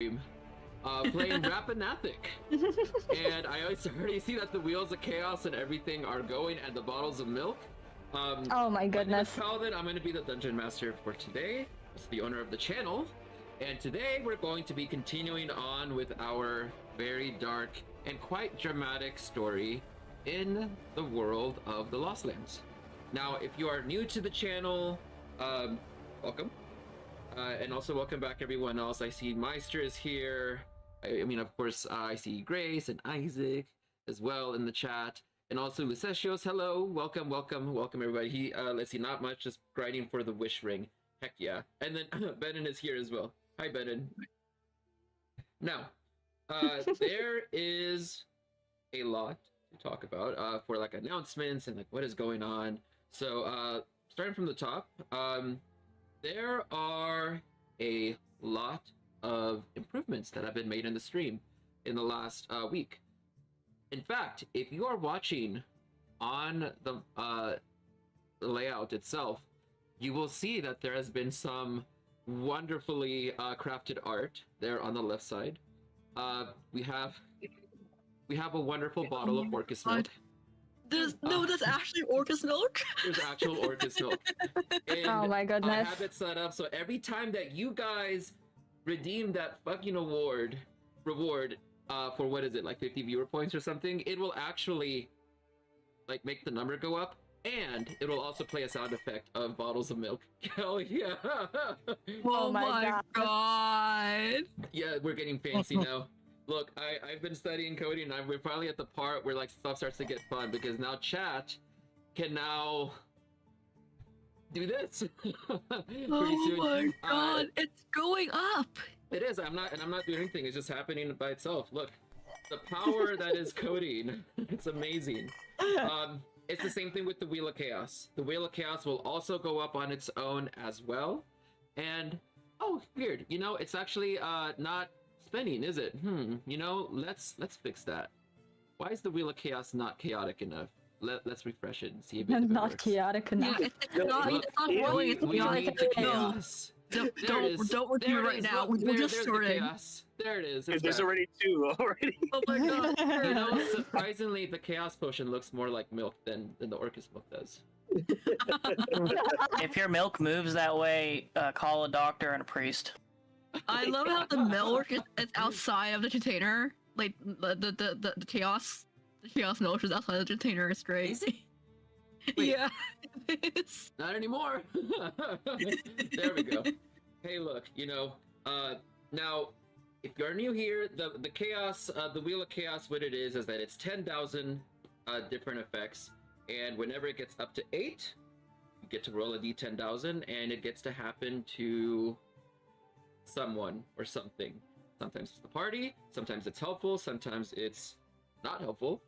stream, playing Rappan Athuk. And I already see that the wheels of chaos and everything are going, and the bottles of milk. Oh my goodness. Paladin, I'm going to be the dungeon master for today. It's the owner of the channel. And today we're going to be continuing on with our very dark and quite dramatic story in the world of the Lost Lands. Now, if you are new to the channel, welcome. And also welcome back everyone else. I see Meister is here. I mean, of course, I see Grace and Isaac as well in the chat. And also Lucetios, hello, welcome everybody. Let's see, not much, just grinding for the wish ring. Heck yeah. And then Benin is here as well. Hi, Benin. Now, there is a lot to talk about for like announcements and like what is going on. So starting from the top, there are a lot of improvements that have been made in the stream in the last week. In fact, if you are watching on the layout itself, you will see that there has been some wonderfully crafted art there on the left side. We have a wonderful bottle of Orcus milk. There's actually Orcus milk. There's actual Orcus milk. And oh my goodness. I have it set up so every time that you guys redeem that fucking reward for what is it, like 50 viewer points or something, it will actually like make the number go up, and it will also play a sound effect of bottles of milk. Hell yeah. Oh my god. Yeah, we're getting fancy now. Look, I've been studying coding, and we're finally at the part where like stuff starts to get fun, because now chat can now do this. Oh my god, it's going up. It is. I'm not doing anything. It's just happening by itself. Look, the power that is coding. It's amazing. It's the same thing with the Wheel of Chaos. The Wheel of Chaos will also go up on its own as well. And oh, weird. You know, it's actually not spinning, is it? You know, let's fix that. Why is the Wheel of Chaos not chaotic enough? Let's refresh it and see if it not works. chaotic enough. Yeah, it's not rolling. It's we chaotic. need the chaos. Don't review right now. We're just starting. There it is. There's already two already. Oh my god. You know, surprisingly, the chaos potion looks more like milk than the Orcus milk does. If your milk moves that way, call a doctor and a priest. I love how the milk is outside of the container. Like the chaos milk is outside the container. It's great. Is it? Yeah, it is. Not anymore. There we go. Hey, look, you know, now if you're new here, the chaos, the Wheel of Chaos, what it is that it's 10,000 different effects, and whenever it gets up to 8, you get to roll a d10,000, and it gets to happen to someone or something. Sometimes it's the party, sometimes it's helpful, sometimes it's not helpful,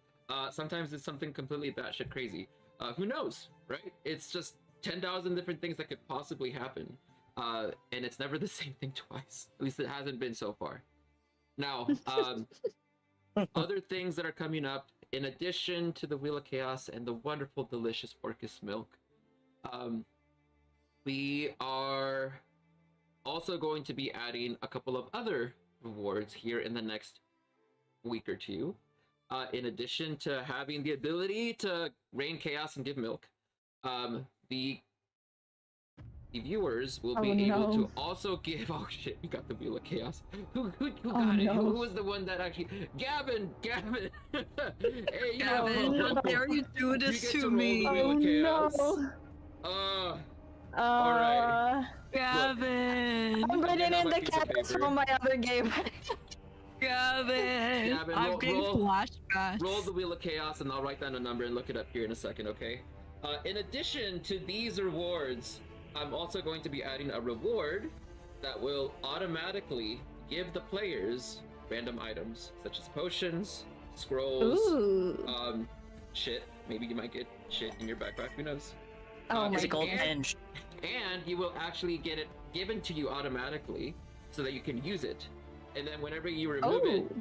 sometimes it's something completely batshit crazy. Who knows, right? It's just 10,000 different things that could possibly happen. And it's never the same thing twice. At least it hasn't been so far. Now, other things that are coming up, in addition to the Wheel of Chaos and the wonderful, delicious Orcus milk, we are also going to be adding a couple of other rewards here in the next week or two. In addition to having the ability to rain chaos and give milk, the viewers will be able to also give. Oh shit! We got the Wheel of Chaos. Who got it? Who was the one that actually? Gavin. Hey, Gavin, how dare you do this to me? Oh no. All right. Gavin. I'm putting in the cats from my other game. Gavin, I'm getting flashbacks. Roll the Wheel of Chaos, and I'll write down a number and look it up here in a second, okay? In addition to these rewards, I'm also going to be adding a reward that will automatically give the players random items, such as potions, scrolls, shit. Maybe you might get shit in your backpack, who knows? Oh my gold and you will actually get it given to you automatically so that you can use it. And then whenever you remove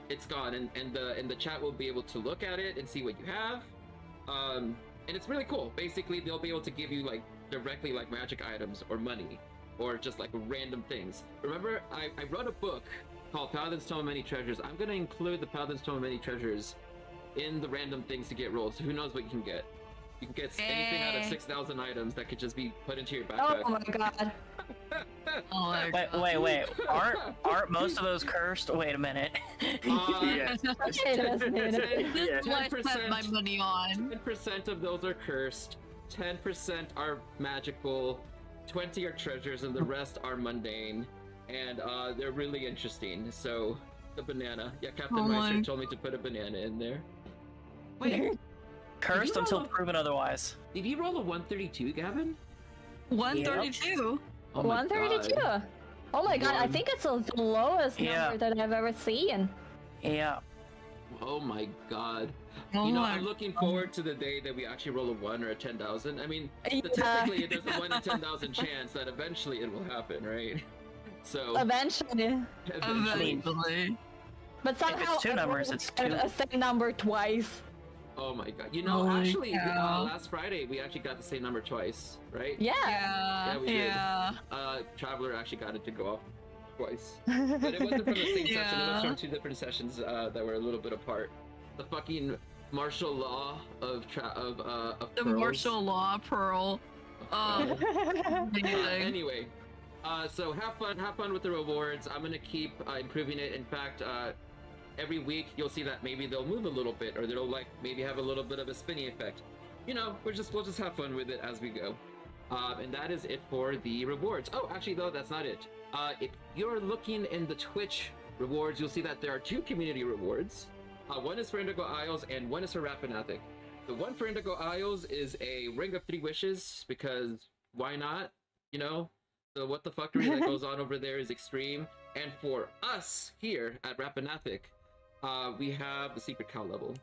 it's gone, and the chat will be able to look at it and see what you have. And it's really cool. Basically, they'll be able to give you like directly like magic items or money or just like random things. Remember, I wrote a book called Paladin's Tome of Many Treasures. I'm gonna include the Paladin's Tome of Many Treasures in the random things to get rolled, so who knows what you can get. You can get anything out of 6,000 items that could just be put into your backpack. Oh my god. Oh my God. Wait. Aren't most of those cursed? Wait a minute. Yes. It is, it is. This is what I spent my money on. 10% of those are cursed, 10% are magical, 20 are treasures, and the rest are mundane. And they're really interesting. So, the banana. Yeah, Captain Meister told me to put a banana in there. Wait. Cursed until proven otherwise. Did you roll a 132, Gavin? 132. Oh my 132. God. Oh my god, I think it's the lowest number that I've ever seen. Yeah. Oh my god. Oh You know, my I'm looking forward to the day that we actually roll a 1 or a 10,000. I mean, Yeah. statistically, there's a 1 in 10,000 chance that eventually it will happen, right? So, Eventually. Eventually. But somehow it's two numbers, it's two. a same number twice. oh my god. You know, Holy actually, cow. last Friday, we actually got the same number twice, right? Yeah. Yeah. we did. Yeah. Traveler actually got it to go off twice. But it wasn't from the same session, it was from 2 different sessions that were a little bit apart. The fucking martial law of The pearls. martial law pearl. Amazing. Anyway, so have fun with the rewards. I'm gonna keep improving it. In fact, every week you'll see that maybe they'll move a little bit, or they'll like maybe have a little bit of a spinny effect. You know, we'll just have fun with it as we go. And that is it for the rewards. Oh, actually though, that's not it. If you're looking in the Twitch rewards, you'll see that there are 2 community rewards. One is for Indigo Isles and one is for Rappan Athuk. The one for Indigo Isles is a Ring of 3 Wishes, because why not? You know, the what the fuckery that goes on over there is extreme. And for us here at Rappan Athuk, we have the Secret Cow level.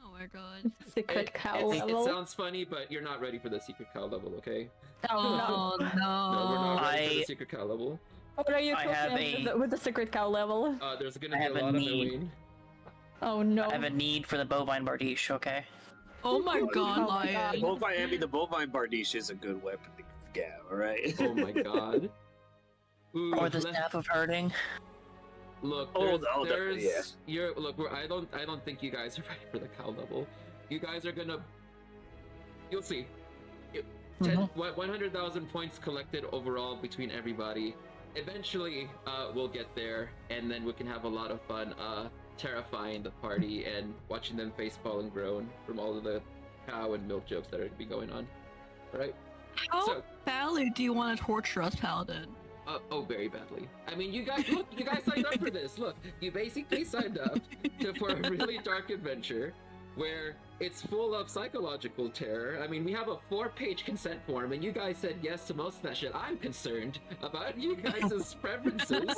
Oh my god. Secret cow It level. sounds funny, but you're not ready for the Secret Cow level, okay? Oh no. Oh No, we're no. not ready for the Secret Cow level. What are you I have cooking with the secret cow level? There's gonna I be have a a lot of need. milling. Oh no. I have a need for the bovine bardiche, okay? Oh my god, Oh my God. Lion. The bovine bardiche is a good weapon to get, alright? Oh my god. Ooh, Or the staff of herding. Look, Oh, there's yeah. I don't think you guys are ready for the cow level. You guys are gonna, you'll see. 100,000 points collected overall between everybody. Eventually, we'll get there, and then we can have a lot of fun terrifying the party and watching them facepall and groan from all of the cow and milk jokes that are gonna be going on. Right? How So- badly do you want to torture us, Paladin? Oh, very badly. I mean, you guys signed up for this. Look, you basically signed up for a really dark adventure where it's full of psychological terror. I mean, we have a 4-page consent form, and you guys said yes to most of that shit. I'm concerned about you guys' preferences.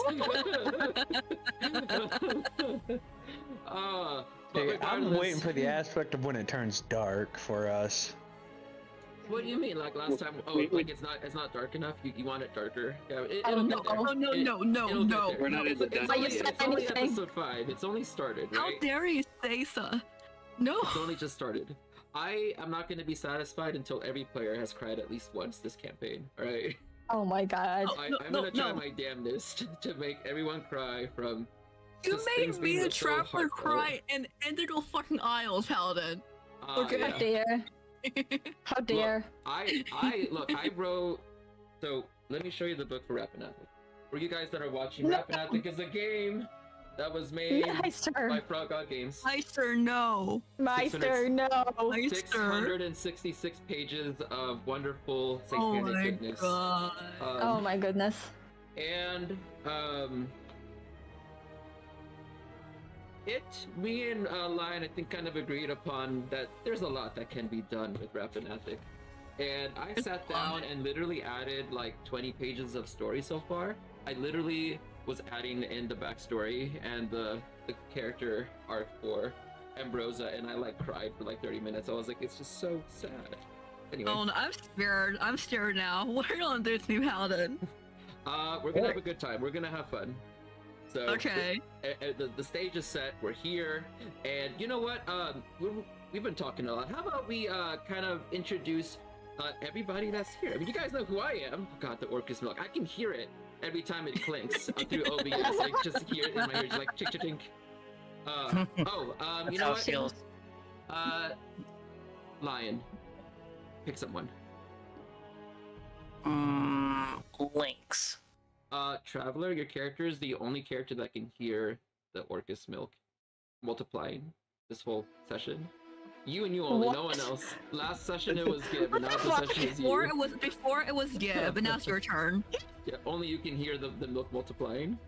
Hey, I'm waiting for the aspect of when it turns dark for us. What do you mean? Like last time? Oh, like it's not dark enough. You want it darker? Yeah, Oh, it'll no. get there. Oh no, It- no, no, it'll get no. there. We're not in the It's dungeon only, yet. it's only Anything. episode 5. It's only started, How right? dare you say so? No. It's only just started. I am not going to be satisfied until every player has cried at least once this campaign. All right. Oh my god. Oh, I'm no, going to try no. my damnedest to make everyone cry from. You just made things me being a so traveler heartfelt. cry in Indigo fucking Isles, Paladin. Okay. How Yeah. dare. How dare. I look. I wrote. So let me show you the book for Rappan Athuk. For you guys that are watching, No. Rappan Athuk is a game that was made by Meister. Frog God Games. Meister, no. Meister, no. Meister. 666 pages of wonderful Oh satanic my goodness. god. Oh my goodness. And me and Lion, I think, kind of agreed upon that there's a lot that can be done with Rappan Athuk. And I sat down and literally added like 20 pages of story so far. I literally was adding in the backstory and the character arc for Ambrosia, and I like cried for like 30 minutes. I was like, it's just so sad. Anyway, Oh, no, I'm scared. I'm scared now. What are you gonna do to me, Paladin? we're gonna have a good time. We're gonna have fun. So Okay. the stage is set. We're here, and you know what? We've been talking a lot. How about we kind of introduce everybody that's here. I mean, you guys know who I am. Oh God, the Orcus milk. I can hear it every time it clinks through OBS. Like, just hear it in my ears, like, chink, chink, chink. You know How it what? feels. Lion. Pick someone. Lynx. Traveler, your character is the only character that can hear the Orcus milk multiplying this whole session. You and you only, no one else. Last session it was Gib, and now this session is Before you. it was Gib, and now it's your turn. Yeah, only you can hear the milk multiplying.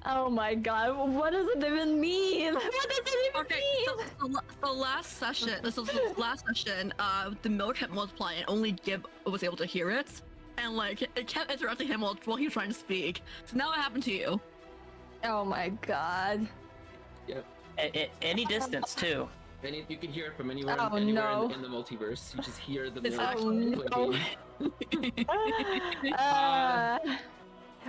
Oh my god, what does it even mean? What does it even Okay, mean? so last session, the milk kept multiplying, and only Gib was able to hear it, and like it kept interrupting him while he was trying to speak. So now what happened to you? Oh my god. Yep. Any distance too. And you can hear it from anywhere, Oh, anywhere no. in the multiverse. You just hear the It's milk actually- clicking.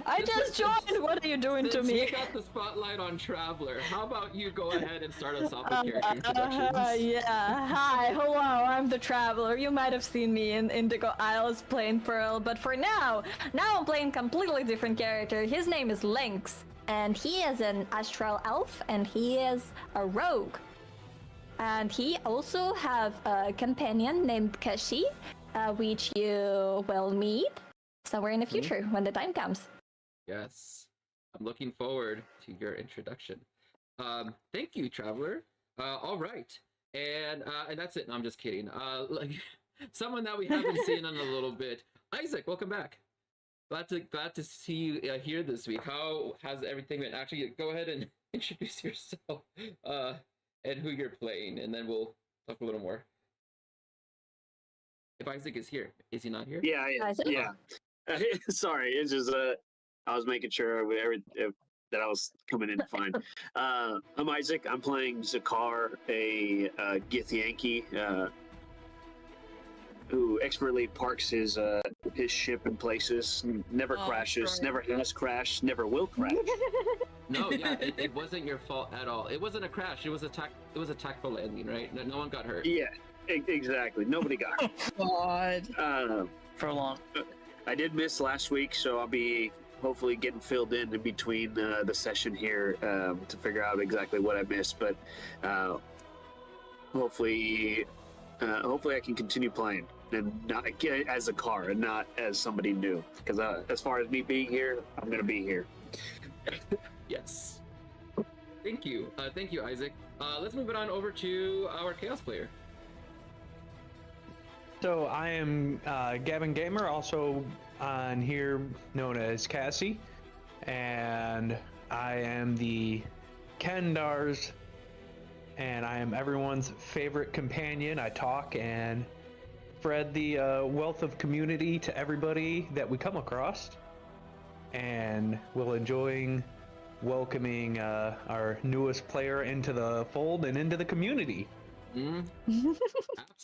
I just joined! What are you doing to Since me? we got the spotlight on Traveler, how about you go ahead and start us off with character introductions? Yeah. Hi, hello, I'm the Traveler. You might have seen me in Indigo Isles playing Pearl, but for now I'm playing a completely different character. His name is Lynx, and he is an astral elf, and he is a rogue. And he also have a companion named Kashi, which you will meet somewhere in the future when the time comes. Yes, I'm looking forward to your introduction. Thank you, Traveler. All right, and that's it. No, I'm just kidding. Like someone that we haven't seen in a little bit, Isaac. Welcome back. Glad to see you here this week. How has everything been? Actually, go ahead and introduce yourself and who you're playing, and then we'll talk a little more. If Isaac is here, is he not here? Yeah, Isaac? yeah. Sorry, it's just I was making sure that I was coming in fine. I'm Isaac. I'm playing Zakar, a Githyanki, who expertly parks his ship in places, never crashes, sorry. never has crashed, never will crash. No, yeah, it wasn't your fault at all. It wasn't a crash. It was a tactful landing, right? No one got hurt. Yeah, exactly. Nobody got it. God. For long. I did miss last week, so I'll be hopefully getting filled in between the session here to figure out exactly what I missed. But hopefully I can continue playing and not as a car and not as somebody new. Because as far as me being here, I'm gonna be here. Yes. Thank you, Isaac. Let's move it on over to our Chaos player. So I am Gavin Gamer, also on here known as Cassie, and I am the Kendars, and I am everyone's favorite companion. I talk and spread the wealth of community to everybody that we come across, and we'll enjoying welcoming our newest player into the fold and into the community. Absolutely.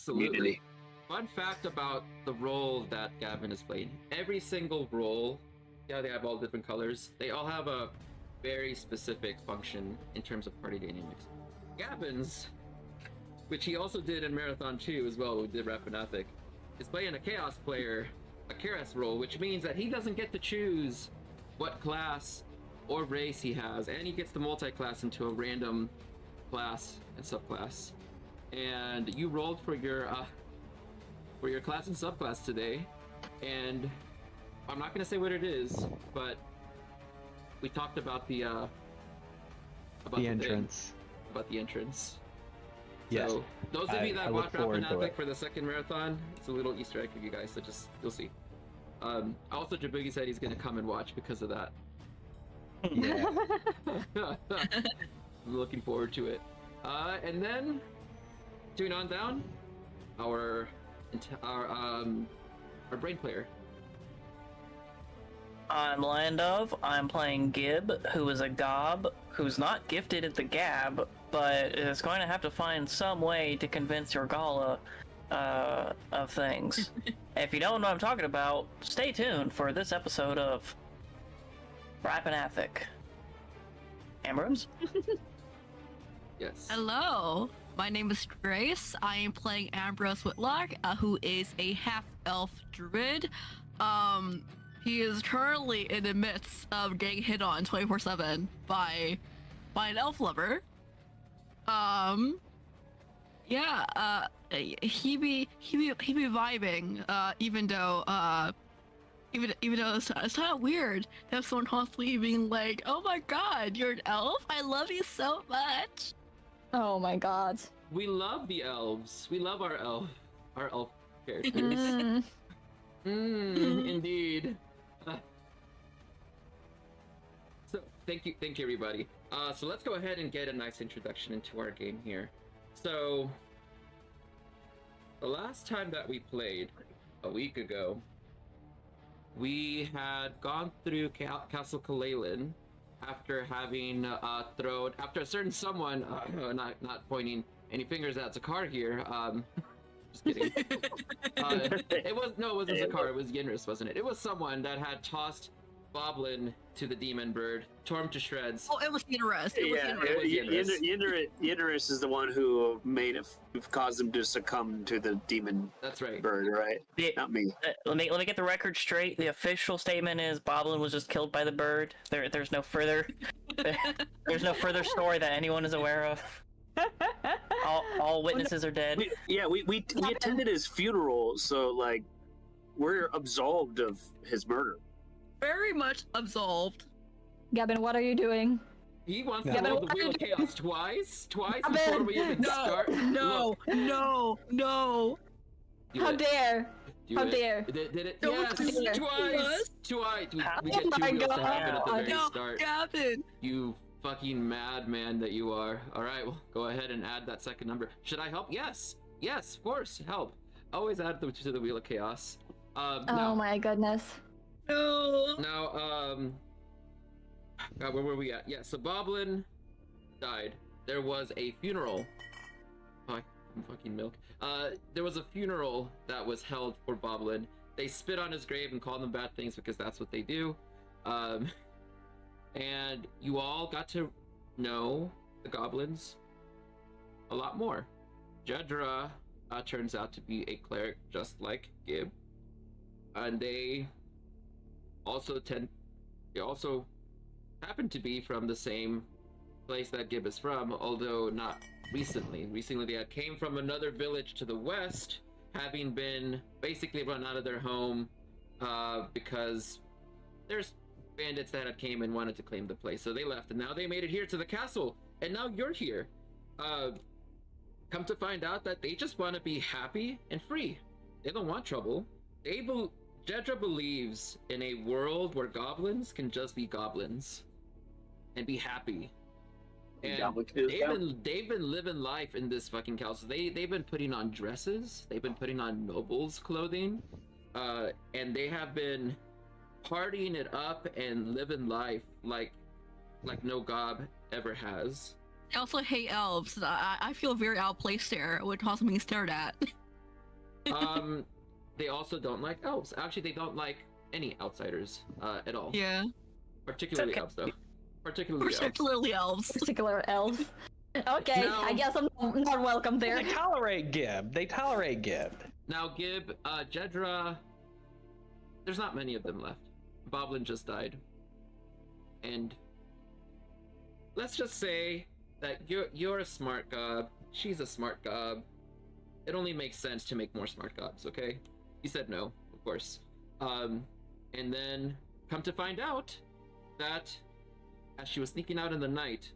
Community. Fun fact about the role that Gavin is playing. Every single role, yeah, they have all different colors. They all have a very specific function in terms of party dynamics. Gavin's, which he also did in Marathon 2 as well, we did Rappan Athuk, is playing a Chaos player, a Chaos role, which means that he doesn't get to choose what class or race he has, and he gets to multi-class into a random class and subclass. And you rolled for your class and subclass today, and I'm not gonna say what it is, but we talked about the entrance. About the entrance. Yes. So those of you that I watched look forward Rappan to Athuk it. for the second marathon, it's a little Easter egg for you guys, so just you'll see. Also, Jabugi said he's gonna come and watch because of that. Yeah. I'm looking forward to it. And then, tune on down, our brain player. I'm Landov. I'm playing Gib, who is a gob, who's not gifted at the gab, but is going to have to find some way to convince your Gala of things. If you don't know what I'm talking about, stay tuned for this episode of Rappan Athuk. Ambrose? Yes. Hello. My name is Grace. I am playing Ambrose Whitlock, who is a half-elf druid. He is currently in the midst of getting hit on 24/7 by an elf lover. He be vibing, even though it's kind of weird to have someone constantly being like, "Oh my God, you're an elf! I love you so much." Oh my god. We love the elves. We love our elf characters. Mm. Indeed. So thank you everybody. So let's go ahead and get a nice introduction into our game here. So the last time that we played, a week ago, we had gone through Castle Kalalin after having after a certain someone, not pointing any fingers at Zakar here, just kidding. It wasn't Zakar, it was Yinris, wasn't it? It was someone that had tossed Boblin to the demon bird, tore him to shreds. Oh, it was Yinris. Yinris is the one who caused him to succumb to the demon. That's right. Bird, right? Not me. Let me get the record straight. The official statement is Boblin was just killed by the bird. There's no further story that anyone is aware of. All witnesses are dead. We attended his funeral, so like we're absolved of his murder. Very much absolved. Gavin, what are you doing? He wants to roll the wheel of chaos twice before we even start. No. How dare! How dare! Did it? No, Yes, dare. twice. We Oh get two my wheels to happen at the God. very start. Gavin. You fucking madman that you are. All right, well, go ahead and add that second number. Should I help? Yes, of course, help. Always add to the wheel of chaos. Oh my goodness. No. Now, God, where were we at? Yeah, so Boblin died. There was a funeral. Fucking milk. There was a funeral that was held for Boblin. They spit on his grave and called him bad things because that's what they do. And you all got to know the goblins a lot more. Jedra turns out to be a cleric just like Gib. And they also happen to be from the same place that Gib is from, although not recently. Recently they came from another village to the west, having been basically run out of their home because there's bandits that had came and wanted to claim the place, so they left, and now they made it here to the castle, and now you're here. Come to find out that they just want to be happy and free. They don't want trouble. Jedra believes in a world where goblins can just be goblins and be happy. And they've been living life in this fucking castle. They've been putting on dresses. They've been putting on nobles' clothing, and they have been partying it up and living life like no gob ever has. I also hate elves. I feel very outplaced there when constantly being stared at. They also don't like elves. Actually, they don't like any outsiders at all. Yeah. Particularly Okay. elves, though. Particularly elves. Particular elves. Okay, No. I guess I'm not welcome there. They tolerate Gib. Now, Gib, Jedra, there's not many of them left. Boblin just died. And let's just say that you're a smart gob. She's a smart gob. It only makes sense to make more smart gobs, okay? You said no, of course. And then come to find out that as she was sneaking out in the night,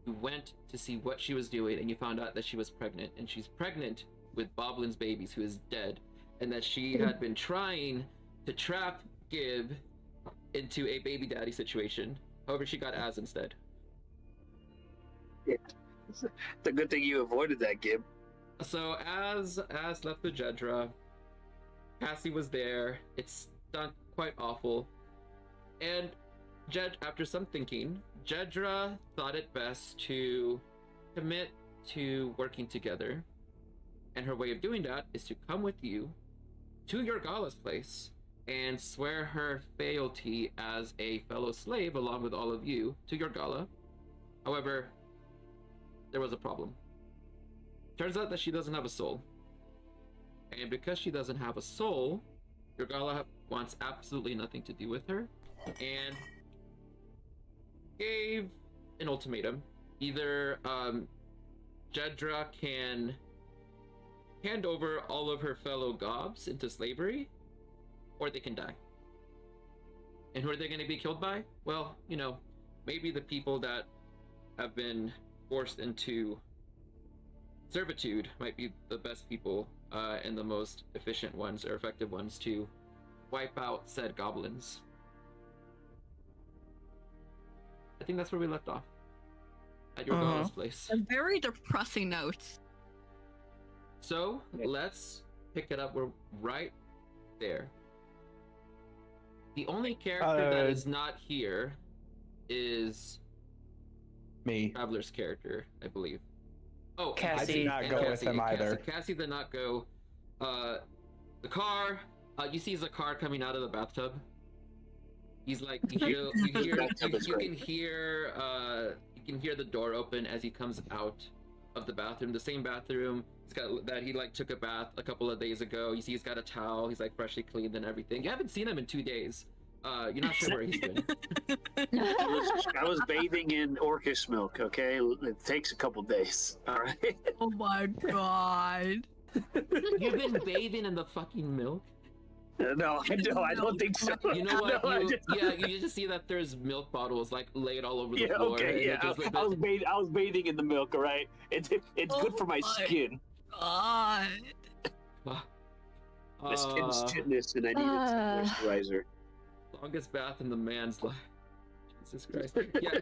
you went to see what she was doing, and you found out that she was pregnant, and she's pregnant with Boblin's babies, who is dead, and that she had been trying to trap Gib into a baby daddy situation. However, she got Az instead. Yeah. It's a good thing you avoided that, Gib. So as left with Jedra, Cassie was there. It's done quite awful. And after some thinking, Jedra thought it best to commit to working together. And her way of doing that is to come with you to your Gala's place and swear her fealty as a fellow slave along with all of you to your Gala. However, there was a problem. turns out that she doesn't have a soul. And because she doesn't have a soul, Urgala wants absolutely nothing to do with her, and gave an ultimatum. Either Jedra can hand over all of her fellow gobs into slavery, or they can die. And who are they going to be killed by? Well, you know, maybe the people that have been forced into servitude might be the best people and the most efficient ones or effective ones to wipe out said goblins. I think that's where we left off. At your Urgala's place. A very depressing note. So, let's pick it up. We're right there. The only character that is not here is Me. Traveler's character, I believe. Oh, Cassie. I did not go with him either. Cassie did not go. The car. You see Zakar coming out of the bathtub. He's like, you can hear the door open as he comes out of the bathroom. The same bathroom that he like took a bath a couple of days ago. You see he's got a towel. He's like freshly cleaned and everything. You haven't seen him in 2 days. You're not sure where he's been. I was bathing in Orcus milk, okay? It takes a couple days, all right? Oh my god. You've been bathing in the fucking milk? No, I don't think so. You know what? No, you just see that there's milk bottles like laid all over the floor. Okay, yeah. Just, I was bathing in the milk, all right? It's good for my skin. God. My skin's chitinous and I needed some moisturizer. Longest bath in the man's life. Jesus Christ. Yeah,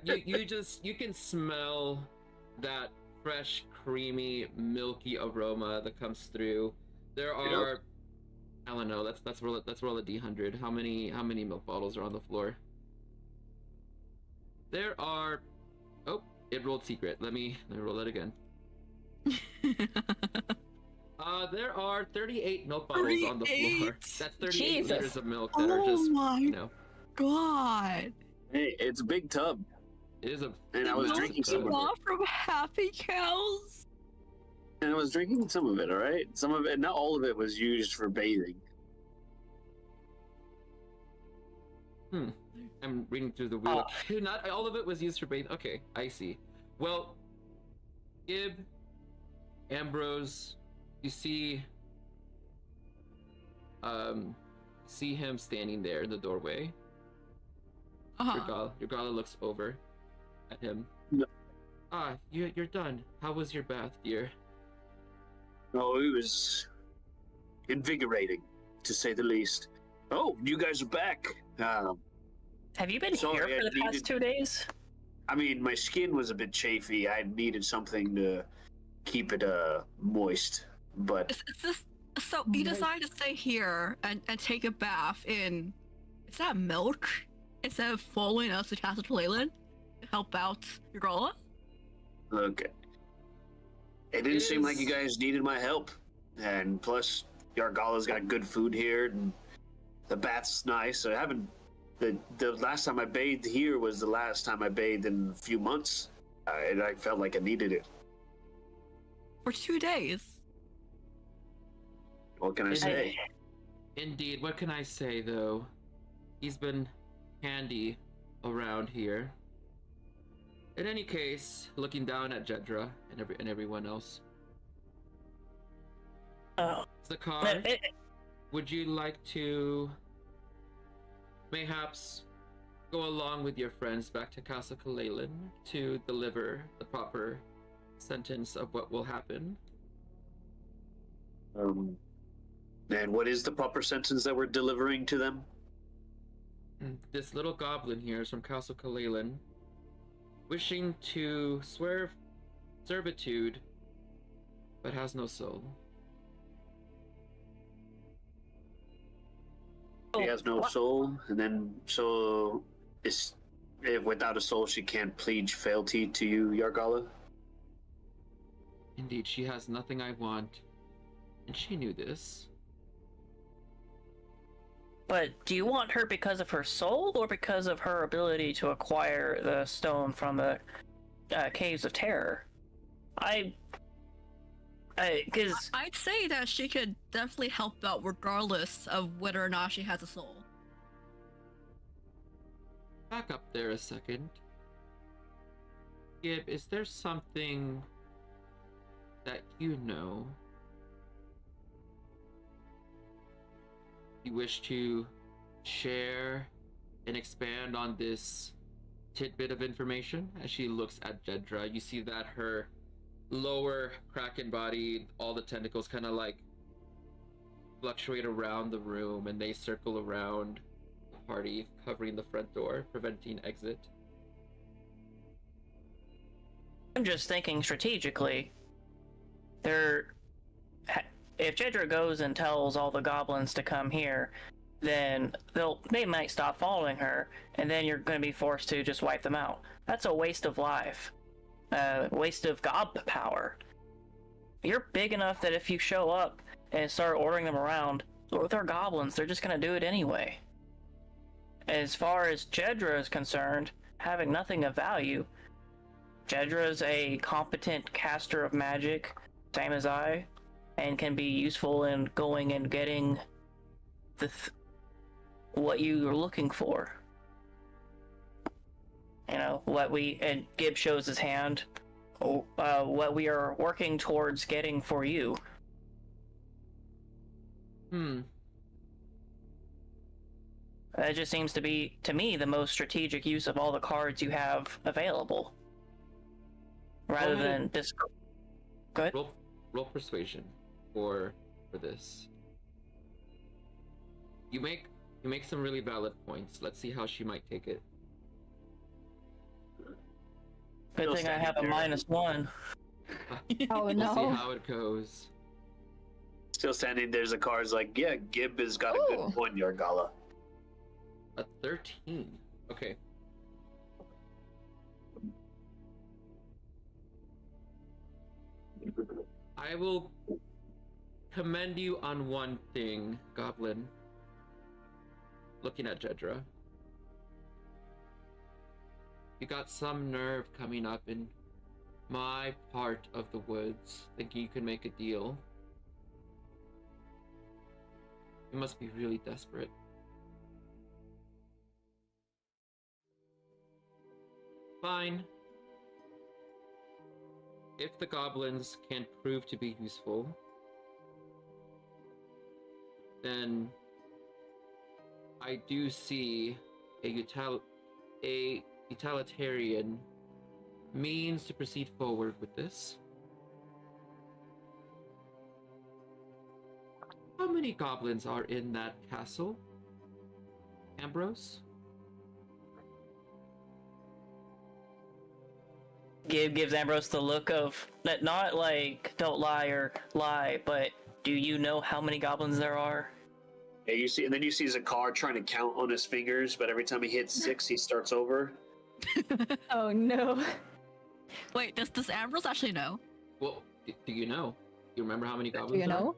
you can smell that fresh, creamy, milky aroma that comes through. There are, I don't know. Let's roll a D100. How many milk bottles are on the floor? There are. Oh, it rolled secret. Let me roll it again. There are 38 milk bottles on the floor. That's 38 liters of milk that are just, you know. God. Hey, it's a big tub. It is a. And I was drinking some of it. From Happy Cows. And I was drinking some of it, all right? Some of it, not all of it, was used for bathing. I'm reading through the wheel. Not all of it was used for bathing. Okay, I see. Well, Gib, Ambrose, you see him standing there in the doorway. Urgala looks over at him. No. You're done. How was your bath, dear? Oh, it was invigorating, to say the least. Oh, you guys are back. Have you been here for the past 2 days? I mean, my skin was a bit chafy. I needed something to keep it moist, but... So you decided to stay here and take a bath in... Is that milk? Instead of following us to Castle Leyland to help out Urgala? Okay. It didn't seem like you guys needed my help. And plus, Urgala's got good food here, and the bath's nice. I haven't... The last time I bathed here was the last time I bathed in a few months. And I felt like I needed it. For 2 days. What can I say? Indeed, what can I say, though? He's been handy around here. In any case, looking down at Jedra and everyone else. Zakar, would you like to mayhaps go along with your friends back to Castle Leyland to deliver the proper sentence of what will happen? And what is the proper sentence that we're delivering to them? This little goblin here is from Castle Leyland, wishing to swear servitude, but has no soul. She has no soul, and then so if without a soul she can't plead fealty to you, Urgala? Indeed, she has nothing I want, and she knew this. But do you want her because of her soul, or because of her ability to acquire the stone from the Caves of Terror? I Because I'd say that she could definitely help out regardless of whether or not she has a soul. Back up there a second. Gib, is there something that you know you wish to share and expand on this tidbit of information? As she looks at Jedra, you see that her lower kraken body, all the tentacles kind of like fluctuate around the room and they circle around the party, covering the front door, preventing exit. I'm just thinking strategically. If Jedra goes and tells all the goblins to come here, then they might stop following her, and then you're going to be forced to just wipe them out. That's a waste of life. Waste of gob power. You're big enough that if you show up and start ordering them around, with our goblins, they're just going to do it anyway. As far as Jedra is concerned, having nothing of value, Jedra's a competent caster of magic, same as I, and can be useful in going and getting what you're looking for. You know, and Gib shows his hand, what we are working towards getting for you. That just seems to be, to me, the most strategic use of all the cards you have available. Rather than this. Go ahead. Roll persuasion for this. You make some really valid points. Let's see how she might take it. Good thing I have a -1. Oh We'll no. see how it goes. Still standing, there's a card like, yeah, Gib has got a Ooh. good point, Yargala. A 13. Okay. I will commend you on one thing, Goblin. Looking at Jedra. You got some nerve coming up in my part of the woods, thinking you can make a deal. You must be really desperate. Fine. If the goblins can prove to be useful, then I do see a utilitarian means to proceed forward with this. How many goblins are in that castle, Ambrose? Gib gives Ambrose the look of, not like, don't lie or lie, but do you know how many goblins there are? Yeah, you see, and then you see Zakar trying to count on his fingers, but every time he hits 6, he starts over. Oh no. Wait, does Ambrose actually know? Well, do you know? Do you remember how many goblins Do you there are? know?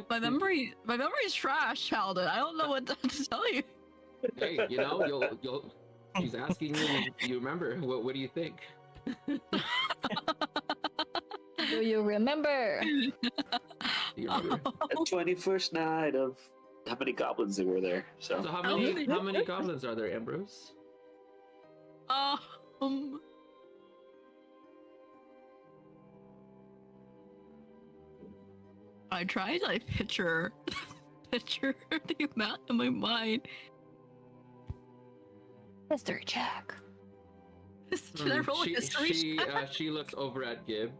My memory is trash, Paladin. I don't know what to tell you. Hey, you know, you'll. She's asking you. Do you remember? What do you think? Do you remember? Do you remember? The 21st night of how many goblins there were there. So, So how many goblins are there, Ambrose? I tried to like picture the amount in my mind. History check. Should I roll a history check? She looks over at Gib.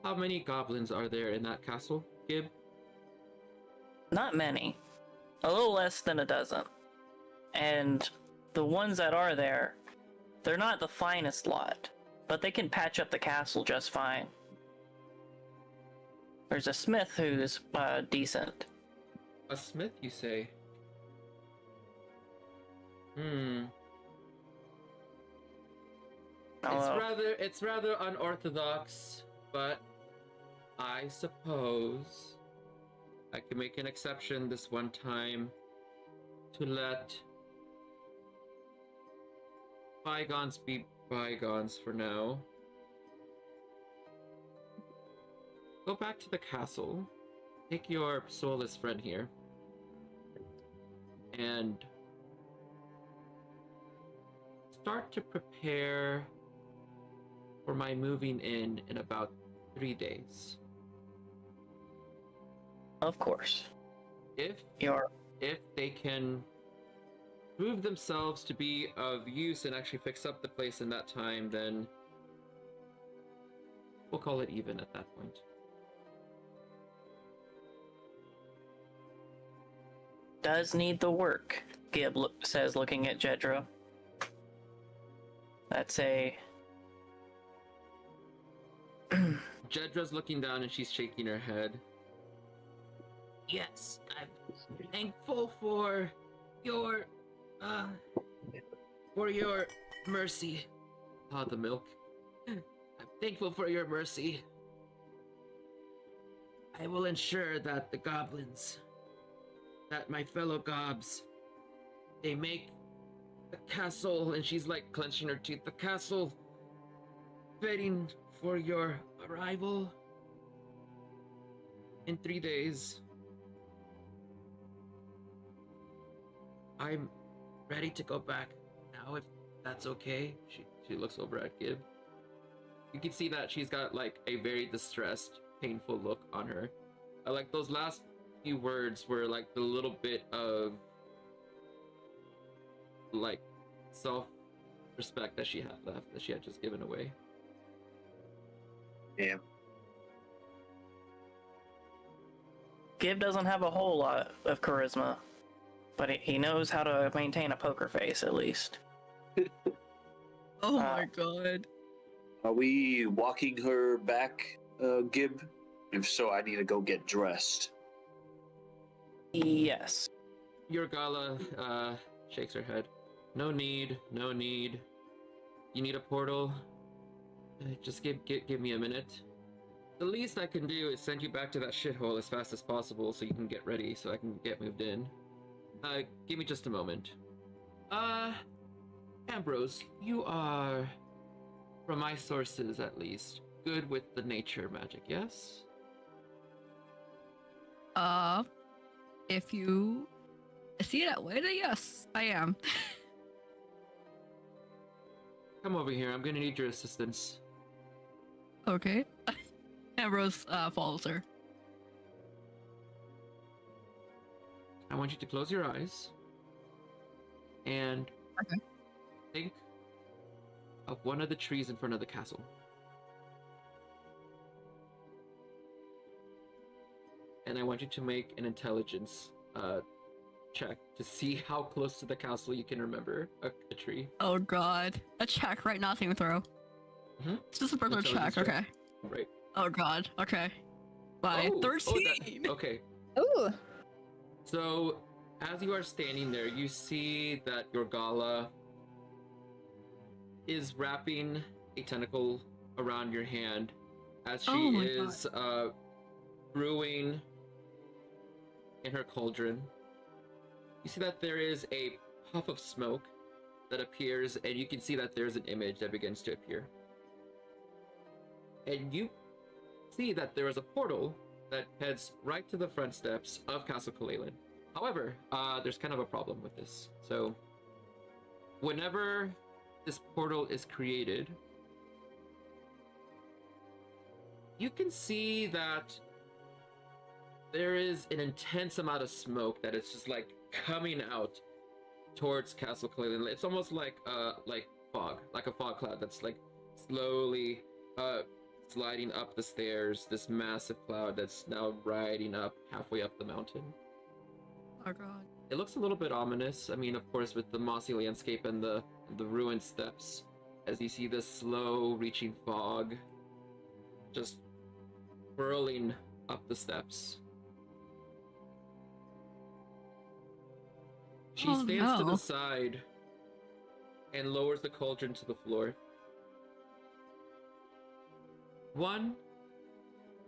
How many goblins are there in that castle, Gib? Not many. A little less than a dozen. And the ones that are there, they're not the finest lot, but they can patch up the castle just fine. There's a smith who's decent. A smith, you say? It's rather unorthodox, but I suppose I can make an exception this one time to let bygones be bygones for now. go back to the castle, take your soulless friend here, and start to prepare for my moving in about 3 days. Of course. If they can prove themselves to be of use and actually fix up the place in that time, then we'll call it even at that point. Does need the work, Gib says, looking at Jedra. That's a... Jedra's looking down and she's shaking her head. Yes, I'm thankful for your mercy. Ah, the milk. I'm thankful for your mercy. I will ensure that the goblins, that my fellow gobs, they make the castle, and she's like clenching her teeth, the castle waiting for your arrival in 3 days. I'm ready to go back now, if that's okay. She looks over at Gib. You can see that she's got like a very distressed, painful look on her. Like those last few words were like the little bit of like self-respect that she had left, that she had just given away. Yeah. Gib doesn't have a whole lot of charisma, but he knows how to maintain a poker face, at least. Oh my god. Are we walking her back, Gib? If so, I need to go get dressed. Yes. Your Gala shakes her head. No need, no need. You need a portal? Just give me a minute. The least I can do is send you back to that shithole as fast as possible so you can get ready so I can get moved in. Give me just a moment. Ambrose, you are, from my sources at least, good with the nature magic, yes? If you see it that way, then yes, I am. Come over here, I'm gonna need your assistance. Okay. Ambrose follows her. I want you to close your eyes and Okay. think of one of the trees in front of the castle. And I want you to make an intelligence check to see how close to the castle you can remember a tree. Oh god. A check, right? Not saving throw. Mhm. It's just a regular Intelligence check, check. okay. Right. Oh god, okay. By 13! Okay. Ooh. So, as you are standing there, you see that your Gala is wrapping a tentacle around your hand as she Oh my is brewing in her cauldron. You see that there is a puff of smoke that appears, and you can see that there's an image that begins to appear. And you see that there is a portal that heads right to the front steps of Castle Kalalan. However, there's kind of a problem with this. So, whenever this portal is created, you can see that there is an intense amount of smoke that is just like coming out towards Castle Kalalan. It's almost like fog, like a fog cloud that's like slowly sliding up the stairs, this massive cloud that's now riding up halfway up the mountain. Oh god. It looks a little bit ominous. I mean, of course, with the mossy landscape and the ruined steps, as you see this slow reaching fog just whirling up the steps. She stands to the side and lowers the cauldron to the floor. One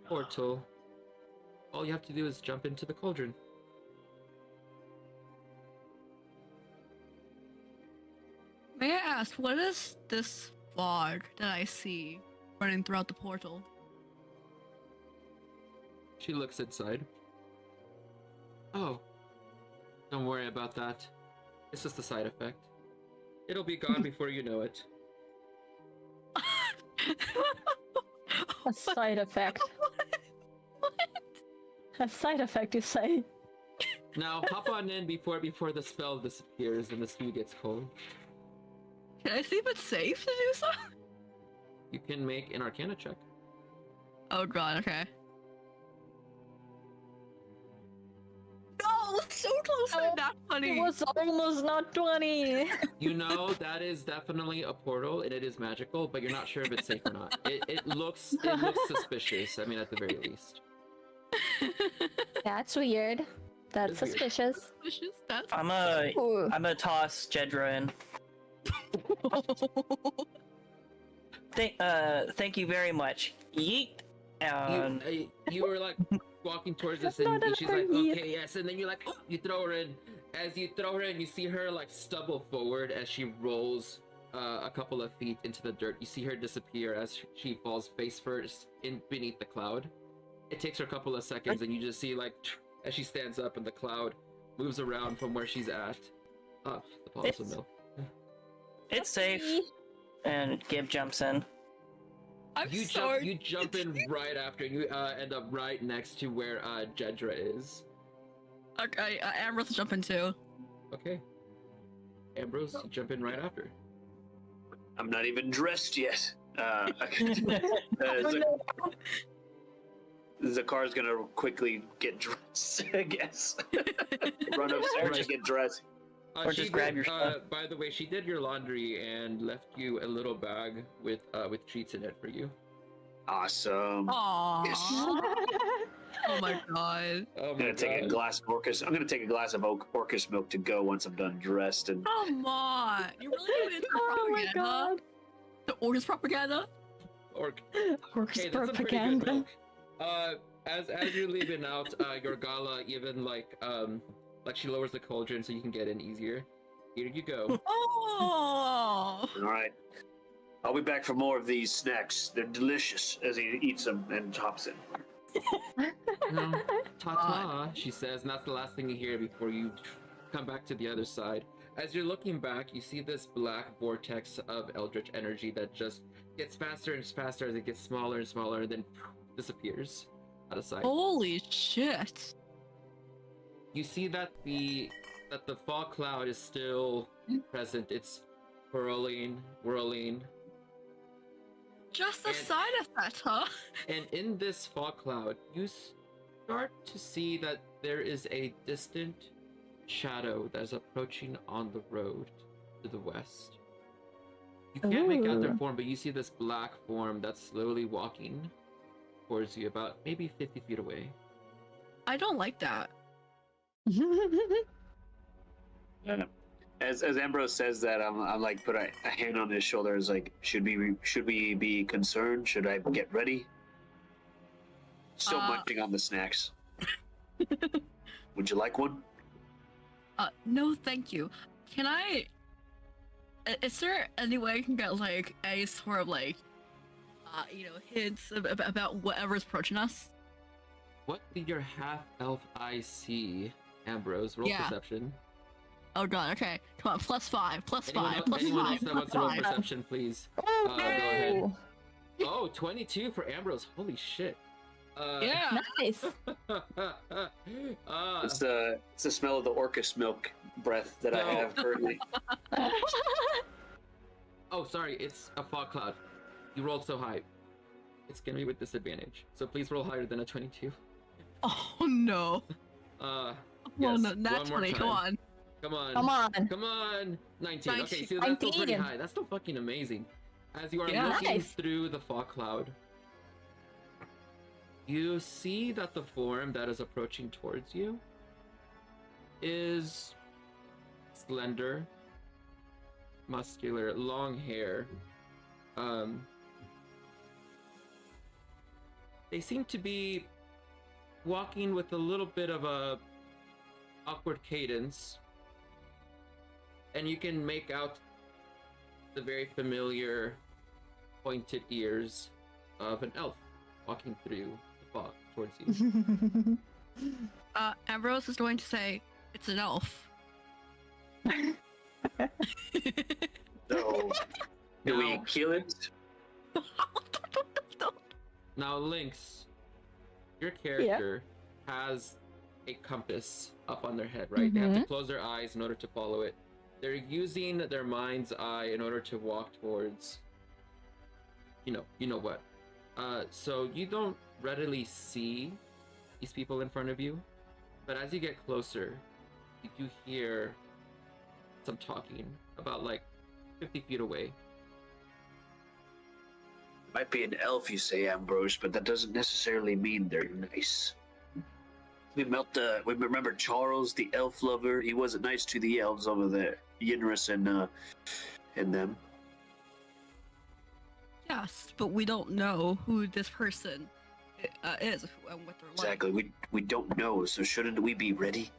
portal. All you have to do is jump into the cauldron. May I ask, what is this fog that I see running throughout the portal? She looks inside. Oh, don't worry about that. It's just a side effect. It'll be gone before you know it. A side effect. A side effect, you say? Now hop on in before the spell disappears and the stew gets cold. Can I see if it's safe to do so? You can make an Arcana check. Oh god, okay. No, so close to not It funny. was almost not 20. You know that is definitely a portal and it is magical, but you're not sure if it's safe or not. It looks suspicious. I mean, at the very least. That's weird. That's That's weird. suspicious. That's I'm Ooh. gonna toss Jedra in. Thank you very much. Yeet. And You were like walking towards us, Not and she's like, another yeet. "Okay, yes," and then you like, oh, you throw her in. As you throw her in, you see her like stumble forward as she rolls a couple of feet into the dirt. You see her disappear as she falls face first in beneath the cloud. It takes her a couple of seconds, and you just see like as she stands up, and the cloud moves around from where she's at. The bottles of milk. it's safe. And Gib jumps in. I'm You sorry. jump in right after, and you end up right next to where Jedra is. Okay, Ambrose will jump in too. Okay. Ambrose, you jump in right after. I'm not even dressed yet. Zakar's gonna quickly get dressed, I guess. Run upstairs and get dressed. Or just grab your stuff. By the way, she did your laundry and left you a little bag with treats in it for you. Awesome. Aww. Yes. Oh my god. Oh I'm gonna take a glass of Orcus. I'm gonna take a glass of Orcus milk to go once I'm done dressed. And Come on. You really doing it for Oh my propaganda? god. The Orcus propaganda? Orc. Orcus Hey, that's a pretty good propaganda. milk. As you're leaving out, your gala even like she lowers the cauldron so you can get in easier. Here you go. Oh. all right, I'll be back for more of these snacks. They're delicious. As he eats them and hops in. No, ta-ta, she says, and that's the last thing you hear before you come back to the other side. As you're looking back, you see this black vortex of eldritch energy that just gets faster and faster as it gets smaller and smaller, and then disappears out of sight. Holy shit. You see that the fog cloud is still present. It's whirling. Just a And- side effect, huh? And in this fog cloud, you start to see that there is a distant shadow that is approaching on the road to the west. You can't make out their Ooh. form, but you see this black form that's slowly walking towards you, about maybe 50 feet away. I don't like that. As Ambrose says that, I'm like put a hand on his shoulder. Is like, should we be concerned? Should I get ready? Still munching on the snacks. Would you like one? No, thank you. Can I? Is there any way I can get like a sort of like, hints about whatever's approaching us? What did your half-elf eye see, Ambrose? Roll Yeah. perception. Oh god. Okay. Come on. +5. Anyone else that wants to roll perception, please. Go ahead. Oh, Oh, 22 for Ambrose. Holy shit. Yeah. nice. It's the smell of the Orcus milk breath that I No. have currently. Oh, sorry. It's a fog cloud. You rolled so high. It's gonna be with disadvantage. So please roll higher than a 22. Oh no. Yes, Well, no, one that's more funny. time. Come on. Come on. Come on. Come on. 19. Okay, 19. see, that's still pretty 19. high. That's still fucking amazing. As you are Yeah. looking Nice. through the fog cloud, you see that the form that is approaching towards you is slender, muscular, long hair. They seem to be walking with a little bit of a awkward cadence, and you can make out the very familiar pointed ears of an elf walking through the fog. towards you. Ambrose is going to say, "It's an elf." So, do we Now- kill it? Now, Lynx, your character has a compass up on their head, right? They have to close their eyes in order to follow it. They're using their mind's eye in order to walk towards, you know what. So you don't readily see these people in front of you, but as you get closer, you do hear some talking about like 50 feet away. Might be an elf, you say, Ambrose, but that doesn't necessarily mean they're nice. We remember Charles, the elf lover. He wasn't nice to the elves over there, Yinris and them. Yes, but we don't know who this person is and what they're Exactly. like. We don't know, so shouldn't we be ready?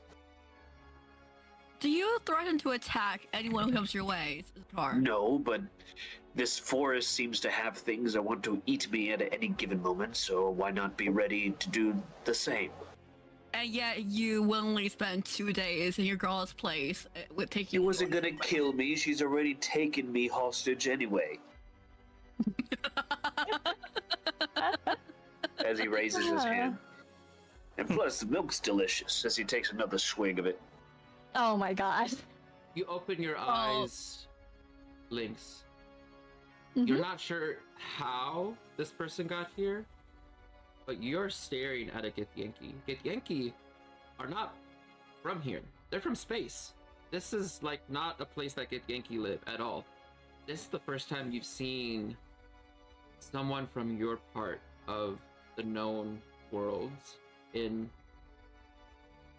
Do you threaten to attack anyone who comes your way, Zatar? No, but this forest seems to have things that want to eat me at any given moment, so why not be ready to do the same? And yet you willingly spend 2 days in your girl's place with taking. She wasn't gonna kill me. She's already taken me hostage anyway. As he raises his hand. And plus, the milk's delicious as he takes another swig of it. Oh my god. You open your eyes, Lynx. You're not sure how this person got here, but you're staring at a Githyanki. Githyanki are not from here. They're from space. This is like not a place that Githyanki live at all. This is the first time you've seen someone from your part of the known worlds in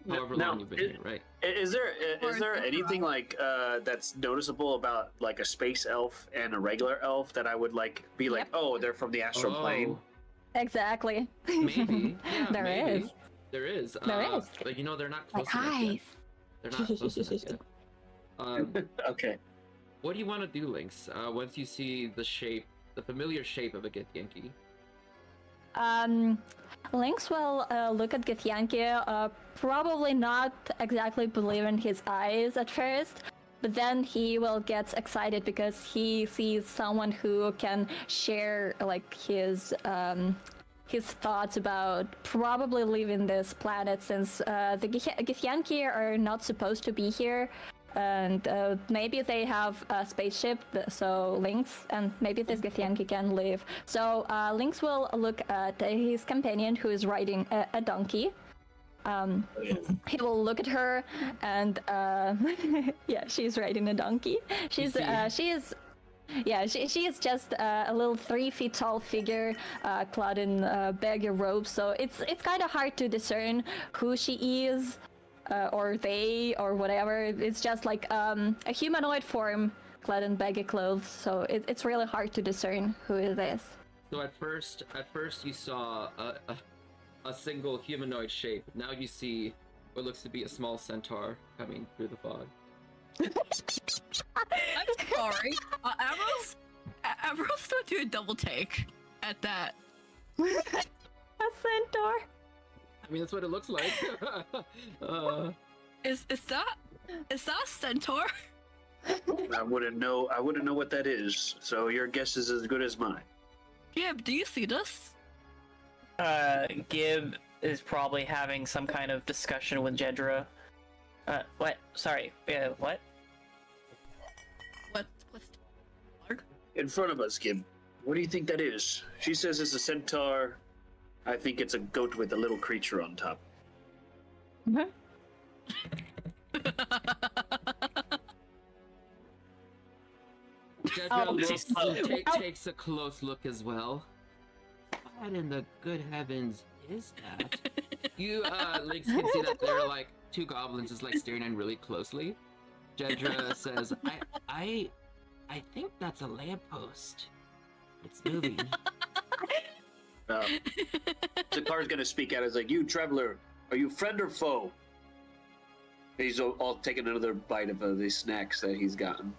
however long you've been here, right? Is there anything like that's noticeable about like a space elf and a regular elf that I would like be like, oh, they're from the astral plane? Exactly. Maybe. Yeah, There maybe. is. There is. There is. But you know, they're not close Like enough yet. eyes. They're not close enough yet. Okay. What do you want to do, Lynx? Once you see the familiar shape of a Githyanki? Lynx will look at Githyanki, probably not exactly believe in his eyes at first, but then he will get excited because he sees someone who can share like his thoughts about probably leaving this planet, since the Githyanki are not supposed to be here. And maybe they have a spaceship, so Lynx, and maybe this Githyanki can live. So Lynx will look at his companion who is riding a donkey. He will look at her, and yeah, she's riding a donkey. She is just a little 3 feet tall figure, clad in baggy robes. So it's kind of hard to discern who she is. Or they, or whatever. It's just like a humanoid form clad in baggy clothes, so it's really hard to discern who it is. So at first you saw a single humanoid shape. Now you see what looks to be a small centaur coming through the fog. I'm sorry. Ambrose don't do a double take at that. A centaur? I mean, that's what it looks like. Is that a centaur? I wouldn't know what that is, so your guess is as good as mine. Gib, do you see this? Gib is probably having some kind of discussion with Jedra. What? Sorry. What? What's In front of us, Gib. What do you think that is? She says it's a centaur. I think it's a goat with a little creature on top. Jedra takes a close look as well. What in the good heavens is that? You, Lynx, can see that there are like 2 goblins just like staring in really closely. Jedra says, I think that's a lamppost. It's moving. Zakar's gonna speak out. It's like, you traveler, are you friend or foe? He's all taking another bite of the snacks that he's gotten.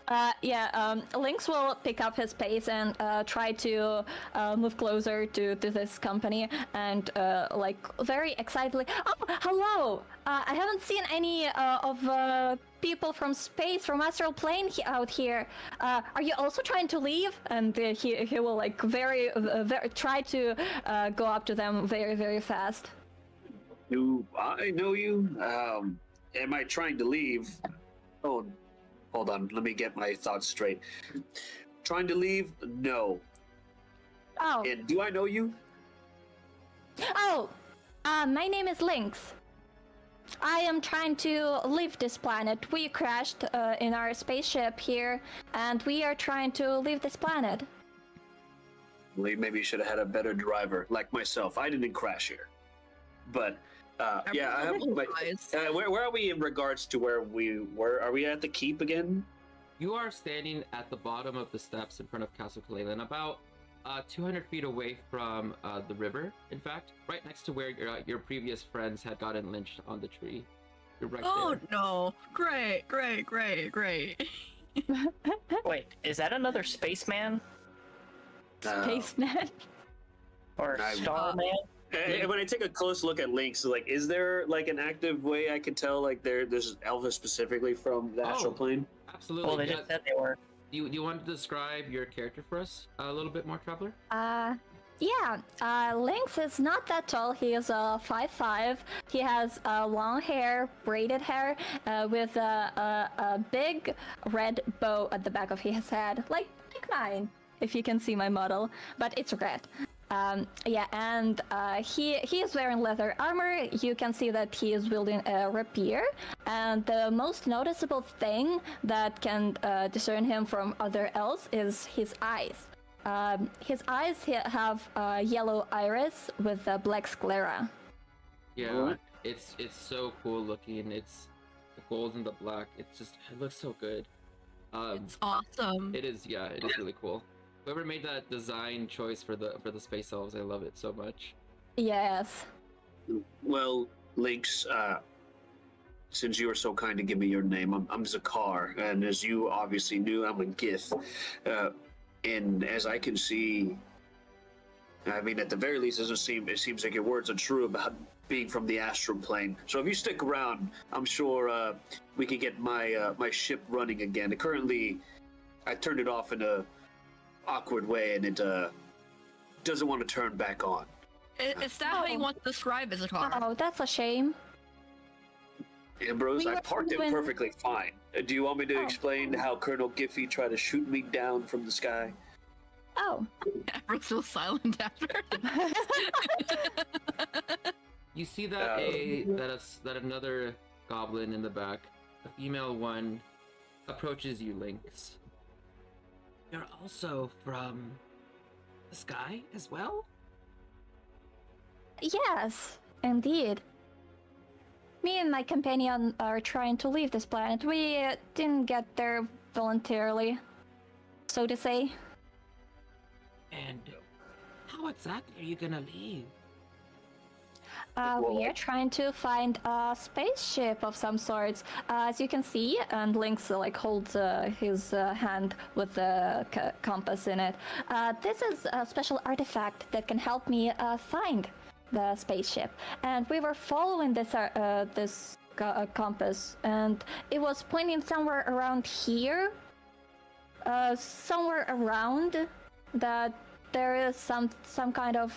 Lynx will pick up his pace and try to move closer to this company and like very excitedly. Oh, hello! I haven't seen any of people from space, from astral plane out here. Are you also trying to leave? And he will like very try to go up to them very, very fast. Do I know you? Am I trying to leave? Oh, hold on. Let me get my thoughts straight. Trying to leave? No. Oh. And do I know you? Oh, my name is Lynx. I am trying to leave this planet. We crashed in our spaceship here, and we are trying to leave this planet. Well, maybe you should have had a better driver, like myself. I didn't crash here. But, yeah, I have my, where are we in regards to where we were? Are we at the keep again? You are standing at the bottom of the steps in front of Castle Kalelan, about 200 feet away from the river. In fact, right next to where your previous friends had gotten lynched on the tree. You're right there. No! Great! Wait, is that another spaceman Spaceman. or Starman? And when I take a close look at Lynx, like, is there like an active way I can tell like there's Elvis specifically from the astral plane? Absolutely. Well, they just said they were. Do you want to describe your character for us a little bit more, Traveler? Lynx is not that tall. He is 5'5". He has long hair, braided hair, with a big red bow at the back of his head, like mine, if you can see my model, but it's red. He is wearing leather armor. You can see that he is wielding a rapier, and the most noticeable thing that can discern him from other elves is his eyes. His eyes have yellow iris with a black sclera. Yeah, it's so cool looking. It's the gold and the black. It looks so good. It's awesome. It is, yeah, it is really cool. Whoever made that design choice for the space elves, I love it so much. Yes. Well, Lynx, since you were so kind to give me your name, I'm Zakar, and as you obviously knew, I'm a Gith. And as I can see, I mean, at the very least, it seems like your words are true about being from the astral plane. So if you stick around, I'm sure we can get my ship running again. Currently, I turned it off in a awkward way, and it doesn't want to turn back on. Is that how you want to describe as a car? Oh, that's a shame. Ambrose, We I were parked it when- perfectly fine. Do you want me to explain how Colonel Giffey tried to shoot me down from the sky? Oh. Everyone's real silent after. You see that that another goblin in the back, a female one, approaches you, Lynx. You're also from the sky as well? Yes, indeed. Me and my companion are trying to leave this planet. We didn't get there voluntarily, so to say. And how exactly are you gonna leave? We are trying to find a spaceship of some sorts. As you can see, and Lynx holds his hand with the compass in it. This is a special artifact that can help me find the spaceship. And we were following this compass, and it was pointing somewhere around here. Somewhere around that there is some kind of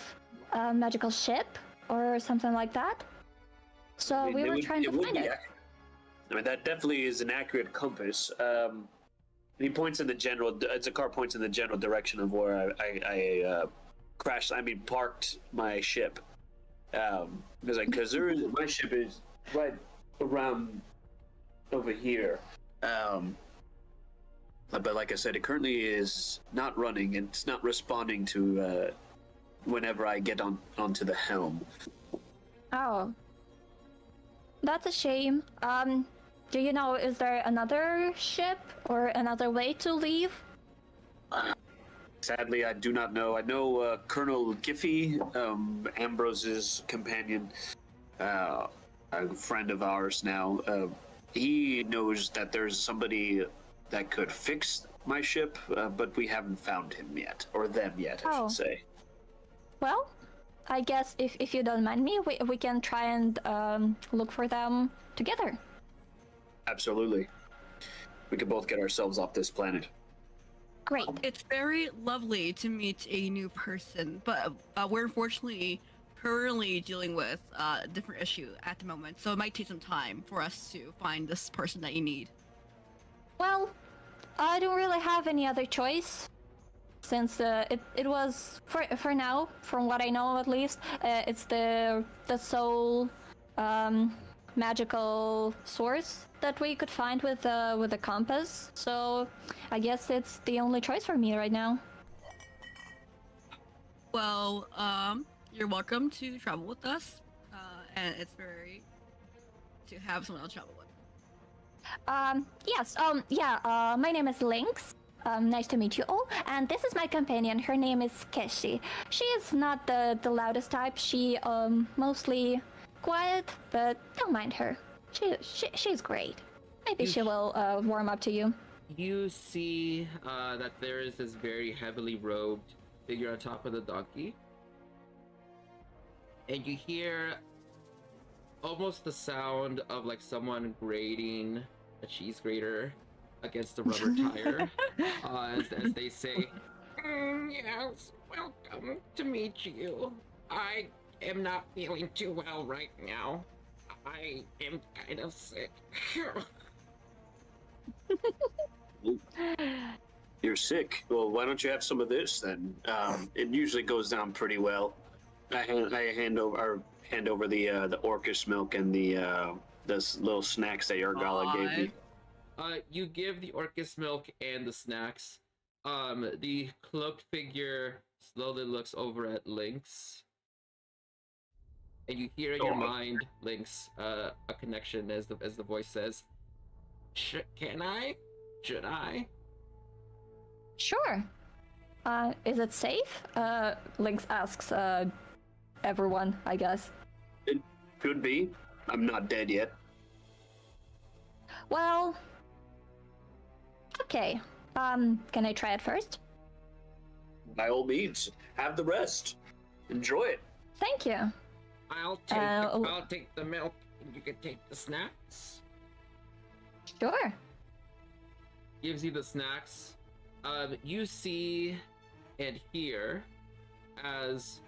magical ship or something like that. So we were trying to find it. I mean, that definitely is an accurate compass. He points in the general. Zakar points in the general direction of where I crashed. I mean, parked my ship. Because my ship is right around over here. But like I said, it currently is not running, and it's not responding to whenever I get onto the helm. Oh. That's a shame. Do you know, is there another ship or another way to leave? Sadly, I do not know. I know Colonel Giffey, Ambrose's companion, a friend of ours now. He knows that there's that could fix my ship, but we haven't found him yet, or them yet, I Oh. should say. Well, I guess if you don't mind me, we can try and look for them together. Absolutely. We could both get ourselves off this planet. Great. It's very lovely to meet a new person, but we're unfortunately currently dealing with a different issue at the moment, so it might take some time for us to find this person that you need. Well, I don't really have any other choice, since it was for now, from what I know at least, it's the sole magical source that we could find with the compass. So I guess it's the only choice for me right now. Well, you're welcome to travel with us, and it's very to have someone else travel with. Yes, yeah, my name is Lynx. Nice to meet you all. And this is my companion. Her name is Keshi. She is not the loudest type. She, mostly quiet, but don't mind her. She's great. Maybe she will, warm up to you. You see that there is this very heavily robed figure on top of the donkey. And you hear almost the sound of like someone grating a cheese grater against a rubber tire as they say, yes, welcome to meet you. I am not feeling too well right now. I am kind of sick. You're sick. Well, why don't you have some of this then? It usually goes down pretty well. I hand over the Orcus milk and the little snacks that Yargala gave me. You give the Orcus milk and the snacks. The cloaked figure slowly looks over at Lynx. And you hear in your mind, Lynx, a connection as the voice says, can I? Should I? Sure. Is it safe? Lynx asks, everyone, I guess. It could be. I'm not dead yet. Well, okay. Can I try it first? By all means, have the rest. Enjoy it. Thank you. I'll take the milk and you can take the snacks. Sure. Gives you the snacks. You see and hear as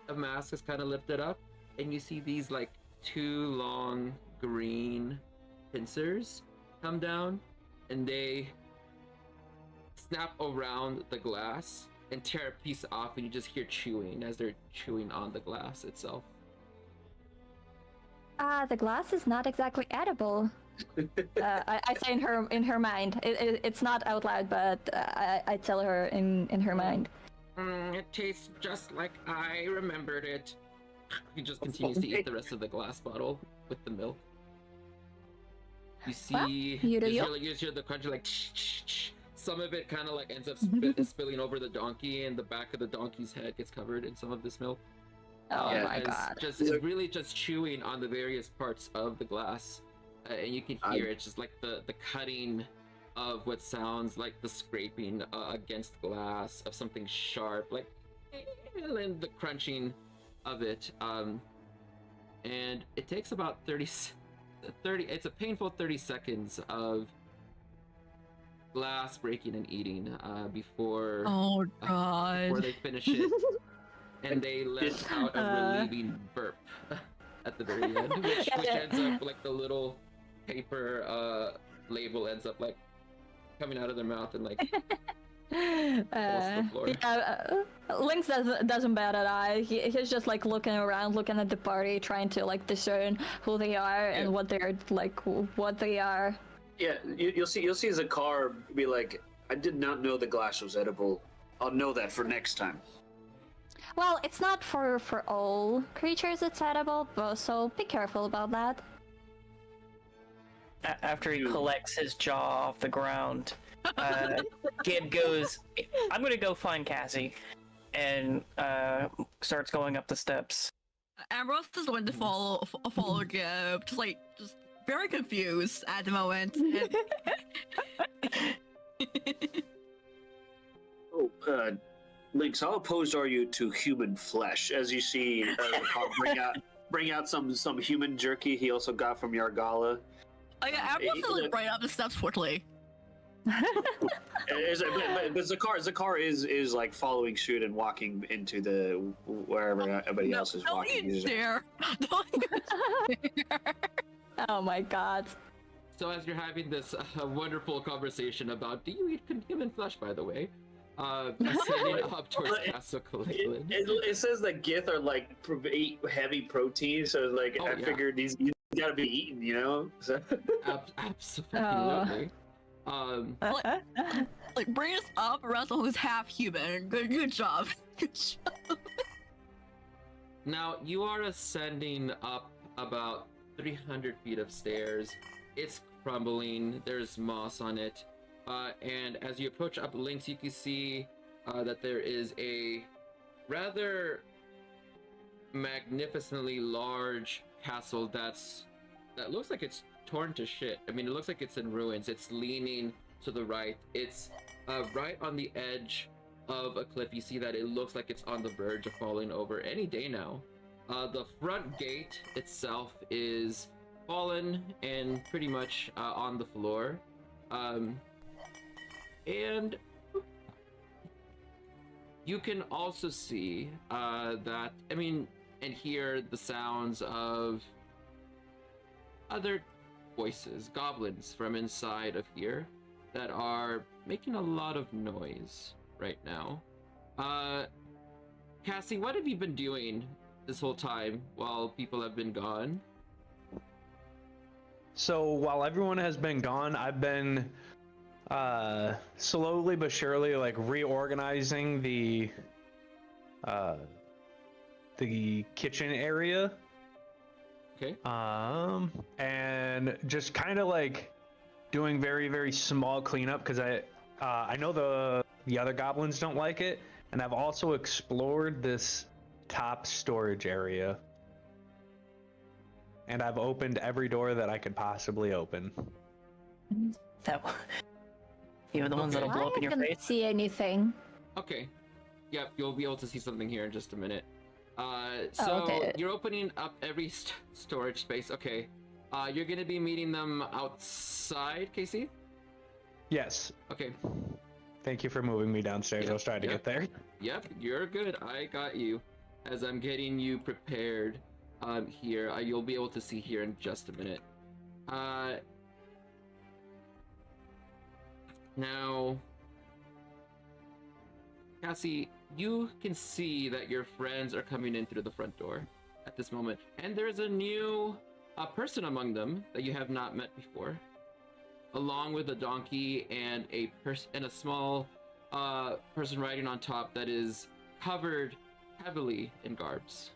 a mask is kind of lifted up, and you see these like two long green pincers come down, and they snap around the glass and tear a piece off, and you just hear chewing as they're chewing on the glass itself. The glass is not exactly edible. I say in her mind. It's not out loud, but I tell her in her mind. It tastes just like I remembered it. He just continues to eat the rest of the glass bottle with the milk. You see, well, you hear the crunch, like some of it kind of like ends up spilling over the donkey, and the back of the donkey's head gets covered in some of this milk. Oh my god! It's really just chewing on the various parts of the glass, and you can hear it just like the cutting of what sounds like the scraping against glass of something sharp, like, and the crunching of it. And it takes about 30. It's a painful 30 seconds of glass breaking and eating before before they finish it. And they let out a relieving burp at the very end, which ends up like the little paper label ends up like coming out of their mouth and like falls to the floor. Yeah, Lynx doesn't bat an eye. He's just like looking around, looking at the party, trying to like discern who they are and what they're like, what they are. Yeah, you'll see Zakar be like, I did not know the glass was edible. I'll know that for next time. Well, it's not for all creatures it's edible, so be careful about that. After he collects his jaw off the ground, Gib goes, I'm gonna go find Cassie, and starts going up the steps. Ambrose is going to follow Gib, just very confused at the moment. Lynx, how opposed are you to human flesh? As you see, Carl bring out some human jerky he also got from Yargala. Like, everyone's like right up the steps quickly. But Zakar is like following suit and walking into the wherever everybody else is walking. Don't you dare! Don't you dare! Oh my god. So as you're having this wonderful conversation about, do you eat human flesh, by the way? Ascending up towards Castle Caligulin. It says that Gith are like eat heavy protein, so like I figured these gotta be eaten, you know? So. Absolutely. Like bring us up around someone who's half human. Good job. Good job. Now you are ascending up about 300 feet of stairs. It's crumbling. There's moss on it. And as you approach up Lynx, you can see that there is a rather magnificently large castle that looks like it's torn to shit. I mean, it looks like it's in ruins. It's leaning to the right. It's right on the edge of a cliff. You see that it looks like it's on the verge of falling over any day now. The front gate itself is fallen and pretty much on the floor. And you can also see that, I mean, and hear the sounds of other voices, goblins from inside of here that are making a lot of noise right now. Cassie, what have you been doing this whole time while people have been gone? So while everyone has been gone, I've been slowly but surely like reorganizing the kitchen area. Okay. And just kind of like doing very, very small cleanup because I know the other goblins don't like it, and I've also explored this top storage area, and I've opened every door that I could possibly open. Even the ones that'll blow up in your face. I can't see anything. Okay. Yep, you'll be able to see something here in just a minute. So okay. You're opening up every storage space. Okay. You're gonna be meeting them outside, Casey? Yes. Okay. Thank you for moving me downstairs. I was trying to get there. Yep, you're good. I got you. As I'm getting you prepared here, you'll be able to see here in just a minute. Now, Cassie, you can see that your friends are coming in through the front door at this moment, and there's a new person among them that you have not met before, along with a donkey and a small person riding on top that is covered heavily in garbs.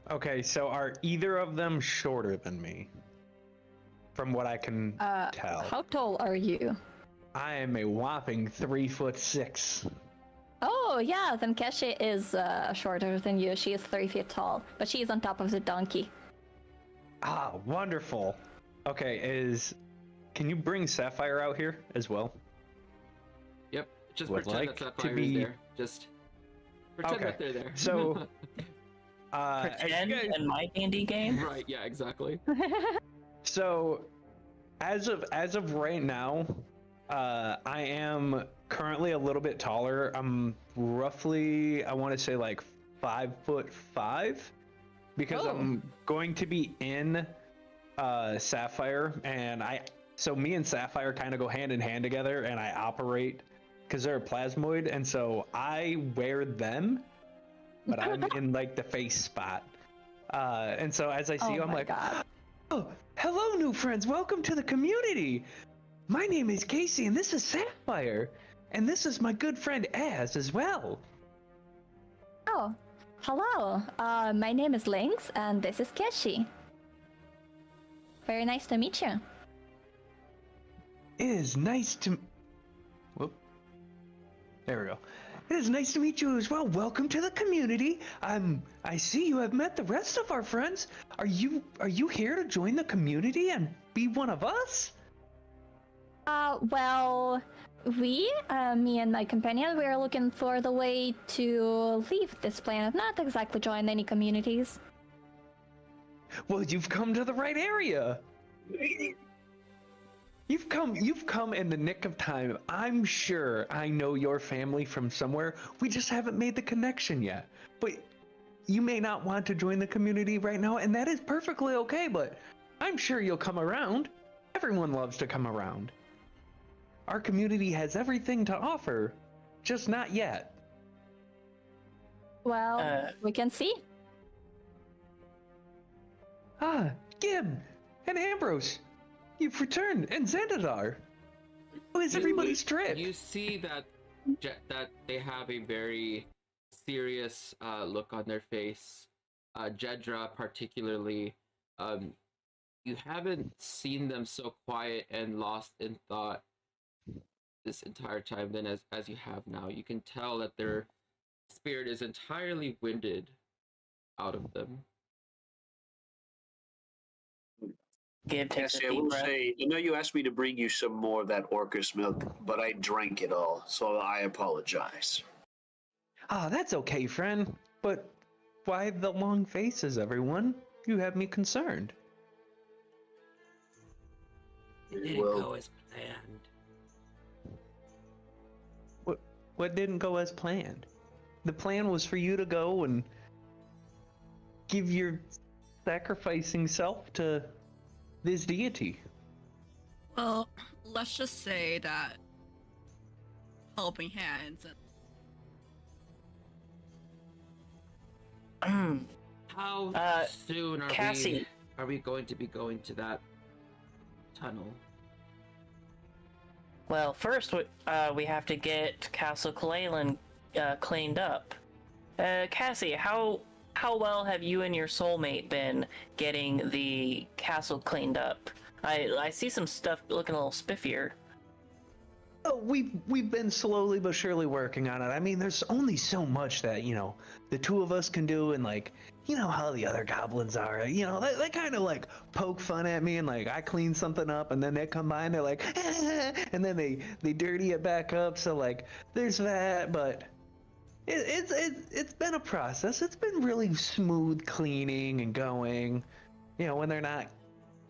Okay, so are either of them shorter than me? From what I can tell. How tall are you? I am a whopping 3'6". Oh yeah, then Keshi is shorter than you. She is 3 feet tall, but she's on top of the donkey. Ah, wonderful. Okay, can you bring Sapphire out here as well? Yep, just Would pretend like that to Sapphire be- is there. Just pretend that they're there. So, Pretend guys- in my D&D game? Right, yeah, exactly. So, as of right now, I am currently a little bit taller. I'm roughly, I want to say like 5'5", because I'm going to be in Sapphire, and so me and Sapphire kind of go hand in hand together, and I operate because they're a plasmoid, and so I wear them, but I'm in like the face spot. And so as I see you, I'm like, God. oh, hello, new friends. Welcome to the community. My name is Casey, and this is Sapphire. And this is my good friend as well. Oh, hello. My name is Lynx, and this is Keshi. Very nice to meet you. It is nice to... Whoop. There we go. It is nice to meet you as well. Welcome to the community. I see you have met the rest of our friends. Are you here to join the community and be one of us? Well, me and my companion, we are looking for the way to leave this planet, not exactly join any communities. Well, you've come to the right area. You've come in the nick of time. I'm sure I know your family from somewhere. We just haven't made the connection yet. But you may not want to join the community right now, and that is perfectly okay, but I'm sure you'll come around. Everyone loves to come around. Our community has everything to offer, just not yet. Well, we can see. Ah, Gib and Ambrose, you've returned, and Xandadar. How is everybody's trip? You see that that they have a very serious look on their face. Jedra particularly, you haven't seen them so quiet and lost in thought this entire time than as you have now. You can tell that their spirit is entirely winded out of them. Gib takes a Actually, I deep will breath. say, I know you asked me to bring you some more of that Orcus milk, but I drank it all, so I apologize. Ah, that's okay, friend. But why the long faces, everyone? You have me concerned. It didn't Well- go as planned. What didn't go as planned? The plan was for you to go and give your sacrificing self to this deity. Well, let's just say that helping hands and How soon Cassie. are we going to be going to that tunnel? Well, first we have to get Castle Kalaylan cleaned up. Cassie, how well have you and your soulmate been getting the castle cleaned up? I see some stuff looking a little spiffier. Oh, we've been slowly but surely working on it. I mean, there's only so much that, the two of us can do, and how the other goblins are. They kind of poke fun at me, and I clean something up, and then they come by and they're like, and then they dirty it back up. So there's that, but it's been a process. It's been really smooth cleaning and going, when they're not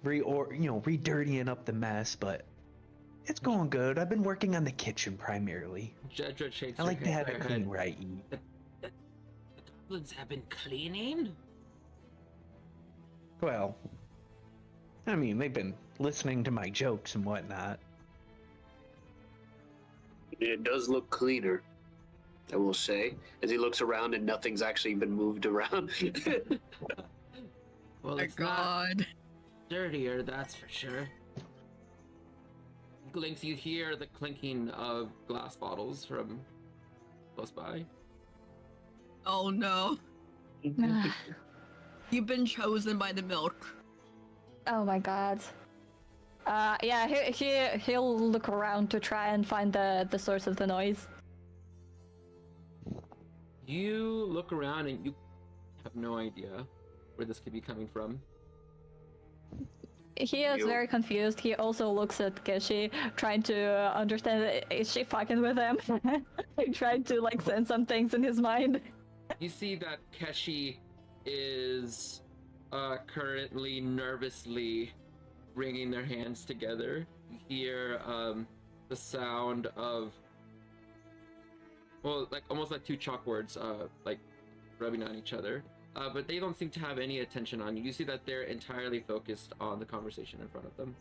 re-dirtying up the mess, but it's going good. I've been working on the kitchen primarily. Jedra shakes I her like to have her it clean head. where I eat. The goblins have been cleaning? Well, I mean, they've been listening to my jokes and whatnot. It does look cleaner, I will say, as he looks around and nothing's actually been moved around. Well, my it's not god. dirtier, that's for sure. Glinks, you hear the clinking of glass bottles from close by. Oh no. You've been chosen by the milk. Oh my god. Yeah, he'll look around to try and find the source of the noise. You look around and you have no idea where this could be coming from. He is You- very confused. He also looks at Keshi, trying to understand, is she fucking with him? Trying to send some things in his mind. You see that Keshi is currently nervously wringing their hands together. You hear the sound of, well, almost like two chalkboards rubbing on each other. But they don't seem to have any attention on you. You see that they're entirely focused on the conversation in front of them.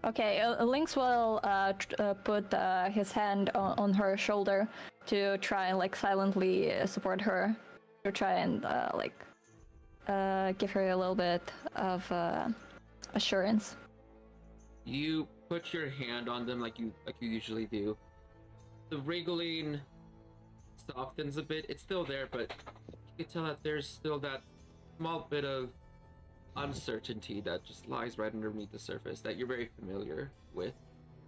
Okay, Lynx will put his hand on her shoulder to try and silently support her, to try and give her a little bit of assurance. You put your hand on them like you usually do. The wriggling softens a bit. It's still there, but you can tell that there's still that small bit of uncertainty that just lies right underneath the surface that you're very familiar with.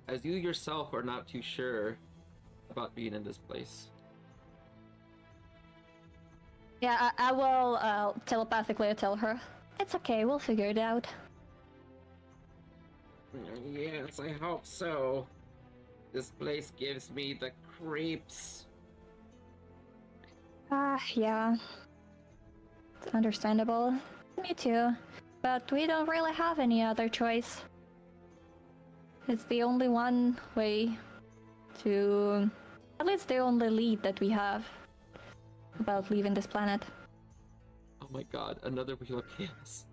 As you yourself are not too sure about being in this place. Yeah, I will telepathically tell her. It's okay, we'll figure it out. Yes, I hope so. This place gives me the creeps. Yeah. It's understandable. Me too. But we don't really have any other choice. It's the only one way to... At least the only lead that we have about leaving this planet. Oh my god, another Wheel of Chaos.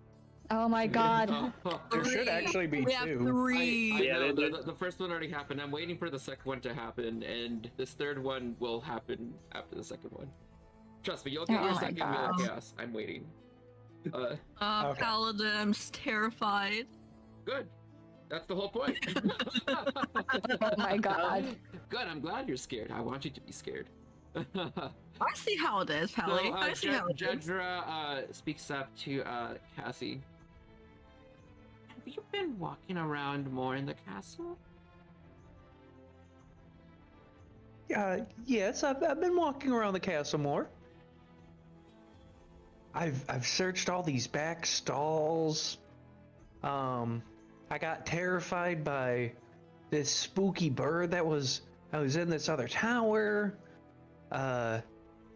Oh my god. There should actually be We have two. three. I know, the first one already happened. I'm waiting for the second one to happen, and this third one will happen after the second one. Trust me, you'll get Oh your my second Wheel of God. Chaos. I'm waiting. Okay. Paladin's terrified. Good. That's the whole point. Oh my god. Good, I'm glad you're scared. I want you to be scared. I see how it is, Pally. I see how it is. Jedra speaks up to Cassie. Have you been walking around more in the castle? Yes, I've been walking around the castle more. I've searched all these back stalls. I got terrified by this spooky bird that was in this other tower. I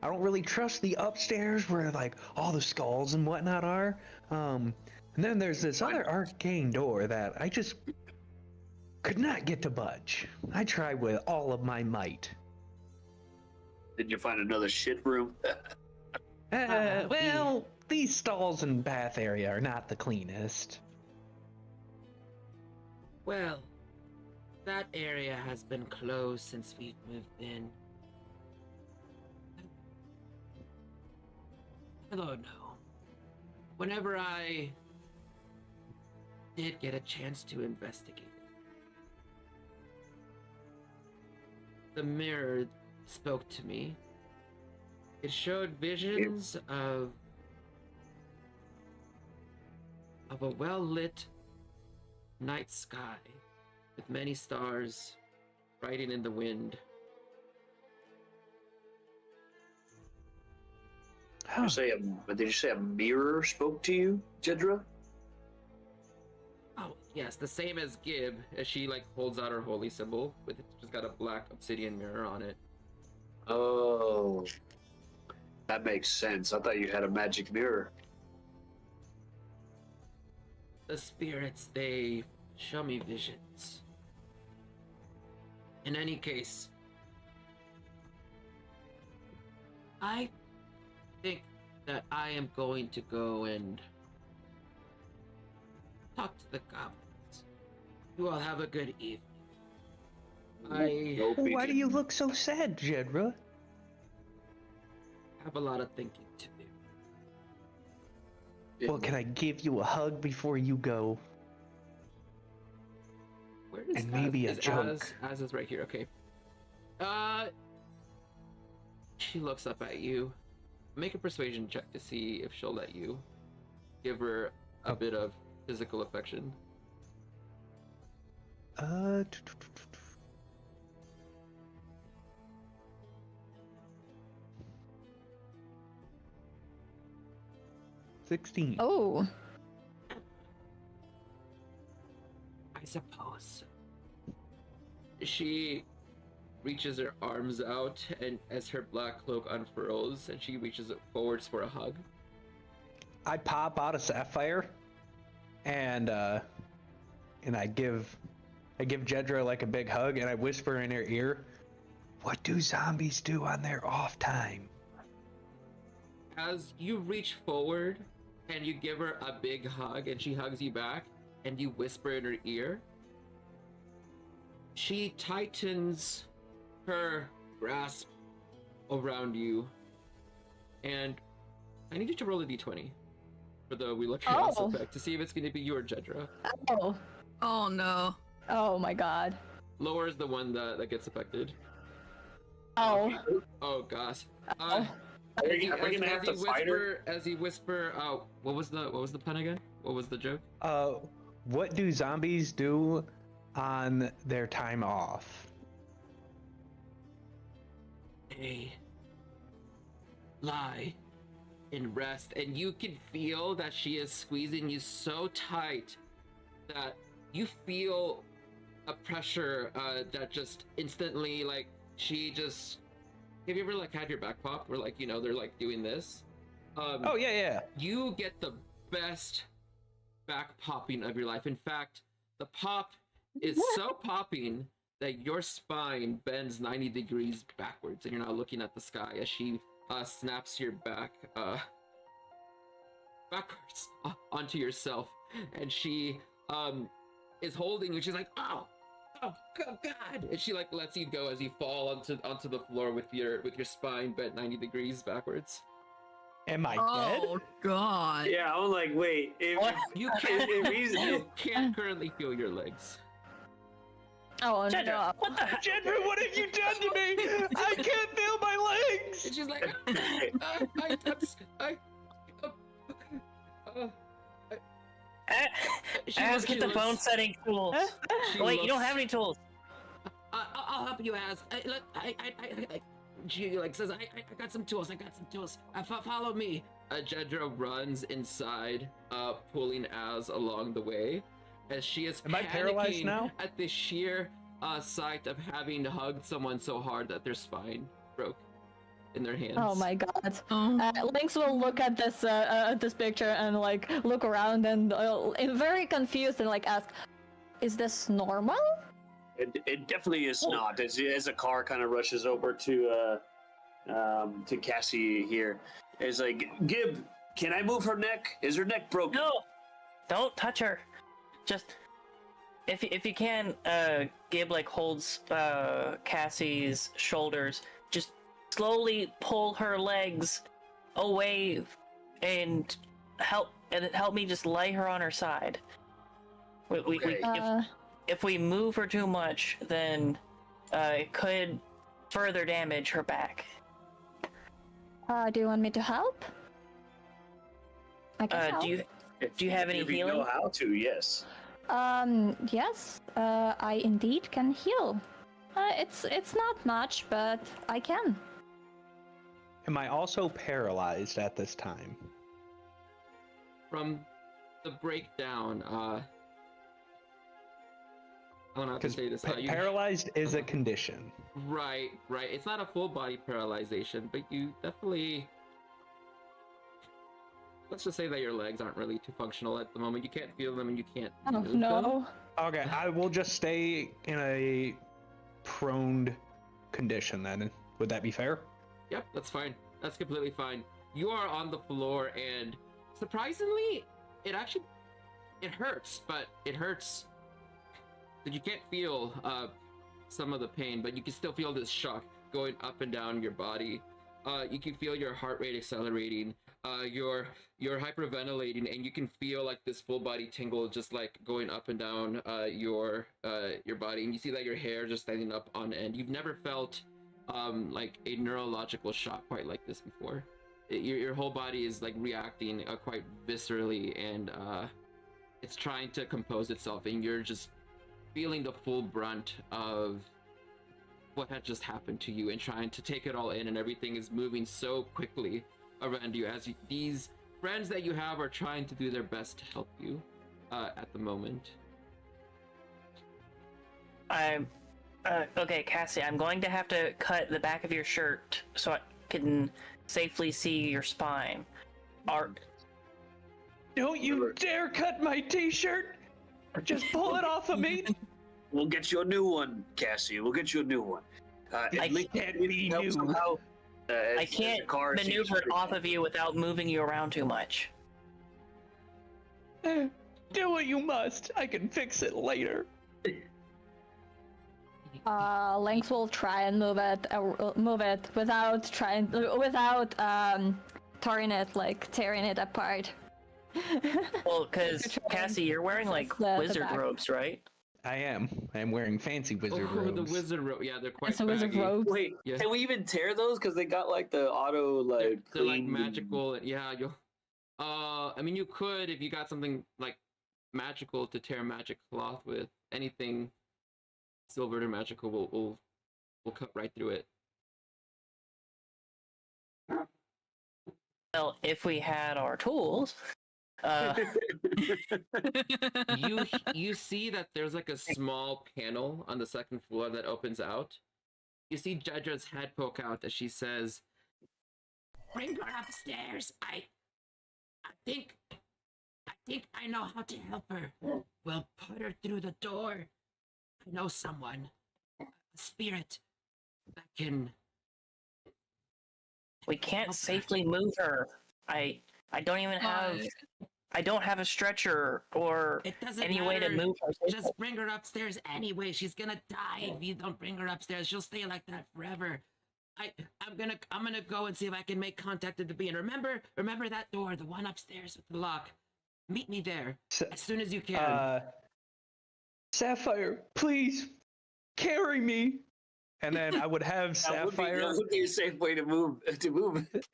don't really trust the upstairs where like all the skulls and whatnot are. And then there's this other arcane door that I just could not get to budge. I tried with all of my might. Did you find another shit room? Well, these stalls and bath area are not the cleanest. Well, that area has been closed since we've moved in. I don't know. Whenever I did get a chance to investigate, the mirror spoke to me. It showed visions of a well-lit night sky with many stars riding in the wind. Did you say a mirror spoke to you, Jedra? Oh, yes, the same as Gib, as she like holds out her holy symbol with she's got a black obsidian mirror on it. Oh, that makes sense. I thought you had a magic mirror. The spirits, they show me visions. In any case, I think that I am going to go and talk to the goblins. You all have a good evening. I Why do you look so sad, Jedra? have a lot of thinking to do. Well, can I give you a hug before you go? Where is And maybe a junk. Az is right here. Okay. She looks up at you. Make a persuasion check to see if she'll let you give her a bit of physical affection. 16. Oh. I suppose. She reaches her arms out, and as her black cloak unfurls, and she reaches it forwards for a hug. I pop out a sapphire, and I give Jedra like a big hug, and I whisper in her ear, "What do zombies do on their off time?" As you reach forward and you give her a big hug, and she hugs you back, and you whisper in her ear, she tightens her grasp around you, and I need you to roll a d20 for the Wheel of Chaos effect to see if it's going to be you or Jedra. Oh. Oh no. Oh my god. Lower is the one that gets affected. Oh. Oh gosh. Oh. Are you gonna have to fight her? As you whisper, what was the pun again? What was the joke? What do zombies do on their time off? a lie and rest, and you can feel that she is squeezing you so tight that you feel a pressure that just instantly, like, she just, have you ever like had your back pop where, like, you know, they're like doing this? Oh yeah. You get the best back popping of your life. In fact, the pop is so popping that your spine bends 90 degrees backwards and you're not looking at the sky as she snaps your back backwards onto yourself, and she is holding you. She's like, oh God, and she like lets you go as you fall onto the floor with your spine bent 90 degrees backwards. Am I dead? Oh God. Yeah, I'm like, wait. You can't currently feel your legs. Oh Jedra, no. what the heck? Jedra, what have you done to me? I can't feel my legs. And she's like, Az, get the bone setting tools. Wait, you don't have any tools. I'll help you, Az. She like says, I got some tools. Follow me. Jedra runs inside, pulling Az along the way, as she is Am I paralyzed panicking now? at the sheer sight of having hugged someone so hard that their spine broke in their hands. Oh my god. Oh. Lynx will look at this picture and like look around and very confused and like ask, "Is this normal?" It definitely is not. As a car kind of rushes over to Cassie here, it's like, Gib, can I move her neck? Is her neck broken? No, don't touch her. Just if you can, Gib like holds Cassie's shoulders. Just slowly pull her legs away and help me just lay her on her side. If we move her too much, then it could further damage her back. Do you want me to help? I can help. Do you have any If you healing? know how to, yes. Yes. I indeed can heal. It's not much, but I can. Am I also paralyzed at this time? From the breakdown, I don't know how to Because say this. paralyzed is a condition. Right. It's not a full body paralyzation, but you definitely. Let's just say that your legs aren't really too functional at the moment. You can't feel them and you can't Oh move them. no. Okay, I will just stay in a prone condition then. Would that be fair? Yep, that's fine. That's completely fine. You are on the floor, and surprisingly, it hurts, but it hurts that you can't feel some of the pain, but you can still feel this shock going up and down your body. You can feel your heart rate accelerating. You're hyperventilating, and you can feel like this full body tingle just like going up and down your body, and you see that your hair just standing up on end. You've never felt like a neurological shock quite like this before. Your whole body is like reacting quite viscerally, and it's trying to compose itself, and you're just feeling the full brunt of what had just happened to you and trying to take it all in, and everything is moving so quickly around you as these friends that you have are trying to do their best to help you at the moment. Okay, Cassie, I'm going to have to cut the back of your shirt so I can safely see your spine. Don't you dare cut my t-shirt! Just pull it off of me! We'll get you a new one, Cassie. We'll get you a new one. It can't be new. Somehow, I can't maneuver it off of you without moving you around too much. Do what you must. I can fix it later. Lynx will try and move it without tearing it apart. Well, because Cassie, you're wearing like the wizard back. robes, right? I am. I'm wearing fancy wizard robes. The wizard robe. Yeah, they're quite It's a wizard baggy. robe. Wait, Yeah. can we even tear those? Because they got like the auto They're like clean- magical. Yeah, you'll. I mean, you could if you got something like magical to tear magic cloth with. Anything silvered or magical will cut right through it. Well, if we had our tools. You see that there's like a small panel on the second floor that opens out. You see Jedra's head poke out as she says, "Bring her upstairs. I think I know how to help her. We'll put her through the door. I know someone, a spirit that can." We can't safely move her. I don't even have. I don't have a stretcher or It doesn't any matter. way to move her. Just bring her upstairs anyway. She's gonna die if you don't bring her upstairs. She'll stay like that forever. I'm gonna go and see if I can make contact with the being. Remember that door, the one upstairs with the lock. Meet me there as soon as you can. Sapphire, please carry me. And then I would have Sapphire. That would be a safe way to move,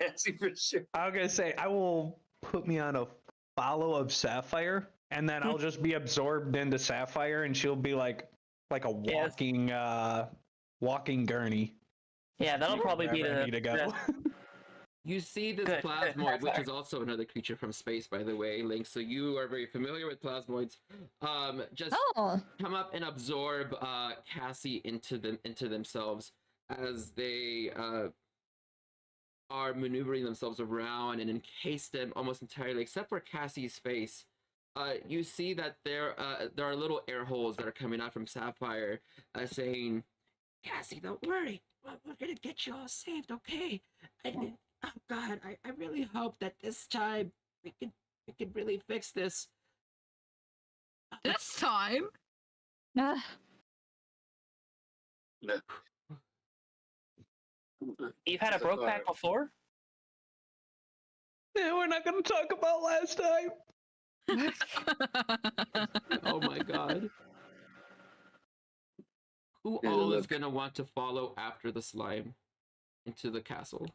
Cassie, for sure. I'm gonna say I will put me on a follow of Sapphire, and then I'll just be absorbed into Sapphire, and she'll be like a walking gurney. Yeah, that'll probably be Wherever I need to go. You see this plasmoid, which is also another creature from space, by the way, Link. So you are very familiar with plasmoids. Just come up and absorb Cassie into themselves as they are maneuvering themselves around and encase them almost entirely, except for Cassie's face. You see that there are little air holes that are coming out from Sapphire, saying, "Cassie, don't worry. We're gonna get you all saved, okay? Oh God, I really hope that this time we could really fix this." This time? You've had a broke back before? Yeah, we're not gonna talk about last time. Oh my God. Who all is gonna want to follow after the slime into the castle?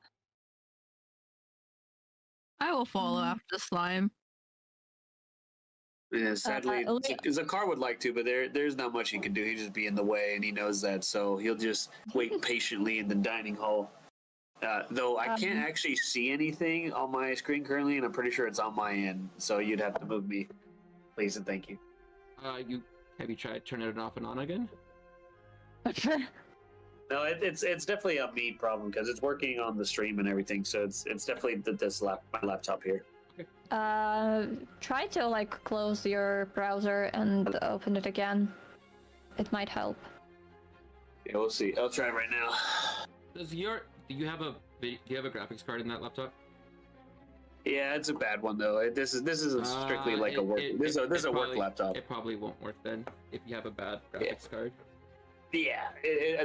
I will follow after the slime. Yeah, sadly, Zakar would like to, but there's not much he can do. He'd just be in the way, and he knows that, so he'll just wait patiently in the dining hall. Though I can't actually see anything on my screen currently, and I'm pretty sure it's on my end, so you'd have to move me, please and thank you. Have you tried turning it off and on again? No, it's definitely a me problem because it's working on the stream and everything, so it's definitely my laptop here. Try to close your browser and open it again. It might help. Yeah, we'll see. I'll try right now. Do you have a graphics card in that laptop? Yeah, it's a bad one though. This is strictly like a work. This is a work laptop. It probably won't work then if you have a bad graphics card. Yeah,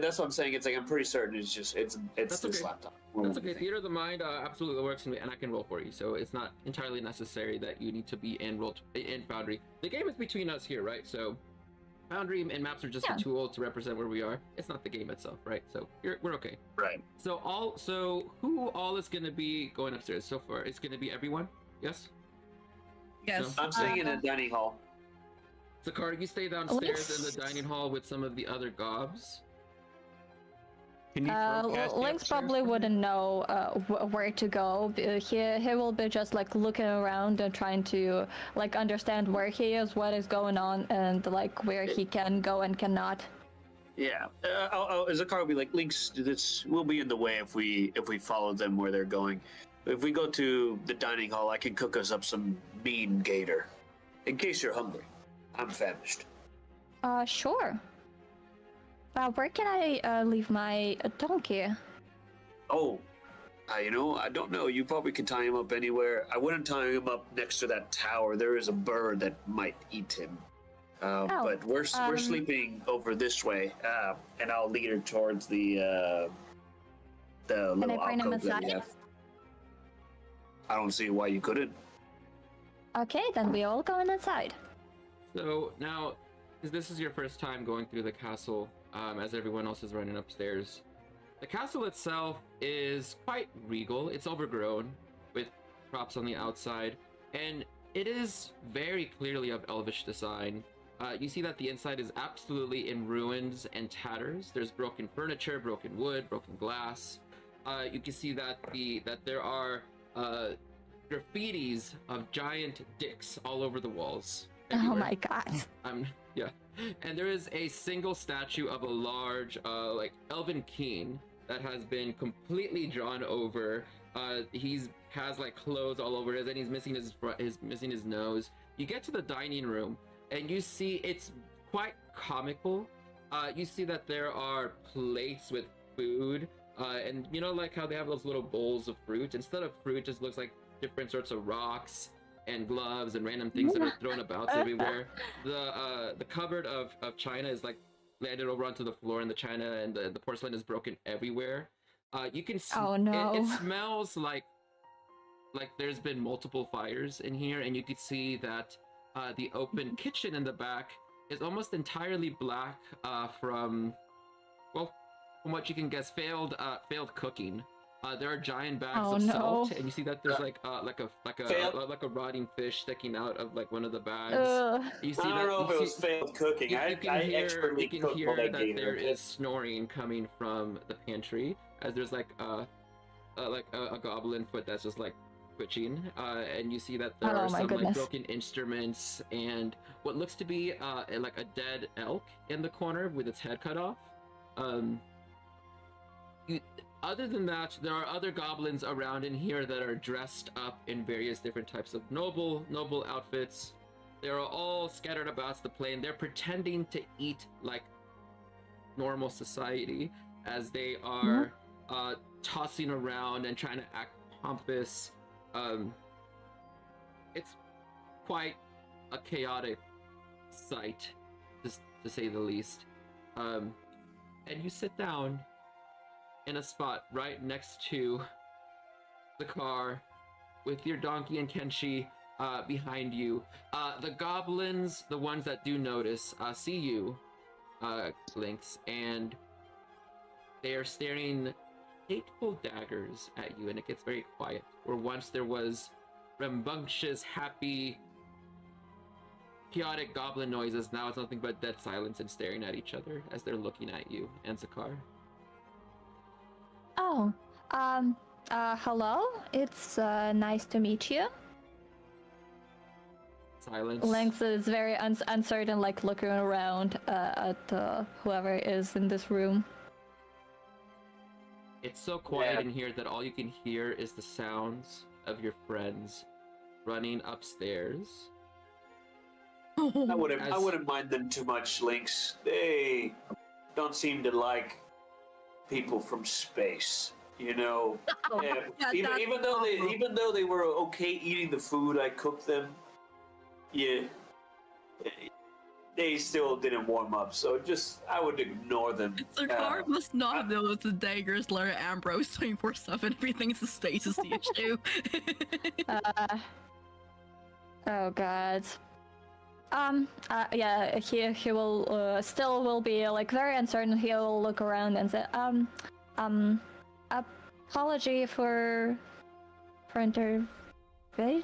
that's what I'm saying. It's like I'm pretty certain it's this laptop. That's okay. Theater of the mind absolutely works, and I can roll for you. So it's not entirely necessary that you need to be in Foundry. The game is between us here, right? So Foundry and maps are just a tool to represent where we are. It's not the game itself, right? So we're okay. Right. So who all is going to be going upstairs so far? It's going to be everyone. Yes. Yes. No? I'm staying in a dining hall. Zakar, you stay downstairs in the dining hall with some of the other gobs. Lynx probably wouldn't know where to go. He will be just looking around and trying to understand where he is, what is going on, and where he can go and cannot. Yeah, Zakar will be like, Lynx, this will be in the way if we follow them where they're going. If we go to the dining hall, I can cook us up some bean gator, in case you're hungry. I'm famished. Sure. Where can I leave my donkey? Oh, I don't know. You probably can tie him up anywhere. I wouldn't tie him up next to that tower. There is a bird that might eat him. But we're sleeping over this way, and I'll lead her towards the little alcove that we have. I don't see why you couldn't. Okay, then we all go inside. So now, because this is your first time going through the castle, as everyone else is running upstairs, the castle itself is quite regal. It's overgrown with props on the outside, and it is very clearly of elvish design. You see that the inside is absolutely in ruins and tatters. There's broken furniture, broken wood, broken glass. You can see that there are graffitis of giant dicks all over the walls. Oh everywhere. my god. Yeah. And there is a single statue of a large, like, elven king that has been completely drawn over. He's has like clothes all over his, and he's missing his nose. You get to the dining room, and you see it's quite comical. You see that there are plates with food, and you know, like how they have those little bowls of fruit. Instead of fruit, it just looks like different sorts of rocks and gloves and random things that are thrown about everywhere. The cupboard of china is like landed over onto the floor, and the china and the porcelain is broken everywhere. You can Oh no. it smells like there's been multiple fires in here, and you could see that the open kitchen in the back is almost entirely black from what you can guess, failed cooking. There are giant bags of salt, and you see that there's like a rotting fish sticking out of like one of the bags. You see I don't know if it was failed cooking. You can expertly cooked hear what I that gave there it. is snoring coming from the pantry, as there's like a goblin foot that's just like twitching, and you see that there are some like broken instruments and what looks to be like a dead elk in the corner with its head cut off. Other than that, there are other goblins around in here that are dressed up in various different types of noble outfits. They're all scattered about the plain. They're pretending to eat like normal society, as they are tossing around and trying to act pompous. It's quite a chaotic sight, to say the least. And you sit down in a spot right next to the car with your donkey and Kenshi behind you. The goblins, the ones that do notice, see you, Lynx, and they are staring hateful daggers at you, and it gets very quiet. Where once there was rambunctious, happy, chaotic goblin noises, now it's nothing but dead silence and staring at each other as they're looking at you and Zakar. Oh, hello. It's nice to meet you. Silence. Lynx is very uncertain, like looking around at whoever is in this room. It's so quiet in here that all you can hear is the sounds of your friends running upstairs. I wouldn't mind them too much, Lynx. They don't seem to like people from space, you know. Even though they were okay eating the food I cooked them, they still didn't warm up. So I would ignore them. The car must not know it's a daggers, Lara Ambrose 24/7. Everything's a status issue. Oh god. Yeah, he will still will be like very uncertain. He will look around and say, apology for intervention.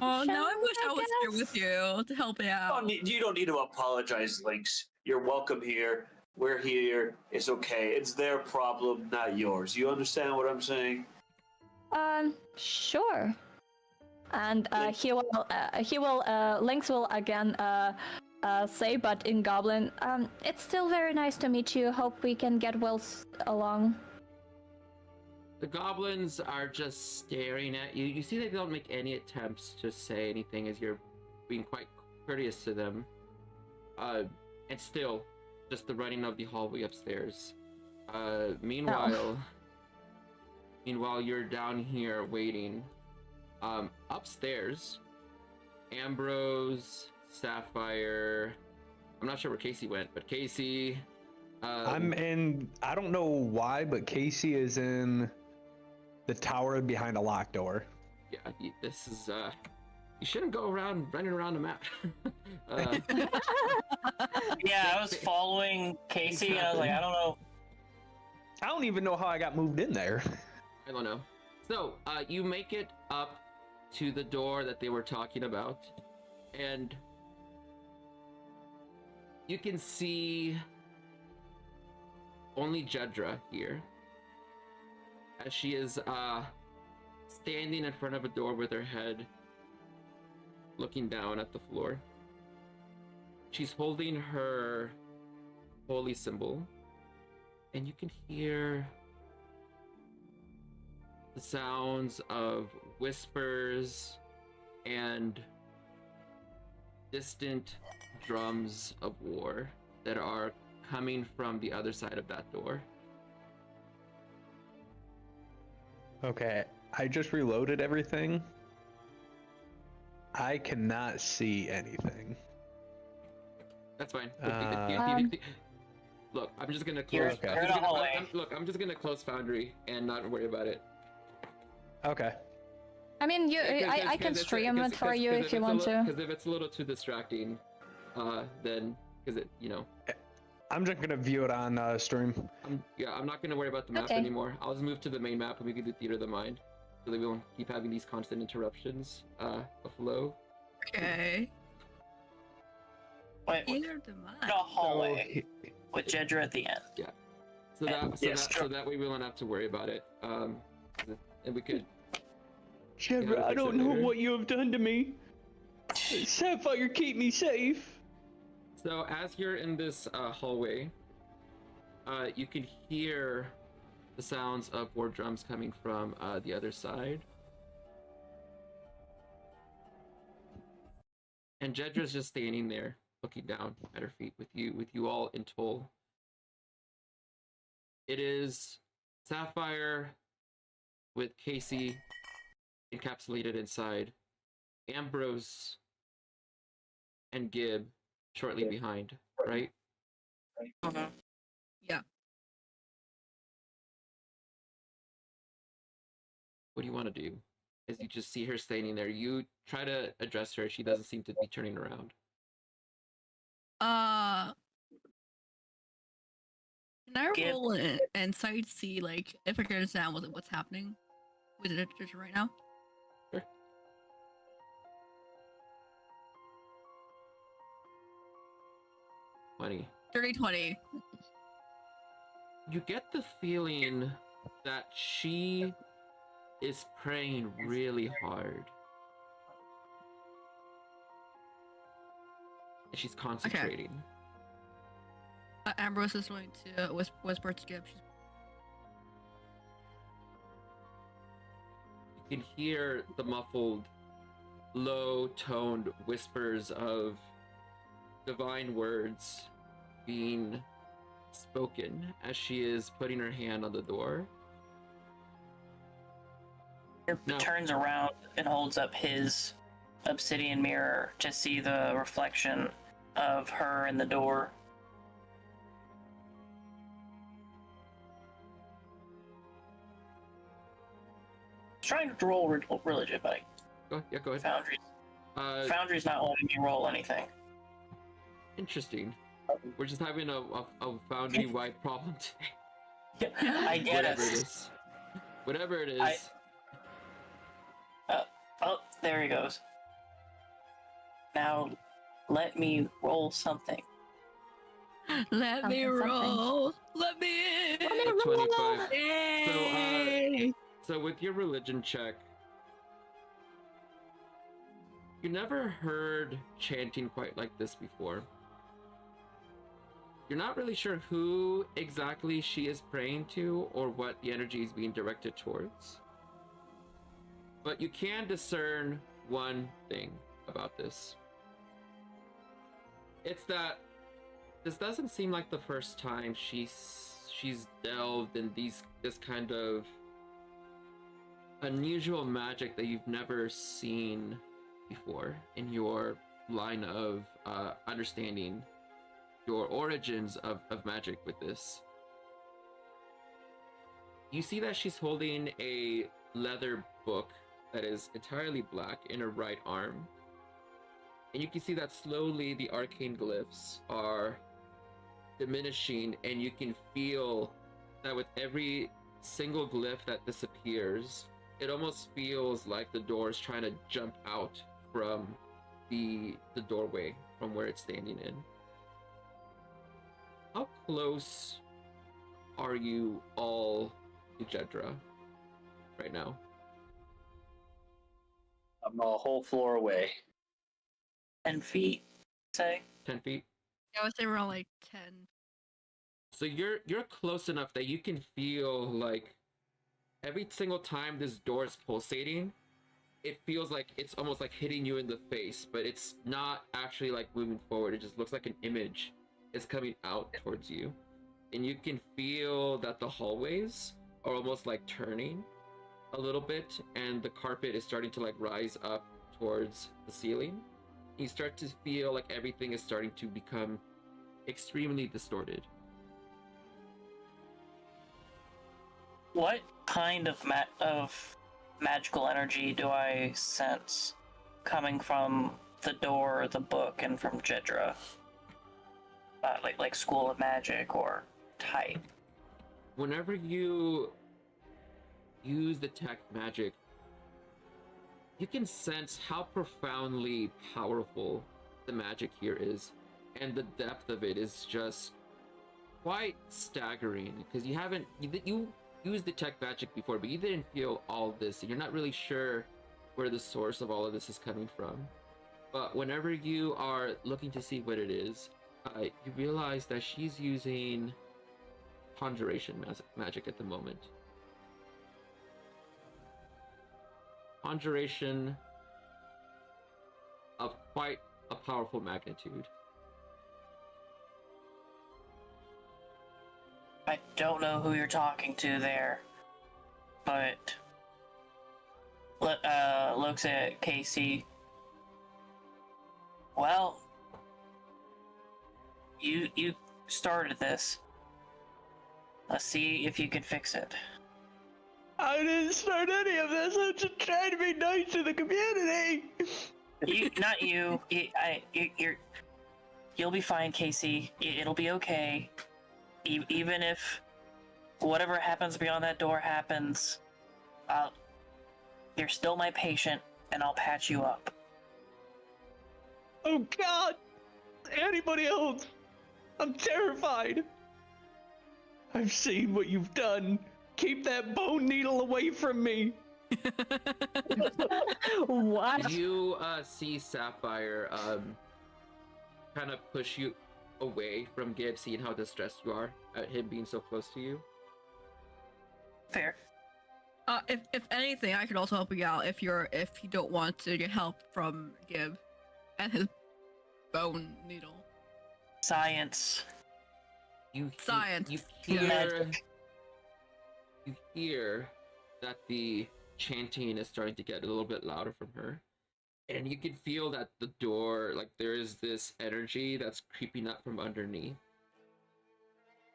Oh, now I wish I was here with you to help you out. You don't need to apologize, Lynx. You're welcome here. We're here. It's okay. It's their problem, not yours. You understand what I'm saying? Sure. And Lynx will again say, but in Goblin, it's still very nice to meet you. Hope we can get well along. The goblins are just staring at you. You see they don't make any attempts to say anything as you're being quite courteous to them. And still, just the running of the hallway upstairs. Meanwhile, you're down here waiting. Upstairs, Ambrose, Sapphire. I'm not sure where Casey went, but Casey. I'm in. I don't know why, but Casey is in the tower behind a locked door. Yeah, this is. You shouldn't go around running around the map. Yeah, I was following Casey, and I was like, I don't know. I don't even know how I got moved in there. I don't know. So, you make it up to the door that they were talking about, and you can see only Jedra here, as she is standing in front of a door with her head looking down at the floor. She's holding her holy symbol, and you can hear the sounds of whispers and distant drums of war that are coming from the other side of that door. Okay, I just reloaded everything. I cannot see anything. That's fine. Look, I'm just gonna close. You're in a hallway. I'm just gonna close Foundry and not worry about it. Okay. I mean, I can stream it for you if you want to. Because if it's a little too distracting, then because it, you know. I'm just gonna view it on stream. I'm not gonna worry about the map anymore. I'll just move to the main map and we can do Theater of the Mind, so that we won't keep having these constant interruptions of flow. Okay. Wait, Theater of the Mind. a hallway with Jedra at the end. Yeah. So that way we won't have to worry about it. And we could. Jedra, I don't know what you have done to me. Sapphire, keep me safe. So as you're in this hallway, you can hear the sounds of war drums coming from the other side. And Jedra's just standing there, looking down at her feet with you all in toll. It is Sapphire with Casey encapsulated inside, Ambrose and Gib shortly behind, right? Okay. Yeah. What do you want to do? As you just see her standing there, you try to address her. She doesn't seem to be turning around. Can I roll an insight, see like if I can understand what's happening with it right now? Sure. Funny. 30-20. You get the feeling that she is praying really hard. And she's concentrating. Ambrose is going to whisper to Gib. You can hear the muffled, low-toned whispers of divine words being spoken as she is putting her hand on the door. He turns around and holds up his obsidian mirror to see the reflection of her in the door. Trying to roll religion, but Go ahead. Foundry's not letting me roll anything. Interesting. We're just having a Foundry-wide problem today. I guess. Whatever it is. Oh, there he goes. Now, let me roll something. Let me roll. Let me in. 25. Yay! So with your religion check, you never heard chanting quite like this before. You're not really sure who exactly she is praying to or what the energy is being directed towards. But you can discern one thing about this. It's that this doesn't seem like the first time she's delved in this kind of unusual magic that you've never seen before in your line of understanding your origins of magic with this. You see that she's holding a leather book that is entirely black in her right arm. And you can see that slowly the arcane glyphs are diminishing, and you can feel that with every single glyph that disappears, it almost feels like the door is trying to jump out from the doorway from where it's standing in. How close are you all to Jedra right now? I'm a whole floor away. 10 feet, say? 10 feet. I would say around like 10. So you're close enough that you can feel like every single time this door is pulsating, it feels like it's almost like hitting you in the face, but it's not actually like moving forward. It just looks like an image is coming out towards you. And you can feel that the hallways are almost like turning a little bit, and the carpet is starting to like rise up towards the ceiling. You start to feel like everything is starting to become extremely distorted. What kind of magical energy do I sense coming from the door, the book, and from Jedra? Like School of Magic or type? Whenever you use detect magic, you can sense how profoundly powerful the magic here is, and the depth of it is just quite staggering, because you used detect magic before, but you didn't feel all this, and you're not really sure where the source of all of this is coming from. But whenever you are looking to see what it is, you realize that she's using conjuration magic at the moment. Conjuration of quite a powerful magnitude. I don't know who you're talking to there, but looks at Casey. Well, you started this. Let's see if you can fix it. I didn't start any of this. I'm just trying to be nice to the community. Not you. You'll be fine, Casey. It'll be okay. Even if whatever happens beyond that door happens, you're still my patient, and I'll patch you up. Oh God! Anybody else? I'm terrified. I've seen what you've done. Keep that bone needle away from me. What? You see Sapphire kind of push you away from Gib, seeing how distressed you are at him being so close to you. Fair. If anything, I could also help you out if you don't want to get help from Gib and his bone needle. Science. Science. You hear that the chanting is starting to get a little bit louder from her, and you can feel that the door, like there is this energy that's creeping up from underneath.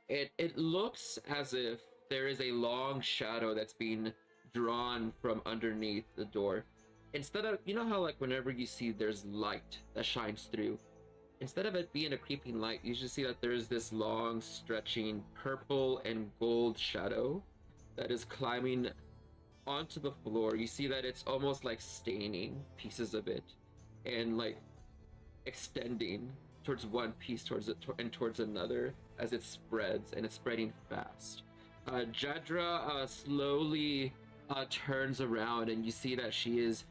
It looks as if there is a long shadow that's being drawn from underneath the door. Instead of, you know how like whenever you see there's light that shines through, instead of it being a creeping light, you should see that there's this long stretching purple and gold shadow that is climbing onto the floor. You see that it's almost like staining pieces of it and like extending towards one piece and towards another as it spreads, and it's spreading fast. Jedra slowly turns around, and you see that she is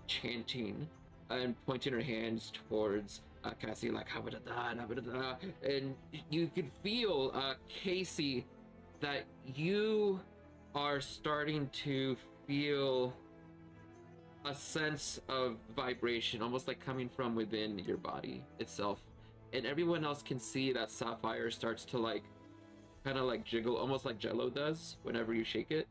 chanting and pointing her hands towards Cassie, like and you can feel Casey, that you are starting to feel a sense of vibration, almost like coming from within your body itself. And everyone else can see that Sapphire starts to like kind of like jiggle, almost like Jello does whenever you shake it,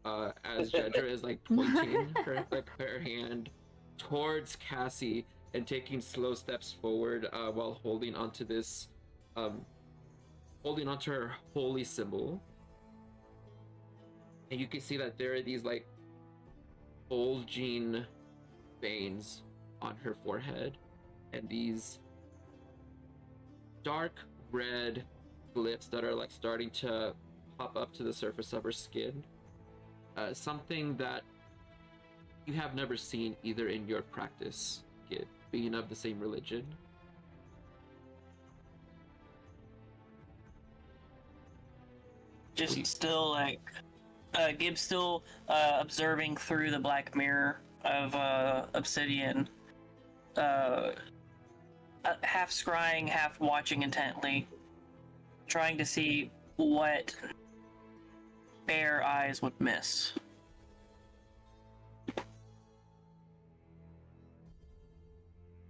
as Jedra is like pointing her hand towards Cassie and taking slow steps forward while holding onto this holding onto her holy symbol. And you can see that there are these like bulging veins on her forehead, and these dark red glyphs that are like starting to pop up to the surface of her skin. Something that you have never seen either in your practice, Gib, being of the same religion. Just still like Gib's still observing through the black mirror of obsidian. half scrying, half watching intently, trying to see what bare eyes would miss.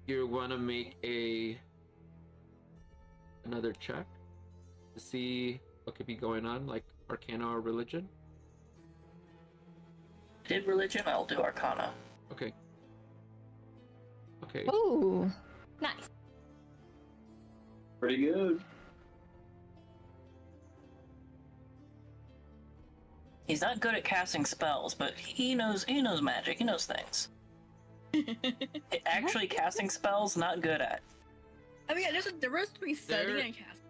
You want to make another check to see what could be going on, like Arcana or Religion? Did Religion? I'll do Arcana. Okay. Okay. Ooh, nice. Pretty good. He's not good at casting spells, but he knows magic. He knows things. Actually, casting spells, not good at. I mean, yeah, there's a difference between setting and casting.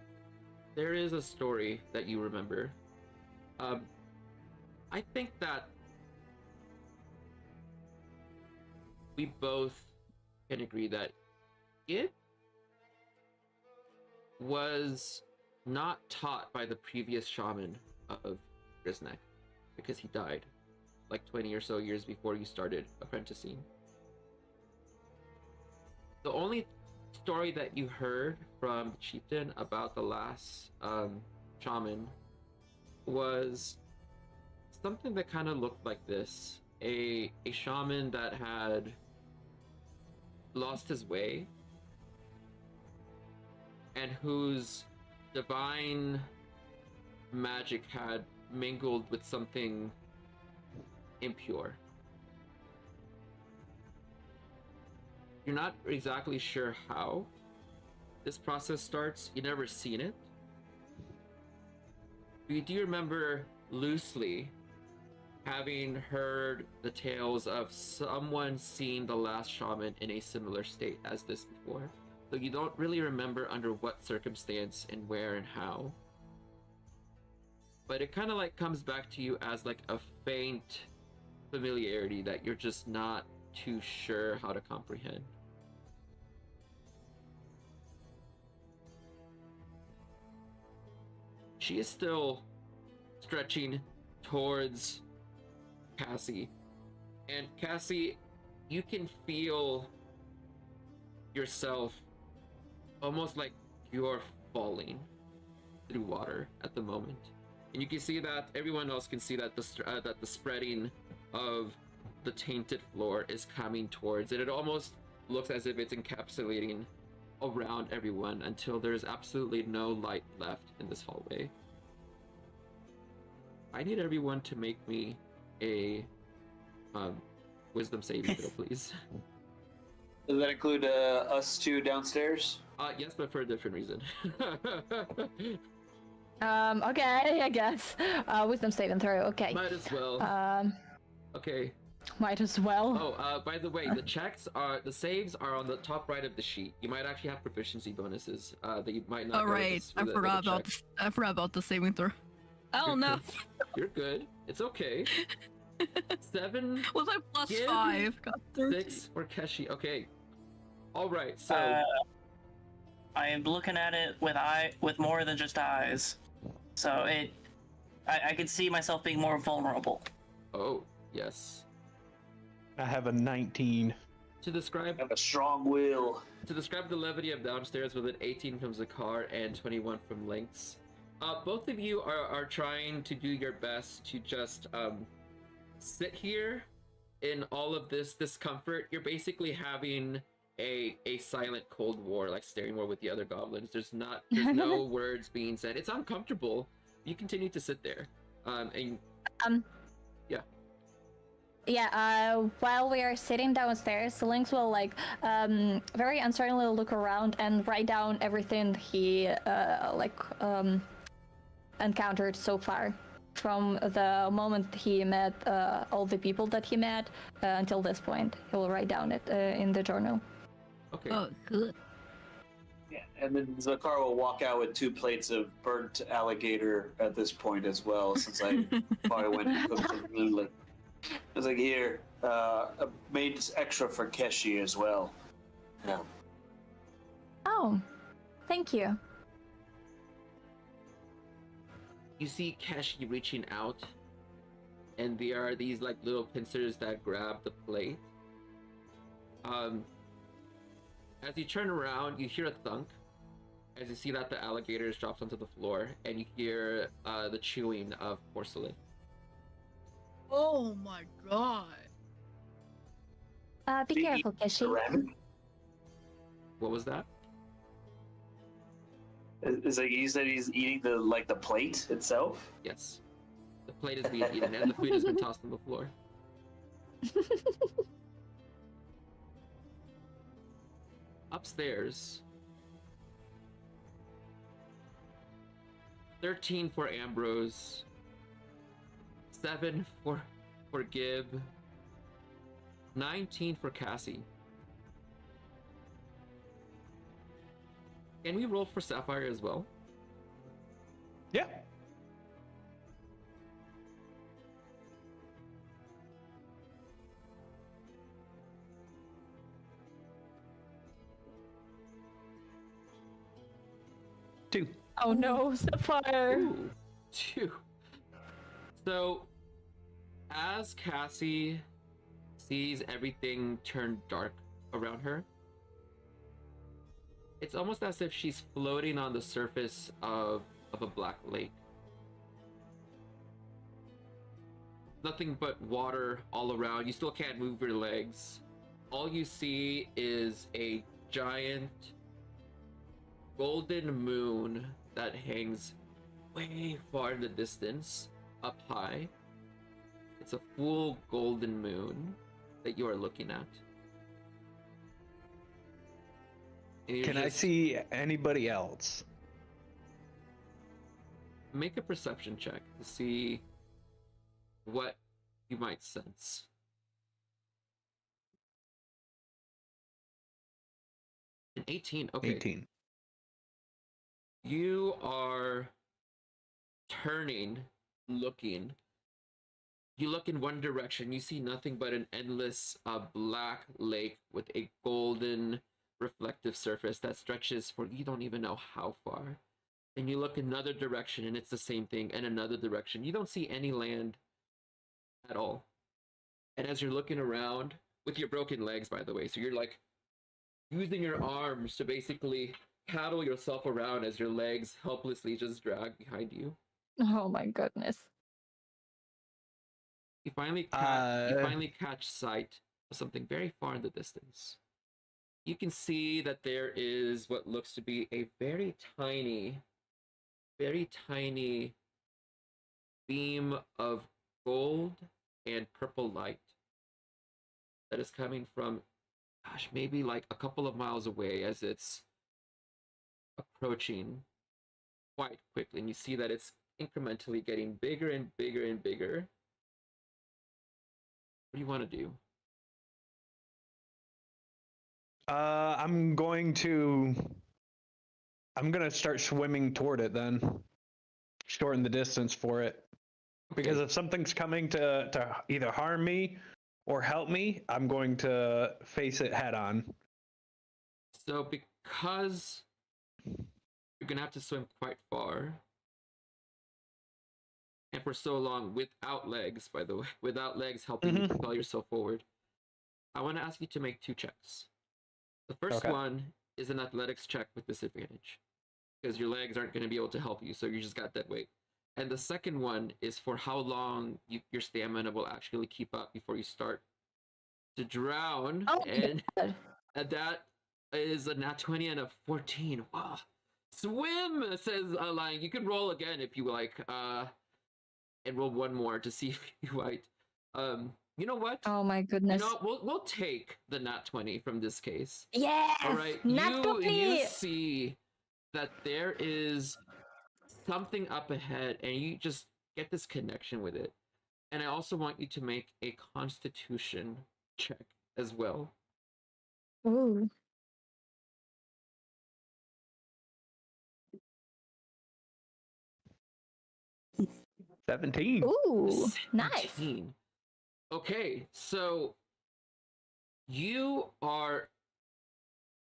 There is a story that you remember. I think that we both can agree that it was not taught by the previous shaman of Grisneck, because he died like 20 or so years before you started apprenticing. The only story that you heard from the chieftain about the last shaman was something that kind of looked like this. A shaman that had lost his way and whose divine magic had mingled with something impure. You're not exactly sure how this process starts. You never seen it. But you do remember loosely having heard the tales of someone seeing the last shaman in a similar state as this before. So you don't really remember under what circumstance and where and how. But it kind of like comes back to you as like a faint familiarity that you're just not too sure how to comprehend. She is still stretching towards Cassie. And Cassie, you can feel yourself almost like you're falling through water at the moment. And you can see that everyone else can see that the spreading of the tainted floor is coming towards it. It almost looks as if it's encapsulating around everyone until there's absolutely no light left in this hallway. I need everyone to make me a wisdom saving throw, please. Does that include us two downstairs? Yes, but for a different reason. Okay, I guess. Wisdom saving throw, okay. Might as well. Okay. Might as well. Oh, by the way, the saves are on the top right of the sheet. You might actually have proficiency bonuses that you might not. Oh right, I forgot about the saving throw. Oh no. You're good. It's okay. 7. Was I plus Give 5? Got 13. 6 for Keshi. Okay. All right. So I am looking at it with more than just eyes, so I could see myself being more vulnerable. Oh yes. I have a 19. To describe I have a strong will. To describe the levity of downstairs with an 18 from Zakar and 21 from Lynx. Both of you are trying to do your best to just sit here in all of this discomfort. You're basically having a silent Cold War, like staring war with the other goblins. There's no words being said. It's uncomfortable. You continue to sit there. While we are sitting downstairs, Lynx will very uncertainly look around and write down everything he encountered so far, from the moment he met all the people that he met until this point. He will write down it in the journal. Okay. Oh, good. Yeah, and then Zakar will walk out with 2 plates of burnt alligator at this point as well, since I probably went and cooked some moonlit. I was like, here, made this extra for Keshi as well. Yeah. Oh, thank you. You see Keshi reaching out, and there are these like little pincers that grab the plate. As you turn around, you hear a thunk. As you see that the alligators drops onto the floor, and you hear the chewing of porcelain. Oh my god. Be Did he careful, eat the Keshi. rabbit? What was that? It's like you said he's eating the plate itself. Yes. The plate is being eaten, and the food has been tossed on the floor. Upstairs, 13 for Ambrose, 7 for Gib, 19 for Cassie. Can we roll for Sapphire as well? Yeah. Two. Oh no, Sapphire. Ooh, 2. So, as Cassie sees everything turn dark around her, it's almost as if she's floating on the surface of a black lake. Nothing but water all around. You still can't move your legs. All you see is a giant golden moon that hangs way far in the distance, up high. It's a full golden moon that you are looking at. And you're Can I just- see anybody else? Make a perception check to see what you might sense. An 18. Okay. 18. You are turning, looking. You look in one direction, you see nothing but an endless black lake with a golden reflective surface that stretches for you don't even know how far. And you look another direction and it's the same thing, and another direction. You don't see any land at all. And as you're looking around with your broken legs, by the way, so you're like using your arms to basically paddle yourself around as your legs helplessly just drag behind you. Oh my goodness. You finally catch sight of something very far in the distance. You can see that there is what looks to be a very tiny beam of gold and purple light that is coming from, gosh, maybe like a couple of miles away as it's approaching quite quickly. And you see that it's incrementally getting bigger and bigger and bigger. What do you want to do? I'm gonna start swimming toward it then. Shorten the distance for it. Because Okay. if something's coming to either harm me or help me, I'm going to face it head on. So because you're gonna have to swim quite far, and for so long without legs, by the way, without legs helping you propel yourself forward, I want to ask you to make 2 checks. The first Okay. one is an athletics check with disadvantage, because your legs aren't going to be able to help you, so you just got dead weight. And the second one is for how long your stamina will actually keep up before you start to drown. Oh my God. And that is a nat 20 and a 14. Wow. Swim, says Lion. You can roll again if you like, and roll one more to see if you might. You know what? Oh my goodness. You know, we'll take the nat 20 from this case. Yes! All right, Nat 20! you see that there is something up ahead, and you just get this connection with it. And I also want you to make a Constitution check as well. Ooh. $17. Ooh, nice. 17. Okay, so you are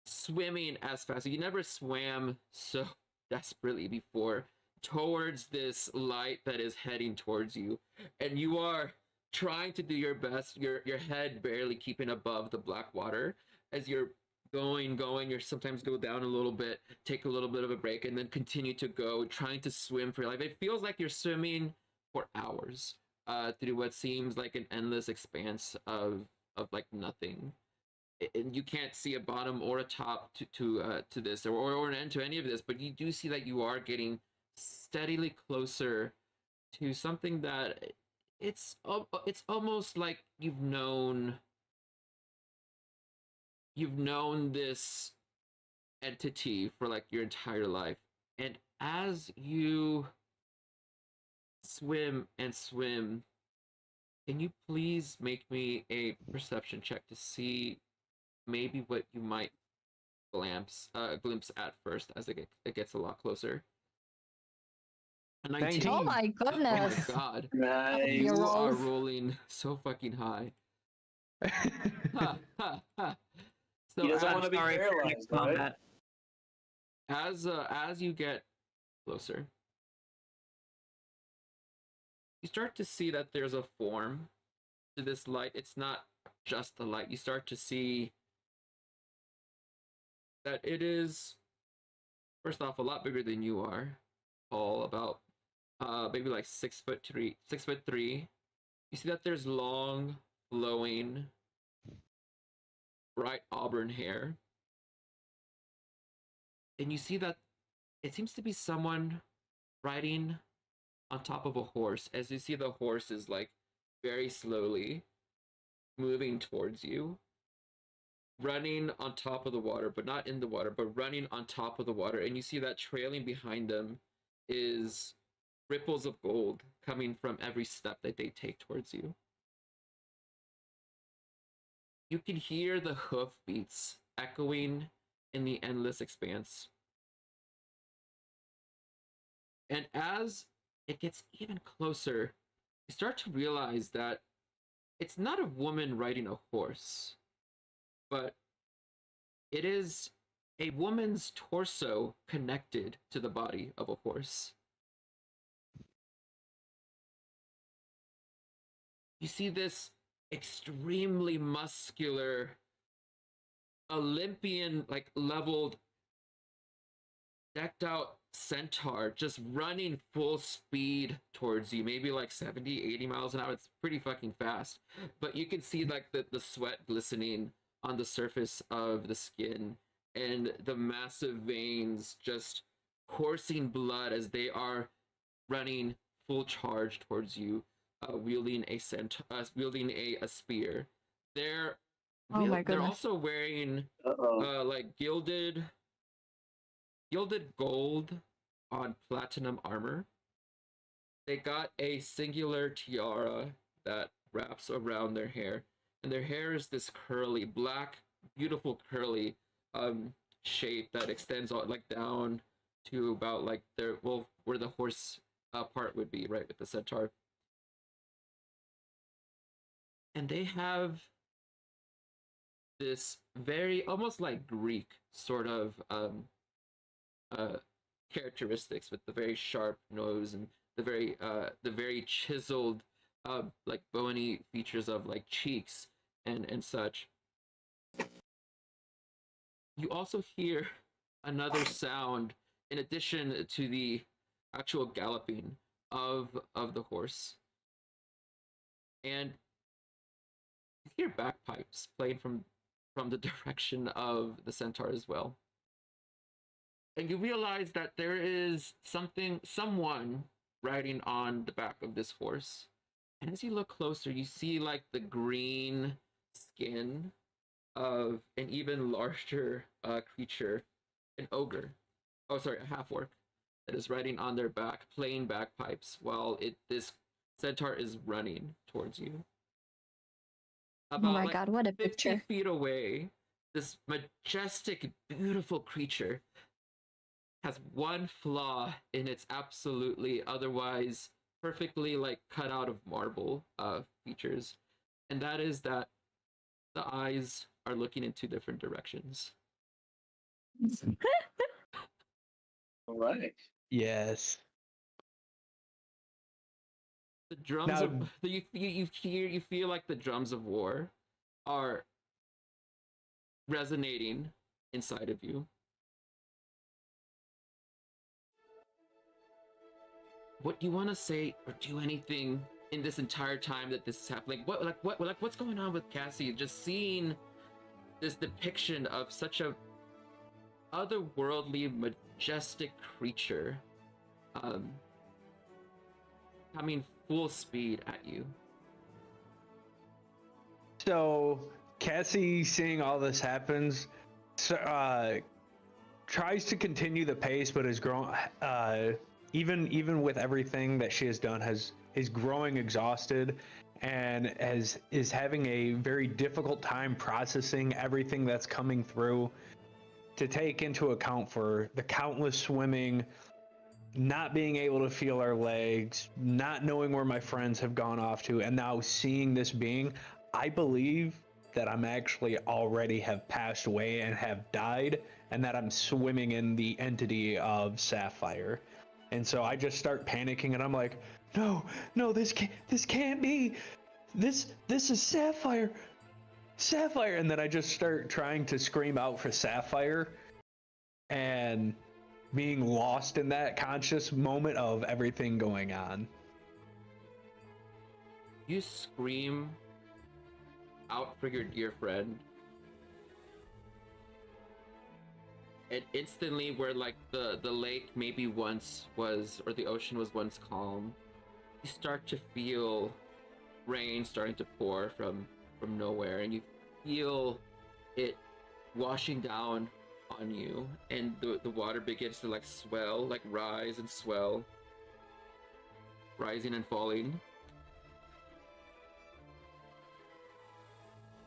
swimming as fast. You never swam so desperately before towards this light that is heading towards you, and you are trying to do your best. Your head barely keeping above the black water as you're going. You sometimes go down a little bit, take a little bit of a break, and then continue to go, trying to swim for your life. It feels like you're swimming for hours through what seems like an endless expanse of like nothing. And you can't see a bottom or a top to this or an end to any of this, but you do see that you are getting steadily closer to something that it's almost like you've known this entity for like your entire life. And as you swim and swim, can you please make me a perception check to see maybe what you might glimpse at first as it gets a lot closer? A 19. Oh my Oh my goodness. god. Nice. Your You are rolls. rolling so fucking high. Ha, ha, ha. So He doesn't as, want to be Sorry for paralyzed, right? combat. as you get closer, you start to see that there's a form to this light. It's not just the light. You start to see that it is, first off, a lot bigger than you are. All about maybe like 6'3". You see that there's long, flowing, bright auburn hair. And you see that it seems to be someone riding on top of a horse. As you see, the horse is like very slowly moving towards you, running on top of the water, but not in the water, but running on top of the water. And you see that trailing behind them is ripples of gold coming from every step that they take towards you. You can hear the hoof beats echoing in the endless expanse. And as it gets even closer, you start to realize that it's not a woman riding a horse, but it is a woman's torso connected to the body of a horse. You see this extremely muscular, Olympian, like leveled, decked out centaur just running full speed towards you, maybe like 70, 80 miles an hour. It's pretty fucking fast. But you can see like the sweat glistening on the surface of the skin and the massive veins just coursing blood as they are running full charge towards you, wielding a spear. They're Oh my they're goodness. also wearing Uh-oh. like gilded gold on platinum armor. They got a singular tiara that wraps around their hair, and their hair is this curly, black, beautiful curly shape that extends all, like down to about like their, well, where the horse part would be, right, with the centaur. And they have this very almost like Greek sort of characteristics, with the very sharp nose and the very chiseled like bony features of like cheeks and such. You also hear another sound in addition to the actual galloping of the horse, and you hear bagpipes playing from the direction of the centaur as well. And you realize that there is someone riding on the back of this horse. And as you look closer, you see like the green skin of an even larger creature, an ogre. Oh, sorry, a half-orc that is riding on their back, playing bagpipes while this centaur is running towards you. About Oh my like god, what a 50 picture. feet away, this majestic, beautiful creature has one flaw in its absolutely otherwise perfectly like cut out of marble features, and that is that the eyes are looking in two different directions. All right. Yes. The drums Now- of you feel like the drums of war are resonating inside of you. What do you want to say or do anything in this entire time that this is happening? What's going on with Cassie? Just seeing this depiction of such a otherworldly, majestic creature, coming full speed at you. So Cassie, seeing all this happens, tries to continue the pace, but is growing. Even with everything that she has done, is growing exhausted, and is having a very difficult time processing everything that's coming through. To take into account for the countless swimming, not being able to feel our legs, not knowing where my friends have gone off to, and now seeing this being, I believe that I'm actually already have passed away and have died, and that I'm swimming in the entity of Sapphire. And so I just start panicking, and I'm like, no, this can't be. This is Sapphire. Sapphire. And then I just start trying to scream out for Sapphire, and being lost in that conscious moment of everything going on. You scream out for your dear friend, and instantly, where like the lake maybe once was, or the ocean was once calm, you start to feel rain starting to pour from nowhere, and you feel it washing down on you, and the water begins to like swell, like rise and swell, rising and falling.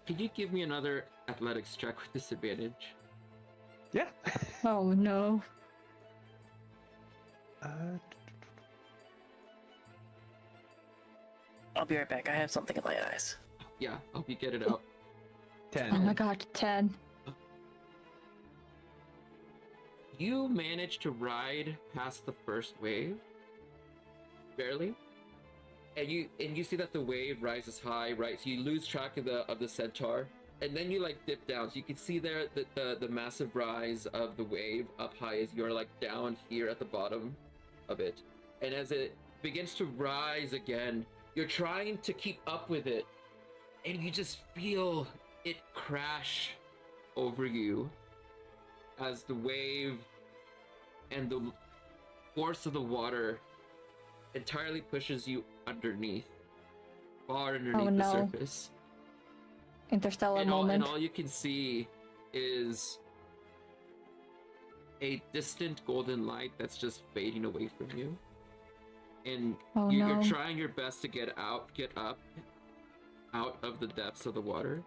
Could you give me another athletics check with disadvantage? Yeah. Oh no. I'll be right back. I have something in my eyes. Yeah, I hope you get it out. 10. Oh my god, 10. You manage to ride past the first wave, barely, and you see that the wave rises high, right? So you lose track of the centaur, and then you like dip down. So you can see there the massive rise of the wave up high as you're like down here at the bottom of it, and as it begins to rise again, you're trying to keep up with it, and you just feel it crash over you as the wave and the force of the water entirely pushes you underneath, far underneath the surface. Interstellar moment. And all you can see is a distant golden light that's just fading away from you. And you're trying your best to get up out of the depths of the water.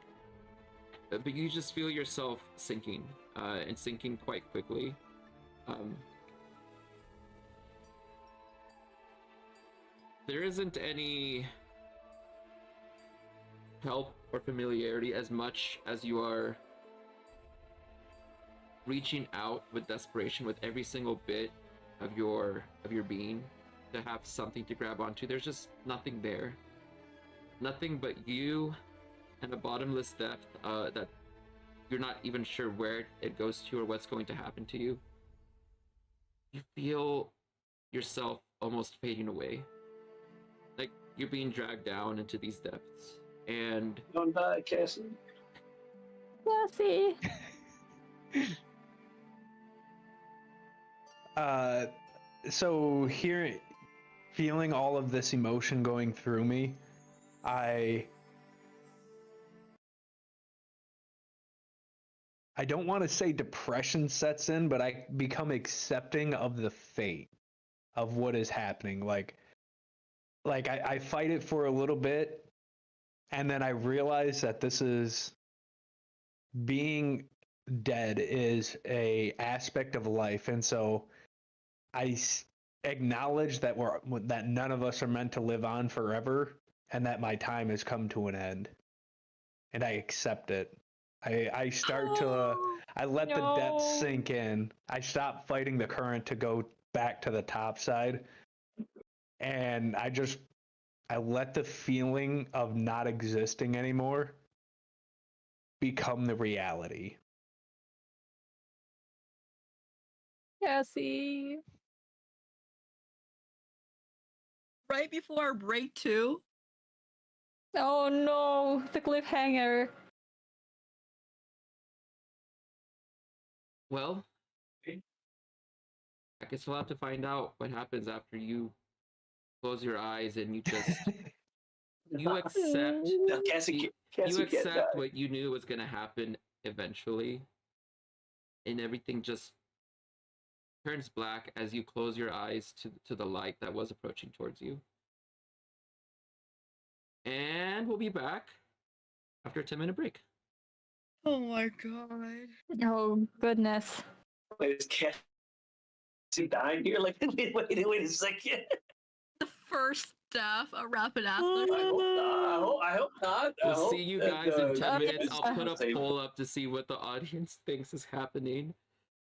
But you just feel yourself sinking, and sinking quite quickly. There isn't any help or familiarity as much as you are reaching out with desperation with every single bit of your being to have something to grab onto. There's just nothing there. Nothing but you and a bottomless depth that you're not even sure where it goes to or what's going to happen to you. You feel yourself almost fading away. Like you're being dragged down into these depths. And Don't die, Cassie. Cassie. So feeling all of this emotion going through me, I don't want to say depression sets in, but I become accepting of the fate of what is happening. Like I fight it for a little bit, and then I realize that this is being dead is a aspect of life, and so I acknowledge that that none of us are meant to live on forever, and that my time has come to an end, and I accept it. I start to I let the depths sink in. I stop fighting the current to go back to the top side, and I let the feeling of not existing anymore become the reality. Cassie. Right before break 2. Oh no, the cliffhanger. Well, I guess we'll have to find out what happens after you close your eyes and you just you accept No, Cassie, you, Cassie you can't accept die. what you knew was going to happen eventually, and everything just turns black as you close your eyes to the light that was approaching towards you. And we'll be back after a 10-minute break. Oh my god. Oh goodness. Wait, is Cassie dying here? Like, wait a second. The first death of Rappan I Athuk. hope not. I hope not. We'll see you guys in 10 minutes. I'll put a Save- poll up to see what the audience thinks is happening.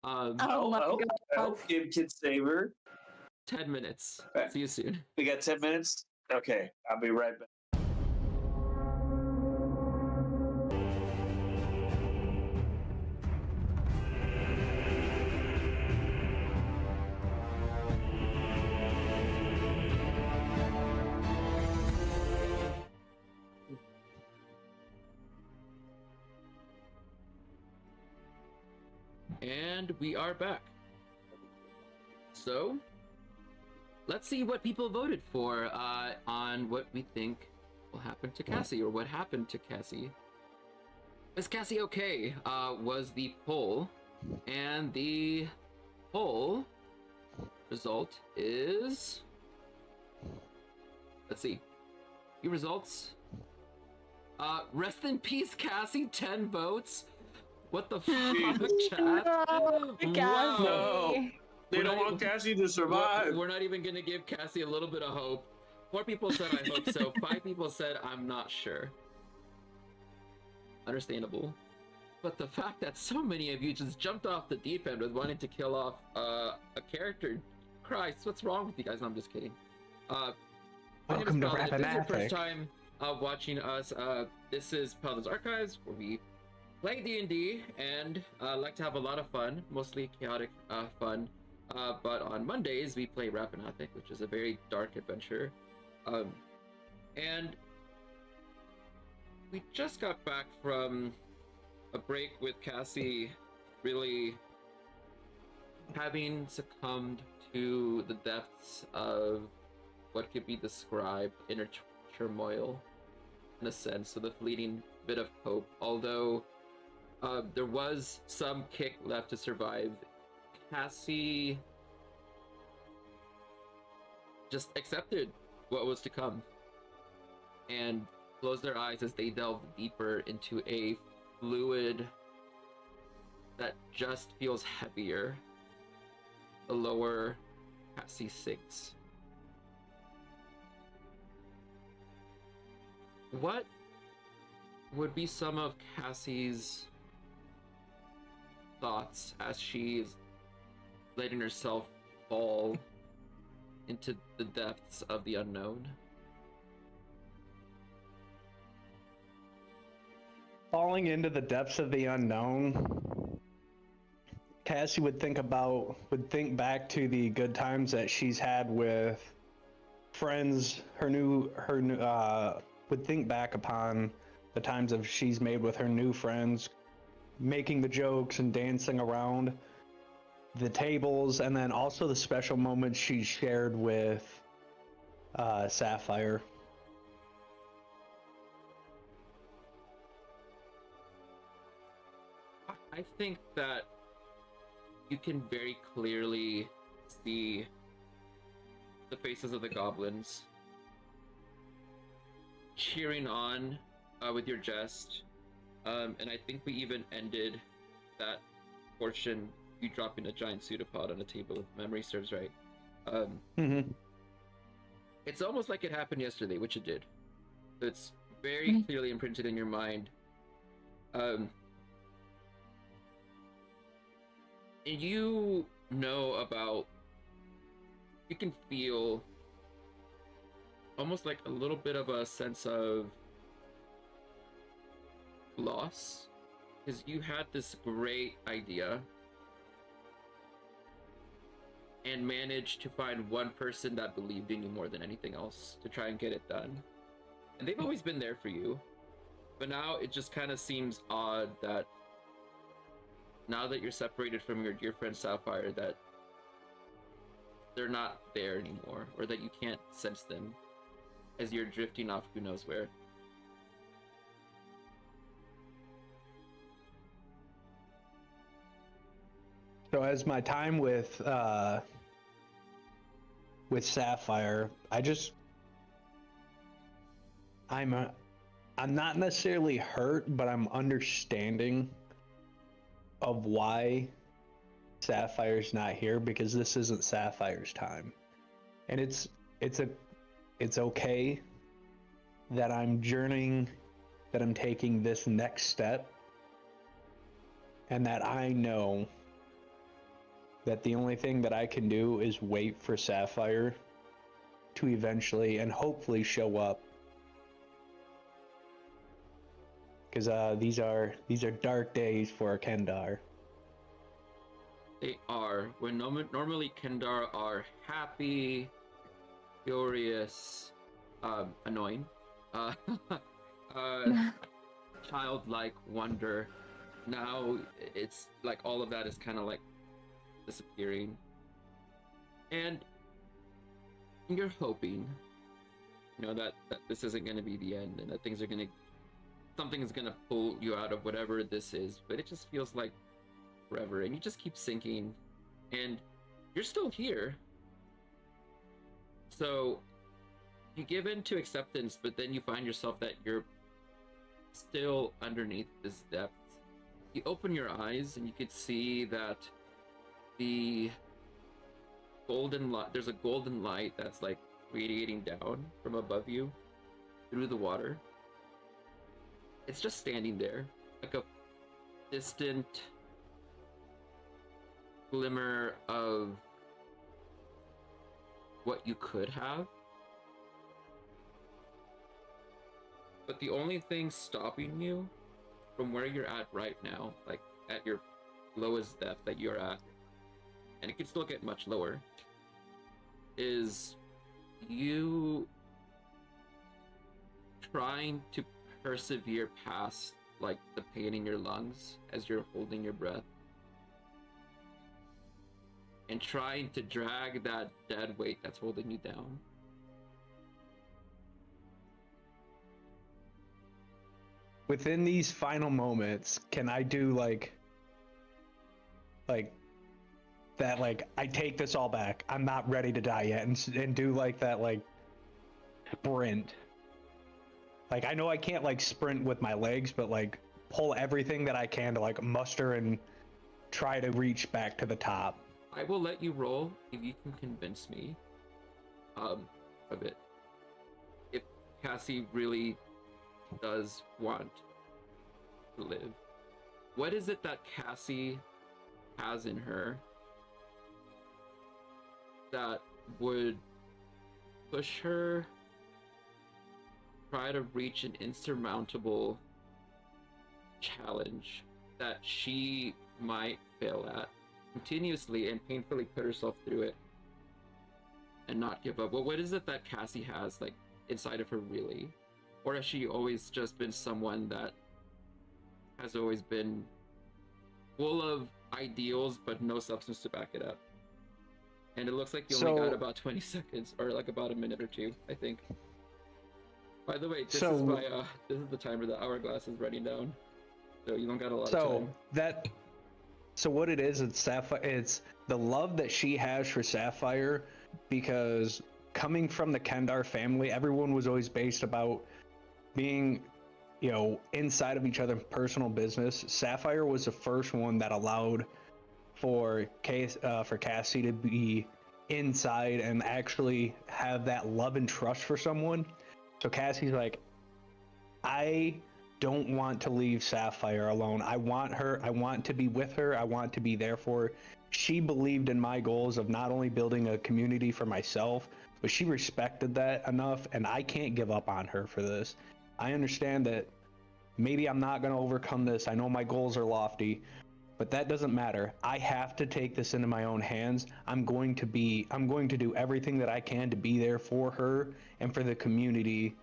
Oh my I god. hope Gib can save her. 10 minutes. Okay. See you soon. We got 10 minutes? Okay, I'll be right back. And we are back. So, let's see what people voted for on what we think will happen to Cassie, or what happened to Cassie. Is Cassie okay? Was the poll, and the poll result is, let's see, the results. Rest in peace, Cassie. 10 votes. What the fuck, chat? No, Cassie. No. They We're don't not want even- Cassie to survive. We're not even gonna give Cassie a little bit of hope. 4 people said I hope so. 5 people said I'm not sure. Understandable. But the fact that so many of you just jumped off the deep end with wanting to kill off a character, Christ, what's wrong with you guys? No, I'm just kidding. My name is Welcome to Paladin. If Rappan this is your first Athuk. time watching us, this is Paladin's Archives, where we play D&D and like to have a lot of fun, mostly chaotic fun. But on Mondays, we play Rappan Athuk, which is a very dark adventure. And we just got back from a break with Cassie really having succumbed to the depths of what could be described inner turmoil, in a sense, with a fleeting bit of hope. Although there was some kick left to survive, Cassie just accepted what was to come and closed their eyes as they delved deeper into a fluid that just feels heavier the lower Cassie sinks. What would be some of Cassie's thoughts as she's letting herself fall into the depths of the unknown? Falling into the depths of the unknown, Cassie would think back to the good times that she's had with friends. Would think back upon the times of she's made with her new friends, making the jokes and dancing around the tables, and then also the special moments she shared with Sapphire. I think that you can very clearly see the faces of the goblins cheering on with your jest, and I think we even ended that portion you dropping a giant pseudopod on a table, if memory serves right. It's almost like it happened yesterday, which it did. It's very clearly imprinted in your mind. And you know about, you can feel almost like a little bit of a sense of loss, because you had this great idea and managed to find one person that believed in you more than anything else to try and get it done. And they've always been there for you. But now it just kind of seems odd that now that you're separated from your dear friend Sapphire, that they're not there anymore, or that you can't sense them as you're drifting off who knows where. So as my time with Sapphire, I'm not necessarily hurt, but I'm understanding of why Sapphire's not here, because this isn't Sapphire's time. And it's okay that I'm journeying, that I'm taking this next step, and that I know that the only thing that I can do is wait for Sapphire to eventually and hopefully show up. Because these are dark days for Kendar. They are. When normally Kendar are happy, furious, annoying, childlike wonder. Now it's like all of that is kind of like disappearing, and you're hoping, that this isn't going to be the end, and that something is going to pull you out of whatever this is. But it just feels like forever, and you just keep sinking, and you're still here. So you give in to acceptance, but then you find yourself that you're still underneath this depth. You open your eyes and you could see that the golden light, there's a golden light that's like radiating down from above you through the water. It's just standing there, like a distant glimmer of what you could have. But the only thing stopping you from where you're at right now, like at your lowest depth that you're at, and it can still get much lower, is you trying to persevere past like the pain in your lungs as you're holding your breath, and trying to drag that dead weight that's holding you down. Within these final moments, can I do like that, like, I take this all back, I'm not ready to die yet, and do like that, like, sprint? Like, I know I can't like sprint with my legs, but like pull everything that I can to like muster and try to reach back to the top. I will let you roll if you can convince me of it. If Cassie really does want to live, what is it that Cassie has in her that would push her try to reach an insurmountable challenge that she might fail at continuously and painfully put herself through it and not give up? What is it that Cassie has like inside of her really? Or has she always just been someone that has always been full of ideals but no substance to back it up? And it looks like you only got about 20 seconds, or like about a minute or two, I think. By the way, this is the timer. The hourglass is running down, so you don't got a lot of time. So what it is, it's Sapphire. It's the love that she has for Sapphire, because coming from the Kendar family, everyone was always based about being, inside of each other's personal business. Sapphire was the first one that allowed for Cassie to be inside and actually have that love and trust for someone. So Cassie's like, I don't want to leave Sapphire alone. I want her. I want to be with her. I want to be there for her. She believed in my goals of not only building a community for myself, but she respected that enough, and I can't give up on her for this. I understand that maybe I'm not going to overcome this. I know my goals are lofty, but that doesn't matter. I have to take this into my own hands. I'm going to do everything that I can to be there for her and for the community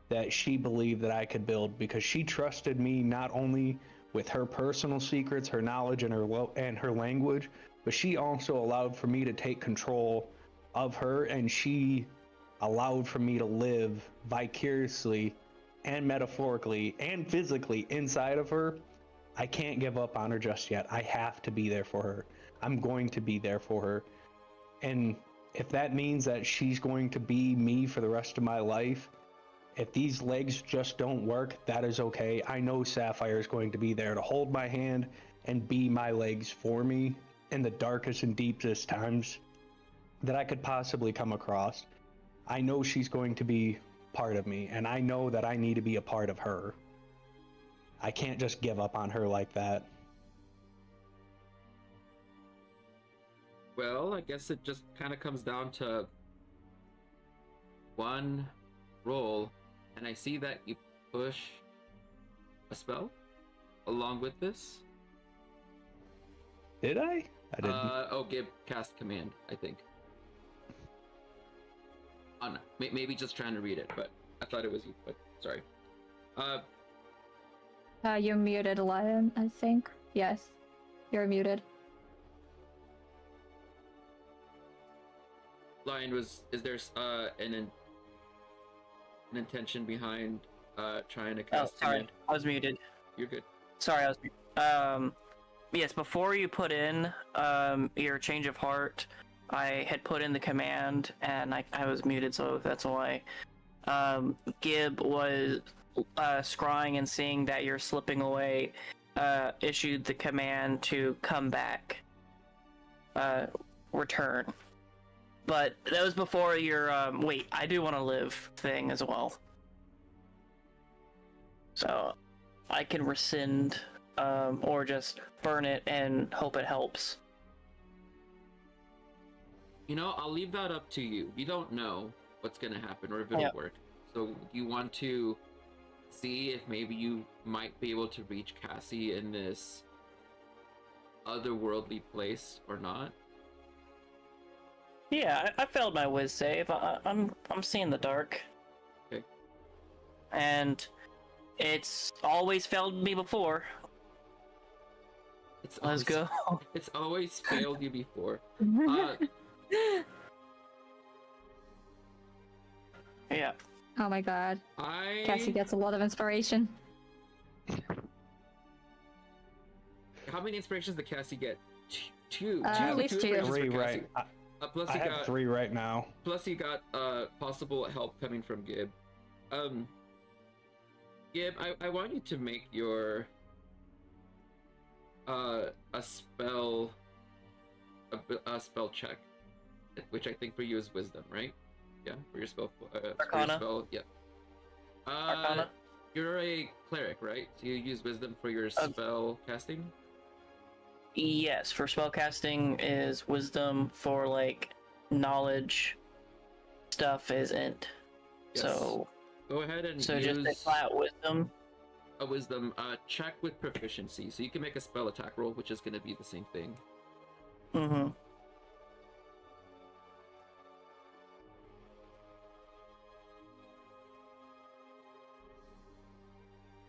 that she believed that I could build, because she trusted me not only with her personal secrets, her knowledge, and her language, but she also allowed for me to take control of her, and she allowed for me to live vicariously and metaphorically and physically inside of her. I can't give up on her just yet. I have to be there for her. I'm going to be there for her. And if that means that she's going to be me for the rest of my life, if these legs just don't work, that is okay. I know Sapphire is going to be there to hold my hand and be my legs for me in the darkest and deepest times that I could possibly come across. I know she's going to be part of me, and I know that I need to be a part of her. I can't just give up on her like that. Well, I guess it just kind of comes down to one roll, and I see that you push a spell along with this. Did I? I didn't. Give cast command, I think. Oh no, maybe just trying to read it, but I thought it was you, but sorry. You're muted, Lion, I think. Yes, you're muted. Lion, is there an intention behind trying to cast Oh, sorry, command? I was muted. You're good. Sorry, I was. Yes, before you put in your change of heart, I had put in the command, and I was muted, so that's why. Gib was scrying and seeing that you're slipping away, issued the command to come back, return. But that was before your wait, I do want to live thing as well. So I can rescind or just burn it and hope it helps. You know, I'll leave that up to you. You don't know what's going to happen or if it'll work. So you want to see if maybe you might be able to reach Cassie in this otherworldly place or not? Yeah, I failed my whiz save. I'm seeing the dark. Okay. And it's always failed me before. Let's go. It's always failed you before. Yeah. Oh my god. Cassie gets a lot of inspiration. How many inspirations did Cassie get? Two. At least two. Three, right? Plus I have 3 right now. Plus you got possible help coming from Gib. Gib, I want you to make your a spell check, which I think for you is wisdom, right? Yeah, for your spell. Arcana. Yeah. Arcana. You're a cleric, right? So you use wisdom for your spell casting? Yes, for spellcasting is wisdom, for like knowledge stuff isn't. Yes. So go ahead and so use just a flat wisdom. a wisdom check with proficiency. So you can make a spell attack roll, which is going to be the same thing. Mm-hmm.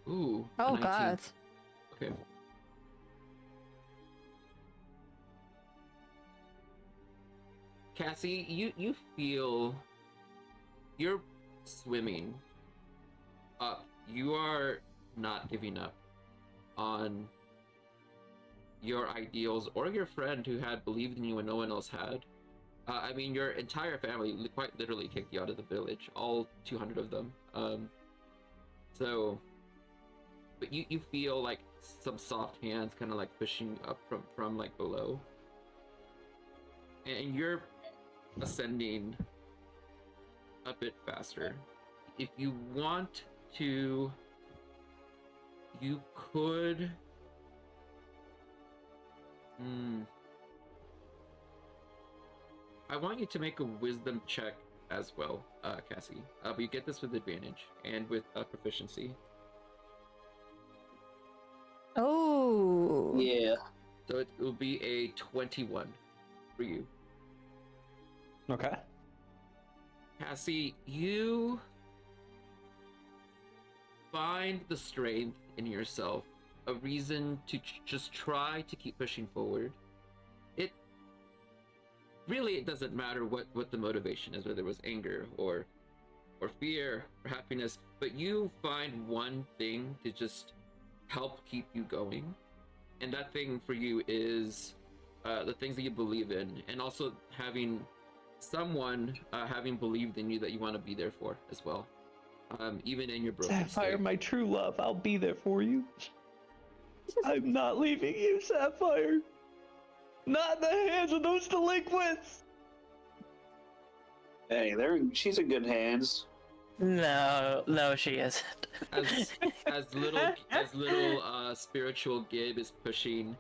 Ooh. Oh 19. god. Okay. Cassie, you feel you're swimming up. You are not giving up on your ideals or your friend who had believed in you when no one else had. I mean, your entire family quite literally kicked you out of the village, all 200 of them. But you feel like some soft hands kind of like pushing up from like below. And you're ascending a bit faster. If you want to, you could... I want you to make a wisdom check as well, Cassie. But you get this with advantage and with proficiency. Oh. Yeah. So it will be a 21 for you. Okay. Cassie, you find the strength in yourself, a reason to just try to keep pushing forward. It doesn't matter what the motivation is, whether it was anger or fear or happiness, but you find one thing to just help keep you going. And that thing for you is the things that you believe in, and also having someone having believed in you that you want to be there for as well, even in your broken Sapphire, state. my true love, I'll be there for you. I'm not leaving you, Sapphire. Not in the hands of those delinquents. Hey, she's in good hands. No, she isn't. As little spiritual Gib is pushing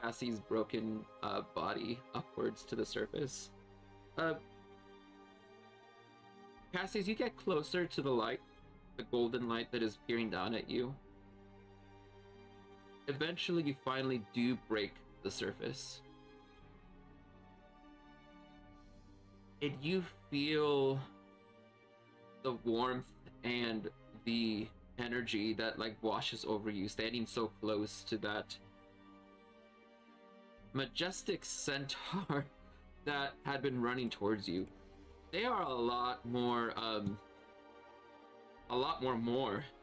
Cassie's broken body upwards to the surface. Cassie, as you get closer to the light, the golden light that is peering down at you, eventually you finally do break the surface. And you feel the warmth and the energy that like washes over you, standing so close to that majestic centaur that had been running towards you. They are a lot more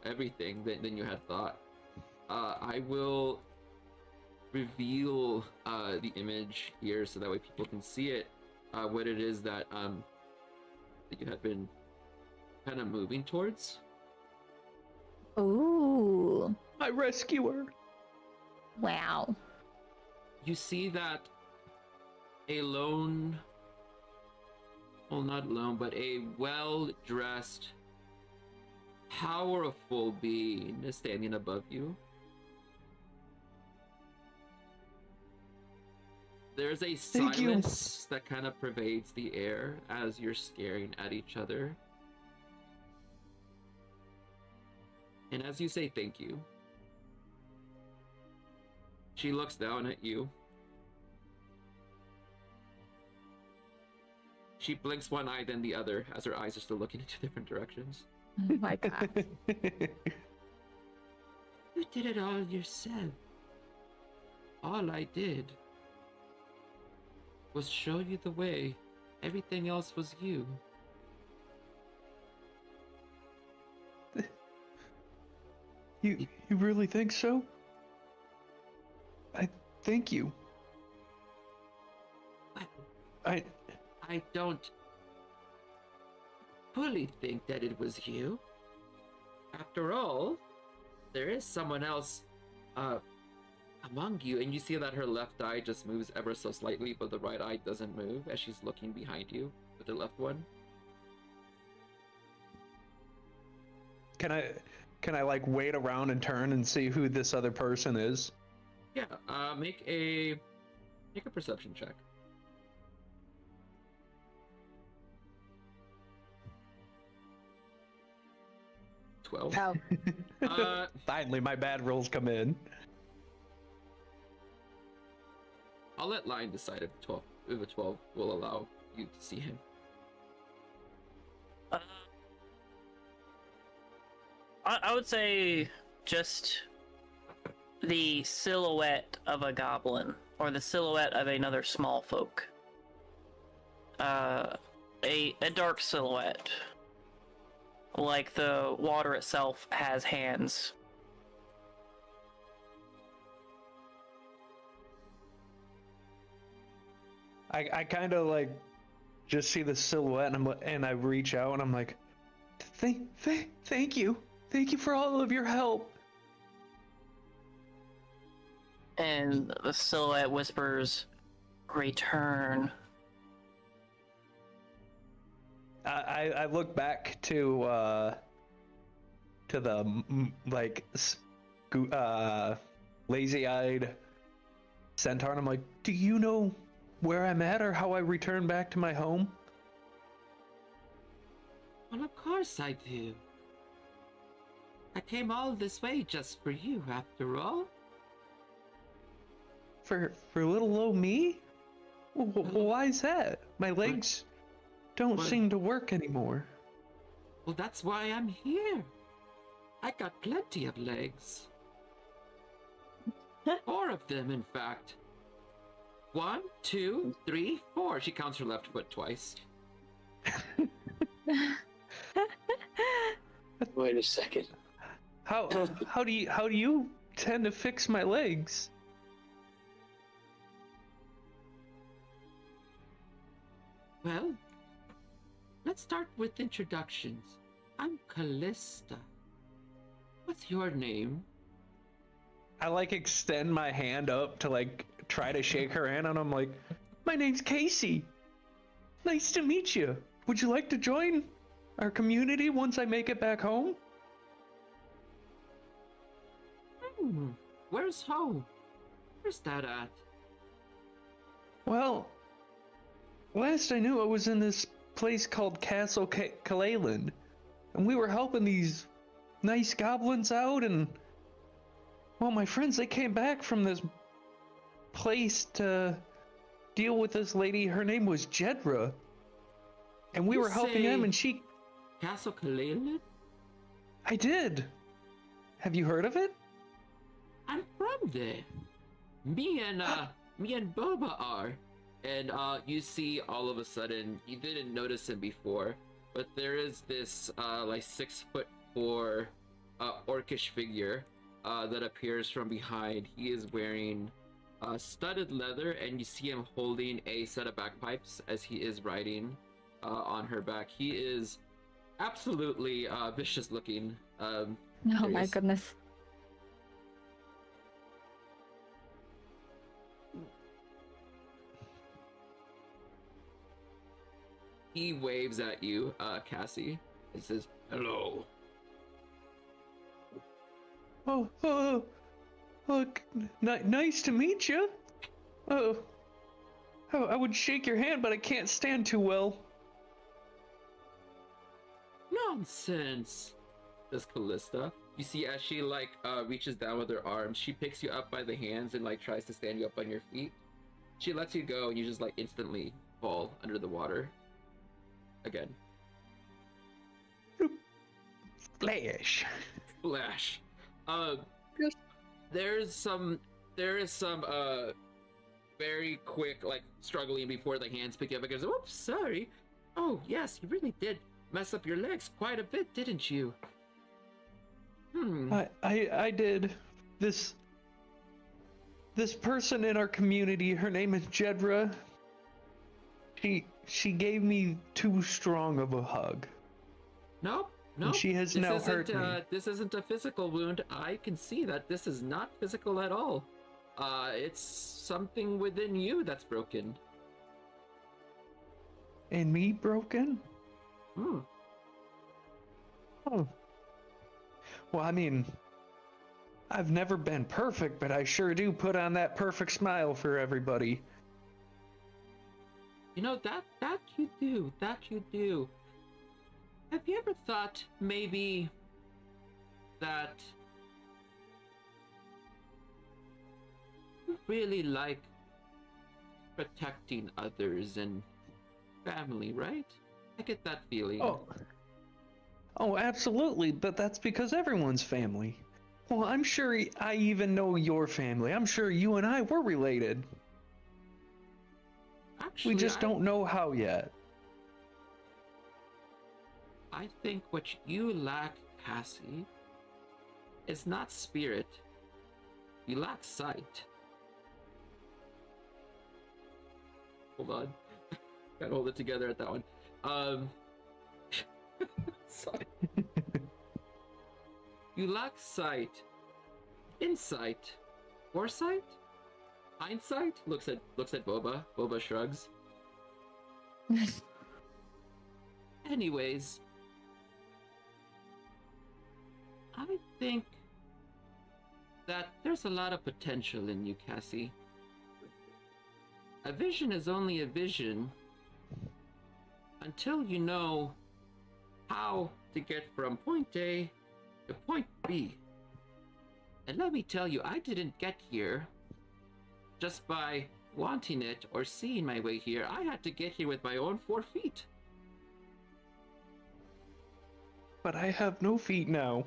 everything than you had thought. I will reveal the image here so that way people can see it, what it is that you had been kind of moving towards. Ooh. My rescuer. Wow. You see that a lone, well, not alone, but a well-dressed, powerful being is standing above you. There's a Thank you. silence that kind of pervades the air as you're staring at each other. And as you say thank you, she looks down at you. She blinks one eye, then the other, as her eyes are still looking in two different directions. Oh my god. You did it all yourself. All I did was show you the way. Everything else was you. You really think so? I thank you. Well, I don't fully think that it was you. After all, there is someone else among you, and you see that her left eye just moves ever so slightly, but the right eye doesn't move as she's looking behind you with the left one. Can I like wait around and turn and see who this other person is? Yeah, make a perception check. Oh. Finally, my bad rolls come in. I'll let Lion decide if a 12 will allow you to see him. I would say just the silhouette of a goblin, or the silhouette of another small folk. A dark silhouette. Like the water itself has hands. I kind of like just see the silhouette and I reach out and I'm like, thank you for all of your help. And the silhouette whispers, "Return." I look back to the like lazy-eyed centaur and I'm like, do you know where I'm at or how I return back to my home? Well, of course I do. I came all this way just for you, after all. for little old me? Why is that? My legs don't Well- seem to work anymore. Well, that's why I'm here. I got plenty of legs. 4 of them, in fact. 1, 2, 3, 4. She counts her left foot twice. Wait a second. How do you tend to fix my legs? Well, let's start with introductions. I'm Callista. What's your name? I like extend my hand up to like try to shake her hand, and I'm like, my name's Casey. Nice to meet you. Would you like to join our community once I make it back home? Where's home? Where's that at? Well, last I knew I was in this place called Castle Kalaland, and we were helping these nice goblins out, and well, my friends, they came back from this place to deal with this lady. Her name was Jedra, and we You were helping them, say- and she... Castle Kalalan? I did. Have you heard of it? I'm from there. Me and Boba are. And you see all of a sudden, you didn't notice him before, but there is this like 6'4" orcish figure that appears from behind. He is wearing studded leather, and you see him holding a set of bagpipes as he is riding on her back. He is absolutely vicious looking. Oh there he my is. goodness. He waves at you, Cassie. He says, "Hello." Nice to meet you. Oh, I would shake your hand, but I can't stand too well. Nonsense, says Callista. You see, as she like reaches down with her arms, she picks you up by the hands and like tries to stand you up on your feet. She lets you go, and you just like instantly fall under the water again. Splash. Splash. There is some very quick like struggling before the hands pick you up. Because oops, sorry. Oh yes, you really did mess up your legs quite a bit, didn't you? I did. This person in our community, her name is Jedra. She gave me too strong of a hug. Nope. And she has now hurt me. This isn't a physical wound. I can see that this is not physical at all. It's something within you that's broken. And me broken? Hmm. Oh. Well, I mean, I've never been perfect, but I sure do put on that perfect smile for everybody. You know, that you do. That you do. Have you ever thought maybe that you really like protecting others and family, right? I get that feeling. Oh, absolutely, but that's because everyone's family. Well, I'm sure I even know your family. I'm sure you and I were related. Actually, We just don't know how yet. I think what you lack, Cassie, is not spirit. You lack sight. Hold on. Gotta hold it together at that one. Sorry. You lack sight. Insight. Foresight? Hindsight? Looks at Boba. Boba shrugs. Anyways, I think that there's a lot of potential in you, Cassie. A vision is only a vision until you know how to get from point A to point B. And let me tell you, I didn't get here just by wanting it or seeing my way here. I had to get here with my own 4 feet. But I have no feet now.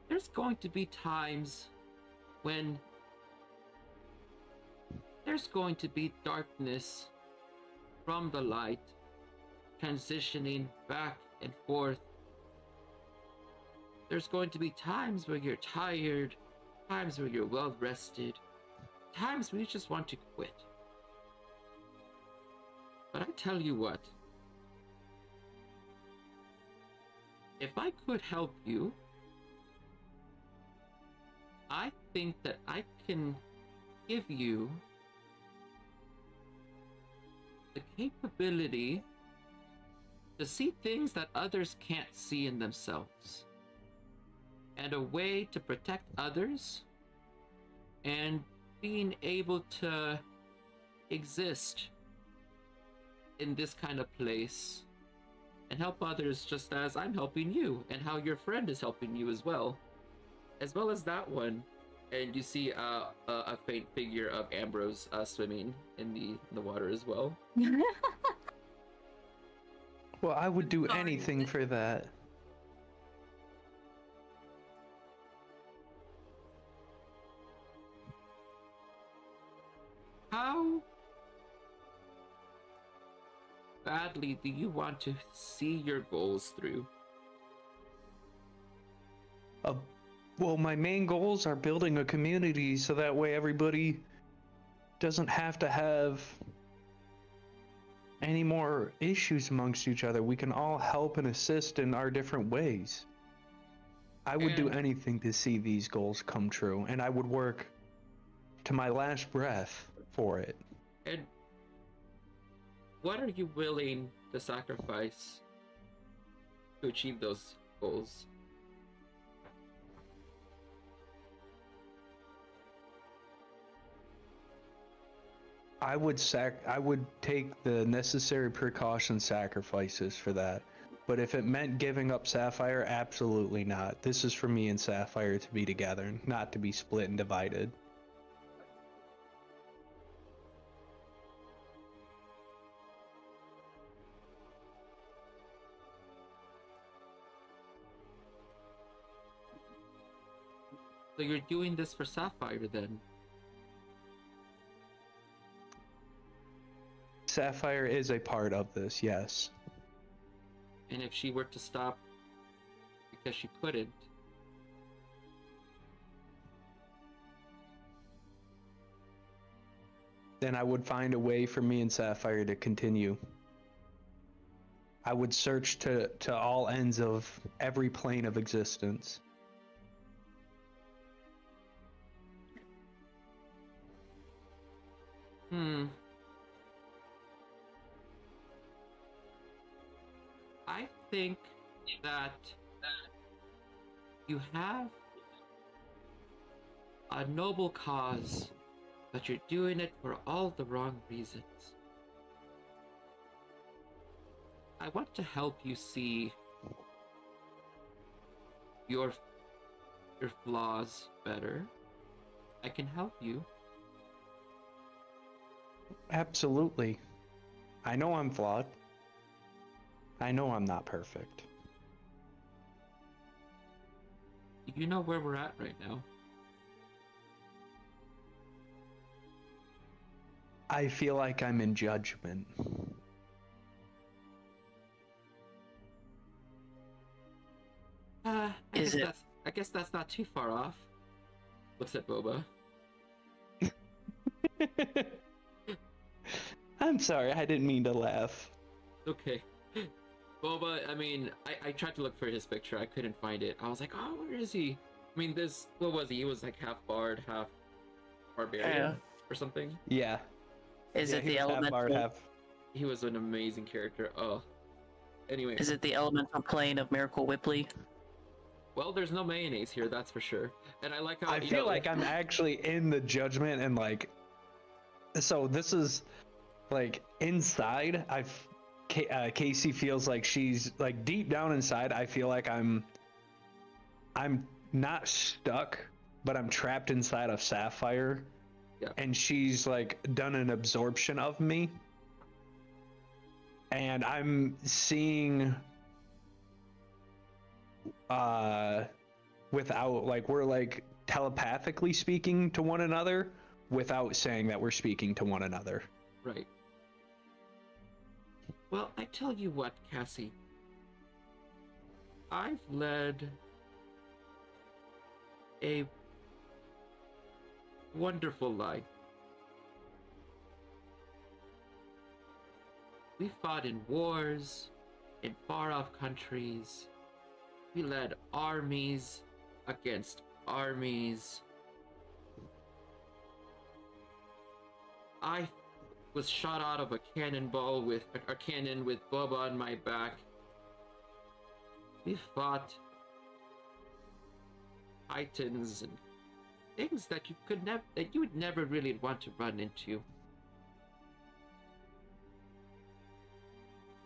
There's going to be times when there's going to be darkness from the light, transitioning back and forth. There's going to be times where you're tired, times where you're well rested, times when you just want to quit. But I tell you what, if I could help you, I think that I can give you the capability to see things that others can't see in themselves, and a way to protect others, and being able to exist in this kind of place and help others just as I'm helping you, and how your friend is helping you as well as that one. And you see a faint figure of Ambrose swimming in the water as well. Well, I would do Sorry. anything for that. How badly do you want to see your goals through? Well, my main goals are building a community so that way everybody doesn't have to have any more issues amongst each other. We can all help and assist in our different ways. I would do And- anything to see these goals come true, and I would work to my last breath for it. And what are you willing to sacrifice to achieve those goals? I would take the necessary precaution sacrifices for that. But if it meant giving up Sapphire, absolutely not. This is for me and Sapphire to be together, not to be split and divided. So you're doing this for Sapphire then? Sapphire is a part of this, yes. And if she were to stop because she couldn't, then I would find a way for me and Sapphire to continue. I would search to all ends of every plane of existence. I think that you have a noble cause, but you're doing it for all the wrong reasons. I want to help you see your flaws better. I can help you. Absolutely. I know I'm flawed. I know I'm not perfect. You know where we're at right now. I feel like I'm in judgment. I guess that's not too far off. Looks at Boba. I'm sorry, I didn't mean to laugh. Okay. Boba, I mean, I tried to look for his picture. I couldn't find it. I was like, oh, where is he? I mean, what was he? He was like half bard, half barbarian or something. Is it he the was half elemental? bard, half... He was an amazing character. Oh. Anyway. Is it the elemental plane of Miracle Whipley? Well, there's no mayonnaise here, that's for sure. And I like how I feel like I'm actually in the judgment and like... So this is like inside, Casey feels like she's like deep down inside. I feel like I'm not stuck, but I'm trapped inside of Sapphire. Yeah. And she's like done an absorption of me. And I'm seeing without, like, we're like telepathically speaking to one another without saying that we're speaking to one another. Right. Well, I tell you what, Cassie. I've led a wonderful life. We fought in wars, in far-off countries. We led armies against armies. I was shot out of a cannonball with a cannon with Boba on my back. We fought titans and things that you would never really want to run into.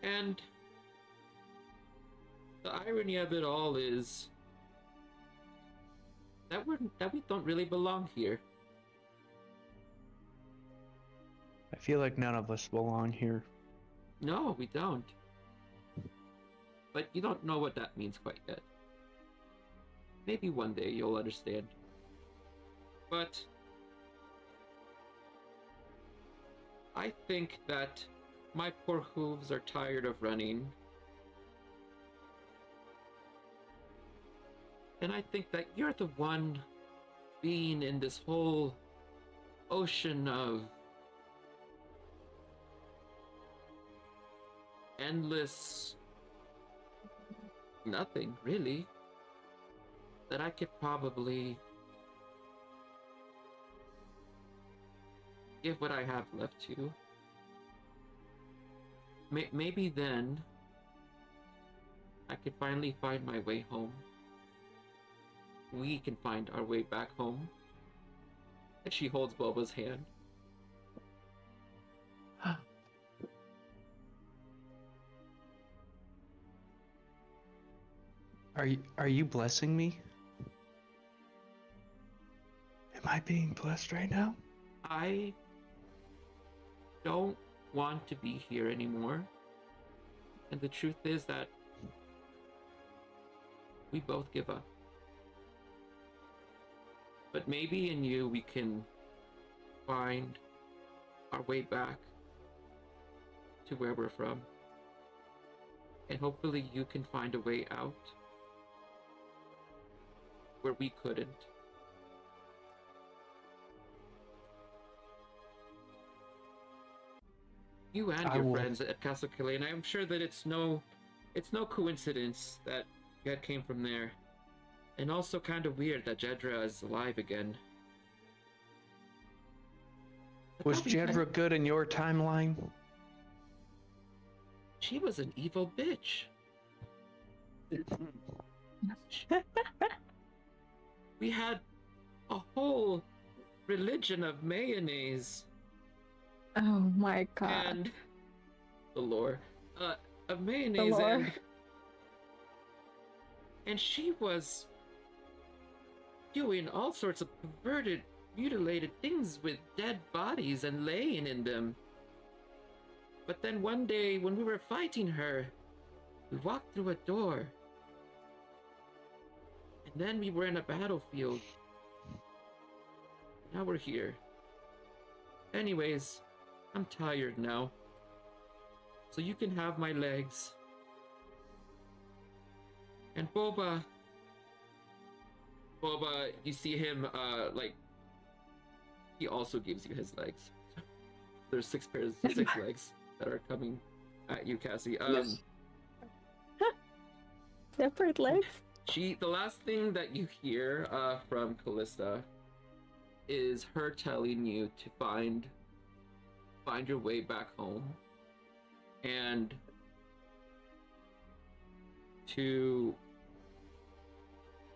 And the irony of it all is that we don't really belong here. I feel like none of us belong here. No, we don't. But you don't know what that means quite yet. Maybe one day you'll understand. But I think that my poor hooves are tired of running. And I think that you're the one being in this whole ocean of endless nothing, really, that I could probably give what I have left to. Maybe then I could finally find my way home. We can find our way back home. And she holds Boba's hand. Are you blessing me? Am I being blessed right now? I don't want to be here anymore. And the truth is that we both give up. But maybe in you we can find our way back to where we're from. And hopefully you can find a way out where we couldn't. You and your friends at Castle Kalena, I'm sure that it's no coincidence that you came from there. And also kind of weird that Jedra is alive again. Was Jedra good in your timeline? She was an evil bitch. We had a whole religion of mayonnaise. Oh my god. And the lore. Of mayonnaise The lore. and she was doing all sorts of perverted, mutilated things with dead bodies and laying in them. But then one day when we were fighting her, we walked through a door. And then we were in a battlefield. Now we're here. Anyways, I'm tired now. So you can have my legs. And Boba, you see him, he also gives you his legs. There's six legs that are coming at you, Cassie. Yes. Separate legs? The last thing that you hear from Callista is her telling you to find your way back home and to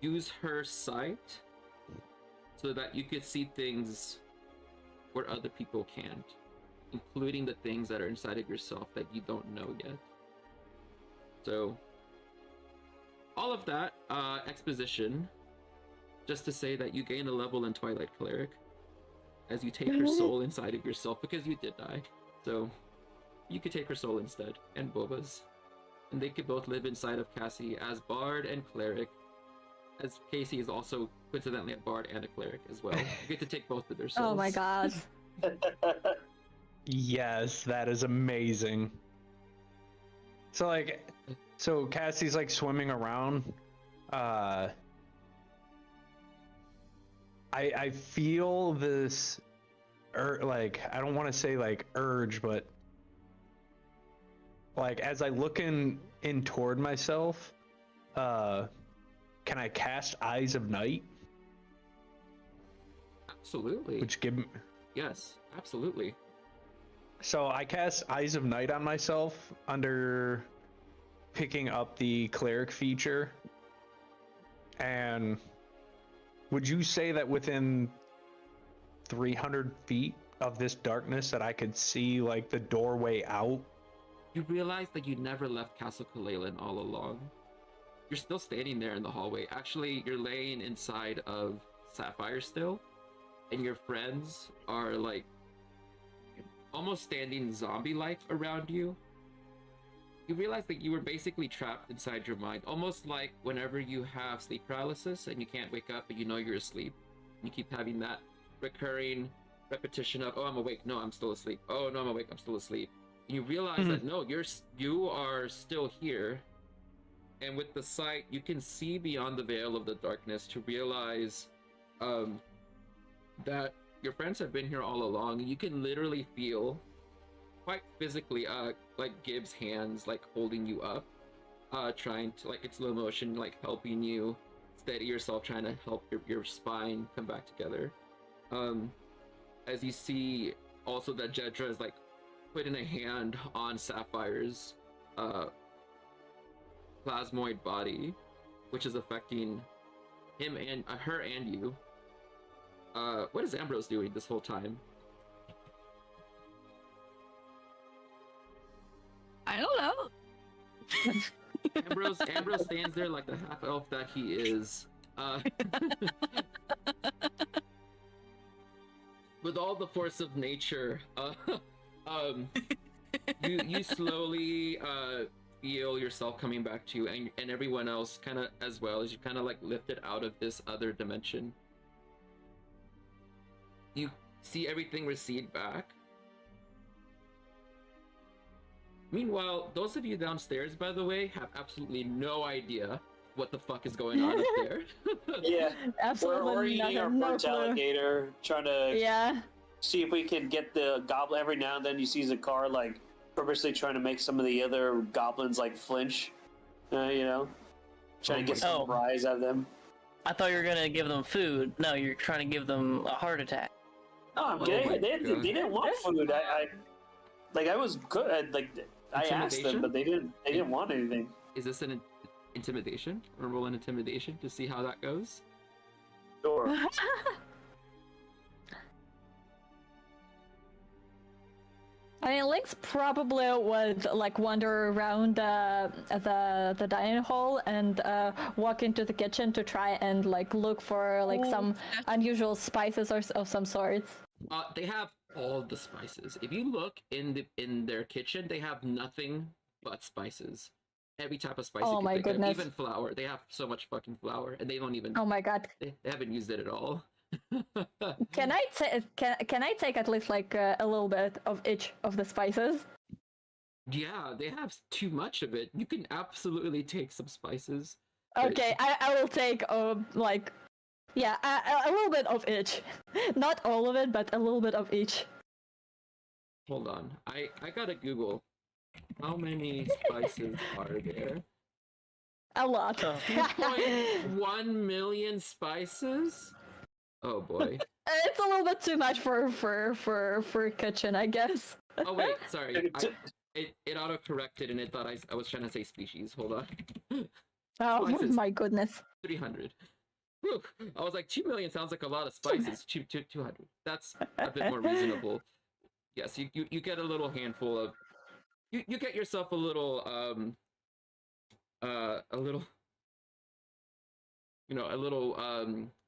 use her sight so that you could see things where other people can't, including the things that are inside of yourself that you don't know yet. So all of that exposition just to say that you gain a level in Twilight Cleric as you take her soul inside of yourself because you did die. So you could take her soul instead, and Boba's. And they could both live inside of Cassie as Bard and Cleric, as Casey is also coincidentally a Bard and a Cleric as well. You get to take both of their souls. Oh my god. Yes, that is amazing. So Cassie's like swimming around. I feel this, like, I don't want to say like urge, but like as I look in toward myself, can I cast Eyes of Night? Absolutely. Which give me... Yes, absolutely. So I cast Eyes of Night on myself under picking up the cleric feature. And would you say that within 300 feet of this darkness that I could see like the doorway out? You realize that you never left Castle Kalalan all along. You're still standing there in the hallway. Actually, you're laying inside of Sapphire still, and your friends are like almost standing zombie-like around you. You realize that you were basically trapped inside your mind, almost like whenever you have sleep paralysis and you can't wake up but you know you're asleep. You keep having that recurring repetition of, oh, I'm awake, no, I'm still asleep. Oh, no, I'm awake, I'm still asleep. And you realize that no, you are still here. And with the sight, you can see beyond the veil of the darkness to realize that your friends have been here all along. You can literally feel quite physically like Gibbs' hands like holding you up, trying to, like, in slow motion, like helping you steady yourself, trying to help your spine come back together. As you see also that Jedra is like putting a hand on Sapphire's plasmoid body, which is affecting him and her and you. What is Ambrose doing this whole time? I don't know. Ambrose stands there like the half elf that he is. With all the force of nature, you slowly feel yourself coming back to you, and everyone else kind of as well, as you kind of like lifted out of this other dimension. You see everything recede back. Meanwhile, those of you downstairs, by the way, have absolutely no idea what the fuck is going on up there. Yeah, Absolutely we're eating our no burnt clue. alligator, trying to Yeah. see if we can get the goblin. Every now and then you see Zakar like purposely trying to make some of the other goblins like flinch, you know, trying to get some God. rise out of them. I thought you were gonna give them food. No, you're trying to give them a heart attack. No, I'm Oh kidding. my They God. didn't want food. I was good. I asked them, Intimidation? but they didn't want anything. Is this an intimidation? Or roll an intimidation to see how that goes? Sure. I mean, Lynx probably would like wander around the dining hall and walk into the kitchen to try and like look for like some unusual spices or of some sorts. They have all the spices. If you look in their kitchen, they have nothing but spices. Every type of spice. Oh you can my think of. goodness. Even flour. They have so much fucking flour, and they don't even. Oh my god! They haven't used it at all. Can I take at least like a little bit of each of the spices? Yeah, they have too much of it. You can absolutely take some spices. But- Okay, I will take like yeah a little bit of each, not all of it, but a little bit of each. Hold on. I gotta Google. How many spices are there? A lot. 2.1 million spices? Oh boy. It's a little bit too much for kitchen, I guess. Oh wait, sorry. It auto-corrected and it thought I was trying to say species. Hold on. Oh Spices. my goodness. 300. Whew. I was like, 2 million sounds like a lot of spices. 200. That's a bit more reasonable. Yes, you get a little handful of... You get yourself a little,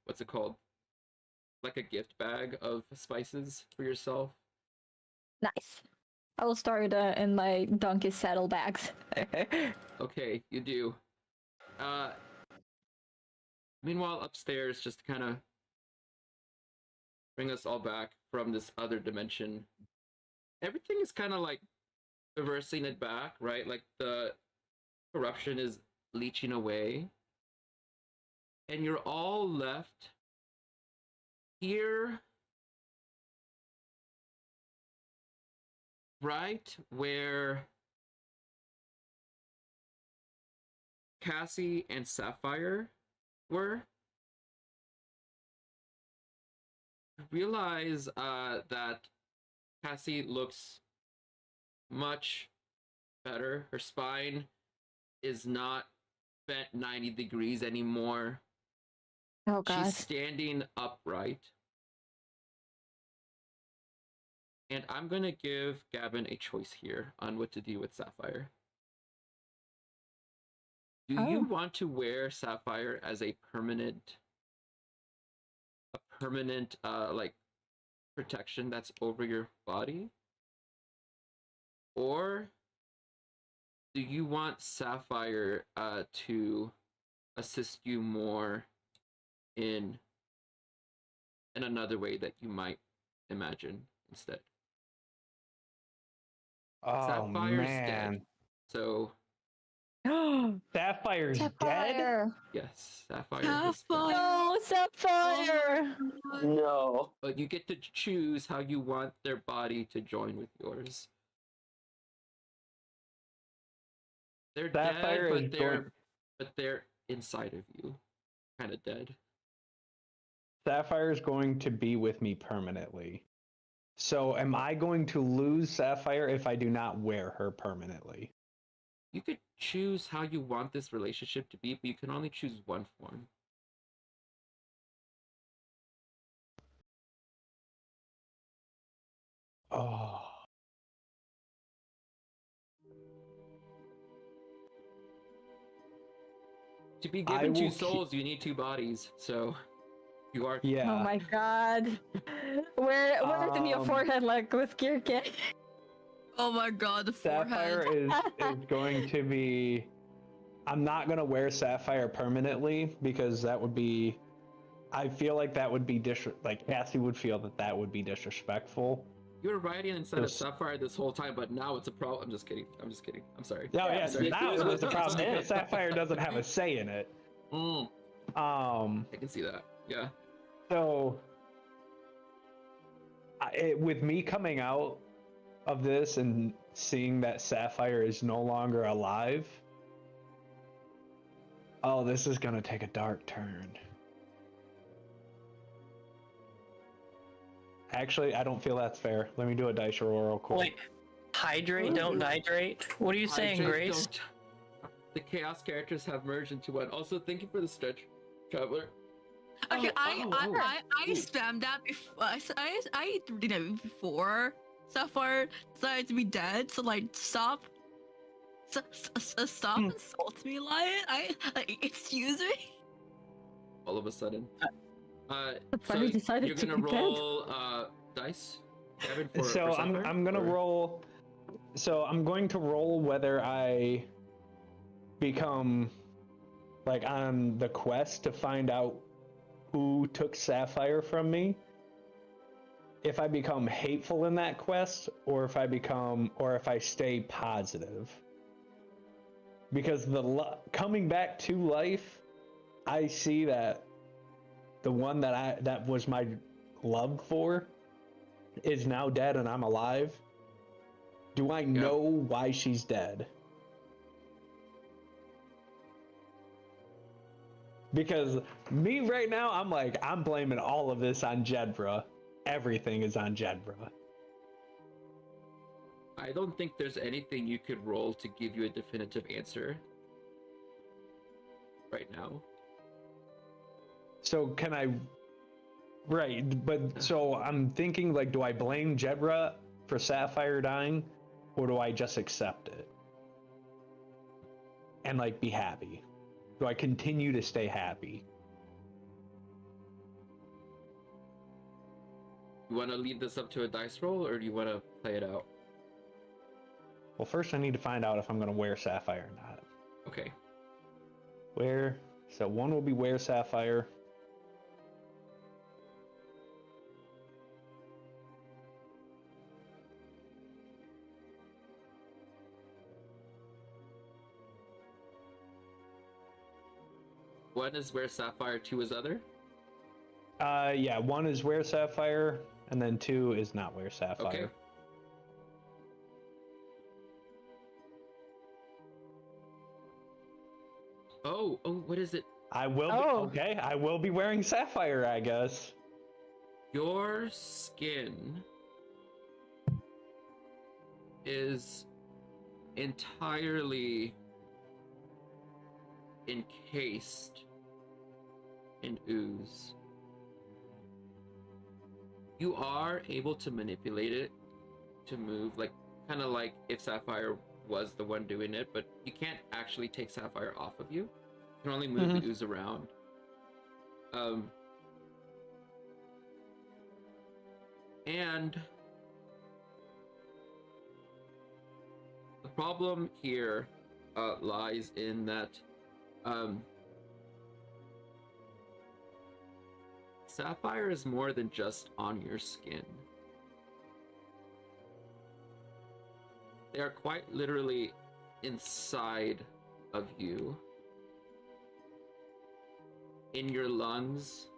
what's it called? Like a gift bag of spices for yourself. Nice. I will store it in my donkey saddlebags. Okay, you do. Meanwhile, upstairs, just to kind of bring us all back from this other dimension, everything is kind of like reversing it back, right? Like the corruption is leeching away, and you're all left here, right where Cassie and Sapphire were. Realize that Cassie looks much better. Her spine is not bent 90 degrees anymore. Oh god. She's standing upright. And I'm going to give Gavin a choice here on what to do with Sapphire. Do you want to wear Sapphire as a permanent like protection that's over your body? Or do you want Sapphire to assist you more in another way that you might imagine instead? Oh Sapphire's man. dead. So Sapphire's dead? Sapphire. yes, Sapphire is dead. No, Sapphire. No. But you get to choose how you want their body to join with yours. They're Sapphire dead, is but they're inside of you, kind of dead. Sapphire is going to be with me permanently. So am I going to lose Sapphire if I do not wear her permanently? You could choose how you want this relationship to be, but you can only choose one form. Oh. To be I given two will souls, you need two bodies, so you are... Yeah. Oh my god. Wear it in your forehead like with Kirke. Oh my god, the Sapphire forehead. is going to be... I'm not going to wear Sapphire permanently because that would be... I feel like that would be like Cassie would feel that would be disrespectful. You were riding inside of Sapphire this whole time, but now it's a problem. I'm just kidding. I'm sorry. Oh yeah, sorry. now it's a problem because Sapphire doesn't have a say in it. I can see that. Yeah. So, with me coming out of this and seeing that Sapphire is no longer alive, oh, this is gonna take a dark turn. Actually, I don't feel that's fair. Let me do a dice roll real quick. Wait, hydrate, don't nitrate? What are you saying, Grace? The Chaos characters have merged into one. Also, thank you for the stretch, Traveler. Okay, I spammed that before. I did it before Sapphire decided to be dead. So like, stop insult me, Lion. Excuse me. All of a sudden. So you're gonna roll dice, Gavin, for Sapphire, I'm gonna roll. So I'm going to roll whether I become like on the quest to find out who took Sapphire from me. If I become hateful in that quest, or if I stay positive. Because coming back to life, I see that the one that was my love for is now dead and I'm alive. Do I know why she's dead? Because me right now, I'm blaming all of this on Jedra. Everything is on Jedra. I don't think there's anything you could roll to give you a definitive answer right now. So can I... Right, but so I'm thinking, like, do I blame Jedra for Sapphire dying? Or do I just accept it? And, like, be happy? Do I continue to stay happy? You want to leave this up to a dice roll, or do you want to play it out? Well, first I need to find out if I'm going to wear sapphire or not. Okay. Wear. So one will be wear sapphire. One is where sapphire, two is other. Yeah, one is wear sapphire, and then two is not wear sapphire. Okay. Oh, what is it? I will. Oh. Be, okay, I will be wearing sapphire, I guess. Your skin is entirely encased in ooze. You are able to manipulate it to move, like kind of like if Sapphire was the one doing it, but you can't actually take Sapphire off of you. You can only move the ooze around. And the problem here lies in that Sapphire is more than just on your skin. They are quite literally inside of you, in your lungs,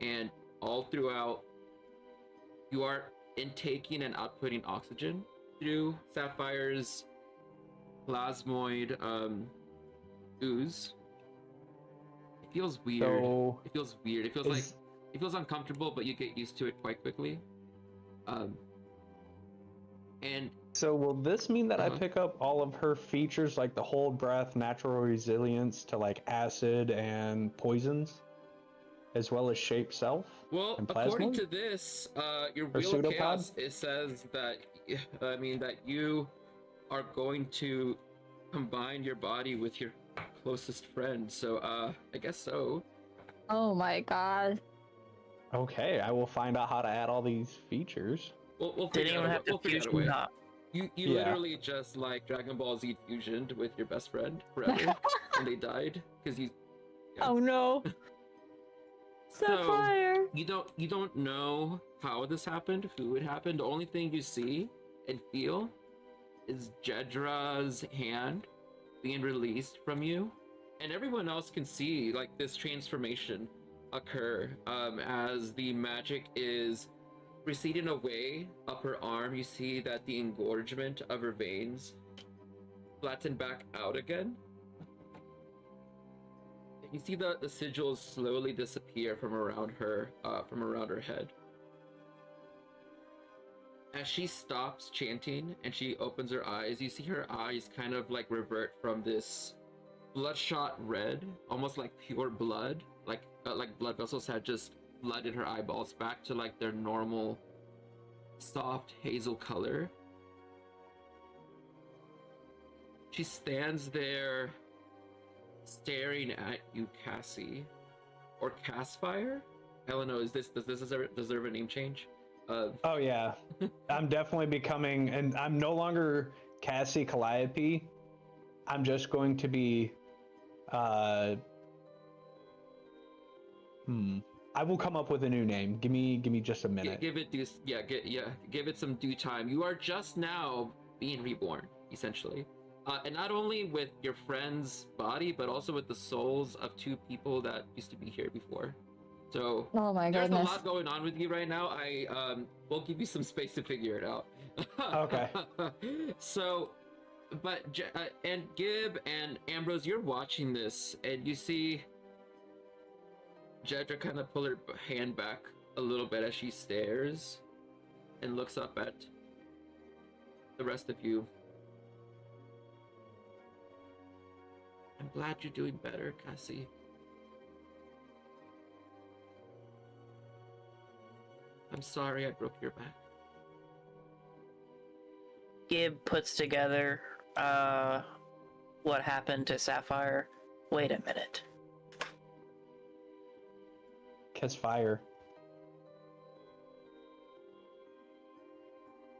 and all throughout. You are intaking and outputting oxygen through Sapphire's plasmoid ooze. It feels weird. So it feels weird. It feels like it feels uncomfortable, but you get used to it quite quickly. And so will this mean that I pick up all of her features, like the hold breath, natural resilience to like acid and poisons, as well as shape self? well, and according plasmoid? to this, your Or wheel of pseudopod? chaos, it says that that you are going to combine your body with your closest friend. So I guess so. Oh my god. Okay, I will find out how to add all these features. We'll Didn't figure even out have to we'll figure out a fusion way. up. You Yeah. literally just like Dragon Ball Z fusioned with your best friend forever, and they died because you. Yeah. Oh no. Sapphire. You don't know how this happened, who it happened. The only thing you see and feel is Jedra's hand being released from you, and everyone else can see like this transformation occur as the magic is receding away up her arm. You see that the engorgement of her veins flatten back out again. You see the sigils slowly disappear from around her head. As she stops chanting and she opens her eyes, you see her eyes kind of like revert from this bloodshot red, almost like pure blood, like blood vessels had just flooded her eyeballs, back to like their normal soft hazel color. She stands there staring at you, Cassie, or Cassfire. I don't know. Does this deserve a name change? Oh yeah, I'm definitely becoming, and I'm no longer Cassie Calliope. I'm just going to be, I will come up with a new name. Give me just a minute. Give it some due time. You are just now being reborn, essentially. And not only with your friend's body, but also with the souls of two people that used to be here before. So Oh my there's goodness. a lot going on with you right now. I will give you some space to figure it out. Okay. So, but and Gib and Ambrose, you're watching this, and you see Jedra kind of pull her hand back a little bit as she stares and looks up at the rest of you. I'm glad you're doing better, Cassie. I'm sorry I broke your back. Gib puts together what happened to Sapphire. Wait a minute. Catch fire.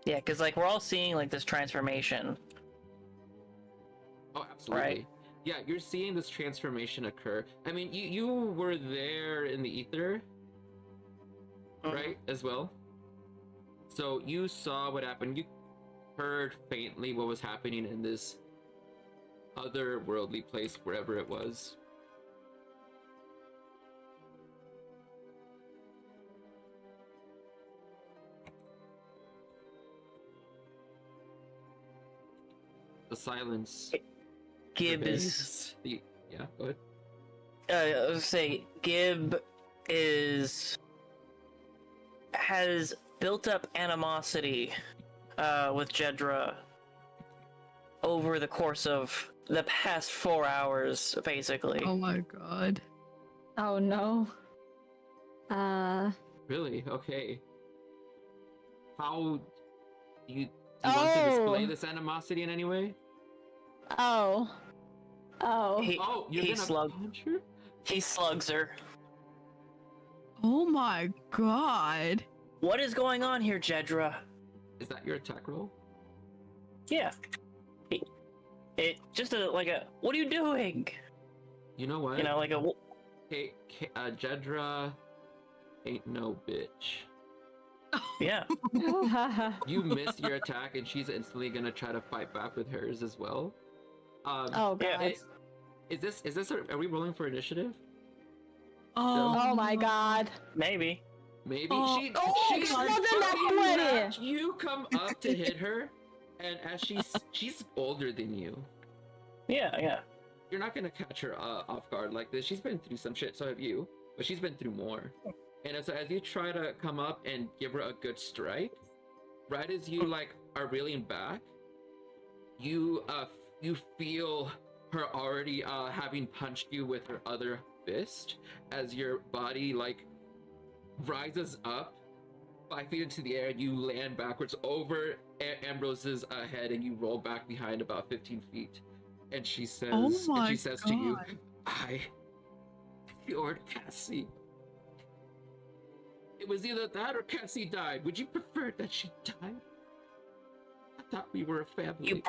Yeah, because like we're all seeing like this transformation. Oh, absolutely. Right. Yeah, you're seeing this transformation occur. I mean, you were there in the ether, right, as well? So you saw what happened. You heard faintly what was happening in this otherworldly place, wherever it was. The silence. Gib pervades the- yeah, go ahead. I was say Gib has built up animosity with Jedra over the course of the past 4 hours, basically. Oh my god. Oh no. Really? Okay. How do you want to display this animosity in any way? Oh. You're gonna punch her? He slugs her. Oh my god. What is going on here, Jedra? Is that your attack roll? Yeah. It just like a, what are you doing? You know what? You know, like a. Hey, Jedra ain't no bitch. Yeah. You miss your attack, and she's instantly gonna try to fight back with hers as well. Oh god. Yeah, Is this? Are we rolling for initiative? Oh my god. Maybe. Maybe Oh, she's more than that fucking 20. match. You come up to hit her, and as she's older than you, Yeah. you're not gonna catch her off guard like this. She's been through some shit, so have you, but she's been through more. And so as you try to come up and give her a good strike, right as you like are reeling back, you feel her already having punched you with her other fist as your body like rises up 5 feet into the air, and you land backwards over Ambrose's head, and you roll back behind about 15 feet. And she says, to you, I cured Cassie. It was either that or Cassie died. Would you prefer that she died? I thought we were a family.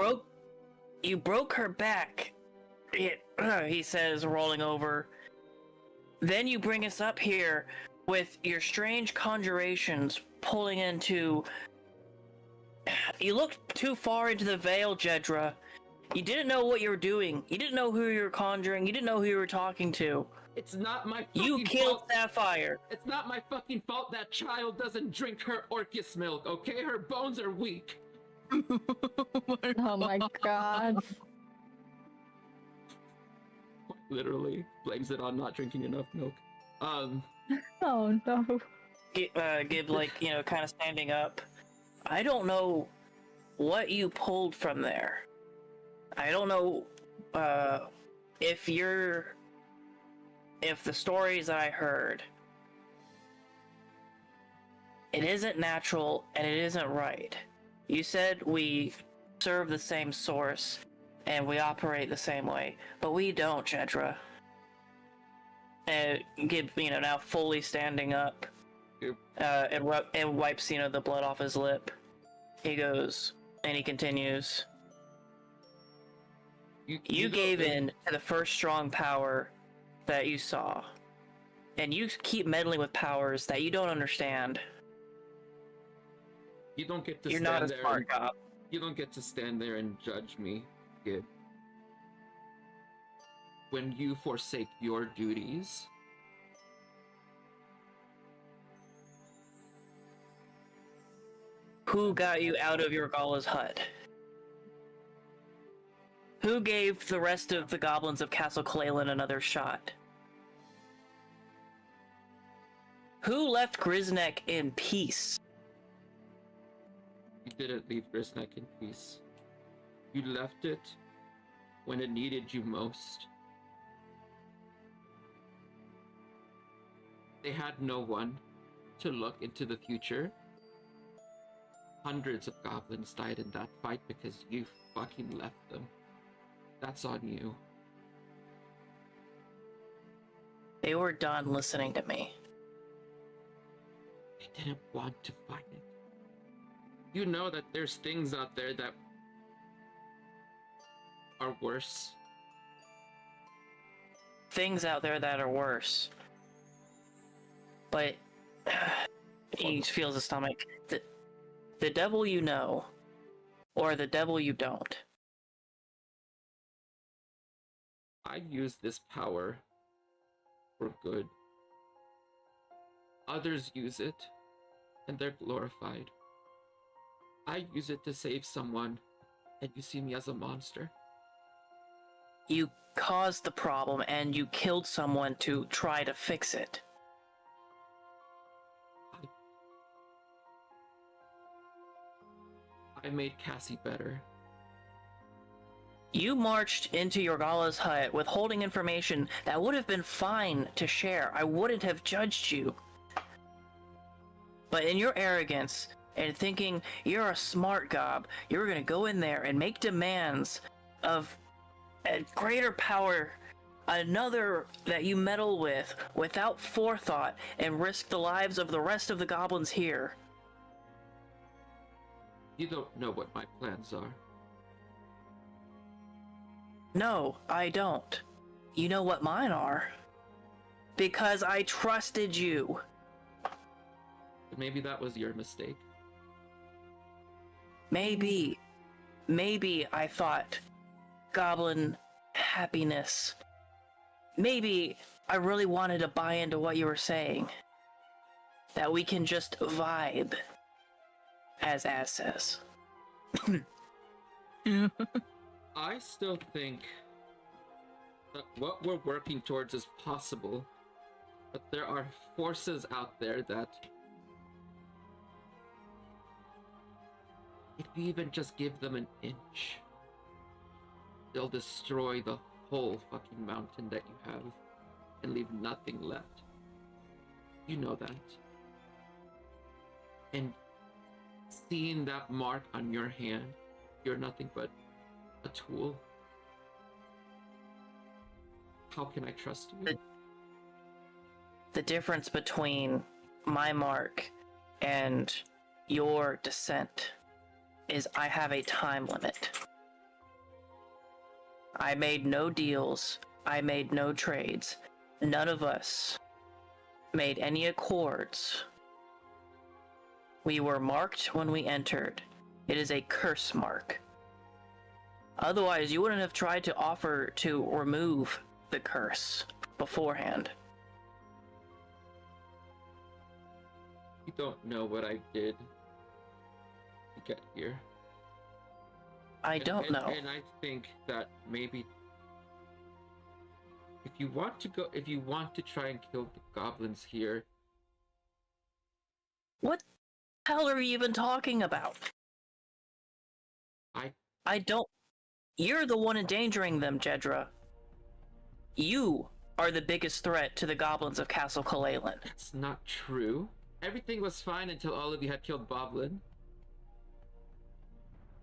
You broke her back. He says, rolling over. Then you bring us up here with your strange conjurations pulling into. You looked too far into the veil, Jedra. You didn't know what you were doing. You didn't know who you were conjuring. You didn't know who you were talking to. It's not my fucking You killed fault. Sapphire. It's not my fucking fault that child doesn't drink her Orcus milk, okay? Her bones are weak. Oh my god. Literally blames it on not drinking enough milk. Oh no. Gib, like, you know, kind of standing up. I don't know what you pulled from there. I don't know if the stories I heard, it isn't natural and it isn't right. You said we serve the same source and we operate the same way, but we don't, Jedra. And Gib, you know, now fully standing up, Yep. and wipes, you know, the blood off his lip. He goes, and he continues. You gave in to the first strong power that you saw, and you keep meddling with powers that you don't understand. You don't get to You're stand not a there. smart cop. You don't get to stand there and judge me, kid. When you forsake your duties, Who got you out of your Gala's hut? Who gave the rest of the goblins of Castle Claylan another shot? Who left Grisneck in peace? you didn't leave Grisneck in peace. You left it when it needed you most. They had no one to look into the future. Hundreds of goblins died in that fight because you fucking left them. That's on you. They were done listening to me. They didn't want to fight it. you know that there's things out there that are worse. Things out there that are worse. But he feels his stomach. The devil you know, or the devil you don't. I use this power for good. Others use it, and they're glorified. I use it to save someone, and you see me as a monster. You caused the problem, and you killed someone to try to fix it. I made Cassie better. You marched into Yorgala's hut withholding information that would have been fine to share. I wouldn't have judged you. But in your arrogance and thinking you're a smart gob, you're gonna go in there and make demands of a greater power, another that you meddle with without forethought, and risk the lives of the rest of the goblins here. You don't know what my plans are. No, I don't. You know what mine are. Because I trusted you. But maybe that was your mistake. Maybe I thought goblin happiness. Maybe I really wanted to buy into what you were saying. That we can just vibe, as says. I still think that what we're working towards is possible, but there are forces out there that, if you even just give them an inch, they'll destroy the whole fucking mountain that you have and leave nothing left. You know that. And seeing that mark on your hand, you're nothing but a tool. How can I trust you? The difference between my mark and your descent is I have a time limit. I made no deals. I made no trades. None of us made any accords. We were marked when we entered. It is a curse mark. Otherwise, you wouldn't have tried to offer to remove the curse beforehand. You don't know what I did to get here. I don't know. And I think that maybe if you want to try and kill the goblins here. What the hell are you even talking about? I don't. You're the one endangering them, Jedra. You are the biggest threat to the goblins of Castle Kalalin. That's not true. Everything was fine until all of you had killed Boblin.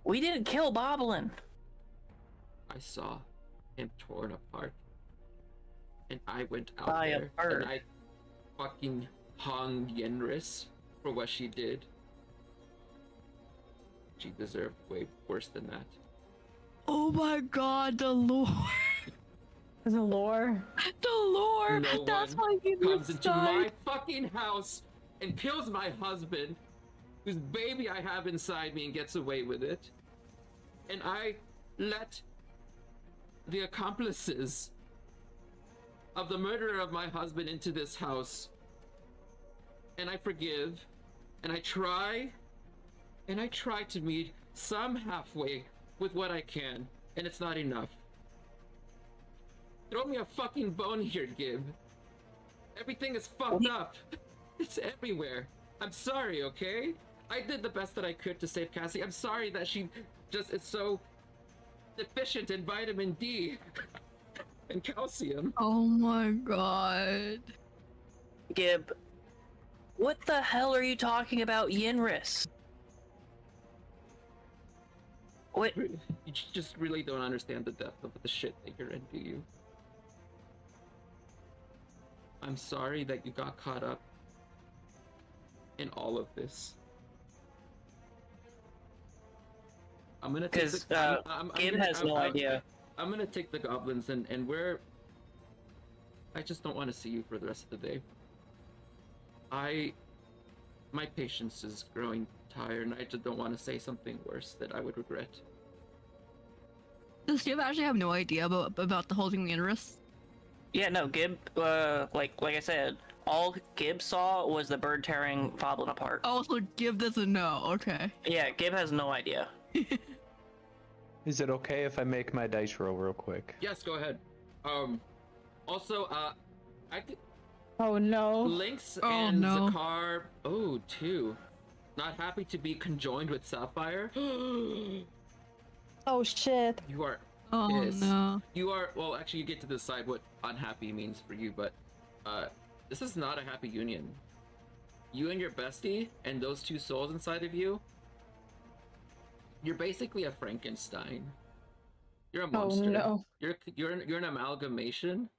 We didn't kill Boblin. I saw him torn apart. And I went out By a there bird. and I fucking hung Yenris for what she did. She deserved way worse than that. Oh my god, the lore. The lore. The lore. No That's one why he comes into died. my fucking house and kills my husband, whose baby I have inside me, and gets away with it. And I let the accomplices of the murderer of my husband into this house. And I forgive, and I try to meet some halfway with what I can, and it's not enough. Throw me a fucking bone here, Gib. Everything is fucked up. It's everywhere. I'm sorry, okay? I did the best that I could to save Cassie. I'm sorry that she just is so deficient in vitamin D and calcium. Oh my god. Gib, what the hell are you talking about, Yenris? What? You just really don't understand the depth of the shit that you're in, do you? I'm sorry that you got caught up in all of this. I'm gonna take Because the. Gib has no idea. I'm gonna take the goblins and we're. I just don't want to see you for the rest of the day. My patience is growing tired, and I just don't want to say something worse that I would regret. Does Jim actually have no idea about the holding the interest? Yeah, no, Gib, like I said, all Gib saw was the bird tearing Foblin apart. Oh, so Gib doesn't know. Okay. Yeah, Gib has no idea. Is it okay if I make my dice roll real quick? Yes, go ahead. Also, I could. Oh no. Lynx Oh, and no. Zakar. Oh, two. Not happy to be conjoined with Sapphire. Oh shit. You are. Oh pissed. no. You are. Well, actually, you get to decide what unhappy means for you, but this is not a happy union. You and your bestie, and those two souls inside of you. You're basically a Frankenstein. You're a monster. Oh no. You're an amalgamation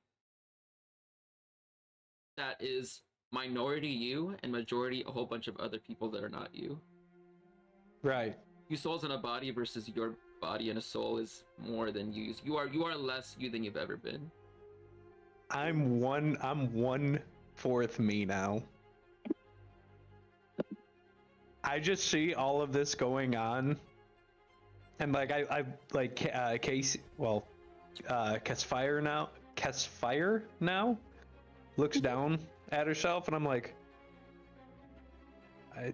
that is minority you and majority a whole bunch of other people that are not you. Right. You souls in a body versus your body and a soul is more than you. You are less you than you've ever been. I'm 1/4 me now. I just see all of this going on, and like I like Casey. Well, Casfire now looks down at herself, and I'm like, I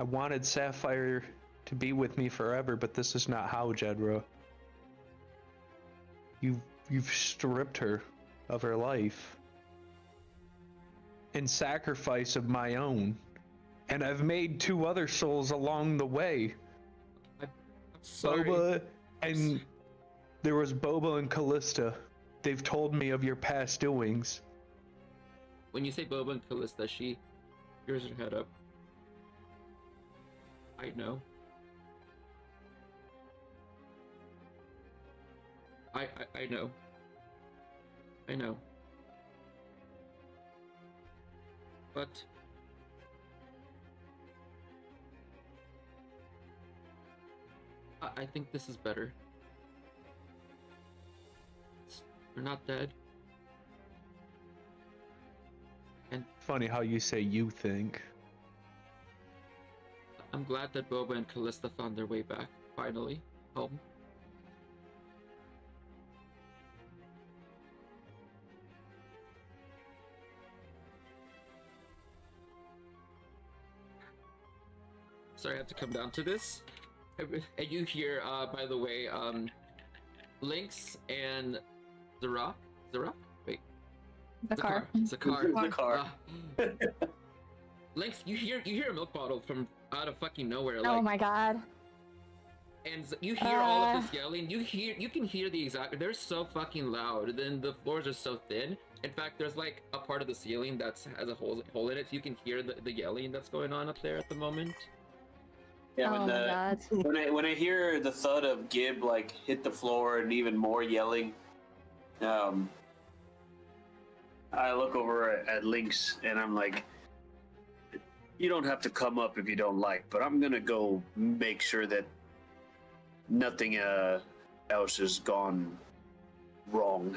wanted Sapphire to be with me forever, but this is not how, Jedra. You've stripped her of her life in sacrifice of my own, and I've made 2 other souls along the way. I'm sorry. Boba and there was Boba and Callista. They've told me of your past doings. When you say Boba and Callista, she rears her head up. I know. I know. I know. But I think this is better. You're not dead. And Funny how you say you think. I'm glad that Boba and Callista found their way back, finally, home. Sorry, I have to come down to this. And you hear, by the way, Lynx and Zarak? Wait. Zakar. Zakar. Lynx, you hear a milk bottle from out of fucking nowhere. Like, Oh my god. and you hear all of this yelling. You can hear the exact. They're so fucking loud. Then the floors are so thin. In fact, there's like a part of the ceiling that has a hole in it, so you can hear the yelling that's going on up there at the moment. Yeah, Oh my god. when I hear the thud of Gib like hit the floor and even more yelling, I look over at Lynx and I'm like, you don't have to come up if you don't like, but I'm gonna go make sure that nothing else has gone wrong.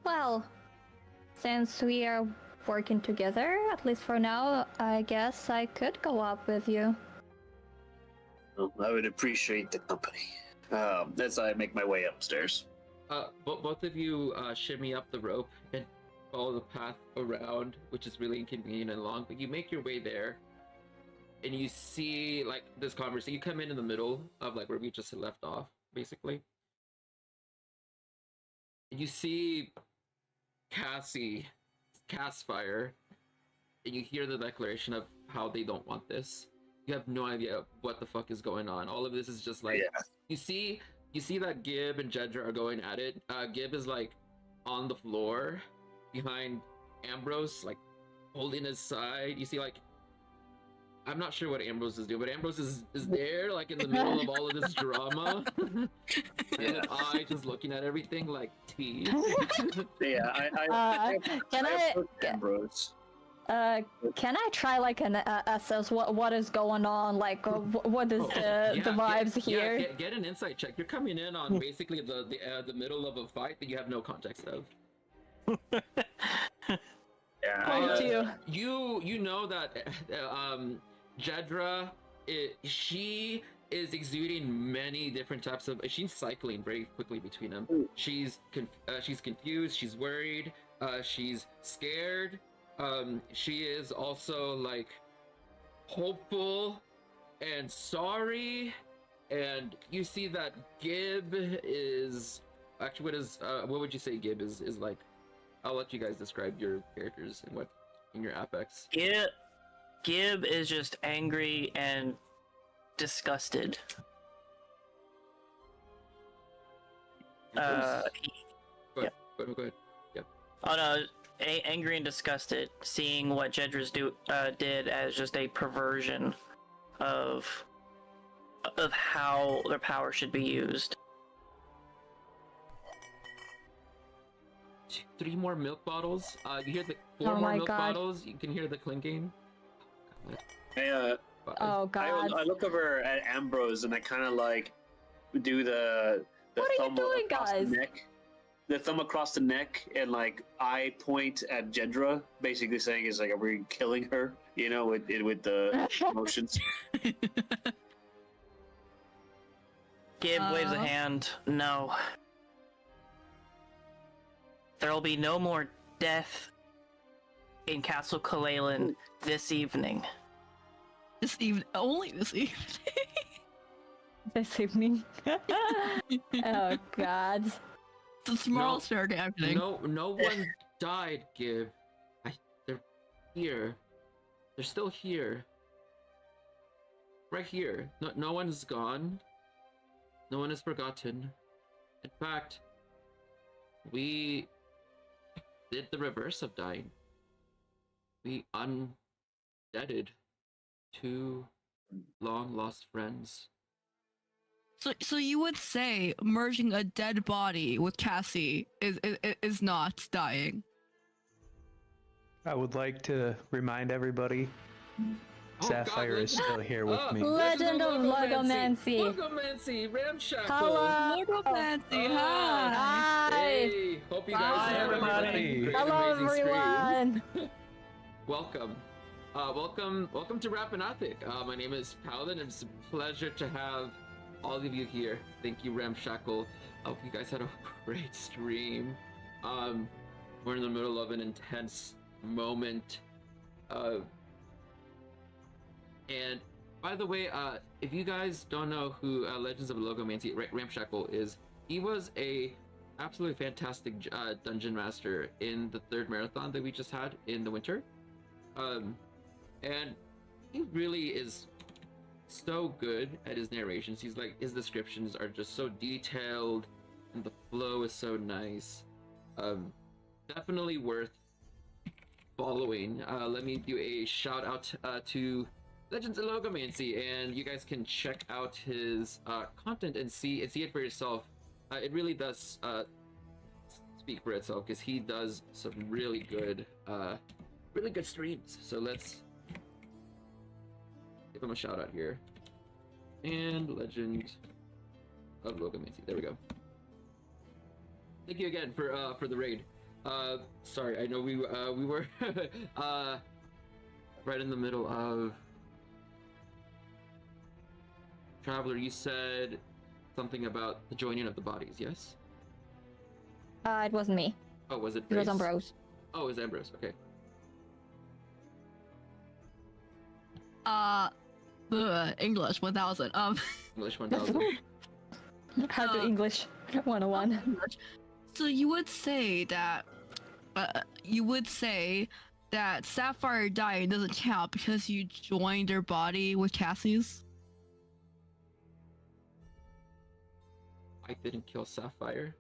Well, since we are working together, at least for now, I guess I could go up with you. Well, I would appreciate the company. As I make my way upstairs. Both of you shimmy up the rope and follow the path around, which is really inconvenient and long, but you make your way there, and you see, like, this conversation. You come in the middle of, like, where we just left off, basically. And you see Casfire, and you hear the declaration of how they don't want this. You have no idea what the fuck is going on. All of this is just like, Yeah. you see that Gib and Jedra are going at it. Gib is like on the floor behind Ambrose, like holding his side. You see, like, I'm not sure what Ambrose is doing, but Ambrose is there, like, in the middle of all of this drama. And I just looking at everything like, tea. Yeah, Can I- approach Ambrose. Can I try like an assess what is going on? Like, what is the vibes here? Get an insight check. You're coming in on basically the middle of a fight that you have no context of. You know that Jedra, she is exuding many different types of. She's cycling very quickly between them. She's confused. She's worried. She's scared. She is also like hopeful and sorry. And you see that Gib is actually what would you say Gib is like? I'll let you guys describe your characters and what in your apex. Gib is just angry and disgusted. Go ahead. Yep. Oh no, angry and disgusted, seeing what Jedra's did as just a perversion of how their power should be used. 3 more milk bottles. You hear the 4 more milk bottles. You can hear the clinking. Hey, Oh god. I look over at Ambrose and I kind of like do the What are you thumb doing, across guys? the neck. The thumb across the neck, and like I point at Jedra, basically saying, "Is like, are we killing her?" You know, with the motions. Gib waves a hand. No. There will be no more death in Castle Kalalin this evening. Only this evening. This evening. Oh god. It's tomorrow's fair happening. No one died, Gib. They're here. They're still here. Right here. No one is gone. No one is forgotten. In fact, we did the reverse of dying. We undeaded 2 long lost friends. So you would say merging a dead body with Cassie is not dying? I would like to remind everybody, Sapphire is still here with me. Legend of Logomancy. Logomancy, Ramshackle. Hello. Logomancy, hi. Hi. Hey, hope you guys Hi, had everybody. a great, Hello, amazing stream. everyone. Welcome. Welcome to Rappan Athuk. My name is Paladin, and it's a pleasure to have all of you here. Thank you, Ramshackle. I hope you guys had a great stream. We're in the middle of an intense moment. And by the way, if you guys don't know who Legends of Logomancy Ramshackle is, he was a absolutely fantastic dungeon master in the 3rd marathon that we just had in the winter. And he really is so good at his narrations. He's like, his descriptions are just so detailed and the flow is so nice. Definitely worth following. Let me do a shout out to Legends of Logomancy, and you guys can check out his content and see it for yourself. It really does speak for itself, because he does some really good streams. So let's give him a shout out here. And Legend of Logomancy. There we go. Thank you again for the raid. Sorry, I know we were right in the middle of Traveler. You said something about the joining of the bodies, yes? It wasn't me. Oh, was it? It was Grace? Ambrose. Oh, it was Ambrose. Okay. English 1000. English 1000. How to English 101. So you would say that Sapphire dying doesn't count because you joined her body with Cassie's? I didn't kill Sapphire.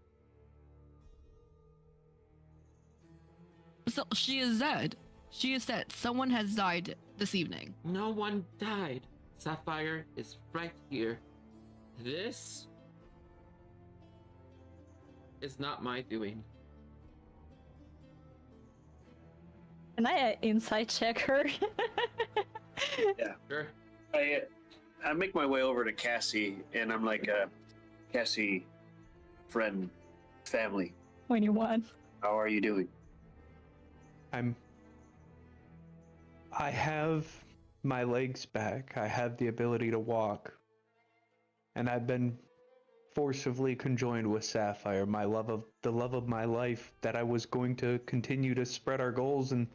So she is dead. She is dead. Someone has died this evening. No one died. Sapphire is right here. This is not my doing. Can I insight check her? Sure. I make my way over to Cassie, and I'm like, Cassie, friend, family, 21. how are you doing? I have my legs back. I have the ability to walk. And I've been forcibly conjoined with Sapphire, the love of my life, that I was going to continue to spread our goals and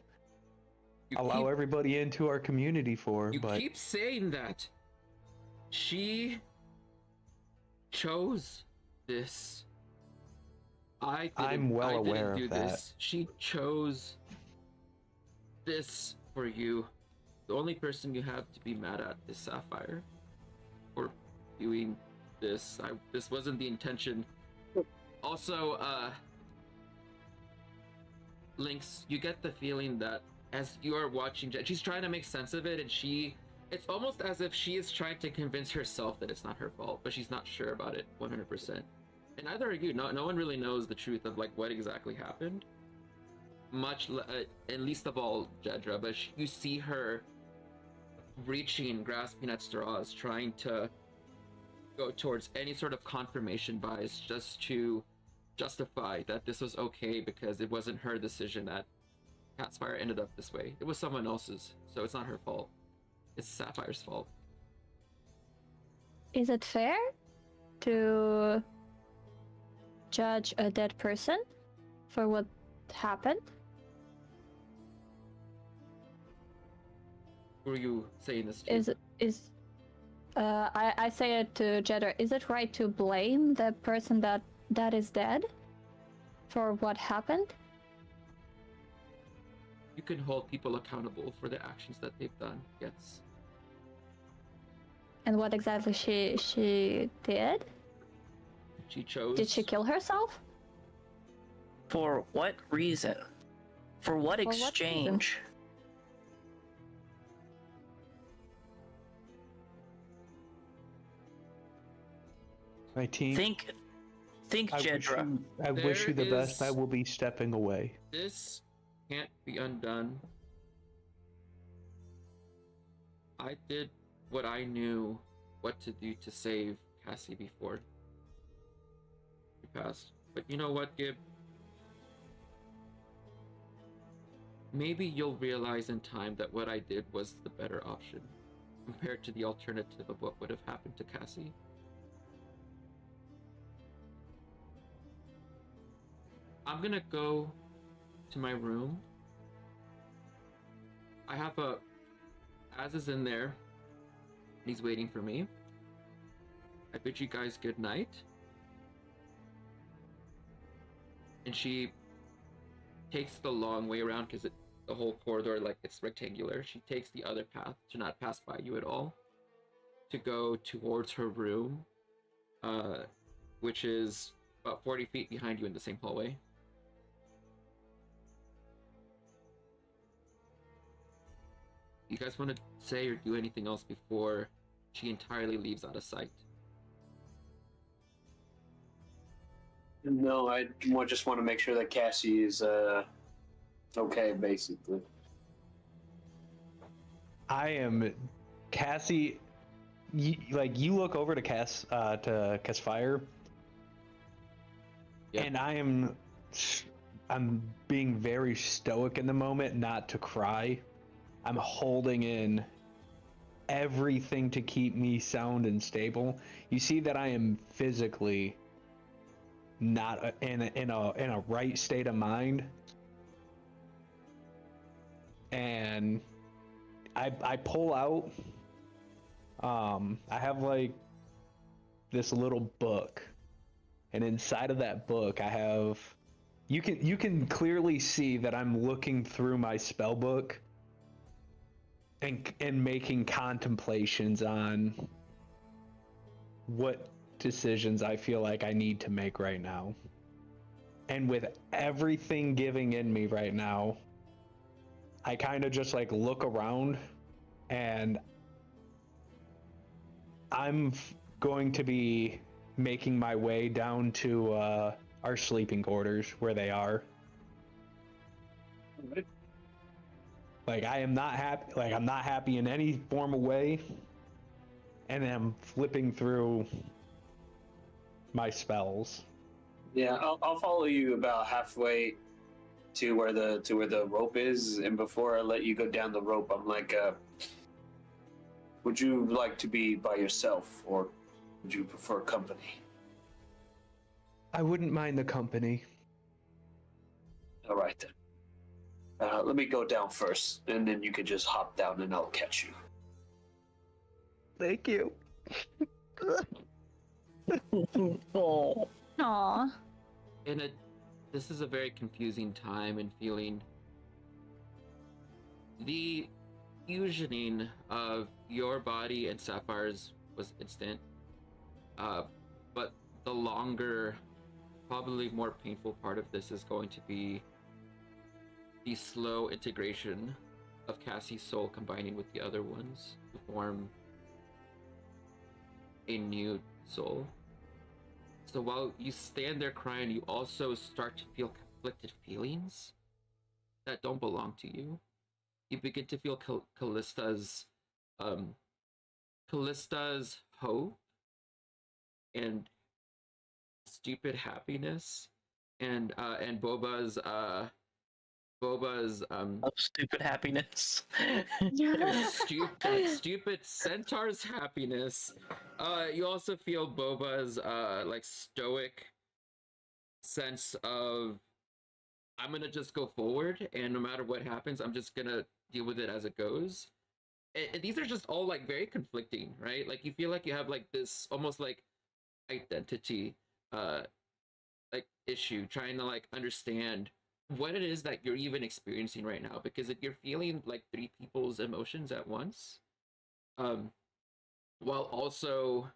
allow everybody into our community for. You but keep saying that. She chose this. I'm well aware didn't of do that. This. She chose this for you. The only person you have to be mad at is Sapphire for doing this. This wasn't the intention. Also, Lynx, you get the feeling that as you are watching, she's trying to make sense of it, and it's almost as if she is trying to convince herself that it's not her fault, but she's not sure about it 100%. And neither are you. No one really knows the truth of like what exactly happened. And least of all Jedra, but you see her grasping at straws, trying to go towards any sort of confirmation bias just to justify that this was okay because it wasn't her decision that Catspire ended up this way. It was someone else's, so it's not her fault. It's Sapphire's fault. Is it fair to judge a dead person for what happened? Who are you saying this to? I say it to Jeddah. Is it right to blame the person that is dead for what happened? You can hold people accountable for the actions that they've done, yes. And what exactly she did? She chose... Did she kill herself? For what reason? For what exchange? my team, Think, Jedra. I wish you the best. I will be stepping away. This can't be undone. I did what I knew what to do to save Cassie before she passed. But you know what, Gib? Maybe you'll realize in time that what I did was the better option compared to the alternative of what would have happened to Cassie. I'm gonna go to my room. I have Az is in there. He's waiting for me. I bid you guys good night. And she takes the long way around because the whole corridor, like, it's rectangular. She takes the other path to not pass by you at all, to go towards her room, which is about 40 feet behind you in the same hallway. You guys want to say or do anything else before she entirely leaves out of sight? No, I just want to make sure that Cassie is okay, basically. I am Cassie. You look over to Caspire, Yep. and I'm being very stoic in the moment, not to cry. I'm holding in everything to keep me sound and stable. You see that I am physically not in a right state of mind, and I pull out. I have like this little book, and inside of that book, I have. You can clearly see that I'm looking through my spell book and making contemplations on what decisions I feel like I need to make right now. And with everything giving in me right now, I kind of just like look around, and I'm going to be making my way down to our sleeping quarters where they are. Like I am not happy. Like I'm not happy in any form of way, and I'm flipping through my spells. Yeah, I'll follow you about halfway to where the rope is, and before I let you go down the rope, I'm like, would you like to be by yourself, or would you prefer company? I wouldn't mind the company. All right then. Let me go down first, and then you can just hop down, and I'll catch you. Thank you. Oh. Aw. And this is a very confusing time and feeling. The fusioning of your body and Sapphire's was instant, but the longer, probably more painful part of this is going to be the slow integration of Cassie's soul combining with the other ones to form a new soul. So while you stand there crying, you also start to feel conflicted feelings that don't belong to you. You begin to feel Callista's hope and stupid happiness, and Boba's Stupid happiness. stupid centaur's happiness. You also feel Boba's like stoic sense of, I'm gonna just go forward, and no matter what happens, I'm just gonna deal with it as it goes. And these are just all like very conflicting, right? Like you feel like you have like this almost like identity like issue, trying to like understand what it is that you're even experiencing right now, because if you're feeling like three people's emotions at once, while also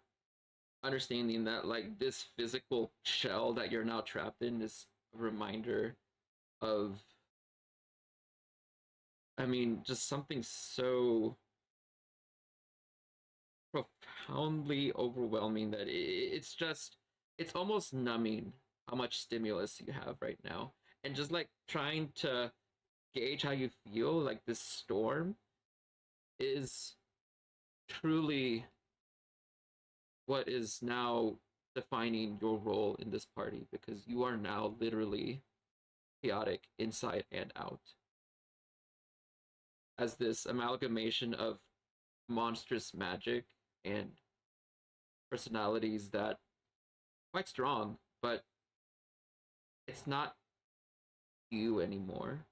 understanding that like this physical shell that you're now trapped in is a reminder of, I mean, just something so profoundly overwhelming that it's almost numbing how much stimulus you have right now. And just like trying to gauge how you feel, like this storm is truly what is now defining your role in this party, because you are now literally chaotic inside and out, as this amalgamation of monstrous magic and personalities that quite strong, but it's not you anymore.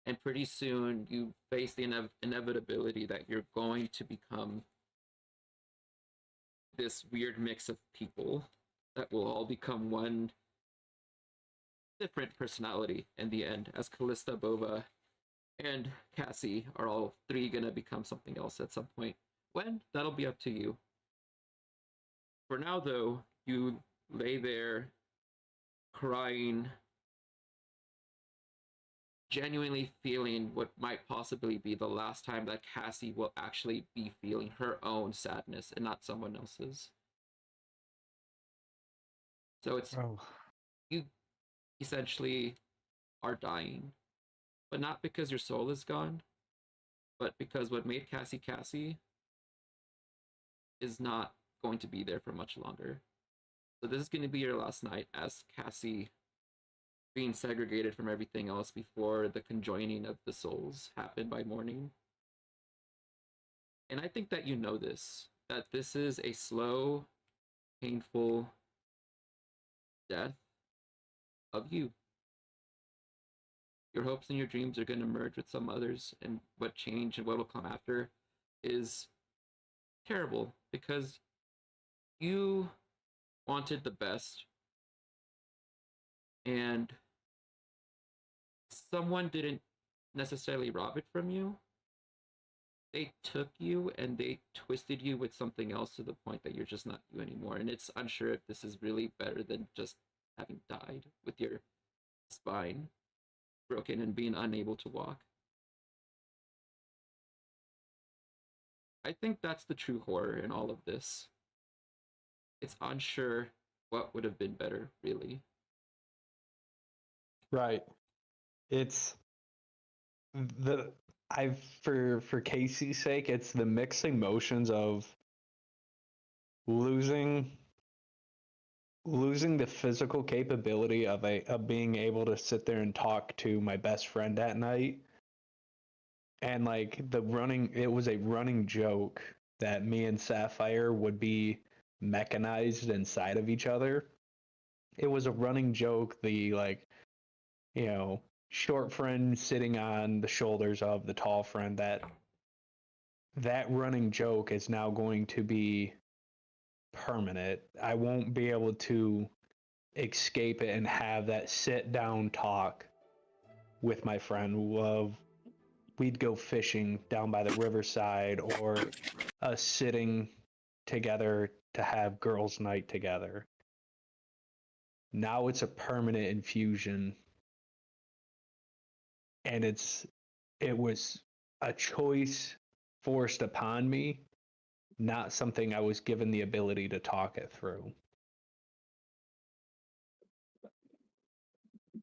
And pretty soon you face the inevitability that you're going to become this weird mix of people that will all become one different personality in the end, as Callista, Bova, and Cassie are all three gonna become something else at some point. When? That'll be up to you. For now, though, you lay there crying, genuinely feeling what might possibly be the last time that Cassie will actually be feeling her own sadness and not someone else's. So it's you essentially are dying, but not because your soul is gone, but because what made Cassie Cassie is not going to be there for much longer. So this is going to be your last night as Cassie, being segregated from everything else before the conjoining of the souls happened by morning. And I think that you know this, that this is a slow, painful death of you. Your hopes and your dreams are going to merge with some others, and what change and what will come after is terrible, because you wanted the best, and someone didn't necessarily rob it from you. They took you and they twisted you with something else to the point that you're just not you anymore. And it's unsure if this is really better than just having died with your spine broken and being unable to walk. I think that's the true horror in all of this. It's unsure what would have been better, really. Right. It's the for Casey's sake, it's the mixed emotions of losing the physical capability of being able to sit there and talk to my best friend at night. And like it was a running joke that me and Sapphire would be mechanized inside of each other. It was a running joke, the like, short friend sitting on the shoulders of the tall friend. That running joke is now going to be permanent. I won't be able to escape it and have that sit down talk with my friend of we'd go fishing down by the riverside, or us sitting together to have girls' night together. Now it's a permanent infusion, and it was a choice forced upon me, not something I was given the ability to talk it through.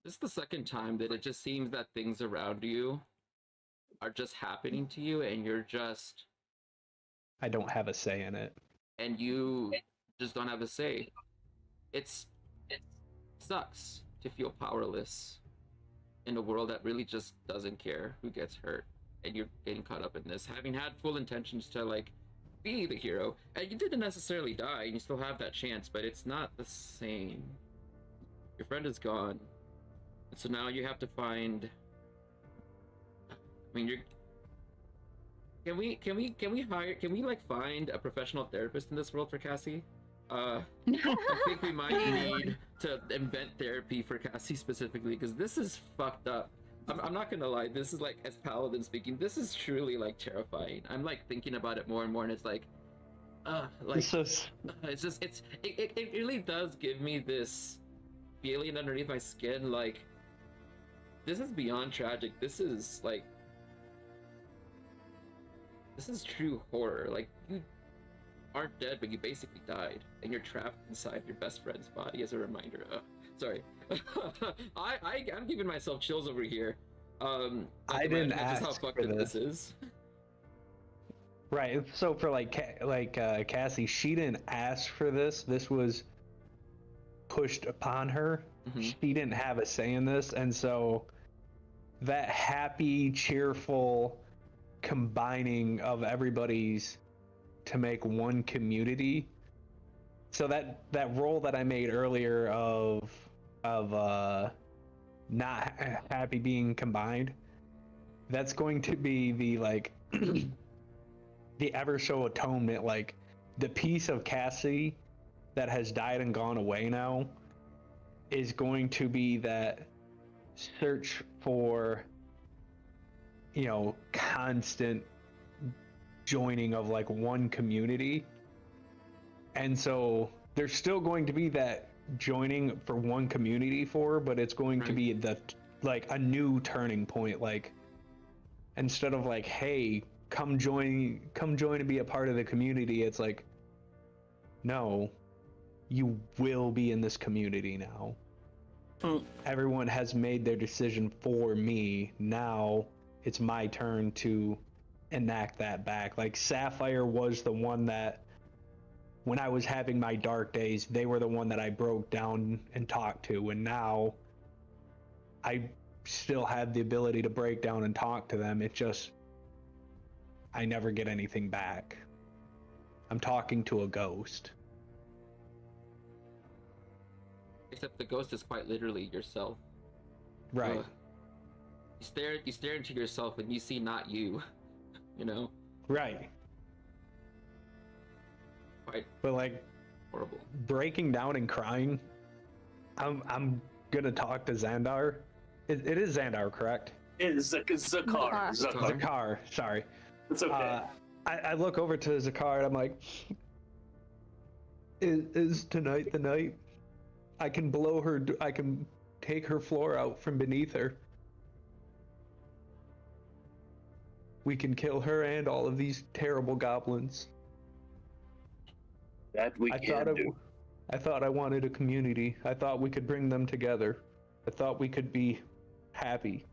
This is the second time that it just seems that things around you are just happening to you, and I don't have a say in it. And you just don't have a say. It sucks to feel powerless in a world that really just doesn't care who gets hurt, and you're getting caught up in this, having had full intentions to like be the hero, and you didn't necessarily die, and you still have that chance, but it's not the same. Your friend is gone, and so now you have to find. I mean, Can we like find a professional therapist in this world for Cassie? I think we might need to invent therapy for Cassie specifically, because this is fucked up. I'm not gonna lie, this is like, as Paladin speaking, this is truly like terrifying. I'm like thinking about it more and more, and it's like, it really does give me this feeling underneath my skin, like, this is beyond tragic. This is like, this is true horror. Like, you aren't dead, but you basically died, and you're trapped inside your best friend's body as a reminder. Sorry. I'm giving myself chills over here. I didn't ask just how fucked up this is. Right. So for Cassie, she didn't ask for this. This was pushed upon her. Mm-hmm. She didn't have a say in this, and so that happy, cheerful combining of everybody's to make one community. So that role that I made earlier of not happy being combined, that's going to be the like the ever so atonement, like the piece of Cassie that has died and gone away now is going to be that search for, constant joining of like one community. And so there's still going to be that joining for one community but it's going to be like a new turning point. Like, instead of like, hey, come join and be a part of the community, it's like, no, you will be in this community now. Everyone has made their decision for me. Now it's my turn to enact that back. Like, Sapphire was the one that, when I was having my dark days, they were the one that I broke down and talked to, and now I still have the ability to break down and talk to them. It just, I never get anything back. I'm talking to a ghost. Except the ghost is quite literally yourself. Right. You stare into yourself and you see not you. Right. Quite. But like, horrible. Breaking down and crying. I'm gonna talk to Xandar. It is Xandar, correct? It is Zakar. Zakar. Sorry. It's okay. I look over to Zakar and I'm like, is tonight the night? I can blow her. I can take her floor out from beneath her. We can kill her and all of these terrible goblins. That we can do. I thought I wanted a community. I thought we could bring them together. I thought we could be happy.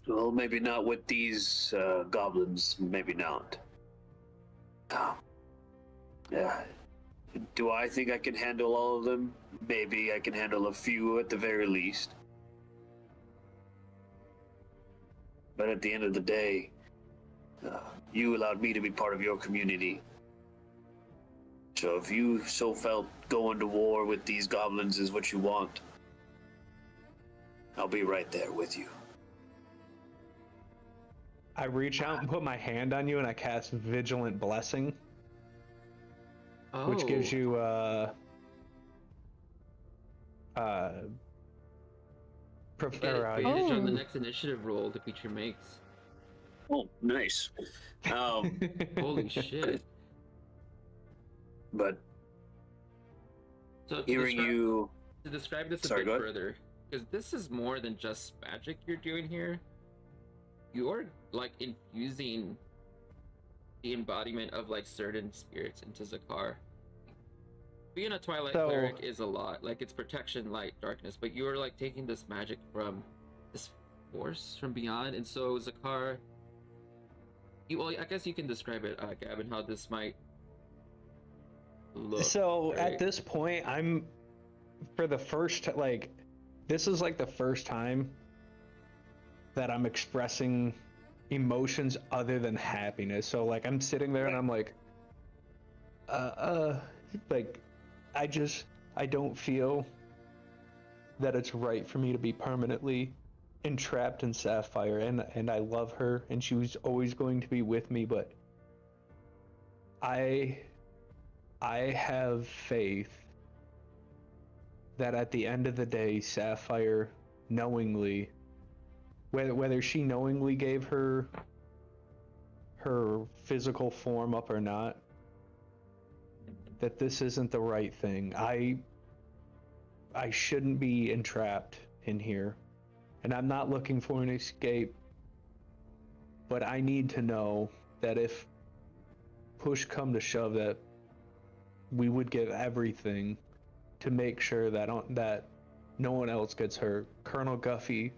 Well, maybe not with these goblins. Maybe not. Yeah. Do I think I can handle all of them? Maybe I can handle a few at the very least. But at the end of the day, you allowed me to be part of your community. So if you so felt going to war with these goblins is what you want, I'll be right there with you. I reach out and put my hand on you and I cast Vigilant Blessing, which gives you advantage on the next initiative roll the creature makes. Oh, nice. Holy shit. But So hearing you... To describe this a Sorry, bit further, because this is more than just magic you're doing here. You're like infusing the embodiment of like certain spirits into Zakar. Being a Twilight cleric is a lot. Like it's protection, light, darkness, but you're like taking this magic from this force from beyond, and so Zakar. Well, I guess you can describe it, Gavin, how this might look. So right? at this point, I'm for the first like this is like the first time that I'm expressing emotions other than happiness. So like I'm sitting there and I'm like like I don't feel that it's right for me to be permanently entrapped in Sapphire, and I love her and she was always going to be with me, but I have faith that at the end of the day, Sapphire knowingly, whether she knowingly gave her physical form up or not, that this isn't the right thing. I shouldn't be entrapped in here, and I'm not looking for an escape, but I need to know that if push come to shove, that we would give everything to make sure that no one else gets hurt. Colonel Guffey,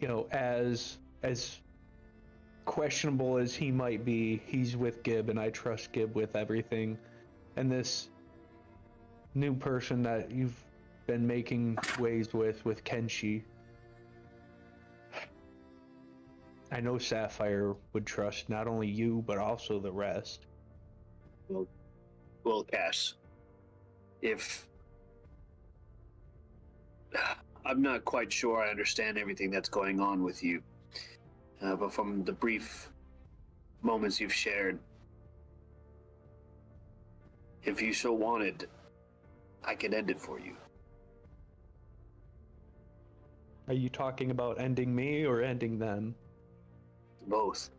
you know, as questionable as he might be, he's with Gib, and I trust Gib with everything. And this new person that you've been making ways with Kenshi, I know Sapphire would trust not only you, but also the rest. Well, Cass, if... I'm not quite sure I understand everything that's going on with you, but from the brief moments you've shared, if you so wanted, I could end it for you. Are you talking about ending me or ending them? Both.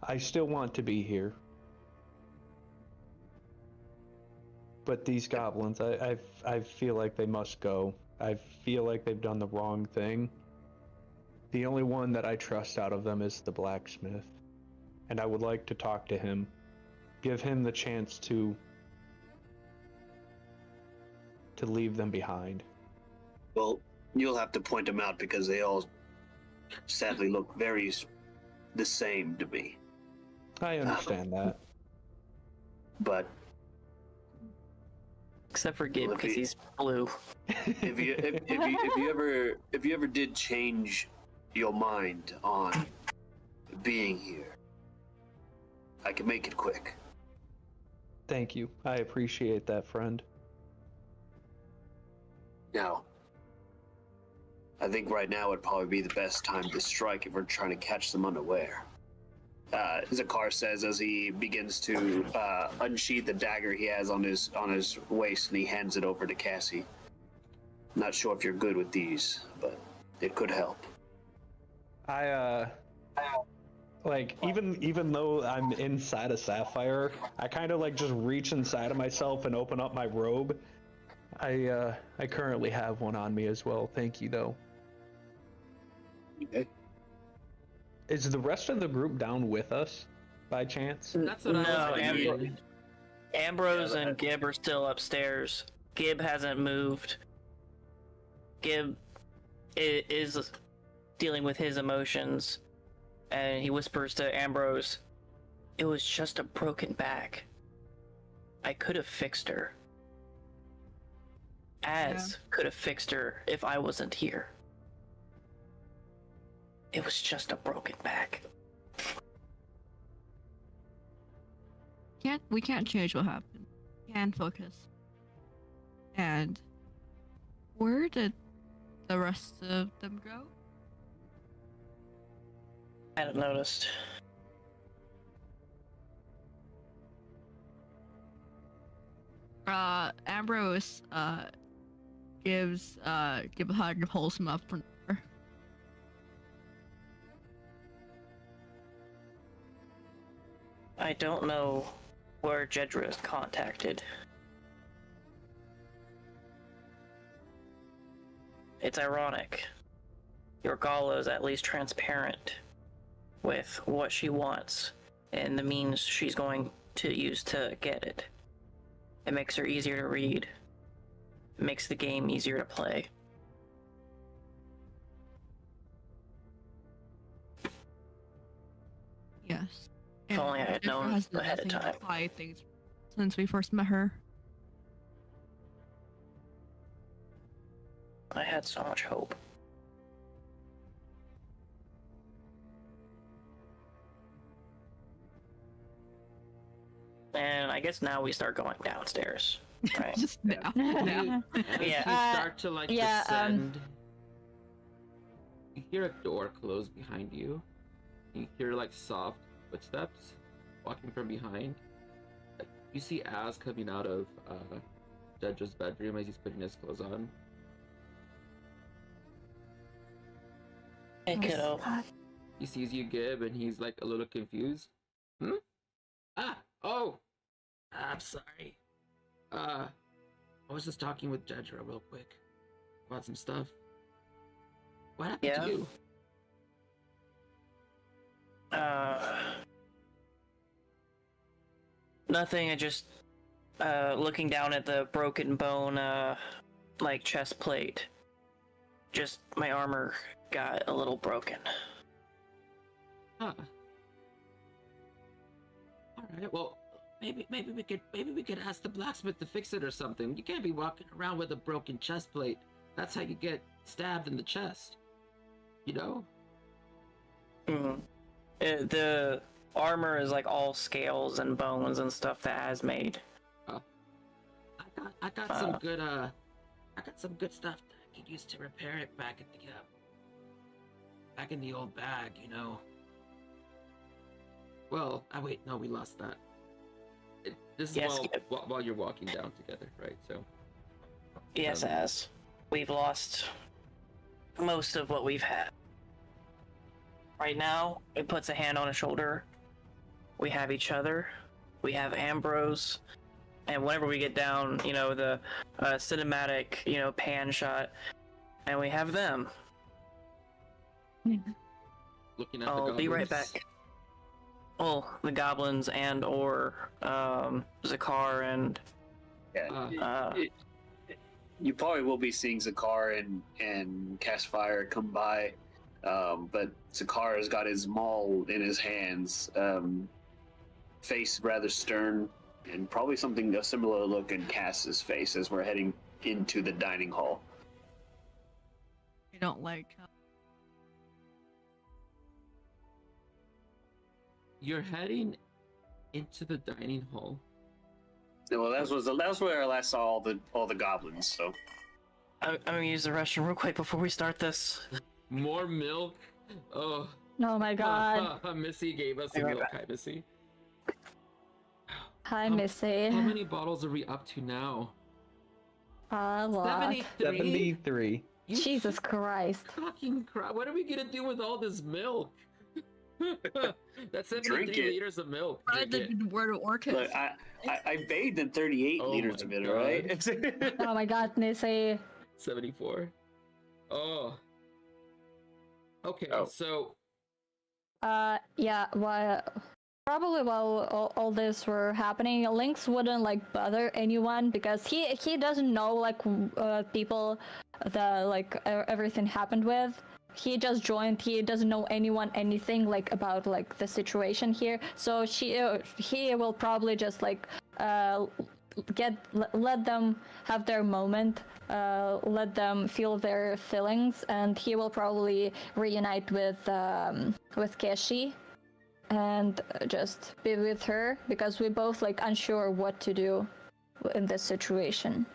I still want to be here. But these goblins, I feel like they must go. I feel like they've done the wrong thing. The only one that I trust out of them is the blacksmith. And I would like to talk to him. Give him the chance to leave them behind. Well, you'll have to point them out because they all sadly look very the same to me. I understand that. But Except for Gib, because he's blue. if you ever did change your mind on being here, I can make it quick. Thank you. I appreciate that, friend. Now, I think right now would probably be the best time to strike if we're trying to catch them unaware. Zakar says as he begins to unsheath the dagger he has on his waist, and he hands it over to Cassie. Not sure if you're good with these, but it could help. Like even though I'm inside a Sapphire, I kind of like just reach inside of myself and open up my robe. I currently have one on me as well. Thank you, though. Okay. Is the rest of the group down with us, by chance? That's what I was thinking. Ambrose and Gib are still upstairs. Gib hasn't moved. Gib is dealing with his emotions, and he whispers to Ambrose, "It was just a broken back. I could have fixed her. Could have fixed her if I wasn't here. It was just a broken back." We can't change what happened. We can focus. And where did the rest of them go? I hadn't noticed. Ambrose gives give a hug and pulls him up from there. I don't know where Jedra is contacted. It's ironic. Your Gala is at least transparent with what she wants and the means she's going to use to get it. It makes her easier to read. It makes the game easier to play. Yes. If only I had known ahead of time. Things since we first met her. I had so much hope. And I guess now we start going downstairs, right? Just now. Yeah. Yeah. You start to like descend. You hear a door close behind you. You hear like soft footsteps walking from behind. You see Az coming out of Jedra's bedroom as he's putting his clothes on. Hey, kiddo. He sees you, Gib, and he's like a little confused. I'm sorry. I was just talking with Jedra real quick about some stuff. What happened to you? Nothing. I just looking down at the broken bone, like chest plate. Just my armor got a little broken. All right. Well, maybe we could ask the blacksmith to fix it or something. You can't be walking around with a broken chest plate. That's how you get stabbed in the chest. You know? The armor is like all scales and bones and stuff that has made. I got some good stuff that I could use to repair it back in the old bag, you know. Well, wait, no, we lost that. This is while you're walking down together, right? So. Yes, as we've lost most of what we've had. Right now, it puts a hand on a shoulder. We have each other. We have Ambrose. And whenever we get down, you know, the cinematic, you know, pan shot, and we have them. Looking at I'll be right back. Well, the goblins and or Zakar and you probably will be seeing Zakar and Castfire come by, but Zakar has got his maul in his hands, face rather stern, and probably a similar look in Cass's face as we're heading into the dining hall. I don't like. You're heading into the dining hall. Well, that was where I last saw all the goblins. So I'm gonna use the restroom real quick before we start this. More milk. Oh my god. Missy gave us some milk. Hi, Missy. Hi, Missy. How many bottles are we up to now? A lot. 73. Jesus Christ. Fucking crap. What are we gonna do with all this milk? That's 73 Drink it. liters of milk. Read the word of Orcus. look, I bathed in 38 liters of it, God. right? Oh my god, Missy. 74. Oh. Okay, so. Yeah, probably while all this were happening, Lynx wouldn't like bother anyone because he doesn't know like people everything happened with. He just joined. He doesn't know anything like about like the situation here. So he will probably just like let them have their moment, let them feel their feelings, and he will probably reunite with Keshi and just be with her, because we both like unsure what to do in this situation.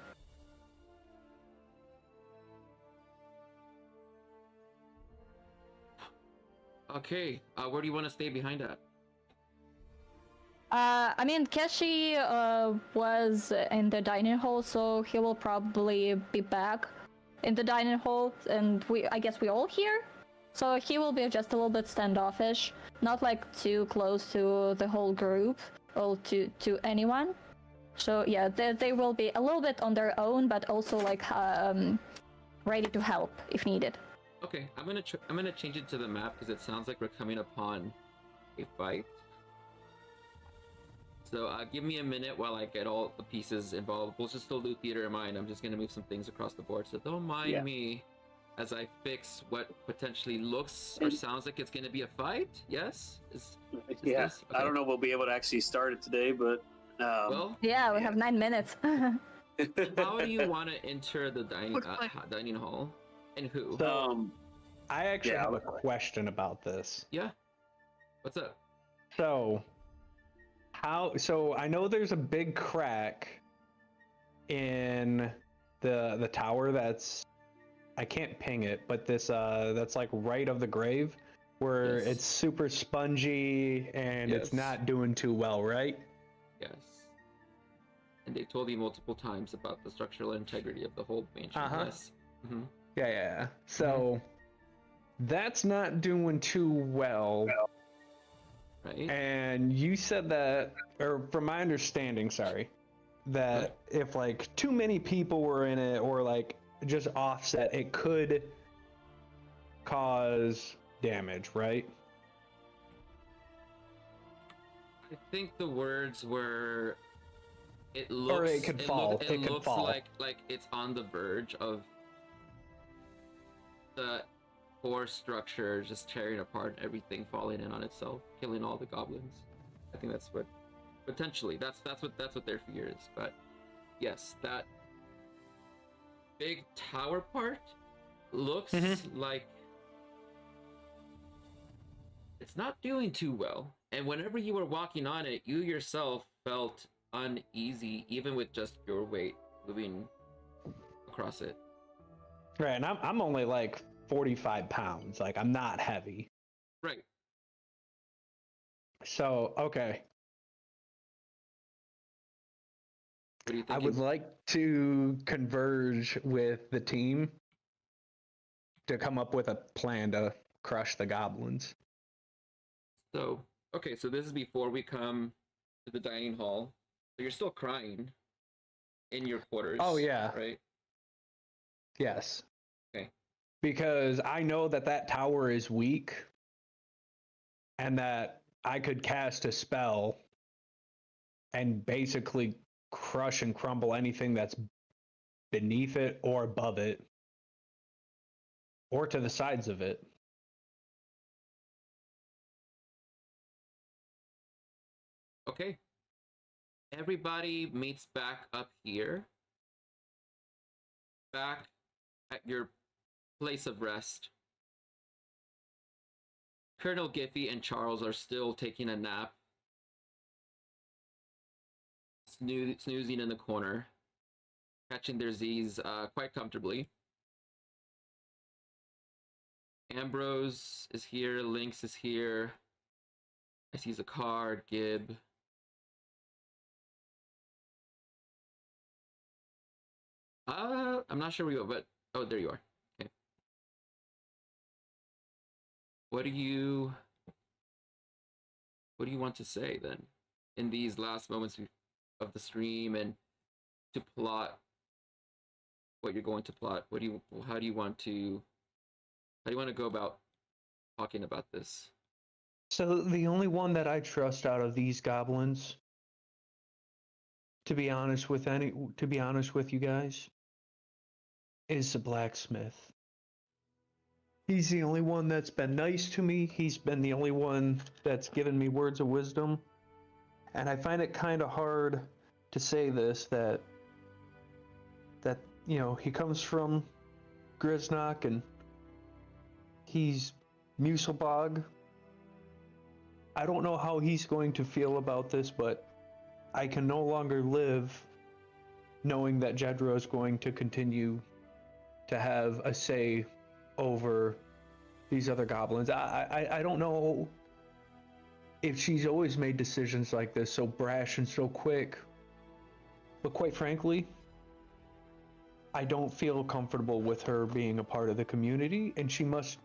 Okay, where do you want to stay behind at? I mean, Keshi was in the dining hall, so he will probably be back in the dining hall, and I guess we all here. So he will be just a little bit standoffish, not like too close to the whole group or to anyone. So yeah, they will be a little bit on their own, but also like ready to help if needed. Okay, I'm gonna change it to the map because it sounds like we're coming upon a fight. So give me a minute while I get all the pieces involved. We'll just still do theater in mind. I'm just gonna move some things across the board, so don't mind me as I fix what potentially looks or sounds like it's gonna be a fight. Yes? Is yeah, this? Okay. I don't know if we'll be able to actually start it today, but Well, yeah, we have 9 minutes. how do you want to enter the dining hall, and who? I actually have a question about this. Yeah. What's up? So I know there's a big crack in the tower that's, I can't ping it, but this that's like right of the grave where it's super spongy and it's not doing too well, right? Yes. And they've told me multiple times about the structural integrity of the whole mansion. Yes. Mm-hmm. Yeah. So that's not doing too well. Right. And you said that, or from my understanding, that if like too many people were in it or like just offset, it could cause damage, right? I think the words were, it looks, or it could fall. It looks like it's on the verge of the core structure just tearing apart, and everything falling in on itself, killing all the goblins. I think that's what potentially that's what their fear is. But yes, that big tower part looks like it's not doing too well. And whenever you were walking on it, you yourself felt uneasy, even with just your weight moving across it. Right, and I'm only like 45 pounds. Like, I'm not heavy. Right. So, okay. What do you think? I would like to converge with the team to come up with a plan to crush the goblins. So, okay, so this is before we come to the dining hall. So you're still crying in your quarters. Oh, yeah. Right? Yes. Okay. Because I know that that tower is weak and that I could cast a spell and basically crush and crumble anything that's beneath it or above it or to the sides of it. Okay. Everybody meets back up here. Back at your place of rest. Colonel Giffy and Charles are still taking a nap. Snoozing in the corner. Catching their Z's quite comfortably. Ambrose is here. Lynx is here. I see Zakar, Gib. I'm not sure where you are, but oh, there you are. Okay. What do you want to say then in these last moments of the stream, and to plot what you're going to plot? How do you want to go about talking about this? So the only one that I trust out of these goblins, to be honest with you guys, is the blacksmith. He's the only one that's been nice to me. He's been the only one that's given me words of wisdom. And I find it kind of hard to say this, that you know, he comes from Grisnock and he's Muselbog. I don't know how he's going to feel about this, but I can no longer live knowing that Jedra is going to continue to have a say over these other goblins. I don't know if she's always made decisions like this, so brash and so quick. But quite frankly, I don't feel comfortable with her being a part of the community, and she must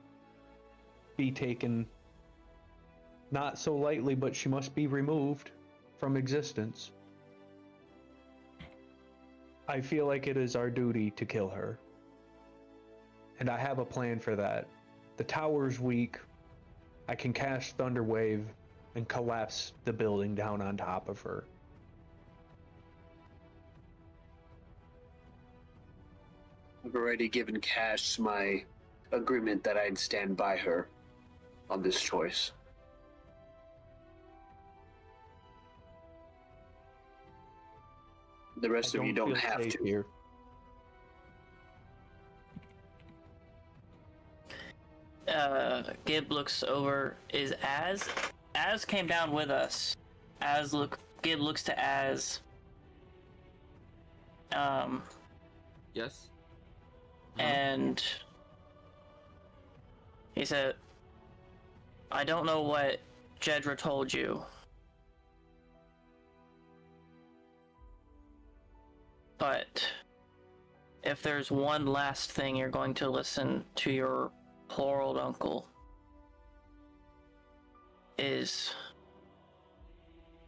be taken not so lightly, but she must be removed from existence. I feel like it is our duty to kill her. And I have a plan for that. The tower's weak. I can cast Thunder Wave and collapse the building down on top of her. I've already given Cash my agreement that I'd stand by her on this choice. The rest of you don't feel have safe to. here. Gib looks over. Is Az came down with us. Gib looks to Az. Yes. And he said, I don't know what Jedra told you, but if there's one last thing you're going to listen to your poor old uncle, is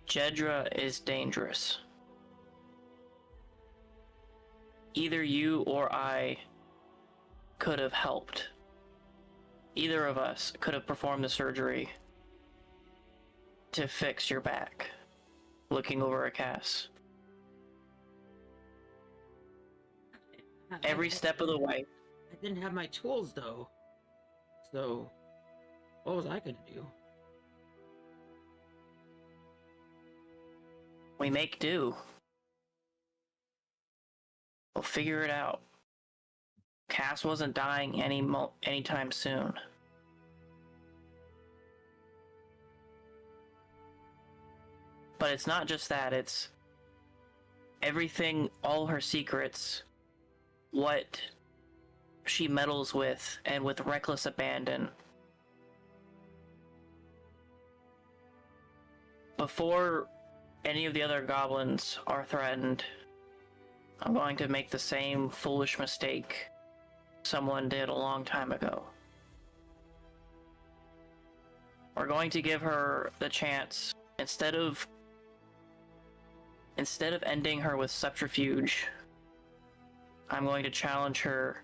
Jedra is dangerous. Either you or I could have helped. Either of us could have performed the surgery to fix your back. Looking over at Cass. Every step of the way. I didn't have my tools though. So, what was I gonna do? We make do. We'll figure it out. Cass wasn't dying anytime soon. But it's not just that, it's everything, all her secrets, what she meddles with, and with reckless abandon. Before any of the other goblins are threatened, I'm going to make the same foolish mistake someone did a long time ago. We're going to give her the chance, instead of ending her with subterfuge, I'm going to challenge her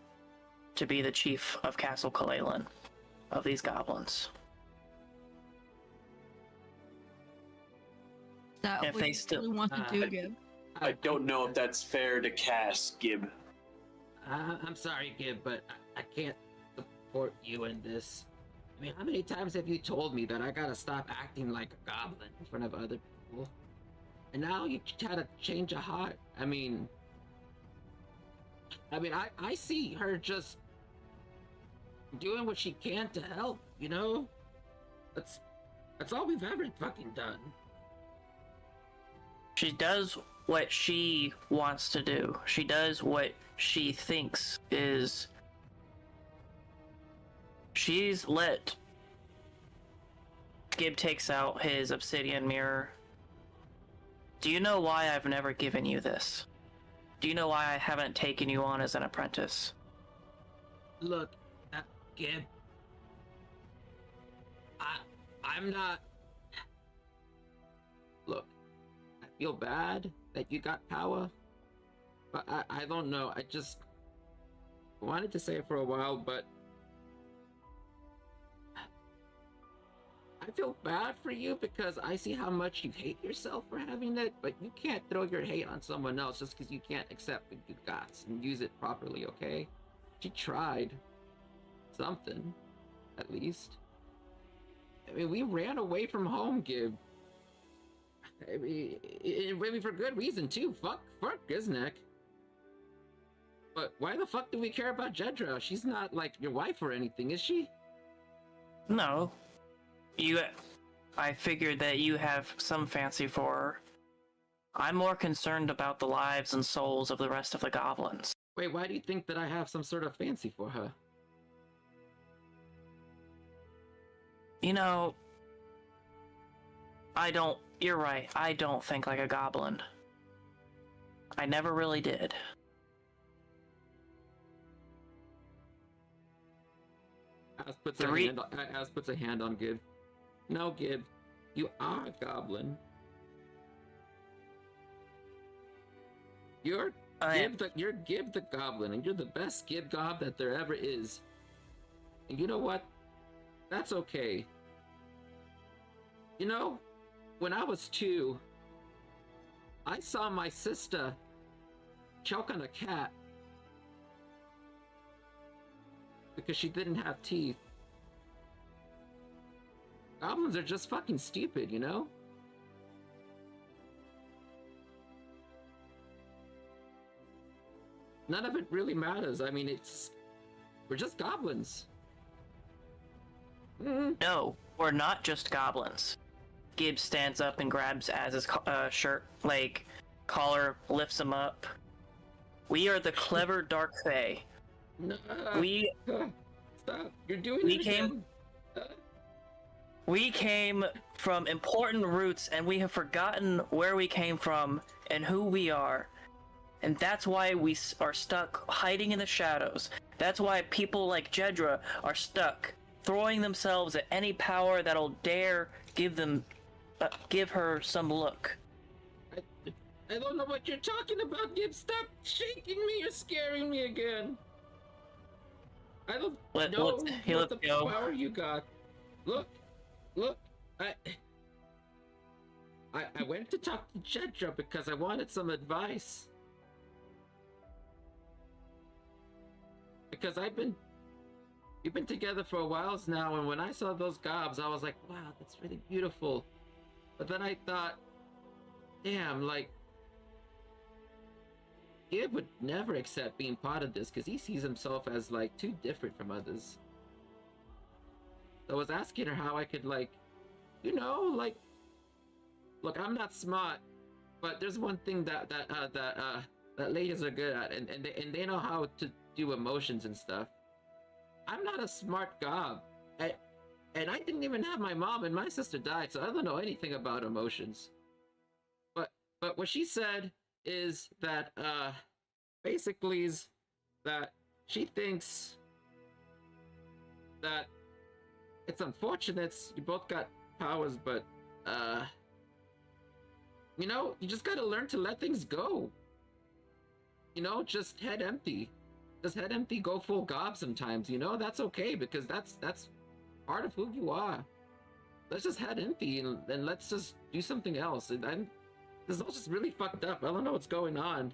to be the chief of Castle Kalalan, of these goblins. Is that If what they you still- really want to do, Gib? I don't know if that's fair to Cass, Gib. I'm sorry, Gib, but I can't support you in this. I mean, how many times have you told me that I gotta stop acting like a goblin in front of other people? And now you try to change a heart. I mean, I see her just doing what she can to help, you know? That's all we've ever fucking done. She does what she wants to do. She does what she thinks is... She's let... Gib takes out his obsidian mirror. Do you know why I've never given you this? Do you know why I haven't taken you on as an apprentice? Look, Gib, I'm not... Look, I feel bad that you got power, but I don't know, I just wanted to say it for a while, but I feel bad for you because I see how much you hate yourself for having it, but you can't throw your hate on someone else just because you can't accept what you got and use it properly, okay? She tried. Something, at least. I mean, we ran away from home, Gib. I mean, for good reason, too. Fuck Giznek. But why the fuck do we care about Jedra? She's not, like, your wife or anything, is she? No. I figured that you have some fancy for her. I'm more concerned about the lives and souls of the rest of the goblins. Wait, why do you think that I have some sort of fancy for her? You know, you're right, I don't think like a goblin. I never really did. Az puts a hand on Gib. No, Gib, you are a goblin. You're Gib the goblin, and you're the best Gib gob that there ever is. And you know what? That's okay. You know, when I was 2, I saw my sister choke on a cat because she didn't have teeth. Goblins are just fucking stupid, you know? None of it really matters. I mean, we're just goblins. No, we're not just goblins. Gibbs stands up and grabs Az's shirt, collar, lifts him up. We are the clever Dark Fae. No, stop! You're doing it again. We came from important roots, and we have forgotten where we came from and who we are. And that's why we are stuck hiding in the shadows. That's why people like Jedra are stuck, throwing themselves at any power that'll dare give her some look. I don't know what you're talking about, Gib. Stop shaking me. You're scaring me again. I don't know what the power you got. Look. I went to talk to Jedra because I wanted some advice. Because we've been together for a while now, and when I saw those gobs, I was like, wow, that's really beautiful. But then I thought, damn, like, Gib would never accept being part of this because he sees himself as, like, too different from others. So I was asking her how I could, like, you know, like, look, I'm not smart, but there's one thing that ladies are good at, and they know how to do emotions and stuff. I'm not a smart gob, and I didn't even have my mom, and my sister died, so I don't know anything about emotions. But what she said is that basically is that she thinks that it's unfortunate you both got powers, but you know, you just gotta learn to let things go. You know, just head empty. Just head empty, go full gob sometimes, you know? That's okay, because that's part of who you are. Let's just head empty and let's just do something else. And this is all just really fucked up. I don't know what's going on.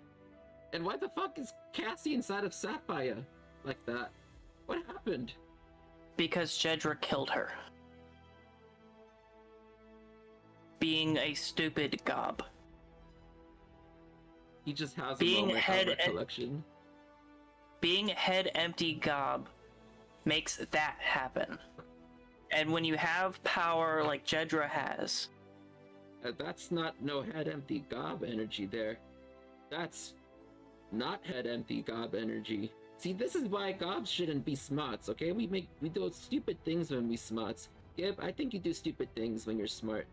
And why the fuck is Cassie inside of Sapphire like that? What happened? Because Jedra killed her. Being a stupid gob. He just has a moment of recollection. Being head empty gob makes that happen. And when you have power like Jedra has... that's not no head empty gob energy there. That's not head empty gob energy. See, this is why gobs shouldn't be smarts, okay? We do stupid things when we smarts. Gib, I think you do stupid things when you're smart.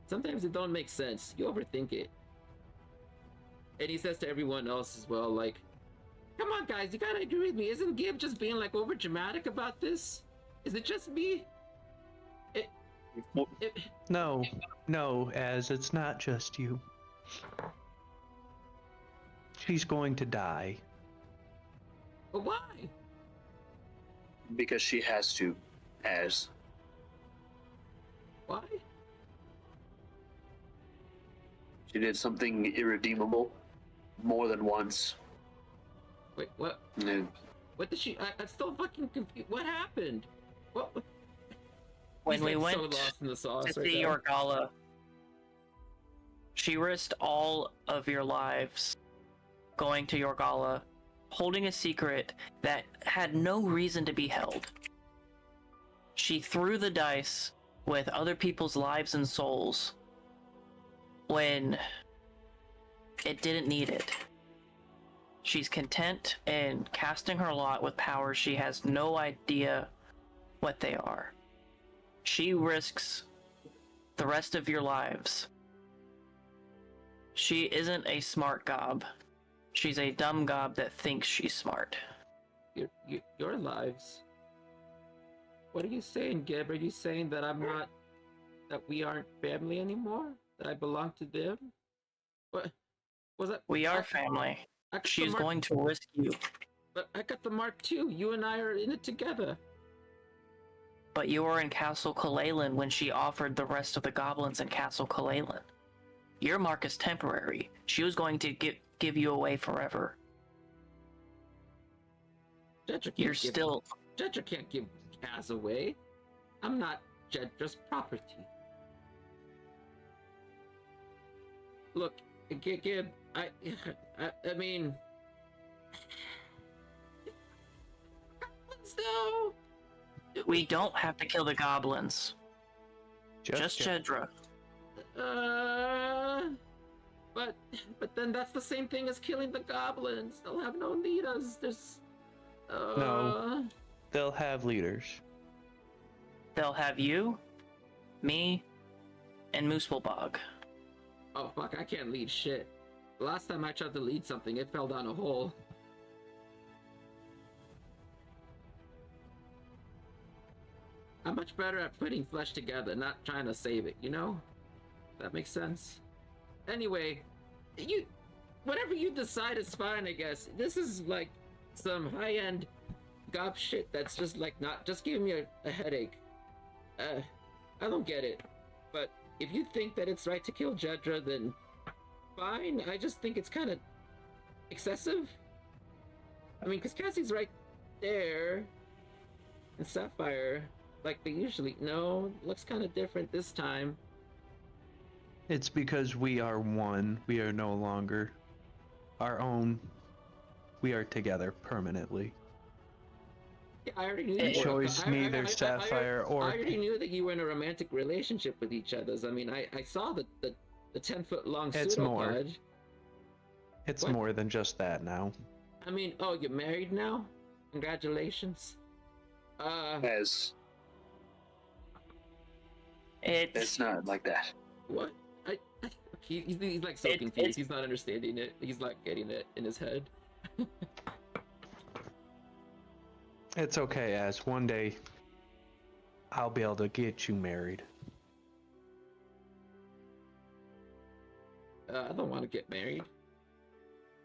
Sometimes it don't make sense. You overthink it. And he says to everyone else as well, like, come on, guys, you gotta agree with me. Isn't Gib just being, like, over dramatic about this? Is it just me? No, Az, it's not just you. She's going to die. But why? Because she has to, Az. Why? She did something irredeemable more than once. Wait, what? And What did she? I'm still fucking confused. What happened? What? When He's, we like, went so lost in the sauce to right see now. your gala, she risked all of your lives going to your gala, holding a secret that had no reason to be held. She threw the dice with other people's lives and souls when it didn't need it. She's content in casting her lot with powers she has no idea what they are. She risks the rest of your lives. She isn't a smart gob. She's a dumb gob that thinks she's smart. Your lives. What are you saying, Gib? Are you saying that I'm not, that we aren't family anymore? That I belong to them? What was that? We are family. I got the She's mark, going to risk you. but I got the mark too. You and I are in it together. But you were in Castle Kalalan when she offered the rest of the goblins in Castle Kalalan. Your mark is temporary. She was going to give you away forever. Jedra You're still... Jedra can't give Kaz away. I'm not Jedra's property. Look, Gib, I mean... So... We don't have to kill the goblins. Just Jedra. But then that's the same thing as killing the goblins. They'll have no leaders. There's... No. They'll have leaders. They'll have you, me, and Moosebog. Oh fuck, I can't lead shit. The last time I tried to lead something, it fell down a hole. I'm much better at putting flesh together, not trying to save it, you know? That makes sense. Anyway, whatever you decide is fine, I guess. This is like some high-end gob shit that's just like not just giving me a headache. I don't get it. But if you think that it's right to kill Jedra, then fine. I just think it's kind of excessive. I mean, because Cassie's right there, and Sapphire, like they usually. No, looks kind of different this time. It's because we are one. We are no longer our own. We are together permanently. Yeah, I already knew. Choice neither Sapphire or. I already knew that you were in a romantic relationship with each other. I mean, I saw the 10-foot long It's more. pseudopod. It's What? more than just that now. I mean, oh, you're married now? Congratulations. As it's not like that. What? He's like so confused. He's not understanding it. He's not getting it in his head. It's okay, as one day I'll be able to get you married. I don't want to get married.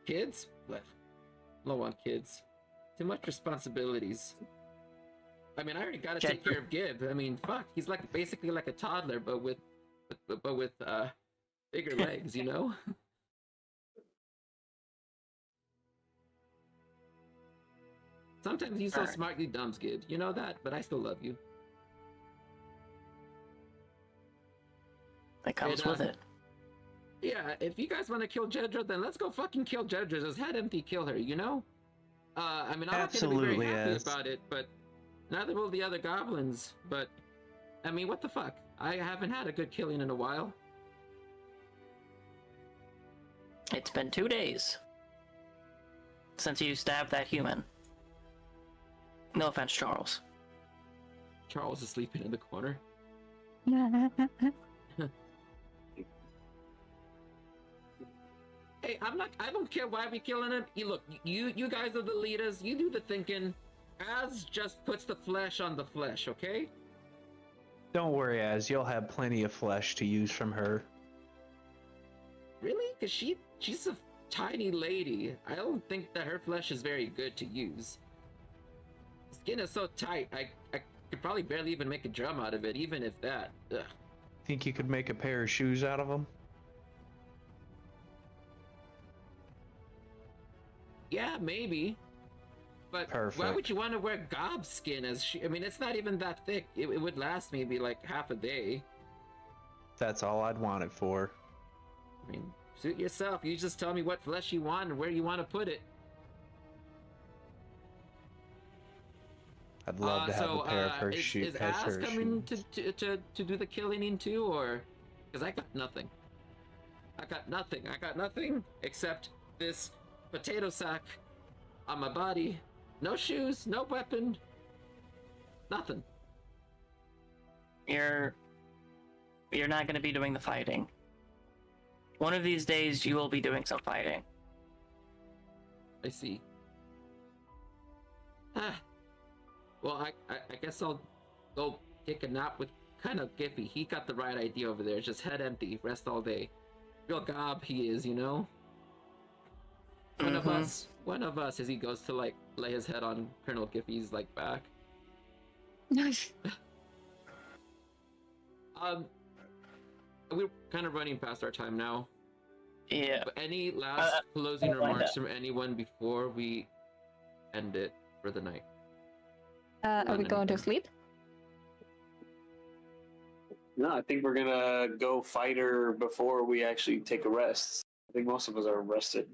Kids? I don't want kids. Too much responsibilities. I mean, I already gotta take care of Gib. I mean, fuck, he's like basically like a toddler, but with bigger legs, you know? Sometimes you so smartly dumb, Gib. You know that, but I still love you. That comes with it. Yeah, if you guys want to kill Jedra, then let's go fucking kill Jedra. Just head empty, kill her, you know? I mean, I'm not gonna be very happy about it, but neither will the other goblins. But, I mean, what the fuck? I haven't had a good killing in a while. It's been 2 days since you stabbed that human. No offense, Charles. Charles is sleeping in the corner. Hey, I don't care why we killing him. Look, you guys are the leaders. You do the thinking. Az just puts the flesh on the flesh, okay? Don't worry, Az. You'll have plenty of flesh to use from her. Really? Because she's a tiny lady. I don't think that her flesh is very good to use. Skin is so tight, I could probably barely even make a drum out of it, even if that. Ugh. Think you could make a pair of shoes out of them? Yeah, maybe. But why Perfect. would you want to wear gob skin as I mean, it's not even that thick. It would last maybe like half a day. That's all I'd want it for. I mean, suit yourself. You just tell me what flesh you want and where you want to put it. I'd love to have a pair of her shoes. Is Ass coming to do the killing too, or? Because I got nothing. I got nothing except this potato sack on my body. No shoes, no weapon, nothing. You're not going to be doing the fighting. One of these days, you will be doing some fighting. I see. Ah. Well, I guess I'll go take a nap with kind of Giffy. He got the right idea over there. Just head empty, rest all day. Real gob he is, you know? One of us, as he goes to like lay his head on Colonel Giffy's like back. We're kind of running past our time now. Yeah. But any last closing remarks from anyone before we end it for the night? Are we going to sleep? No, I think we're gonna go fight her before we actually take a rest. I think most of us are rested.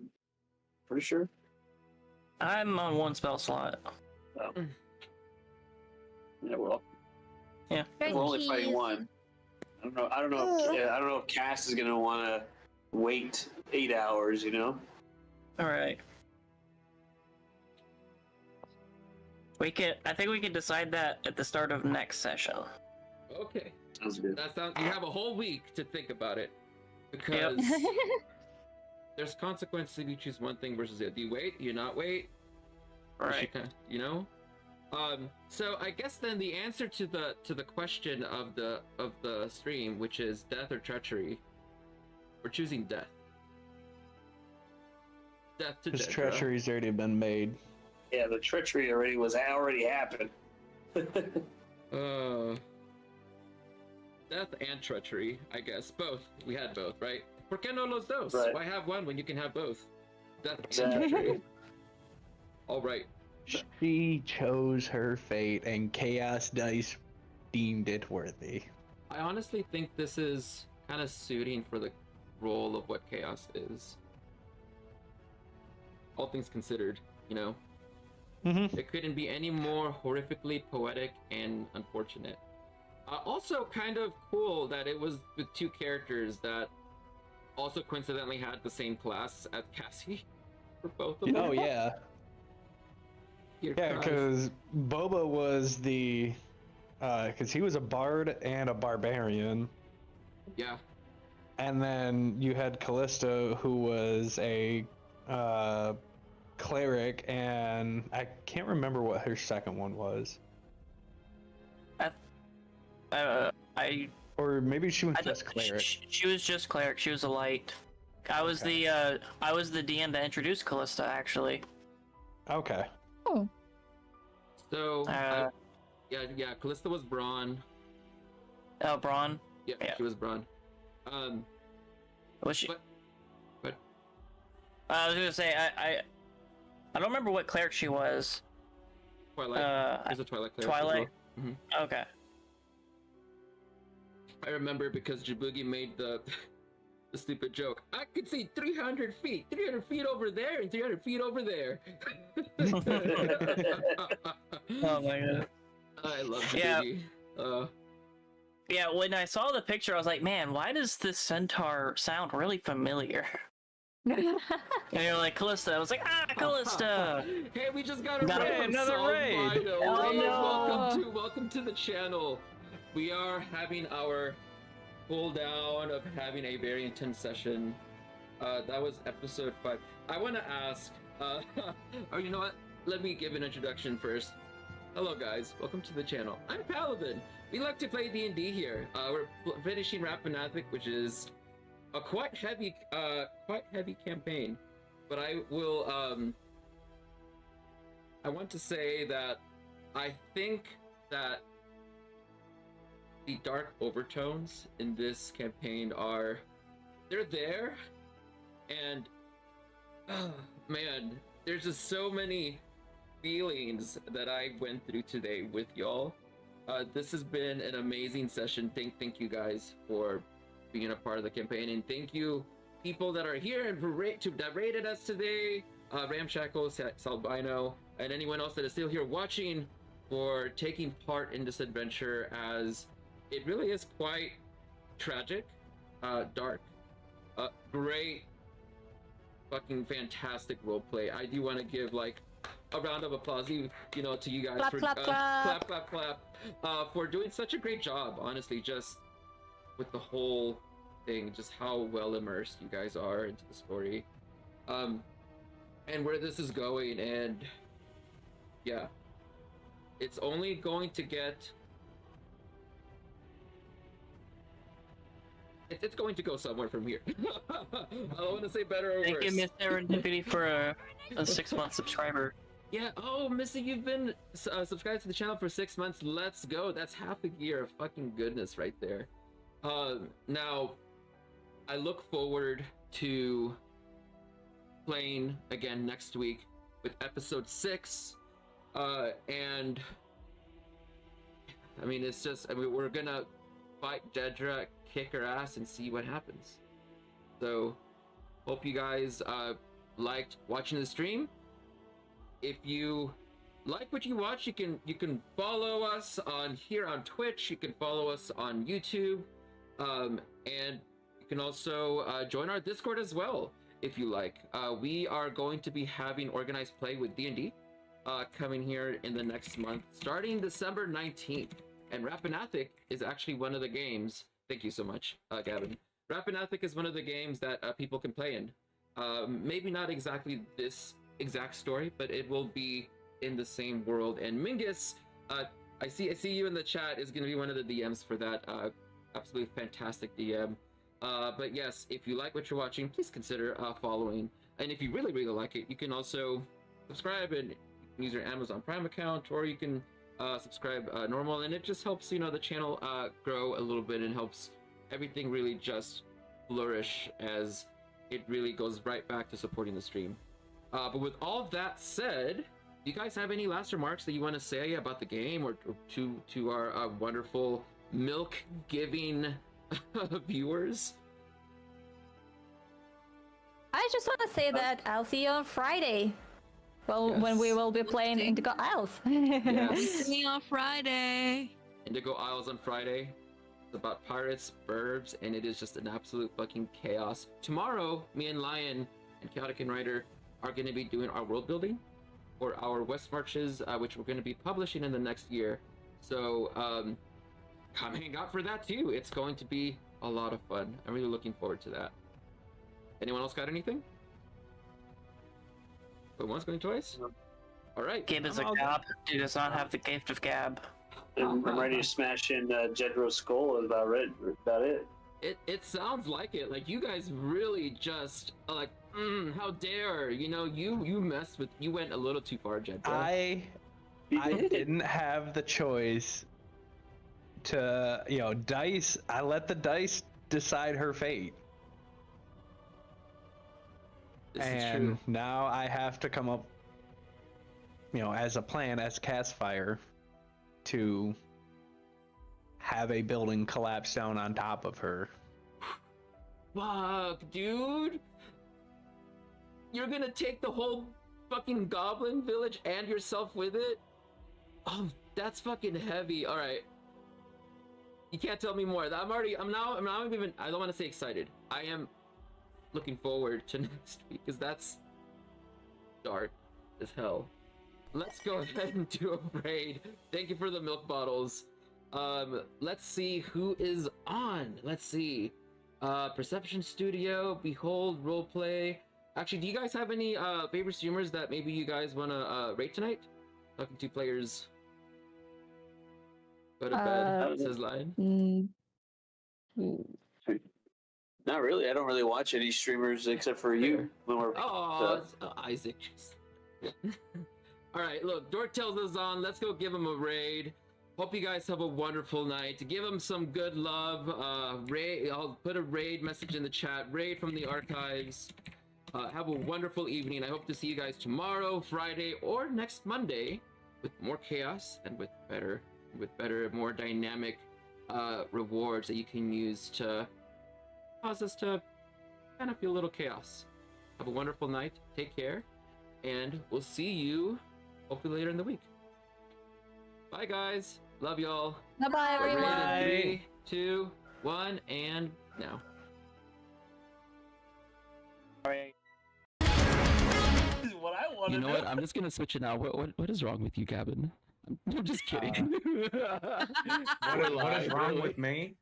Pretty sure. I'm on one spell slot. Oh. Yeah, well. Yeah. We're only fighting one. I don't know if Cass is gonna want to wait 8 hours. You know. All right. I think we can decide that at the start of next session. Okay. Sounds good. You have a whole week to think about it, because there's consequences if you choose one thing versus the other. Do you wait? Do you not wait? Right. You know. So I guess then the answer to the question of the stream, which is death or treachery, we're choosing death. Death to This Dedra. treachery's already been made. Yeah, the treachery already happened. Death and treachery, I guess. Both. We had both, right? ¿Por qué no los dos? Right. Why have one when you can have both? Death Exactly. and treachery. All right. She chose her fate, and Chaos Dice deemed it worthy. I honestly think this is kind of suiting for the role of what Chaos is. All things considered, you know? Mm-hmm. It couldn't be any more horrifically poetic and unfortunate. Also kind of cool that it was with two characters that also coincidentally had the same class as Cassie for both of them. Oh yeah. Dear Yeah, Christ. because Boba was the, because he was a bard and a barbarian, Yeah. and then you had Callista, who was a cleric, and I can't remember what her second one was, or maybe she was just cleric. She was just cleric. She was a light. I was the DM that introduced Callista, actually. Okay. So, yeah, Callista was Braun. Oh, Braun. Yeah, Yeah. she was Braun. Was she? But I was gonna say I don't remember what cleric she was. Twilight. She's a Twilight cleric. Twilight. As well. Mhm. Okay. I remember because Jabugi made the stupid joke. I could see 300 feet over there and 300 feet over there. Oh my god. I love Yeah. Jabugi. Yeah, when I saw the picture, I was like, man, why does this centaur sound really familiar? And you're like, Callista. I was like, Callista! Hey, we just got a Got raid from another Solve raid. Vital. Oh, Hey, no. welcome to the channel. We are having our cool down of having a very intense session. That was episode 5. I want to ask, or you know what? Let me give an introduction first. Hello guys, welcome to the channel. I'm Paladin. We like to play D&D here. We're finishing Rappan Athuk, which is a quite heavy campaign. But I will, I want to say that I think that the dark overtones in this campaign they're there, and man, there's just so many feelings that I went through today with y'all. This has been an amazing session. Thank you guys for being a part of the campaign, and thank you people that are here and that rated us today. Ramshackle, Salbino, and anyone else that is still here watching for taking part in this adventure, as it really is quite tragic, dark, great, fucking fantastic roleplay. I do want to give like a round of applause, to you guys Clap, for clap, clap. clap, for doing such a great job. Honestly, just with the whole thing, just how well immersed you guys are into the story, and where this is going, and yeah, it's only going to get. It's going to go somewhere from here. I don't want to say better or worse. Thank you, Miss Serendipity, for a 6-month subscriber. Yeah. Oh, Missy, you've been subscribed to the channel for 6 months. Let's go. That's half a year of fucking goodness right there. Now, I look forward to playing again next week with episode 6. And I mean, it's just, we're gonna fight Jedra, kick her ass, and see what happens. So, hope you guys liked watching the stream. If you like what you watch, you can follow us on Twitch. You can follow us on YouTube, and you can also join our Discord as well if you like. We are going to be having organized play with D&D coming here in the next month, starting December 19th. And Rappan Athuk is actually one of the games. Thank you so much, Gavin. Rappan Athuk is one of the games that people can play in. Maybe not exactly this exact story, but it will be in the same world. And Mingus, I see you in the chat, is going to be one of the DMs for that. Absolutely fantastic DM. But yes, if you like what you're watching, please consider following. And if you really, really like it, you can also subscribe and use your Amazon Prime account, or you can subscribe normal, and it just helps the channel grow a little bit, and helps everything really just flourish, as it really goes right back to supporting the stream. But with all that said, do you guys have any last remarks that you want to say about the game, or to our wonderful milk giving viewers? I just want to say that I'll see you on Friday. Well, Yes. when we will be playing Indigo Isles. See you on Friday. Indigo Isles on Friday. It's about pirates, burbs, and it is just an absolute fucking chaos. Tomorrow, me and Lion and Chaotic and Ryder are going to be doing our world building for our West Marches, which we're going to be publishing in the next year. So come hang out for that too. It's going to be a lot of fun. I'm really looking forward to that. Anyone else got anything? Going once, going twice? All right. Gib is a gob who does not have the gift of gab. I'm ready to smash in Jedro's skull. Is about it. It sounds like it. Like, you guys really just are like, how dare, you went a little too far, Jedro. I didn't have the choice to, dice. I let the dice decide her fate. This is And true. now I have to come up, as a plan, as Castfire, to have a building collapse down on top of her. Fuck, dude. You're gonna take the whole fucking goblin village and yourself with it? Oh, that's fucking heavy. All right. You can't tell me more. I'm now even, I don't want to say excited. I am looking forward to next week, because that's dark as hell. Let's go ahead and do a raid. Thank you for the milk bottles. Let's see who is on. Let's see. Perception Studio, Behold, Roleplay. Actually, do you guys have any favorite streamers that maybe you guys want to rate tonight? Talking to players. Go to bed, says Lion. Not really. I don't really watch any streamers except for you. When we're, Oh, Isaac. All right, look, Dork tells us on. Let's go give him a raid. Hope you guys have a wonderful night. Give them some good love. Raid, I'll put a raid message in the chat. Raid from the archives. Have a wonderful evening. I hope to see you guys tomorrow, Friday, or next Monday with more chaos and with better, more dynamic rewards that you can use to cause us to kind of feel a little chaos. Have a wonderful night. Take care, and we'll see you hopefully later in the week. Bye, guys. Love y'all. Bye-bye, everyone. Bye. 3, 2, 1, and now. Alright. This is what I want to You know what? I'm just gonna switch it now. What is wrong with you, Gavin? I'm just kidding. What is wrong with me?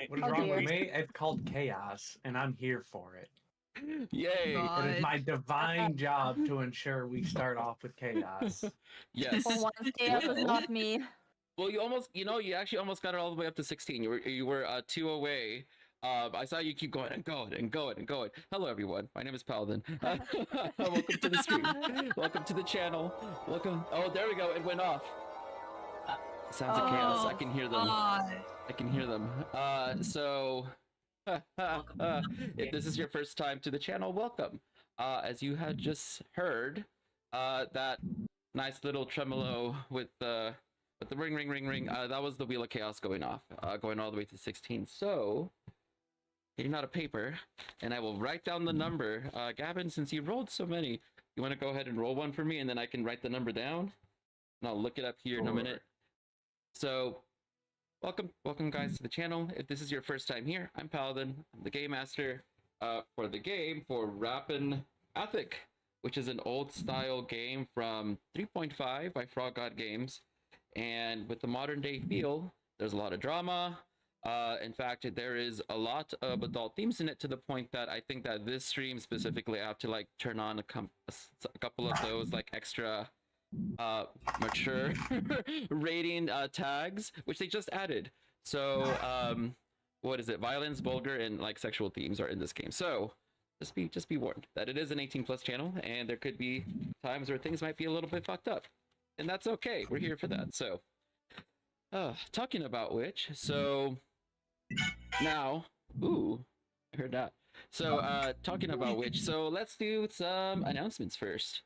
What is Oh, wrong dear. with me? It's called chaos, and I'm here for it. Yay! God. It is my divine job to ensure we start off with chaos. Yes. For once, chaos is not me. Well, you actually almost got it all the way up to 16. You were 2 away. I saw you keep going and going and going and going. Hello, everyone. My name is Paladin. Welcome to the stream. Welcome to the channel. Welcome. Oh, there we go. It went off. Sounds of chaos. I can hear them. God. I can hear them. So, if this is your first time to the channel, welcome. As you had just heard, that nice little tremolo with the ring, ring, ring, ring. That was the Wheel of Chaos going off, going all the way to 16. So, getting out a paper, and I will write down the number. Gavin, since you rolled so many, you want to go ahead and roll one for me, and then I can write the number down, and I'll look it up here in a minute. So, welcome guys to the channel. If this is your first time here, I'm Paladin. I'm the game master for the game for Rappan Athuk, which is an old style game from 3.5 by Frog God Games. And with the modern day feel, there's a lot of drama. In fact, there is a lot of adult themes in it, to the point that I think that this stream specifically, I have to like turn on a couple of those like extra mature rating tags, which they just added. So what is it? Violence, vulgar, and like sexual themes are in this game. So just be warned that it is an 18+ channel, and there could be times where things might be a little bit fucked up. And that's okay. We're here for that. So, talking about which, so now, ooh, I heard that. So, talking about which, so let's do some announcements first.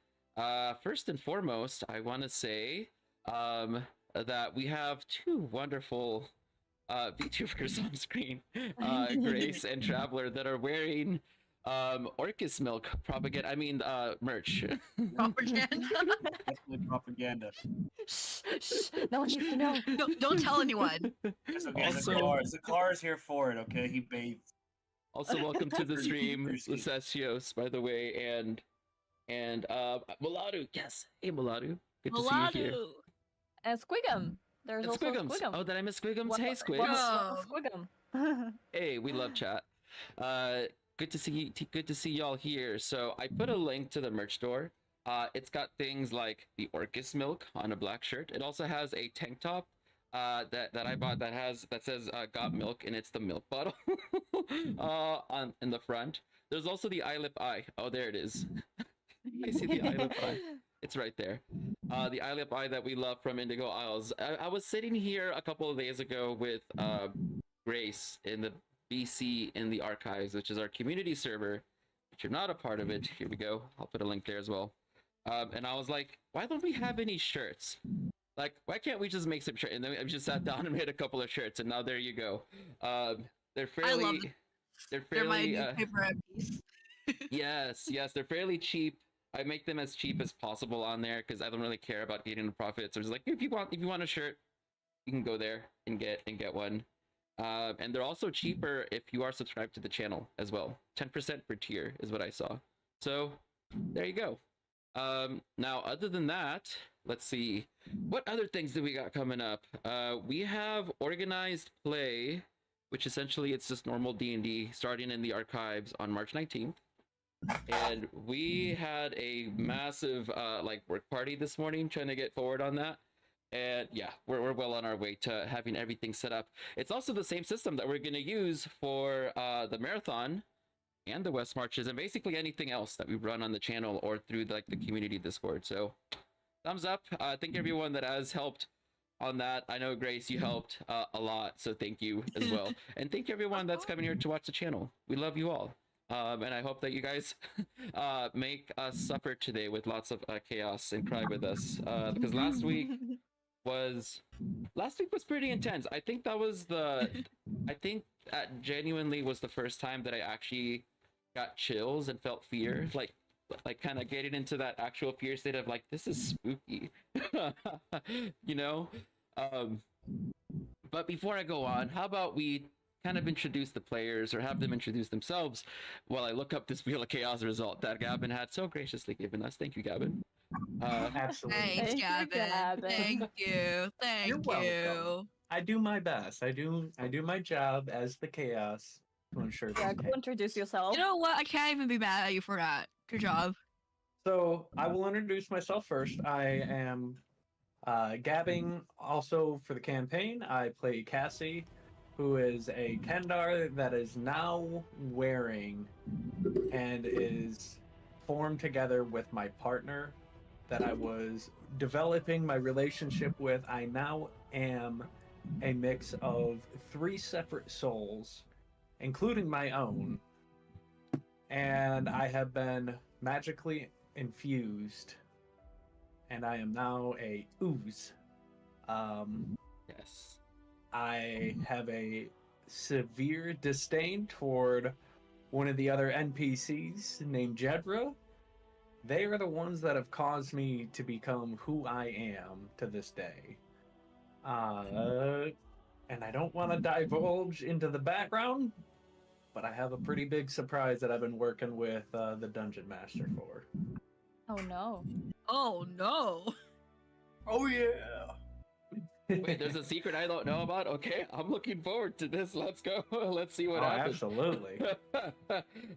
First and foremost, I want to say that we have 2 wonderful VTubers on screen, Grace and Traveler, that are wearing Orcus milk propaganda. I mean, merch. Propaganda. Definitely propaganda. Shh, no one needs to know. Don't tell anyone. It's okay. Also- The car is here for it. Okay, he bathed. Also, welcome to the stream, Pretty sweet. Lucesios, by the way, and Muladu. Yes, hey Muladu, good to see you here. Miladu. And Squigum. There's And also Squigums. Squigum. Oh, did I miss Squigums? What- Hey what- Squigs. Oh. Squigum. Hey, we love chat. Good to see y'all here. So I put a link to the merch store. It's got things like the Orcus milk on a black shirt. It also has a tank top that I bought that says got milk, and it's the milk bottle in the front. There's also the eyelip eye. Oh, there it is. I see the eyelip eye. It's right there. The eyelip eye that we love from Indigo Isles. I was sitting here a couple of days ago with Grace in the BC in the archives, which is our community server. If you're not a part of it, here we go. I'll put a link there as well. And I was like, why don't we have any shirts? Like, why can't we just make some shirts? And then we just sat down and made a couple of shirts, and now there you go. They're fairly, I love them. They're my new favorite piece. yes, they're fairly cheap. I make them as cheap as possible on there because I don't really care about getting the profit. So it's like, if you want a shirt, you can go there and get one. And they're also cheaper if you are subscribed to the channel as well. 10% per tier is what I saw. So there you go. Now, other than that, let's see. What other things do we got coming up? We have organized play, which essentially it's just normal D&D starting in the archives on March 19th. And we had a massive like work party this morning trying to get forward on that. And yeah, we're well on our way to having everything set up. It's also the same system that we're going to use for the marathon and the West Marches and basically anything else that we run on the channel or through like the community Discord. So thumbs up. Thank everyone that has helped on that. I know, Grace, you helped a lot, so thank you as well. And thank you everyone that's coming here to watch the channel. We love you all. And I hope that you guys make us suffer today with lots of chaos and cry with us. Because last week was pretty intense. I think that genuinely was the first time that I actually got chills and felt fear, like kind of getting into that actual fear state of like, this is spooky. You know. But before I go on, how about we kind of introduce the players or have them introduce themselves while I look up this Wheel of Chaos result that Gavin had so graciously given us. Thank you, Gavin. Absolutely. Thanks, Thank you, Gavin. Gavin. Thank you. Thank You're you. welcome. I do my best. I do my job as the chaos to ensure this Yeah, go chaos. introduce yourself. You know what? I can't even be mad at you for that. Good job. So I will introduce myself first. I am gabbing also for the campaign. I play Cassie, who is a Kendar that is now wearing and is formed together with my partner that I was developing my relationship with. I now am a mix of 3 separate souls, including my own, and I have been magically infused, and I am now a ooze. Yes. I have a severe disdain toward one of the other NPCs named Jedra. They are the ones that have caused me to become who I am to this day. And I don't want to divulge into the background, but I have a pretty big surprise that I've been working with the Dungeon Master for. Oh no. Oh no. Oh yeah! Wait, there's a secret I don't know about? Okay, I'm looking forward to this. Let's go. Let's see what happens. Absolutely.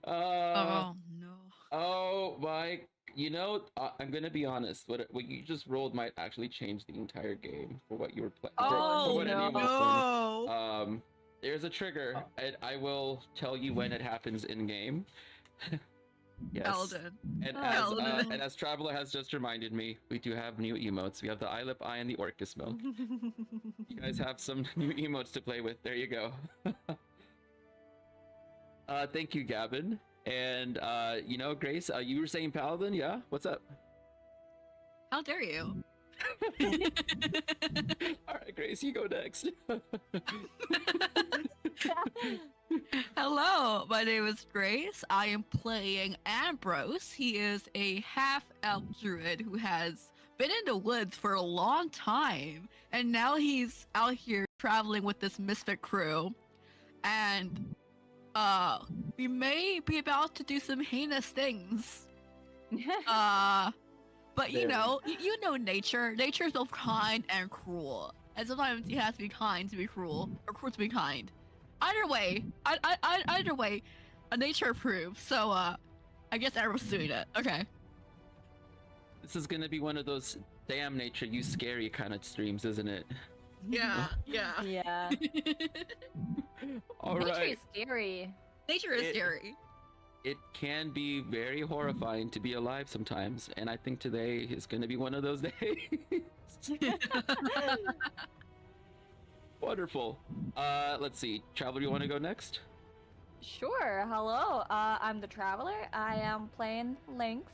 Oh no. Oh my, I'm gonna be honest. What you just rolled might actually change the entire game for what you were playing. Oh for what no. anyone was No. playing. There's a trigger, and I will tell you when it happens in game. Yes. Eldon. And Oh, as no. and as Traveler has just reminded me, we do have new emotes. We have the eye lip eye and the Orcus milk. You guys have some new emotes to play with. There you go. Thank you, Gavin. And Grace, you were saying Paladin, yeah? What's up? How dare you? All right, Grace, you go next. Hello, my name is Grace. I am playing Ambrose. He is a half-elf druid who has been in the woods for a long time, and now he's out here traveling with this misfit crew. And we may be about to do some heinous things. But you know nature. Nature is both kind and cruel, and sometimes you have to be kind to be cruel, or cruel to be kind. Either way, nature approves. So I guess everyone's doing it. Okay. This is gonna be one of those damn nature, you scary kind of streams, isn't it? Yeah. Yeah. Yeah. All Nature right. is scary. Nature is scary. It can be very horrifying to be alive sometimes, and I think today is going to be one of those days. Wonderful. Let's see. Traveler, you want to go next? Sure. Hello. I'm the Traveler. I am playing Lynx.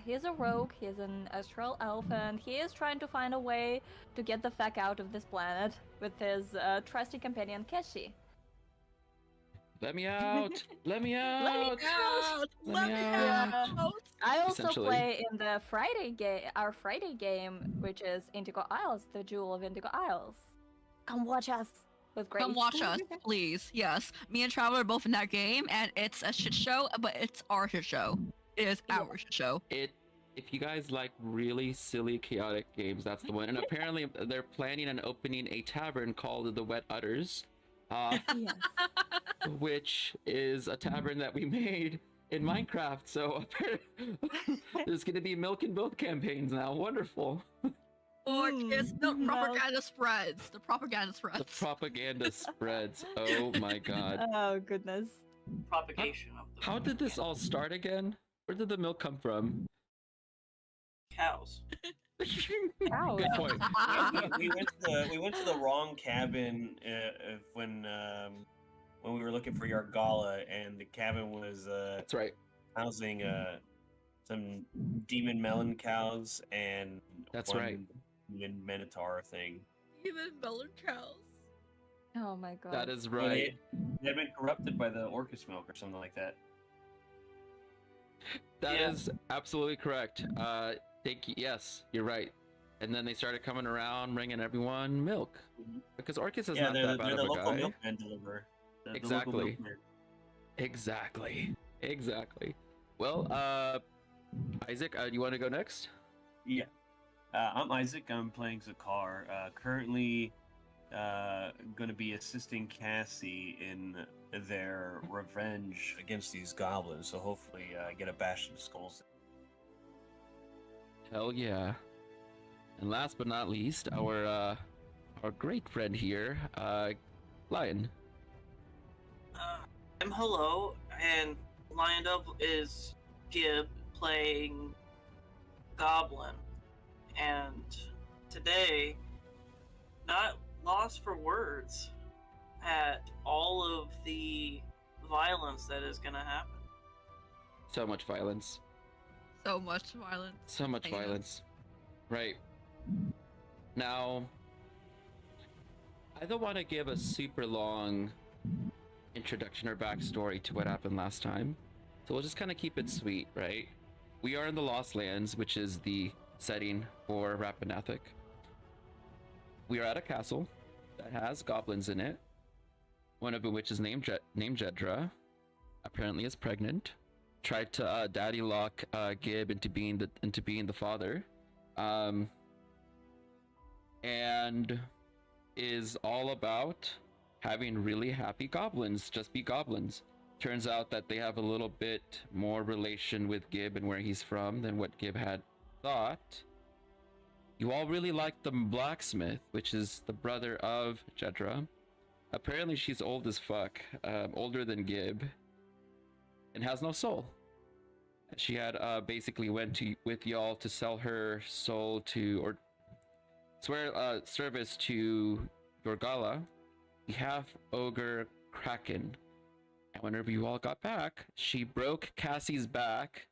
He's a rogue. He's an astral elf, and he is trying to find a way to get the feck out of this planet with his trusty companion Keshi. Let me out! Let me out! Let me out. out. I also Essentially. play in the our Friday game, which is Indigo Isles, the Jewel of Indigo Isles. Come watch us with Grace. Come watch us, please. Yes, me and Traveler are both in that game, and it's a shit show, but it's our shit show. It is our shit show. If you guys like really silly, chaotic games, that's the one. And apparently, they're planning on opening a tavern called the Wet Udders. Yes. Which is a tavern that we made in Minecraft. So there's going to be milk in both campaigns now. Wonderful. Orcus, the no. propaganda spreads. The propaganda spreads. The propaganda spreads. Oh my god. Oh goodness. Propagation of the How did this all start again? Where did the milk come from? Cows. Wow. Good point. We went to the wrong cabin when we were looking for Yargala, and the cabin was That's right. housing some demon melon cows and That's one right. demon minotaur thing. Even melon cows. Oh my god. That is And right. They had been corrupted by the Orcus milk or something like that. That Yeah. is absolutely correct. Thank you. Yes, you're right. And then they started coming around, bringing everyone milk Mhm. because Orcus is Yeah, not they're, that bad they're of the a local guy. milkman deliverer. The local Exactly. milkman. Exactly. Well, Isaac, do you want to go next? Yeah. I'm Isaac. I'm playing Zakar. Currently, going to be assisting Cassie in their revenge against these goblins. So hopefully, get a bash in the skulls. Hell yeah. And last but not least, our great friend here, Lion. I'm Hello, and lined up is Gib playing Goblin. And today, not lost for words at all of the violence that is going to happen. So much violence. So much violence. So much Heinous. violence. Right. Now, I don't want to give a super long introduction or backstory to what happened last time. So we'll just kind of keep it sweet, right? We are in the Lost Lands, which is the setting for Rappan Athuk. We are at a castle that has goblins in it. One of which is named Jedra. Apparently is pregnant. Tried to daddy lock Gib into being the father. And is all about having really happy goblins just be goblins. Turns out that they have a little bit more relation with Gib and where he's from than what Gib had thought. You all really like the blacksmith, which is the brother of Jedra. Apparently she's old as fuck, older than Gib, and has no soul. She had basically went with y'all to sell her soul to, or swear service to Yorgala, the half ogre Kraken. And whenever you all got back, she broke Cassie's back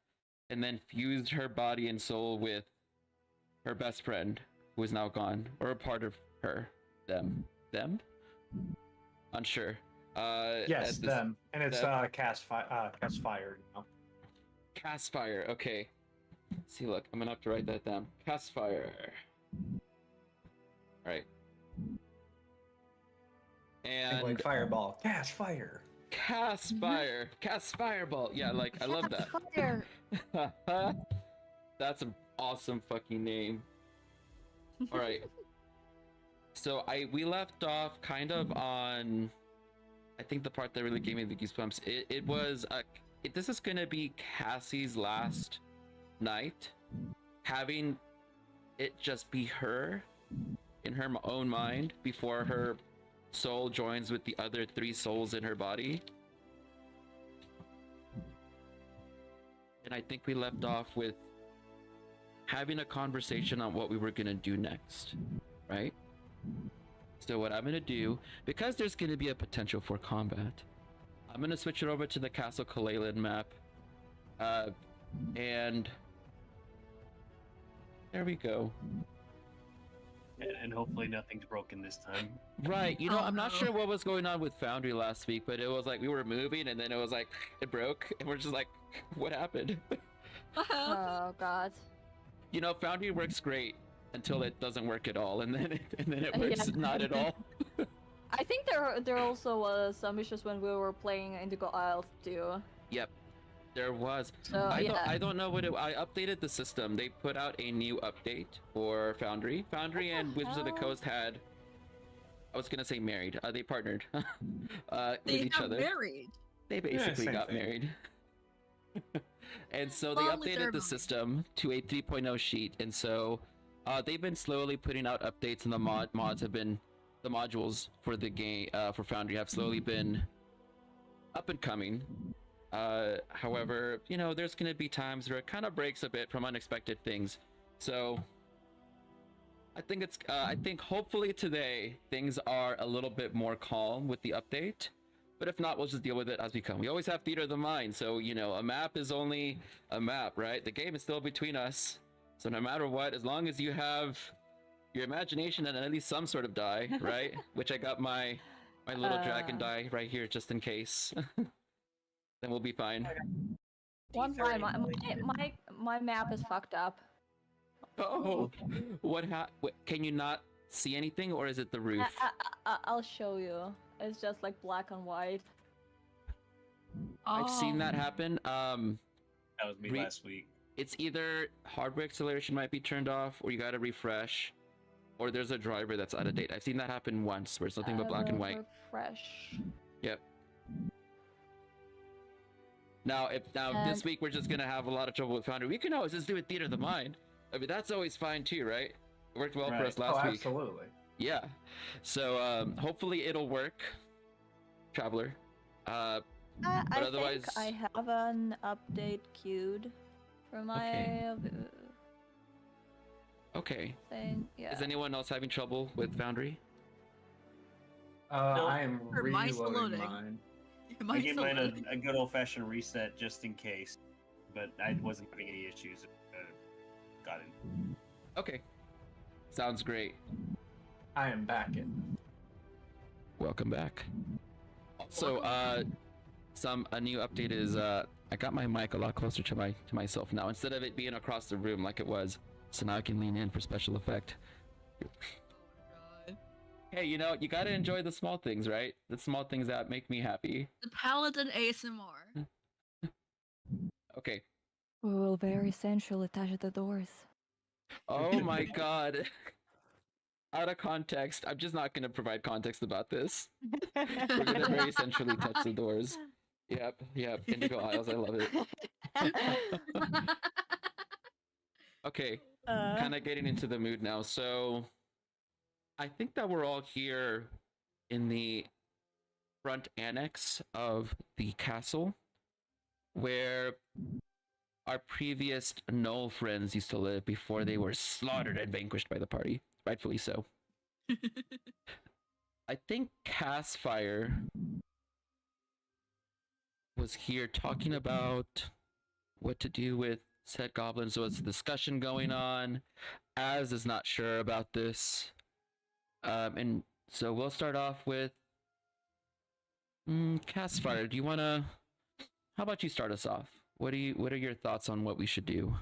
and then fused her body and soul with her best friend, who is now gone, or a part of her. Them? Unsure. Yes, them. And it's them. cast fire. You know? Cast fire. Okay. See, look, I'm gonna have to write that down. Cast fire. All right. Think And like fireball. Cast fire. cast fire. Cast fireball. Yeah, like I love that. Fire. That's an awesome fucking name. All right. So we left off kind of on, I think the part that really gave me the goosebumps. It was this is gonna be Cassie's last night, having it just be her in her own mind before her soul joins with the other 3 souls in her body. And I think we left off with having a conversation on what we were gonna do next, right? So what I'm gonna do, because there's gonna be a potential for combat, I'm gonna switch it over to the Castle Kalalan map, and there we go. And hopefully nothing's broken this time. Right, you know, Oh, I'm not no. sure what was going on with Foundry last week, but it was like we were moving and then it was like it broke and we're just like, what happened? Oh god. You know, Foundry works great until it doesn't work at all, and then it works Yeah. not at all. I think there also was some issues when we were playing Indigo Isles too. Yep, there was. So I don't know what I updated the system. They put out a new update for Foundry. Foundry and Wizards of the hell? Coast had, I was gonna say married. They partnered with They each got other. married. They basically same got thing. married. And so they Lovely updated the ceremony. system to a 3.0 sheet, and so they've been slowly putting out updates, and the mods have been, the modules for the game for Foundry have slowly been up and coming. However, you know, there's going to be times where it kind of breaks a bit from unexpected things. So I think hopefully today things are a little bit more calm with the update. But if not, we'll just deal with it as we come. We always have theater of the mind, so you know, a map is only a map, right? The game is still between us. So no matter what, as long as you have your imagination and at least some sort of die, right? Which I got my little dragon die right here just in case. Then we'll be fine. One time, my map is fucked up. Oh, what can you not see anything, or is it the roof? I'll show you. It's just like black and white. I've seen that happen. That was me last week. It's either hardware acceleration might be turned off, or you gotta refresh, or there's a driver that's out of date. I've seen that happen once, where it's nothing but black and white. Refresh. Yep. Now, this week we're just gonna have a lot of trouble with Foundry, we can always just do a theater of the mind. I mean, that's always fine too, right? It worked well for us last week. Absolutely. Yeah. So hopefully it'll work, Traveler. But otherwise, think I have an update queued for my okay. thing. Yeah. Is anyone else having trouble with Foundry? I am mine's still reloading loading. mine. I gave mine a good old-fashioned reset just in case, but I wasn't having any issues. Got it. Okay. Sounds great. I am back in. Welcome back. So, a new update is I got my mic a lot closer to myself now, instead of it being across the room like it was. So now I can lean in for special effect. Hey, you know, you gotta enjoy the small things, right? The small things that make me happy. The Paladin ASMR. Okay. We will very sensually touch the doors. Oh my god. Out of context, I'm just not gonna provide context about this. We're gonna very sensually touch the doors. Yep, Indigo Isles, I love it. Okay, kind of getting into the mood now. So, I think that we're all here in the front annex of the castle, where our previous Knoll friends used to live before they were slaughtered and vanquished by the party. Rightfully so. I think Cassfire was here talking about what to do with said goblins. So it's a discussion going on. Az is not sure about this. And so we'll start off with Cassfire. Do you wanna? How about you start us off? What are your thoughts on what we should do?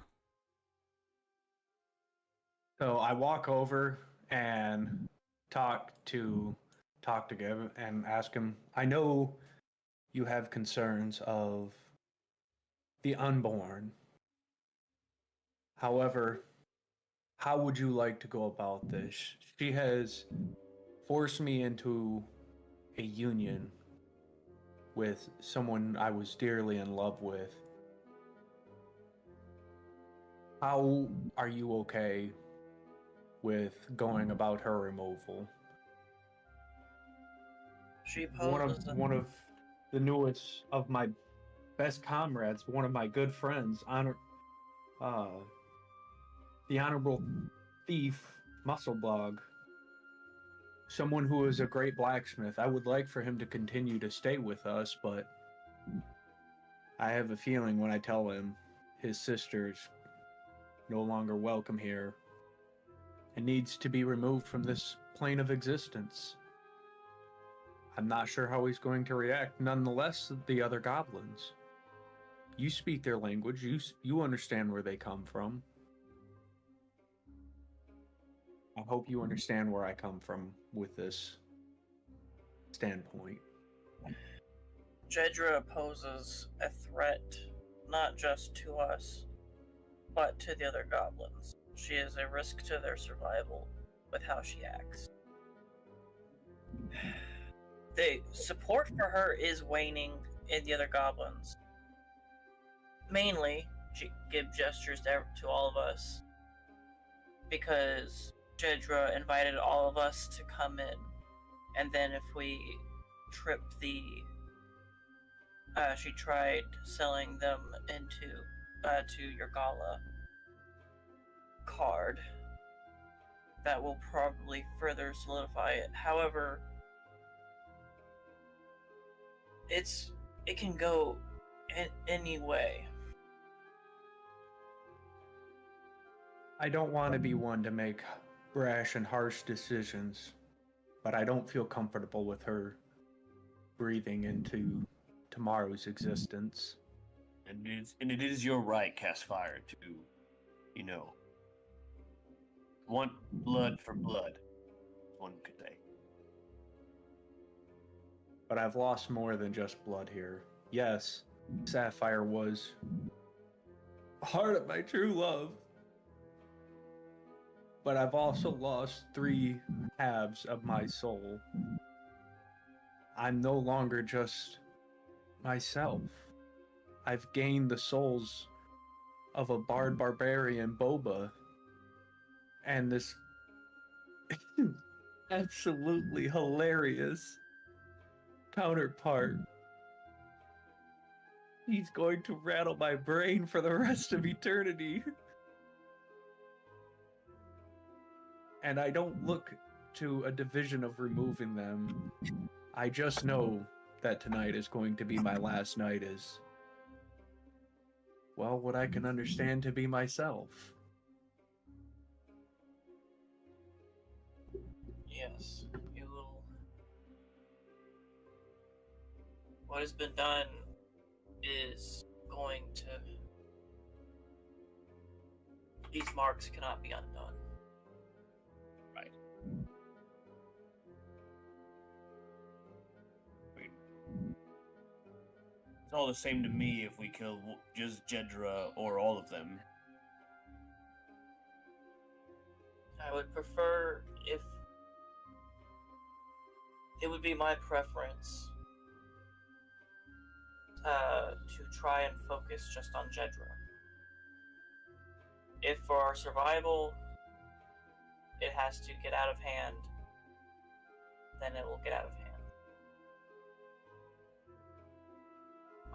So I walk over and talk to Gib and ask him, I know you have concerns of the unborn. However, how would you like to go about this? She has forced me into a union with someone I was dearly in love with. How are you okay with going about her removal? She poses One of the newest of my best comrades, one of my good friends, the Honorable Thief Muscleblog, someone who is a great blacksmith. I would like for him to continue to stay with us, but I have a feeling when I tell him his sister's no longer welcome here and needs to be removed from this plane of existence. I'm not sure how he's going to react. Nonetheless, the other goblins, you speak their language. You understand where they come from. I hope you understand where I come from with this standpoint. Jedra poses a threat not just to us, but to the other goblins. She is a risk to their survival with how she acts. The support for her is waning in the other goblins. Mainly, she gives gestures to all of us because Jedra invited all of us to come in, and then if we tripped she tried selling them into to your gala. card that will probably further solidify it. However, it can go any way. I don't want to be one to make rash and harsh decisions, but I don't feel comfortable with her breathing into tomorrow's existence. And it is your right, Castfire, to, want blood for blood, one could say. But I've lost more than just blood here. Yes, Sapphire was heart of my true love. But I've also lost 3 halves of my soul. I'm no longer just myself. I've gained the souls of a bard barbarian Boba and this absolutely hilarious counterpart. He's going to rattle my brain for the rest of eternity. And I don't look to a division of removing them. I just know that tonight is going to be my last night as, well, what I can understand to be myself. Yes, you will. What has been done is going to. These marks cannot be undone. Right. It's all the same to me if we kill just Jedra or all of them. I would prefer if it would be my preference to try and focus just on Jedra. If for our survival it has to get out of hand, then it will get out of hand.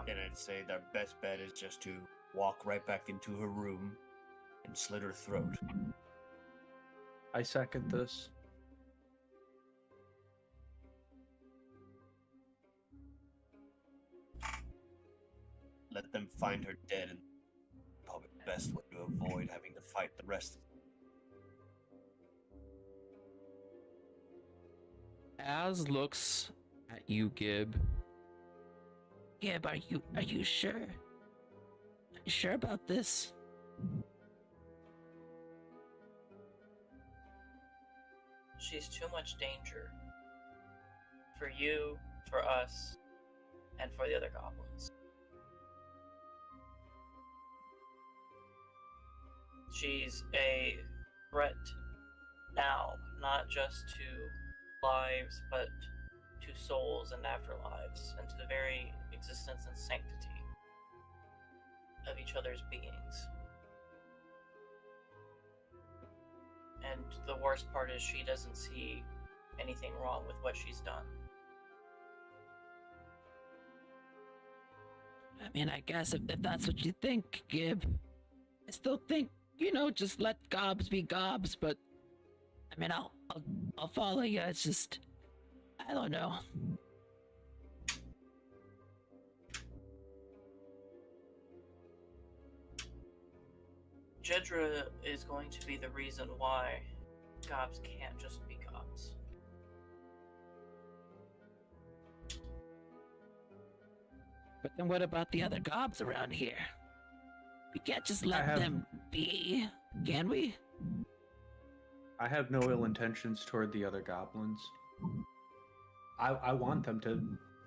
And I'd say their best bet is just to walk right back into her room and slit her throat. I second this. Let them find her dead, and probably the best way to avoid having to fight the rest of them. Az looks at you, Gib. Gib, are you sure? Are you sure about this? She's too much danger. For you, for us, and for the other goblins. She's a threat now, not just to lives, but to souls and afterlives, and to the very existence and sanctity of each other's beings. And the worst part is she doesn't see anything wrong with what she's done. I mean, I guess if that's what you think, Gib, I still think, just let gobs be gobs, but I mean, I'll follow you. It's just, I don't know. Jedra is going to be the reason why gobs can't just be gobs. But then what about the other gobs around here? We can't just let them be, can we? I have no ill intentions toward the other goblins. I want them to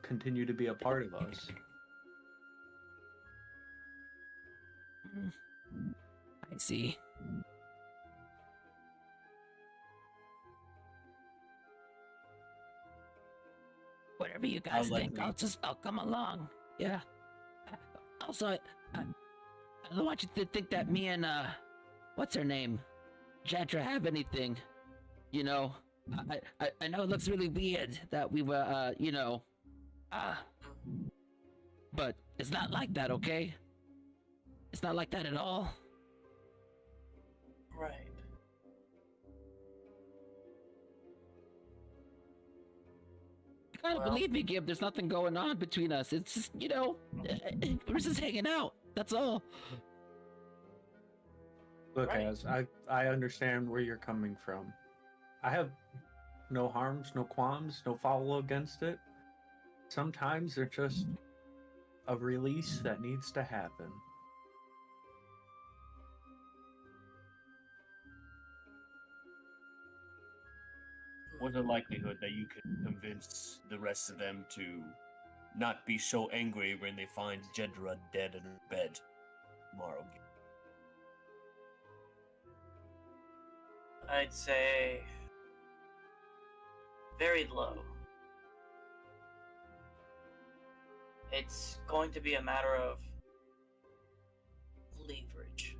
continue to be a part of us. I see. Whatever you guys think, I'll come along. Yeah. Also, I don't want you to think that me and, what's her name? Jedra have anything. I know it looks really weird that we were, but it's not like that, okay? It's not like that at all. Right. You gotta Well- believe me, Gib. There's nothing going on between us. It's just, we're just hanging out. That's all. Look, Right. Az, I understand where you're coming from. I have no harms, no qualms, no foul against it. Sometimes they're just a release that needs to happen. What's the likelihood that you can convince the rest of them to not be so angry when they find Jedra dead in her bed tomorrow? I'd say very low. It's going to be a matter of leverage.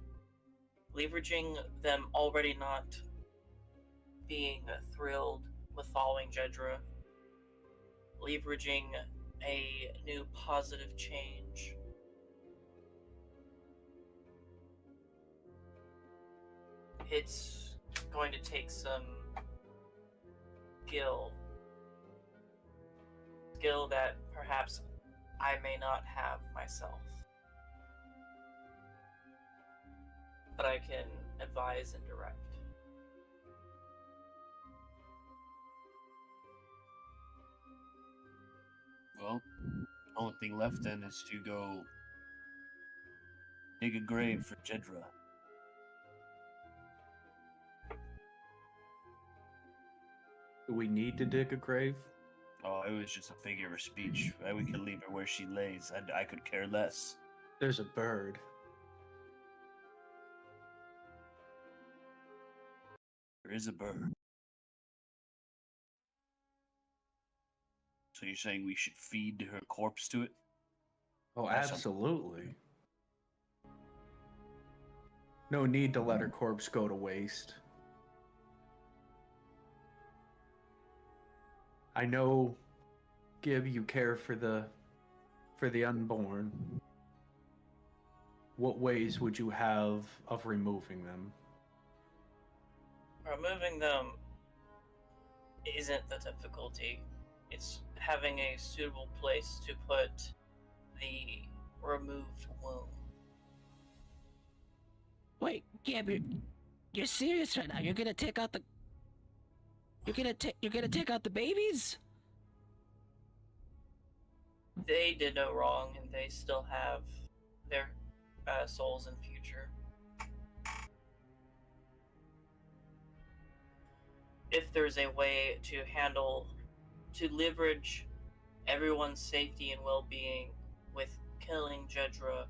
Leveraging them already not being thrilled with following Jedra. Leveraging a new positive change. It's going to take some skill that perhaps I may not have myself, but I can advise and direct. Well, only thing left then is to go dig a grave for Jedra. Do we need to dig a grave? Oh, it was just a figure of speech. We could leave her where she lays, and I could care less. There's a bird. There is a bird. So you're saying we should feed her corpse to it? Oh, That's absolutely. No need to let her corpse go to waste. I know, Gib, you care for the unborn. What ways would you have of removing them? Removing them isn't the difficulty. It's having a suitable place to put the removed womb. Wait, Gib, you're serious right now? You're gonna take out the... You're gonna take out the babies? They did no wrong, and they still have their souls in future. If there's a way to leverage everyone's safety and well-being with killing Jedra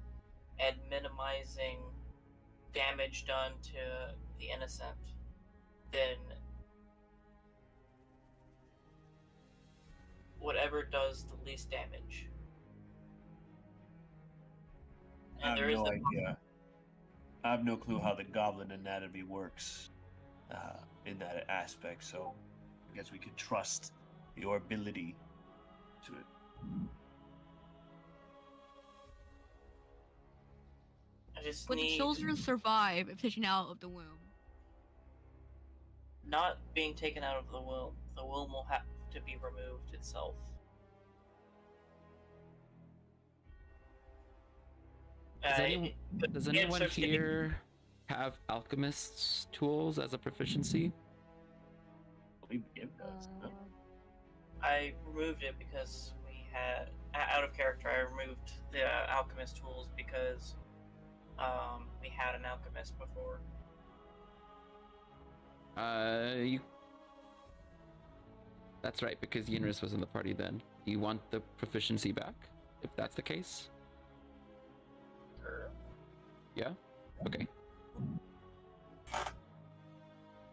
and minimizing damage done to the innocent, then whatever does the least damage. I And have there is no the idea. I have no clue how the goblin anatomy works in that aspect, so I guess we could trust your ability to it. I just Would the need children survive if taken out of the womb? not being taken out of the womb. The womb will have to be removed itself. Does anyone here have alchemist's tools as a proficiency? I believe Gib does, no? I removed it because we had out of character. I removed the alchemist tools because we had an alchemist before. You. That's right, because Yinris was in the party then. Do you want the proficiency back, if that's the case? Yeah? Okay.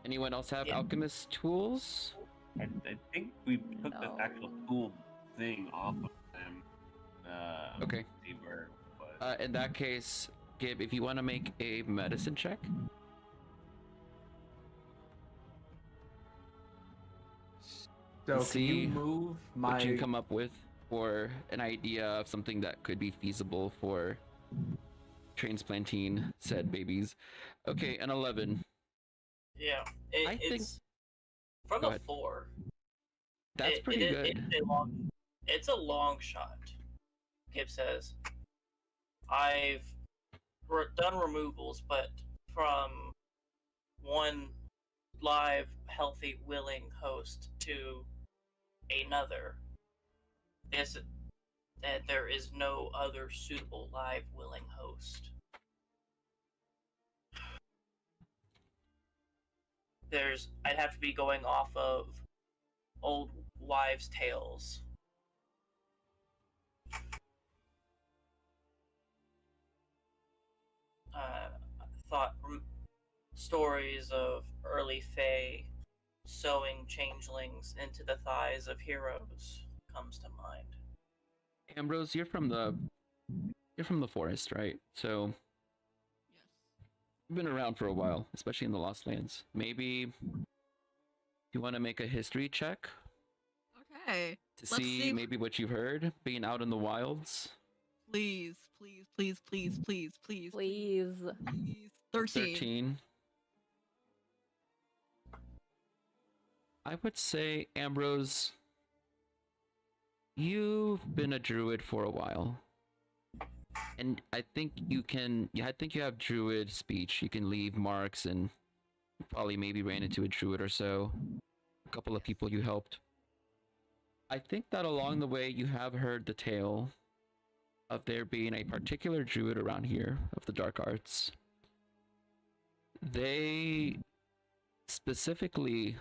Anyone else have Yeah. alchemist tools? I think we took the No. actual tool thing off of them. Okay. See where it was. In that case, Gib, if you want to make a medicine check. So can See you move my... What you come up with for an idea of something that could be feasible for transplanting said babies. Okay, an 11. Yeah, I think- it's from Go a ahead. 4. That's pretty good. It's a long shot. Gibb says, I've done removals, but from one live, healthy, willing host to another, there is no other suitable live, willing host. I'd have to be going off of old wives' tales. Thought stories of early Fae sewing changelings into the thighs of heroes comes to mind. Ambrose, you're from the forest, right? So Yes. you've been around for a while, especially in the Lost Lands. Maybe you want to make a history check Okay. to Let's see maybe what you've heard being out in the wilds. Please, please, please, please, please, please, Please. please. 13. I would say, Ambrose, you've been a druid for a while. And I think you have druid speech. You can leave marks, and you probably maybe ran into a druid or so. A couple of people you helped. I think that along the way you have heard the tale of there being a particular druid around here of the dark arts. They specifically,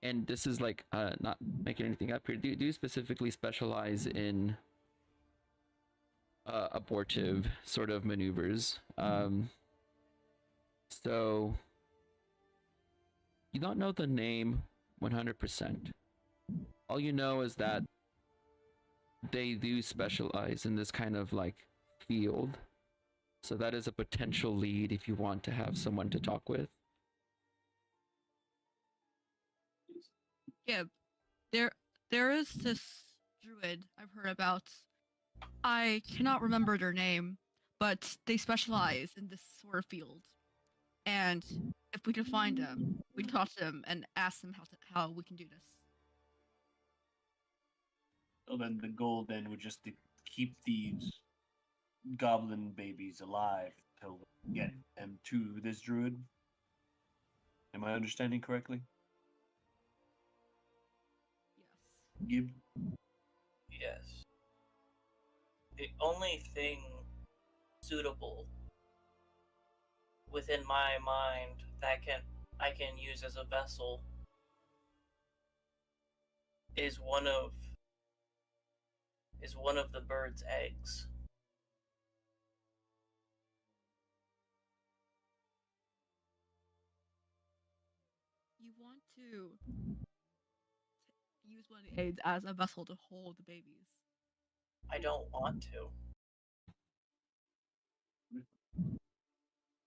and this is like not making anything up here, do specifically specialize in abortive sort of maneuvers. So you don't know the name 100%. All you know is that they do specialize in this kind of like field. So that is a potential lead if you want to have someone to talk with. Yeah, there is this druid I've heard about. I cannot remember their name, but they specialize in this sort of field. And if we can find them, we can talk to them and ask them how we can do this. So then the goal then would just to keep these goblin babies alive until we get them to this druid. Am I understanding correctly? Yes. Gib? Yes. The only thing suitable within my mind that I can use as a vessel is one of the bird's eggs. You want to use one of the aids as a vessel to hold the babies. I don't want to.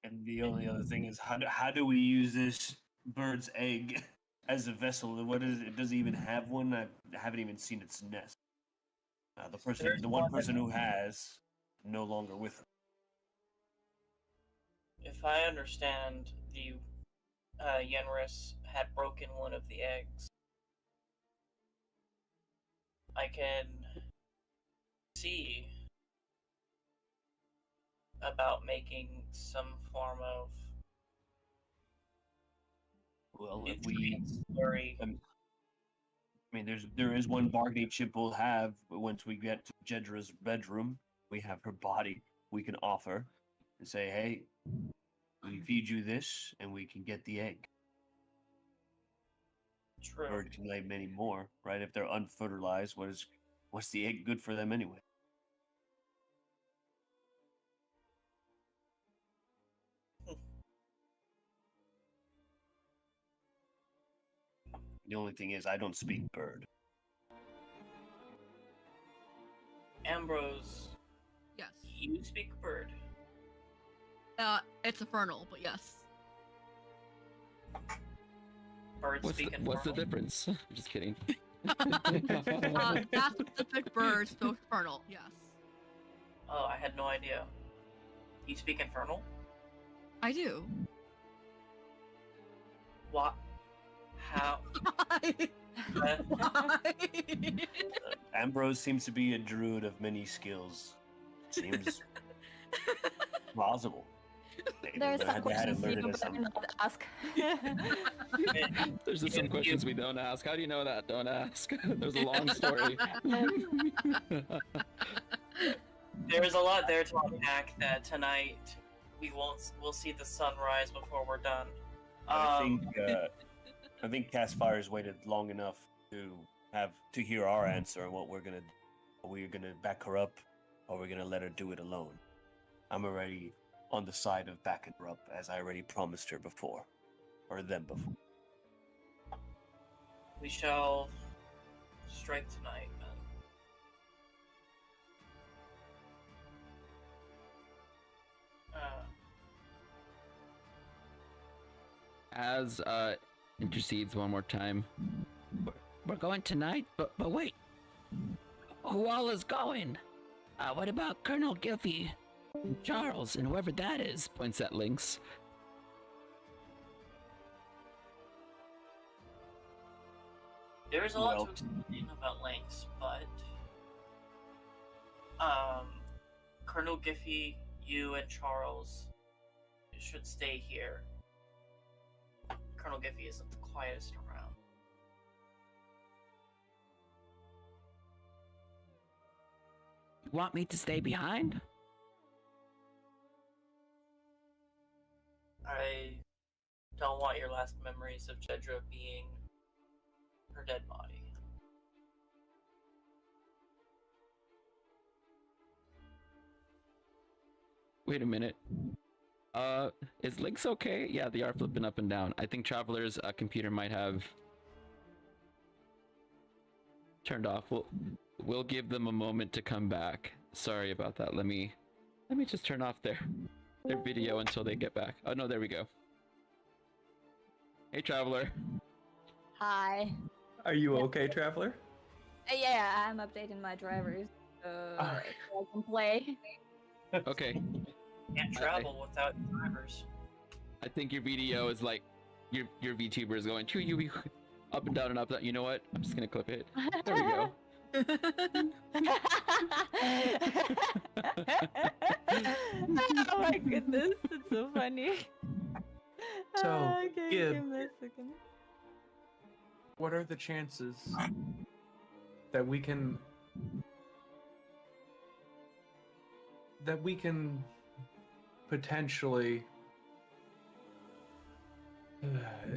And the only other thing is how do we use this bird's egg as a vessel? What is it? Does it even have one? I haven't even seen its nest. The one person who has, no longer with him. If I understand, the Yenris had broken one of the eggs. I can see about making some form of there is one bargaining chip we'll have once we get to Jedra's bedroom. We have her body we can offer and say, hey, we feed you this and we can get the egg. True. Bird can lay many more, right? If they're unfertilized, what's the egg good for them anyway? The only thing is, I don't speak bird. Ambrose, Yes. you speak bird. It's infernal, but yes. Birds speak What's the infernal? difference? I'm just kidding. That specific bird spoke infernal, yes. Oh, I had no idea. You speak infernal? I do. What? How? Why? Ambrose seems to be a druid of many skills. Seems plausible. Maybe There's they some had questions you alerted us better on- not ask. There's just some questions we don't ask. How do you know that? Don't ask. There's a long story. There's a lot there to unpack that tonight we'll see the sunrise before we're done. I think Castfire's waited long enough to hear our answer on what we're gonna. Are we gonna back her up, or are we gonna let her do it alone? I'm already on the side of backing her up, as I already promised her before, or them before. We shall strike tonight, then. As intercedes one more time. We're going tonight, but wait. Who all is going? What about Colonel Giffy and Charles and whoever that is? Points at Lynx. There's a lot to explain about Lynx, but Colonel Giffy, you and Charles should stay here. Colonel Giffy isn't the quietest around. You want me to stay behind? I don't want your last memories of Jedra being her dead body. Wait a minute. Is Lynx okay? Yeah, they are flipping up and down. I think Traveler's computer might have turned off. We'll give them a moment to come back. Sorry about that. Let me just turn off their video until they get back. Oh no, there we go. Hey, Traveler. Hi. Are you okay, Traveler? Yeah, I'm updating my drivers so I can play. Okay. Can't travel without drivers. I think your video is like your VTuber is going to you up and down and up. You know what? I'm just gonna clip it. There we go. Oh my goodness, it's so funny. So, Okay, Gib, give me a second. what are the chances that we can potentially,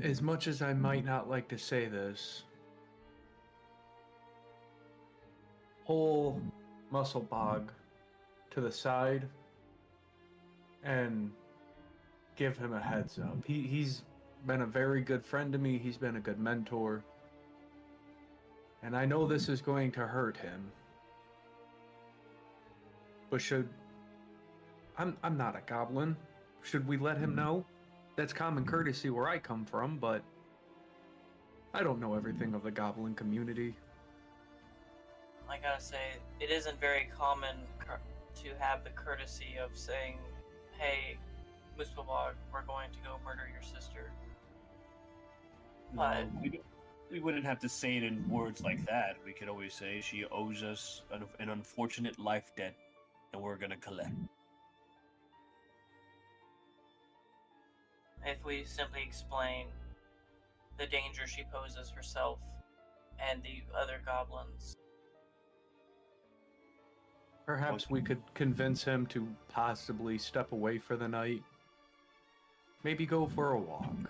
as much as I might not like to say this, pull Muscle Bog to the side and give him a heads up. He's been a very good friend to me. He's been a good mentor. And I know this is going to hurt him. But I'm not a goblin. Should we let him know? That's common courtesy where I come from, but I don't know everything of the goblin community. I gotta say, it isn't very common to have the courtesy of saying, "Hey, Muspelbog, we're going to go murder your sister." But we wouldn't have to say it in words like that. We could always say she owes us an unfortunate life debt, and we're gonna collect. if we simply explain the danger she poses herself and the other goblins. Perhaps we could convince him to possibly step away for the night. Maybe go for a walk.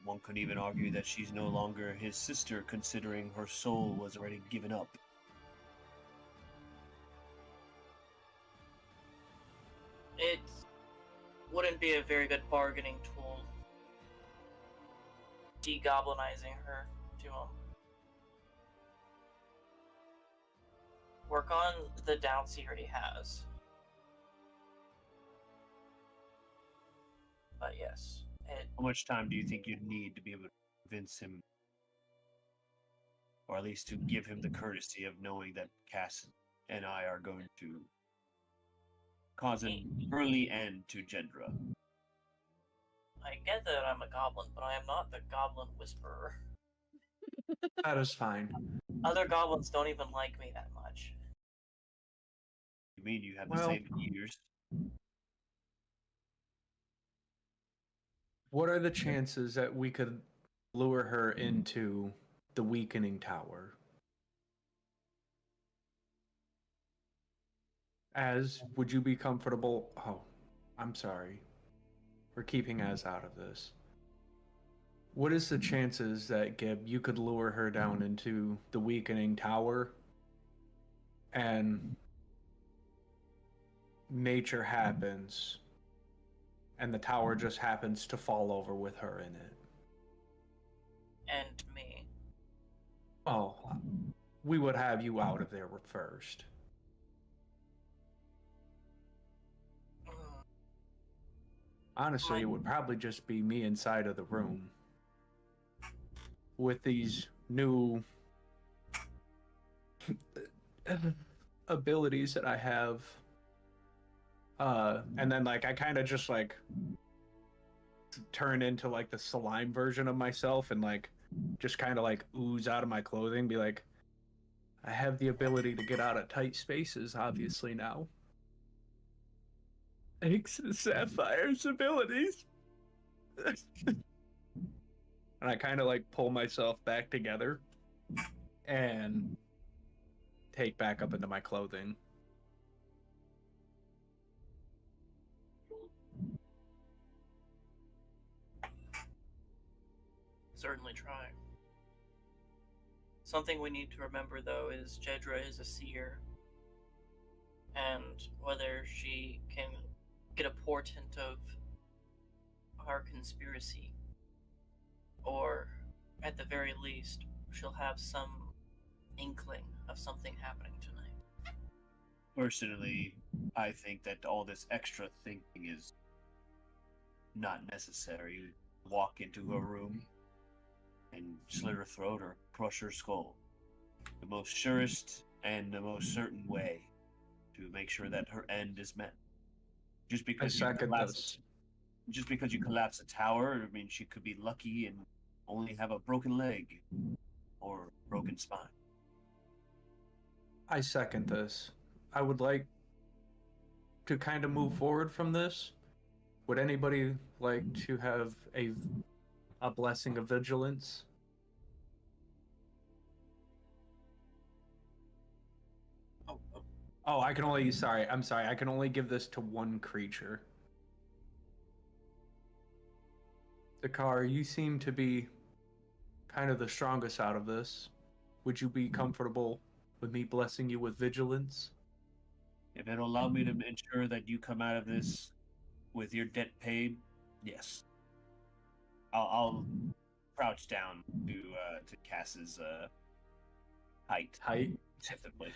One could even argue that she's no longer his sister, considering her soul was already given up. It wouldn't be a very good bargaining tool, de-goblinizing her to him. Work on the doubts he already has. But yes, How much time do you think you'd need to be able to convince him, or at least to give him the courtesy of knowing that Cass and I are going to cause an early end to Gendra? I get that I'm a goblin, but I am not the goblin whisperer. That is fine. Other goblins don't even like me that much. You mean you have the Well- same ears? What are the chances that we could lure her into the weakening tower? Az, would you be comfortable? Oh, I'm sorry. We're keeping Az out of this. What is the chances that, Gib, you could lure her down into the weakening tower and nature happens and the tower just happens to fall over with her in it? And me. Oh, we would have you out of there first. Mm, Honestly, it would probably just be me inside of the room with these new abilities that I have. And then like I kind of just like turn into like the slime version of myself and like just kind of like ooze out of my clothing, be like, I have the ability to get out of tight spaces, obviously now. Thanks to Sapphire's abilities. And I kind of like pull myself back together and take back up into my clothing. certainly try. Something we need to remember, though, is Jedra is a seer. And whether she can get a portent of our conspiracy, or at the very least, she'll have some inkling of something happening tonight. Personally, I think that all this extra thinking is not necessary. Walk into her room and slit her throat or crush her skull. The most surest and the most certain way to make sure that her end is met. Just because you second collapse, this. just because you collapse a tower, I mean, she could be lucky and only have a broken leg or broken spine. I second this. I would like to kind of move forward from this. Would anybody like to have a blessing of vigilance? Oh, I can only, sorry, I'm sorry. I can only give this to one creature. Dakar, you seem to be kind of the strongest out of this. Would you be comfortable with me blessing you with vigilance? If it'll allow me to ensure that you come out of this with your debt paid, yes. I'll crouch down to Cass's height. Height? Typically.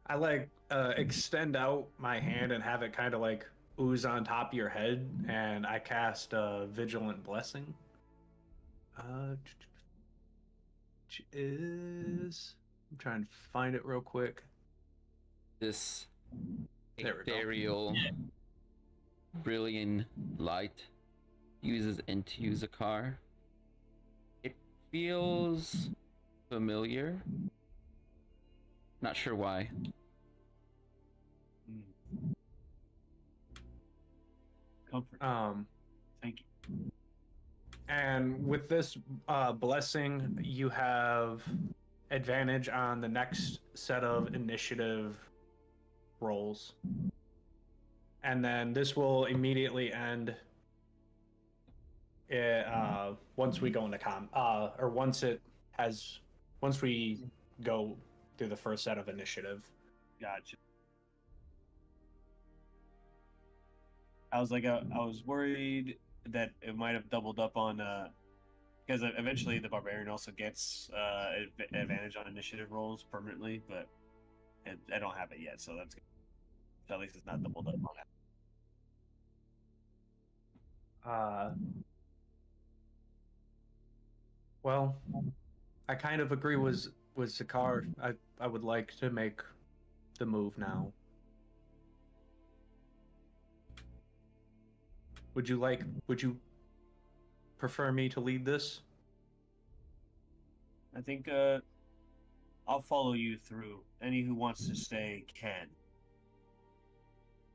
I like extend out my hand and have it kind of like ooze on top of your head, and I cast Vigilant Blessing. Which is, I'm trying to find it real quick. This There we go. ethereal, brilliant light uses into Zakar. It feels familiar. Not sure why. Comfort. Thank you. And with this blessing, you have advantage on the next set of initiative rolls. And then this will immediately end once we go into once we go through the first set of initiative. Gotcha. I was worried that it might have doubled up on because eventually the barbarian also gets advantage on initiative rolls permanently, but I don't have it yet, so that's good. So at least it's not doubled up on it. Well, I kind of agree with Zakar. I would like to make the move now. Would you prefer me to lead this? I think I'll follow you through. Any who wants to stay can.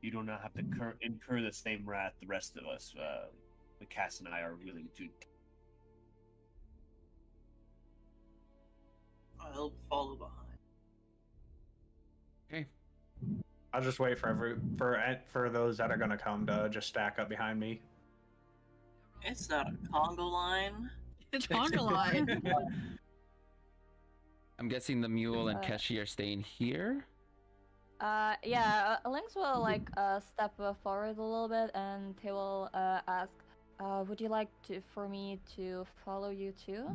You do not have to incur the same wrath the rest of us. Cass and I are willing to. I'll follow behind. Okay. I'll just wait for those that are gonna come to just stack up behind me. It's not a Congo line. It's Conga line. I'm guessing the mule and Keshi are staying here. Yeah, Lynx will like step forward a little bit, and he will ask, "Would you like for me to follow you too,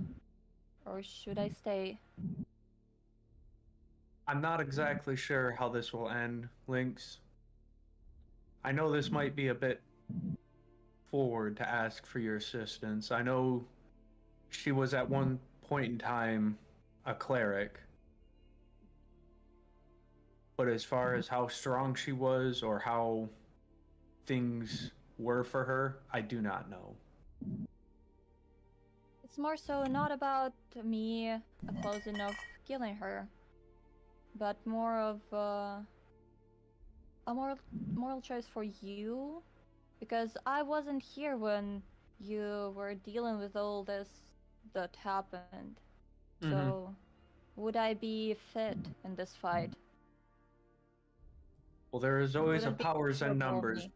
or should I stay?" I'm not exactly sure how this will end, Lynx. I know this might be a bit forward to ask for your assistance. I know she was at one point in time a cleric. But as far as how strong she was or how things were for her, I do not know. It's more so not about me close enough killing her, but more of a moral choice for you, because I wasn't here when you were dealing with all this that happened. So, would I be fit in this fight? Well, there is always a Wouldn't be powers and comfortable numbers.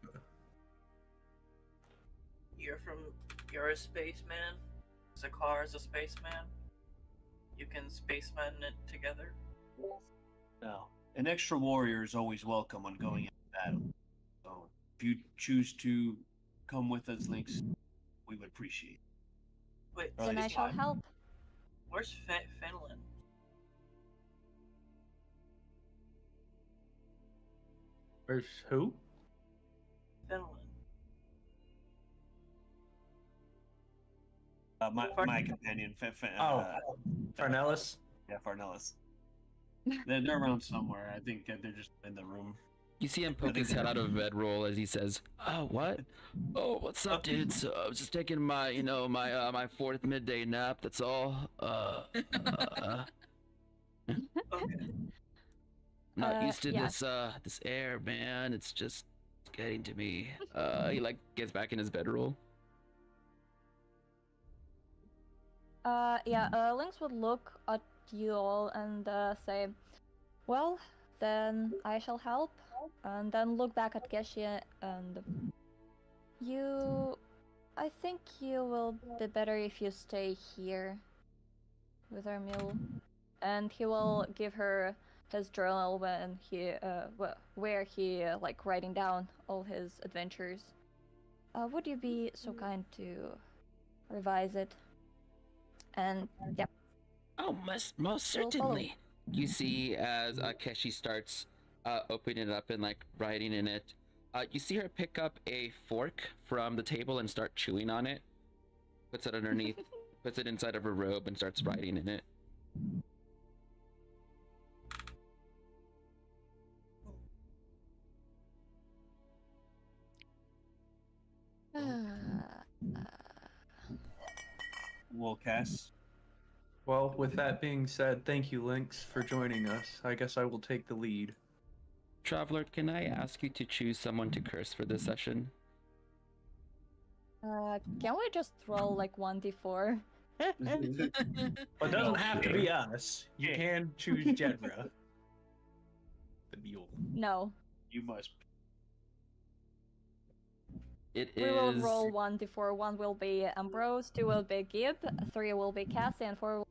me. You're a spaceman. Zakar is a spaceman. You can spaceman it together. No. An extra warrior is always welcome on going into battle. So if you choose to come with us, Lynx, we would appreciate it. Wait, Or Then I shall help. Where's Finland? Where's who? Finland. My companion, Farnellis? Yeah, Farnellis. They're around somewhere. I think they're just in the room. You see him poke his head out of a bedroll as he says, "Oh, what? Oh, what's up, dudes? I was just taking my, my fourth midday nap. That's all. Okay. Not used to yeah. this air, man. It's just getting to me." He like gets back in his bedroll. Lynx would look at you all and say, "Well, then I shall help," and then look back at Keshi and I think you will be better if you stay here with our mule. And he will give her his journal when where he like writing down all his adventures. Would you be so kind to revise it? And yep. Oh, most We'll certainly. You see as Keshi starts opening it up and like writing in it. You see her pick up a fork from the table and start chewing on it. Puts it underneath, puts it inside of her robe and starts writing in it. Well, Cass, Well, with that being said, thank you, Lynx, for joining us. I guess I will take the lead. Traveler, can I ask you to choose someone to curse for this session? Can we just roll like 1d4? But it doesn't have to be us. You can choose Jedra. The mule. No. you must. It We will roll 1d4. 1 will be Ambrose, 2 will be Gib, 3 will be Cassie, and 4 will...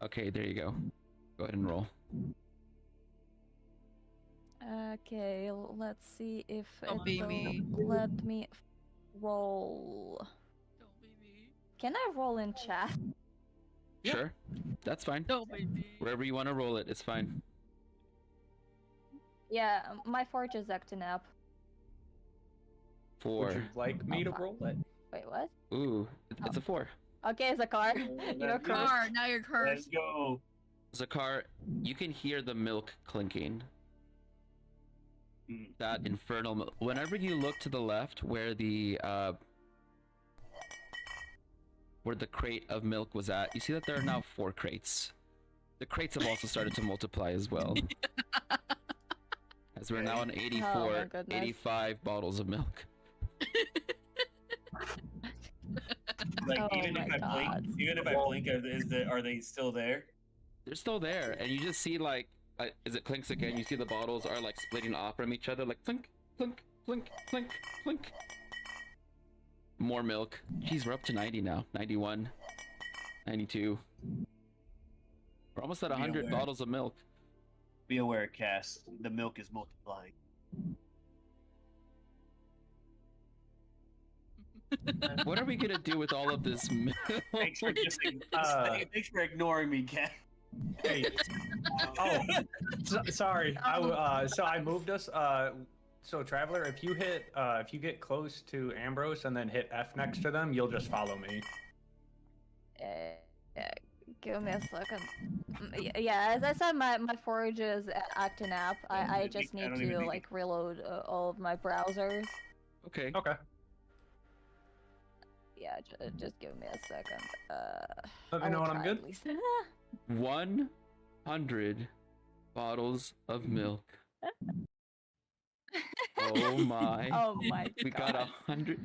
Okay, there you go. Go ahead and roll. Okay, let's see if Don't be me. let me roll. Don't be me. Can I roll in chat? Sure, that's fine. Don't be me. Wherever you want to roll it, it's fine. Yeah, my forge is acting up. Would 4. you like me to roll it? Wait, what? Ooh, it's a 4. Okay, Zakar, you're Let's go. cursed. Car, now you're Let's cursed. go. Zakar, you can hear the milk clinking. That infernal milk. Whenever you look to the left where the where the crate of milk was at, you see that there are now 4 crates. The crates have also started to multiply as well. As we're now on 84, 85 bottles of milk. Like even if I blink, are they still there? They're still there, and you just see like, as it clinks again, you see the bottles are like splitting off from each other, like clink, clink, clink, clink, clink. More milk. Jeez, we're up to 90 now. 91, 92. We're almost at 100 bottles of milk. Be aware, Cass. The milk is multiplying. What are we gonna do with all of this milk? Thanks for ignoring me, Cass. Hey. Sorry. So I moved us. So Traveler, if you get close to Ambrose and then hit F next to them, you'll just follow me. Give me a second. Yeah, as I said, my forage is acting up. I just need to like reload all of my browsers. Okay. Okay. Yeah, just give me a second. Let me know when I'm good. 100 bottles of milk. Oh my. Oh my. We got 100.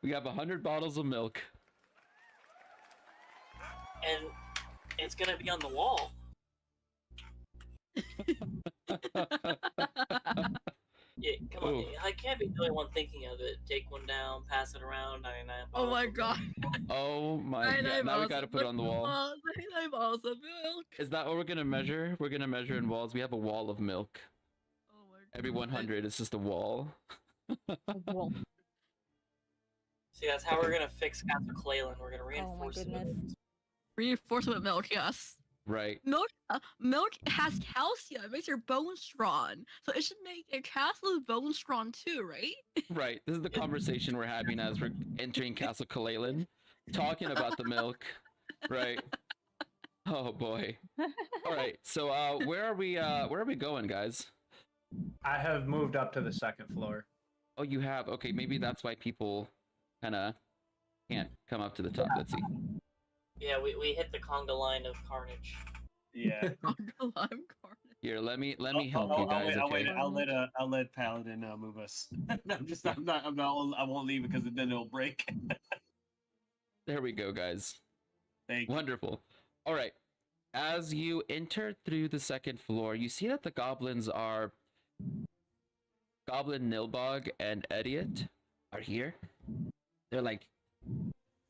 We have 100 bottles of milk. And it's gonna be on the wall. Yeah, come on. I can't be the only one thinking of it. Take one down, pass it around. 99. Oh my god. Oh my god. Now we gotta put it on the wall. 99 bottles of milk. Is that what we're gonna measure? We're gonna measure in walls. We have a wall of milk. Oh my god. Every 100 is just a wall. See, that's how we're gonna fix Castle Clayland. We're gonna reinforce it. Reinforcement milk, yes. Right. Milk has calcium. It makes your bones strong. So it should make a castle's bones strong too, right? Right. This is the conversation we're having as we're entering Castle Kalalan, talking about the milk. Right. Oh boy. All right. So where are we going, guys? I have moved up to the 2nd floor. Oh, you have. Okay, maybe that's why people kind of can't come up to the top. Let's see. Yeah, we hit the conga line of carnage. Yeah. Conga line carnage. Here, let me help you guys. I'll let Paladin move us. I won't leave it because then it'll break. There we go, guys. Thank you. Wonderful. All right. As you enter through the 2nd floor, you see that the goblins are Goblin Nilbog and Idiot are here. They're like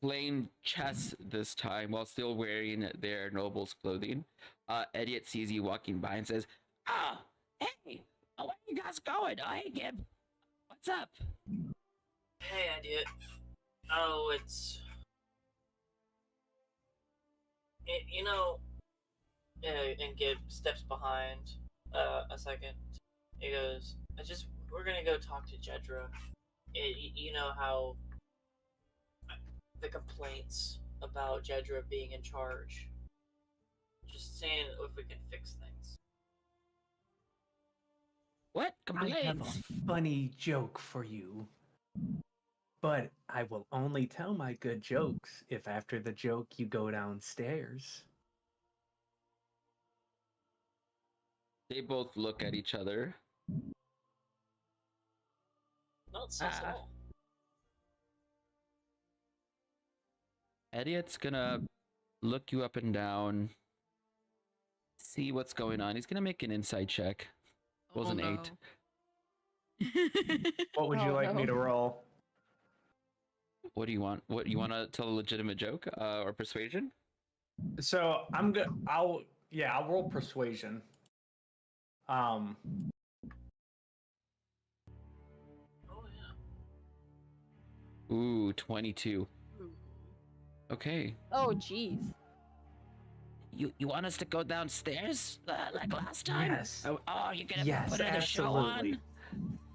playing chess this time while still wearing their noble's clothing. Idiot sees you walking by and says, "Oh, hey, where are you guys going? Oh, hey, Gib, what's up?" Hey, Idiot. Oh, and Gib steps behind a second. He goes, we're gonna go talk to Jedra. You know how the complaints about Jedra being in charge. Just saying if we can fix things. What? I have a funny joke for you. But I will only tell my good jokes if after the joke you go downstairs. They both look at each other. Not sus at all. Idiot's gonna look you up and down, see what's going on. He's gonna make an insight check. It was an 8. What would you like me to roll? What do you want? What you want to tell a legitimate joke or persuasion? So I'll roll persuasion. Oh yeah. Ooh, 22. Okay. Oh, jeez. You want us to go downstairs like last time? Yes. Oh, you're gonna put another show absolutely. on?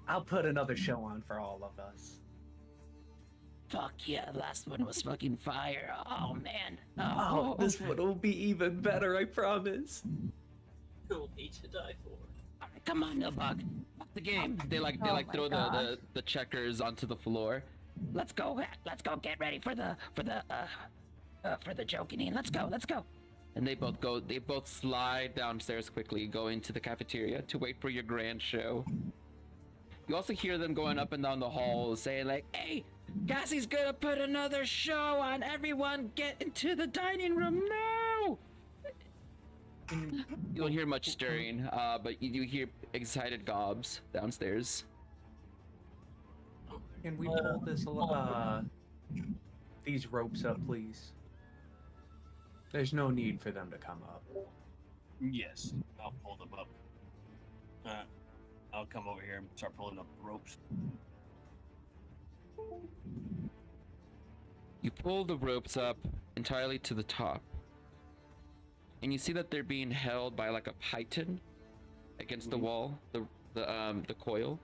I'll put another show on for all of us. Fuck yeah, last one was fucking fire. Oh man. Oh, this one will be even better, I promise. Who will be to die for? All right, come on, Nilbog. Fuck the game. They throw the checkers onto the floor. Let's go get ready for the for the joking. Let's go. And they both slide downstairs quickly, go into the cafeteria to wait for your grand show. You also hear them going up and down the hall saying like, "Hey, Cassie's gonna put another show on. Everyone get into the dining room now!" You don't hear much stirring, but you do hear excited gobs downstairs. Can we pull these ropes up, please? There's no need for them to come up. Yes, I'll pull them up. I'll come over here and start pulling up ropes. You pull the ropes up entirely to the top, and you see that they're being held by like a python against the wall, the coil,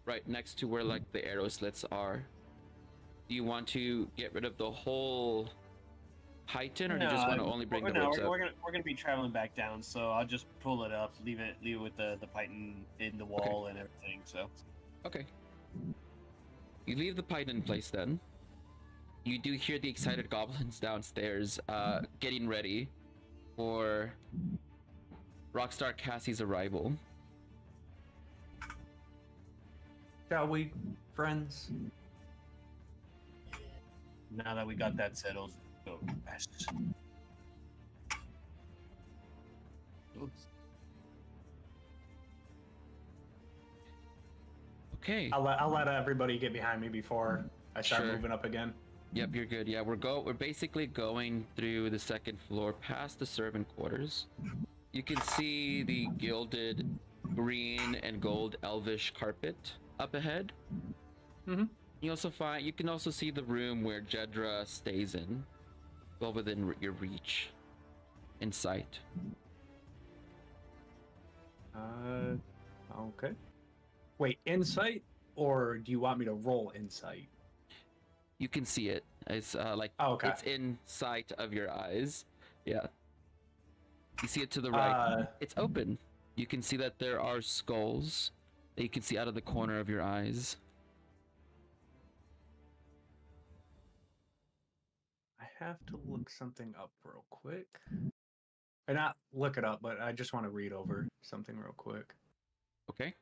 right next to where like the arrow slits are. Do you want to get rid of the whole python, or do you just want to only bring the ropes up? We're gonna be traveling back down, so I'll just pull it up, leave it with the python in the wall and everything. So. Okay. You leave the python in place then. You do hear the excited goblins downstairs, getting ready for Rockstar Cassie's arrival. Shall we, friends? Now that we got that settled, go fast. Oops. Okay. I'll let everybody get behind me before I start Sure. moving up again. Yep, you're good. Yeah, we're basically going through the second floor past the servant quarters. You can see the gilded green and gold elvish carpet up ahead. Mm-hmm. You can also see the room where Jedra stays in, well within your reach, in sight. Okay. Wait, insight, or do you want me to roll insight? You can see it. It's it's in sight of your eyes. Yeah. You see it to the right. It's open. You can see that there are skulls that you can see out of the corner of your eyes. I have to look something up real quick. Or not look it up, but I just want to read over something real quick. Okay.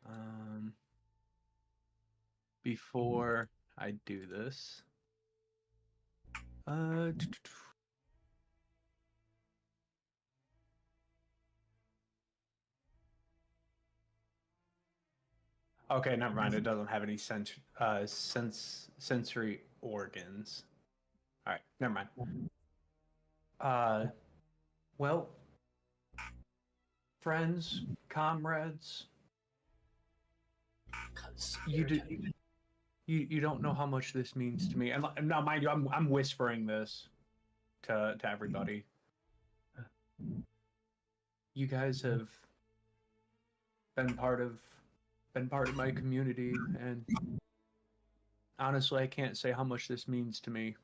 Before I do this. Okay, never mind. It doesn't have any sensory organs. All right, never mind. Well, friends, comrades, you don't know how much this means to me. And now, mind you, I'm whispering this to everybody. You guys have been part of my community, and honestly, I can't say how much this means to me.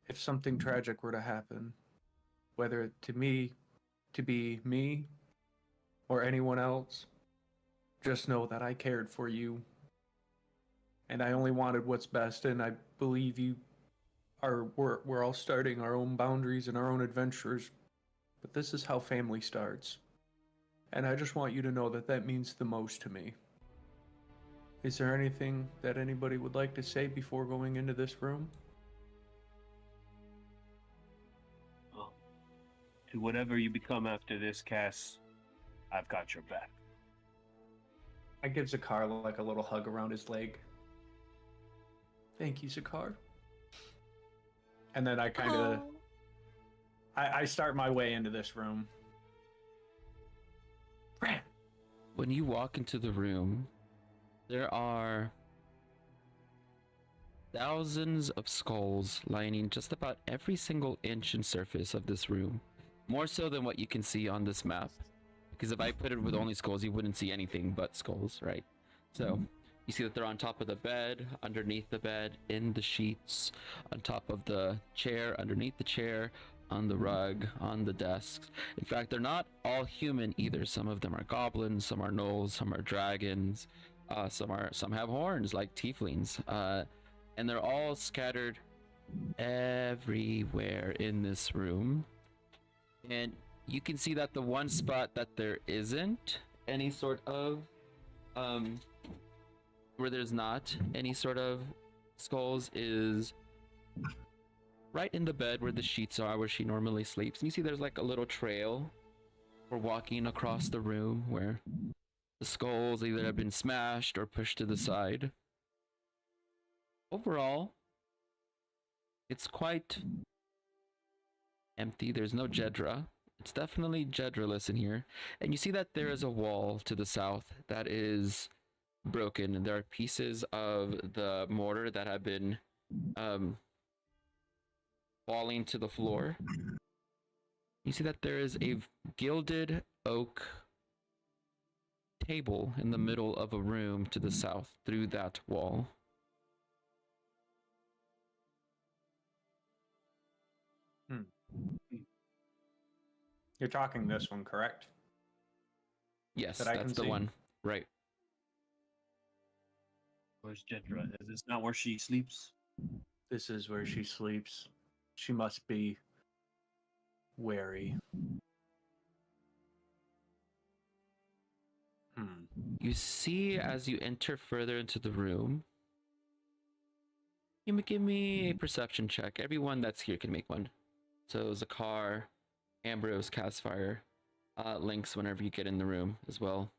If something tragic were to happen, whether to be me or anyone else, just know that I cared for you, and I only wanted what's best. And I believe we're all starting our own boundaries and our own adventures, but this is how family starts, and I just want you to know that that means the most to me. Is there anything that anybody would like to say before going into this room? To whatever you become after this, Cass, I've got your back. I give Zakar like a little hug around his leg. Thank you, Zakar. And then I kind of... I start my way into this room. When you walk into the room, there are thousands of skulls lining just about every single inch and surface of this room. More so than what you can see on this map. Because if I put it with only skulls, you wouldn't see anything but skulls, right? So, you see that they're on top of the bed, underneath the bed, in the sheets, on top of the chair, underneath the chair, on the rug, on the desks. In fact, they're not all human either. Some of them are goblins, some are gnolls, some are dragons, some have horns like tieflings. And they're all scattered everywhere in this room. And you can see that the one spot that there isn't any sort of where there's not any sort of skulls is right in the bed where the sheets are, where she normally sleeps. And you see there's like a little trail for walking across the room where the skulls either have been smashed or pushed to the side. Overall, it's quite empty. There's no Jedra. It's definitely Jedraless in here. And you see that there is a wall to the south that is broken, and there are pieces of the mortar that have been falling to the floor. You see that there is a gilded oak table in the middle of a room to the south through that wall. You're talking this one, correct? Yes, That I that's can the see? one. Right. Where's Jedra? Is this not where she sleeps? This is where she sleeps. She must be wary. You see as you enter further into the room. Give me a perception check. Everyone that's here can make one. So Zakar, Ambrose, Castfire, Lynx whenever you get in the room as well.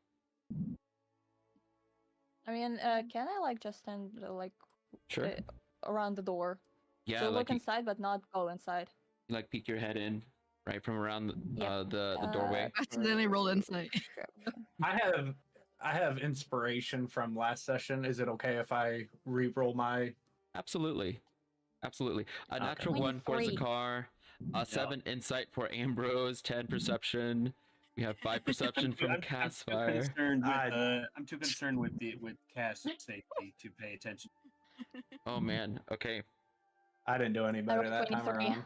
I mean, can I like just stand like Sure. around the door? Yeah, So like look inside, but not go inside. you like peek your head in, right from around Yep. the doorway. Accidentally roll insight. I have inspiration from last session. Is it okay if I re-roll my? Absolutely. Absolutely. A Okay. natural 1 for 23. Zakar, 7 insight for Ambrose, 10 perception. We have 5 perception from Castfire. I'm too concerned with Cass' safety to pay attention. Oh man. Okay. I didn't do any better rolled that time 23. around.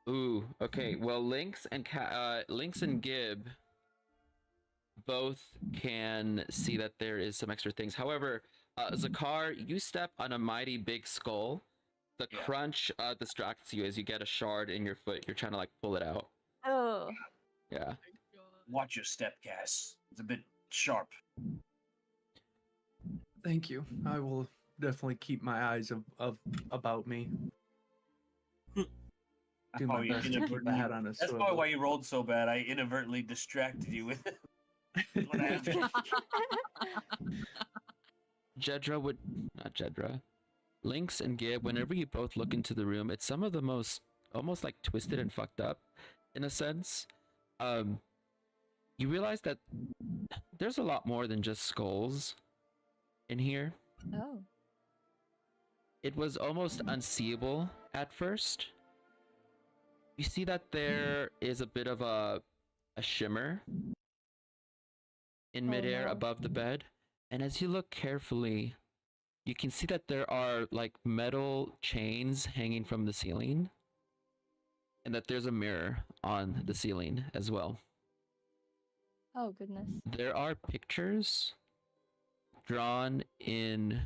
Ooh. Okay. Well, Lynx and Gib both can see that there is some extra things. However, Zakar, you step on a mighty big skull. The crunch distracts you as you get a shard in your foot. You're trying to like pull it out. Oh. Yeah. Watch your step, Cass. It's a bit sharp. Thank you. I will definitely keep my eyes about me. Do my best to keep my head on a That's swivel. probably why you rolled so bad. I inadvertently distracted you with it. What happened? Not Jedra. Lynx and Gib, whenever you both look into the room, it's some of the most almost like twisted and fucked up in a sense. You realize that there's a lot more than just skulls in here. Oh. It was almost unseeable at first. You see that there is a bit of a shimmer in midair no. above the bed, and as you look carefully, you can see that there are like metal chains hanging from the ceiling, and that there's a mirror on the ceiling as well. Oh goodness. There are pictures drawn in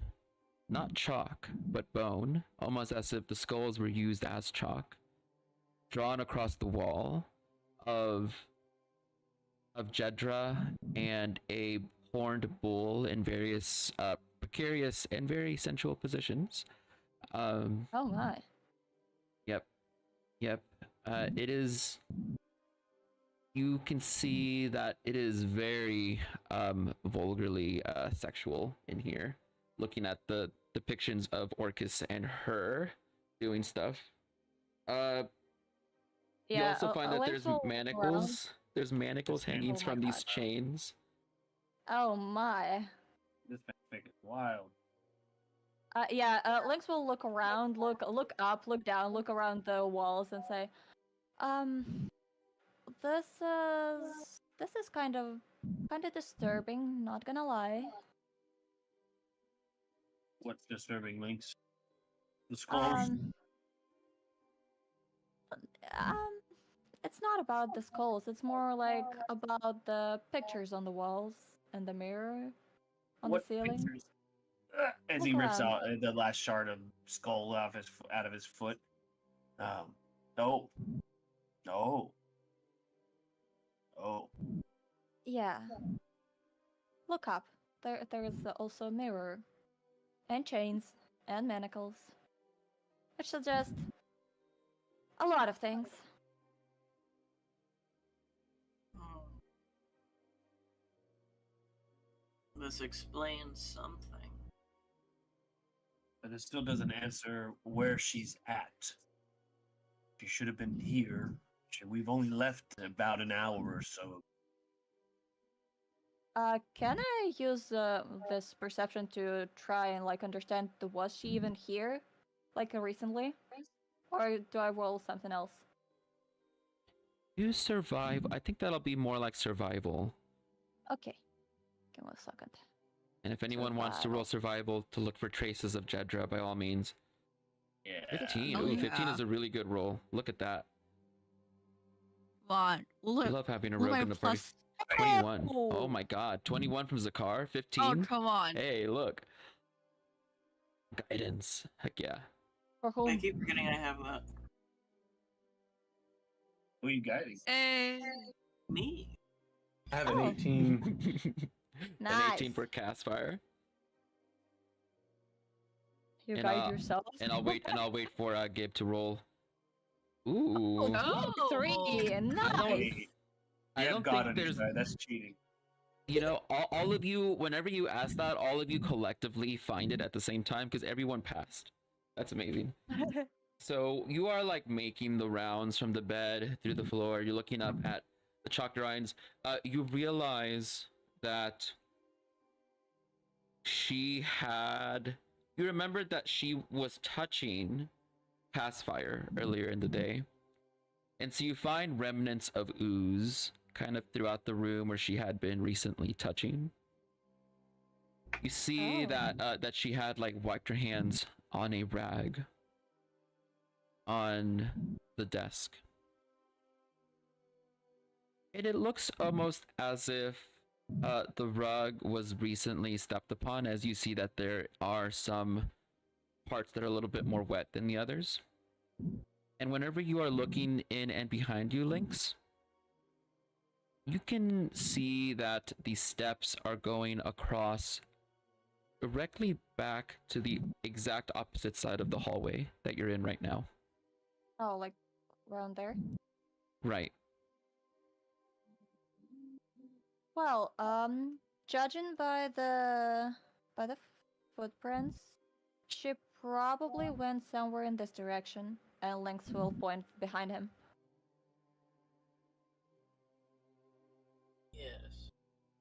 not chalk but bone, almost as if the skulls were used as chalk, drawn across the wall of Jedra and a horned bull in various precarious and very sensual positions. Oh my. Yep. It is. You can see that it is very vulgarly sexual in here. Looking at the depictions of Orcus and her doing stuff. You also find that there's manacles. There's manacles hanging Oh my from these God. chains. Oh my. This fanfic is wild. Lynx will look around, look up, look down, look around the walls, and say, this is kind of disturbing. Not gonna lie. What's disturbing, Lynx? The skulls? It's not about the skulls. It's more like about the pictures on the walls and the mirror on What the ceiling. pictures? As he Look rips around. out the last shard of skull out of his foot. No. No. Oh. Yeah. Look up. There is also a mirror. And chains. And manacles. Which suggest a lot of things. This explains something. But it still doesn't answer where she's at. She should have been here. We've only left about an hour or so. Can I use this perception to try and like understand was she even here, like recently, or do I roll something else? You survive. I think that'll be more like survival. Okay, give me a second. And if anyone wants to roll survival to look for traces of Jedra, by all means. Yeah. 15. Oh, Ooh, 15 yeah. is a really good roll. Look at that. But I love having a will rogue my in the party. plus- 21. Oh. Oh my god. 21 from Zakar. 15. Oh, come on. Hey, look. Guidance. Heck yeah. For whom? I keep forgetting I have that. Who are you guiding? Eh, Me. I have an Oh. 18. An Nice. 18 for cast fire. You And, guide yourself. And I'll wait for Gib to roll. Ooh. Oh. 3. Nice. I You have don't God think on your there's, side. That's cheating. you know, all of you, whenever you ask that, all of you collectively find it at the same time because everyone passed. That's amazing. So you are like making the rounds from the bed through the floor. You're looking up at the chalk drawings. You realize that you remembered that she was touching Pacifier earlier in the day. And so you find remnants of ooze kind of throughout the room where she had been recently touching. You see that she had like wiped her hands on a rag on the desk. And it looks almost as if the rug was recently stepped upon, as you see that there are some parts that are a little bit more wet than the others. And whenever you are looking in and behind you, Lynx, you can see that the steps are going across directly back to the exact opposite side of the hallway that you're in right now. Oh, like around there? Right. Well, judging by the footprints, she probably went somewhere in this direction, and Lynx will point behind him. Yes.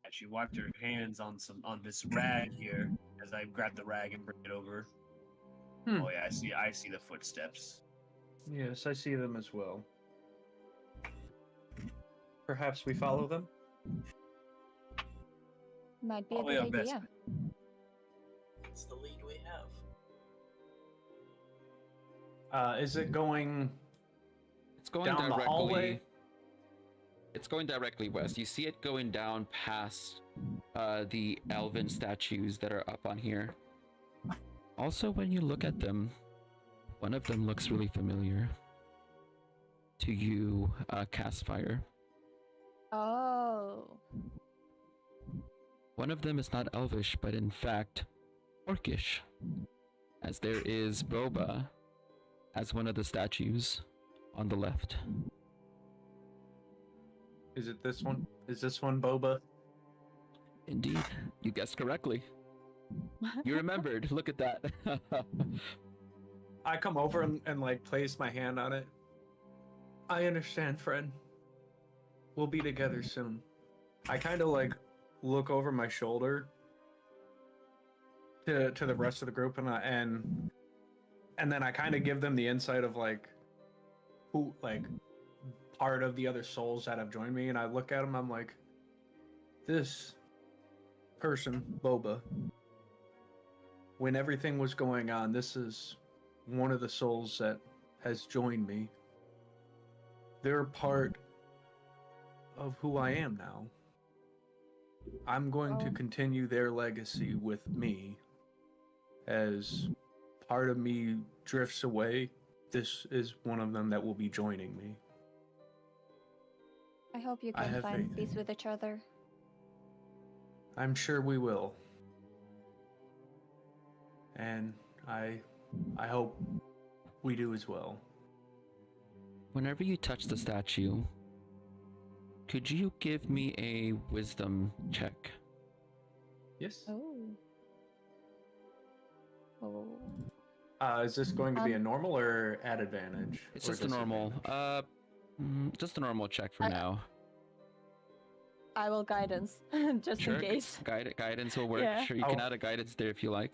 And she wiped her hands on this rag here as I grab the rag and bring it over. Oh yeah, I see the footsteps. Yes, I see them as well. Perhaps we follow them? Might be a Probably good our best idea. It's the lead we have. Is it going It's going down directly. the hallway? It's going directly west. You see it going down past the elven statues that are up on here. Also, when you look at them, one of them looks really familiar to you, Castfire. Oh. One of them is not elvish, but in fact, orcish, as there is Boba as one of the statues on the left. Is it this one? Is this one Boba? Indeed, you guessed correctly. You remembered. Look at that. I come over and like place my hand on it. I understand, friend. We'll be together soon. I kind of like look over my shoulder to the rest of the group, and then I kind of give them the insight of like who like part of the other souls that have joined me, and I look at them. I'm like, this person, Boba. When everything was going on, this is one of the souls that has joined me. They're part of who I am now. I'm going to continue their legacy with me as part of me drifts away this is one of them that will be joining me. I hope you I can have find faith. peace with each other. I'm sure we will. And I hope we do as well. Whenever you touch the statue, could you give me a wisdom check? Yes. Oh. Oh. Is this going to be a normal or at advantage? It's or just a normal. disadvantage? Just a normal check for I- now. I will guidance, just Sure. in case. Guidance will work. Yeah. Sure, you can add a guidance there if you like.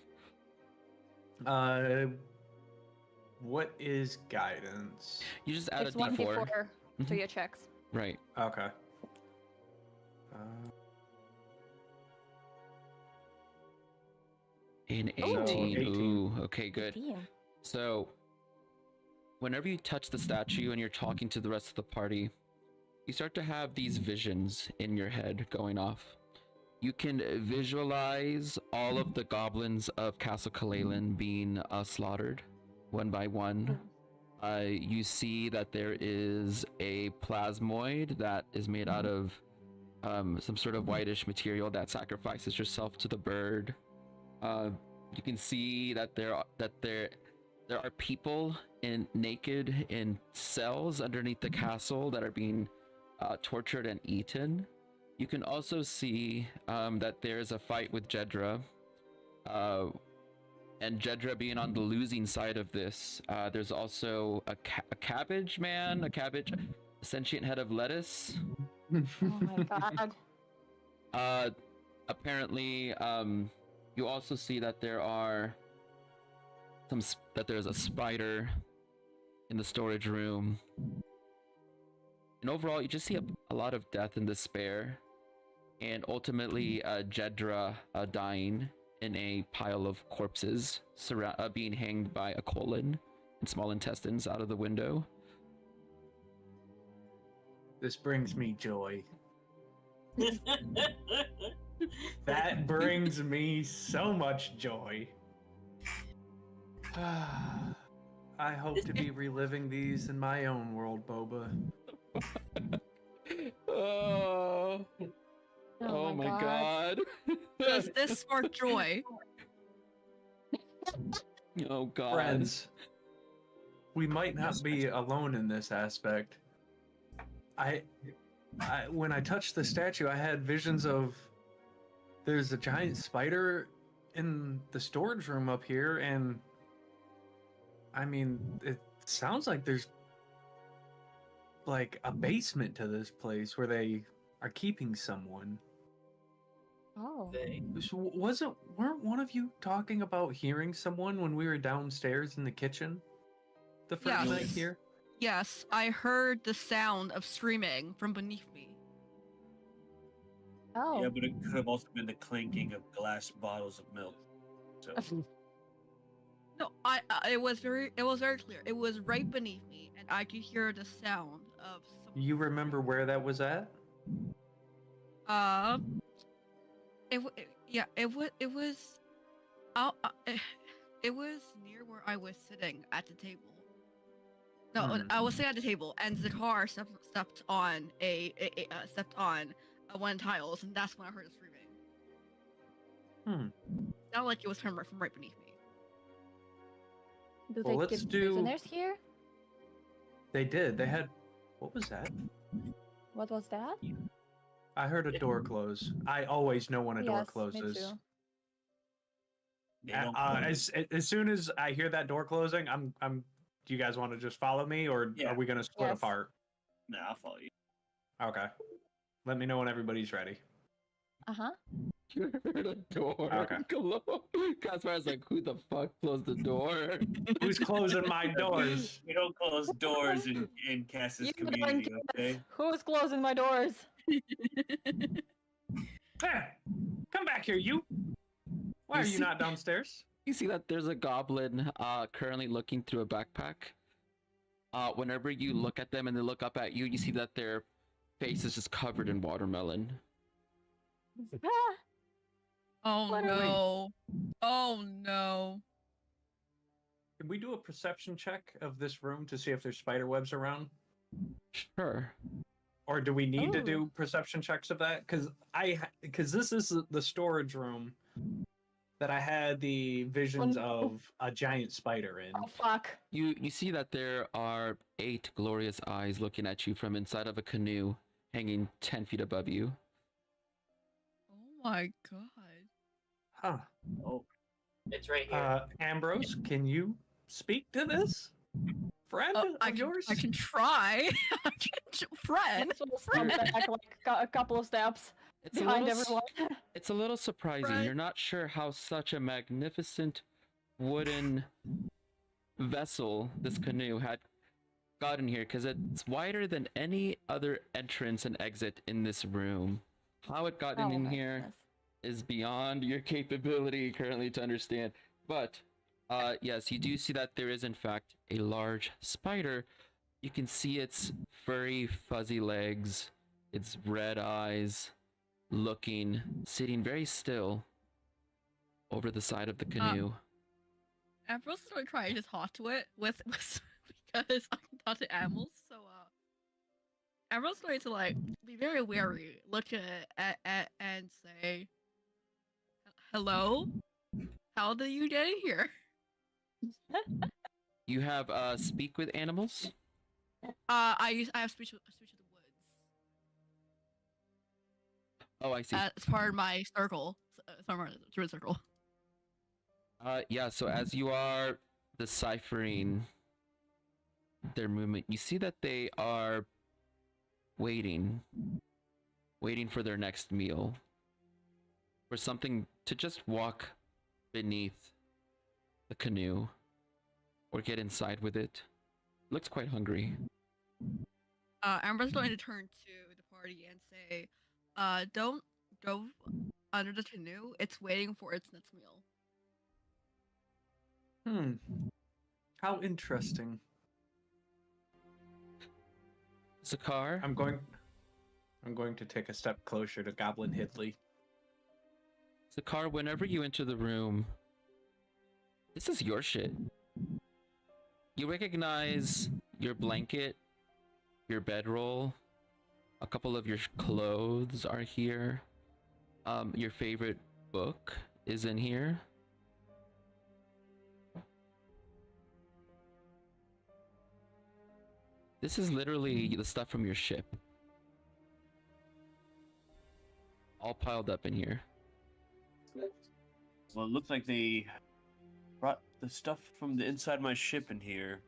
What is guidance? You just add It's a d4. 1d4 to Mhm. your checks. Right. Okay. An Ooh. 18. 18. Ooh, okay, good. 15. So, whenever you touch the statue and you're talking to the rest of the party, you start to have these visions in your head going off. You can visualize all of the goblins of Castle Kalalin being slaughtered one by one. You see that there is a plasmoid that is made out of some sort of whitish material that sacrifices yourself to the bird. You can see that there are people naked in cells underneath the castle that are being tortured and eaten. You can also see that there's a fight with Jedra, and Jedra being on the losing side of this. There's also a cabbage man, a sentient head of lettuce. Oh my god. Apparently, you also see that there's a spider in the storage room. And overall, you just see a lot of death and despair. And ultimately, Jedra dying in a pile of corpses, being hanged by a colon and small intestines out of the window. This brings me joy. That brings me so much joy. I hope to be reliving these in my own world, Boba. Oh my god. Does this spark joy? Oh god. Friends, we might not be alone in this aspect. When I touched the statue, I had visions of there's a giant spider in the storage room up here, and I mean, it sounds like there's like a basement to this place where they are keeping someone. Oh. So weren't one of you talking about hearing someone when we were downstairs in the kitchen the first night Yes. here? Yes, I heard the sound of screaming from beneath me. Oh. Yeah, but it could have also been the clinking of glass bottles of milk. So No, it was very clear. It was right beneath me, and I could hear the sound of. You remember where that was at? It was. It was near where I was sitting at the table. No, I was sitting at the table, and the car stepped on one of the tiles, and that's when I heard it screaming. It sounded like it was from right beneath me. Do Well, they let's keep do- prisoners here? They did. They had. What was that? What was that? I heard a door close. I always know when a door Yes, me closes. too. they don't close. As soon as I hear that door closing, I'm. Do you guys want to just follow me, or Yeah. are we gonna split Yes. apart? Nah, I'll follow you. Okay. Let me know when everybody's ready. Uh-huh. You heard a door. Okay. Caspar's like, who the fuck closed the door? Who's closing my doors? We don't close doors in Cass's You don't community, get okay? it. Who's closing my doors? Hey, come back here, you. Why You are you see- not downstairs? You see that there's a goblin currently looking through a backpack. Whenever you look at them and they look up at you, you see that their face is just covered in watermelon. Ah, Oh What are we- no! Oh no! Can we do a perception check of this room to see if there's spider webs around? Sure. Or do we need to Ooh. do perception checks of that? Because this is the storage room that I had the visions no. of a giant spider in. Oh fuck. You see that there are 8 glorious eyes looking at you from inside of a canoe hanging 10 feet above you. Oh my god. Huh. Oh, it's right here. Ambrose, can you speak to this friend of yours? I can try. Friend. Step back like a couple of steps behind everyone. It's a little surprising. Right. You're not sure how such a magnificent wooden vessel, this canoe, had gotten here, because it's wider than any other entrance and exit in this room. How it got in my here goodness. is beyond your capability currently to understand. But yes, you do see that there is in fact a large spider. You can see its furry, fuzzy legs, its red eyes, sitting very still over the side of the canoe. Ambrose is going to try to talk to it with because I can talk to animals. So Ambrose is going to like be very wary, look at and say, "Hello, how did you get in here?" You have speak with animals. I have speech of the woods. Oh, I see. It's part of my circle. It's part of my druid circle. Yeah, so as you are deciphering their movement, you see that they are waiting for their next meal, for something to just walk beneath the canoe or get inside with it. Looks quite hungry. Amber's going to turn to the party and say, don't go under the canoe. It's waiting for its next meal. How interesting. Zakar? I'm going to take a step closer to Goblin Hidley. Zakar, whenever you enter the room, this is your shit. You recognize your blanket, your bedroll, a couple of your clothes are here. Your favorite book is in here. This is literally the stuff from your ship. All piled up in here. Well, it looks like they brought the stuff from the inside my ship in here.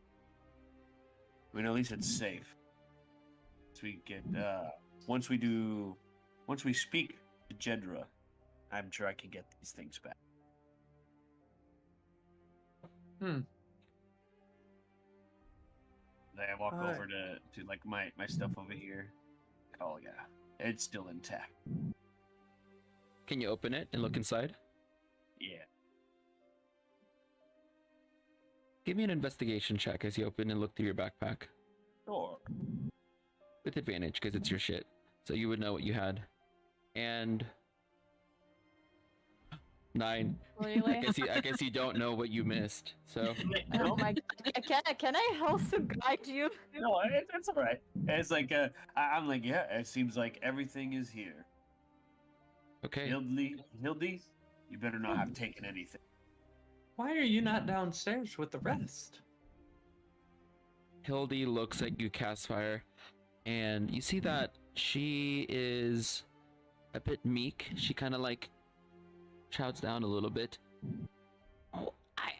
I mean, at least it's safe. So we get, once we speak to Jedra, I'm sure I can get these things back. Then I walk over to like my stuff over here. Oh yeah, it's still intact. Can you open it and look inside? Yeah. Give me an investigation check as you open and look through your backpack. Sure. With advantage, because it's your shit. So you would know what you had. And 9. Really? I guess you don't know what you missed. So Oh my god. Can I also guide you? No, it's all right. It's like I'm like, yeah. It seems like everything is here. okay. Hildy, you better not have taken anything. Why are you not downstairs with the rest? Hildy looks at you, Castfire, and you see that she is a bit meek. She kind of like shouts down a little bit. Oh, I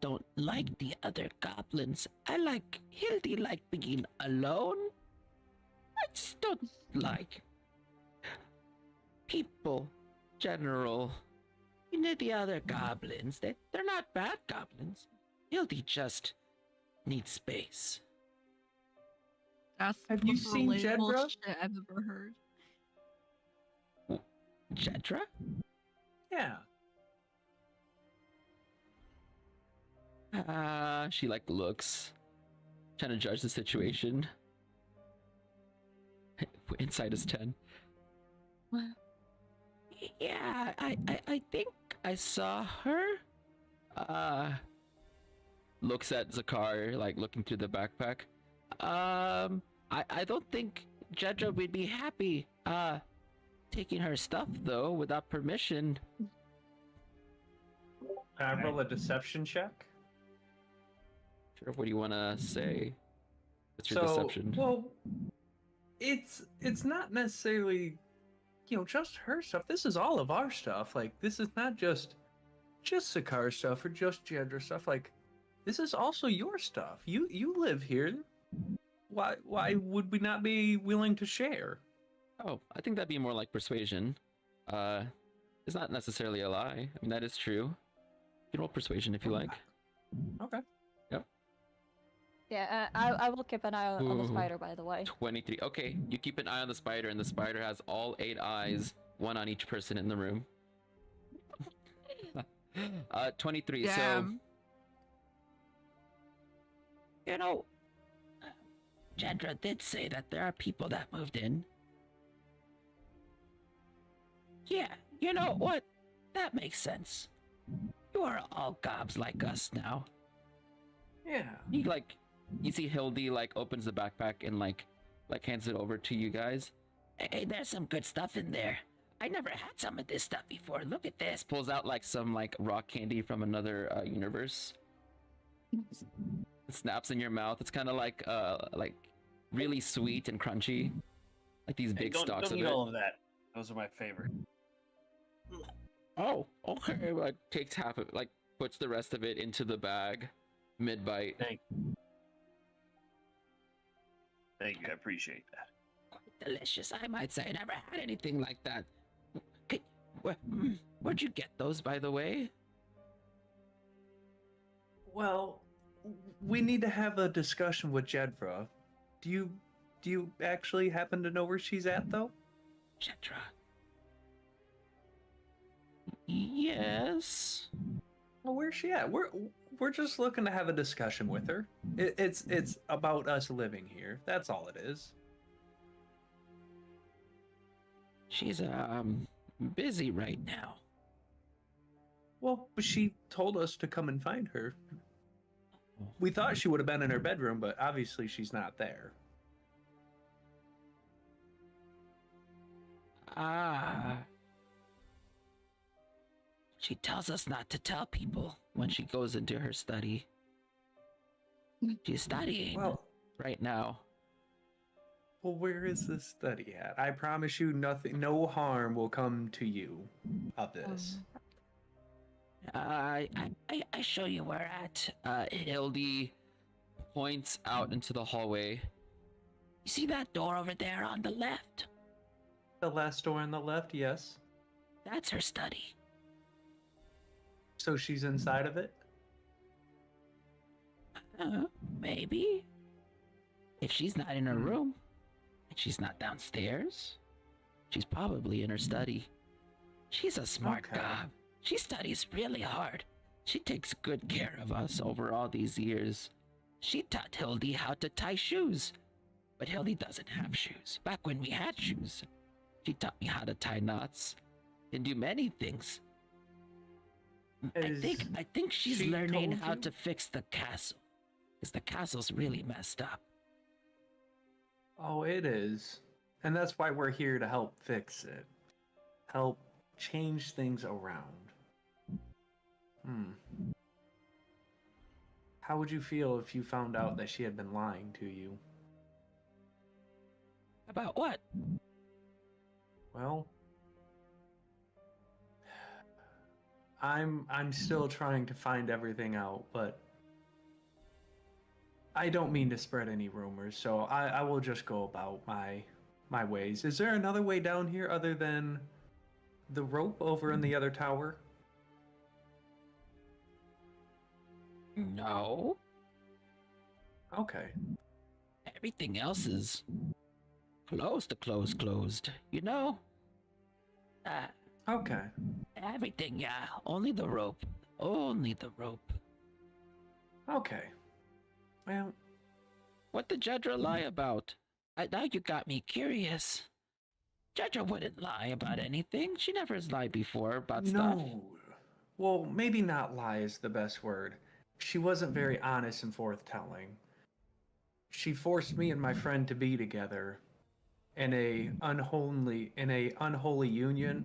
don't like the other goblins. Hildy like being alone. I just don't like people, general. You know, the other goblins, they're not bad goblins. Hildy just needs space. That's Have the you most seen relatable Jedra? shit I've ever heard. Jedra? Yeah. She like looks, trying to judge the situation. Insight is 10. Yeah, I think I saw her. Looks at Zakar, like looking through the backpack. I don't think Jedra would be happy, taking her stuff, though, without permission. Can I roll a deception check? Sure, what do you want to say? What's your deception? Well, it's not necessarily, just her stuff. This is all of our stuff. Like, this is not just Sakar's stuff or just Jedra stuff. Like, this is also your stuff. You live here. Why would we not be willing to share? Oh, I think that'd be more like persuasion. It's not necessarily a lie. I mean, that is true. You can roll persuasion if you like. Okay. Yep. Yeah, I will keep an eye on the spider, by the way. 23. Okay, you keep an eye on the spider, and the spider has all 8 eyes, one on each person in the room. 23. Damn. So, Jedra did say that there are people that moved in. Yeah, you know what? That makes sense. You are all gobs like us now. Yeah. You see Hildy, opens the backpack and, hands it over to you guys. Hey, there's some good stuff in there. I never had some of this stuff before. Look at this. Pulls out, some, rock candy from another universe. It snaps in your mouth. It's kind of really sweet and crunchy. Like these big stalks don't of eat it. all of that. Those are my favorite. Oh, okay. Takes half of it, puts the rest of it into the bag, mid-bite. Thank you, I appreciate that. Delicious, I might say. I never had anything like that. Where'd you get those, by the way? Well, we need to have a discussion with Jedra. Do you actually happen to know where she's at, though? Jedra. Yes. Well, where's she at? We're just looking to have a discussion with her. It's about us living here. That's all it is. She's busy right now. Well, but she told us to come and find her. We thought she would have been in her bedroom, but obviously she's not there. She tells us not to tell people when she goes into her study. She's studying Right now. Well, where is this study at? I promise you no harm will come to you of this. I show you where at. Hildy points out into the hallway. You see that door over there on the left? The last door on the left, yes. That's her study. So she's inside of it? Maybe. If she's not in her room, and she's not downstairs, she's probably in her study. She's a smart gob. She studies really hard. She takes good care of us over all these years. She taught Hildy how to tie shoes. But Hildy doesn't have shoes. Back when we had shoes, she taught me how to tie knots and do many things. I think she's learning how to fix the castle. Because the castle's really messed up. Oh, it is. And that's why we're here to help fix it. Help change things around. How would you feel if you found out that she had been lying to you? About what? Well, I'm still trying to find everything out, but I don't mean to spread any rumors, so I will just go about my ways. Is there another way down here other than the rope over in the other tower? No. Okay. Everything else is closed, you know? Okay. Everything, yeah. Only the rope. Only the rope. Okay. Well, What did Jedra lie about? Now you got me curious. Jedra wouldn't lie about anything. She never has lied before about stuff. no. well, maybe not lie is the best word. She wasn't very honest and forthtelling. She forced me and my friend to be together in a unholy union,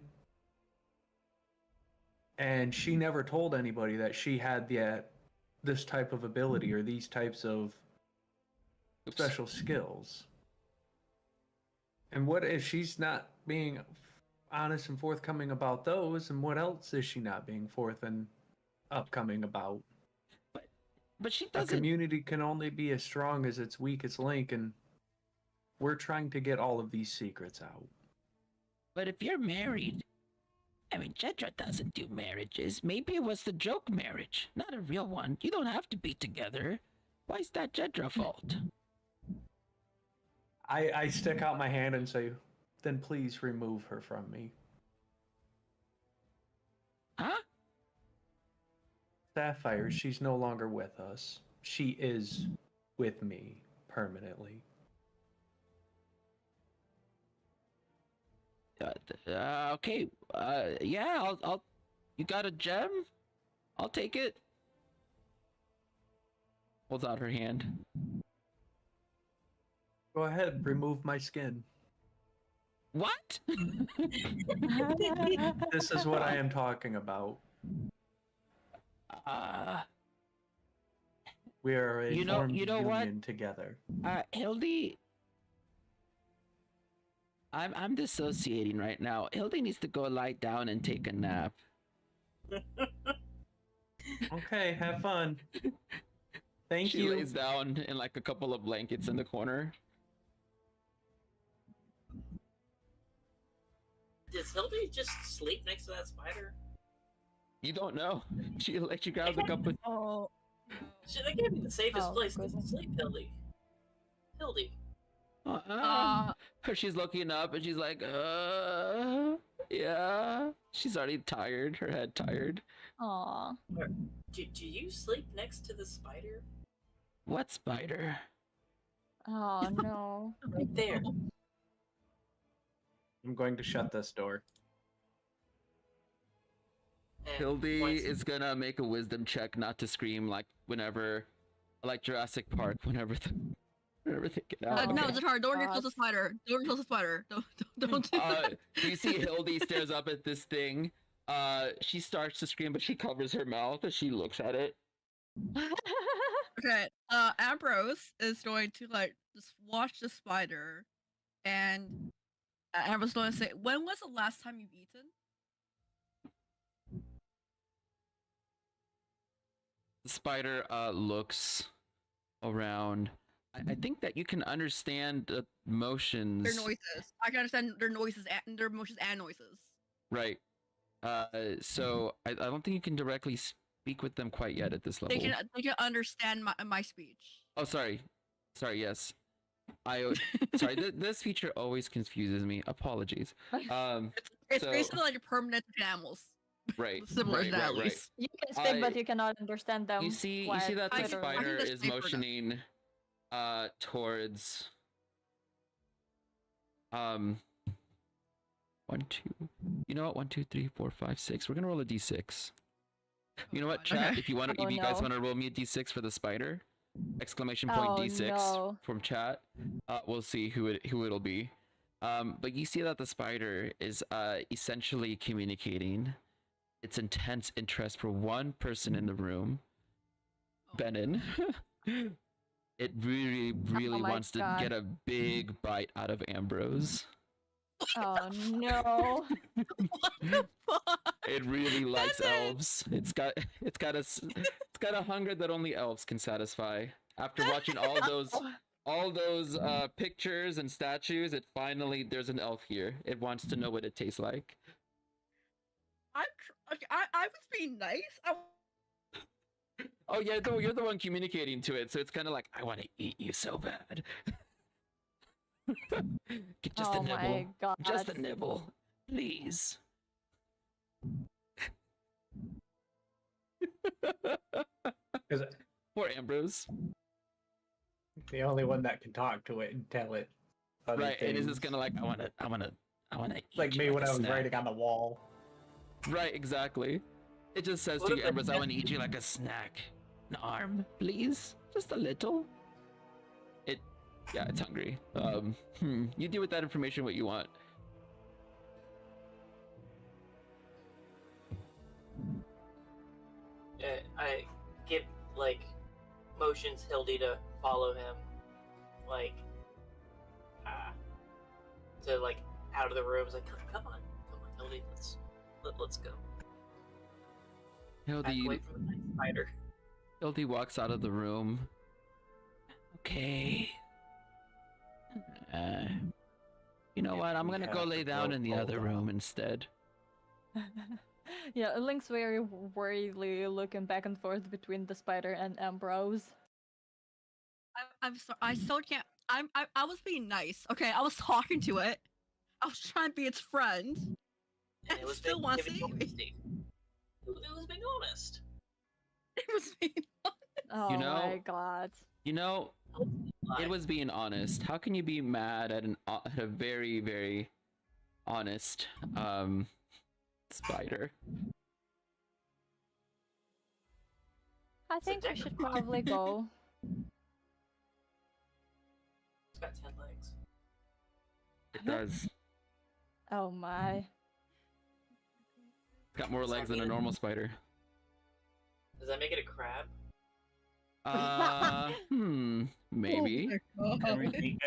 and she never told anybody that she had this type of ability or these types of special skills. And what if she's not being honest and forthcoming about those, and what else is she not being forth and upcoming about? But she A doesn't. community can only be as strong as its weakest link, and we're trying to get all of these secrets out. But if you're married, I mean, Jedra doesn't do marriages. Maybe it was the joke marriage, not a real one. You don't have to be together. Why is that Jedra's fault? I stick out my hand and say, then please remove her from me. Huh? Sapphire, she's no longer with us. She is with me permanently. Okay. Yeah, I'll. You got a gem? I'll take it. Holds out her hand. Go ahead, remove my skin. What? This is what I am talking about. We are a formed union together. Hildy, I'm dissociating right now. Hildy needs to go lie down and take a nap. Okay, have fun. Thank She you. lays down in like a couple of blankets in the corner. Does Hildy just sleep next to that spider? You don't know. She grabs a cup of. Oh. That can't be the safest place to sleep, Hildy. Hildy. She's looking up and she's like, yeah. She's already tired. Her head tired. Aww. Do you sleep next to the spider? What spider? Oh no. Right there. I'm going to shut this door. Hildy is gonna make a wisdom check not to scream like Jurassic Park, whenever they get out. No, it's hard. Don't get close to spider. Don't get close to spider. Don't do that. You see Hildy stares up at this thing. She starts to scream, but she covers her mouth as she looks at it. Okay. Ambrose is going to just watch the spider, and Ambrose is going to say, "When was the last time you've eaten?" The spider looks around. I think that you can understand the motions. Their noises. I can understand their noises and their motions and noises. Right. So I don't think you can directly speak with them quite yet at this level. They can understand my speech. Oh, sorry. Yes. Sorry. This feature always confuses me. Apologies. It's basically like a permanent animals. Right. Similar right. You can speak, but you cannot understand them. You see that the spider is safer motioning towards 1, 2. You know what? 1, 2, 3, 4, 5, 6. We're gonna roll a d6. You know what, chat? Okay. If you guys want to roll me a d6 for the spider, exclamation point d6 from chat. We'll see who it'll be. But you see that the spider is essentially communicating its intense interest for one person in the room, Benin. It really wants to get a big bite out of Ambrose. Oh no! It really likes elves. It's got a hunger that only elves can satisfy. After watching all those pictures and statues, there's an elf here. It wants to know what it tastes like. I was being nice. Oh yeah, you're the one communicating to it, so it's kind of like, I want to eat you so bad. Get just a nibble. My God. Just a nibble, please. Poor Ambrose. The only one that can talk to it and tell it. Right, and it's just gonna like, I wanna. It's like me when I was writing on the wall. Right, exactly. It just says What to you, if Ambrose, I I- want to eat you like a snack. An arm, please. Just a little. Yeah, it's hungry. You do with that information what you want. I give like motions Hildy to follow him, like to like out of the room. It's like, come on, Hildy, let's go. Back Hildy, away from the night spider. Hildy walks out of the room. Okay. You know what? I'm gonna go lay down in the other room instead. Yeah, Link's very worriedly looking back and forth between the spider and Ambrose. I'm sorry. I still can't. I was being nice. Okay, I was talking to it. I was trying to be its friend. And it was still being, wants to giving eat me. honesty. It was being honest. It was being Oh You know- my god. You know, Lie. it was being honest. How can you be mad at at a very, very honest spider? I think we should probably go. It's got 10 legs. It does. Oh my. It's got more It's legs not than a good. normal spider. Does that make it a crab? Maybe. Oh my God.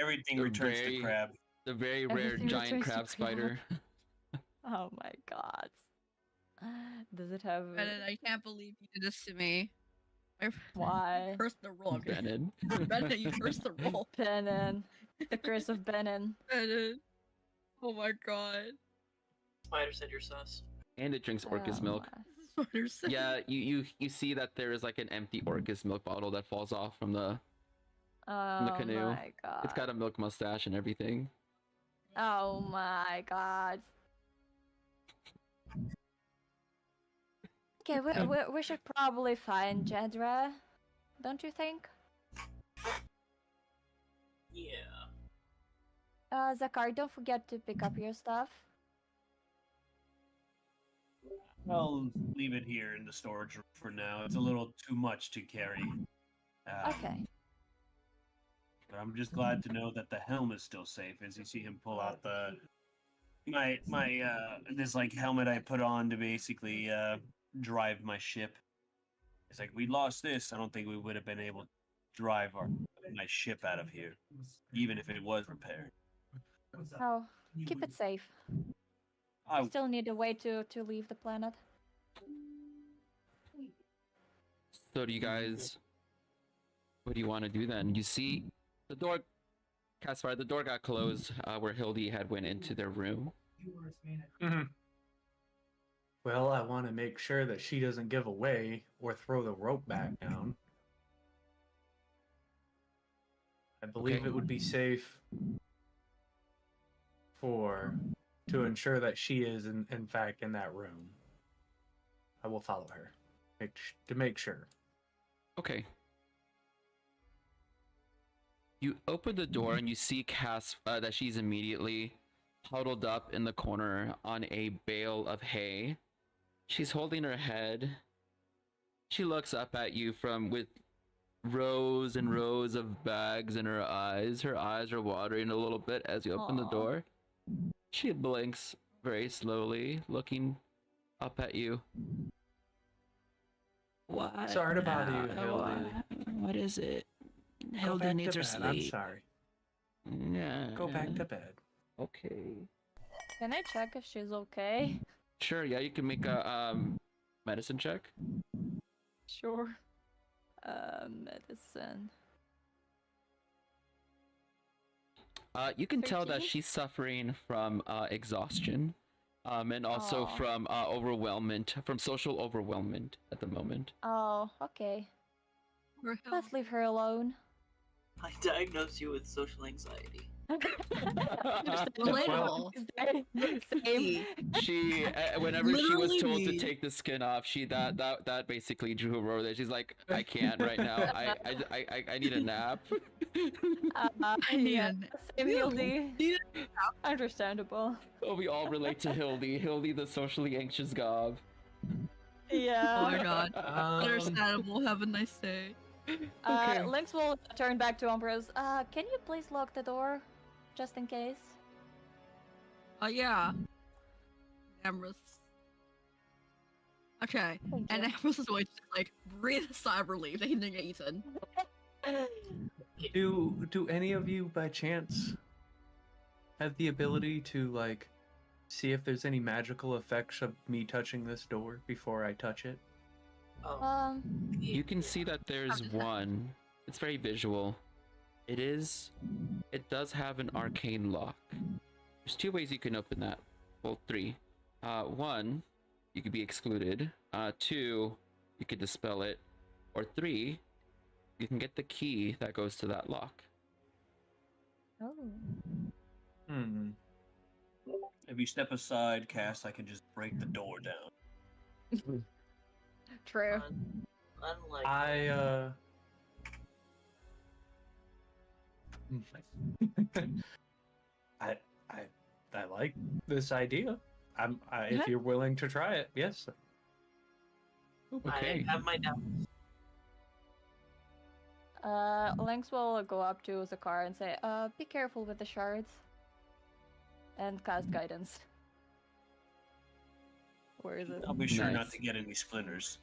Everything The returns very- to crab. The very rare Everything giant returns to crab spider. Oh my god. Does it have Brennan, I can't believe you did this to me. I why? cursed the roll. Okay? Bennett. Brennan, you cursed the roll. Benin. The curse of Benin. Brennan. Oh my god. Spider said you're sus. And it drinks Orcus Oh milk. my. This is what you're saying. Yeah, you see that there is like an empty Orcus milk bottle that falls off from the Oh canoe. my god. It's got a milk mustache and everything. Oh my god. Okay, we should probably find Jedra, don't you think? Yeah. Zakar, don't forget to pick up your stuff. I'll leave it here in the storage room for now. It's a little too much to carry. Okay. But I'm just glad to know that the helm is still safe. As you see him pull out my this like helmet I put on to basically drive my ship. It's like we lost this. I don't think we would have been able to drive my ship out of here, even if it was repaired. Oh, keep it safe. I We still need a way to leave the planet. So do you guys? What do you want to do then? You see, the door, Caspar, the door got closed where Hildy had went into their room. Well, I want to make sure that she doesn't give away or throw the rope back down. I believe Okay. it would be safe to ensure that she is in fact in that room. I will follow her to make sure. Okay. You open the door and you see Cass that she's immediately huddled up in the corner on a bale of hay. She's holding her head. She looks up at you with rows and rows of bags in her eyes. Her eyes are watering a little bit as you open the Aw. door. She blinks very slowly, looking up at you. What? Sorry to bother you, now? Hildy. What is it? Go Hildy back needs to her bed. I'm sleep. sorry. Yeah. Go back to bed. Okay. Can I check if she's okay? Sure, yeah, you can make a medicine check. Sure. Medicine. You can tell that 13? she's suffering from exhaustion, and also Aw. from from social overwhelmment at the moment. Oh, okay. Poor Let's leave her alone. I diagnosed you with social anxiety. Relatable. Same. She, whenever she was told to Literally. take the skin off, that basically drew her over there. She's like, I can't right now. I need a nap. Yeah, Man. same Hildy. Need Understandable. Oh, we all relate to Hildy. Hildy, the socially anxious gob. Yeah. Oh my god. Understandable. Have a nice day. Okay. Lynx will turn back to Ambrose. Can you please lock the door, just in case? Yeah. Ambrose. Okay. Thank And you. Ambrose is going to just, like, breathe a sigh of relief that he didn't get eaten. Do any of you by chance have the ability to like see if there's any magical effects of me touching this door before I touch it? Oh, You can see that there's one. It's very visual. It does have an arcane lock. There's two ways you can open that. Well, three. One, you could be excluded. Two, you could dispel it. Or three, you can get the key that goes to that lock. Oh. Hmm. If you step aside, Cass, I can just break the door down. True. unlike I like this idea. If you're willing to try it, yes. Okay. I have my doubts. Lynx will go up to Zakar and say, be careful with the shards. And cast guidance. Where is it? I'll be sure not Nice. to get any splinters.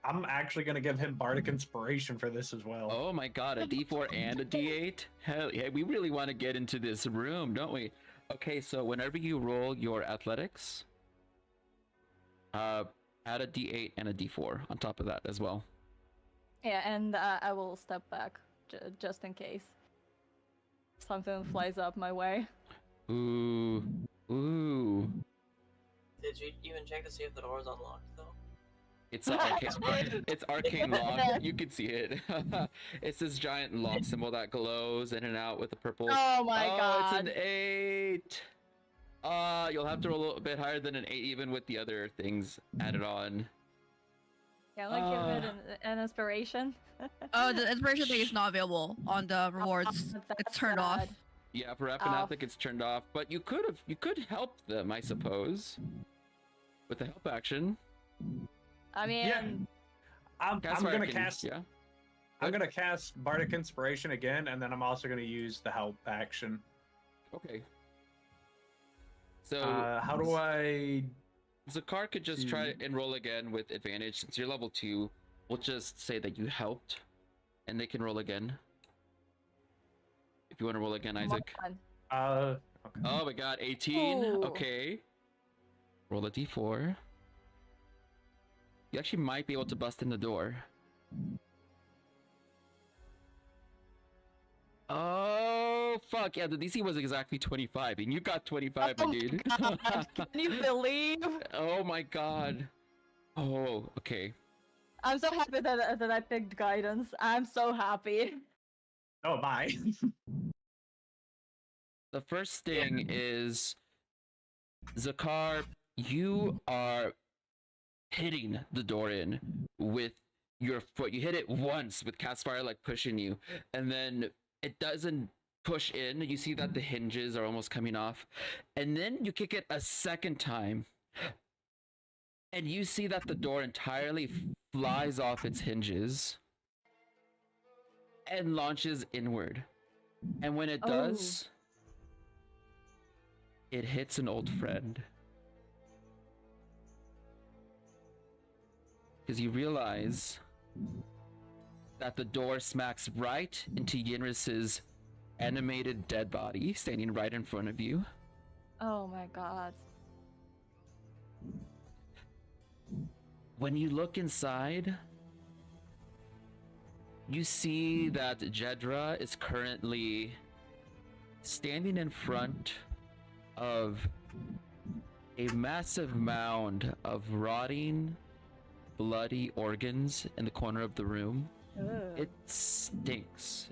I'm actually gonna give him bardic inspiration for this as well. Oh my god, a D4 and a D8? Hell yeah, we really want to get into this room, don't we? Okay, so whenever you roll your athletics, add a D8 and a D4 on top of that as well. Yeah, and I will step back just in case something flies up my way. Ooh. Ooh. Did you even check to see if the door is unlocked, though? It's arcane. It's arcane lock. You can see it. It's this giant lock symbol that glows in and out with the purple. Oh my It's god. an 8. You'll have to roll a little bit higher than an 8, even with the other things added on. Can I give it an inspiration? Oh, the inspiration thing is not available on the rewards. That's It's turned off. sad. Yeah, for Rappan Athuk, it's turned off, but you could help them, I suppose, with the help action. I mean, Yeah. I'm Caspar gonna can- cast. Yeah. I'm gonna cast bardic inspiration again, and then I'm also gonna use the help action. Okay. So How do I? Zakar could just try and roll again with advantage. Since you're level 2, we'll just say that you helped, and they can roll again. If you want to roll again, Isaac. come Okay. Oh my god, 18. Ooh. Okay. Roll a d4. You actually might be able to bust in the door. Oh, fuck. Yeah, the DC was exactly 25, and you got 25, my dude. God, can you believe? Oh my god. Oh, okay. I'm so happy that I picked guidance. I'm so happy. Oh my. The first thing is, Zakar, you are hitting the door in with your foot. You hit it once with Caspar like pushing you, and then it doesn't push in. You see that the hinges are almost coming off, and then you kick it a second time, and you see that the door entirely flies off its hinges and launches inward. And when it does, it hits an old friend. Because you realize that the door smacks right into Yinris's animated dead body standing right in front of you. Oh my god. When you look inside, you see that Jedra is currently standing in front of a massive mound of rotting, bloody organs in the corner of the room. Ugh. It stinks.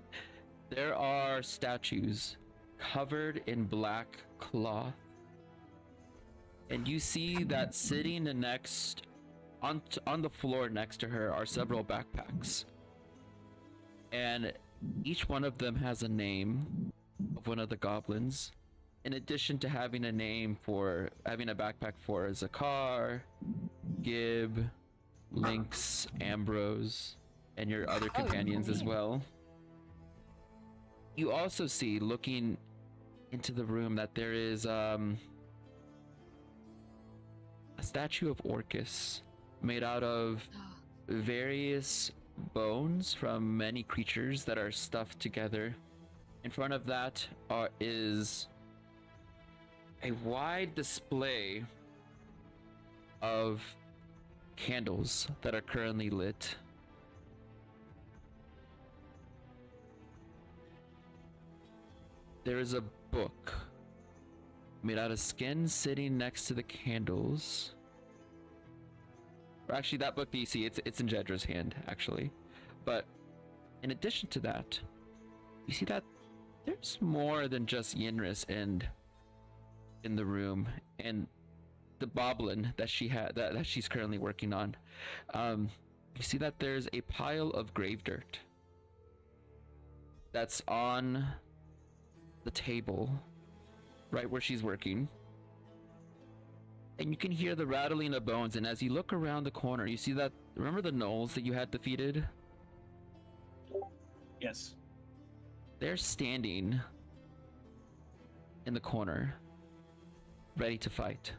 There are statues covered in black cloth. And you see that sitting next on the floor next to her are several backpacks. And each one of them has a name of one of the goblins. in addition to having a backpack for Zakar, Gib, Lynx, Ambrose, and your other companions as well. You also see, looking into the room, that there is a statue of Orcus made out of various bones from many creatures that are stuffed together. In front of that is a wide display of candles that are currently lit. There is a book made out of skin sitting next to the candles. Or actually, that book that you see, it's in Jedra's hand, actually. But in addition to that, you see that there's more than just Yenris in the room, and the boblin that she had that she's currently working on. You see that there's a pile of grave dirt that's on the table right where she's working, and you can hear the rattling of bones. And as you look around the corner, you see that, remember the gnolls that you had defeated? Yes. They're standing in the corner, ready to fight.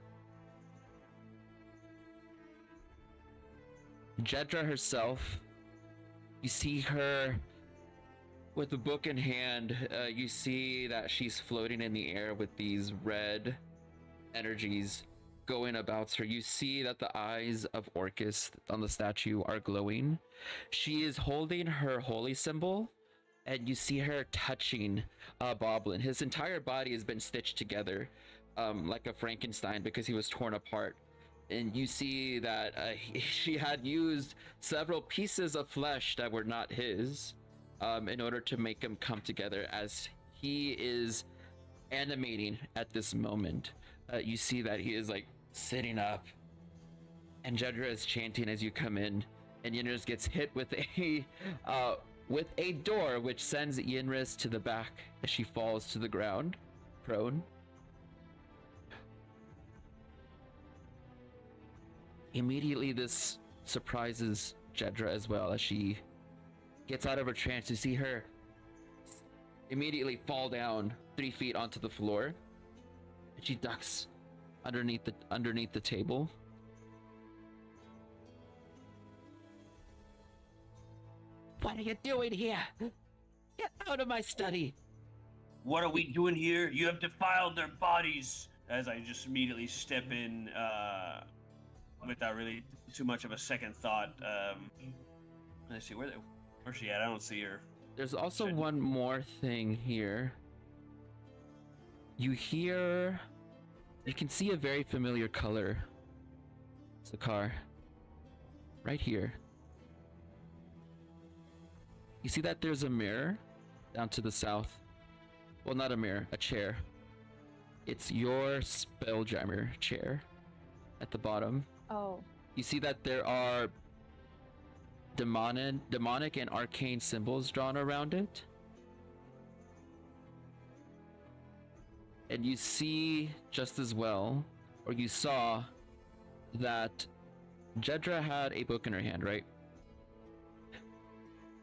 Jedra herself, you see her with the book in hand. You see that she's floating in the air with these red energies going about her. You see that the eyes of Orcus on the statue are glowing. She is holding her holy symbol, and you see her touching Boblin. His entire body has been stitched together like a Frankenstein because he was torn apart. And you see that she had used several pieces of flesh that were not his in order to make him come together as he is animating at this moment. You see that he is like sitting up, and Jedra is chanting as you come in, and Yenris gets hit with a door, which sends Yenris to the back as she falls to the ground, prone. Immediately, this surprises Jedra as well as she gets out of her trance. You see her immediately fall down 3 feet onto the floor, and she ducks underneath the table. What are you doing here? Get out of my study! What are we doing here? You have defiled their bodies. As I just immediately step in, without really too much of a second thought. Let's see, where's she at? I don't see her. There's also one more thing here. You can see a very familiar color. It's a car. Right here. You see that there's a mirror down to the south. Well, not a mirror, a chair. It's your Spelljammer chair at the bottom. Oh. You see that there are demonic and arcane symbols drawn around it. And you see just as well, or you saw, that Jedra had a book in her hand, right?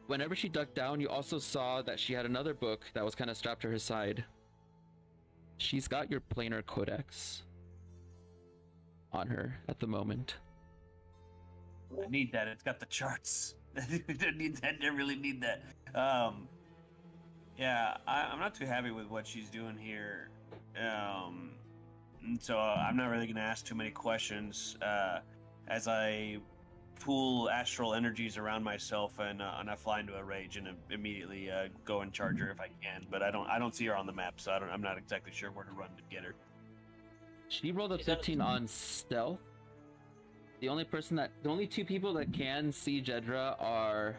Whenever she ducked down, you also saw that she had another book that was kind of strapped to her side. She's got your planar codex on her at the moment. I need that. It's got the charts. I really need that. Yeah, I'm not too happy with what she's doing here. And so I'm not really going to ask too many questions as I pool astral energies around myself and I fly into a rage and immediately go and charge her if I can. But I don't see her on the map, so I'm not exactly sure where to run to get her. She rolled a 15 on stealth. The only two people that can see Jedra are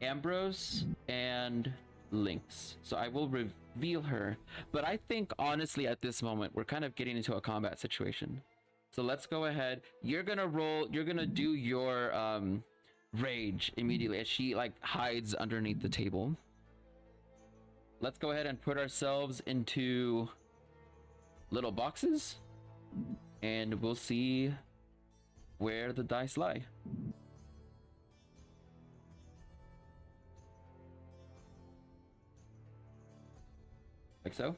Ambrose and Lynx. So I will reveal her. But I think honestly at this moment we're kind of getting into a combat situation. So let's go ahead. You're gonna do your rage immediately as she like hides underneath the table. let's go ahead and put ourselves into little boxes, and we'll see where the dice lie. Like so?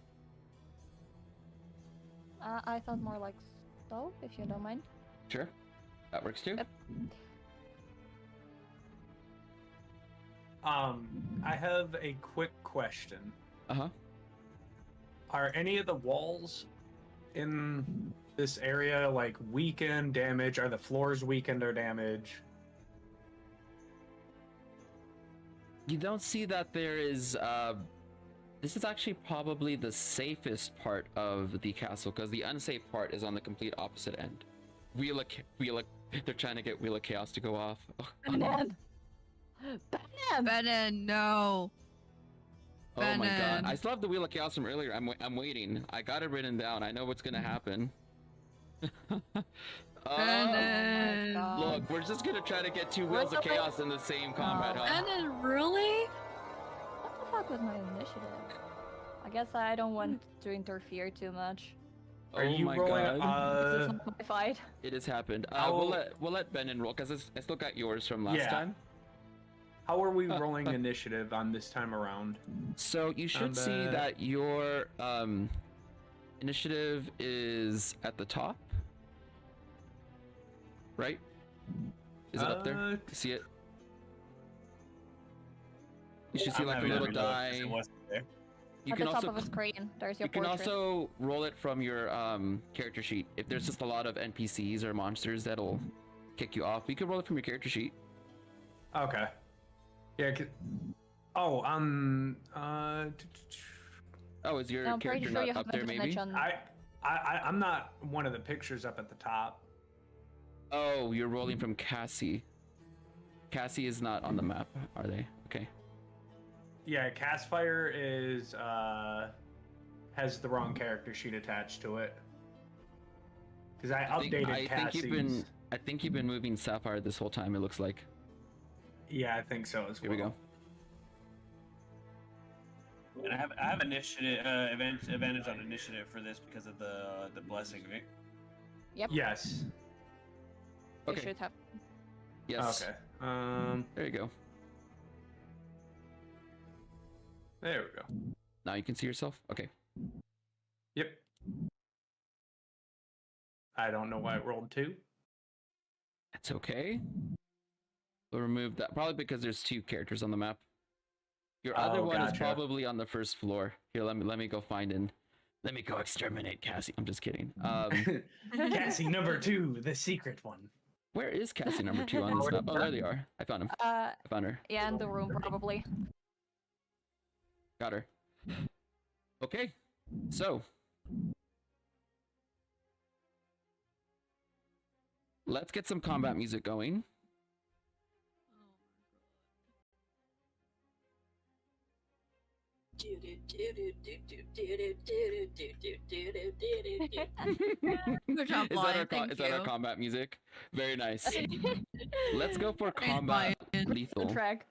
I thought more like so, if you don't mind. Sure. That works too. Yep. I have a quick question. Uh-huh. Are any of the walls in this area like weakened, damaged? Are the floors weakened or damaged? You don't see that there is, this is actually probably the safest part of the castle, because the unsafe part is on the complete opposite end. They're trying to get Wheel of Chaos to go off. Banan! Banan, no. Oh my god. Banan. I still have the Wheel of Chaos from earlier. I'm waiting. I got it written down. I know what's gonna happen. Banan. Look, we're just gonna try to get two Wheels of Chaos in the same combat, huh? Banan, really? What the fuck was my initiative? I guess I don't want to interfere too much. Are Oh you my rolling? god. This is not my fight. It has happened. I'll- We'll let Benin roll, because I still got yours from last time. How are we rolling initiative on this time around? So you should see that your initiative is at the top, right? Is it up there? You see it? You should see I'm like a having little reload 'cause die. it wasn't there. You At can the top also of a screen, there's your you can portrait. also roll it from your character sheet. If there's just a lot of NPCs or monsters that'll kick you off, you can roll it from your character sheet. Okay. Yeah. Oh, Oh, is your No, I'm pretty character sure you not up there? haven't Maybe. mentioned. I'm not one of the pictures up at the top. Oh, you're rolling from Cassie. Cassie is not on the map, are they? Okay. Yeah, Castfire is has the wrong character sheet attached to it. Because I updated Cassie's. I think you've been moving Sapphire this whole time. It looks like. Yeah, I think so as well. Here we go. And I have initiative advantage on initiative for this because of the blessing, right? Yep. Yes. You Okay. should have. Yes. Okay. There you go. There we go. Now you can see yourself. Okay. Yep. I don't know why it rolled 2. That's okay. We'll remove that, probably because there's 2 characters on the map. Your other one is gotcha. probably on the first floor. Here, let me go find and let me go exterminate Cassie. I'm just kidding. Cassie number 2, the secret one. Where is Cassie number 2 on this map? Oh, there they are. I found him. I found her. Yeah, in the room probably. Got her. Okay. So. Let's get some combat music going. Good job, Lion. Thank Is that our you. combat music? Very nice. Let's go for Thanks, combat Lion. lethal. Track.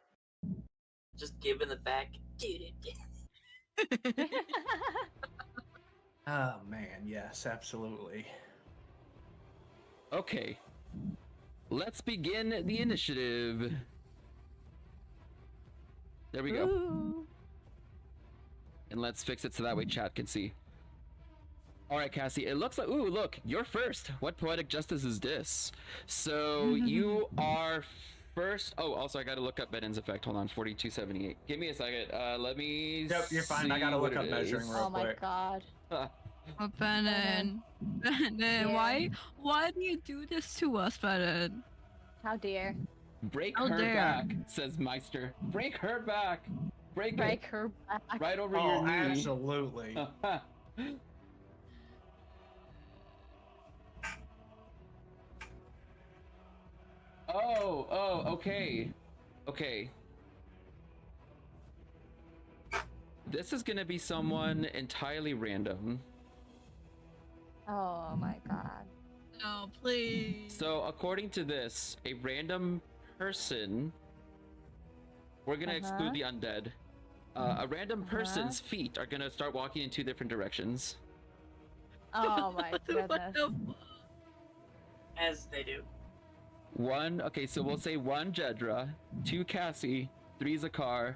Just give in the back. Oh man, yes, absolutely. Okay. Let's begin the initiative. There we go. Ooh. And let's fix it so that way chat can see. Alright, Cassie, it looks like, ooh, look, you're first. What poetic justice is this? So you are first. Oh, also, I gotta look up Benin's effect. Hold on, 4278. Give me a second. Let me. Yep, you're fine. I gotta see look what up it measuring is. real Oh my quick. god. Oh, Benin. Benin, Yeah. why do you do this to us, Benin? How dare. Break How her dare. back, says Meister. Break her back. Break Break it. her back. Right over Oh, your knee. absolutely. Oh, okay. Okay. This is gonna be someone entirely random. Oh my god. No, please. So, according to this, a random person. We're gonna exclude the undead. a random person's feet are gonna start walking in two different directions. Oh my What goodness. the As they do. Okay, so we'll say 1 Jedra, 2 Cassie, 3 Zakar,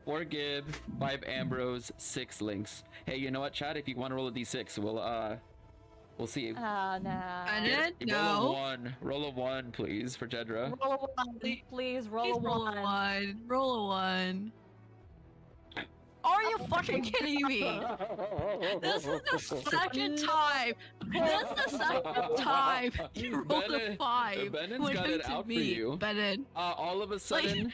4 Gib, 5 Ambrose, 6 Lynx. Hey, you know what, Chad? If you want to roll a d6, we'll see. Oh no. I did? Roll a No. 1. Roll a 1, please, for Jedra. Roll a 1, please. Roll Please a 1. roll a 1. Roll a 1. Are you fucking kidding me? This is the second time. This is the second time you rolled a 5. Benen's when got it it to out for me, you. Benen. All of a sudden,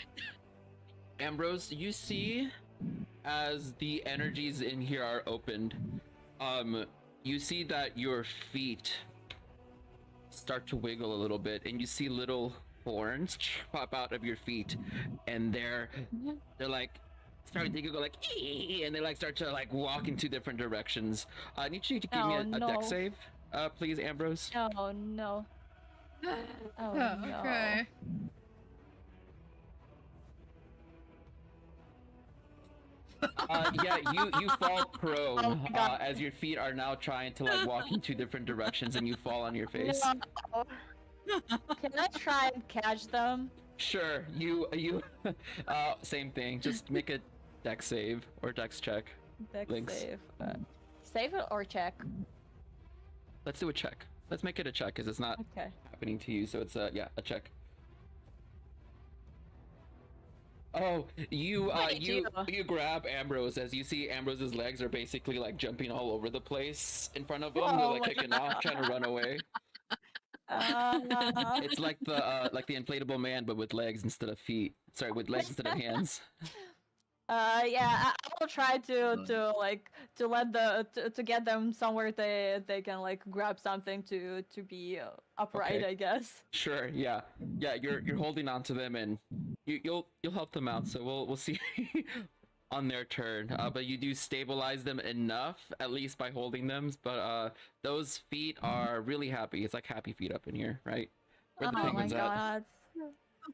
Ambrose, you see as the energies in here are opened, you see that your feet start to wiggle a little bit, and you see little horns pop out of your feet, and they're like starting to go like ee, and they like start to like walk in two different directions. I need you to give me a dex save, please, Ambrose. Oh no. Oh no. Okay. Yeah, you fall prone as your feet are now trying to like walk in two different directions, and you fall on your face. No. Can I try and catch them? Sure, you same thing. Just make a dex save or dex check. Dex Lynx. save. Save it or check? Let's do a check. Let's make it a check because it's not Okay. happening to you, so it's a check. Oh, you grab Ambrose as you see Ambrose's legs are basically like jumping all over the place in front of him. They're like kicking off, trying to run away. It's like the inflatable man, but with legs instead of feet. Sorry, with legs instead of hands. Yeah, I will try to let to get them somewhere they can like grab something to be upright, Okay. I guess. Sure, yeah. You're holding on to them, and you'll help them out. So we'll see on their turn. But you do stabilize them enough, at least by holding them. But those feet are really happy. It's like happy feet up in here, right? Where the Oh my penguins at? god.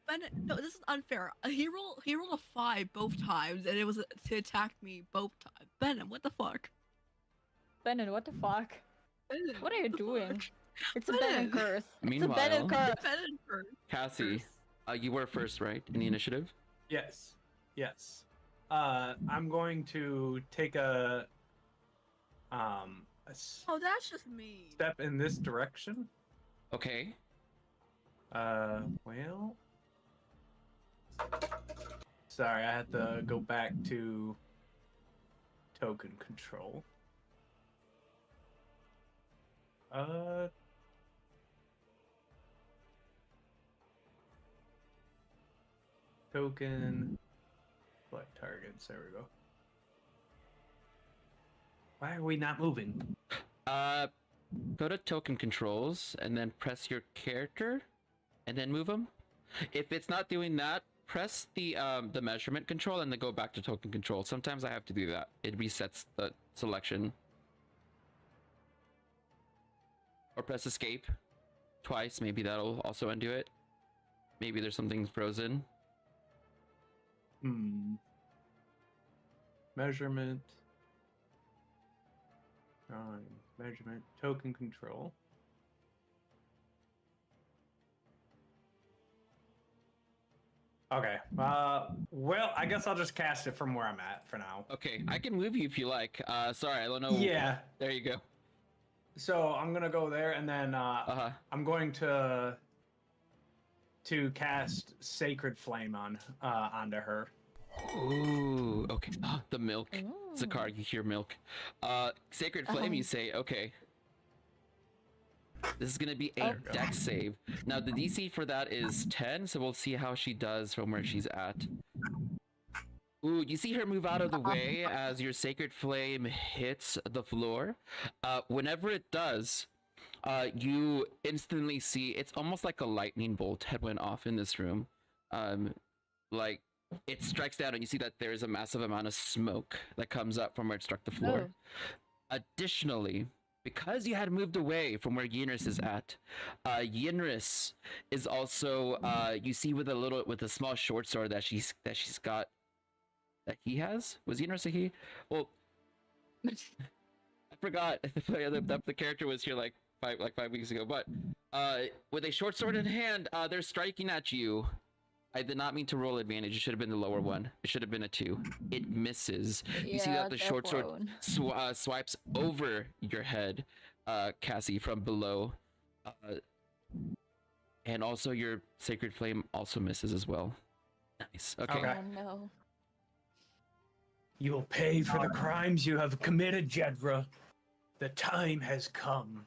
Bennett, no, this is unfair. He rolled a 5 both times, and it was to attack me both times. Bennett, what the fuck? Bennett, what the fuck? Bennett, What are you the doing? fuck? It's a Bennett curse. Meanwhile- it's a Bennett curse. Bennett first. Cassie, you were first, right, in the initiative? Yes. Yes. I'm going to take a Oh, that's just me. step in this direction. Okay. Well. Sorry, I had to go back to token control. Token. Select targets. There we go. Why are we not moving? Go to token controls and then press your character, and then move them. If it's not doing that, press the measurement control and then go back to token control. Sometimes I have to do that. It resets the selection. Or press escape twice. Maybe that'll also undo it. Maybe there's something frozen. Measurement. Drawing. Measurement. Token control. Okay. Well, I guess I'll just cast it from where I'm at for now. Okay, I can move you if you like. Sorry, I don't know. Yeah. There you go. So I'm gonna go there, and then I'm going to cast Sacred Flame onto her. Ooh, okay. The milk. Zakar, you hear milk. Sacred Flame, you say, okay. This is gonna be a dex save. Now the DC for that is 10, so we'll see how she does from where she's at. Ooh, you see her move out of the way as your Sacred Flame hits the floor. Whenever it does, you instantly see, it's almost like a lightning bolt had went off in this room. Like, it strikes down and you see that there's a massive amount of smoke that comes up from where it struck the floor. Additionally, because you had moved away from where Yinris is at, Yinris is also you see with a small short sword that she's got that he has. Was Yenris a he? Well, I forgot the character was here like 5 weeks ago. But with a short sword in hand, they're striking at you. I did not mean to roll advantage. It should have been the lower one. It should have been a 2. It misses. You see that the short sword swipes over your head, Cassie, from below. And also your sacred flame also misses as well. Nice. Okay. Oh no. You will pay for the crimes you have committed, Jedra. The time has come.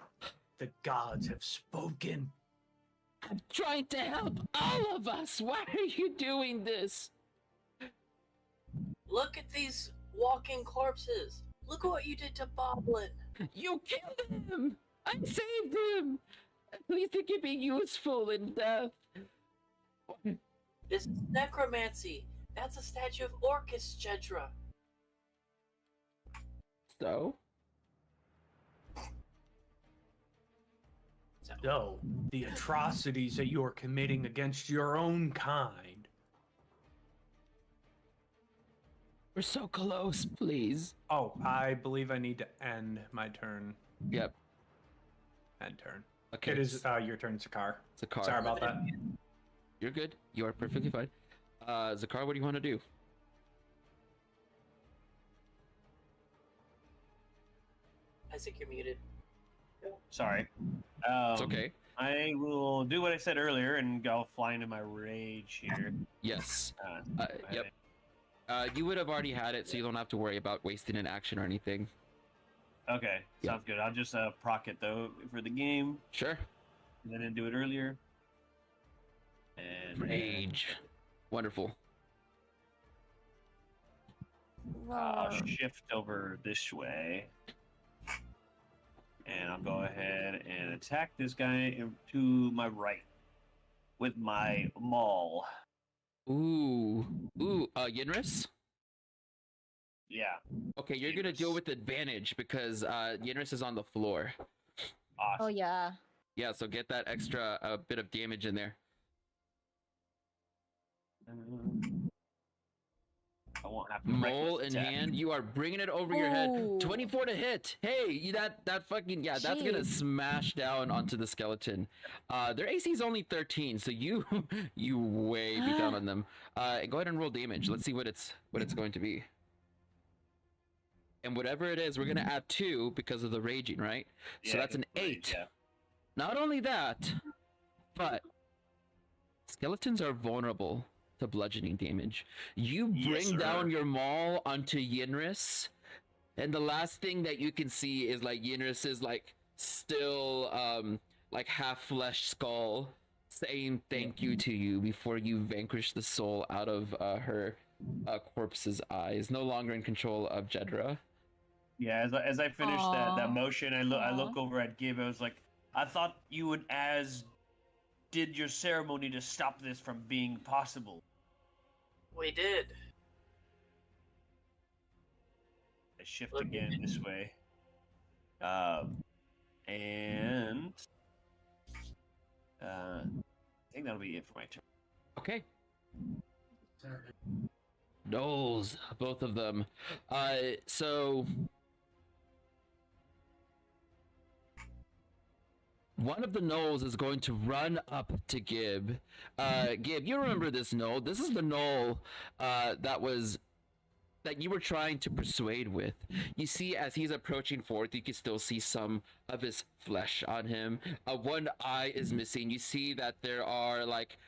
The gods have spoken. I'm trying to help all of us. Why are you doing this? Look at these walking corpses. Look at what you did to Boblin. You killed him. I saved him. At least he can be useful in death. This is necromancy. That's a statue of Orcus, Jedra. So? So, the atrocities that you are committing against your own kind. We're so close, please. Oh, I believe I need to end my turn. Yep. End turn. Okay. It is your turn, Zakar. Zakar. Sorry about that. You're good. You are perfectly fine. Zakar, what do you want to do? I think you're muted. Sorry. It's okay. I will do what I said earlier and go fly into my rage here. Yes. Yep. You would have already had it, so you don't have to worry about wasting an action or anything. Okay, sounds good. I'll just proc it though for the game. Sure. I didn't do it earlier. And Rage. Wonderful. I'll shift over this way. And I'll go ahead and attack this guy to my right with my maul. Ooh. Yenris? Yeah. Okay, you're gonna deal with advantage because Yenris is on the floor. Awesome. Oh yeah. Yeah, so get that extra bit of damage in there. I won't have to Mole in hand, you are bringing it over your head. 24 to hit. Hey, that fucking that's gonna smash down onto the skeleton. Their AC is only 13, so you way beat down on them. Go ahead and roll damage. Let's see what it's going to be. And whatever it is, we're gonna add 2 because of the raging, right? So that's an 8. Yeah. Not only that, but skeletons are vulnerable to bludgeoning damage. You bring down your maul onto Yenris, and the last thing that you can see is like Yenris is like still like half flesh skull saying thank you to you before you vanquish the soul out of her corpse's eyes. No longer in control of Jedra. Yeah, as I finished that motion, I look over at Gib. I was like, I thought you would did your ceremony to stop this from being possible. We did. I shift again this way. And I think that'll be it for my turn. Okay. Gnolls, both of them. So one of the gnolls is going to run up to Gib. Gib, you remember this gnoll? This is the gnoll that you were trying to persuade with. You see, as he's approaching forth, you can still see some of his flesh on him. One eye is missing. You see that there are like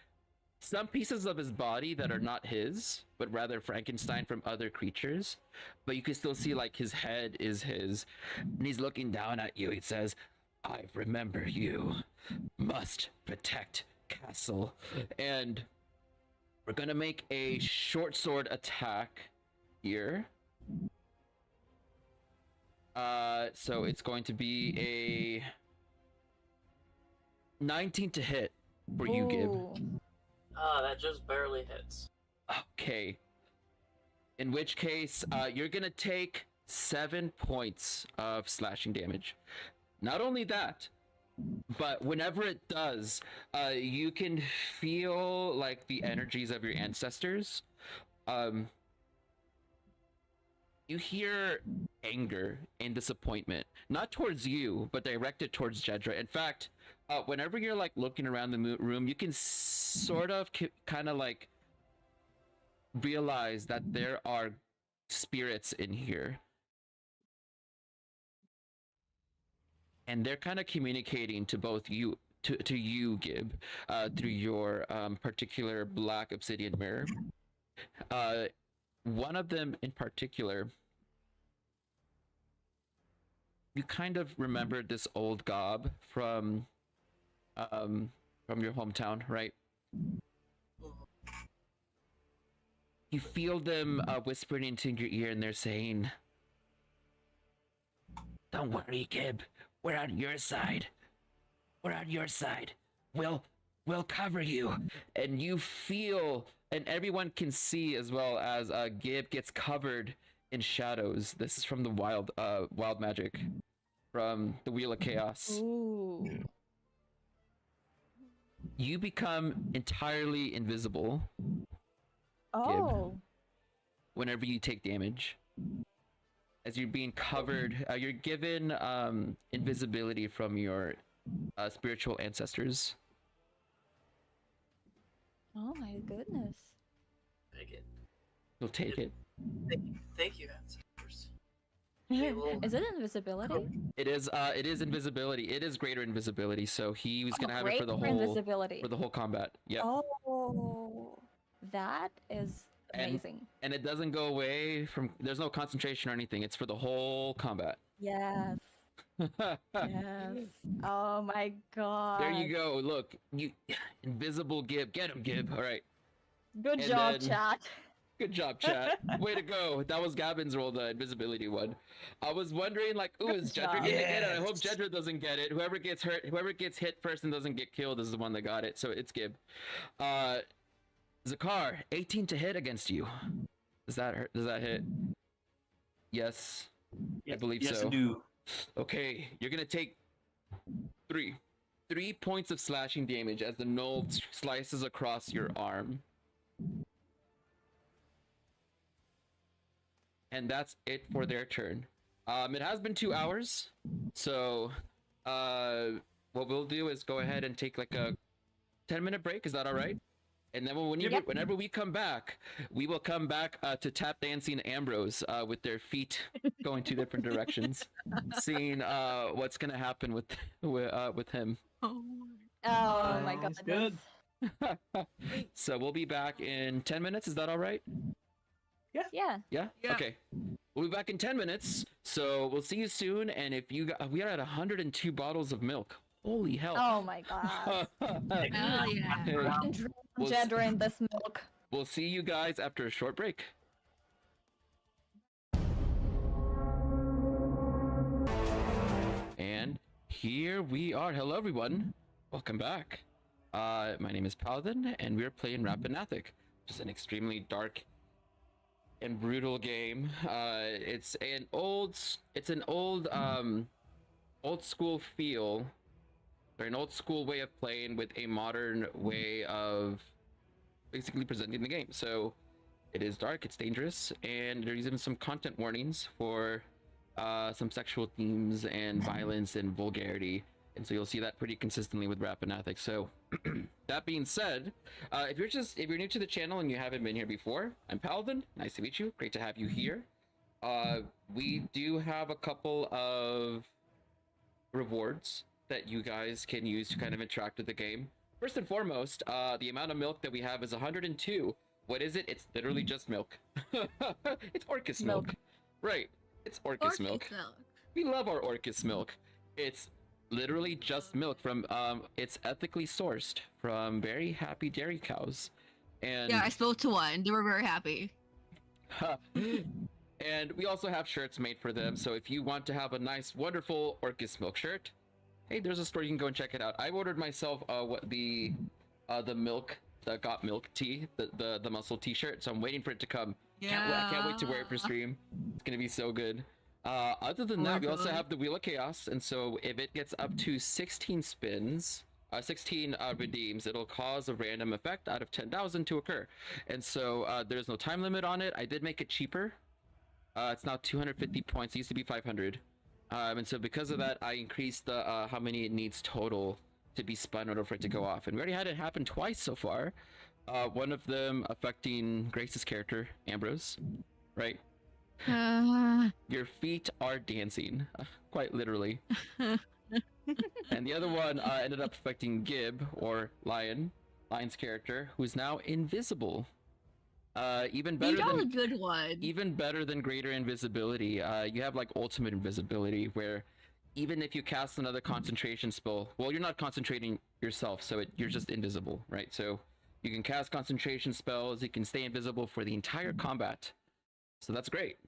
some pieces of his body that are not his, but rather Frankenstein from other creatures. But you can still see like his head is his. And he's looking down at you. He says, I remember you. Must protect castle. And we're gonna make a short sword attack here. So it's going to be a 19 to hit for you, Gib. That just barely hits. Okay. In which case, you're gonna take 7 points of slashing damage. Not only that, but whenever it does, you can feel like the energies of your ancestors you hear anger and disappointment, not towards you, but directed towards Jedra. In fact, whenever you're like looking around the room, you can sort of kind of like realize that there are spirits in here, and they're kind of communicating to both you, to you, Gib, through your particular black obsidian mirror. One of them in particular, you kind of remember this old gob from your hometown, right? You feel them whispering into your ear, and they're saying, "Don't worry, Gib. We're on your side. We're on your side. We'll cover you." And you feel, and everyone can see as well, as Gib gets covered in shadows. This is from the wild magic, from the Wheel of Chaos. Ooh. You become entirely invisible. Oh. Gib, whenever you take damage, as you're being covered, you're given invisibility from your spiritual ancestors. Oh my goodness. Take it. You'll take it. Thank you, ancestors. Is it invisibility? It is invisibility. It is greater invisibility. So he was gonna have it for the greater whole invisibility. for the whole combat. Yeah. Oh, that is amazing. And it doesn't go away from. There's no concentration or anything. It's for the whole combat. Yes. Yes. Oh my god. There you go. Look, you invisible Gib. Get him, Gib. All right. Good job, chat. Good job, chat. Way to go. That was Gavin's roll, the invisibility one. I was wondering, like, ooh, is Jedra gonna get it? I hope Jedra doesn't get it. Whoever gets hurt, whoever gets hit first and doesn't get killed is the one that got it. So it's Gib. Zakar, 18 to hit against you. Does that hurt? Does that hit? Yes. I believe so. Yes, I do. Okay, you're gonna take three points of slashing damage as the knoll slices across your arm. And that's it for their turn. It has been 2 hours, so what we'll do is go ahead and take like a 10-minute break. Is that all right? And then whenever we come back, we will come back to tap dancing Ambrose with their feet going 2 different directions, seeing what's gonna happen with him. Oh my god. Good. So we'll be back in 10 minutes. Is that all right? Yeah. Yeah? Okay. We'll be back in 10 minutes. So we'll see you soon. And if you got, we are at 102 bottles of milk. Holy hell. Oh my god. Hell yeah. Jedra in this milk. We'll see you guys after a short break. And here we are. Hello, everyone. Welcome back. My name is Paladin, and we're playing Rappan Athuk, which is an extremely dark and brutal game. It's an old school feel, or an old school way of playing with a modern way of basically presenting the game. So it is dark, it's dangerous, and there's even some content warnings for some sexual themes and violence and vulgarity. And so you'll see that pretty consistently with Rappan Athuk. So that being said, if you're new to the channel and you haven't been here before, I'm Paladin. Nice to meet you. Great to have you here. We do have a couple of rewards that you guys can use to kind of interact with the game. First and foremost, the amount of milk that we have is 102. What is it? It's literally just milk. It's Orcus milk. Right. It's Orcus milk. We love our Orcus milk. It's literally just milk from it's ethically sourced from very happy dairy cows. And yeah, I spoke to one. They were very happy. And we also have shirts made for them. So if you want to have a nice, wonderful Orcus milk shirt, hey, there's a store, you can go and check it out. I ordered myself the milk, the got milk tee, the muscle t-shirt. So I'm waiting for it to come. I can't wait to wear it for stream. It's gonna be so good. Other than that, we also have the Wheel of Chaos, and so if it gets up to 16 spins, 16 redeems, it'll cause a random effect out of 10,000 to occur. And so there's no time limit on it. I did make it cheaper It's now 250 points. It used to be 500. And so because of that, I increased the how many it needs total to be spun in order for it to go off. And we already had it happen twice so far. One of them affecting Grace's character, Ambrose, right? Your feet are dancing, quite literally. And the other one ended up affecting Gib, or Lion's character, who is now invisible. Even better got than a good one. Even better than greater invisibility. You have like ultimate invisibility, where even if you cast another concentration spell, well, you're not concentrating yourself, so you're just invisible, right? So you can cast concentration spells, you can stay invisible for the entire combat. So that's great.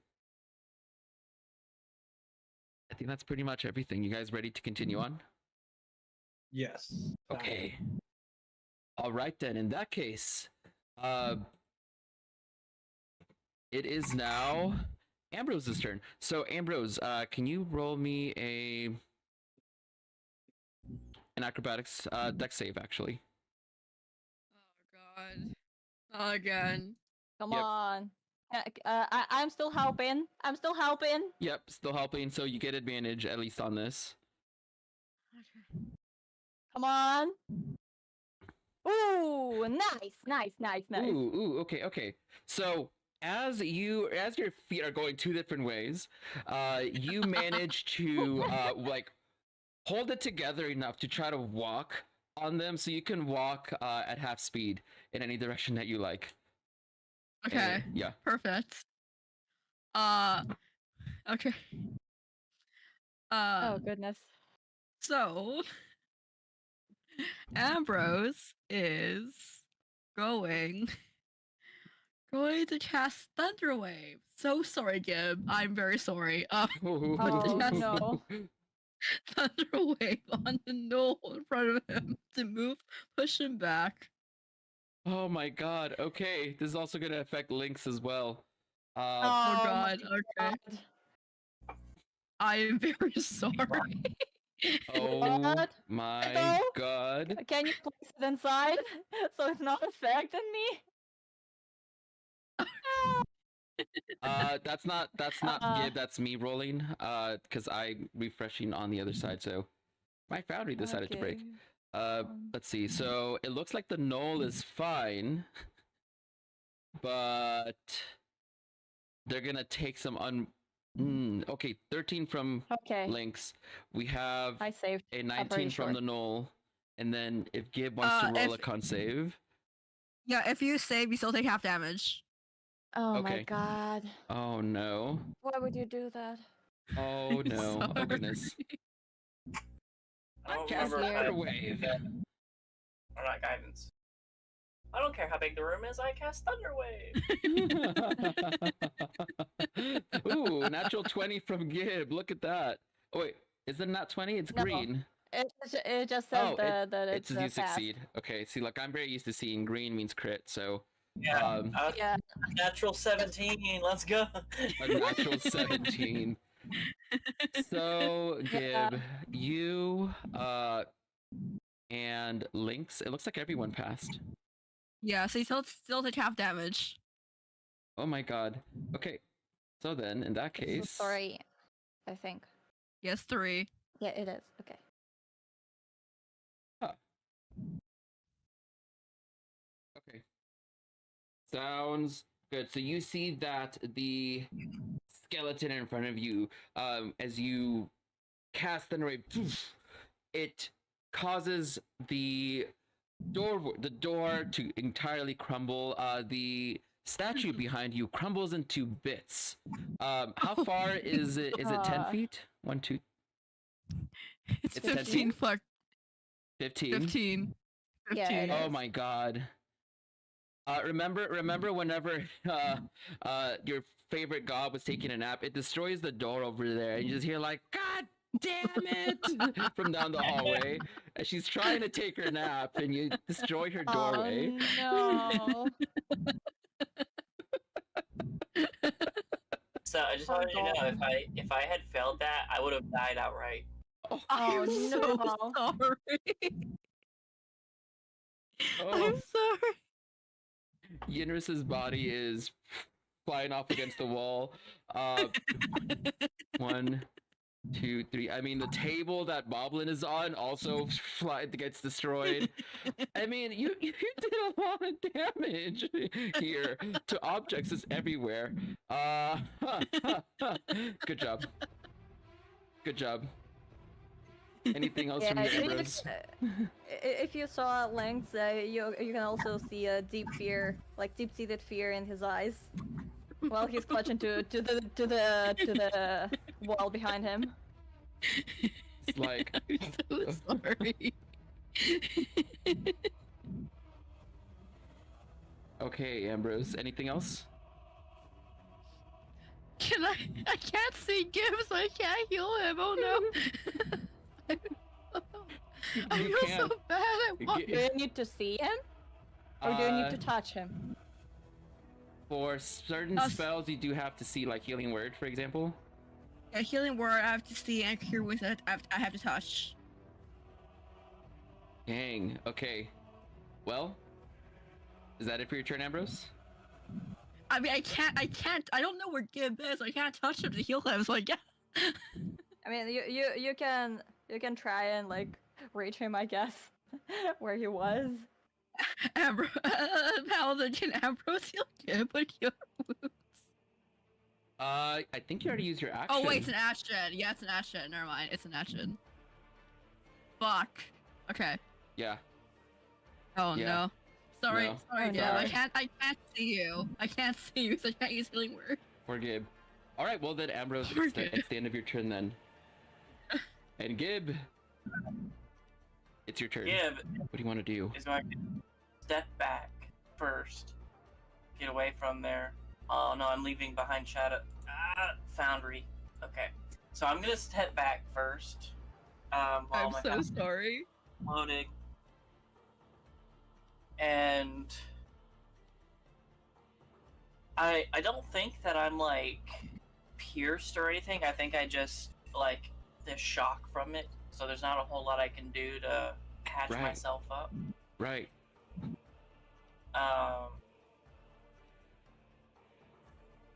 I think that's pretty much everything. You guys ready to continue on? Yes. Okay. All right then. In that case, it is now Ambrose's turn. So Ambrose, can you roll me an acrobatics dex save, actually? Oh god. Not again. Come on. I'm still helping. I'm still helping. Yep, still helping. So you get advantage at least on this. Okay. Come on. Ooh, nice. Ooh, okay. So as your feet are going two different ways, you manage to like hold it together enough to try to walk on them, so you can walk at half speed in any direction that you like. Okay. Yeah. Perfect. Okay. Oh goodness. So Ambrose is going to cast Thunderwave. So sorry, Gib. I'm very sorry. Oh no. Thunderwave on the knoll in front of him to push him back. Oh my god. Okay, this is also going to affect Lynx as well. Oh god. Okay. I am very sorry. Oh What? my god. Can you place it inside so it's not affecting me? That's not Gib, that's me rolling. Because I'm refreshing on the other side, so my foundry decided to break. Let's see. So it looks like the knoll is fine, but they're gonna take some okay, 13 from Lynx. We have I saved. a 19 from the knoll, and then if Gib wants to roll a con save. Yeah, if you save, you still take half damage. Oh my god. Oh no. Why would you do that? Oh no. Oh goodness. I don't Cast remember if I Wave. or not guidance. I don't care how big the room is, I cast Thunderwave. Ooh, natural 20 from Gib. Look at that. Oh wait, is it not 20? It's green. It just says that it's you a pass. succeed. Okay, see, like I'm very used to seeing green means crit, so Yeah. Natural 17. Let's go. A natural 17. So Gib, you and Lynx, it looks like everyone passed. Yeah, so you still take half damage. Oh my god. Okay. So then, in that case... 3, I think. Yes, 3. Yeah, it is. Okay. Huh. Okay. Sounds good. So you see that the skeleton in front of you, as you cast the wave, it causes the door to entirely crumble. The statue behind you crumbles into bits. How far is it? Is it 10 feet? 1, 2. It's 15 foot. 15. 15. Yeah, oh my god. Remember whenever your favorite god was taking a nap, it destroys the door over there, and you just hear like, God damn it, from down the hallway, and she's trying to take her nap, and you destroy her doorway. Oh no. So I just wanted you to know, if I had failed that, I would have died outright. I'm so sorry. I'm sorry. Yinris's body is flying off against the wall. 1, 2, 3. I mean, the table that Boblin is on also gets destroyed. I mean, you did a lot of damage here to objects is everywhere. Good job. Good job. Anything else from you, Ambrose? If you saw Lynx, you can also see a deep fear, like deep-seated fear in his eyes, while he's clutching to the wall behind him. It's like I'm so sorry. Okay, Ambrose. Anything else? Can I can't see Gibbs, so I can't heal him. Oh no. I You feel so can't. bad. Do you need to see him? Or do you need to touch him? For certain spells, you do have to see, like Healing Word, for example. A healing word I have to see, and cure with it I have to touch. Dang. Okay. Well, is that it for your turn, Ambrose? I mean, I don't know where Gibb is. I can't touch him to heal him, so I guess. I mean, you can try and like reach him, I guess, where he was. Paladin, can Ambrose heal Gibb with your wounds? I think you already used your action. Oh wait, it's an action. Yeah, it's an action. Never mind, it's an action. Fuck. Okay. Yeah. Oh Yeah. no. Sorry, No. sorry, Oh, Gibb. no. I can't see you. I can't see you, so I can't use healing word. Poor Gib. All right. Well then, Ambrose, Poor it's Gib. the end of your turn then. And Gib, it's your turn. Gib What do you want to do? is going to step back first. Get away from there. Oh no, I'm leaving behind Shadow. Foundry. Okay. So I'm gonna step back first. While I'm my so foundry sorry. is loading. And I don't think that I'm like pierced or anything. I think I just like the shock from it. So there's not a whole lot I can do to patch Right. myself up. Right.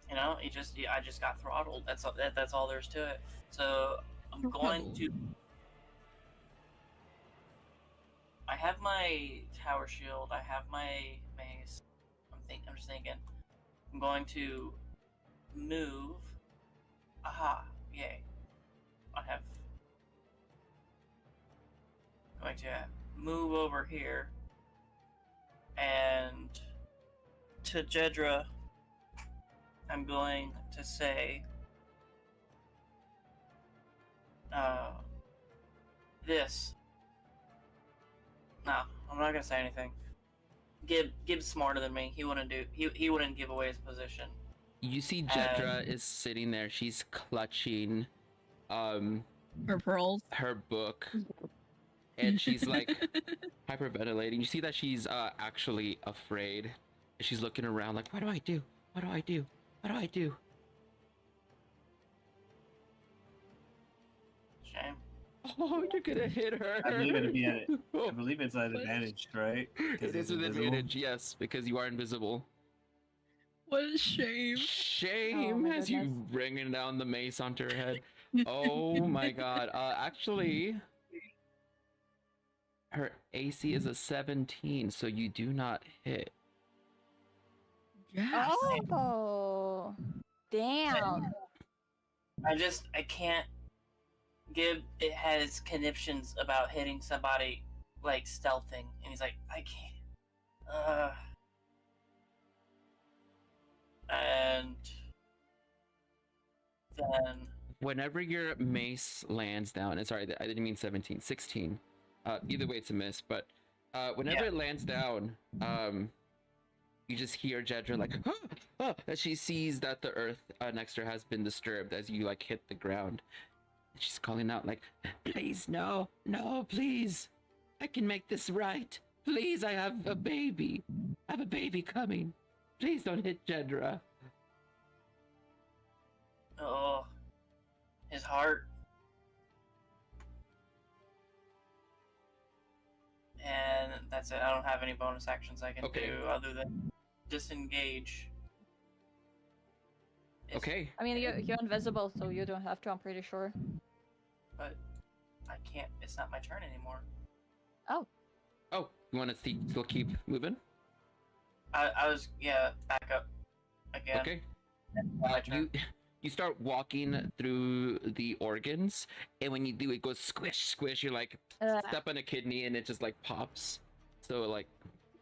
You know, I just got throttled. That's all there's to it. So I'm going to. I have my tower shield. I have my mace. I'm just thinking. I'm going to move. Aha! Yay! I'm going to move over here and to Jedra. I'm going to say this. No, I'm not gonna say anything. Gibb's smarter than me. He wouldn't give away his position. You see, Jedra is sitting there. She's clutching, Her pearls. her book, and she's like hyperventilating. You see that she's actually afraid. She's looking around like, what do I do? What do I do? What do I do? Shame. Oh, you're gonna hit her. I believe it's at advantage, right? It is with advantage, yes, because you are invisible. What a shame. Shame Oh my as you goodness. bringing down the mace onto her head. Oh my god. Actually, her AC is a 17, so you do not hit. Yes. Oh, damn. I can't. It has conniptions about hitting somebody like stealthing, and he's like, I can't. And then Whenever your mace lands down, and sorry, I didn't mean 17, 16. Either way, it's a miss, but whenever it lands down, you just hear Jedra like, as she sees that the earth next to her has been disturbed as you like hit the ground. She's calling out like, please, no, please. I can make this right. Please, I have a baby. I have a baby coming. Please don't hit Jedra. oh, his heart. And that's it. I don't have any bonus actions I can Okay. do other than disengage. Okay. I mean, you're invisible, so you don't have to. I'm pretty sure. But I can't. It's not my turn anymore. Oh. Oh, you want to still keep moving? I was back up again. Okay. You start walking through the organs, and when you do, it goes squish, squish. You're like step on a kidney, and it just like pops. So like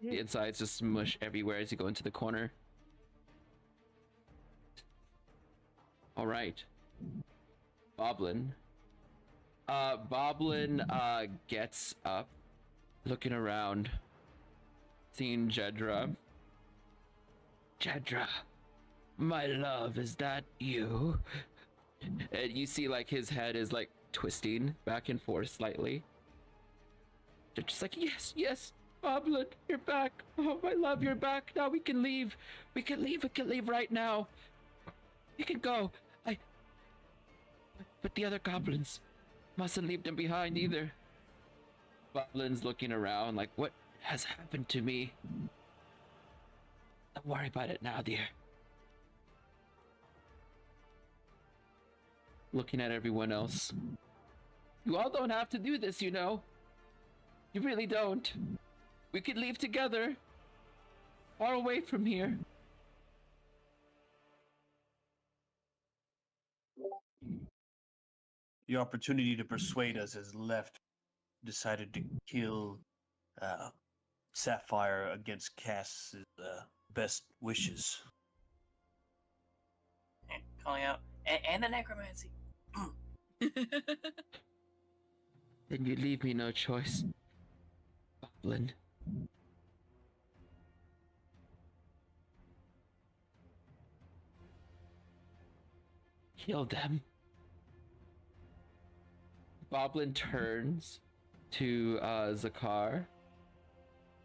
the insides just mush everywhere as you go into the corner. All right, Boblin. Boblin gets up, looking around, seeing Jedra. Jedra, my love, is that you? And you see like his head is like twisting back and forth slightly. They're just like, yes, Boblin, you're back. Oh, my love, you're back. Now we can leave. We can leave right now. You can go. But the other goblins, mustn't leave them behind either. Boblin's looking around like, what has happened to me? Don't worry about it now, dear. Looking at everyone else. You all don't have to do this, you know. You really don't. We could leave together. Far away from here. The opportunity to persuade us has left. Decided to kill Sapphire against Cass's best wishes. And calling out and the necromancy. Then you leave me no choice, Boblin. Kill them. Boblin turns to Zakar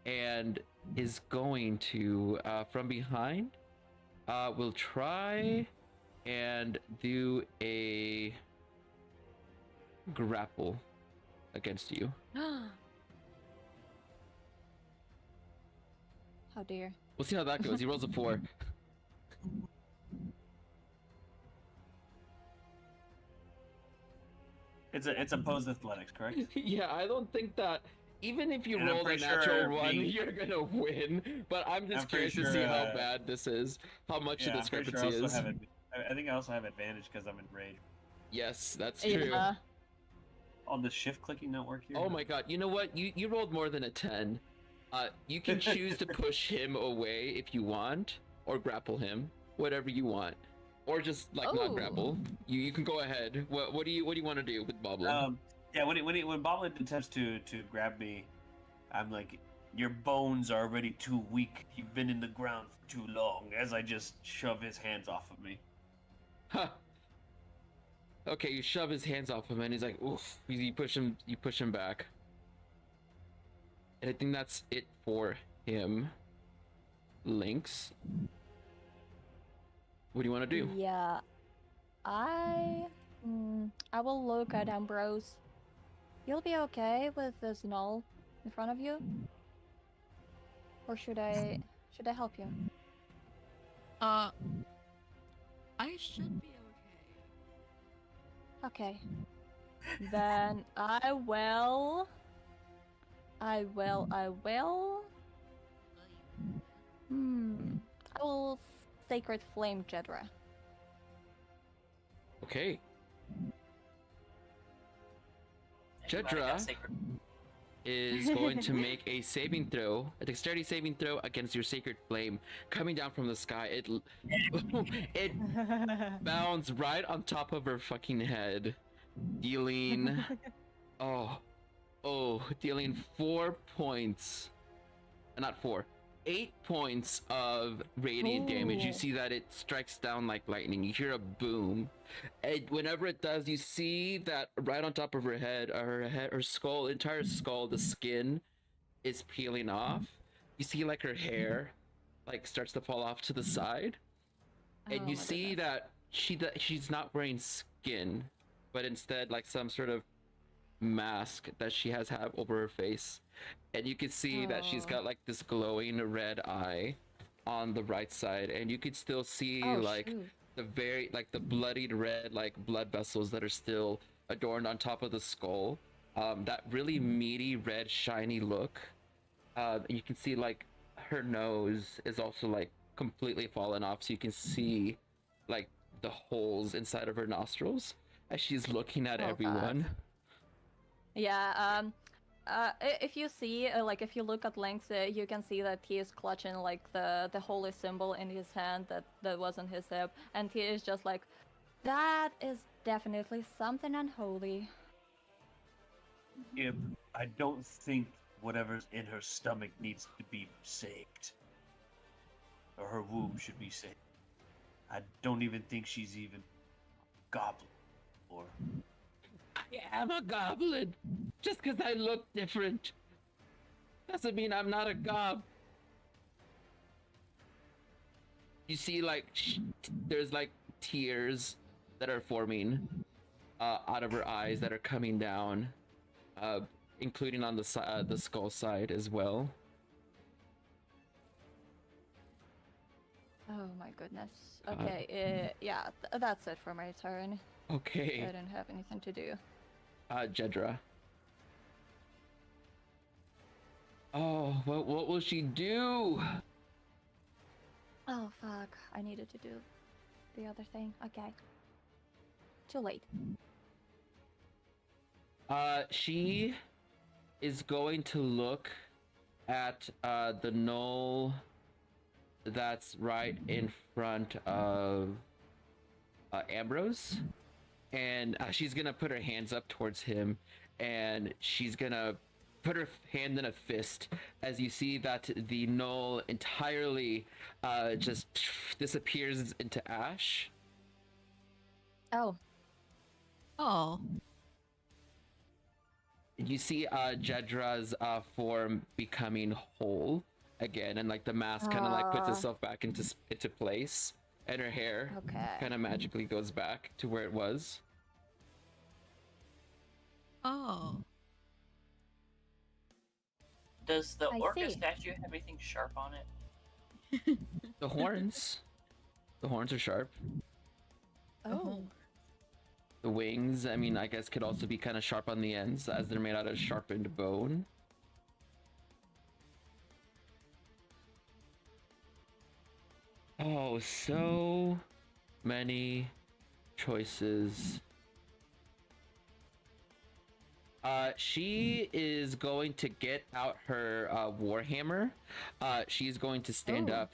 and is going to, from behind, will try and do a grapple against you. How dare. We'll see how that goes. He rolls a 4. It's opposed athletics, correct? Yeah, I don't think that even if you And roll a natural sure 1, you're gonna win. But I'm just curious to see how bad this is, how much the discrepancy is. I think I also have advantage because I'm in rage. Yes, that's true. Oh, the shift clicking not work here? Oh my god, you know what? You rolled more than a 10. You can choose to push him away if you want, or grapple him, whatever you want. Or just like not grapple. You can go ahead. What do you want to do with Boblin? Yeah, when Boblin attempts to grab me, I'm like, your bones are already too weak. You've been in the ground for too long. As I just shove his hands off of me. Huh. Okay, you shove his hands off him, and he's like, oof. You push him back. And I think that's it for him. Lynx. What do you want to do? Yeah, I will look at Ambrose. You'll be okay with this null in front of you, or should I help you? I should be okay. Okay. Then I will. I will Sacred Flame Jedra. Okay. Jedra is going to make a saving throw, a dexterity saving throw against your Sacred Flame coming down from the sky. It bounds right on top of her fucking head, dealing dealing 4 points. Not 4. 8 points of radiant damage. You see that it strikes down like lightning. You hear a boom. And whenever it does, you see that right on top of her head, her skull, entire skull, the skin is peeling off. You see like her hair like starts to fall off to the side. And you see that she's not wearing skin, but instead like some sort of mask that she has over her face. And you can see that she's got like this glowing red eye on the right side, and you could still see the very like the bloodied red like blood vessels that are still adorned on top of the skull. That really meaty red shiny look. And you can see like her nose is also like completely fallen off, so you can see like the holes inside of her nostrils as she's looking at everyone. God. Yeah, if you see, like, if you look at Lynx, you can see that he is clutching, like, the holy symbol in his hand that was on his hip, and he is just like, that is definitely something unholy. If I don't think whatever's in her stomach needs to be saved, or her womb should be saved. I don't even think she's even goblin, or. I am a goblin. Just because I look different doesn't mean I'm not a gob. You see, like, there's like tears that are forming out of her eyes that are coming down, including on the skull side as well. Oh my goodness. Okay, yeah, that's it for my turn. Okay. I don't have anything to do. Jedra. Oh, what will she do? Oh fuck, I needed to do the other thing. Okay. Too late. She is going to look at the knoll that's right in front of Ambrose, and she's gonna put her hands up towards him, and she's gonna put her hand in a fist as you see that the knoll entirely just disappears into ash. Oh. Oh. You see Jedra's form becoming whole again, and like the mask kind of like puts itself back into place, and her hair kind of magically goes back to where it was. Oh. Does the I Orcus see. statue have anything sharp on it? The horns. The horns are sharp. Oh. The wings, I mean, I guess could also be kind of sharp on the ends as they're made out of sharpened bone. Oh, so many choices. She is going to get out her warhammer. She's going to stand up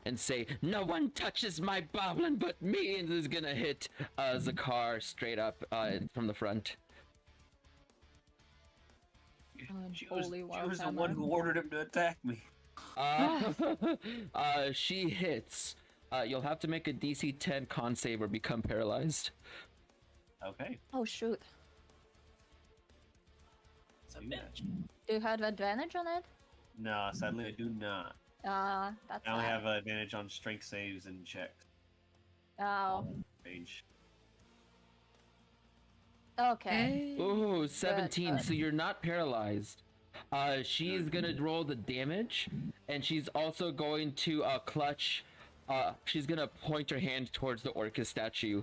and say, "No one touches my boblin but me," and is gonna hit Zakar straight up from the front. She was the one who ordered him to attack me. She hits. You'll have to make a DC 10 con save or become paralyzed. Okay. Oh shoot. It's a bitch. Do you have advantage on it? No, sadly I do not. That's I only sad. have an advantage on strength saves and checks. Oh. Range. Okay. Ooh, 17. Good. So you're not paralyzed. She's gonna roll the damage, and she's also going to clutch. She's gonna point her hand towards the Orcus statue,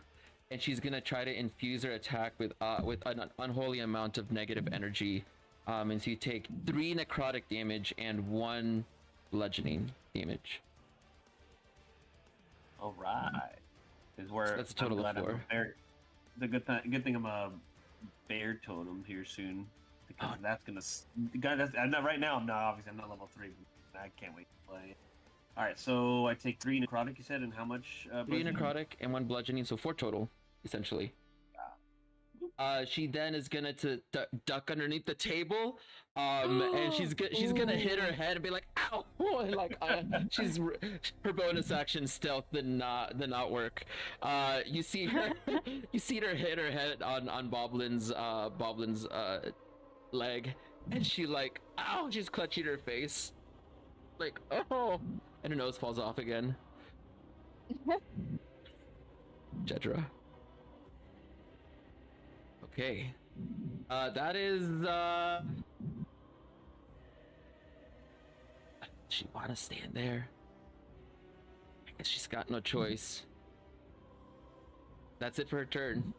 and she's gonna try to infuse her attack with an unholy amount of negative energy. And so you take 3 necrotic damage and 1 bludgeoning damage. All right. So that's a total of 4. The good thing I'm a bear totem here soon, because that's gonna. I'm not right now. I'm not obviously. I'm not level 3. But I can't wait to play. All right, so I take 3 necrotic. You said, and how much? 3 necrotic and 1 bludgeoning, so 4 total, essentially. She then is gonna duck underneath the table, and she's gonna hit her head and be like, "Ow!" And like her bonus action stealth did not work. You see her hit her head on Boblin's leg, and she like, "Ow!" She's clutching her face, like, "Oh!" And her nose falls off again. Jedra. Okay. That is, she wanna stand there? I guess she's got no choice. That's it for her turn.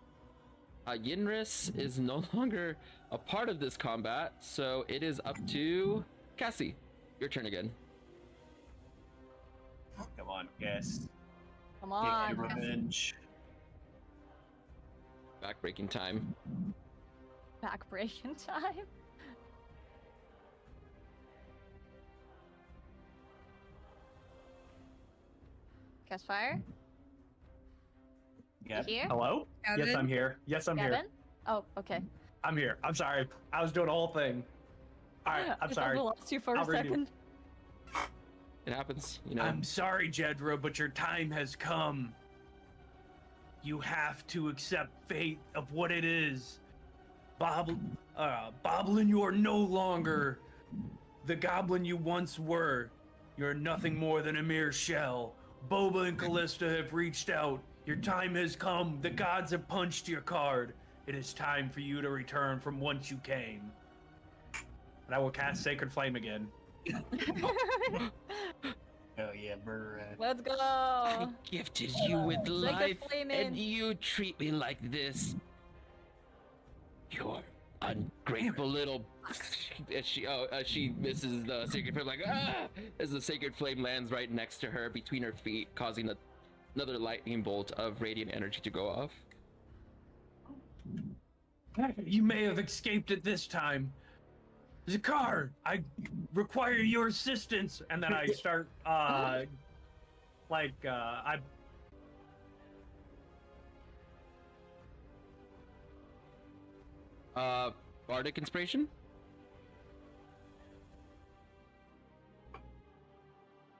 Yinris is no longer a part of this combat, so it is up to Cassie. Your turn again. Come on, guess. Come Take on. your revenge. Backbreaking time. Backbreaking time. Cast fire. Yeah. You here? Hello? Yes, I'm here. Yes, I'm here. Gavin? Oh, okay. I'm here. I'm sorry. I was doing the whole thing. All right, I'm sorry. I lost you for I'll a redo. second. It happens, you know. I'm sorry, Jedra, but your time has come. You have to accept fate of what it is. Boblin, you are no longer the goblin you once were. You're nothing more than a mere shell. Boba and Callista have reached out. Your time has come. The gods have punched your card. It is time for you to return from whence you came. And I will cast Sacred Flame again. Oh yeah, murder rat. Let's go. I gifted you with Sacred life, Flame and in. you treat me like this. You're ungrateful little. She misses the sacred flame, like as the sacred flame lands right next to her, between her feet, causing another lightning bolt of radiant energy to go off. You may have escaped it this time. Zakar, I require your assistance. And then I start, Bardic inspiration.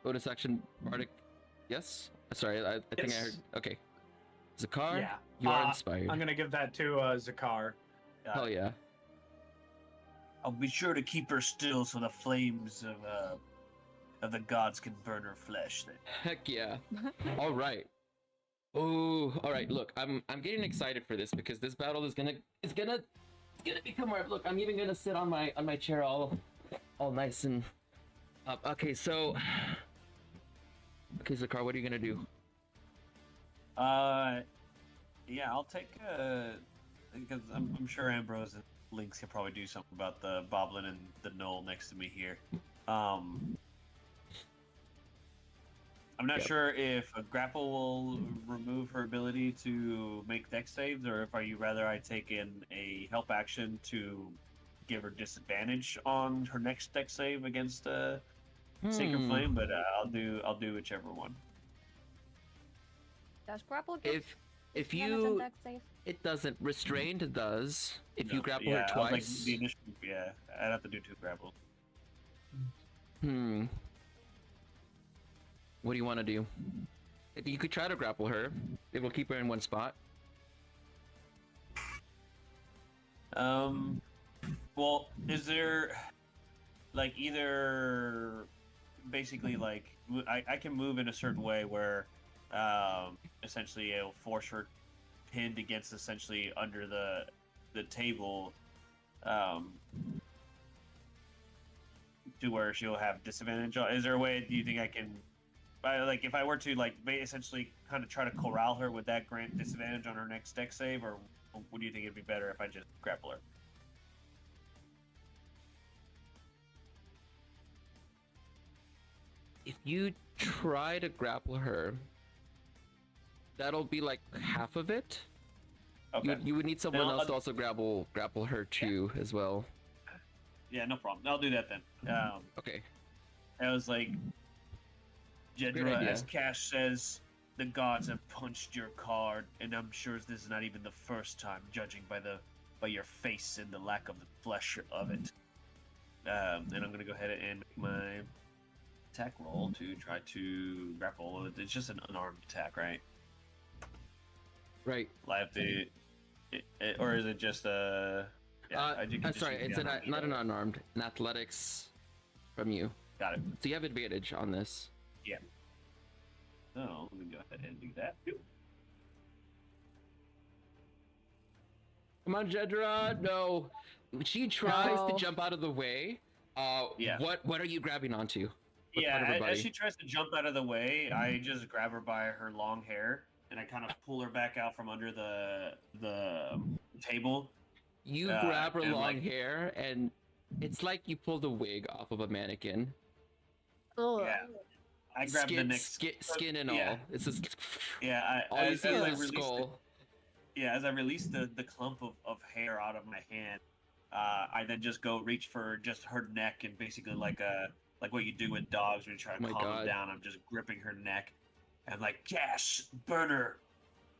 Bonus action, Bardic. Yes. Sorry, I think I heard. Okay. Zakar, yeah. you are inspired. I'm gonna give that to Zakar. Hell yeah. I'll be sure to keep her still so the flames of the gods can burn her flesh. Then. Heck yeah. All right. Oh, all right. Look, I'm getting excited for this because this battle is gonna become more. Look, I'm even gonna sit on my chair all nice and up. Okay, so. Okay, Zakar, what are you gonna do? Yeah, I'll take because I'm sure Ambrose and Lynx can probably do something about the Boblin and the Knoll next to me here. I'm not sure if a grapple will remove her ability to make dex saves, or if you rather I take in a help action to give her disadvantage on her next dex save against Sacred Flame. But I'll do whichever one. Does grapple give If damage you on dex save? it doesn't. Restrained does. If you grapple yeah, her I was like, twice. the initial, yeah, I'd have to do 2 grapples. What do you want to do? If you could try to grapple her, it will keep her in one spot. Well, is there like either basically like I can move in a certain way where essentially it'll force her pinned against essentially under the table to where she'll have disadvantage. Is there a way, do you think I can like if I were to like essentially kind of try to corral her, would that grant disadvantage on her next dex save, or would you think it'd be better if I just grapple her? If you try to grapple her, that'll be like half of it. Okay. You would need someone else to also grapple her too, as well. Yeah, no problem. I'll do that then. Okay. I was like, Great Jedra, idea. as Cash says, the gods have punched your card, and I'm sure this is not even the first time, judging by your face and the lack of the flesh of it. And I'm gonna go ahead and make my attack roll to try to grapple. It's just an unarmed attack, right? Right. I have to, or is it just a? Yeah, sorry, it's not an unarmed. An athletics from you. Got it. So you have advantage on this. Yeah. So let me go ahead and do that. Come on, Jedra. No. She tries to No. jump out of the way. Yeah. What are you grabbing onto? What part of her Yeah, body? as she tries to jump out of the way, I just grab her by her long hair, and I kind of pull her back out from under the table. You grab her and, long like, hair, and it's like you pulled a wig off of a mannequin. Yeah. I grab the neck. Skin and yeah. all. It's just All you see is a skull. As I release the clump of hair out of my hand, I then just go reach for just her neck and basically like what you do with dogs when you try to calm them down. I'm just gripping her neck and like, yes, burner.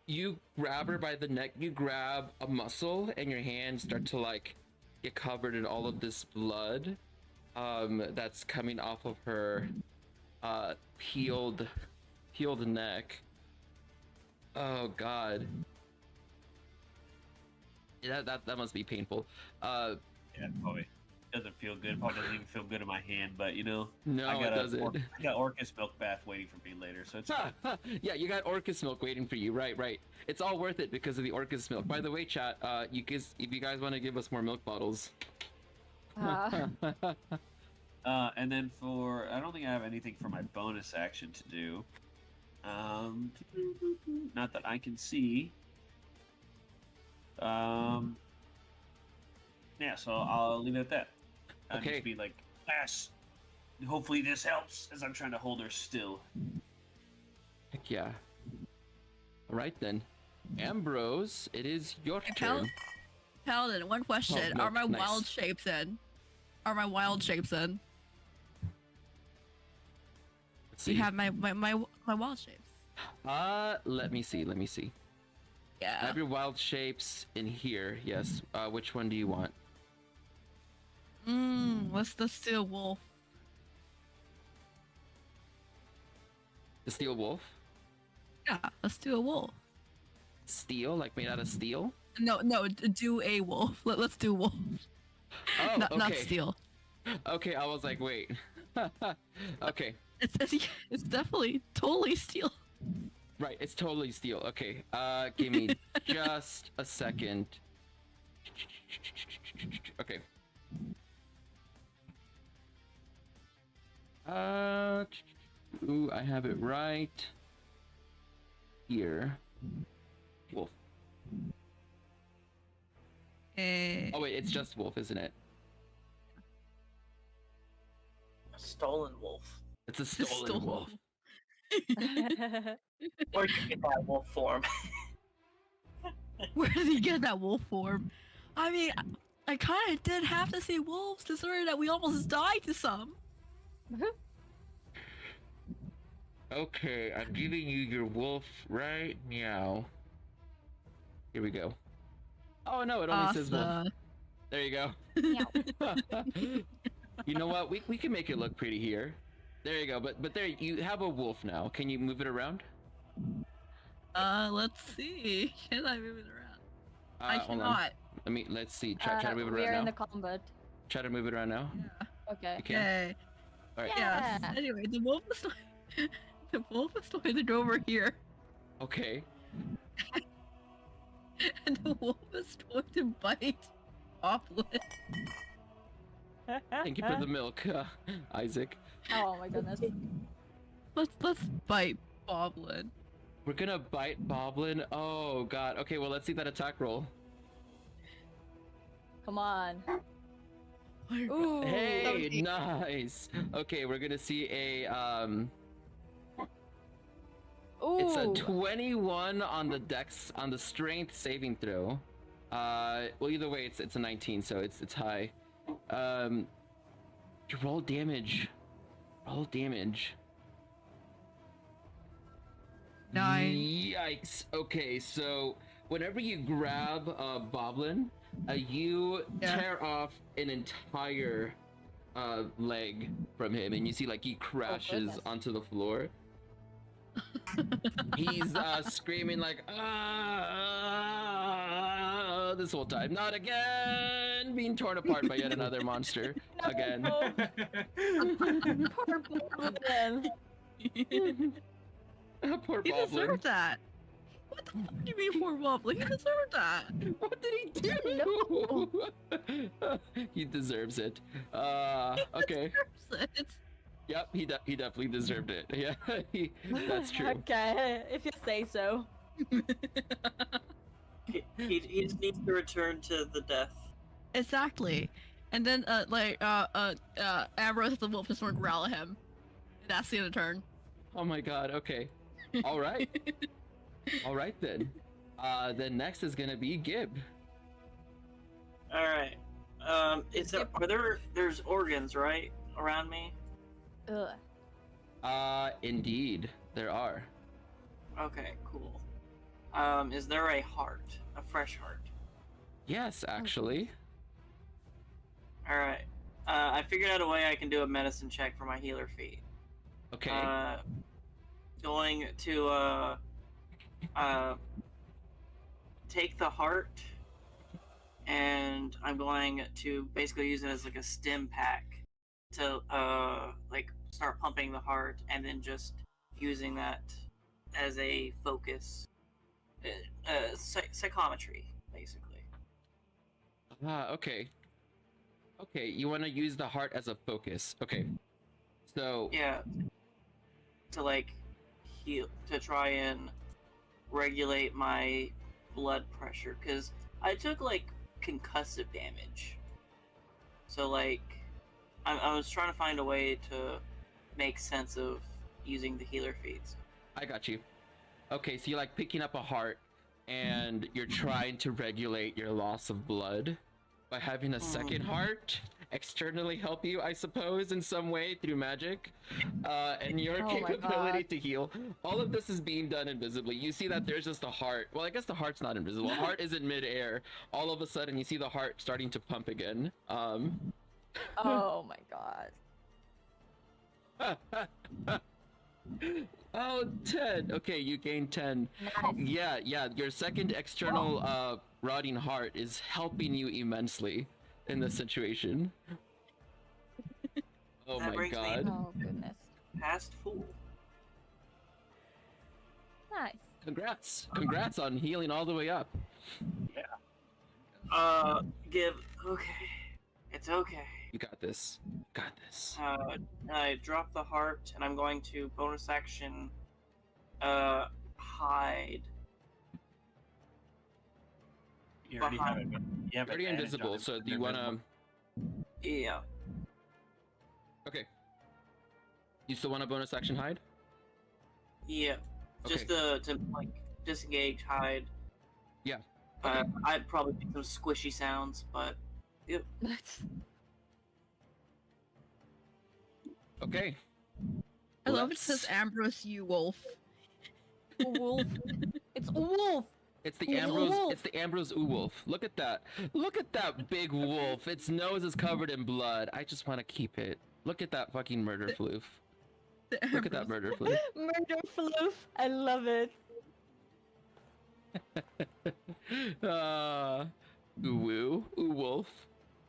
You grab her by the neck, you grab a muscle, and your hands start to like get covered in all of this blood that's coming off of her peeled neck. Oh god. That must be painful. Yeah, probably doesn't feel good. Probably doesn't even feel good in my hand, but you know, No, I got it doesn't. I got Orcus milk bath waiting for me later, so it's Yeah, you got Orcus milk waiting for you. Right. It's all worth it because of the Orcus milk. By the way, chat, you guys, if you guys want to give us more milk bottles. And then I don't think I have anything for my bonus action to do. Not that I can see. Yeah, so I'll leave it at that. I'll Okay. just be like, yes. Hopefully this helps as I'm trying to hold her still. Heck yeah. All right then, Ambrose, it is your turn. Paladin, one question: Oh, Are my nice. wild shapes in? Are my wild shapes in? Let's Do you see. have my wild shapes? Let me see. I Yeah. have your wild shapes in here. Yes. Which one do you want? Let's do a wolf. The steel wolf? Yeah, let's do a wolf. Steel, like made out of steel? No, do a wolf. Let's do wolf. Oh, not okay. steel. Okay, I was like, wait. Okay, It's definitely totally steel. right, it's totally steel. Okay, give me just a second. Okay. Ooh, I have it right here. Wolf. Oh wait, it's just wolf, isn't it? A stolen wolf. It's a stolen wolf. Or you can get that wolf form. Where did he get that wolf form? I mean, I kind of did have to see wolves, considering that we almost died to some. Okay, I'm giving you your wolf right meow. Here we go. Oh no, it only says wolf. There you go. You know what? We can make it look pretty here. There you go. But there you have a wolf now. Can you move it around? Let's see. Can I move it around? I Hold on. cannot. Let's see. Try to move it We're around in now. the combat. Try to move it around now. Okay. You can? Okay. All right. Yes. Yeah. Anyway, the wolf is going to go over here, Okay. and the wolf is going to bite Oplin. Thank you for the milk, Isaac. Oh my goodness. Let's bite Boblin. We're gonna bite Boblin. Oh god. Okay, well let's see that attack roll. Come on. Ooh. Hey, nice. Okay, we're gonna see a Ooh. It's a 21 on the dex on the strength saving throw. Well either way it's a 19, so it's high. You roll damage. Roll damage. 9. Yikes. Okay, so whenever you grab Boblin, you tear off an entire leg from him, and you see like he crashes onto the floor. He's screaming like this whole time. Not again! Being torn apart by yet another monster. Again. Poor Boblin. Poor He Boblin. deserved that. What the fuck do you mean poor Boblin? He deserved that. What did he do? He deserves it. Okay. Deserves it. Yep, he definitely deserved it. Yeah, that's true. Okay, if you say so. He just needs to return to the death. Exactly. And then, Ambrose the wolf just want to growl at him. And that's the end of the turn. Oh my god, okay. Alright. Alright then. Then next is gonna be Gib. Alright. There's organs, right? Around me? Ugh. Indeed, there are. Okay, cool. Is there a heart? A fresh heart? Yes, actually. Alright. I figured out a way I can do a medicine check for my healer feat. Okay. Going to, take the heart, and I'm going to basically use it as like a stim pack to, like, start pumping the heart, and then just using that as a focus. Psychometry, basically. Okay. Okay, you want to use the heart as a focus. Okay. So... Yeah. To, like, heal, to try and regulate my blood pressure, because I took, like, concussive damage. So, like, I was trying to find a way to make sense of using the healer feats. I got you. Okay, so you're like picking up a heart and you're trying to regulate your loss of blood by having a second heart externally help you, I suppose, in some way through magic, and your capability to heal. All of this is being done invisibly. You see that there's just a heart. Well, I guess the heart's not invisible. The heart is in midair. All of a sudden, you see the heart starting to pump again. Oh my god. Oh, 10. Okay, you gain 10. Nice. Yeah, your second external rotting heart is helping you immensely in this situation. Oh That my brings me god. Oh goodness. past full. Nice. Congrats on healing all the way up. Give. Okay. It's okay. You got this. Got this. I drop the heart, and I'm going to bonus action, hide. You already have it. You have Already advantage on invisible, it. so do you wanna... Yeah. Okay. You still want a bonus action hide? Yeah. Just to like disengage, hide. Yeah. Okay. I'd probably make some squishy sounds, but yep. Okay. I love it says Ambrose, you wolf. Wolf. It's a wolf. It's the Ambrose Uwolf. Look at that. Look at that big wolf. Its nose is covered in blood. I just want to keep it. Look at that fucking murder floof. Look at that murder floof. Murder floof. I love it. Uwolf.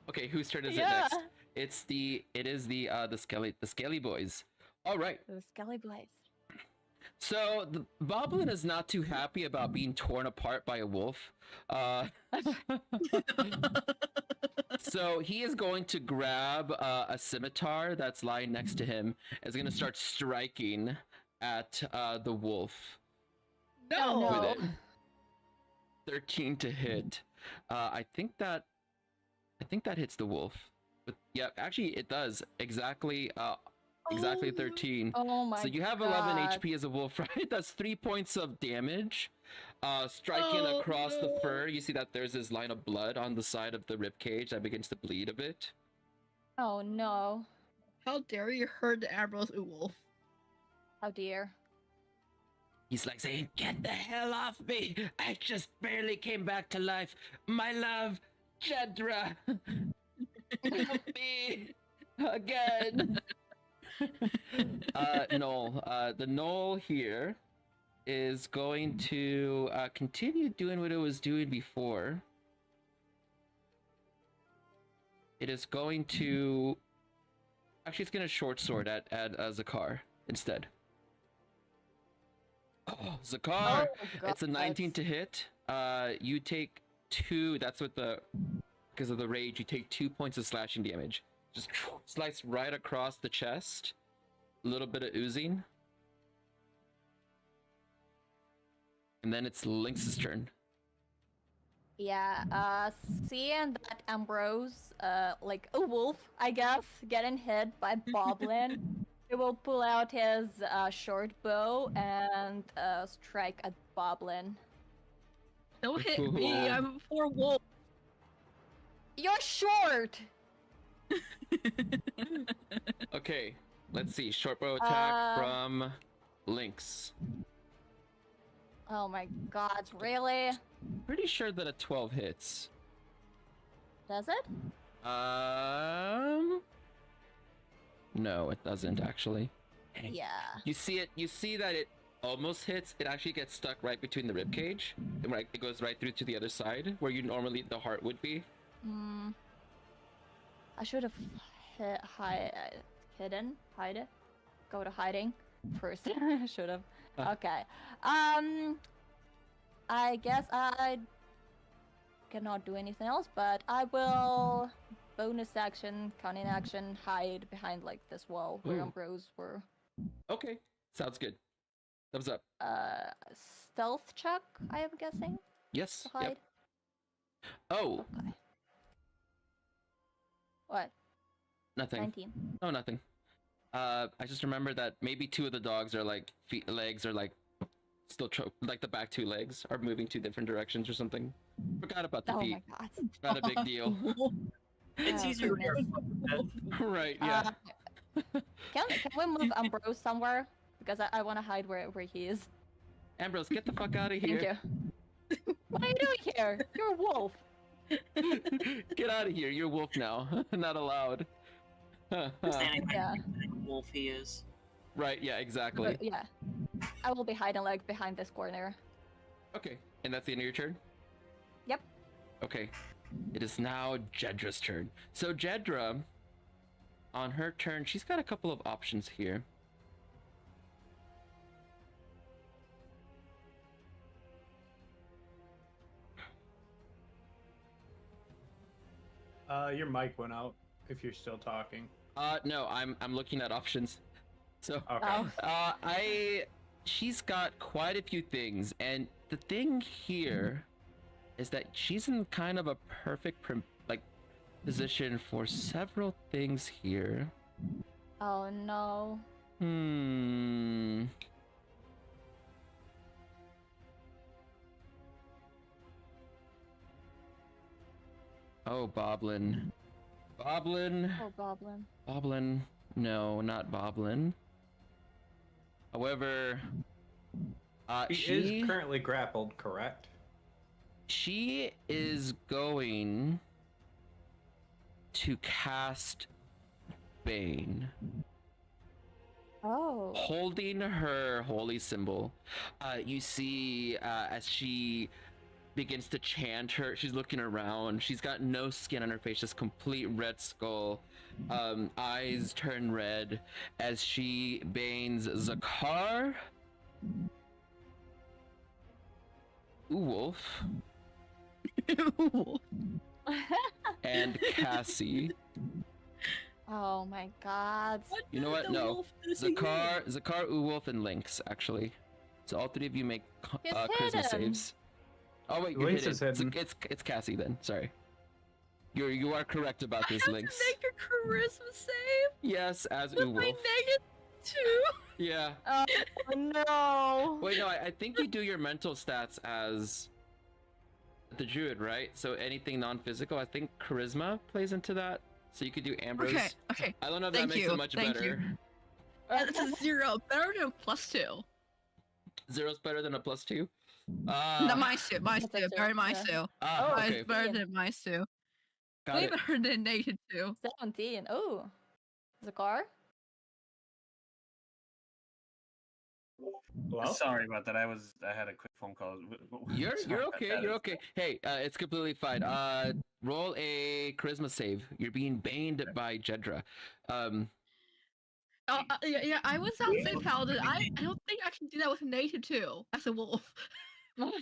Okay, whose turn is it next? It is the Skelly boys. All right. The Skelly Blaze. So the Boblin is not too happy about being torn apart by a wolf. So he is going to grab a scimitar that's lying next to him and is going to start striking at the wolf. No. With it. 13 to hit. I think that hits the wolf. But yeah, actually it does. Exactly 13. Oh my god. So you have 11 HP as a wolf, right? That's 3 points of damage. Striking across the fur. You see that there's this line of blood on the side of the rib cage that begins to bleed a bit. Oh no. How dare you hurt the Ambrose wolf? How dare. He's like saying, "Get the hell off me! I just barely came back to life. My love, Jedra, help me again." Knoll. The Knoll here is going to continue doing what it was doing before. It is going to... Actually, it's going to short sword at Zakar instead. Oh, Zakar! It's a 19 to hit. You take 2... That's with the... Because of the rage, you take 2 points of slashing damage. Just slice right across the chest. A little bit of oozing. And then it's Lynx's turn. Yeah, seeing that Ambrose, like a wolf, I guess, getting hit by Boblin, he will pull out his short bow and strike at Boblin. Don't hit me, I'm a poor wolf. You're short! Okay, let's see. Short bow attack from Lynx. Oh my god, really? Pretty sure that a 12 hits. Does it? No, it doesn't actually. Yeah. You see it. You see that it almost hits. It actually gets stuck right between the rib cage. And it goes right through to the other side, where you normally the heart would be. I should have hidden. Go to hiding first. I should have. Okay. I guess I cannot do anything else, but I will bonus action, cunning action, hide behind like this wall where Ambrose were. Okay, sounds good. Thumbs up. Stealth check, I am guessing. Yes. To hide. Yep. Oh. Okay. What? Nothing. 19. Oh, nothing. I just remember that maybe two of the dogs are like legs are like still like the back two legs are moving two different directions or something. Forgot about the feet. Oh my Not god. a big deal. It's easier to Right, yeah. Can we move Ambrose somewhere? Because I want to hide where he is. Ambrose, get the fuck out of here. Thank you. What are you doing here? You're a wolf. Get out of here. You're a wolf now. Not allowed. Standing Yeah. like a wolf he is. Right, yeah, exactly. But, yeah. I will be hiding like behind this corner. Okay, and that's the end of your turn? Yep. Okay. It is now Jedra's turn. So Jedra, on her turn, she's got a couple of options here. Your mic went out if you're still talking. No, I'm looking at options. So, Okay. she's got quite a few things, and the thing here is that she's in kind of a perfect position for several things here. Oh no. Oh, Boblin. Boblin. Oh, Boblin. Boblin. No, not Boblin. However, She is currently grappled, correct? She is going to cast Bane. Oh. Holding her holy symbol. You see as she begins to chant she's looking around. She's got no skin on her face, just complete red skull. Eyes turn red as she banes Zakar, Uwolf, and Cassie. Oh my god. You know what? No. Zakar, Uwolf, and Lynx, actually. So all three of you make charisma saves. Oh wait, you're hidden. It's Cassie then. Sorry. You are correct about this, Lynx. Make a charisma save? Yes, as With Uwolf. my -2? Yeah. Oh no. Wait, no, I think you do your mental stats as the druid, right? So anything non-physical, I think charisma plays into that. So you could do Ambrose. Okay. I don't know if that makes it much better. It's a 0, better than a +2. 0's better than a +2? No, -2, -2, better than -2. Okay. Better than -2. Got Way it. better than -2. 17. Oh. Zakar? Well, sorry about that. I had a quick phone call. You're Sorry about okay. that. You're okay. Hey, it's completely fine. Roll a charisma save. You're being baned by Jedra. Yeah, I was outside paladin. I don't think I can do that with a -2 as a wolf.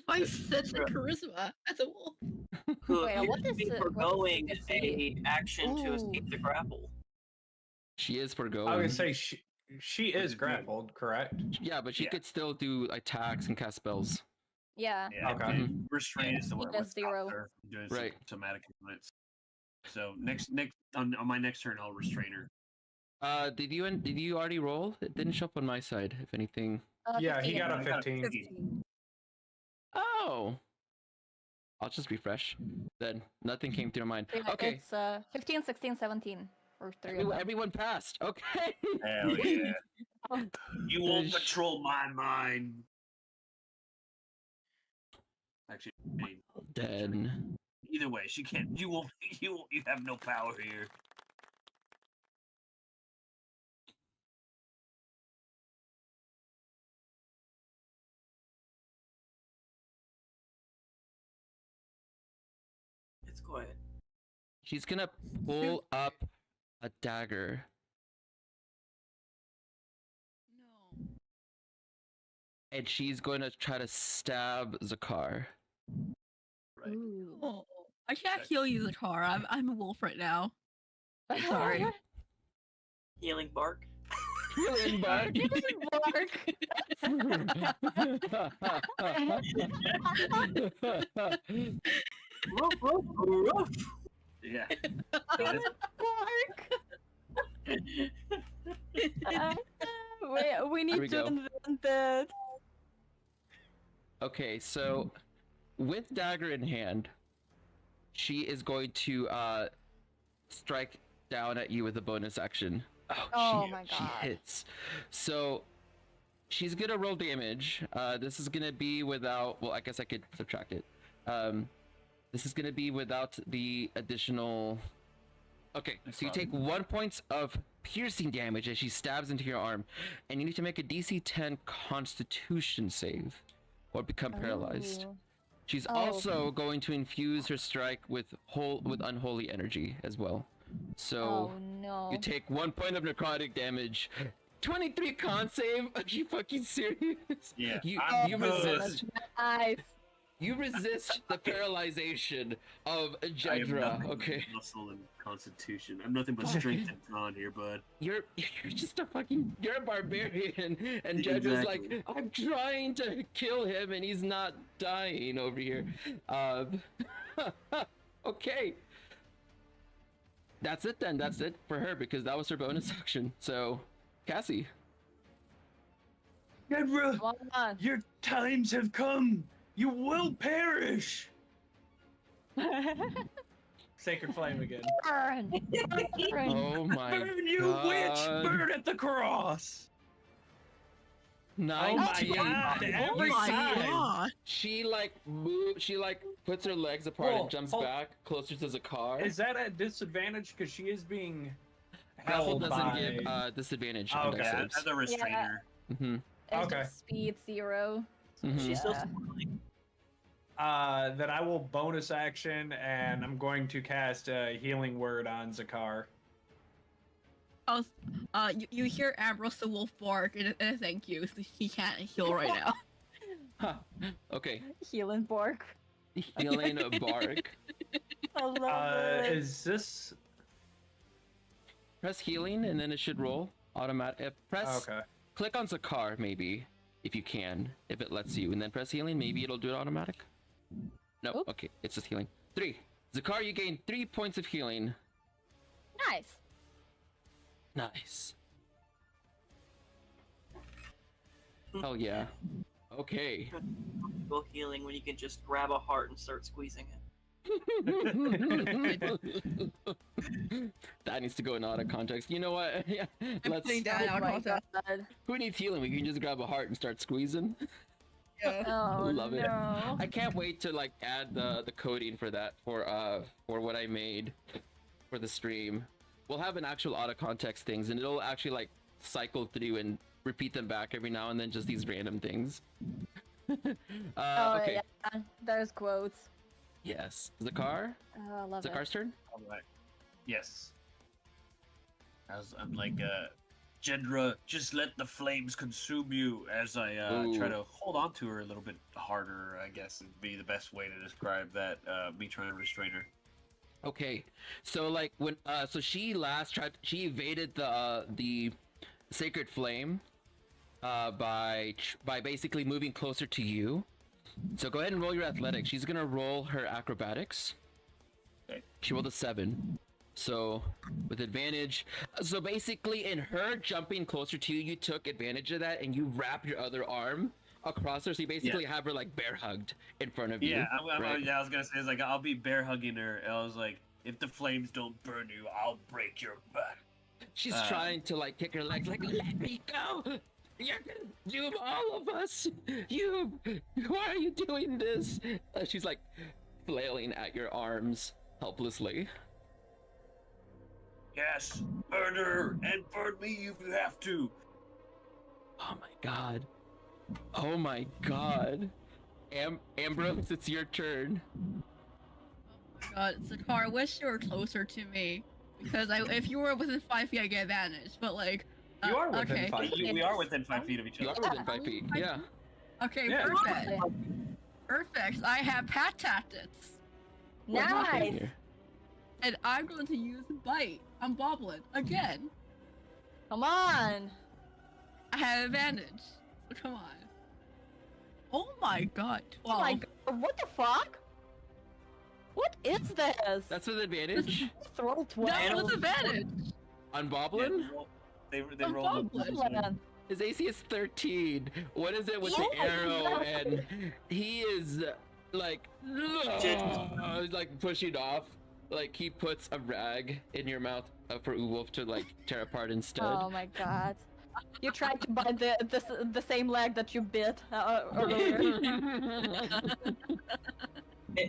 My sense of charisma as a wolf. Wait, what is be it? foregoing a action to escape the grapple. She is forgoing. I would say she is grappled, correct? Yeah, but she could still do attacks and cast spells. Yeah. Yeah, Okay. restraint is the word. Just zero. Doing Right. somatic movements. So next on my next turn, I'll restrain her. Did you already roll? It didn't show up on my side. If anything. Yeah, he 15. got a I got a 15. 15. Oh. I'll just refresh. Then nothing came through mine. Yeah, Okay. It's 15, 16, 17. Or 3 of them. Everyone passed. Okay. Hell yeah! You won't control my mind. Actually, Then. either way, she can't. You won't. You have no power here. It's quiet. She's gonna pull up a dagger. No. And she's going to try to stab Zakar. Right. Oh, I can't heal you, Zakar. I'm a wolf right now. Sorry. Healing bark. Healing bark. Ruff, ruff, ruff. Yeah. We Here we need to go. invent that. Okay, so with dagger in hand, she is going to strike down at you with a bonus action. Oh my She God. hits. So she's gonna roll damage. This is gonna be without. Well, I guess I could subtract it. This is gonna be without the additional. Okay, so you take 1 point of piercing damage as she stabs into your arm, and you need to make a DC 10 Constitution save, or become paralyzed. Oh. She's Oh. also going to infuse her strike with unholy energy as well. So Oh no. you take 1 point of necrotic damage. 23 con save? Are you fucking serious? Yeah, You I'm you good. resist. Nice. You resist the paralyzation of I have Jedra. nothing but Okay. muscle and constitution. I'm nothing but strength and brawn here, bud. You're just a fucking you're a barbarian, and Jedra's like, Exactly. I'm trying to kill him and he's not dying over here. Okay. That's it then. That's it for her because that was her bonus action. So, Cassie. Gedra, Come on. your times have come. You will perish. Sacred flame again. Burn. Burn. Oh my Burn, you God. witch! Burn at the cross. Oh my 19. God! Every Oh my time. God. She puts her legs apart Whoa, and jumps hold- back closer to Zakar. Is that at disadvantage because she is being Grapple held doesn't by? give disadvantage Oh, on okay. dex Yeah, saves. as a restrainer. Mm-hmm. It's Okay. just speed 0. She's still Yeah. smiling. Then I will bonus action, and I'm going to cast a healing word on Zakar. You hear Ambrose the wolf bark and a thank you. So he can't heal right now. Huh. Okay. Healing Bork. Healing a bark. I love it. Is this Press healing and then it should roll automatic. Press. okay? Click on Zakar maybe if you can, if it lets you, and then press healing. Maybe it'll do it automatic. No. Oop. Okay. It's just healing. 3. Zakar, you gain 3 points of healing. Nice. Nice. Hell yeah. Okay. Go healing when you can just grab a heart and start squeezing it. That needs to go in out of context. You know what? Yeah. I'm Let's. putting that Oh out of my context. God. Who needs healing? We can just grab a heart and start squeezing. Yeah. Oh Love it. no. I can't wait to like add the coding for that for what I made for the stream. We'll have an actual out of context things, and it'll actually like cycle through and repeat them back every now and then, just these random things. Oh Okay. yeah. There's quotes. Yes. Zakar. Oh, I love Zakar's turn. All right. Yes. I'm like, Jedra, just let the flames consume you. As I try Ooh. to hold on to her a little bit harder, I guess would be the best way to describe that. Me trying to restrain her. Okay, so like when so she evaded the sacred flame by basically moving closer to you, So go ahead and roll your athletics. She's gonna roll her acrobatics. Okay. She rolled a 7. So with advantage. So basically in her jumping closer to you, you took advantage of that and you wrap your other arm across her. So you basically have her like bear hugged in front of you. Yeah, right? yeah, I was gonna say, it's like, I'll be bear hugging her. And I was like, if the flames don't burn you, I'll break your back. She's trying to like kick her legs, like, let me go. You're gonna doom all of us. Why are you doing this? She's like flailing at your arms helplessly. Yes, burn her and burn me if you have to. Oh my god. Oh my god. Ambrose, it's your turn. God, Sakar, I wish you were closer to me. Because if you were within 5 feet, I get advantage. But like, You are within okay. 5 feet. We are within 5 feet of each You other. are within 5 feet, yeah. Okay, Yeah. perfect. Perfect. I have pat tactics. What's happening Nice. here? And I'm going to use bite on Boblin again. Come on. I have advantage. So come on. Oh my god. 12. Oh my god. What the fuck? What is this? That's with advantage? Throw 12. That was advantage. On Boblin? They On rolled Boblin. His AC is 13. What is it with the Yeah, arrow? exactly. And he is like, like pushing off. Like he puts a rag in your mouth for Uwolf to like tear apart instead. Oh my god. You tried to bite the same leg that you bit earlier.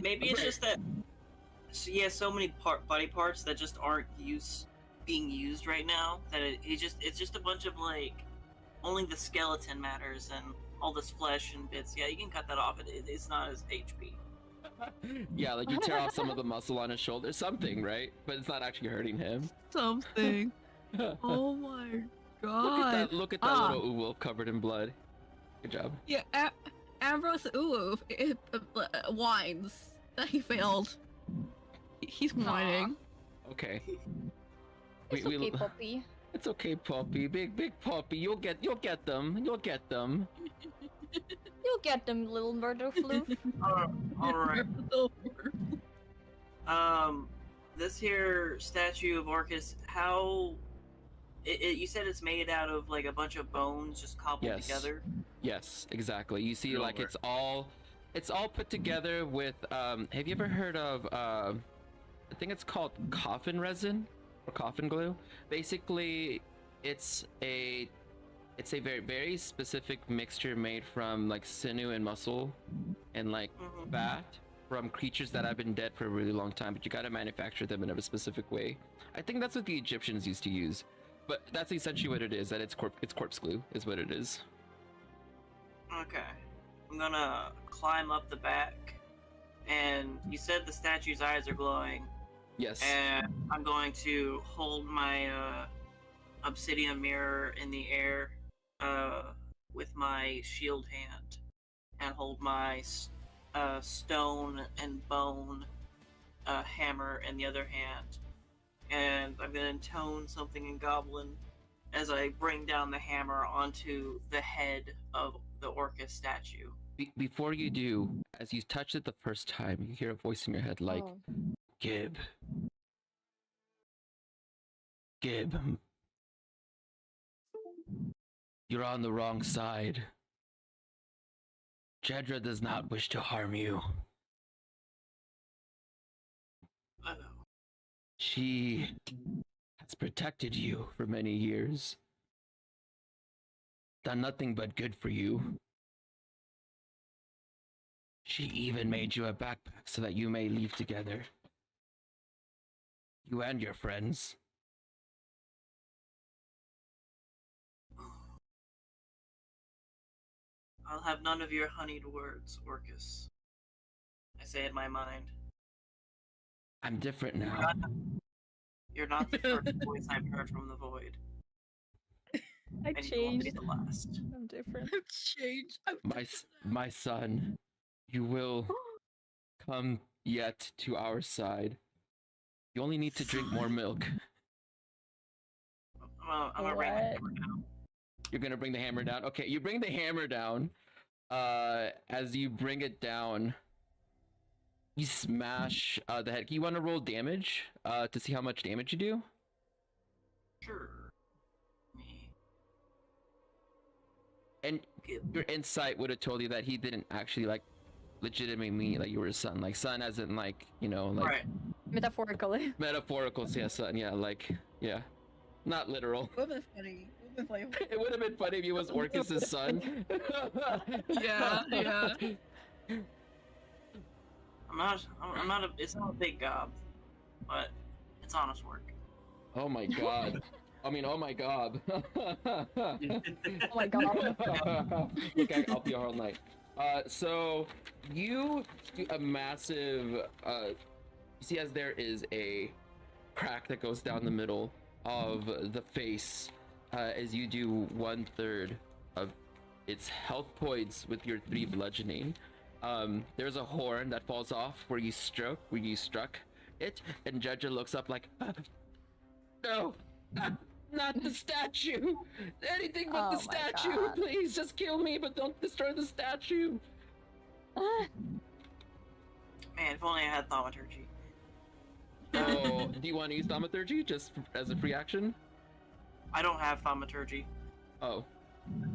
Maybe it's just that he has so many body parts that just aren't being used right now. That it's just a bunch of like only the skeleton matters and all this flesh and bits. Yeah, you can cut that off. It's not as HP. Yeah, like you tear off some of the muscle on his shoulder, something, right? But it's not actually hurting him. Something. Oh my god. Look at that little Uwolf covered in blood. Good job. Yeah, Ambrose Uwolf whines that he failed. He's whining. Okay. It's okay, Poppy. It's okay, Poppy. Big Poppy. You'll get them. You'll get them. You'll get them, little murder floof. Alright. This here statue of Orcus, how... you said it's made out of like a bunch of bones just cobbled together? Yes, exactly. You see, like it's all put together with, have you ever heard of, I think it's called coffin resin or coffin glue? Basically, it's a very, very specific mixture made from like sinew and muscle and like fat from creatures that have been dead for a really long time, but you gotta manufacture them in a specific way. I think that's what the Egyptians used to use, but that's essentially what it is, that it's corpse glue is what it is. Okay. I'm gonna climb up the back, and you said the statue's eyes are glowing. Yes. And I'm going to hold my obsidian mirror in the air with my shield hand, and hold my stone and bone hammer in the other hand. And I'm going to intone something in Goblin as I bring down the hammer onto the head of the Orcus statue. Before you do, as you touch it the first time, you hear a voice in your head like, Gib. You're on the wrong side. Jedra does not wish to harm you. I know. She has protected you for many years. Done nothing but good for you. She even made you a backpack so that you may leave together. You and your friends. I'll have none of your honeyed words, Orcus. I say in my mind. I'm different now. You're not the first voice I've heard from the void. I And you won't be changed. the last. I'm different. I've changed. My son, you will come yet to our side. You only need to drink more milk. I'm gonna bring the hammer down. You're gonna bring the hammer down? Okay, you bring the hammer down. As you bring it down, you smash the head. You want to roll damage to see how much damage you do? Sure. And your insight would have told you that he didn't actually like legitimately mean like you were his son. Like son as in like, you know, like Right. Metaphorically. metaphorical, yeah, son, yeah, like yeah. Not literal. Would have been funny. It would have been funny if he was Orcus's son. Yeah, yeah. It's not a big job, but it's honest work. Oh my god. I mean, oh my god. Oh my god. Okay, I'll be here all night. So you do a massive. You see, as there is a crack that goes down the middle of the face, as you do 1/3 of its health points with your 3 bludgeoning. There's a horn that falls off where you struck it, and Jedra looks up like, no, not the statue. Anything but the statue. Please just kill me, but don't destroy the statue. Man, if only I had thaumaturgy. Oh, do you want to use thaumaturgy just as a free action? I don't have thaumaturgy. Oh.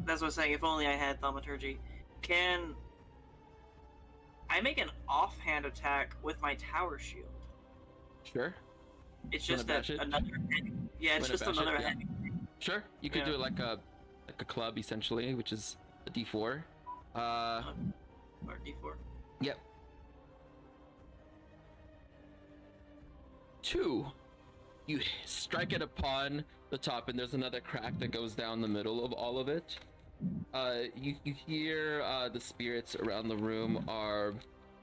That's what I'm saying. If only I had thaumaturgy. Can I make an offhand attack with my tower shield? Sure. It's just that another head. Yeah, it's just another head. Sure, you could do it like a club essentially, which is a D4. Or D4. Yep. 2. You strike it upon the top, and there's another crack that goes down the middle of all of it. You hear the spirits around the room are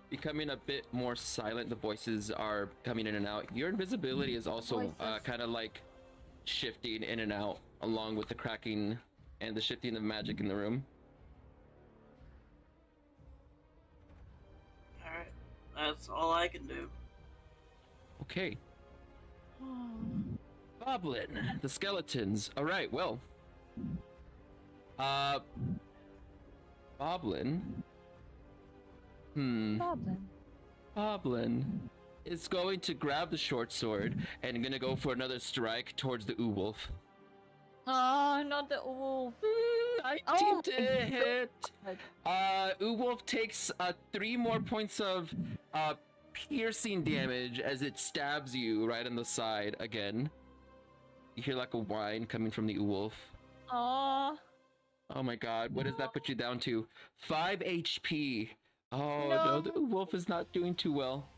becoming a bit more silent. The voices are coming in and out. Your invisibility is also kind of like shifting in and out along with the cracking and the shifting of magic in the room. Alright. That's all I can do. Okay. Goblin, the skeletons. Alright, well. Goblin. Goblin is going to grab the short sword and gonna go for another strike towards the Wolf. Oh, not the wolf. 19 to hit. Wolf takes 3 more points of piercing damage as it stabs you right on the side again. You hear like a whine coming from the Wolf. Aww. Oh my god, what does that put you down to? 5 HP. Oh no, the Wolf is not doing too well.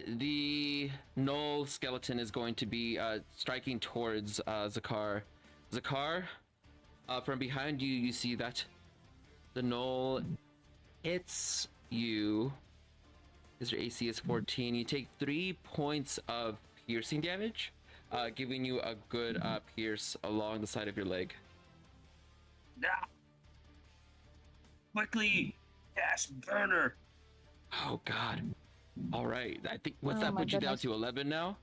The Knoll skeleton is going to be striking towards Zakar. Zakar, from behind you, you see that the Knoll hits you. Because your AC is 14. You take 3 points of piercing damage, giving you a good pierce along the side of your leg. Nah. Quickly, cast burner. Oh god. All right. I think what's that put you down to 11 now?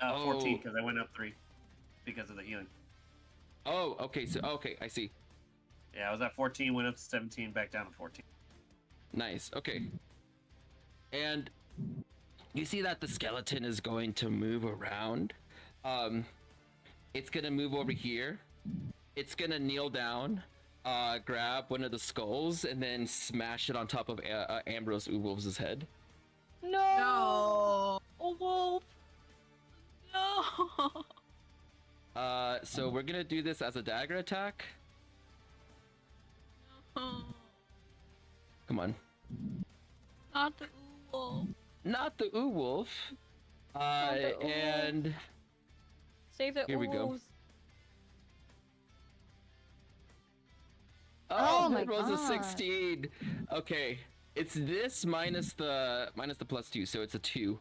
14 because I went up 3 because of the healing. Oh, okay. So okay, I see. Yeah, I was at 14, went up to 17, back down to 14. Nice. Okay. And you see that the skeleton is going to move around. It's gonna move over here. It's gonna kneel down, grab one of the skulls, and then smash it on top of Ambrose Wolf's head. No. A wolf. No. So we're gonna do this as a dagger attack. Come on. Not the wolf. Not the wolf. And save the here we go. wolves. Oh, my it rolls god. a 16. Okay, it's this minus the +2, so it's a 2.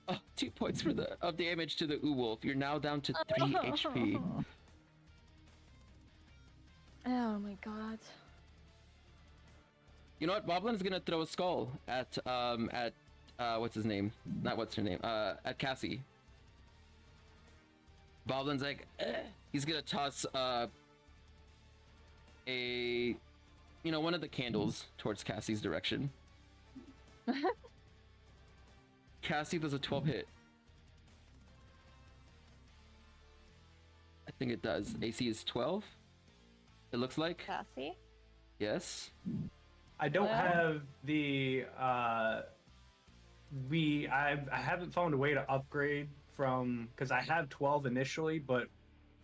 Oh, 2 points of damage to the wolf. You're now down to 3 HP. Oh my god. You know what? Boblin's gonna throw a skull at what's his name? Not what's her name? At Cassie. Boblin's like, he's gonna toss one of the candles towards Cassie's direction. Cassie does a 12 hit. I think it does. AC is 12. It looks like. Cassie? Yes. I don't have the I haven't found a way to upgrade from, because I have 12 initially, but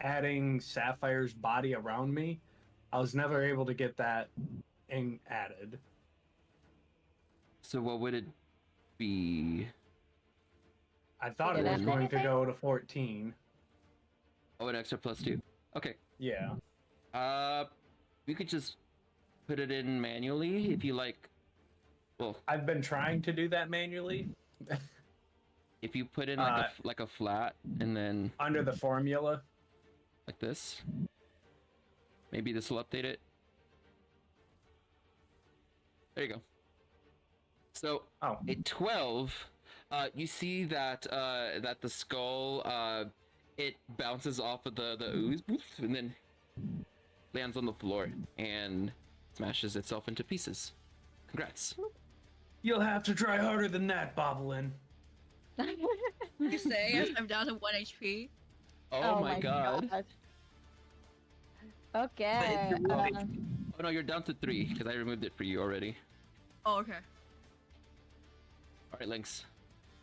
adding Sapphire's body around me, I was never able to get that added. So what would it be? I thought it was going to go to 14. Oh, an extra +2. Okay. Yeah. We could just put it in manually if you like. Well, I've been trying to do that manually. If you put in like a flat and then under the formula, like this, maybe this will update it. There you go. So at 12, you see that that the skull it bounces off of the ooze and then lands on the floor and smashes itself into pieces. Congrats. You'll have to try harder than that, Boblin. You say as I'm down to 1 HP. Oh my god. Okay. Oh no, you're down to 3 because I removed it for you already. Oh, okay. All right, Lynx.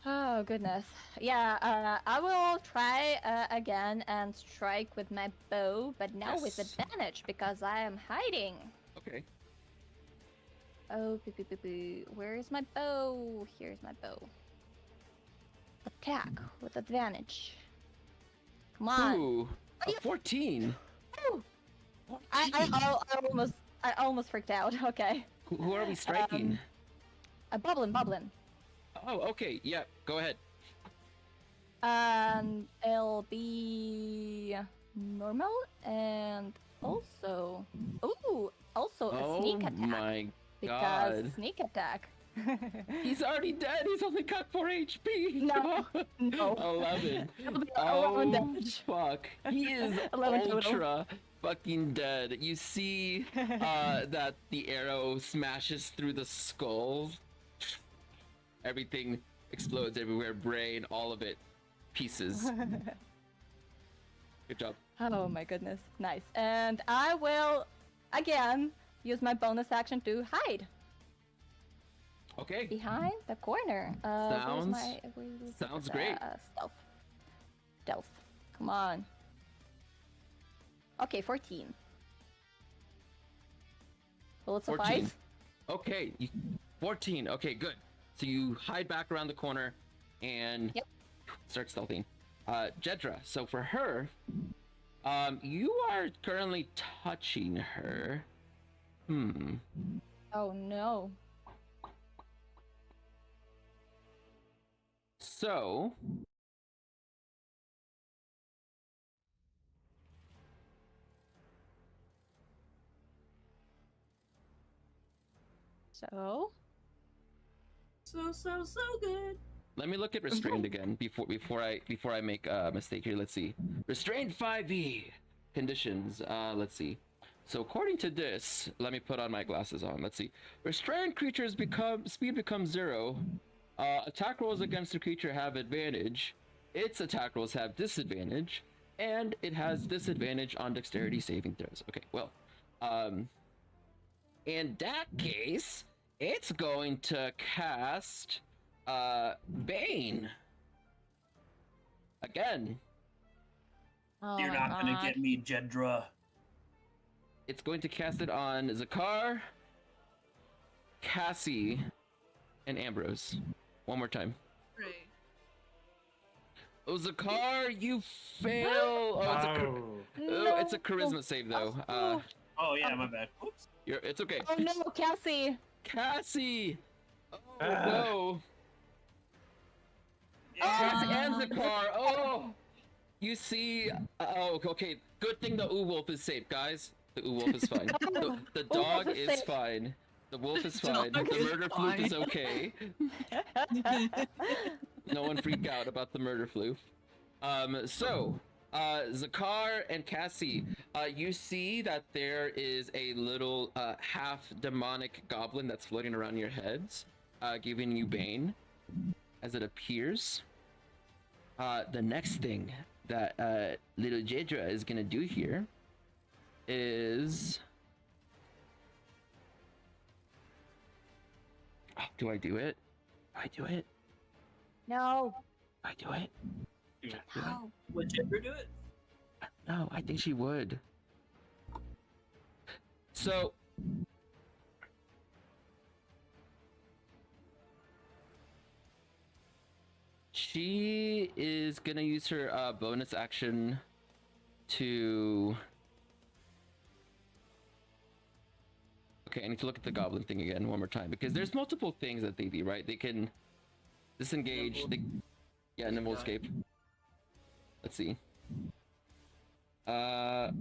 Oh goodness. Yeah, I will try again and strike with my bow, but now with advantage because I am hiding. Okay. Oh, where is my bow? Here's my bow. Attack with advantage. Come on. Ooh, a 14. Ooh. I almost freaked out. Okay. Who are we striking? Boblin. Oh, okay. Yeah, go ahead. It'll be normal and also a sneak attack. Oh my because god. sneak attack. He's already dead. He's only got 4 HP. No. 11. It'll be 11 Oh damage. fuck. He is 11 ultra fucking dead. You see that the arrow smashes through the skull. Everything explodes everywhere. Brain, all of it. Pieces. Good job. Oh my goodness. Nice. And I will again use my bonus action to hide. Okay. Behind the corner. Sounds great. Stealth. Come on. Okay, 14. Will it suffice? 14. Okay, 14. Okay, good. So you hide back around the corner and start stealthing. Jedra, so for her, you are currently touching her. Oh no. So So good. let me look at restrained again before I make a mistake here. Let's see. Restrained 5e conditions. Let's see. So according to this, let me put on my glasses on. Let's see. Restrained creatures speed becomes 0. Attack rolls against the creature have advantage. Its attack rolls have disadvantage, and it has disadvantage on dexterity saving throws. Okay, well, in that case, it's going to cast Bane again. Oh You're not gonna get me, Jedra. It's going to cast it on Zakar, Cassie, and Ambrose. One more time. Right. Oh, Zakar, you fail. It's a charisma save though. Oh yeah, my bad. Oops. It's okay. Oh no, Cassie. Cassie. Oh no. Cassie and Zakar. Oh. You see. Oh, okay. Good thing the wolf is safe, guys. The wolf is fine. The dog is fine. The wolf is fine. The murder floof is okay. No one freak out about the murder floof. So, Zakar and Cassie, you see that there is a little half demonic goblin that's floating around your heads, giving you bane as it appears. The next thing that little Jedra is gonna do here is... Oh, do I do it? Do I do it? No. Do I do it? No. Would Jennifer do it? No, I think she would. So... she is gonna use her bonus action to... Okay, I need to look at the goblin thing again one more time, because there's multiple things that they do, right? They can disengage, yeah, nimble escape. Let's see. But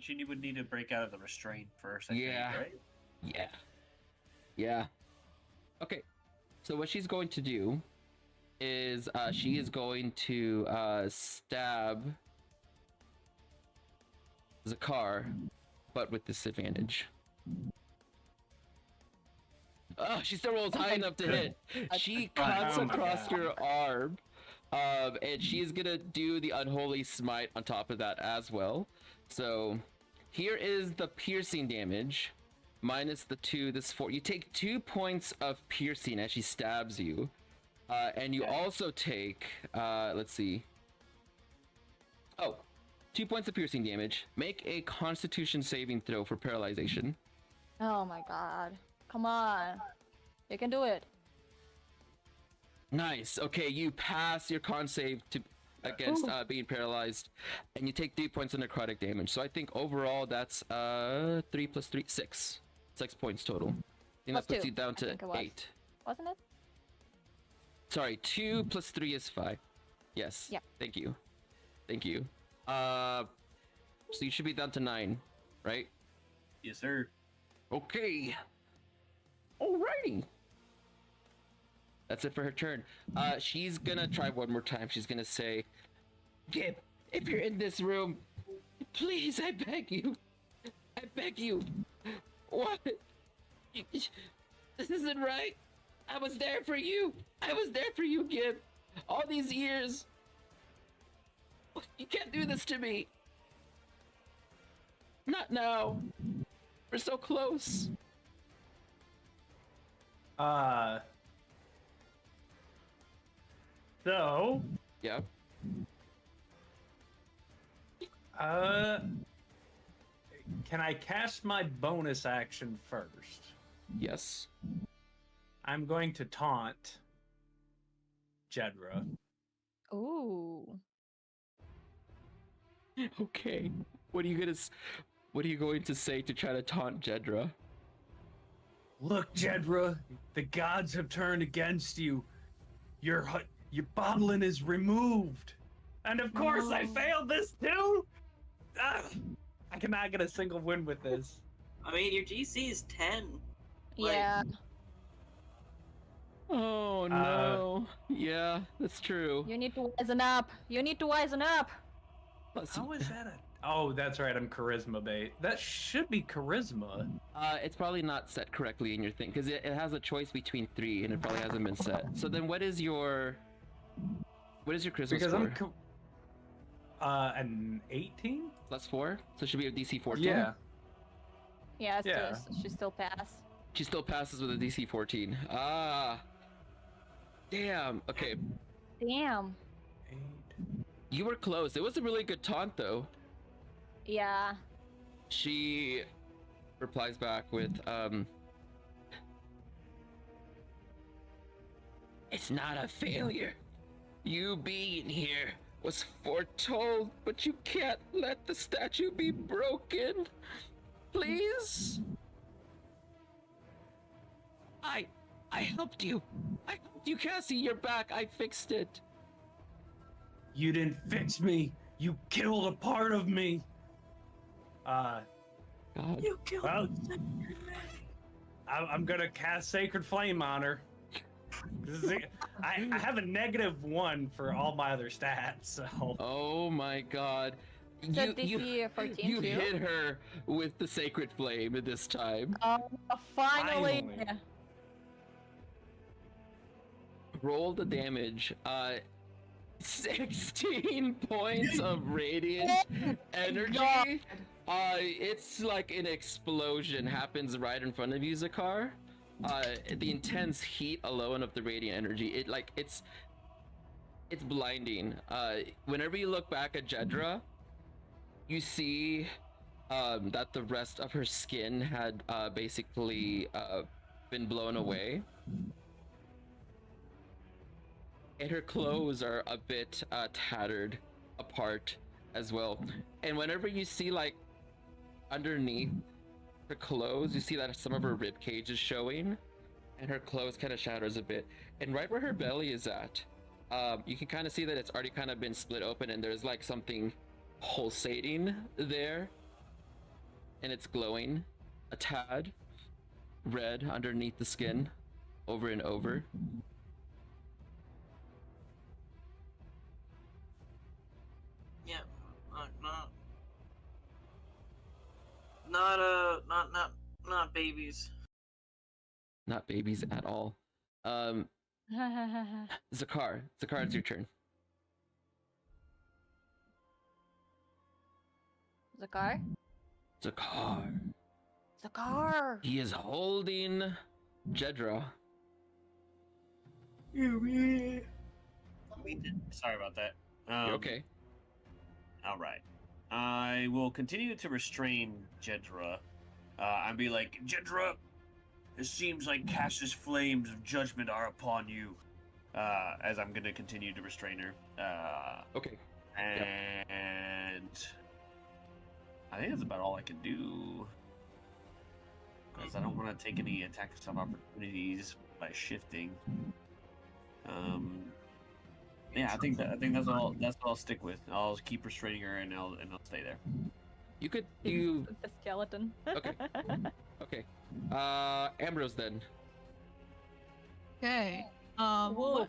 she would need to break out of the restraint first, I think, right? Yeah. Okay, so what she's going to do is she is going to stab Zakar, but with disadvantage. Oh, she still rolls high enough to hit. She cuts across your arm, and she's gonna do the unholy smite on top of that as well. So here is the piercing damage, minus the 2, this 4. You take 2 points of piercing as she stabs you, and you also take, let's see. Oh, 2 points of piercing damage. Make a Constitution saving throw for paralyzation. Oh my god. Come on. You can do it. Nice. Okay, you pass your con save to against being paralyzed, and you take 3 points of necrotic damage. So I think overall that's 3 plus 3, 6. 6 points total. I think that puts you down to 8. Wasn't it? Sorry, 2 plus 3 is 5. Yes. Yeah. Thank you. Thank you. So you should be down to 9, right? Yes, sir. Okay. Alrighty. That's it for her turn. She's gonna try one more time. She's gonna say, Gib, if you're in this room, please, I beg you. I beg you. What? This isn't right. I was there for you. I was there for you, Gib. All these years. You can't do this to me. Not now. We're so close. So. Yeah. Can I cast my bonus action first? Yes. I'm going to taunt Jedra. Ooh. Okay. What are you going to say to try to taunt Jedra? Look, Jedra, the gods have turned against you. Your boblin is removed. And of course I failed this too! I cannot get a single win with this. I mean, your GC is 10. Yeah. Oh no. Yeah, that's true. You need to wisen up. You need to wisen up. How is that Oh, that's right, I'm charisma bait. That should be charisma. It's probably not set correctly in your thing, because it has a choice between 3, and it probably hasn't been set. So then what is your charisma because score? I'm an 18? Plus 4? So it should be a DC 14? Yeah. Yeah, Yeah. She still pass. She still passes with a DC 14. Ah. Damn. Okay. Damn. 8. You were close. It was a really good taunt, though. Yeah. She replies back with, It's not a failure. You being here was foretold, but you can't let the statue be broken. Please? I helped you. I helped you, Cassie. You're back. I fixed it. You didn't fix me. You killed a part of me. God. You killed Well, I'm gonna cast Sacred Flame on her. I have a -1 for all my other stats, so. Oh my god. So DC 14 you too? hit her with the sacred flame this time. Finally. Roll the damage. 16 points of radiant energy. It's like an explosion happens right in front of you, Zakar. The intense heat alone of the radiant energy, it's blinding. Whenever you look back at Jedra, you see that the rest of her skin had basically been blown away. And her clothes are a bit tattered apart as well. And whenever you see like underneath her clothes, you see that some of her rib cage is showing, and her clothes kind of shatters a bit. And right where her belly is at, you can kind of see that it's already kind of been split open, and there's like something pulsating there, and it's glowing a tad red underneath the skin over and over. Yeah, not babies. Not babies at all. Zakar, it's your turn. Zakar. He is holding Jedra. Sorry about that. You're okay. All right. I will continue to restrain Jedra. I'll be like, Jedra, it seems like Cass's flames of judgment are upon you. As I'm going to continue to restrain her. Okay. And I think that's about all I can do. Because I don't want to take any attacks of opportunities by shifting. Yeah, I think that's all. That's what I'll stick with. I'll keep restraining her, and I'll stay there. You could The skeleton. Okay. Okay. Ambrose then. Okay. Wolf.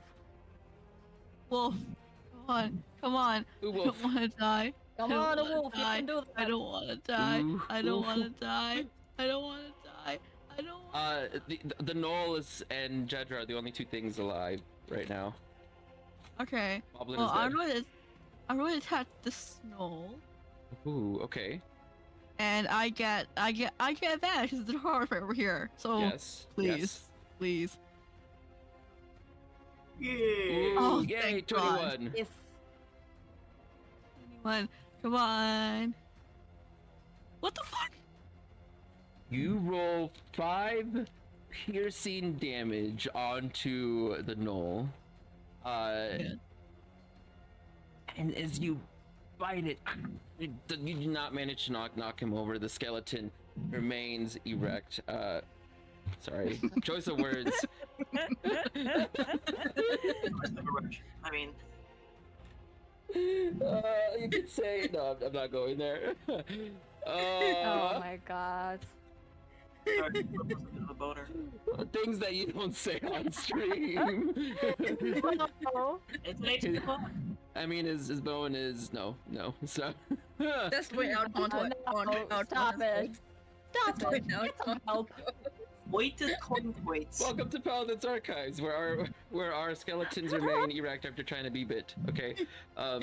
Wolf. Come on. Ooh, I wolf. don't want to die. Come on, Wolf. You can do that. I don't want to die. Ooh, I don't ooh. want to die. I don't want to die. I don't want. The Knoll and Jedra are the only two things alive right now. Okay. Moblin Well, is dead. I'm going to attack the snow. Ooh, okay. And I get advantage because the horror right over here. So Yes. please, Yes. please. Yeah. Ooh, Oh, yay, thank God. 21. Yes. Come on. What the fuck? You roll 5 piercing damage onto the Knoll. And as you bite it, you do not manage to knock him over. The skeleton remains erect. Sorry, choice of words. I mean, You could say no. I'm not going there. Oh my god. sorry, the boner. Things that you don't say on stream. It's an HP bone. I mean, his bone is no. So Just wait out Stop it. Stop it. Get some help. Weighted coin weights. welcome to Paladin's Archives, where our skeletons remain erect after trying to be bit. Okay. Our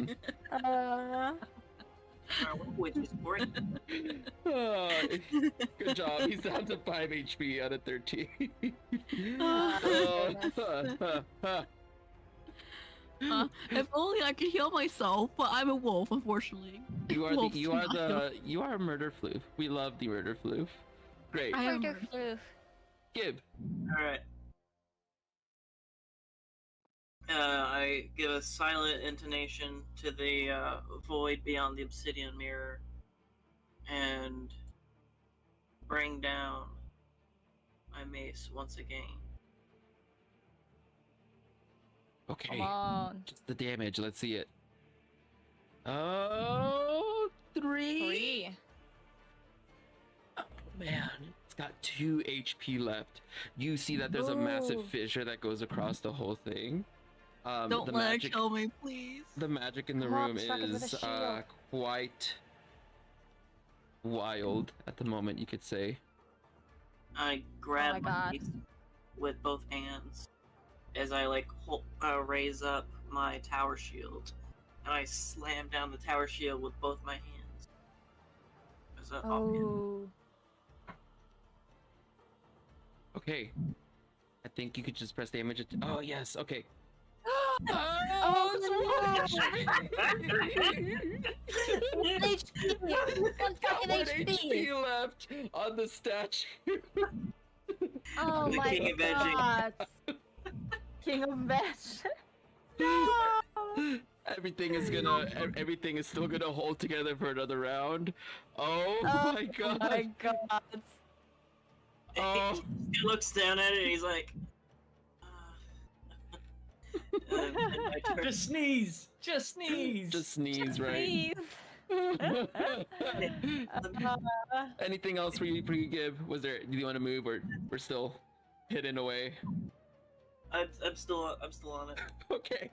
language is boring. Good job. He's down to 5 HP out of 13. If only I could heal myself, but I'm a wolf, unfortunately. You are Wolves you cannot heal. are a murder floof. We love the murder floof. Great. I am- Murder floof. Gib. Alright. I give a silent intonation to the void beyond the obsidian mirror and bring down my mace once again. Okay. Come on. Just the damage. Let's see it. Oh, 3. 3. Oh man, it's got 2 HP left. You see that there's a massive Ooh. fissure that goes across the whole thing. Don't the let magic, it kill me, please. the magic in the Come on, room strike it with a is shield. quite wild at the moment, you could say. I grab my my God. face with both hands as I raise up my tower shield, and I slam down the tower shield with both my hands. As a offhand. Oh. Okay. I think you could just press damage. Oh, yes. Okay. Oh, HP! One fucking One HP! HP left on the statue. Oh The my king of edging. god! King of veg. No! Everything is still gonna hold together for another round. Oh my god. Oh my god. Oh. He looks down at it and he's like, and I turn- Just sneeze. Just sneeze. Just sneeze, right? Please. Anything else for you, Gib? Do you want to move, or we're still hidden away? I'm still on it. Okay.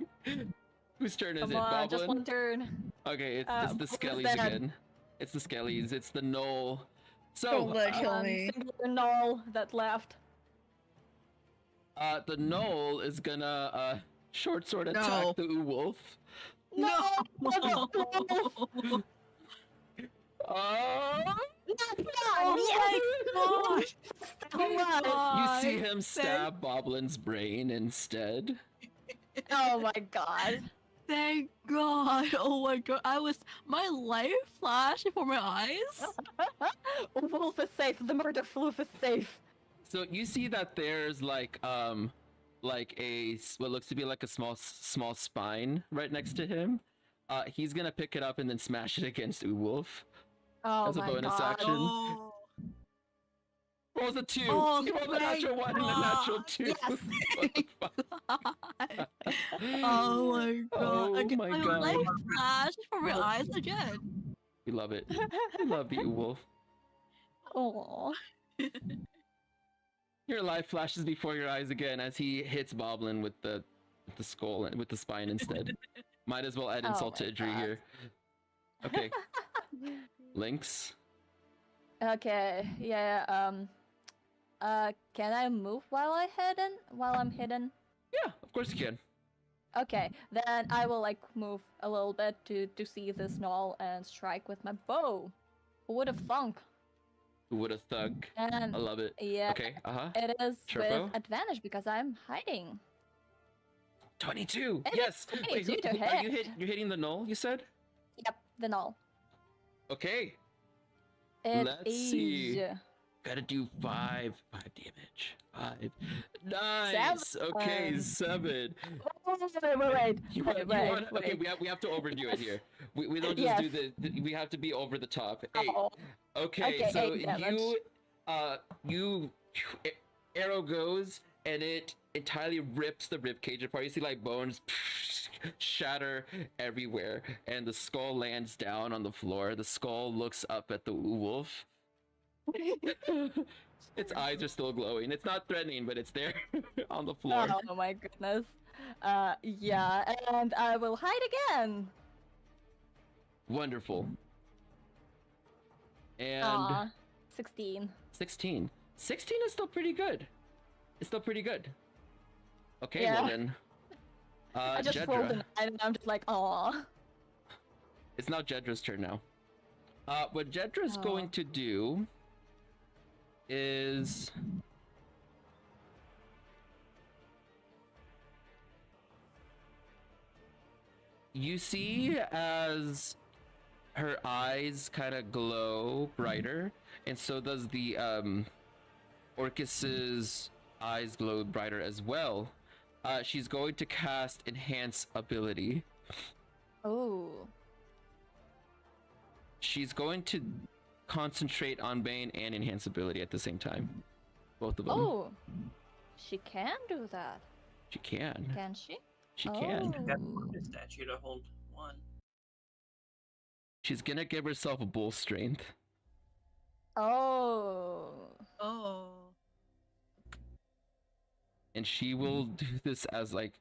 Whose turn is Come it? on, Goblin? just one turn. Okay, it's the who's skellies that? again. It's the skellies. It's the gnoll. So, Don't let it kill me. Singular null that left. the gnoll is gonna short sword attack No. the wolf. No! Oh! Oh Yes! my god! You see him stab Boblin's brain instead. Oh my god. Thank God! Oh my God! My life flashed before my eyes. Wolf is safe. The murder wolf is safe. So you see that there's like what looks to be like a small spine right next to him. He's gonna pick it up and then smash it against Uwolf Oh as a my bonus god. action. Oh, Rolls a 2. Oh, He rolled a thank natural 1 and a natural 2. Yes. oh my God! Oh Again, my my God. life flashed before my eyes again. We love it. We love you, Uwolf. Aw. Your life flashes before your eyes again as he hits Boblin with the skull and with the spine instead. Might as well add Oh insult to my injury God. here. Okay, Lynx. Okay, yeah, can I move while I'm hidden? Yeah, of course you can. Okay, then I will move a little bit to see this knoll and strike with my bow. Who would have thunk? Who would have thunk? And I love it. yeah, Okay, it is Turbo? with advantage because I'm hiding. 22. It Yes. is Wait, 22 to are you hit. You're hitting the null. You said. Yep, the knoll. Okay. It Let's is see. Gotta do 5 damage. 5. Nice. Okay, 7. Wait. Okay, we have to overdo it here. We don't just Yes. do the. We have to be over the top. 8. Oh, Okay, Okay, so 8 damage. you arrow goes and it entirely rips the rib cage apart. You see bones shatter everywhere, and the skull lands down on the floor. The skull looks up at the wolf. Its eyes are still glowing. It's not threatening, but it's there on the floor. Oh my goodness. Yeah, and I will hide again. Wonderful. And Aw, 16. 16. 16 is still pretty good. It's still pretty good. Okay, Yeah. well then. I just Jedra. rolled an 9 and I'm just aw. It's now Jedra's turn now. What Jedra's Oh. going to do is you see as her eyes kind of glow brighter, and so does the Orcus's eyes glow brighter as well. She's going to cast Enhance Ability. Oh. She's going to concentrate on Bane and Enhance Ability at the same time. Both of them. Oh. She can do that. She can. Can she? She can. Got Oh. the statue to hold one. She's gonna give herself a bull strength. Oh. Oh. And she will do this as like,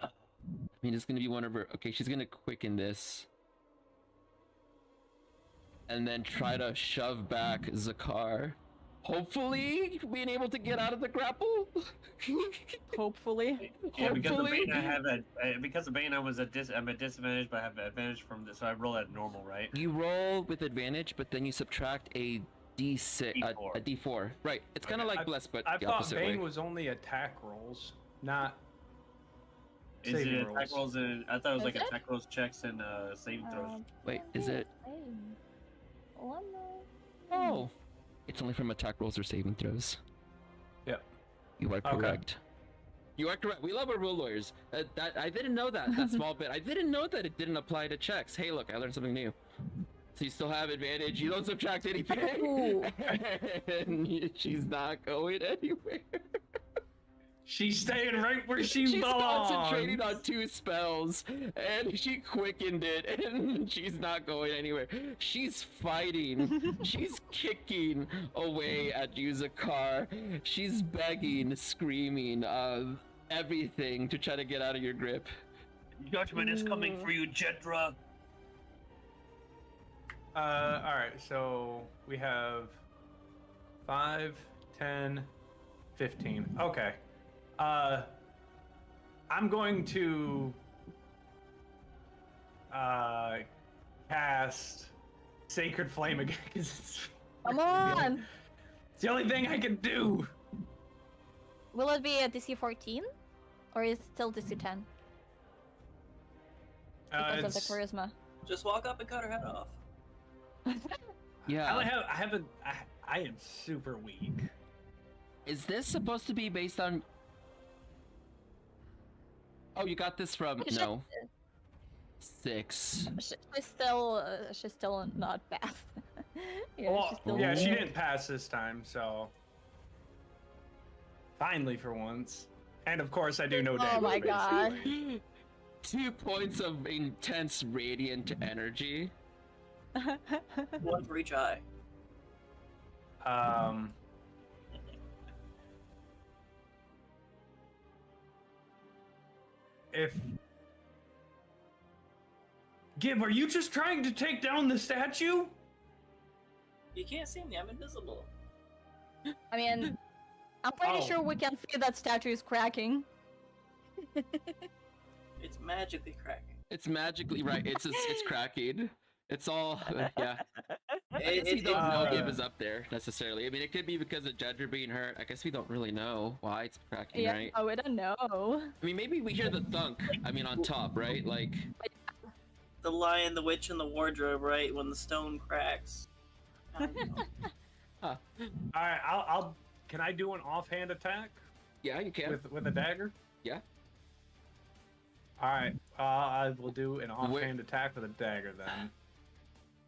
I mean, it's gonna be one of her. Okay, she's gonna quicken this, and then try to shove back Zakar. Hopefully, being able to get out of the grapple. Hopefully. Yeah, because the Hopefully. Bane I have because the Bane I'm at disadvantage, but I have advantage from this, so I roll at normal, right? You roll with advantage, but then you subtract a D6, a D4. Right. It's kind of like Bless, but I the thought opposite Bane way. was only attack rolls, not Is it saving attack rolls and I thought it was like attack rolls, checks, and saving throws. Wait, is it? Oh, it's only from attack rolls or saving throws. Yep. You are Okay. correct. You are correct. We love our rule lawyers. That I didn't know that small bit. I didn't know that it didn't apply to checks. Hey, look, I learned something new. So you still have advantage. You don't subtract anything. And she's not going anywhere. She's staying right where she She's belongs. concentrating on 2 spells, and she quickened it, and she's not going anywhere. She's fighting. She's kicking away at Yuzakar. She's begging, screaming, everything to try to get out of your grip. Judgment is coming for you, Jedra. Alright, so we have 5, 10, 15. Okay. I'm going to cast Sacred Flame again because it's Come on! it's the only thing I can do. Will it be a DC 14? Or is it still DC 10? Because of the charisma. Just walk up and cut her head off. Yeah. I am super weak. Is this supposed to be based on... Oh, you got this from... No. 6. She's still not fast. Yeah, Well, she's still yeah, she didn't pass this time, so finally for once. And of course, I do no damage. Oh my god. basically. 2 points of intense radiant energy. One for each eye. If Gib, are you just trying to take down the statue? You can't see me. I'm invisible. I mean, I'm pretty sure we can see that statue is cracking. It's magically cracking. It's magically right. It's cracking. It's all yeah. I guess we It- don't know Gib is up there necessarily. I mean, it could be because of Jedra being hurt. I guess we don't really know why it's cracking, Yeah, right? oh, we don't know. I mean, maybe we hear the thunk. I mean, on top, right? Like The Lion, the Witch, and the Wardrobe, right? When the stone cracks. I don't know. huh. All right, I'll. Can I do an offhand attack Yeah, you can. with a dagger? Yeah. All right, I will do an offhand attack with a dagger then.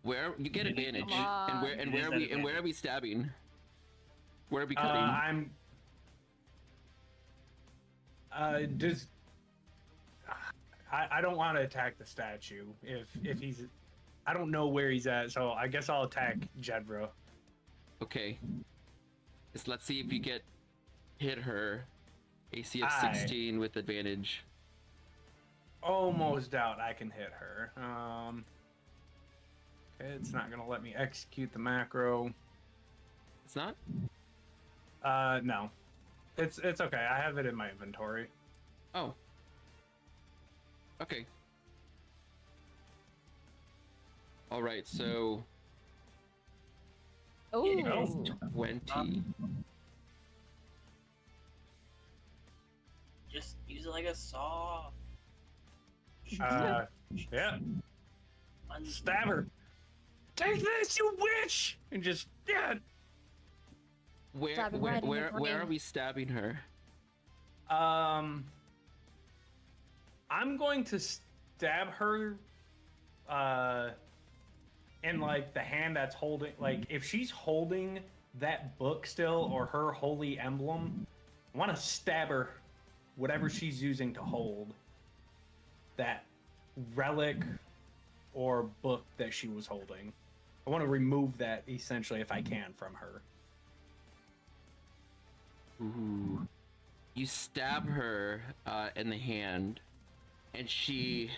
Where you get advantage, Come and where are we stabbing? Where are we cutting? I'm. Does. I don't want to attack the statue if he's. I don't know where he's at, so I guess I'll attack Jedra. Okay. Let's see if you hit her. AC of Aye. 16 with advantage. Almost doubt I can hit her. Okay, it's not gonna let me execute the macro. It's not? No. It's okay. I have it in my inventory. Oh. Okay. All right, so Oh, 20. Just use it like a saw. Yeah. Stab her. Take this, you witch! And just Where Stab her right in the where are brain. we stabbing her? I'm going to stab her in like the hand that's holding, like if she's holding that book still or her holy emblem, I want to stab her whatever she's using to hold that relic or book that she was holding. I want to remove that essentially if I can from her. Ooh. You stab her in the hand, and she.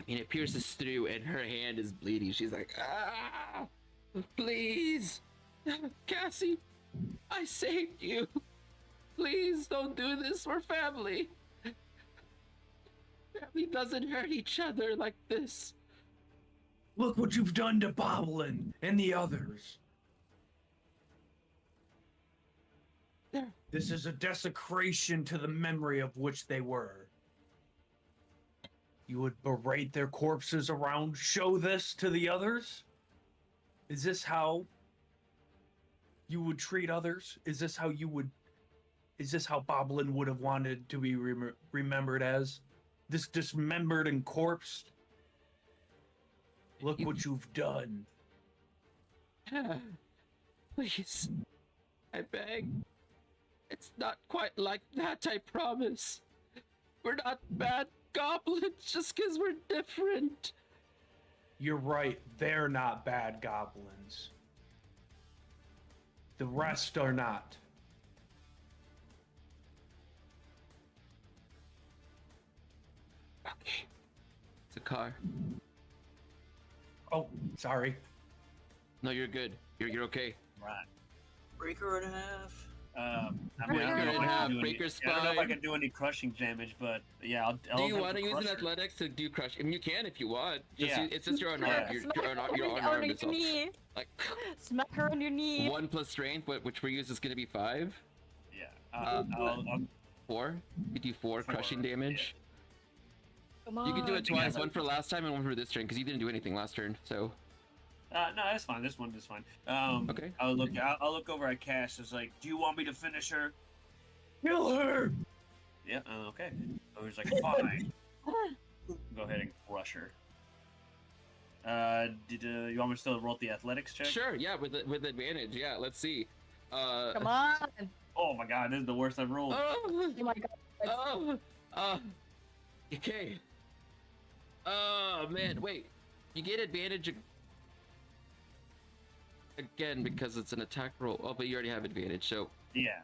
I mean, it pierces through, and her hand is bleeding. She's like, ah, please, Cassie, I saved you. Please don't do this. We're family. Family doesn't hurt each other like this. Look what you've done to Boblin and the others. This is a desecration to the memory of which they were. You would berate their corpses around, show this to the others? Is this how you would treat others? Is this how Boblin would have wanted to be remembered as? This dismembered and corpsed? Look what you've done. Please, I beg. It's not quite like that, I promise. We're not bad goblins just because we're different. You're right, they're not bad goblins. The rest are not. Okay. It's a car. Oh, sorry. No, you're good. You're okay. Right. Breaker in half. I Breaker in half, breaker I don't know if I spine. can do any crushing damage, but yeah, I'll Do you have want to use an crusher. athletics to do crush? I mean, you can if you want. Just Yeah. it's just your unarmed. Your unarmed is all. Like Smack her on your knee. 1 plus strength, which for you is going to be 5. Yeah. I'll 4. You do 4 crushing damage. Come on. You can do it twice. One for last time and one for this turn because you didn't do anything last turn. So. no, that's fine. This one is fine. Okay. I'll look over at Cass. It's like, do you want me to finish her? Kill her! Yeah. Okay. So he's like, fine. Go ahead and crush her. Did you want me to still roll the athletics check? Sure. Yeah, with advantage. Yeah. Let's see. Come on. Oh my god, this is the worst I've rolled. Oh my god. Okay. Oh man, wait. You get advantage again because it's an attack roll. Oh, but you already have advantage, so. Yeah.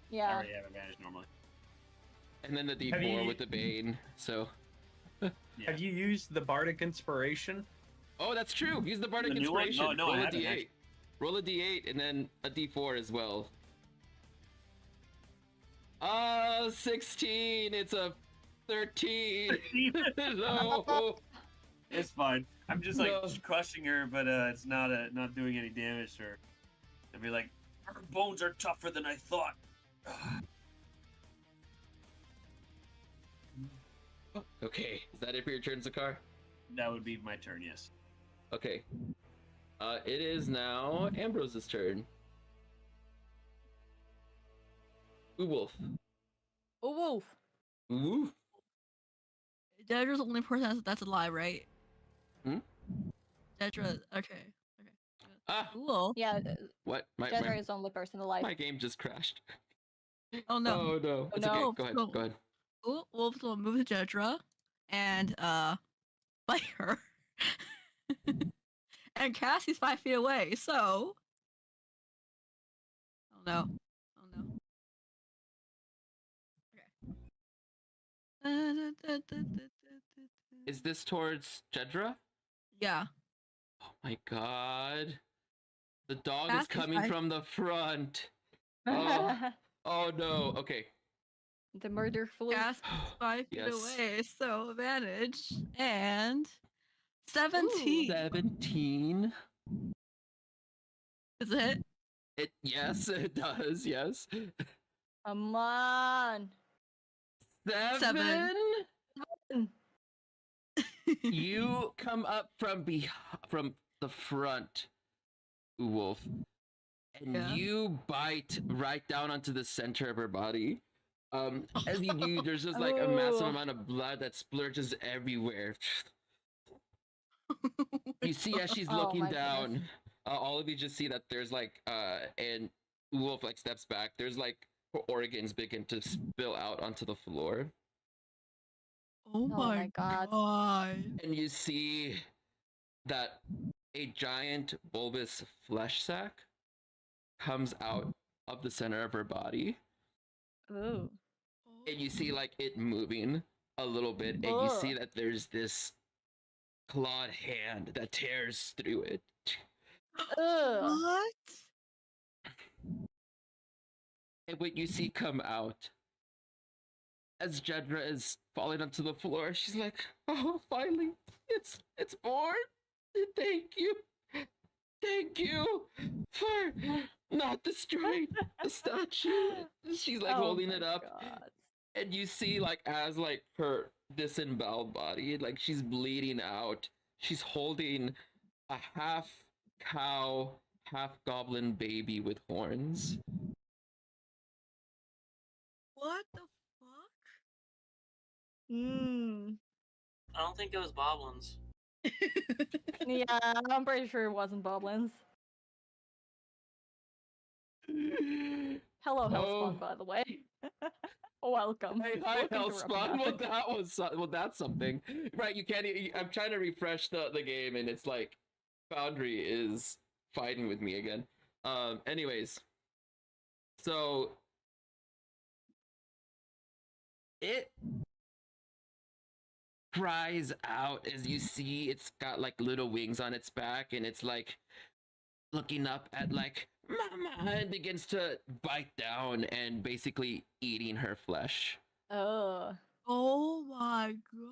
Yeah. I already have advantage normally. And then the D4 with the Bane, so. Yeah. Have you used the Bardic Inspiration? Oh, that's true. Use the Bardic The new one? Inspiration. No, Roll I a haven't, D8. actually. Roll a D8 and then a D4 as well. 16. It's a 13. No. It's fine. I'm just like crushing her, but it's not doing any damage to her. I'd be like, her bones are tougher than I thought. Okay, is that it for your turn, Zakar? That would be my turn, yes. Okay. It is now Ambrose's turn. Ooh, wolf. Oh, wolf. Ooh. Dedra's the only person that's alive, right? Hmm? Dedra, okay. Ah. Cool. Yeah, What? Dedra is the only person alive. My game just crashed. Oh no. Oh no. It's no. okay. Go ahead. Cool. Wolf will move to Dedra and bite her. And Cassie's 5 feet away, so. Oh no. Is this towards Jedra? Yeah. Oh my god. The dog is Cassie's coming from the front. Oh no. Okay. The murder flew. Cassie's 5 feet Yes. away, so advantage. And 17. 17. Is it? Yes, it does. Yes. Come on. 7. You come up from the front, Wolf, and you bite right down onto the center of her body. As you do, there's just like a massive amount of blood that splurges everywhere. You see as she's looking down, all of you just see that there's like, and Wolf like steps back. There's like her organs begin to spill out onto the floor. Oh my god. And you see that a giant bulbous flesh sac comes out of the center of her body. Ooh. And you see like it moving a little bit, and you see that there's this clawed hand that tears through it. Ugh. What? And what you see come out as Jedra is falling onto the floor, she's like, "Oh, finally, it's born. Thank you for not destroying the statue." She's like holding it up, and you see like as like her disemboweled body, like she's bleeding out. She's holding a half cow, half goblin baby with horns. What the fuck? I don't think it was boblins. Yeah, I'm pretty sure it wasn't Boblins. Hello, Hellspawn, by the way. Welcome. Hey, hi, Welcome to Hellspawn. Rappan Well, that's something, right? You can't. I'm trying to refresh the game, and it's like Foundry is fighting with me again. Anyways, so it cries out as you see it's got like little wings on its back, and it's like looking up at like Mama, and begins to bite down and basically eating her flesh. Oh. Oh my god.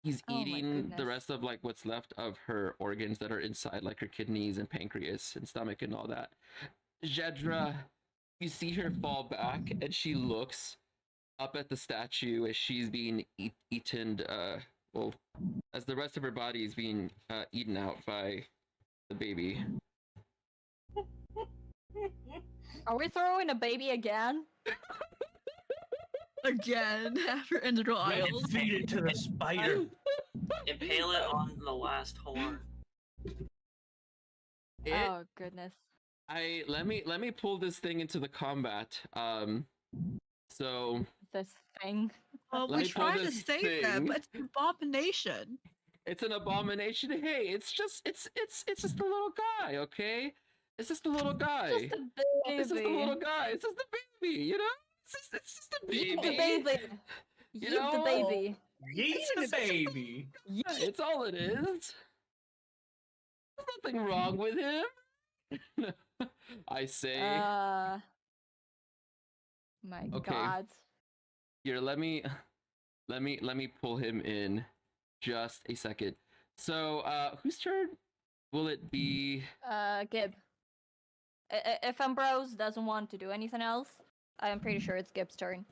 He's Oh my eating the goodness. rest of like what's left of her organs that are inside, like her kidneys and pancreas and stomach and all that. Jedra, you see her fall back, and she looks up at the statue as she's being eaten. Well, as the rest of her body is being eaten out by the baby. Are we throwing a baby again? Again, after Indigo Isles. Feed it to the spider. Impale it on the last horn. Oh goodness. Let me pull this thing into the combat. So This thing. Let We me pull tried to this save them, thing. but it's an abomination. It's an abomination. Hey, it's just a little guy, okay? It's just a little guy. Just a baby. It's just a little guy. It's just a baby, you know? It's just a baby. Yeet the baby. You Yeet the know? baby. Yeet the baby. Yeah, it's all it is. There's nothing wrong with him. I say. My Okay. God. Here, let me pull him in just a second. So, whose turn will it be? Gib. If Ambrose doesn't want to do anything else, I'm pretty sure it's Gib's turn.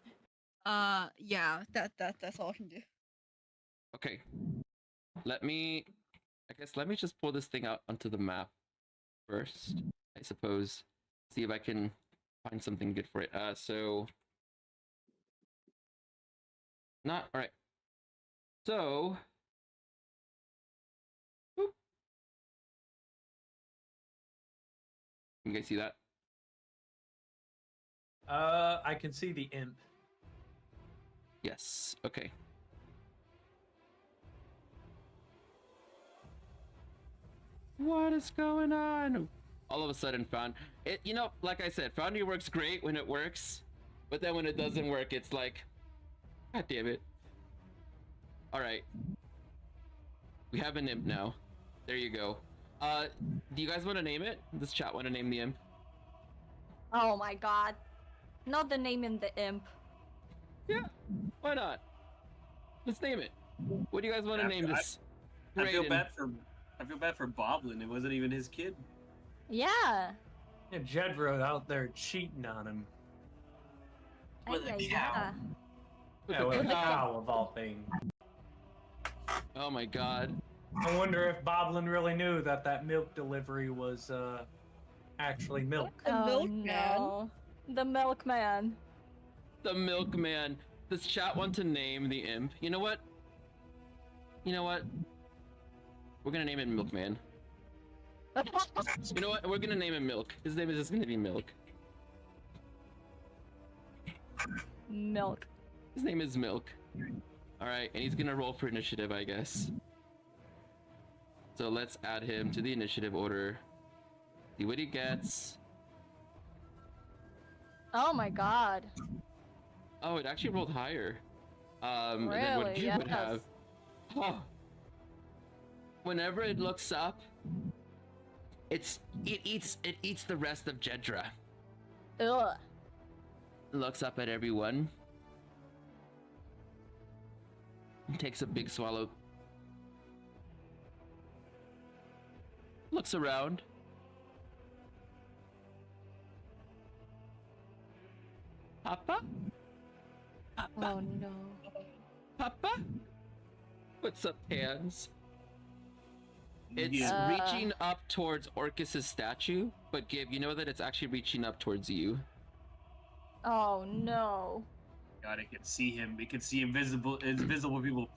Yeah, that's all I can do. Okay. Let me just pull this thing out onto the map first, I suppose. See if I can find something good for it. So not all right. So whoop. You guys see that? I can see the imp. Yes. Okay. What is going on? All of a sudden, you know, like I said, Foundry works great when it works, but then when it doesn't work, it's like, God damn it. All right. We have an imp now. There you go. Do you guys want to name it? Does chat want to name the imp? Oh my God. Not the name in the imp. Yeah. Why not? Let's name it. What do you guys want to name this? I feel Raiden. bad for Boblin. It wasn't even his kid. Yeah. Yeah, Jedra out there cheating on him. With a Yeah, cow. Yeah, with a cow of all things. Oh my God. I wonder if Boblin really knew that milk delivery was actually milk. The Oh milkman. no. The milkman. The milkman. Does chat want to name the imp? You know what? You know what? We're gonna name him Milkman. You know what? We're gonna name him Milk. His name is just gonna be Milk. Milk. His name is Milk. Alright, and he's gonna roll for initiative, I guess. So let's add him to the initiative order. See what he gets. Oh my god. Oh, it actually rolled higher. Than what Really? you would Yes. have. Oh. Whenever it looks up, it eats the rest of Jedra. Ugh. Looks up at everyone. Takes a big swallow. Looks around. Papa? Oh no. Papa? Puts up hands. It's Yeah. reaching up towards Orcus's statue, but Gib, you know that it's actually reaching up towards you. Oh no. God, I can see him. We can see invisible people.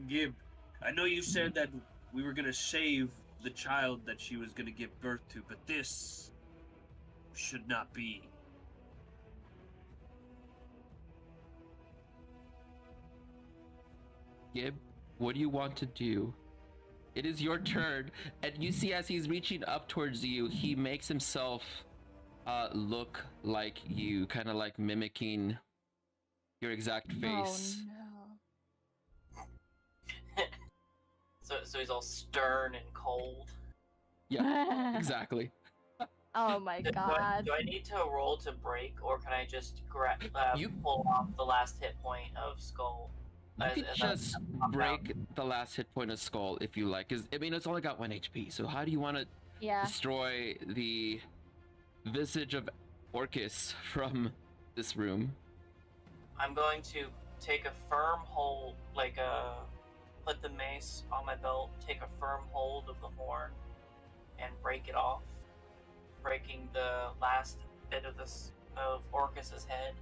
Gib, I know you said that we were gonna save the child that she was gonna give birth to, but this should not be. Gib, what do you want to do? It is your turn, and you see as he's reaching up towards you, he makes himself look like you, kind of like mimicking your exact face. Oh no. So he's all stern and cold. Yeah, exactly. Oh my god. Do I need to roll to break, or can I just You- pull off the last hit point of Skull? You As- could as just I pop break out? the last hit point of Skull if you like. 'Cause, I mean, it's only got 1 HP, so how do you want to Yeah. destroy the visage of Orcus from this room? I'm going to take a firm hold, put the mace on my belt, take a firm hold of the horn, and break it off, breaking the last bit of Orcus's head,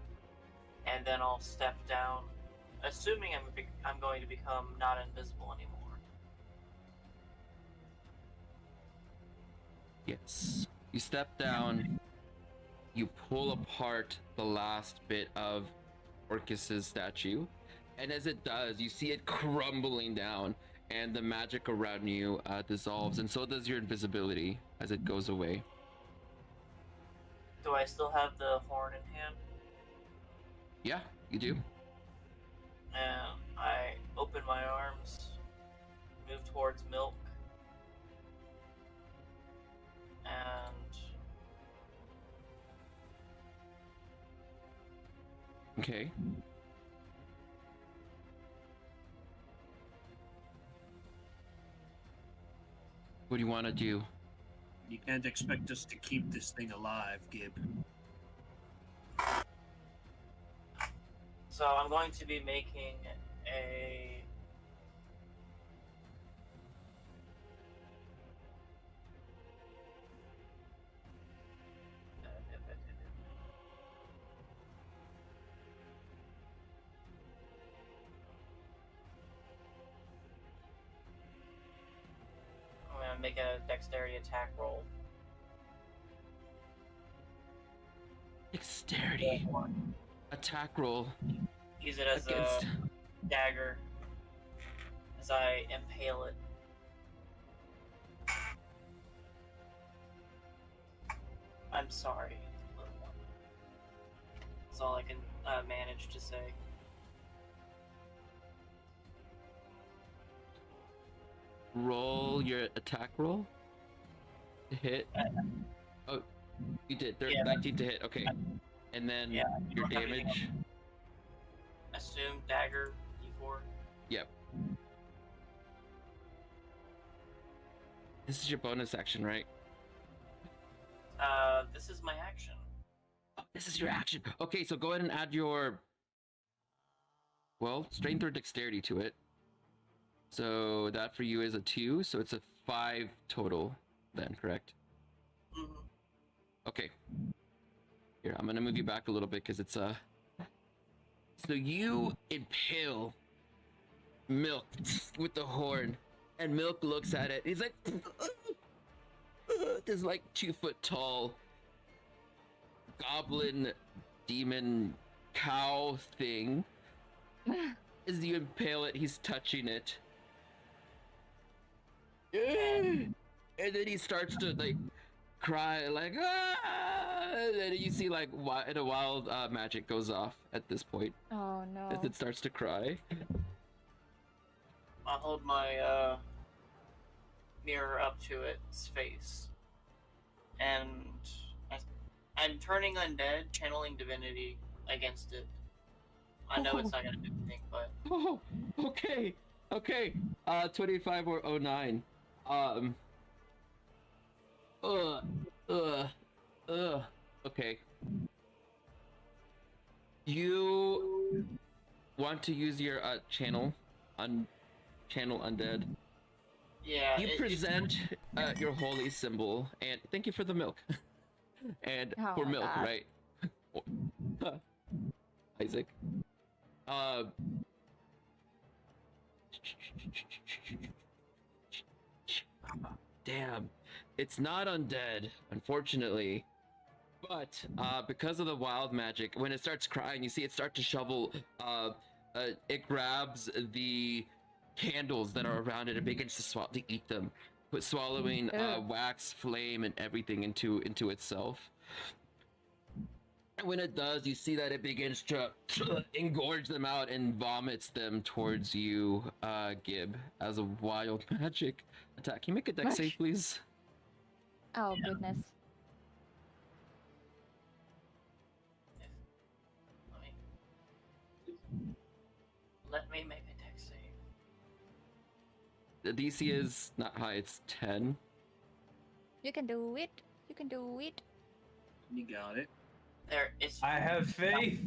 and then I'll step down, assuming I'm going to become not invisible anymore. Yes. You step down, you pull apart the last bit of Orcus's statue, and as it does, you see it crumbling down, and the magic around you dissolves, and so does your invisibility as it goes away. Do I still have the horn in hand? Yeah, you do. And I open my arms, move towards Milk, and Okay. What do you want to do? You can't expect us to keep this thing alive, Gib. so I'm going to be making a I'm gonna make a dexterity attack roll. Dexterity. Attack roll. Use it as Against. a dagger as I impale it. I'm sorry, little one. That's all I can manage to say. Roll your attack roll. To hit. Oh, you did. Yeah. 19 to hit. Okay. And then Yeah, your don't have anything damage. Assume dagger D4. Yep. This is your bonus action, right? This is my action. Oh, this is your action. Okay, so go ahead and add your, well, strength or dexterity to it. So that for you is a 2, so it's a 5 total then, correct? Mhm. Okay. Here, I'm gonna move you back a little bit because it's so you impale Milk with the horn, and Milk looks at it. He's like, this like 2 foot tall goblin demon cow thing. As you impale it, he's touching it. And then he starts to like cry like ah! And then you see like a wild magic goes off at this point Oh no. as it starts to cry. I'll hold my mirror up to its face, and I'm turning undead, channeling divinity against it. I know it's not gonna do anything, but Oh, okay. 25 or 09. Okay. You want to use your channel undead. yeah. You present your holy symbol, and thank you for the milk. And Oh for my milk, God. right? Isaac. Damn, it's not undead, unfortunately. But because of the wild magic, when it starts crying, you see it start to shovel. It grabs the candles that are around it and begins to eat them, swallowing wax, flame, and everything into itself. And when it does, you see that it begins to engorge them out and vomits them towards you, Gib, as a wild magic attack. Can you make a dex save, please? Oh goodness. Let me make a dex save. The DC is not high, it's 10. You can do it. You can do it. You got it. There is. I have faith.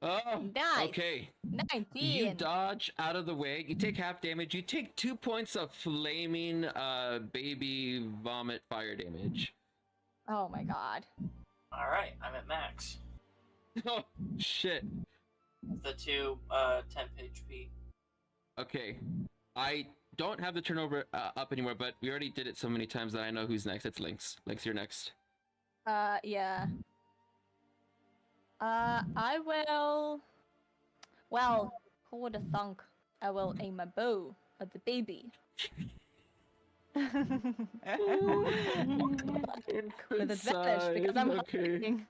Oh, Nice. okay. 19. You dodge out of the way. You take half damage. You take 2 points of flaming baby vomit fire damage. Oh my god. All right, I'm at max. Oh, shit. The two 10 HP. Okay. I don't have the turnover up anymore, but we already did it so many times that I know who's next. It's Lynx. Lynx, you're next. Yeah. I will. Well, who would have thunk? I will aim my bow at the baby. With advantage because I'm hiding.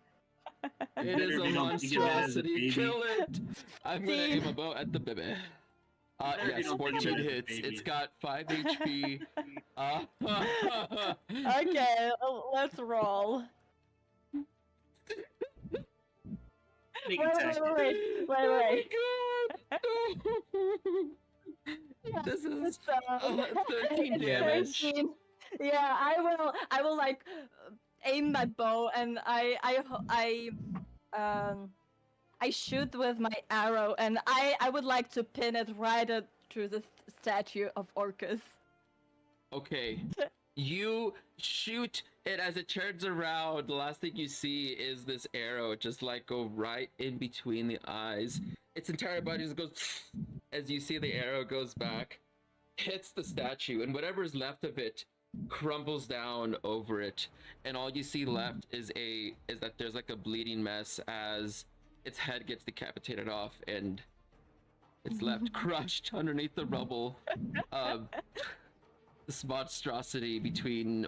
It is a monstrosity. Kill it! I'm gonna aim a bow at the baby. Yes, 14 hits. It's got 5 HP. Okay, let's roll. Wait. Oh my god! This is 13 damage. 13. Yeah, I will like aim my bow and I shoot with my arrow and I would like to pin it right through the statue of Orcus. Okay. You shoot it as it turns around. The last thing you see is this arrow just like go right in between the eyes. Its entire body just goes as you see the arrow goes back, hits the statue, and whatever's left of it crumbles down over it. And all you see left is that there's like a bleeding mess as its head gets decapitated off and it's left crushed underneath the rubble. This monstrosity between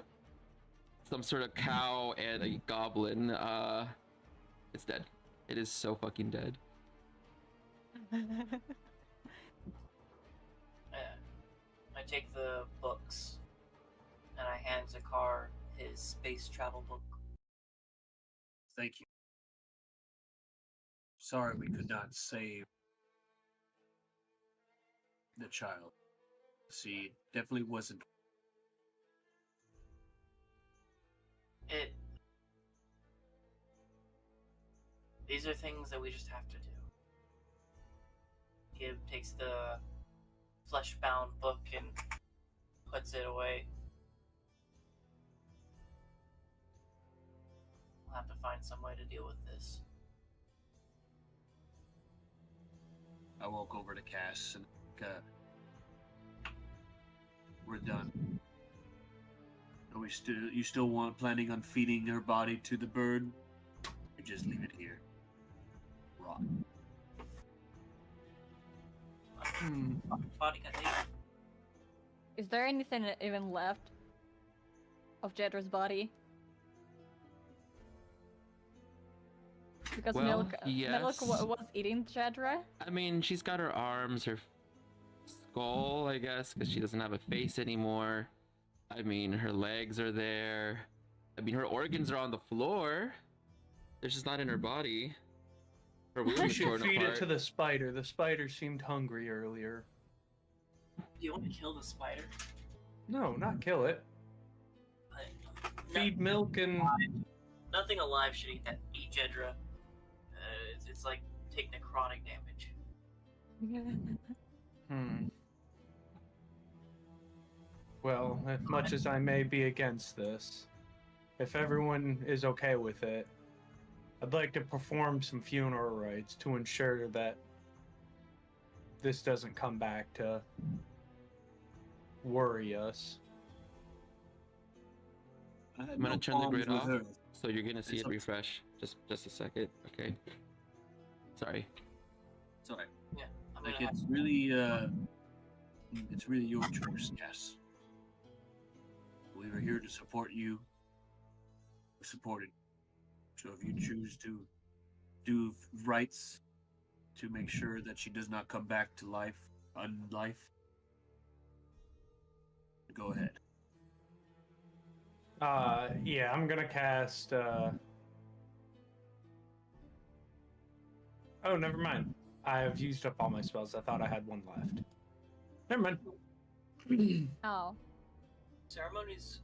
some sort of cow and a goblin. It's dead. It is so fucking dead. I take the books and I hand Zakar his space travel book. Thank you. Sorry we could not save the child. See, definitely wasn't. These are things that we just have to do. Gib takes the flesh-bound book and puts it away. We'll have to find some way to deal with this. I walk over to Cass and we're done. Are we you still planning on feeding her body to the bird? Or just leave it here? Rot. Body got taken. Is there anything even left of Jedra's body? Because Well, Milk yes. was eating Jedra? I mean, she's got her arms, her skull, I guess, because she doesn't have a face anymore. I mean, her legs are there. I mean, her organs are on the floor. They're just not in her body. Her womb We is should torn feed apart. it to the spider. The spider seemed hungry earlier. Do you want to kill the spider? No, not kill it. No, Feed milk and... nothing alive should eat Jedra. It's like take necrotic damage. Well, as much as I may be against this, if everyone is okay with it, I'd like to perform some funeral rites to ensure that this doesn't come back to worry us. I'm gonna turn the grid off, so you're gonna see it refresh. Just a second, okay? Sorry. It's alright. Yeah, Like it's really your choice, Cass. We were here to support you. We supported. So if you choose to do rites to make sure that she does not come back to life, go ahead. Yeah, I'm gonna cast, Oh, never mind. I've used up all my spells. I thought I had one left. Never mind. Oh. Ceremonies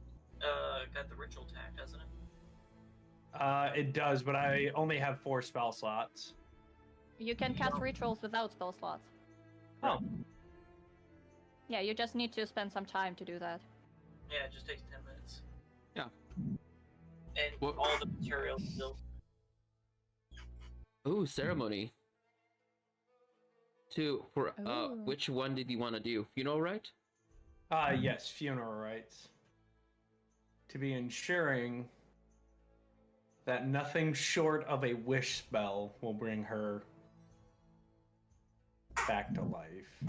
got the ritual tag, doesn't it? It does, but I only have 4 spell slots. You can cast rituals without spell slots. Oh. Yeah, you just need to spend some time to do that. Yeah, it just takes 10 minutes. Yeah. And What? all the materials still. Ooh, ceremony. For Ooh. which one did you want to do? Funeral rite? Yes, funeral rites. To be ensuring that nothing short of a wish spell will bring her back to life.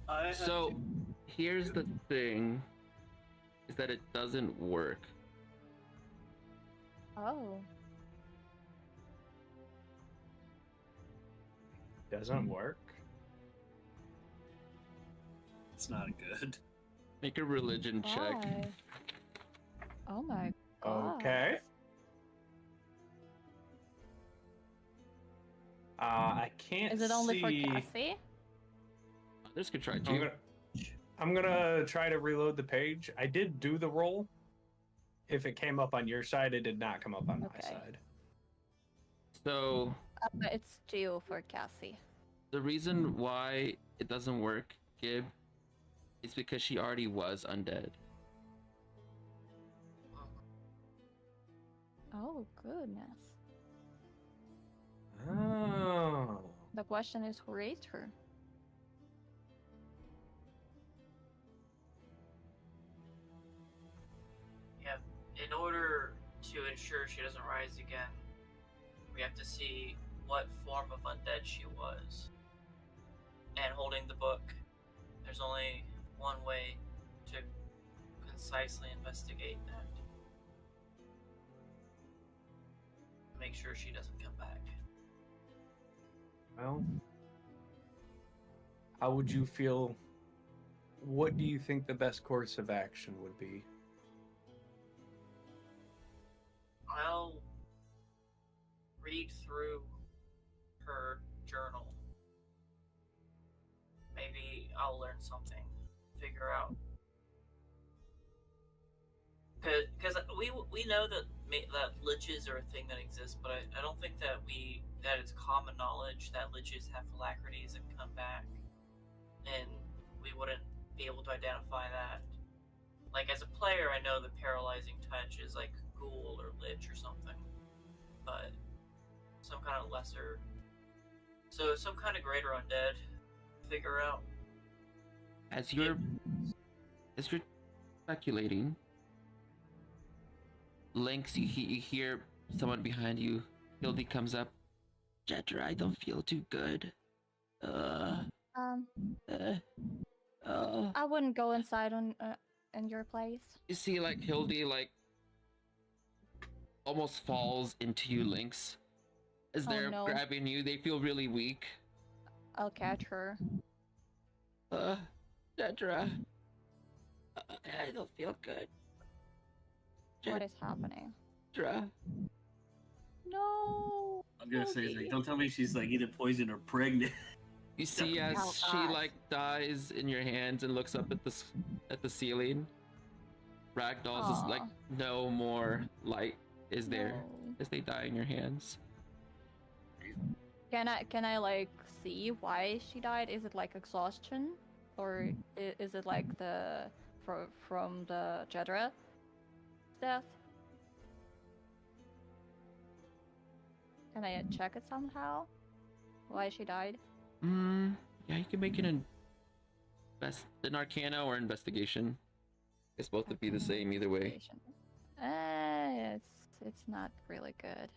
Alright. So, here's the thing, is that it doesn't work. Oh. Doesn't work. It's not good. Make a religion check. Why? Oh my god. Okay. I can't Is it only for see- Cassie? Others could try too. I'm gonna try to reload the page. I did do the roll. If it came up on your side, it did not come up on my side. So, It's 2 for Cassie. the reason why it doesn't work, Gib, is because she already was undead. Oh, goodness. Oh. The question is, who raised her? Yeah, in order to ensure she doesn't rise again, we have to see what form of undead she was. And holding the book, there's only one way to concisely investigate that. Make sure she doesn't come back. Well, how would you feel? What do you think the best course of action would be? I'll read through her journal. Maybe I'll learn something, figure out. Because we know that liches are a thing that exists, but I don't think that it's common knowledge that liches have alacrities and come back, and we wouldn't be able to identify that. Like as a player, I know that paralyzing touch is like ghoul or lich or something, but some kind of lesser, so some kind of greater undead. Figure out. As you're speculating, Lynx, you hear someone behind you. Hildy comes up. Jedra, I don't feel too good. Um, Oh. I wouldn't go inside on in your place. You see, like, Hildy, like, almost falls into you, Lynx. As Oh, they're no. grabbing you, they feel really weak. I'll catch her. Jedra. I don't feel good. What is happening? Jedra. No. I'm gonna say, like, don't tell me she's like either poisoned or pregnant. You see as Oh, she gosh. like dies in your hands and looks up at the ceiling. Ragdoll's just like Aw. no more light is there No. as they die in your hands. Can I like see why she died? Is it like exhaustion, or is it like the from the Jedra death? Can I check it somehow? Why she died? Yeah, you can make it an Arcana or investigation. Guess both would be the same either way. It's not really good.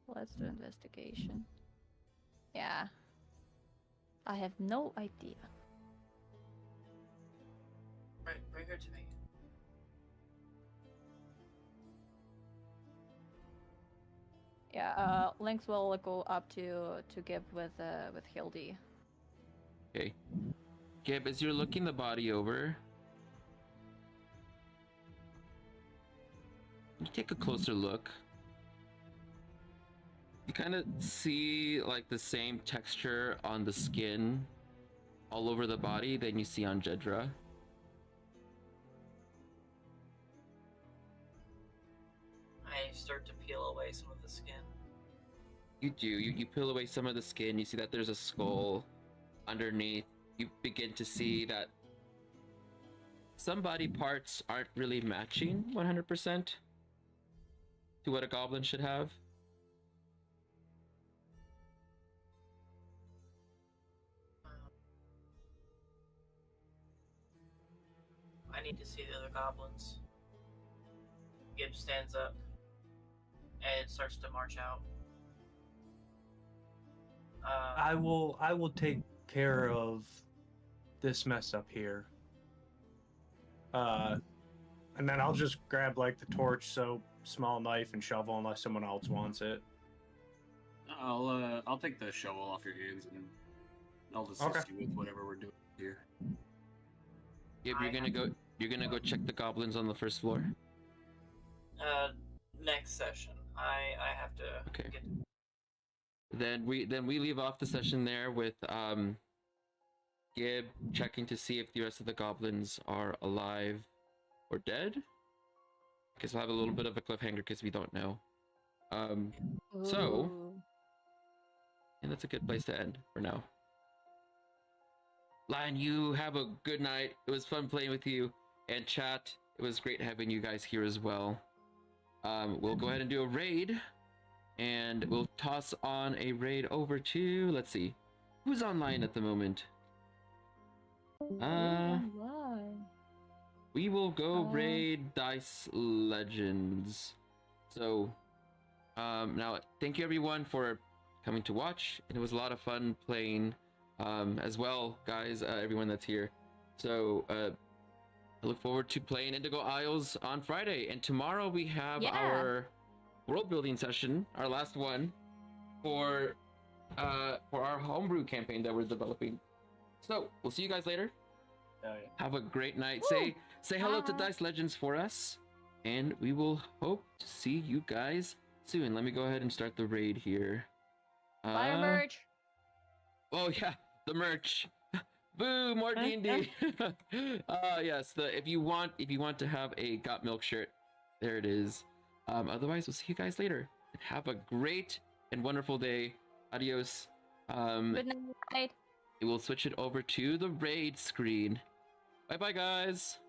Let's do investigation. Yeah. I have no idea. Right, bring her to me. Yeah, Lynx will go up to Gib with Hildy. Okay. Gib, as you're looking the body over, you take a closer look. You kind of see like the same texture on the skin all over the body than you see on Jedra. I start to peel away some of the skin. You do. You peel away some of the skin. You see that there's a skull underneath. You begin to see that some body parts aren't really matching 100% to what a goblin should have. I need to see the other goblins. Gibbs stands up and starts to march out. I will take care of this mess up here. And then I'll just grab like the torch, soap, small knife, and shovel unless someone else wants it. I'll take the shovel off your hands and I'll assist you with whatever we're doing here. Yep, you're gonna go check the goblins on the first floor. Next session. I have to Okay. get Then we leave off the session there with Gib checking to see if the rest of the goblins are alive or dead. Because we'll have a little bit of a cliffhanger because we don't know. So, and that's a good place to end for now. Lion, you have a good night. It was fun playing with you. And chat, it was great having you guys here as well. We'll go ahead and do a raid. And we'll toss on a raid over to, let's see, who's online at the moment? We will go raid Dice Legends. So, now thank you everyone for coming to watch. And it was a lot of fun playing as well, guys, everyone that's here. So, I look forward to playing Indigo Isles on Friday. And tomorrow we have our world building session, our last one for our homebrew campaign that we're developing. So we'll see you guys later. Oh, yeah. Have a great night. Say hello to Dice Legends for us, and we will hope to see you guys soon. Let me go ahead and start the raid here. Buy our merch. Oh yeah, the merch. Boo, more D&D. Yes, if you want to have a Got Milk shirt, there it is. Otherwise, we'll see you guys later. Have a great and wonderful day. Adios. Good night. We'll switch it over to the raid screen. Bye-bye, guys.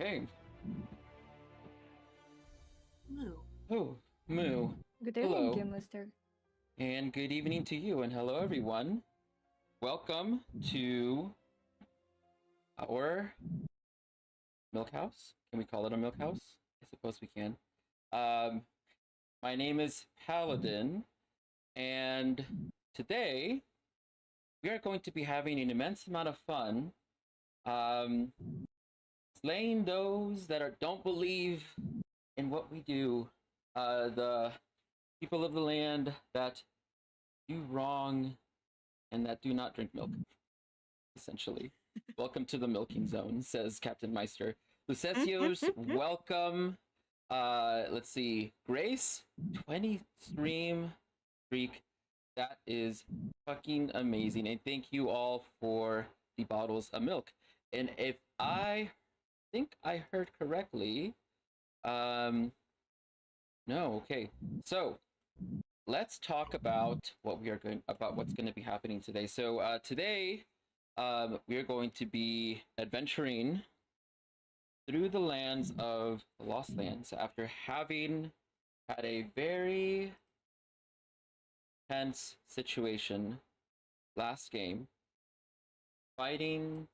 Okay. Moo. Oh, Moo. Good Hello. evening, Game Lister. And good evening to you, and hello everyone. Welcome to our milk house. Can we call it a milk house? I suppose we can. My name is Paladin, and today we are going to be having an immense amount of fun slaying those that don't believe in what we do. The people of the land that do wrong and that do not drink milk, essentially. Welcome to the milking zone, says Captain Meister. Lucesios, welcome. Let's see. Grace, 20 stream streak. That is fucking amazing. And thank you all for the bottles of milk. And if I think I heard correctly, no, okay. So let's talk about what's going to be happening today. So today we are going to be adventuring through the lands of the Lost Lands after having had a very tense situation last game, fighting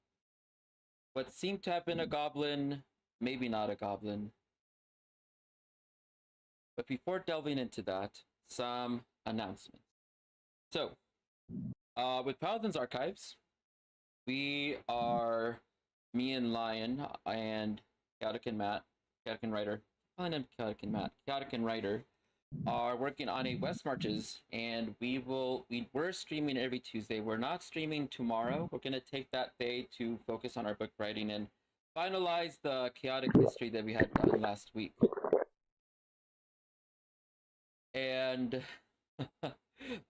what seemed to have been a goblin, maybe not a goblin. But before delving into that, some announcements. So, with Paladin's Archives, we are, me and Lion and Chaotic and Ryder, Chaotic and Ryder are working on a West Marches, and we're streaming every Tuesday. We're not streaming tomorrow. We're gonna take that day to focus on our book writing and finalize the chaotic history that we had done last week. And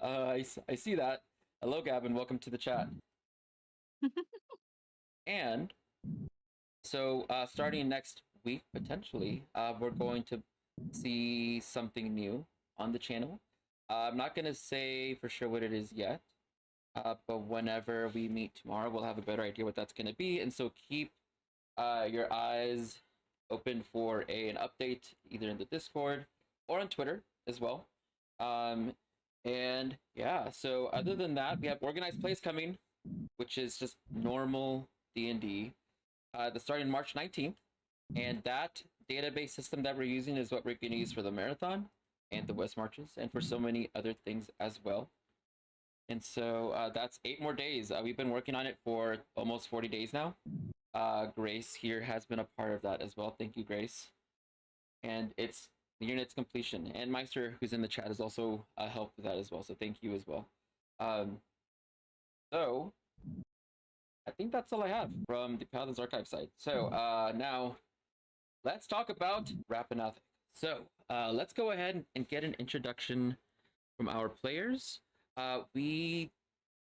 I see that. Hello, Gavin. Welcome to the chat. And so starting next week, potentially, we're going to see something new on the channel. I'm not going to say for sure what it is yet, but whenever we meet tomorrow, we'll have a better idea what that's going to be. And so keep your eyes open for an update either in the Discord or on Twitter as well. And yeah, so other than that, we have organized plays coming, which is just normal D&D. That's starting March 19th, and that database system that we're using is what we're going to use for the marathon and the West Marches and for so many other things as well. And so that's 8 more days. We've been working on it for almost 40 days now. Grace here has been a part of that as well. Thank you, Grace. And it's nearing its completion. And Meister, who's in the chat, has also helped with that as well. So thank you as well. So I think that's all I have from the Paladin's Archive side. So now let's talk about Rappan Athuk. So let's go ahead and get an introduction from our players. We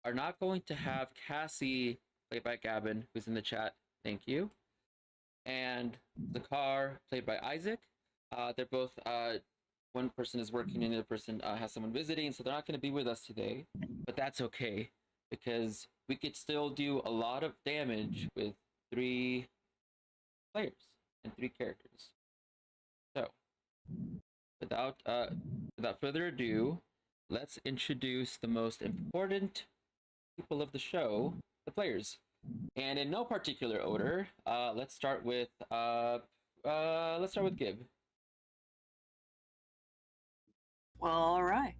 are not going to have Cassie, played by Gavin, who's in the chat. Thank you. And Zakar, played by Isaac. They're both, one person is working and the other person has someone visiting, so they're not going to be with us today. But that's okay, because we could still do a lot of damage with 3 players and 3 characters. So, without further ado, let's introduce the most important people of the show, the players. And in no particular order, let's start with Gib. Well, all right.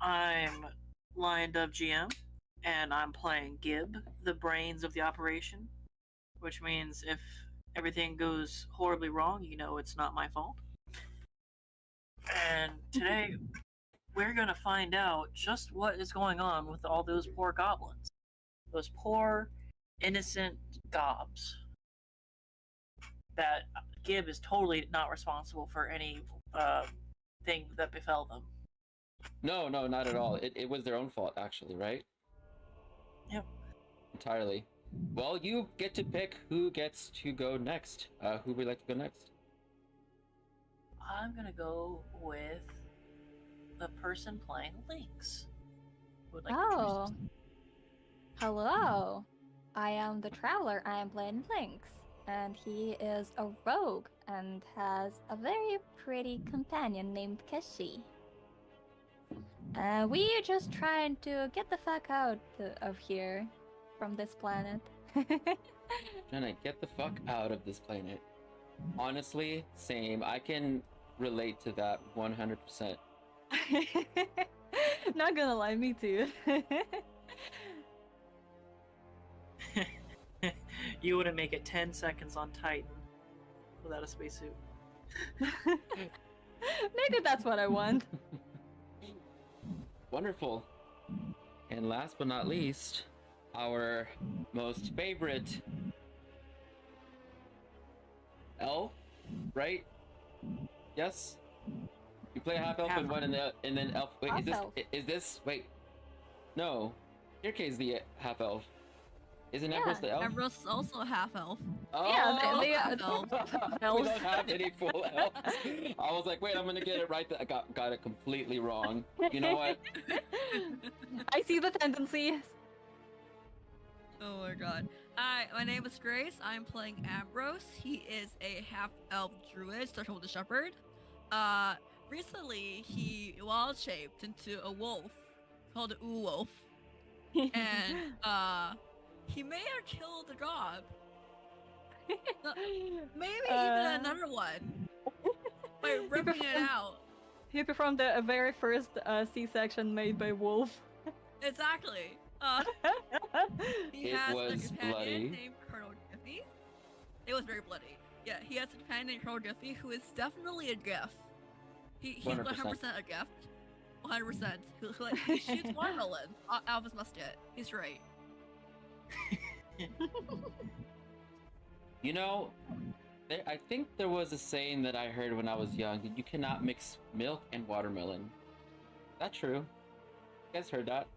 I'm Lion Dove GM, and I'm playing Gib, the brains of the operation, which means if everything goes horribly wrong, you know it's not my fault. And today, we're gonna find out just what is going on with all those poor goblins. Those poor, innocent gobs. That Gib is totally not responsible for any thing that befell them. No, not at all. It was their own fault, actually, right? Yep. Entirely. Well, you get to pick who gets to go next. Who would like to go next? I'm gonna go with the person playing Lynx. Would like to choose Oh. Hello. I am the traveler. I am playing Lynx, and he is a rogue and has a very pretty companion named Keshi. We are just trying to get the fuck out of here, from this planet. Trying to get the fuck out of this planet. Honestly, same. I can relate to that 100%. Not gonna lie, me too. You wouldn't make it 10 seconds on Titan without a spacesuit. Maybe that's what I want. Wonderful. And last but not least, our most favorite elf, right? Yes? You play half elf and one and then elf. Wait, is this wait? No. Kirke's the half elf. Isn't Ambrose the elf? Ambrose is also a half elf. Oh, Yeah, they are we don't have any full elves. I was like, wait, I'm gonna get it right. I got it completely wrong. You know what? I see the tendencies. Oh my god. Hi, my name is Grace. I'm playing Ambrose. He is a half-elf druid, social with a shepherd. Recently he wild shaped into a wolf called the Wolf. And he may have killed a god. Maybe even another one. By ripping it out. He performed the very first C-section made by Wolf. Exactly. He It has was a companion bloody. named Colonel Giffy. It was very bloody. Yeah, he has a companion named Colonel Giffy who is definitely a gift. He's 100% 100%. a gift. 100%. He shoots watermelon out of his musket. He's right. You know, I think there was a saying that I heard when I was young that you cannot mix milk and watermelon. Is that true? You guys heard that?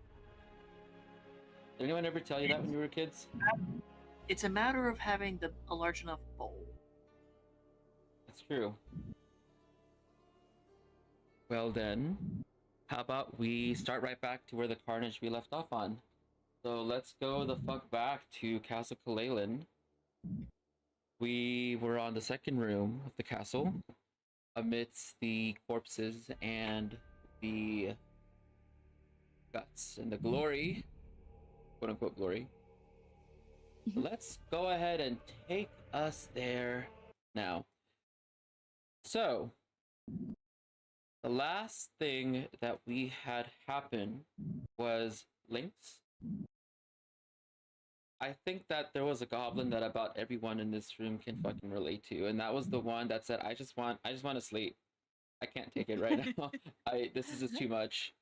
Did anyone ever tell you that when you were kids? It's a matter of having a large enough bowl. That's true. Well then, how about we start right back to where the carnage we left off on? So let's go the fuck back to Castle Kalalan. We were on the second room of the castle, amidst the corpses and the guts and the glory, quote unquote glory. Let's go ahead and take us there now. So, the last thing that we had happen was Lynx. I think that there was a goblin that about everyone in this room can fucking relate to, and that was the one that said, I just want to sleep. I can't take it right now. This is just too much.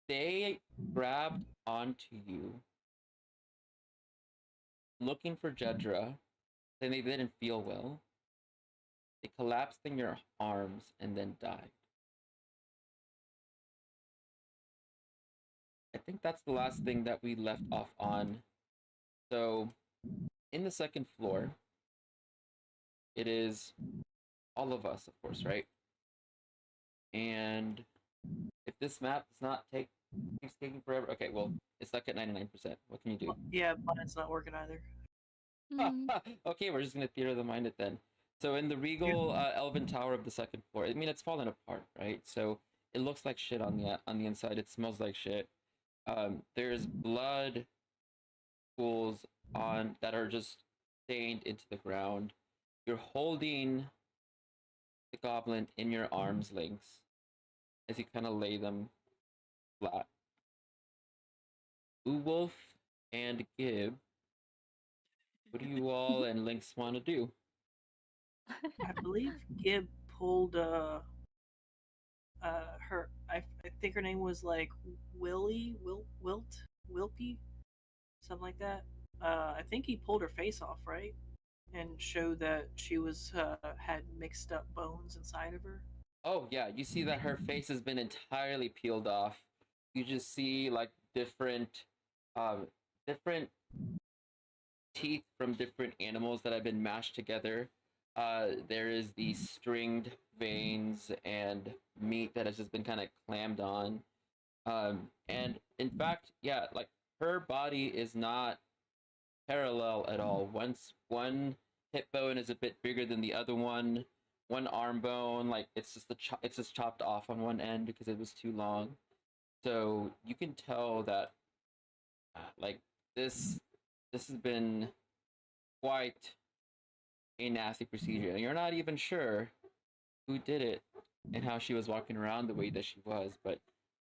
They grabbed onto you, looking for Jedra, and they didn't feel well. They collapsed in your arms and then died. I think that's the last thing that we left off on. So, in the second floor, it is all of us, of course, right? And if this map does not keeps taking forever, okay, well, it's stuck at 99%. What can you do? Yeah, mine's not working either. Okay, we're just gonna theater of the mind it then. So in the regal elven tower of the second floor, I mean, it's fallen apart, right? So it looks like shit on the inside. It smells like shit. There's blood pools on that are just stained into the ground. You're holding the goblin in your arms, Lynx, as you kind of lay them flat. Wolf and Gib, what do you all and Lynx want to do? I believe Gib pulled her. I think her name was like Wilpy, something like that. I think he pulled her face off, right, and showed that she was had mixed up bones inside of her. Oh yeah, you see that her face has been entirely peeled off. You just see like different teeth from different animals that have been mashed together. There is the stringed veins and meat that has just been kind of clammed on. And in fact, yeah, like her body is not parallel at all. Once one hip bone is a bit bigger than the other one arm bone, like it's just chopped off on one end because it was too long. So you can tell that like this has been quite a nasty procedure, and you're not even sure who did it and how she was walking around the way that she was, but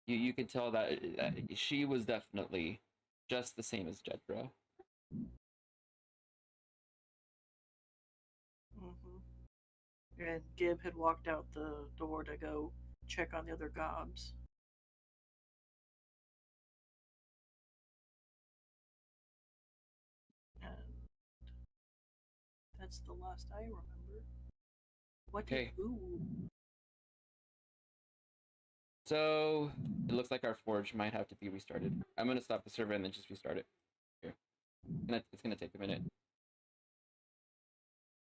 you can tell that she was definitely just the same as Jedra. And Gib had walked out the door to go check on the other gobs. And that's the last I remember. What did Okay. Ooh. So it looks like our forge might have to be restarted. I'm gonna stop the server and then just restart it. Here. It's gonna take a minute.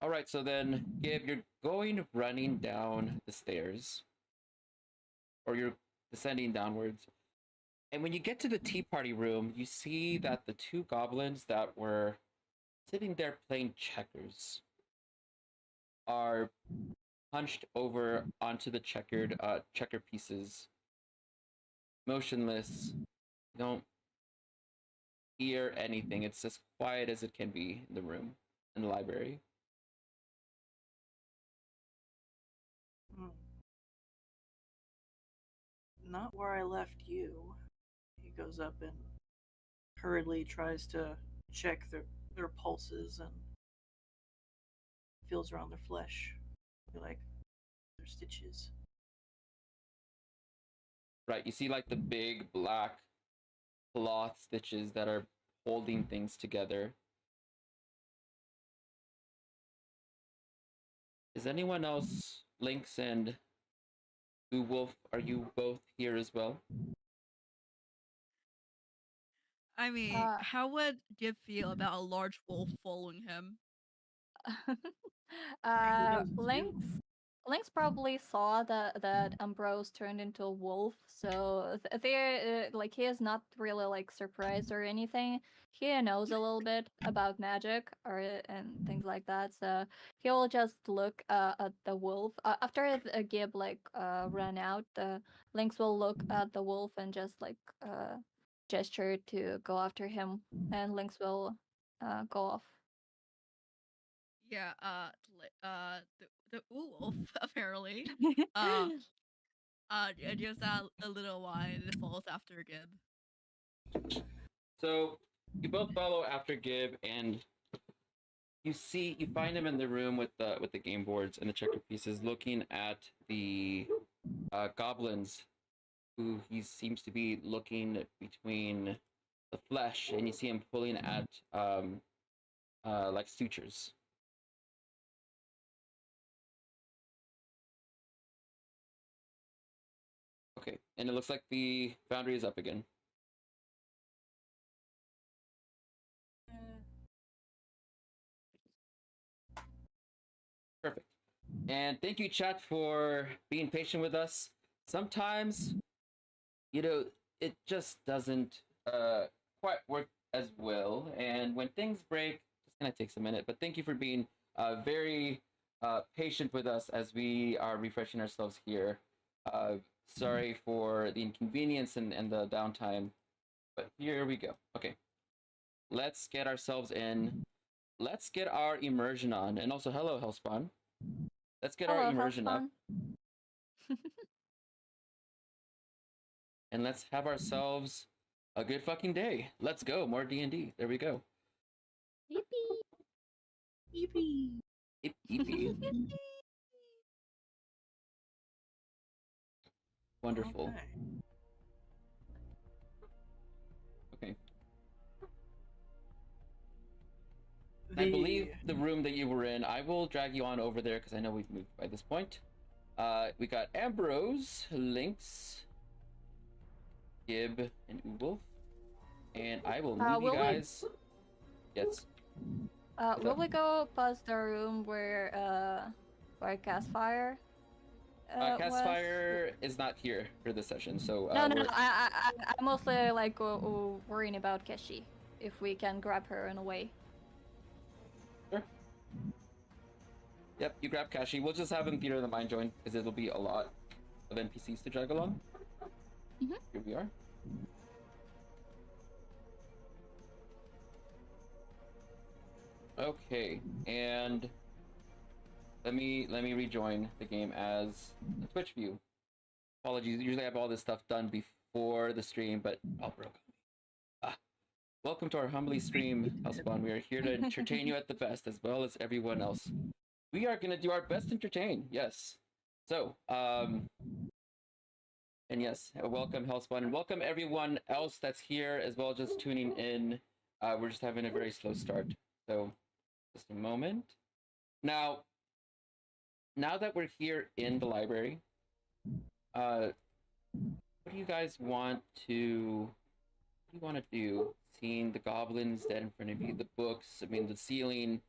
Alright, so then Gib, you're going running down the stairs. Or you're descending downwards. And when you get to the tea party room, you see that the two goblins that were sitting there playing checkers are hunched over onto the checker pieces, motionless. You don't hear anything. It's as quiet as it can be in the room, in the library. Not where I left you. He goes up and hurriedly tries to check their pulses and feels around their flesh. Like their stitches. Right, you see like the big black cloth stitches that are holding things together. Is anyone else, Lynx and Wolf, are you both here as well? I mean, how would Gib feel about a large wolf following him? Lynx probably saw that Ambrose turned into a wolf, so like he is not really like surprised or anything. He knows a little bit about magic and things like that, so he will just look at the wolf after Gib like ran out. Lynx will look at the wolf and just like gesture to go after him, and Lynx will go off. Yeah, the wolf apparently. Just a little while and it falls after Gib. So you both follow after Gib, and you find him in the room with the game boards and the checker pieces, looking at the goblins, who he seems to be looking between the flesh, and you see him pulling at like sutures. Okay, and it looks like the foundry is up again. Perfect. And thank you, chat, for being patient with us. Sometimes, it just doesn't quite work as well. And when things break, it's going to take a minute. But thank you for being very patient with us as we are refreshing ourselves here. Sorry for the inconvenience and the downtime. But here we go. Okay. Let's get ourselves in. Let's get our immersion on. And also, hello, Hellspawn. Let's get our immersion up. And let's have ourselves a good fucking day. Let's go. More D&D. There we go. Yippee. Yippee. Yippee. Wonderful. Okay. I believe the room that you were in, I will drag you on over there because I know we've moved by this point. We got Ambrose, Lynx, Gib, and Wolf. And I will move you guys. Yes. Will we go past the room where Castfire Castfire is not here for this session, so... No, I'm mostly like worrying about Keshi. if we can grab her in a way. Sure. Yep, you grab Kashi. We'll just have him Theater of the Mind join, because it'll be a lot of NPCs to drag along. Here we are. Okay, and let me rejoin the game as a Twitch view. Apologies, usually I have all this stuff done before the stream, but welcome to our humbly stream, Hellspawn. We are here to entertain you at the best, as well as everyone else. We are gonna do our best to entertain, yes. So, and yes, welcome Hellspawn, and welcome everyone else that's here, as well as just tuning in. We're just having a very slow start, so just a moment. Now that we're here in the library, what do you guys want to do? Seeing the goblins dead in front of you, the books, I mean, the ceiling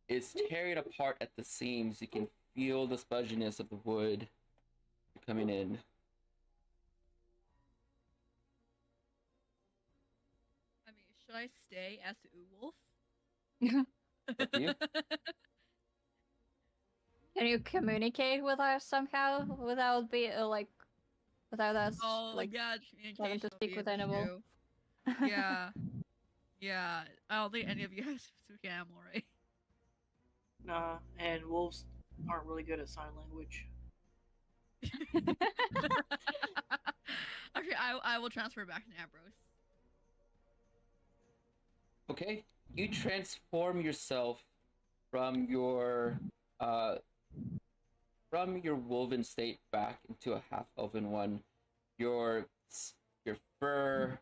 is tearing apart at the seams. You can feel the spudginess of the wood coming in. I mean, should I stay as the Wolf? Up to you. Can you communicate with us somehow without without us yeah, having to speak with animal? Yeah. Yeah. I don't think any of you guys speak animal, right? Nah, and wolves aren't really good at sign language. Actually, I will transfer back to Ambrose. Okay, you transform yourself from your wolven state back into a half-elven one. Your fur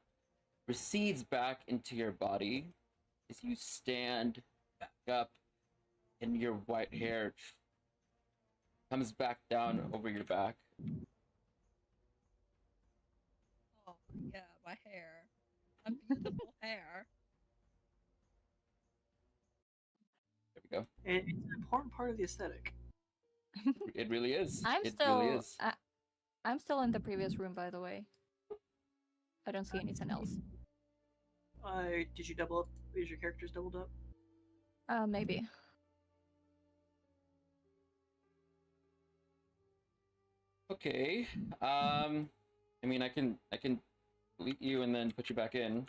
recedes back into your body as you stand back up, and your white hair comes back down over your back. Oh, yeah, my hair. A beautiful hair. There we go. And it's an important part of the aesthetic. It really is. I'm still in the previous room, by the way. I don't see anything else. Did you double up? Is your characters doubled up? Maybe. Okay. I mean, I can delete you and then put you back in.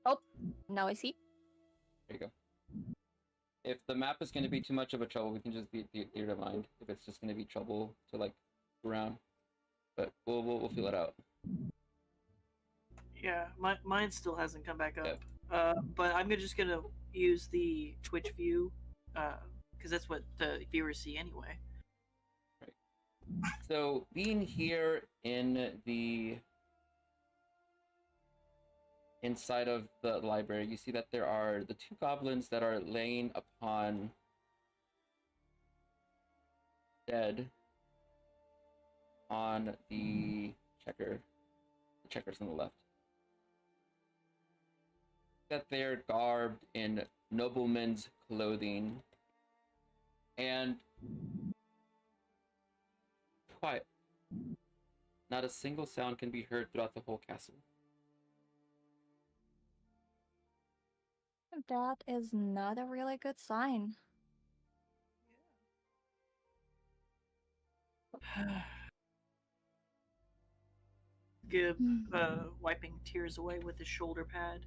Oh, now I see. There you go. If the map is going to be too much of a trouble, we can just be Theater of Mind. If it's just going to be trouble to like go around, but we'll feel it out. Yeah, mine still hasn't come back up. Yep. But I'm just gonna use the Twitch view, because that's what the viewers see anyway. Right. So being here in the inside of the library, you see that there are the two goblins that are laying upon dead on the checkers on the left. That they're garbed in noblemen's clothing, and quiet. Not a single sound can be heard throughout the whole castle. That is not a really good sign. Gib, wiping tears away with his shoulder pad.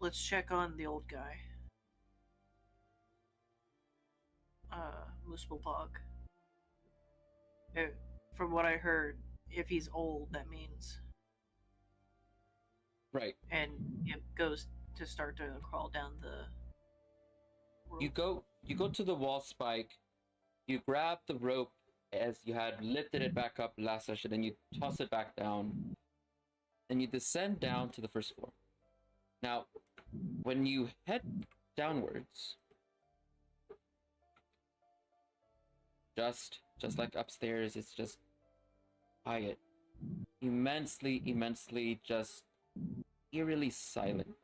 Let's check on the old guy. Muspelpog. From what I heard, if he's old, that means... Right. And it goes to start to crawl down the rope. You go to the wall spike, you grab the rope as you had lifted it back up last session, and you toss it back down. And you descend down to the first floor. Now, when you head downwards, just like upstairs, it's just quiet, immensely just eerily silent.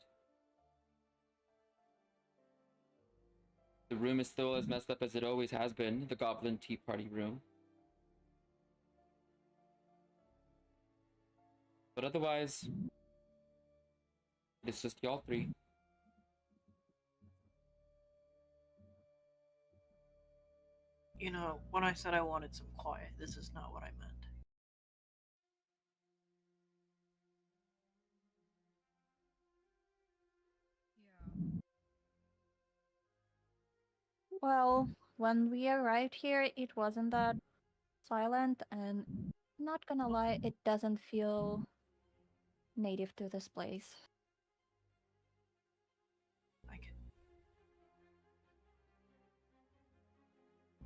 The room is still as messed up as it always has been, the Goblin Tea Party room. But otherwise, it's just y'all three. You know, when I said I wanted some quiet, this is not what I meant. Well, when we arrived here, it wasn't that silent, and not gonna lie, it doesn't feel native to this place.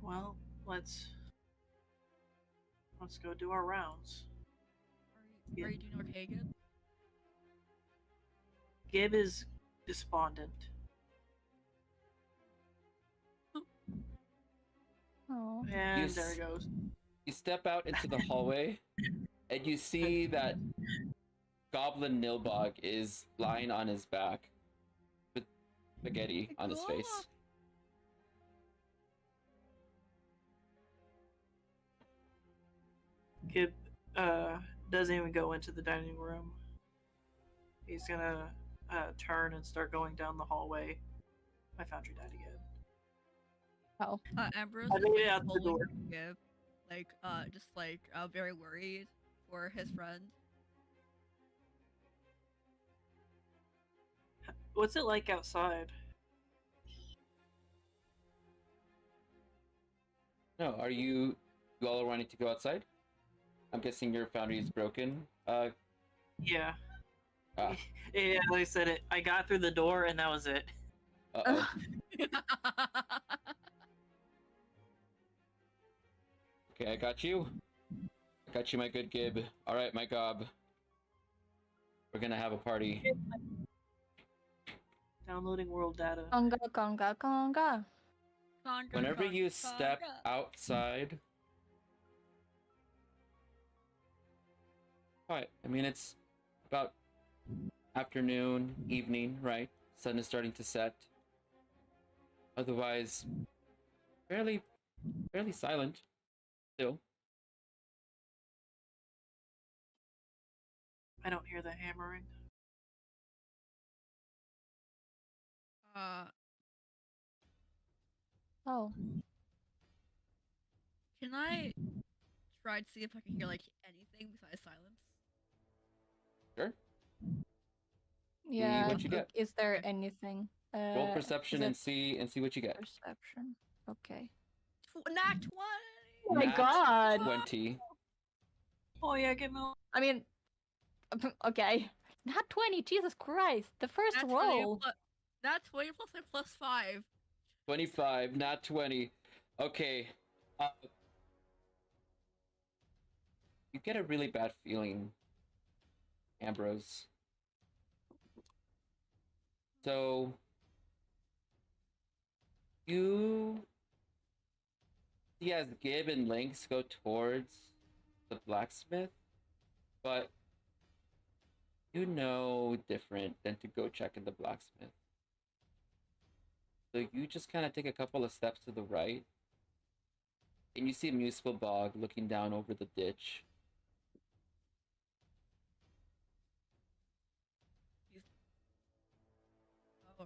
Well, let's go do our rounds. Are you doing okay, Gib? Gib is despondent. Oh. And there he goes. You step out into the hallway, and you see that Goblin Nilbog is lying on his back with spaghetti on his face. Gib doesn't even go into the dining room. He's gonna turn and start going down the hallway. I found your dad again. Oh. Ambrose I is made it like out the door. Gib, like very worried for his friend. What's it like outside? No, are you all wanting to go outside? I'm guessing your foundry is broken. Yeah. Ah. Yeah, like I said it. I got through the door and that was it. Uh-oh. Okay, I got you. I got you, my good Gib. Alright, my gob. We're gonna have a party. Downloading world data. Conga, conga, conga. Whenever you step outside... Alright, I mean, it's about afternoon, evening, right? Sun is starting to set. Otherwise, fairly silent still. I don't hear the hammering. Oh. Can I try to see if I can hear like anything besides silence? Sure. Yeah. what you get. Is there anything? Roll perception and see what you get. Perception. Okay. Nat 20! Oh my god! 20. Oh yeah, give me. I mean, okay. Not 20, Jesus Christ. The first Nat roll. 20 Nat 20 plus a plus 5. 25, not 20. Okay. You get a really bad feeling, Ambrose. So, you see as Gib and Lynx go towards the blacksmith, but you know different than to go check in the blacksmith. So you just kind of take a couple of steps to the right, and you see Musical Bog looking down over the ditch. Oh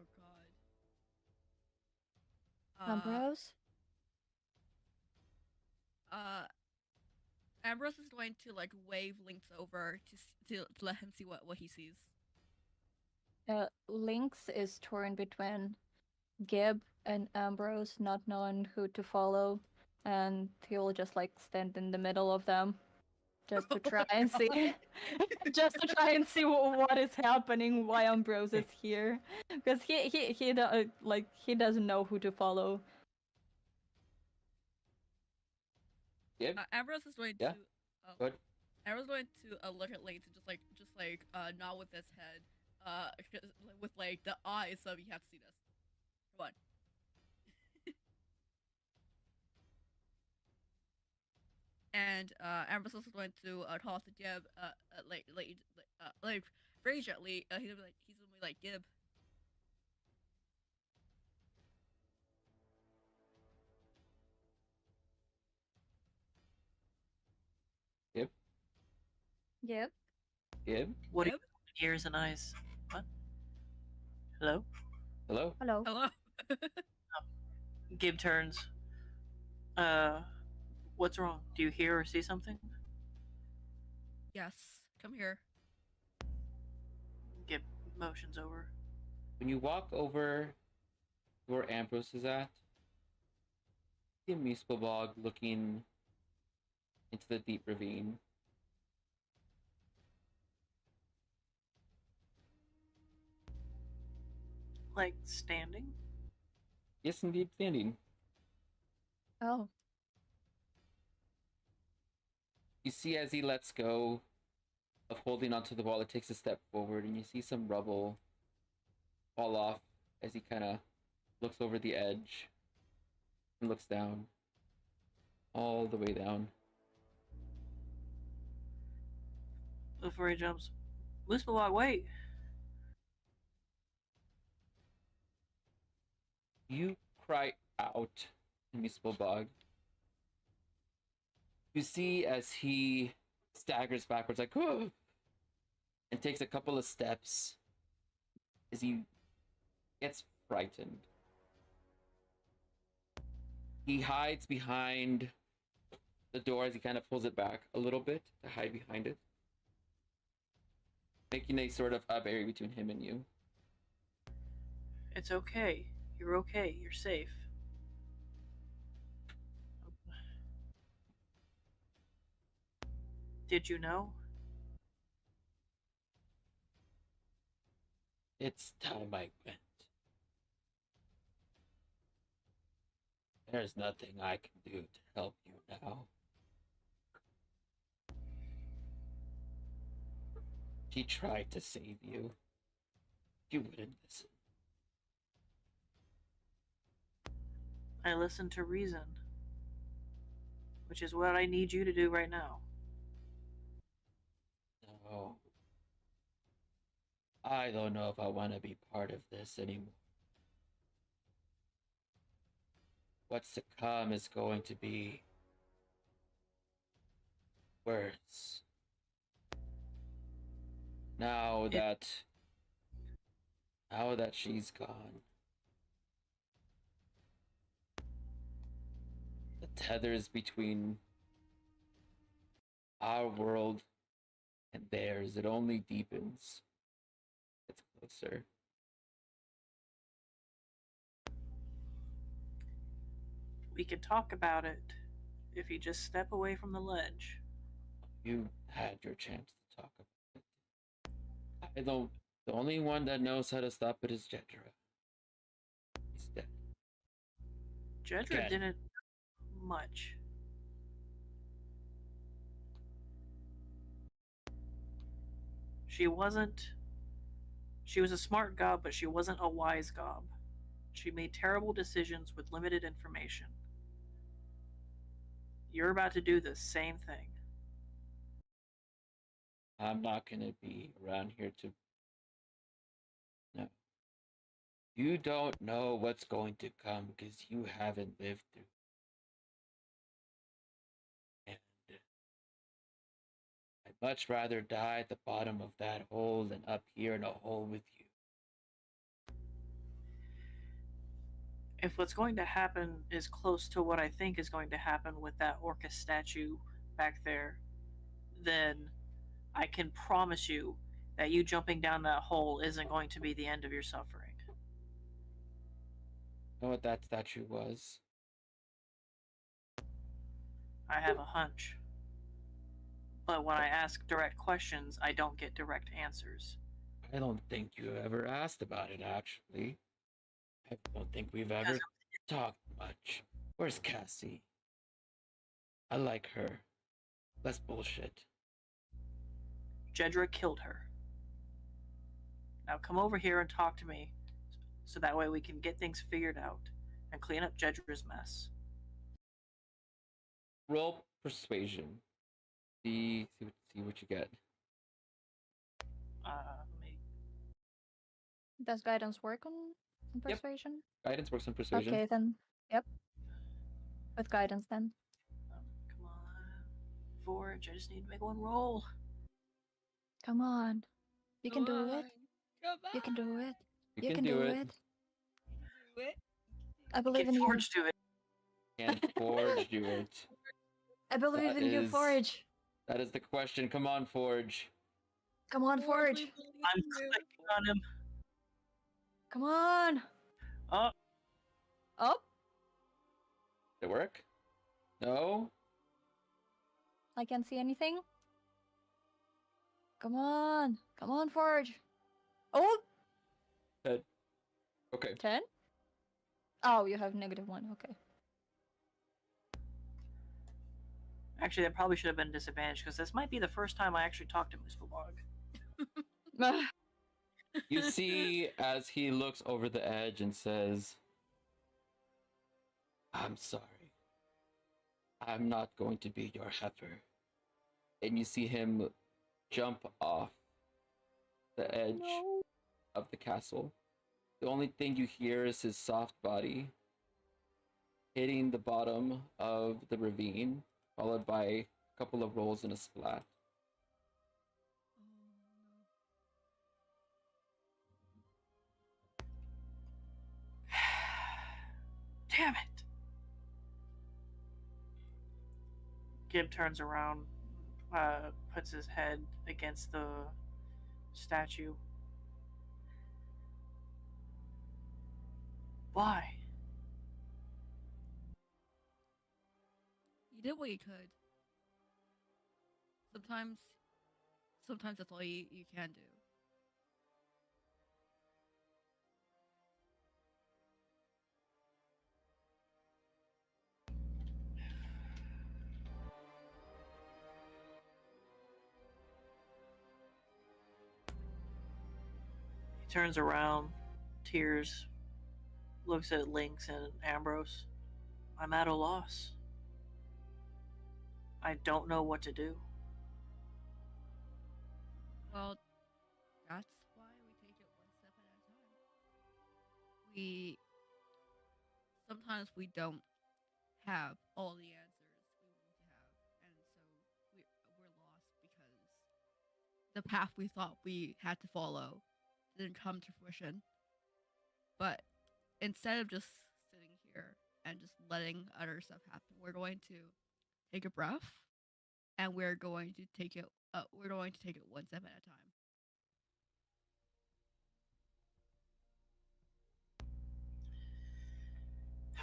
god. Ambrose? Ambrose is going to like wave Lynx over to let him see what he sees. Lynx is torn between Gib and Ambrose, not knowing who to follow, and he will just like stand in the middle of them, just to try and see, just to try and see what is happening, why Ambrose is here, because he doesn't know who to follow. Gib? Ambrose is going to. Good. Ambrose is going to look at Lynx and just nod with his head, with like the eyes, so you have to see this. Come on. And Ambrose is going to talk to Gib, like very gently. He's gonna be like Gib. Gib. Yep. Gib? What Gib? are your ears and eyes? What? Hello? Hello? Hello. Hello. Gib turns. What's wrong? Do you hear or see something? Yes. Come here. Gib motions over. When you walk over where Ambrose is at, you see a Muspelbog looking into the deep ravine. Like standing? Yes, indeed, standing. Oh. You see as he lets go of holding onto the wall, it takes a step forward, and you see some rubble fall off as he kind of looks over the edge and looks down. All the way down. Before he jumps. Muspelbog, wait! You cry out, Muspelbog. You see as he staggers backwards, like, oh, and takes a couple of steps as he gets frightened. He hides behind the door as he kind of pulls it back a little bit to hide behind it, making a sort of a barrier between him and you. It's okay. You're okay. You're safe. Did you know? It's time I went. There's nothing I can do to help you now. She tried to save you. You wouldn't listen. I listen to reason. Which is what I need you to do right now. No. I don't know if I want to be part of this anymore. What's to come is going to be worse. Now that she's gone, the tethers between our world and theirs, it only deepens. It's closer. We could talk about it if you just step away from the ledge. You had your chance to talk about it. The only one that knows how to stop it is Jedra. He's dead. Jedra didn't much. She was a smart gob, but she wasn't a wise gob. She made terrible decisions with limited information. You're about to do the same thing. I'm not gonna be around here to... No. You don't know what's going to come because you haven't lived through. And I'd much rather die at the bottom of that hole than up here in a hole with you. If what's going to happen is close to what I think is going to happen with that Orcus statue back there, then I can promise you that you jumping down that hole isn't going to be the end of your suffering. Know what that statue was? I have a hunch. But when I ask direct questions, I don't get direct answers. I don't think you ever asked about it, actually. I don't think we've ever talked much. Where's Cassie? I like her. Less bullshit. Jedra killed her. Now come over here and talk to me, so that way we can get things figured out and clean up Jedra's mess. Roll persuasion. See what you get. Does guidance work on persuasion? Guidance works on persuasion. Okay, then. Yep. With guidance, then. Come on. Forge, I just need to make one roll. Come on. You can do it. Come You can do it. You can do it. Do it. I believe in you. Forge do it. Can Forge do it? I believe in you, Forge. That is the question. Come on, Forge. Come on, Forge. I'm clicking on him. Come on. Oh, Oh, Did it work? No? I can't see anything. Come on. Come on, Forge. Oh, Okay. 10? Oh, you have -1. Okay. actually, that probably should have been a disadvantage because this might be the first time I actually talked to Muspelbog. You see as he looks over the edge and says, I'm sorry. I'm not going to be your heifer. And you see him jump off the edge of the castle. The only thing you hear is his soft body hitting the bottom of the ravine, followed by a couple of rolls and a splat. Damn it! Gib turns around, puts his head against the statue. Why? You did what you could. Sometimes that's all you can do. He turns around, tears, looks at Lynx and Ambrose. I'm at a loss. I don't know what to do. Well, that's why we take it one step at a time. Sometimes we don't have all the answers we want to have, and so we're lost because the path we thought we had to follow didn't come to fruition. But instead of just sitting here and just letting other stuff happen, we're going to take a breath, and we're going to take it. We're going to take it one step at a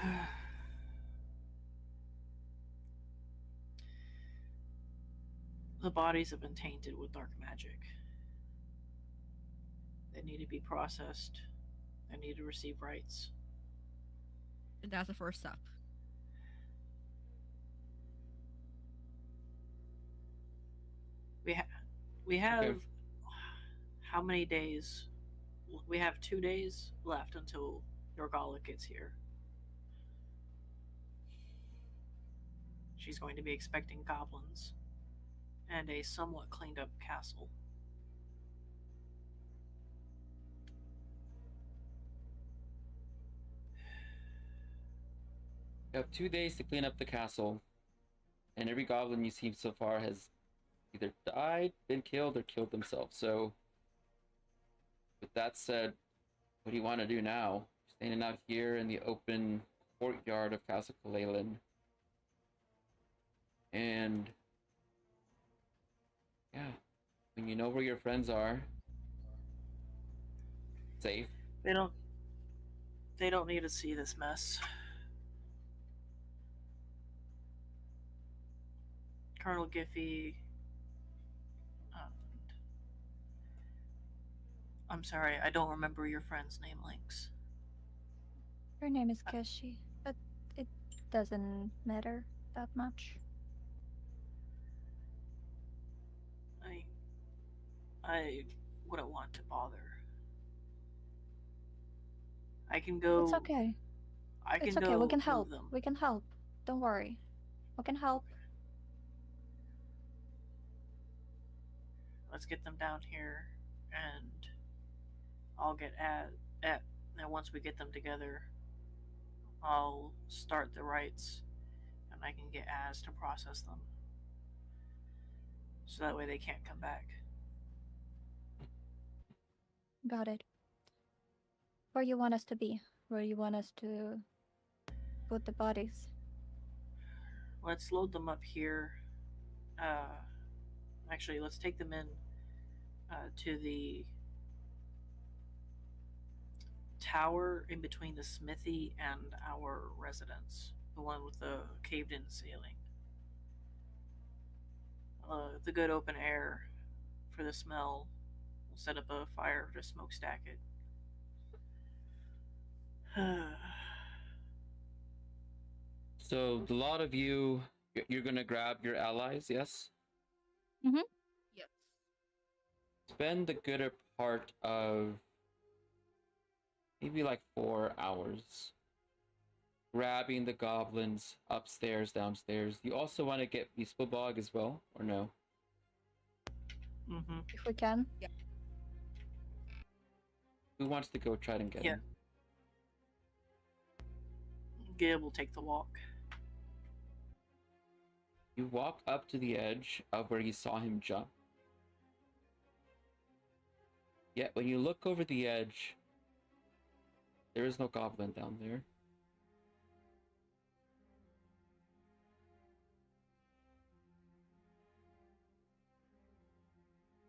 time. The bodies have been tainted with dark magic. They need to be processed. They need to receive rites. And that's the first step. We have Okay. how many days? We have 2 days left until Yorgala gets here. She's going to be expecting goblins and a somewhat cleaned up castle. You have 2 days to clean up the castle, and every goblin you see so far has either died, been killed, or killed themselves. So, with that said, what do you want to do now? Standing out here in the open courtyard of Castle Kalalin. And yeah, when you know where your friends are, safe. They don't need to see this mess. Colonel Giffey, I'm sorry, I don't remember your friend's name, Lynx. Her name is Keshi, but it doesn't matter that much. I wouldn't want to bother. I can go. It's okay. It's okay. We can move help. them. We can help. Don't worry. We can help. Let's get them down here, and I'll get at. And once we get them together, I'll start the rites, and I can get Az to process them, so that way they can't come back. Got it. Where you want us to be? Where you want us to put the bodies? Let's load them up here. Actually, let's take them in to the tower in between the smithy and our residence, the one with the caved-in ceiling. The good open air for the smell. We'll set up a fire to smokestack it. So the lot of you, you're gonna grab your allies, yes? Mm-hmm. Yes. Spend the gooder part of maybe like 4 hours grabbing the goblins upstairs, downstairs. You also want to get Beastbog as well, or no? Mm-hmm. If we can. Yeah. Who wants to go try and get him? Gib will take the walk. You walk up to the edge of where you saw him jump. Yet when you look over the edge, there is no goblin down there.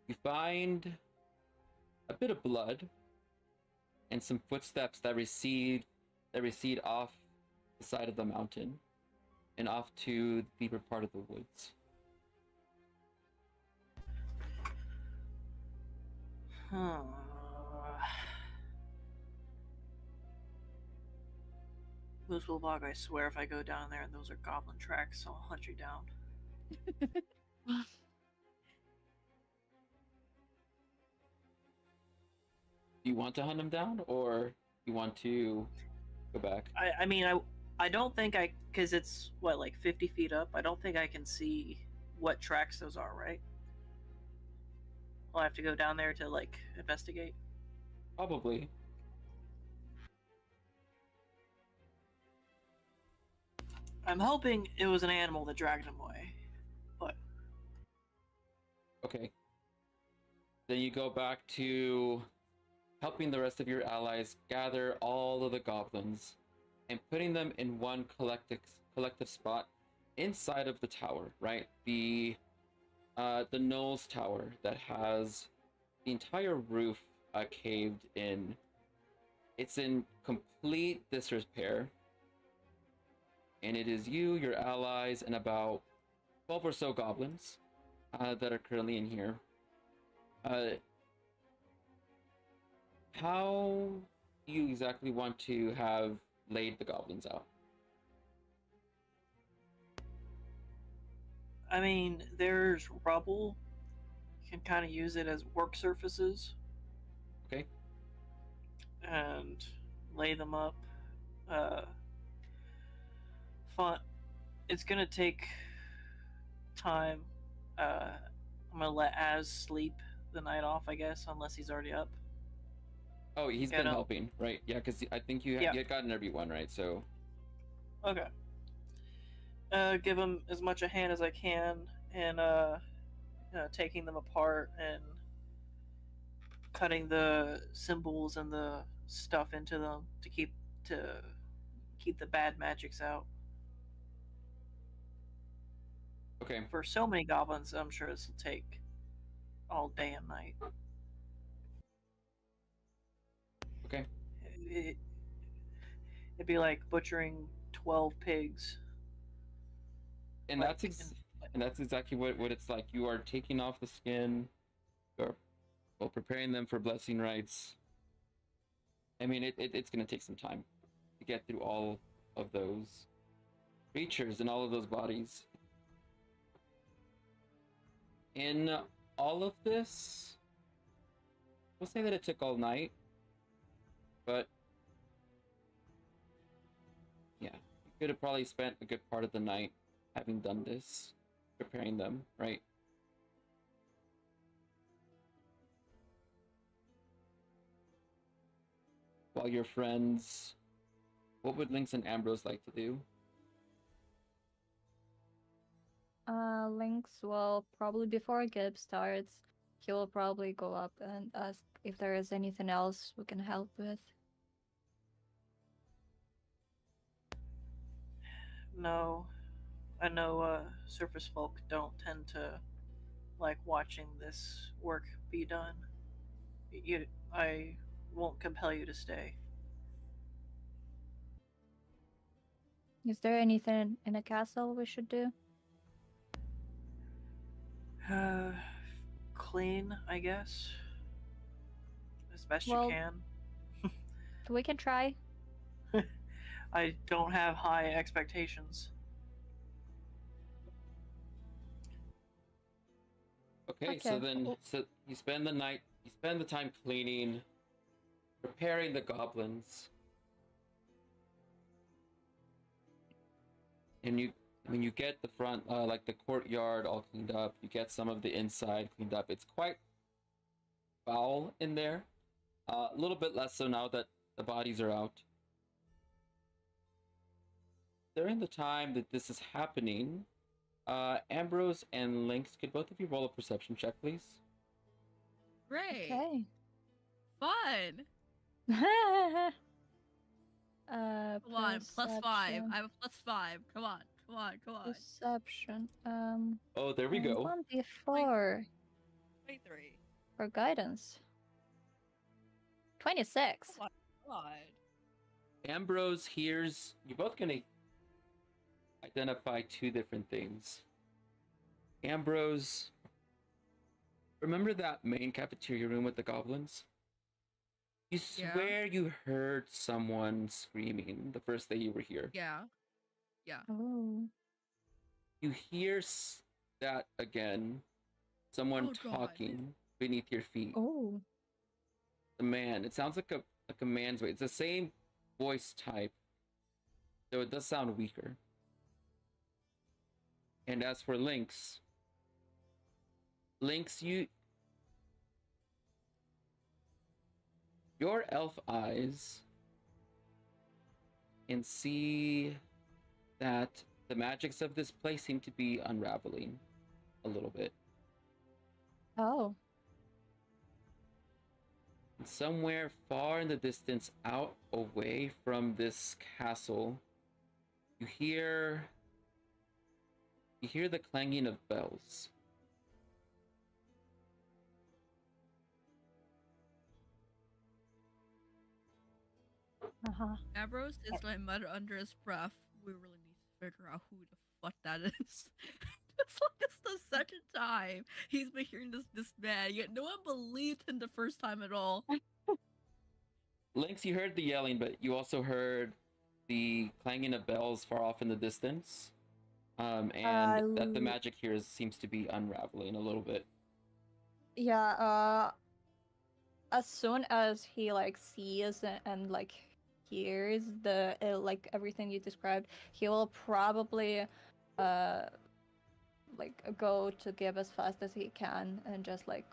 You find a bit of blood and some footsteps that recede off the side of the mountain and off to the deeper part of the woods. Moose will bog, I swear if I go down there and those are goblin tracks, I'll hunt you down. Do you want to hunt him down, or you want to go back? I mean, I don't think because it's, what, like 50 feet up? I don't think I can see what tracks those are, right? I'll have to go down there to, like, investigate. Probably. I'm hoping it was an animal that dragged him away, but... Okay. Then you go back to helping the rest of your allies gather all of the goblins and putting them in one collective spot inside of the tower, right? The Knowles Tower that has the entire roof caved in. It's in complete disrepair. And it is you, your allies, and about 12 or so goblins that are currently in here. How do you exactly want to have laid the goblins out? I mean, there's rubble. You can kind of use it as work surfaces. Okay. And lay them up. Fun. It's gonna take time. I'm gonna let Az sleep the night off, I guess, unless he's already up. Oh, he's been helping, right? Yeah, because I think you had gotten everyone, right? So. Okay. Give him as much a hand as I can, and taking them apart and cutting the symbols and the stuff into them to keep the bad magics out. Okay. For so many goblins, I'm sure this will take all day and night. Okay. It'd be like butchering 12 pigs. And that's exactly what it's like. You are taking off the skin, you're preparing them for blessing rites. I mean, it's going to take some time to get through all of those creatures and all of those bodies. In all of this, we'll say that it took all night, but yeah, you could have probably spent a good part of the night having done this, preparing them, right? While your friends, what would Lynx and Ambrose like to do? Lynx will probably, before Gib starts, he will probably go up and ask if there is anything else we can help with. No, I know surface folk don't tend to like watching this work be done. I won't compel you to stay. Is there anything in the castle we should do? Clean, I guess. As best Well- you can. We can try. I don't have high expectations. Okay, so Okay. then so you spend the night, you spend the time cleaning, preparing the goblins. And when you get the front, like the courtyard all cleaned up, you get some of the inside cleaned up. It's quite foul in there. A little bit less so now that the bodies are out. During the time that this is happening, Ambrose and Lynx, could both of you roll a perception check, please? Great. Okay. Fun. Come on, +5. I have a +5. Come on. Perception. Oh, there we and go. 1d4 23. for guidance. 26. Oh my god. Ambrose hears, you're both gonna identify two different things. Ambrose, remember that main cafeteria room with the goblins? You swear you heard someone screaming the first day you were here. Yeah. Oh. You hear that again. Someone Oh, God. talking beneath your feet. Oh. The man. It sounds like a man's voice. It's the same voice type, though it does sound weaker. And as for Lynx, your elf eyes can see that the magics of this place seem to be unraveling a little bit. Oh. And somewhere far in the distance, out away from this castle, you hear the clanging of bells. Uh-huh. Ambrose is like mutter under his breath. We really need to figure out who the fuck that is. It's the second time he's been hearing this man, yet no one believed him the first time at all. Lynx, you heard the yelling, but you also heard the clanging of bells far off in the distance. And that the magic here seems to be unraveling a little bit. Yeah, as soon as he like sees and like hears the like everything you described, he will probably like go to Gib as fast as he can and just like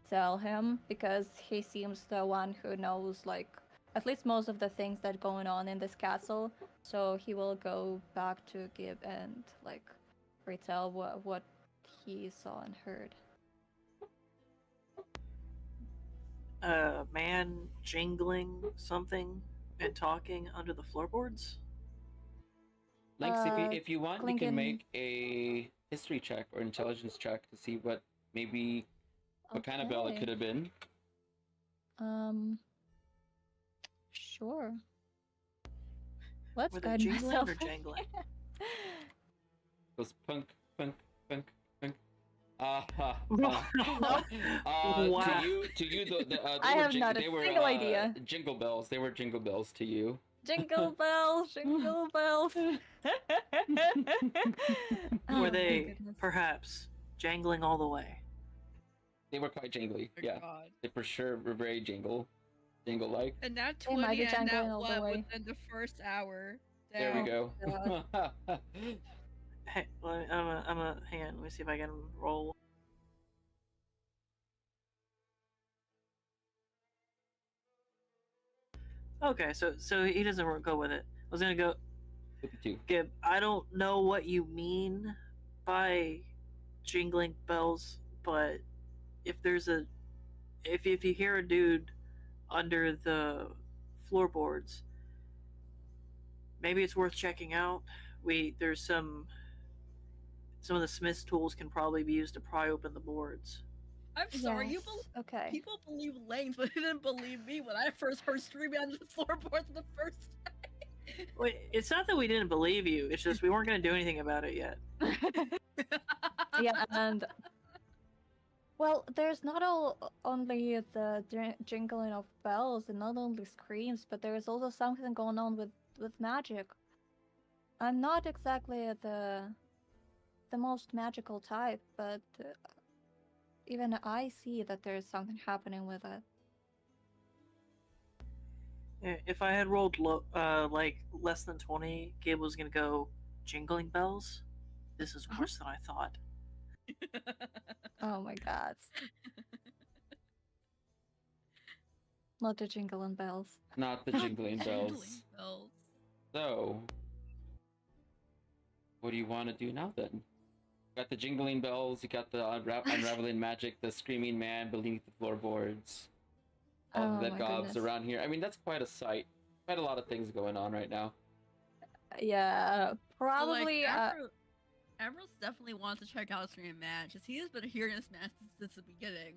tell him, because he seems the one who knows like at least most of the things that going on in this castle. So he will go back to Gib and like retell what he saw and heard. Man jingling something and talking under the floorboards? Lynx, if you want, you can Clinkin- make a history check or intelligence check to see what kind of bell it Okay. could have been. Sure. Let's Were they guide jingling myself. or jangling? Goes punk, punk, punk, punk. Ha ha. Wow. To you, they I were have not a they were, single idea. Jingle bells. They were jingle bells to you. Jingle bells, jingle bells. Oh, Were my they goodness. perhaps jangling all the way? They were quite jingly. Oh, Yeah, God. they for sure were very jingle-like. And that They might 20 be and jangling that all the one way. within the first hour. There we go. Hey, I'm a hang on. Let me see if I can roll. Okay, so he doesn't go with it. I was gonna go. 52. Gib, I don't know what you mean by jingling bells, but if there's a if you hear a dude under the floorboards, maybe it's worth checking out. There's some of the smith's tools can probably be used to pry open the boards. I'm sorry, Yes, okay. people believe Lanes, but they didn't believe me when I first heard screaming on the floorboards the first time. Wait, it's not that we didn't believe you. It's just we weren't going to do anything about it yet. Yeah, and well, there's not only the jingling of bells and not only screams, but there is also something going on with magic. I'm not exactly the most magical type, but even I see that there's something happening with it. If I had rolled like less than 20, Gabe was going to go jingling bells. This is worse than I thought. Oh my god. Not the jingling bells. Not the jingling bells. Jingling bells. So, what do you want to do now then? You got the jingling bells, you got the unraveling magic, the screaming man beneath the floorboards, all the dead gobs around here. I mean, that's quite a sight. Quite a lot of things going on right now. Yeah, probably. Ambrose definitely wants to check out Screaming Man, because he has been hearing this man since the beginning.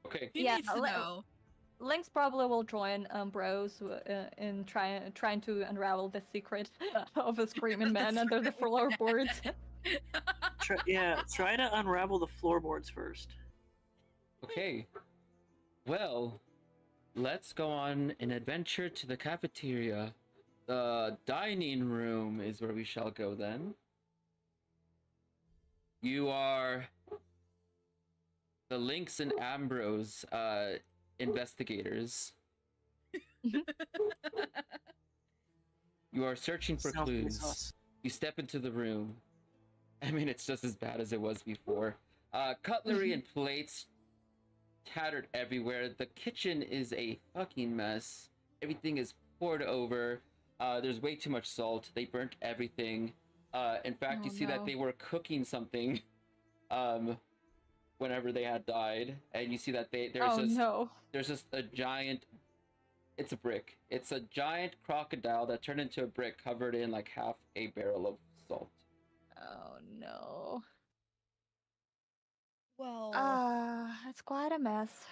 Okay. He needs to know. Lynx probably will join Ambrose in trying to unravel the secret of a screaming man under the floorboards. Try to unravel the floorboards first. Okay. Well, let's go on an adventure to the cafeteria. The dining room is where we shall go then. You are the Lynx and Ambrose investigators. You are searching for clues. You step into the room. I mean, it's just as bad as it was before. Cutlery and plates tattered everywhere. The kitchen is a fucking mess. Everything is poured over. There's way too much salt. They burnt everything. In fact, you see that they were cooking something whenever they had died, and you see that there's just a giant, it's a brick. It's a giant crocodile that turned into a brick covered in like half a barrel of salt. Oh no. Well, it's quite a mess.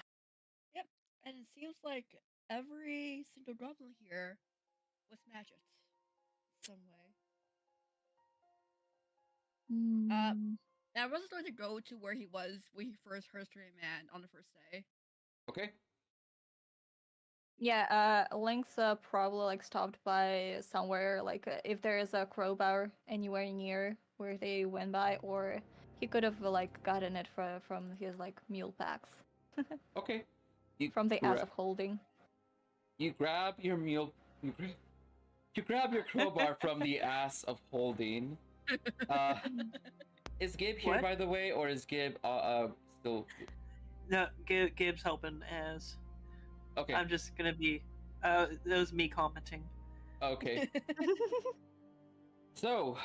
Yep, and it seems like every single goblin here was magic some way. I wasn't going to go to where he was when he first heard Screaming Man on the first day. Okay. Yeah, Lynx probably like stopped by somewhere, like if there is a crowbar anywhere near where they went by, or he could have like gotten it from his like mule packs. Okay. From the ass of holding. You grab your mule. You grab your crowbar from the ass of holding. Is Gib here, by the way, or is Gib still? No, Gib's helping as. Okay. I'm just gonna be. That was me commenting. Okay. So,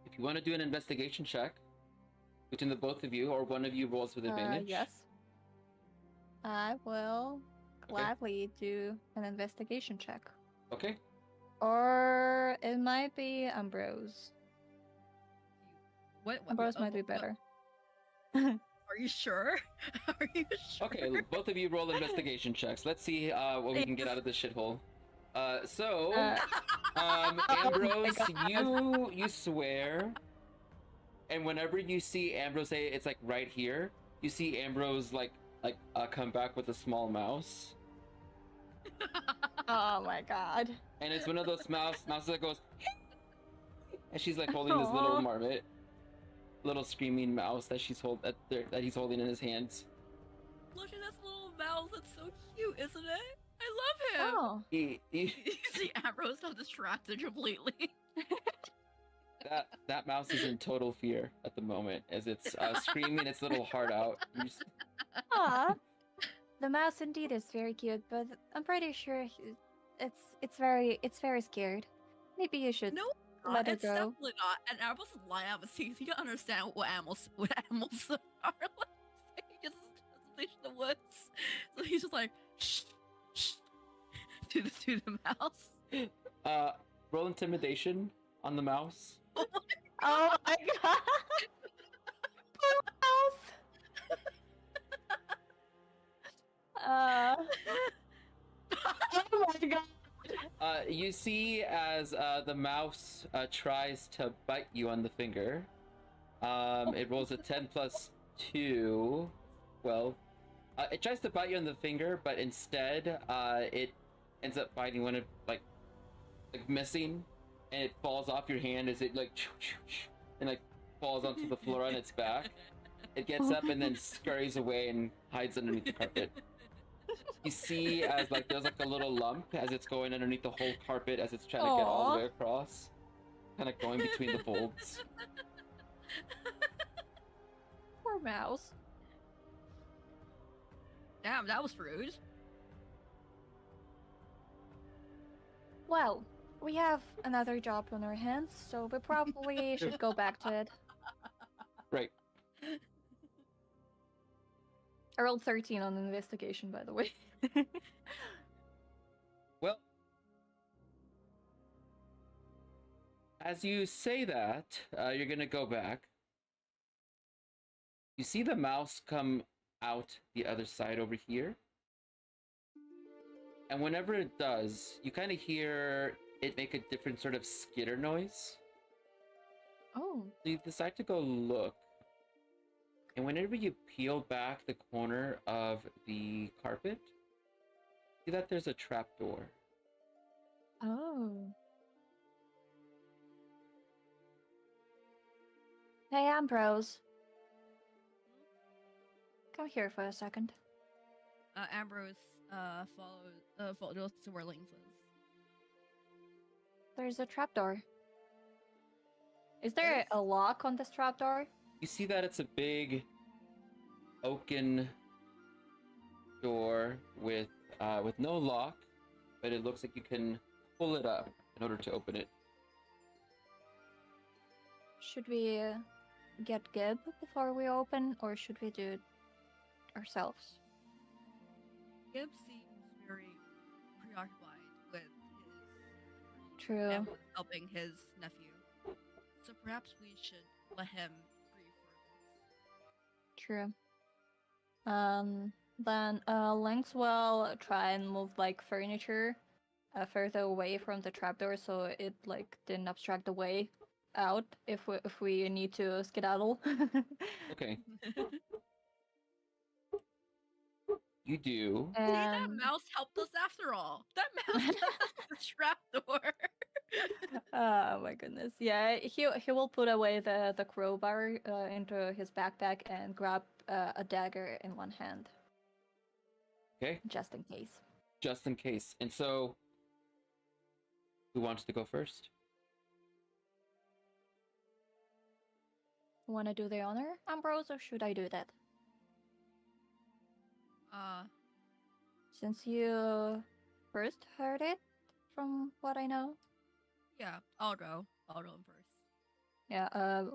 if you want to do an investigation check between the both of you, or one of you rolls with advantage. Yes. I will gladly do an investigation check. Okay. Or it might be Ambrose. What Ambrose might be better. Are you sure? Are you sure? Okay, both of you roll investigation checks. Let's see what we can get out of this shithole. Ambrose, you swear, and whenever you see Ambrose say it's like right here, you see Ambrose like come back with a small mouse. Oh my god. And it's one of those mouses that goes, and she's like holding this little marmot, little screaming mouse that he's holding in his hands. Look at this little mouse. That's so cute, isn't it? I love him. Oh. You see Ambrose not distracted completely. That mouse is in total fear at the moment as it's screaming its little heart out. Aw. The mouse indeed is very cute, but I'm pretty sure it's very scared. Maybe you should not. let her It's go. definitely not. And Ambrose is lying out of his teeth. He don't understand what animals are. Like, he just doesn't in the woods. So he's just like, shh, shh, to the mouse. Roll intimidation on the mouse. Oh my god! Poor mouse! Oh my god! You see as the mouse tries to bite you on the finger. It rolls a 10 plus 2. Well, it tries to bite you on the finger, but instead it ends up biting one of like missing, and it falls off your hand as it like and like falls onto the floor on its back. It gets up and then scurries away and hides underneath the carpet. You see as like there's like a little lump as it's going underneath the whole carpet as it's trying to get all the way across, kind of going between the folds. Poor mouse. Damn, that was rude. Well, we have another job on our hands, so we probably should go back to it. Right. I rolled 13 on investigation, by the way. Well, as you say that, you're gonna go back. You see the mouse come out the other side over here. And whenever it does, you kind of hear it make a different sort of skitter noise. Oh. So you decide to go look. And whenever you peel back the corner of the carpet, see that there's a trapdoor. Oh. Hey, Ambrose. Come here for a second. Ambrose follows to where Link is. There's a trapdoor. Is there a lock on this trapdoor? You see that it's a big oaken door with no lock, but it looks like you can pull it up in order to open it. Should we get Gib before we open, or should we do it ourselves? Gib seems very preoccupied with his True. and with helping his nephew. So perhaps we should let him grieve for a bit. True. Then Lynx will try and move like furniture further away from the trapdoor so it like didn't obstruct the way out if we need to skedaddle. Okay. You do. See, that mouse helped us after all. That mouse left us the trapdoor. Oh my goodness. Yeah, he will put away the crowbar into his backpack and grab a dagger in one hand. Okay. Just in case. Just in case. And so, who wants to go first? Want to do the honor, Ambrose, or should I do that? Since you first heard it, from what I know. Yeah, I'll go. I'll go first. Yeah,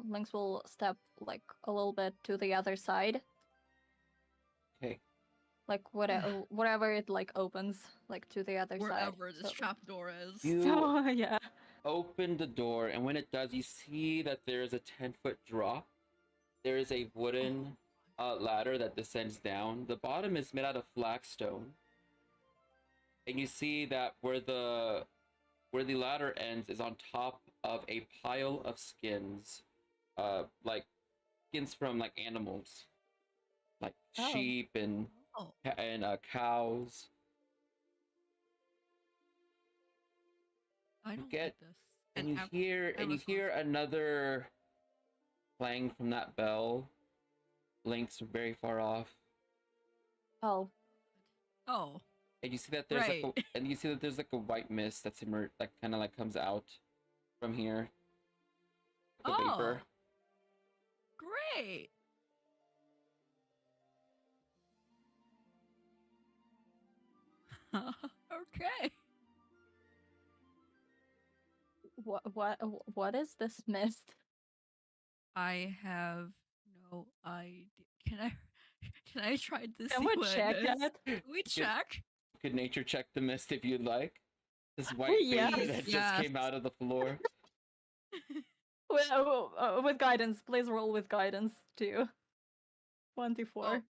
Lynx will step like a little bit to the other side. Okay. Like whatever it like opens, like to the other side. Wherever this trapdoor is. You yeah. open the door, and when it does, you see that there is a 10-foot drop. There is a wooden ladder that descends down. The bottom is made out of flagstone. And you see that where the ladder ends is on top of a pile of skins. Like skins from like animals. Like sheep and cows. I don't get like this. and you hear another clang from that bell. Link's very far off. Oh. Oh. And you see that there's like a white mist that's like kind of like comes out from here. The vapor. Great. Okay. what is this mist? I have no idea. Can I can I try to Can see we what check it is? that? Can we check? Could nature check the mist if you'd like. This white Yes. baby that just came out of the floor. With guidance, please roll with guidance too. 1 to 4. Oh. You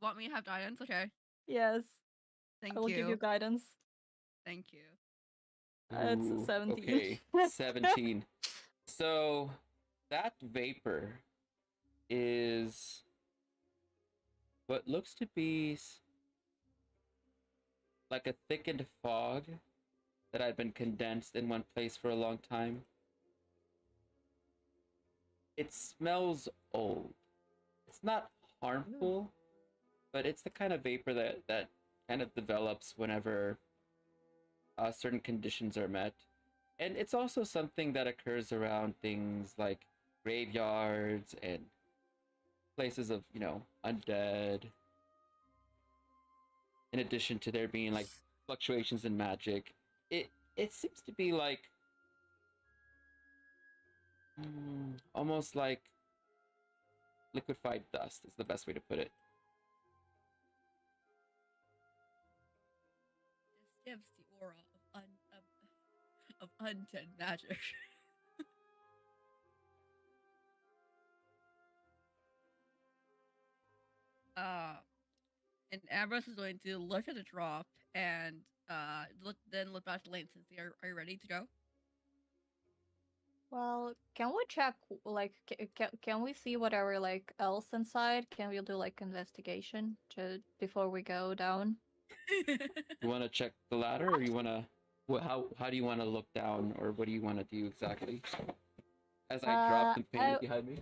want me to have guidance? Okay. Yes. Thank I will give you guidance. Thank you. It's Ooh, 17. Okay, 17. So that vapor is what looks to be like a thickened fog that had been condensed in one place for a long time. It smells old. It's not harmful, but it's the kind of vapor that kind of develops whenever certain conditions are met. And it's also something that occurs around things like graveyards and places of, undead. In addition to there being like fluctuations in magic, it seems to be like almost like liquefied dust is the best way to put it. This gives the aura of undead magic. And Ambrose is going to look at the drop and look back to Lane and say, "Are you ready to go?" Well, can we check, like, can we see whatever, like, else inside? Can we do, like, investigation before we go down? You want to check the ladder, or you want to? How do you want to look down, or what do you want to do exactly? As I drop the paint behind me.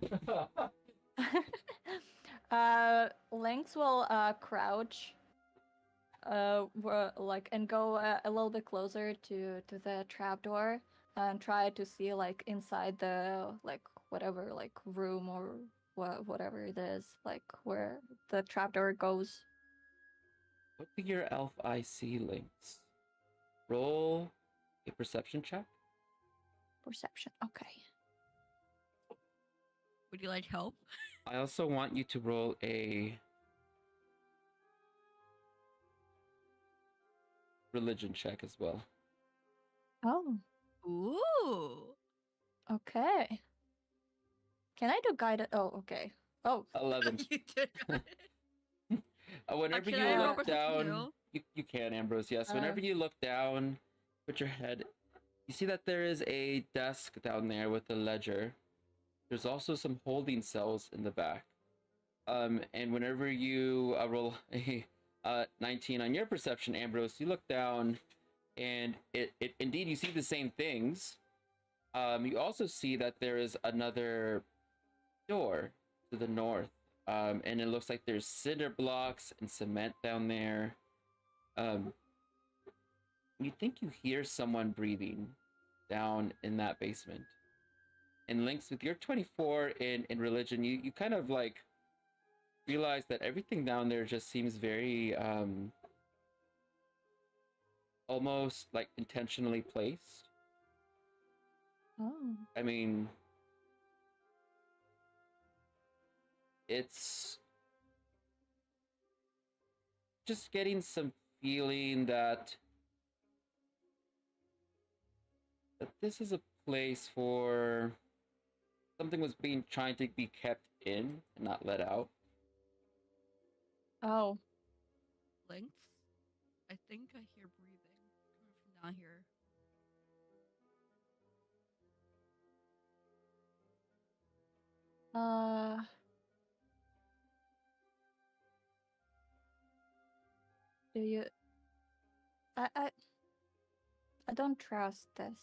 Lynx will crouch, and go a little bit closer to the trapdoor and try to see, like, inside the, like, whatever, like, room or whatever it is, like, where the trapdoor goes. What do your elf eye see, Lynx? Roll a perception check. Perception, okay. Would you like help? I also want you to roll a religion check as well. Oh. Ooh. Okay. Can I do guided? Oh, okay. Oh. 11. You did. Whenever Can you I roll look perception down, too? you can, Ambrose. Yes. Whenever you look down, put your head. You see that there is a desk down there with a ledger. There's also some holding cells in the back. And whenever you roll a 19 on your perception, Ambrose, you look down, and it indeed you see the same things. You also see that there is another door to the north, and it looks like there's cinder blocks and cement down there. You think you hear someone breathing down in that basement. And Lynx, with your 24 in religion, you kind of like realize that everything down there just seems very almost like intentionally placed. Oh. I mean, it's just getting some feeling that this is a place for something was being trying to be kept in and not let out. Oh. Lynx? I think I hear breathing coming from down here. Do you? I don't trust this. Yes.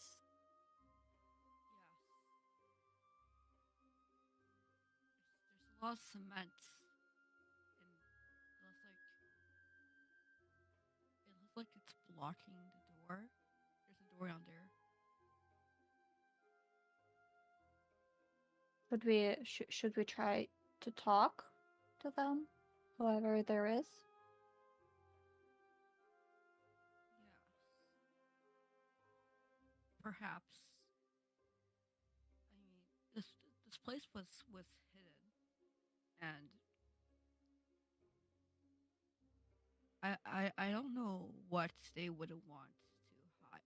There's a lot of cement. And it looks like it's blocking the door. There's a door down there. Should we try to talk to them, whoever there is? perhaps. I mean, this place was hidden, and I don't know what they would want to hide,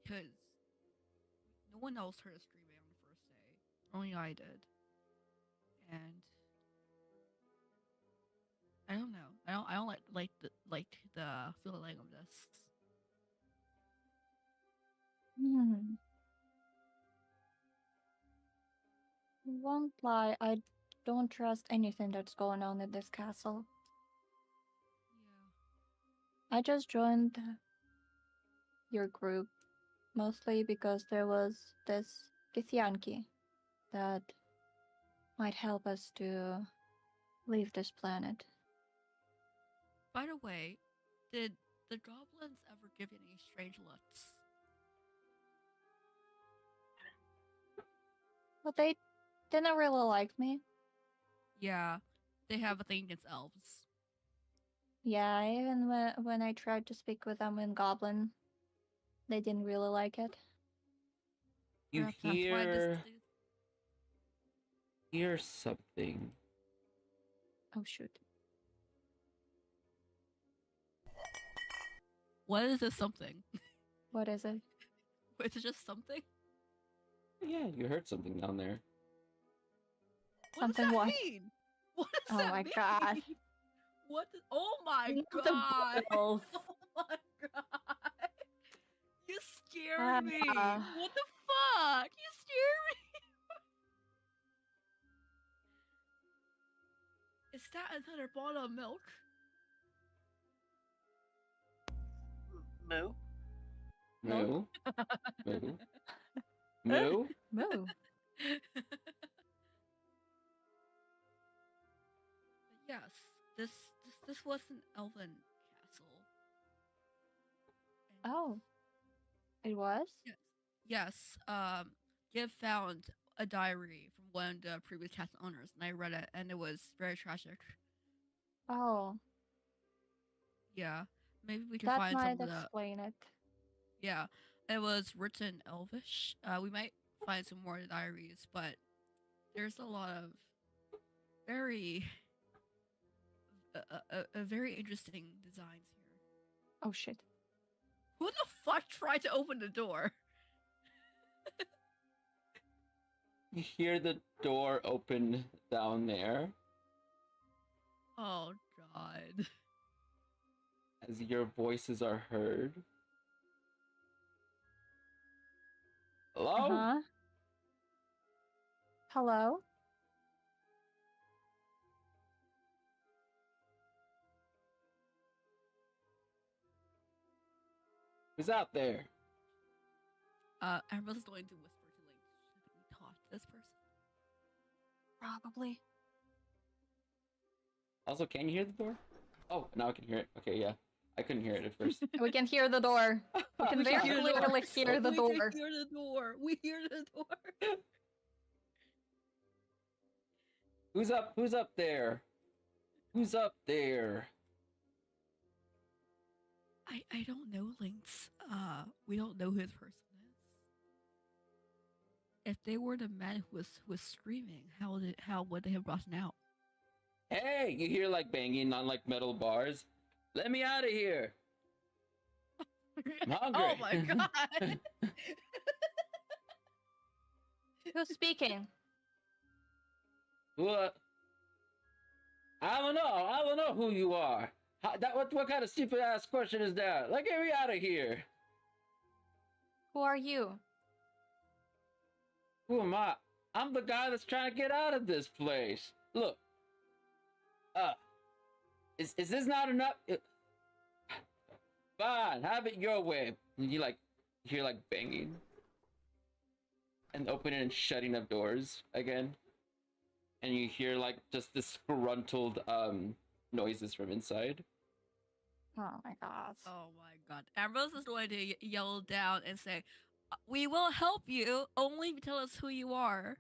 because no one else heard us screaming on the first day. Only I did, and I don't know. I don't like the feeling of this. Won't lie, I don't trust anything that's going on in this castle. Yeah. I just joined your group mostly because there was this Githyanki that might help us to leave this planet. By the way, did the goblins ever give you any strange looks? But they didn't really like me. Yeah, they have a thing against elves. Yeah, even when I tried to speak with them in Goblin, they didn't really like it. You Perhaps that's why this hear something. Oh shoot. What is this something? What is it? Is it just something? Yeah, you heard something down there. Something what what? does that mean? What does Oh that my mean? god. What? Oh my Not the god! boils. Oh my god! You scared me! Ah. What the fuck? You scared me! Is that another bottle of milk? No. Moo? Moo? Moo? Moo. Yes, this was an elven castle. And Oh. It was? yes, Giv found a diary from one of the previous castle owners, and I read it, and it was very tragic. Oh. Yeah, maybe we can That find some might of the. explain it. Yeah, it was written Elvish. We might find some more diaries, but there's a lot of very, very interesting designs here. Oh shit. Who the fuck tried to open the door? You hear the door open down there Oh god. as your voices are heard. Hello? Uh-huh. Hello? Who's out there? Amber's going to whisper to Link, should we talk to this person? Probably. Also, can you hear the door? Oh, now I can hear it. Okay, yeah. I couldn't hear it at first. We can hear the door. We can very clearly hear the door. We can hear the door. We hear the door. Who's up? Who's up there? Who's up there? I don't know, Lynx. We don't know who this person is. If they were the man who was screaming, how would they have gotten out? Hey, you hear like banging on like metal bars? Let me out of here. I'm hungry. Oh my god. Who's speaking? What? I don't know who you are. What kind of stupid ass question is that? Like, get me out of here. Who are you? Who am I? I'm the guy that's trying to get out of this place. Look. Is this not enough? Fine, have it your way. And you hear like banging. And opening and shutting of doors again. And you hear like just disgruntled noises from inside. Oh my god. Oh my god. Ambrose is going to yell down and say, we will help you, only if you tell us who you are.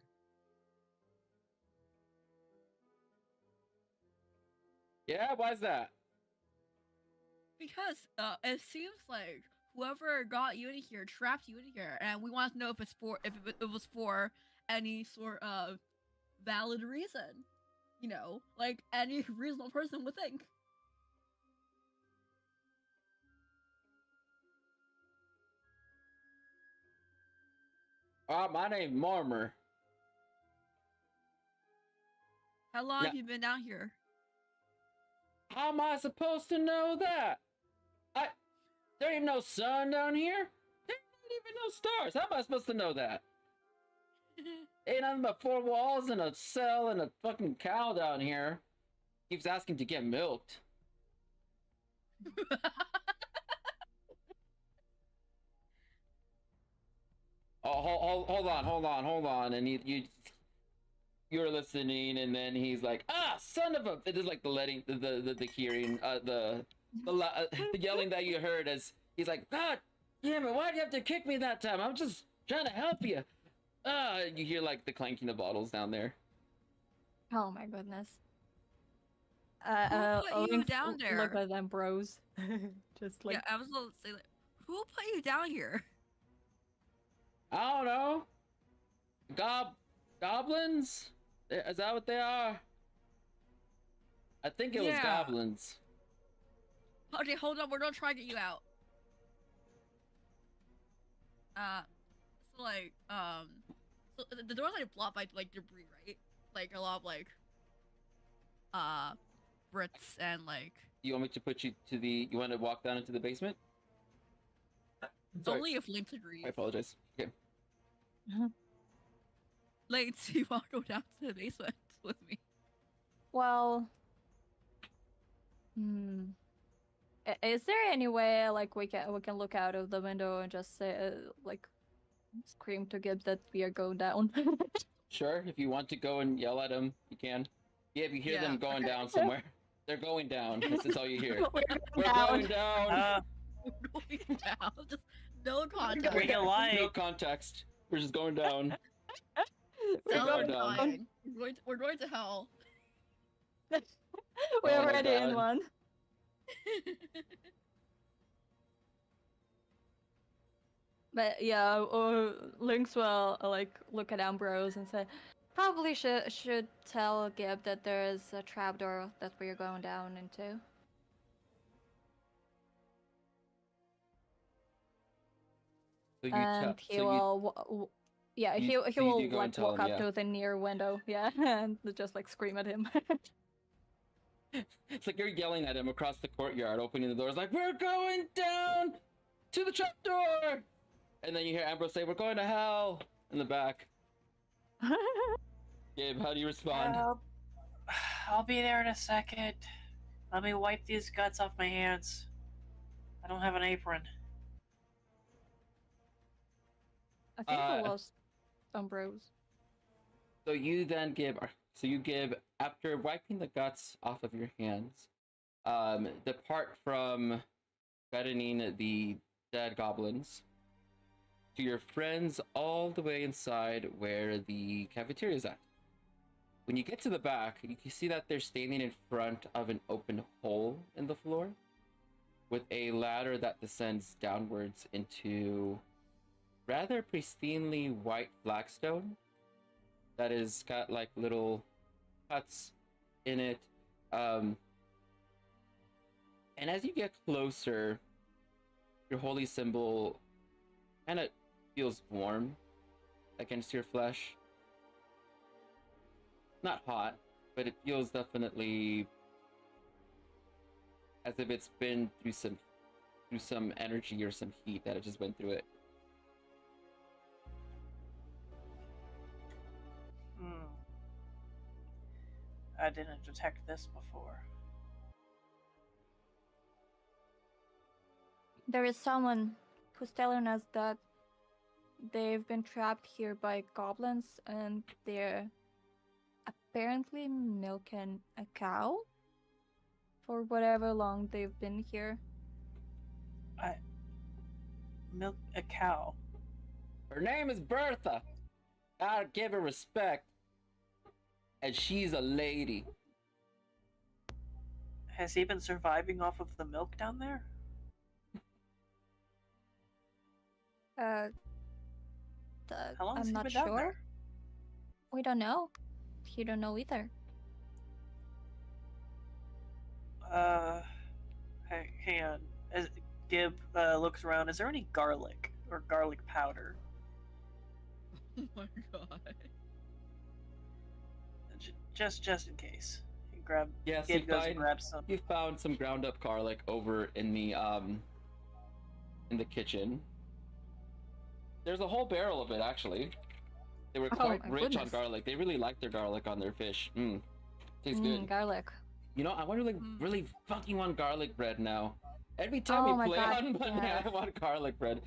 Yeah, why's that? Because it seems like whoever got you in here trapped you in here, and we want to know if it was for any sort of valid reason. You know, like any reasonable person would think. My name's Marmer. How long have you been down here? How am I supposed to know that? There ain't no sun down here. There ain't even no stars. How am I supposed to know that? Ain't nothing but four walls and a cell and a fucking cow down here. Keeps asking to get milked. Oh, hold on. And you're listening, and then he's like, son of a. It is like the hearing, the yelling that you heard as he's like, God damn it, why'd you have to kick me that time? I'm just trying to help you. You hear like the clanking of bottles down there. Oh my goodness. Who put you Lynx down there? Look at them bros. Just like, Yeah, I was going to say, like, who put you down here? I don't know. Goblins? Is that what they are? I think it was goblins. Okay, hold on. We're gonna try to get you out. So the door's like blocked by like debris, right? Like a lot of like, bricks and like. You want me to put you to the? You want to walk down into the basement? Sorry. Only if Lynx agrees. I apologize. Okay. Lynx, you want to go down to the basement with me? well, is there any way like we can look out of the window and just say like scream to Gibbs that we are going down? Sure, if you want to go and yell at them, you can. Yeah, if you hear them going down somewhere, they're going down. That's all you hear. We're going down. We're going down. Just no context. No context. We're just going down. We're going down. We're going to hell. We're Oh my already in God. one. But yeah, or Lynx will like look at Ambrose and say, probably should tell Gib that there is a trapdoor that we're going down into. So you And he will, yeah, he you will go and like tell walk him, up yeah. to the near window, yeah, and just like scream at him. It's like you're yelling at him across the courtyard, opening the doors, like, we're going down to the trapdoor! And then you hear Ambrose say, we're going to hell in the back. Gabe, how do you respond? I'll be there in a second. Let me wipe these guts off my hands. I don't have an apron. I think it was Ambrose. So you then give, after wiping the guts off of your hands, depart from threatening the dead goblins to your friends all the way inside where the cafeteria is at. When you get to the back, you can see that they're standing in front of an open hole in the floor with a ladder that descends downwards into rather pristinely white flagstone that has got like little cuts in it. And as you get closer, your holy symbol kind of feels warm against your flesh. Not hot, but it feels definitely as if it's been through some energy or some heat that it just went through it. I didn't detect this before. There is someone who's telling us that they've been trapped here by goblins and they're apparently milking a cow for whatever long they've been here. Milk a cow? Her name is Bertha. Gotta give her respect. And she's a lady. Has he been surviving off of the milk down there? Uh, How long has I'm he not been down sure. there? We don't know. You don't know either. Hang on. As Gib looks around, is there any garlic or garlic powder? Oh my god. Just in case. Grab. Yes, Gib goes and grabs some. you found some ground up garlic over in the kitchen. There's a whole barrel of it actually. They were quite my rich on goodness. garlic. They really like their garlic on their fish. Tastes good. Garlic. You know, I want to really fucking want garlic bread now. Every time Oh we my play God, on Monday, yes. I want garlic bread.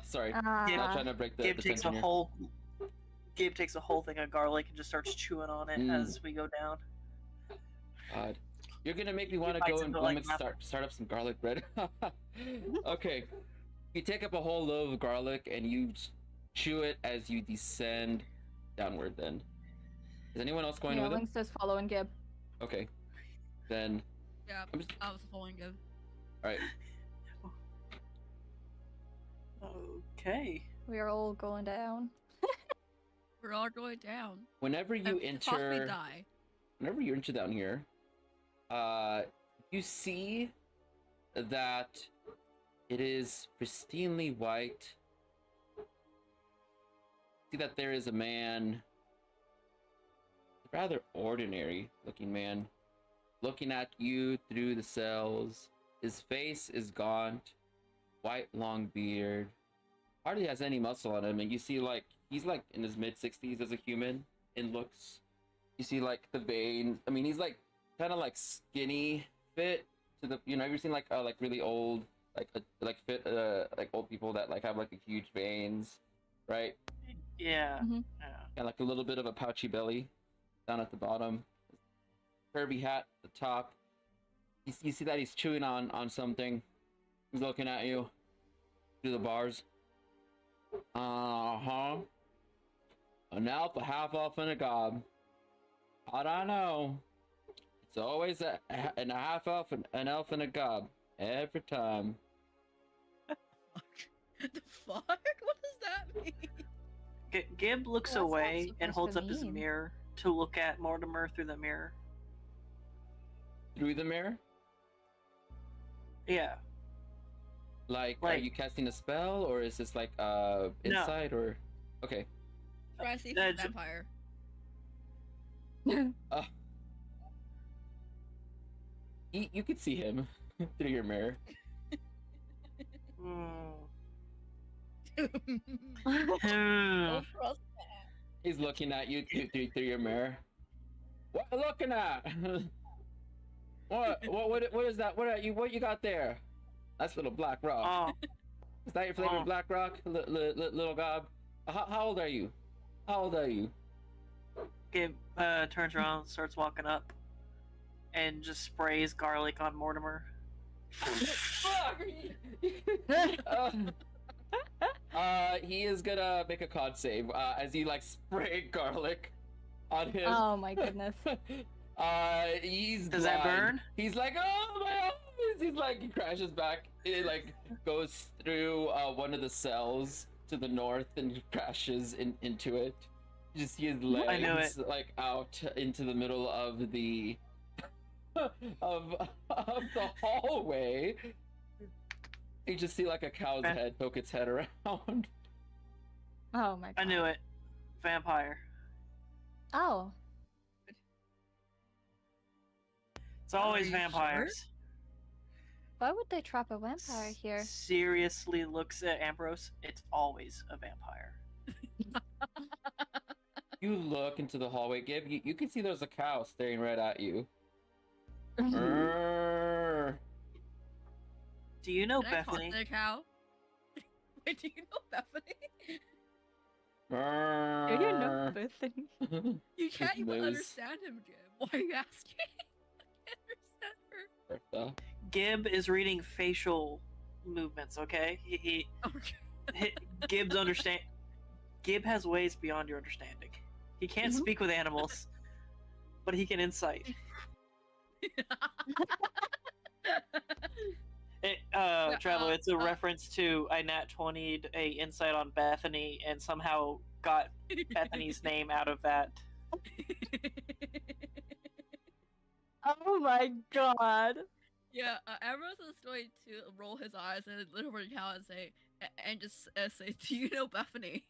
Sorry, Gib, not trying to break the Gib takes tension here. Gabe takes a whole thing of garlic and just starts chewing on it as we go down. God, you're gonna make me want to bites go and into, like, start up some garlic bread. Okay, you take up a whole loaf of garlic and you chew it as you descend downward. Then, is anyone else going with him? Lynx is following Gib. Okay, then. Yeah, I was following good. All right. Okay. We are all going down. We're all going down. Whenever you enter, die. whenever you enter down here, you see that it is pristinely white. See that there is a man, a rather ordinary looking man, looking at you through the cells. His face is gaunt, white long beard, hardly has any muscle on him, and you see like he's like in his mid-60s as a human in looks. You see like the veins. I mean, he's like kind of like skinny fit to the, you know, have you seen like really old like fit like old people that like have like huge veins, right? Yeah. Yeah, like a little bit of a pouchy belly down at the bottom, curvy hat at the top. You see that he's chewing on something. He's looking at you through the bars. An elf, a half elf, and a god. How'd I know? It's always a half elf, an elf, and a god every time. The fuck? What does that mean? Gib looks What's that away and holds supposed up to his mean? mirror to look at Mortimer through the mirror. Through the mirror? Yeah. Like, are you casting a spell, or is this like insight, or? Okay. Try to see if he's a vampire. You could see him through your mirror. Don't trust that. He's looking at you through your mirror. What are you looking at? What is that? What you got there? That's little black rock. Oh. Is that your favorite black rock, little gob? How old are you? How old are you? Gib turns around, starts walking up, and just sprays garlic on Mortimer. He is gonna make a con save as you like spray garlic on him. Oh my goodness. He's Does that blind. burn? He's like, oh my eyes! He's like, he crashes back. It like goes through one of the cells to the north and crashes into it. You just see his legs like out into the middle of the of the hallway. You just see like a cow's head poke its head around. Oh my god. I knew it. Vampire. Oh. It's always Are you vampires. Why would they trap a vampire here? Seriously looks at Ambrose. It's always a vampire. You look into the hallway, Gib. You can see there's a cow staring right at you. Do you know Can I talk Bethany? to the cow? Wait, do you know Bethany? Do you know Bethany? You can't even Moose. understand him, Jim. Why are you asking? I can't understand her. Gib is reading facial movements. Okay, Okay. Gib's understand. Gib has ways beyond your understanding. He can't speak with animals, but he can insight. Traveler, it's a reference to I nat 20'd a insight on Bethany and somehow got Bethany's name out of that. Oh my god. Yeah, Ambrose is going to roll his eyes and look over the cow and say, and just say, "Do you know Bethany?"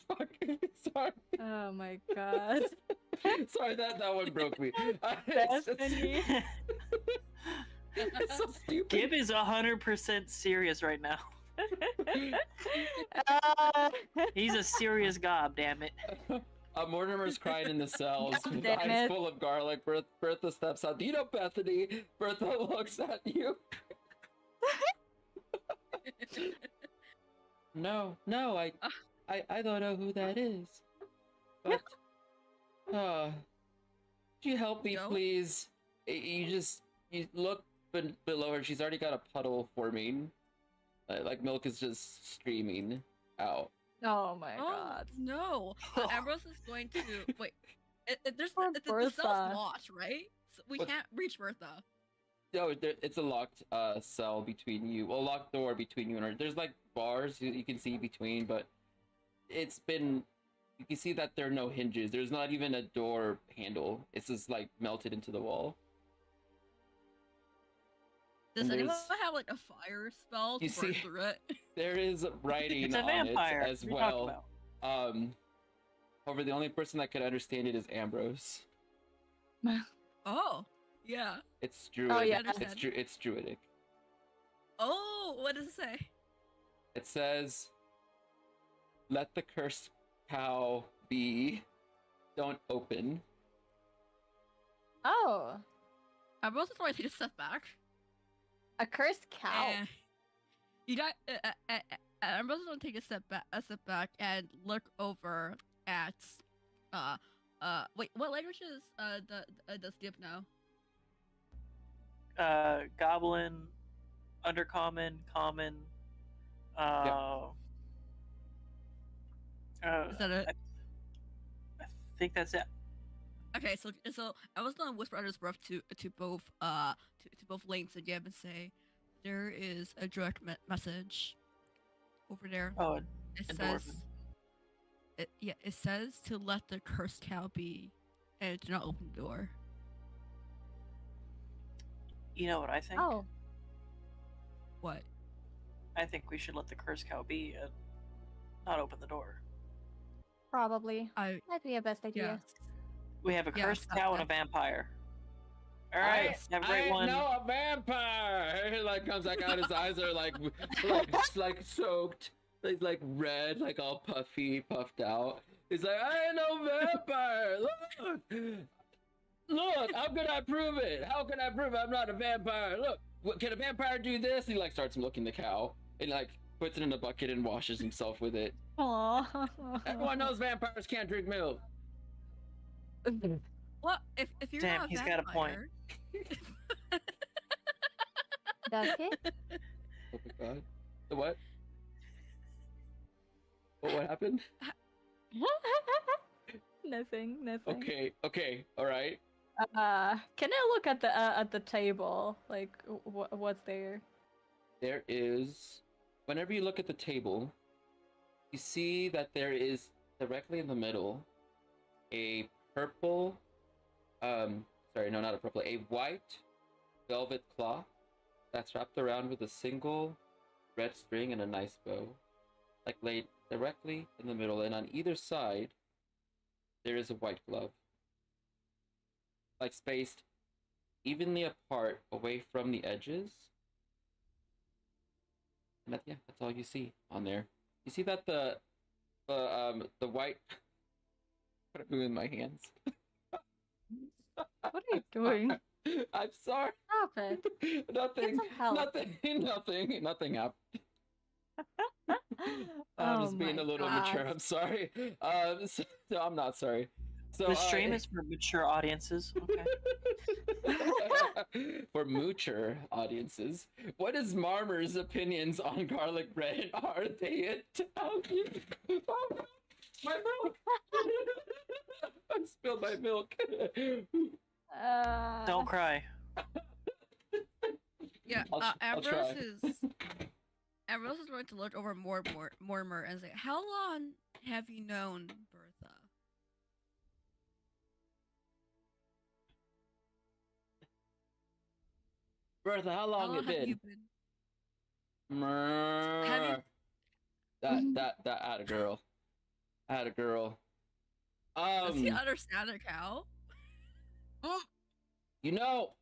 Fuck. Sorry. Oh my god. Sorry, that one broke me. Bethany. It's so stupid. Gib is 100% serious right now. He's a serious gob, damn it. Mortimer's crying in the cells with Damn eyes it. full of garlic. Bertha steps out. Do you know Bethany? Bertha looks at you. No, I don't know who that is. But, could you help me, please? You look below her. She's already got a puddle forming. Like milk is just streaming out. Oh my god. No, Ambrose is going to wait. The cell's Bertha. locked, right? So we can't reach Bertha. No, it's a locked cell between you. Well, locked door between you and her. There's like bars you can see between, but it's been. You can see that there are no hinges. There's not even a door handle. It's just like melted into the wall. Does And anyone there's- have like a fire spell to You burn see- through it? There is writing It's a on vampire. it as What are you talking well. However, the only person that could understand it is Ambrose. Oh, yeah. It's druidic. Oh, yeah. It's druidic. Oh, what does it say? It says, "Let the cursed cow be. Don't open." Oh. Ambrose is going to take a step back. A cursed cow. You got. Ambrose is going to take a step back and look over at. Wait, what language is does Gib know? Goblin, Undercommon, Common. Is that it? I think that's it. Okay, so I was gonna whisper under his breath to both Lynx and Gib and say, there is a direct message over there. Oh, It and says, it says to let the cursed cow be, and do not open the door. You know what I think? Oh. What? I think we should let the cursed cow be and not open the door. Probably. That'd be a best idea. We have a Yes, cursed cow and a vampire. All I right, everyone. know a vampire. He like comes back out. His eyes are like soaked. He's like red, like all puffy, puffed out. He's like, I know vampire. Look. How can I prove it? How can I prove I'm not a vampire? Look, can a vampire do this? And he like starts milking the cow and like puts it in a bucket and washes himself with it. Aww. Everyone knows vampires can't drink milk. What if you're Damn, not a he's got a point. vampire? Does he? Oh my god. The what? What happened? Nothing. Okay, alright. Can I look at the table? Like, what's there? There is, whenever you look at the table, you see that there is directly in the middle a purple, sorry, no, not a purple, a white velvet cloth that's wrapped around with a single red string and a nice bow, like laid directly in the middle, and on either side there is a white glove, like spaced evenly apart away from the edges. And yeah, that's all you see on there. You see that the white. What am I doing with my hands? What are you doing? I'm sorry. Stop it. Nothing. Get some help. Nothing happened. I'm Oh just being my a little God. mature. I'm sorry. So I'm not sorry. So The stream is for mature audiences. Okay. for mature audiences, what is Marmer's opinions on garlic bread? Are they Italian? Oh, my mouth! I spilled my milk. Don't cry. Yeah, I'll try. Ambrose is going to look over Mortimer and say, "How long have you known Bertha?" Bertha, how long have it you been? been? Have you? That I had a girl. I had a girl. Does he understand a cow? You know.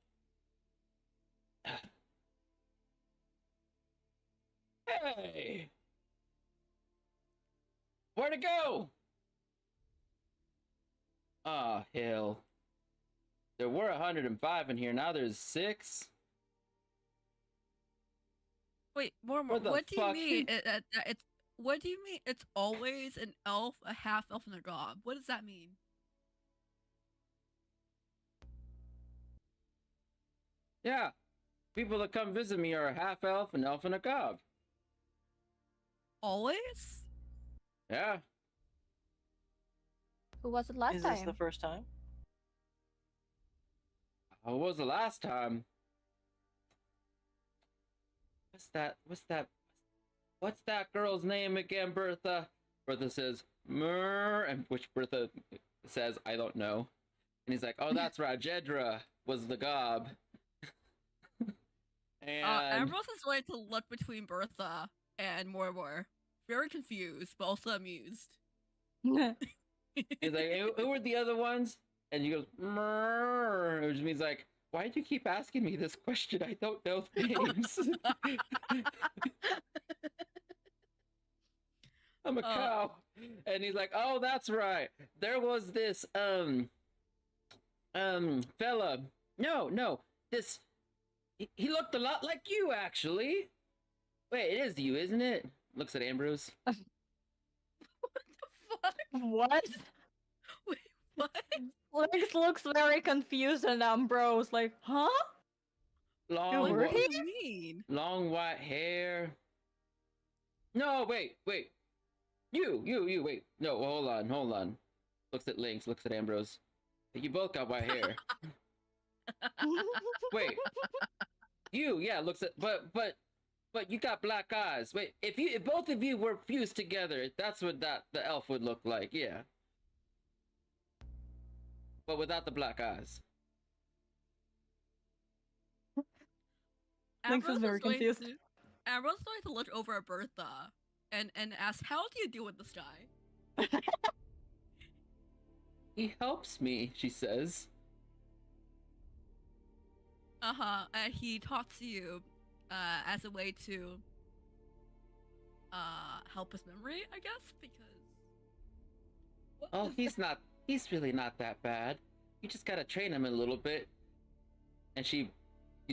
Hey! Where'd it go? Ah, hell. There were 105 in here, now there's 6? Wait, Mortimer, What the what do you fuck? mean? What do you mean it's always an elf, a half elf, and a gob? What does that mean? Yeah. People that come visit me are a half elf, an elf, and a gob. Always? Yeah. Who was it last Is time? this the first time? What was the last time? What's that girl's name again, Bertha? Bertha says, Murr, and which Bertha says, I don't know. And he's like, oh, that's right, Jedra was the gob. And Ambrose is going to look between Bertha and Mortimer. Very confused, but also amused. he's like, hey, who were the other ones? And he goes, Murr, which means like, why do you keep asking me this question? I don't know the names. I'm a cow. And he's like, oh, that's right. There was this, fella. No, this, he looked a lot like you, actually. Wait, it is you, isn't it? Looks at Ambrose. What the fuck? What? Wait, what? Lex looks very confused and Ambrose like, huh? Long, What do you mean? Long white hair. No, wait. You, wait. No, hold on. Looks at Lynx, looks at Ambrose. You both got white hair. Wait. Looks at, but you got black eyes. Wait, if both of you were fused together, that's what the elf would look like, yeah. But without the black eyes. Lynx is very confused. Ambrose is going to look over at Bertha and ask, how do you deal with this guy? He helps me, she says. And he talks to you as a way to help his memory, I guess, because he's really not that bad. You just gotta train him a little bit. And you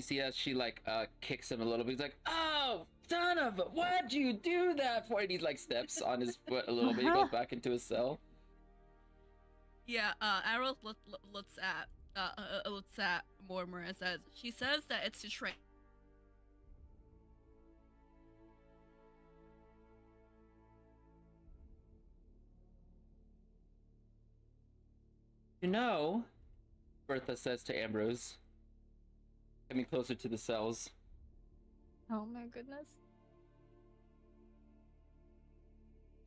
see as she like kicks him a little bit. He's like, oh, son of a, why'd you do that for? And he like steps on his foot a little bit. He goes back into his cell. Yeah, Arrow looks at Mortimer and says, she says that it's to train. You know, Bertha says to Ambrose, coming closer to the cells. Oh my goodness.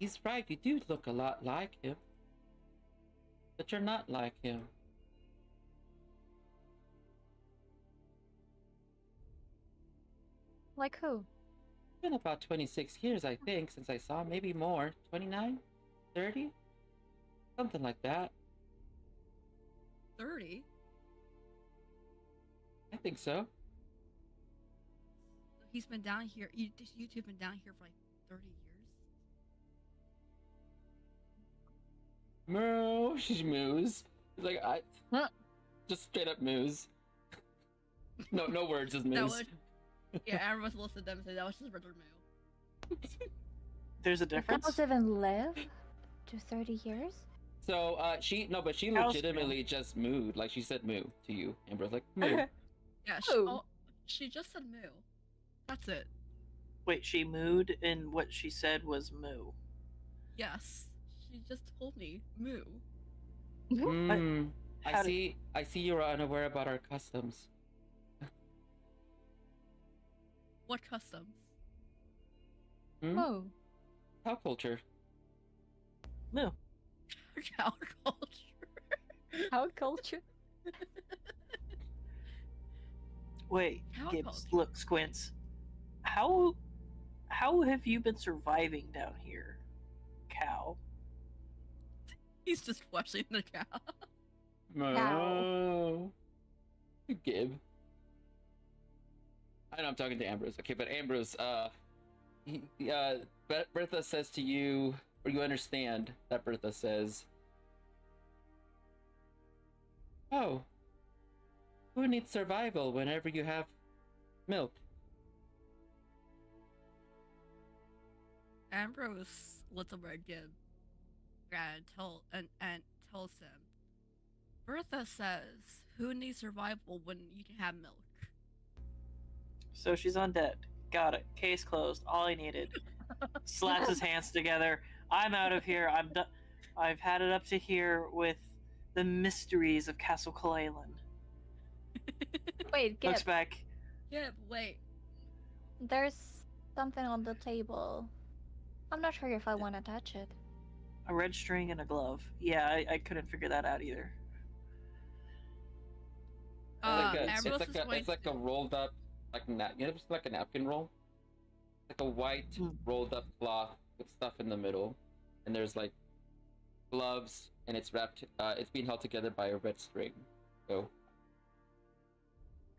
He's right, you do look a lot like him. But you're not like him. Like who? It's been about 26 years, I think, since I saw him. Maybe more. 29? 30? Something like that. 30? I think so. He's been down here. You two have been down here for like 30 years. Moo, she moos. It's like just straight up moos. No words, just moos. Yeah, everyone's listened to them and said that was just regular moo. There's a difference. Cows even live to 30 years? So she legitimately just mooed, like she said moo to you. Amber's like moo. Yeah, she just said moo. That's it. Wait, she mooed and what she said was moo. Yes, she just told me moo. I see you are unaware about our customs. What customs? Oh. Cow culture. No. Cow culture. How culture? Wait, Cow Gibbs, culture. look, Squints. How have you been surviving down here, cow? He's just watching the cow. Oh. Gib. I know I'm talking to Ambrose. Okay, but Ambrose, Bertha says to you, or you understand that Bertha says, "Oh, who needs survival whenever you have milk?" Ambrose looks over at Gib and tells him, Bertha says, "Who needs survival when you can have milk?" So she's undead. Got it. Case closed. All I needed. Slaps his hands together. I'm out of here. I'm done. I've had it up to here with the mysteries of Castle Kalalan. Wait, Looks Gib, back. Yeah, but wait. there's something on the table. I'm not sure if I want to touch it. A red string and a glove. Yeah, I couldn't figure that out either. Ambrose is going It's like to... a rolled up, like it's like a napkin roll, like a white rolled up cloth with stuff in the middle, and there's like gloves, and it's wrapped. It's being held together by a red string. So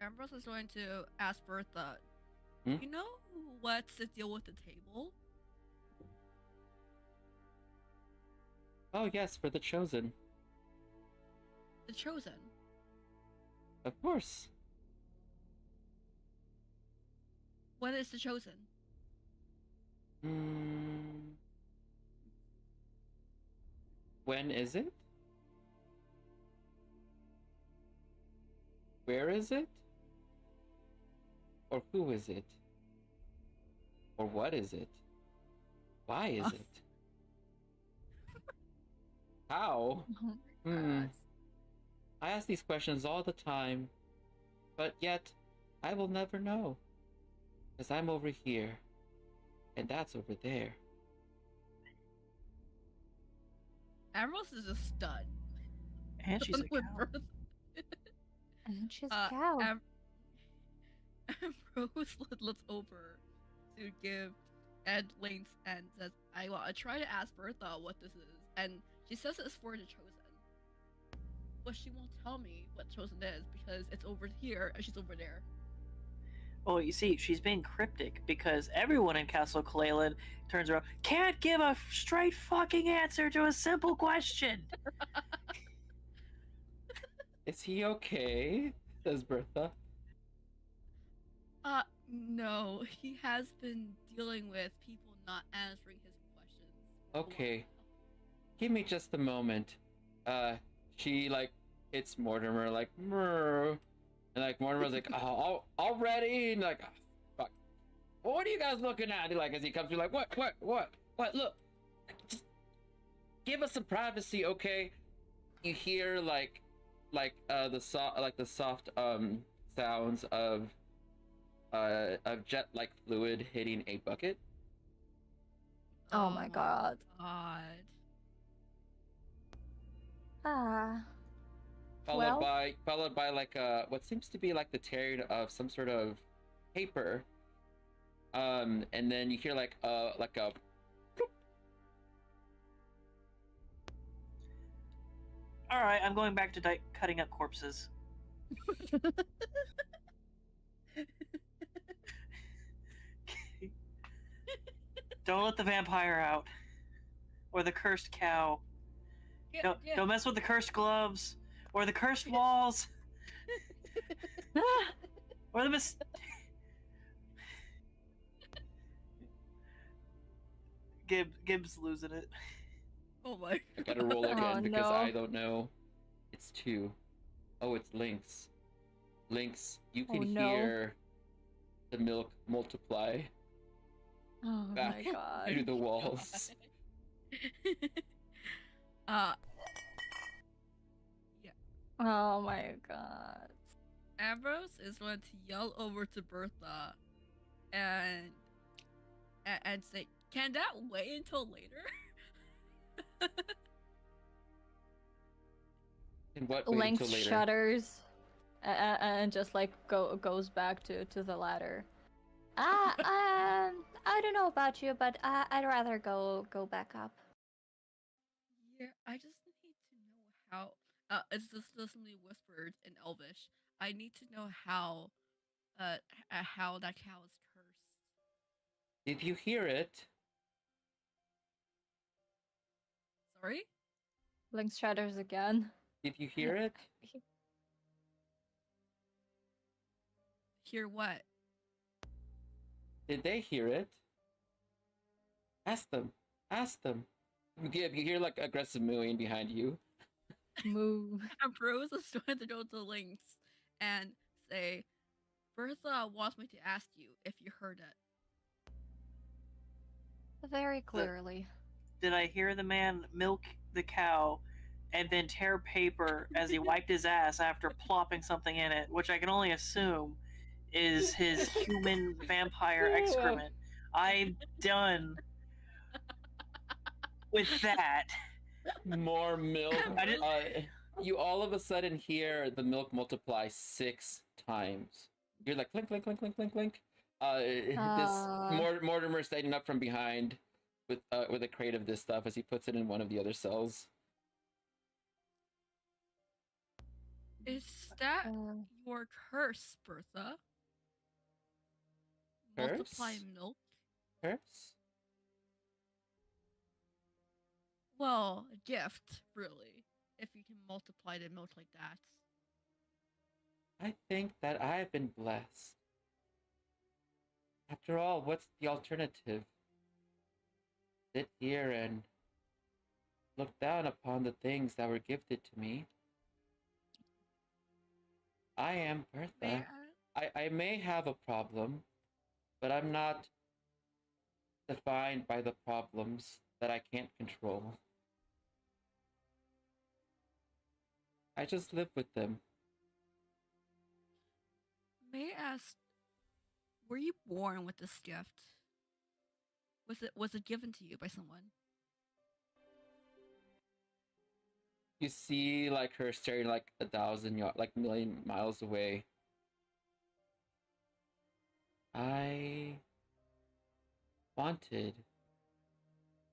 Ambrose is going to ask Bertha, Hmm? you know what's the deal with the table? Oh yes, for the chosen. The Chosen. Of course. What is the Chosen? When is it? Where is it? Or who is it? Or what is it? Why is it? How? I ask these questions all the time, but yet I will never know. Because I'm over here, and that's over there. Ambrose is a stud. And she's a With cow. Bertha. And she's a cow. Ambrose looks over to give Ed links and says, I try to ask Bertha what this is, and she says it's for the Chosen. But she won't tell me what Chosen is because it's over here and she's over there. Well, you see, she's being cryptic because everyone in Castle Kalalan turns around, can't give a straight fucking answer to a simple question. Is he okay? Says Bertha. No, he has been dealing with people not answering his questions. Okay. Give me just a moment. She like hits Mortimer like Mrr. And like Mortimer's like, oh, already? And like, oh, fuck. Well, what are you guys looking at? Like as he comes through, like, what? Look, just give us some privacy, okay? You hear the soft sounds of jet-like fluid hitting a bucket. Oh my god. Ah. Followed by like what seems to be like the tearing of some sort of paper. And then you hear like a bloop. All right, I'm going back to cutting up corpses. Don't let the vampire out, or the cursed cow. Don't mess with the cursed gloves, or the cursed walls, or the Gibbs losing it. Oh my! I gotta roll again because no. I don't know. It's 2. Oh, it's Lynx. Lynx, you can hear the milk multiply. Oh back my god. through the walls. Oh my god. Ambrose is going to yell over to Bertha and and say, "Can that wait until later?" And what wait Lynx until later? shudders and just like goes back to the ladder. I don't know about you, but I'd rather go back up. Yeah, I just need to know how. It's just suddenly whispered in Elvish. I need to know how that cow is cursed. Did you hear it? Sorry? Lynx shudders again. Did you hear it? Hear what? Did they hear it? Ask them. Ask them. Gib, you hear like aggressive mooing behind you. Move. Ambrose is going to go to Lynx and say, Bertha wants me to ask you if you heard it. Very clearly. Did I hear the man milk the cow and then tear paper as he wiped his ass after plopping something in it, which I can only assume is his human vampire excrement? I'm done with that. More milk. You all of a sudden hear the milk multiply 6 times. You're like clink, clink, clink, clink, clink, clink. This Mortimer standing up from behind with a crate of this stuff as he puts it in one of the other cells. Is that your curse, Bertha? Curse? Multiply milk? Curse? Well, a gift, really. If you can multiply the milk like that. I think that I've been blessed. After all, what's the alternative? Sit here and look down upon the things that were gifted to me. I am Bertha. I may have a problem, but I'm not defined by the problems that I can't control. I just live with them. May I ask, were you born with this gift? Was it given to you by someone? You see, like, her staring like 1,000 like million miles away. I wanted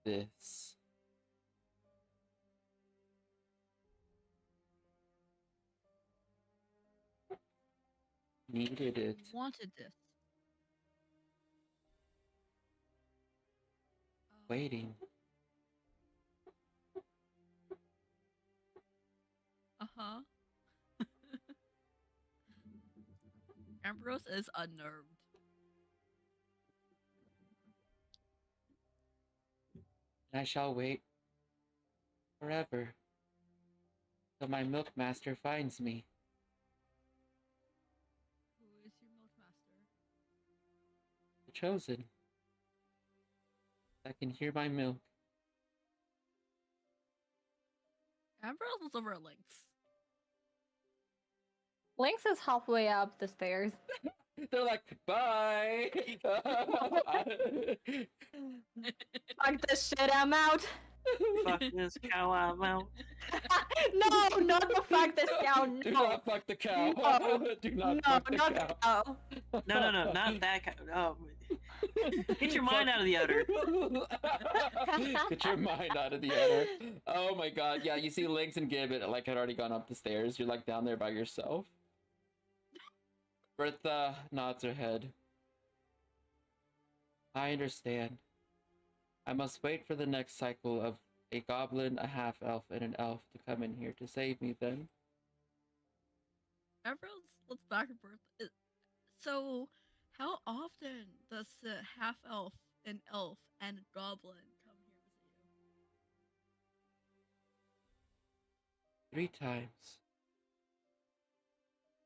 this. Needed it. You wanted this. Waiting. Uh-huh. Ambrose is unnerved. I shall wait forever till my milk master finds me. Who is your milk master? The chosen. I can hear my milk. Ambrose was over at Lynx. Lynx is halfway up the stairs. They're like, bye! Fuck this shit, I'm out! Fuck this cow, I'm out. No, not the fuck this cow, no! Do not fuck the cow! No. Do not No, fuck the not cow! the cow. No, not that cow. Oh. Get your mind out of the udder. Get your mind out of the udder. Oh my god, yeah, you see Lynx and Gibbet like had already gone up the stairs. You're like down there by yourself. Bertha nods her head. I understand. I must wait for the next cycle of a goblin, a half-elf, and an elf to come in here to save me then. Ambrose looks back at Bertha. So, how often does the half-elf, an elf, and a goblin come here visit you? 3 times.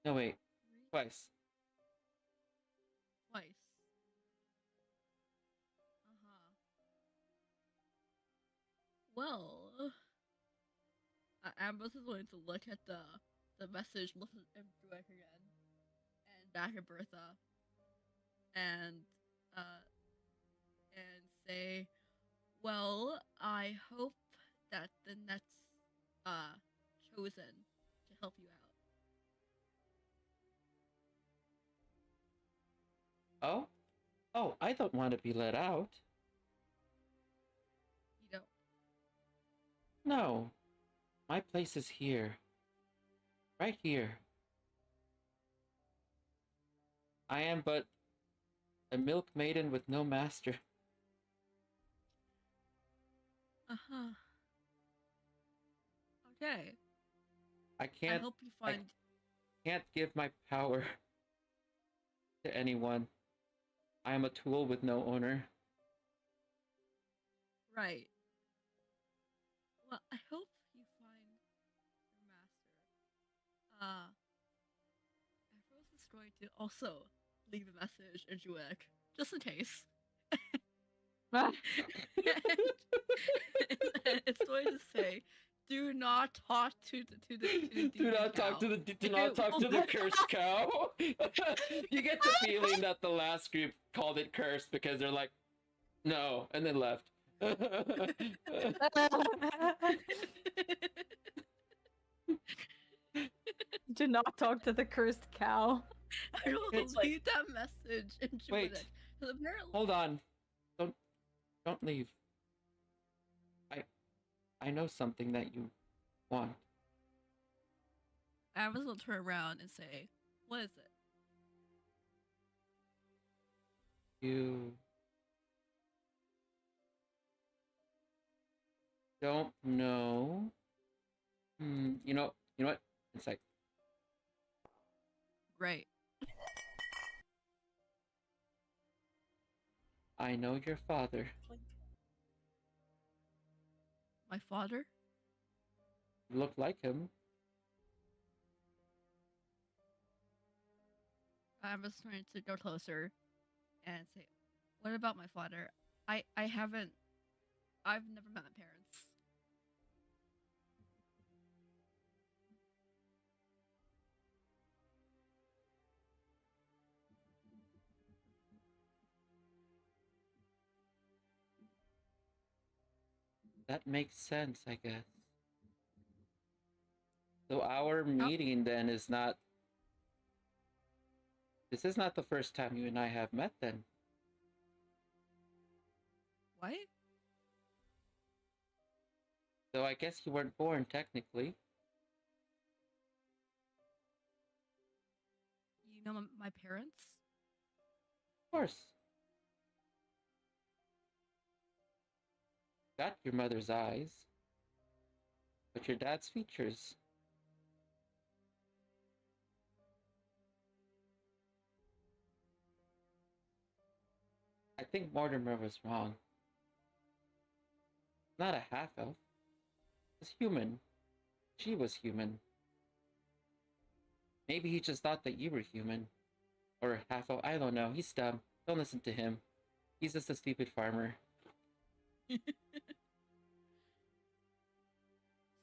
No, wait. Twice. Twice. Uh-huh. Well, Ambrose is going to look at the the message listen and Drake again, and back at Bertha, and say, well, I hope that the net's chosen to help you out. Oh, I don't want to be let out. You don't. No, my place is here. Right here. I am but a milk maiden with no master. Uh-huh. Okay. I I hope you find... can't give my power to anyone. I am a tool with no owner. Right. Well, I hope you find your master. Ambrose is going to also leave a message in Juek, just in case. And it's going to say, "Do not talk to the do not cow. talk to the cursed cow." You get the feeling that the last group called it cursed because they're like, no, and then left. Do not talk to the cursed cow. I will leave that message in Juek. Wait. Apparently... Hold on. Don't leave. I know something that you want. Ambrose will turn around and say, "What is it?" You don't know. You know what? It's like, Great. I know your father. My father? You look like him. I'm just trying to go closer and say, "What about my father? I've never met my parents." That makes sense, I guess. So our meeting then is not... This is not the first time you and I have met then. What? So I guess you weren't born technically. You know my parents? Of course. Got your mother's eyes. But your dad's features. I think Mortimer was wrong. Not a half-elf. He's human. She was human. Maybe he just thought that you were human. Or half-elf. I don't know. He's dumb. Don't listen to him. He's just a stupid farmer.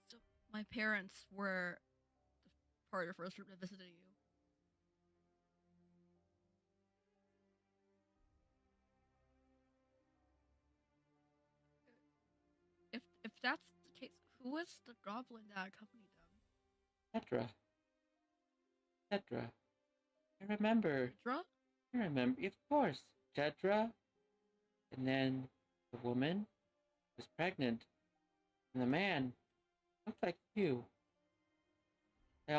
So my parents were part of the first group that visited you. If that's the case, who was the goblin that accompanied them? Tetra. I remember. Tetra? I remember. Of course. Tetra. And then the woman was pregnant. And the man looked like you. They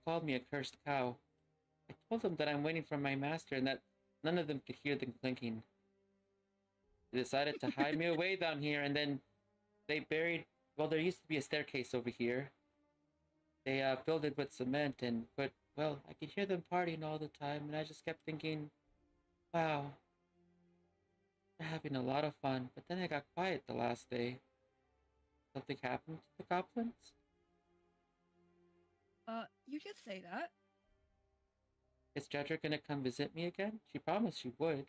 called me a cursed cow. I told them that I'm waiting for my master and that none of them could hear them clinking. They decided to hide me away down here, and then they buried... Well, there used to be a staircase over here. They filled it with cement and put... Well, I could hear them partying all the time, and I just kept thinking, wow, they're having a lot of fun. But then I got quiet the last day. Something happened to the goblins? You could say that. Is Jedra gonna come visit me again? She promised she would.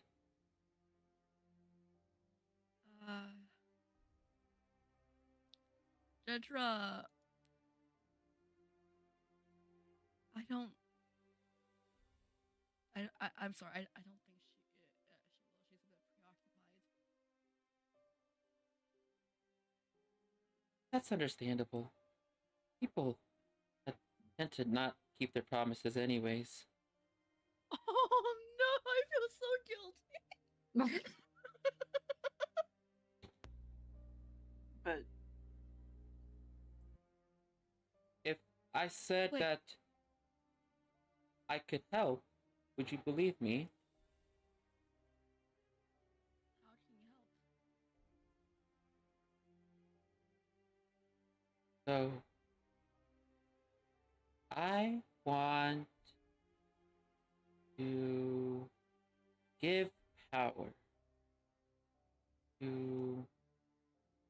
Jedra... I don't. I'm sorry. I don't think she will. She's a bit preoccupied. That's understandable. People tend to not keep their promises anyways. Oh no! I feel so guilty. But If I said Wait. that I could help, would you believe me? How can you help? So, I want to give power to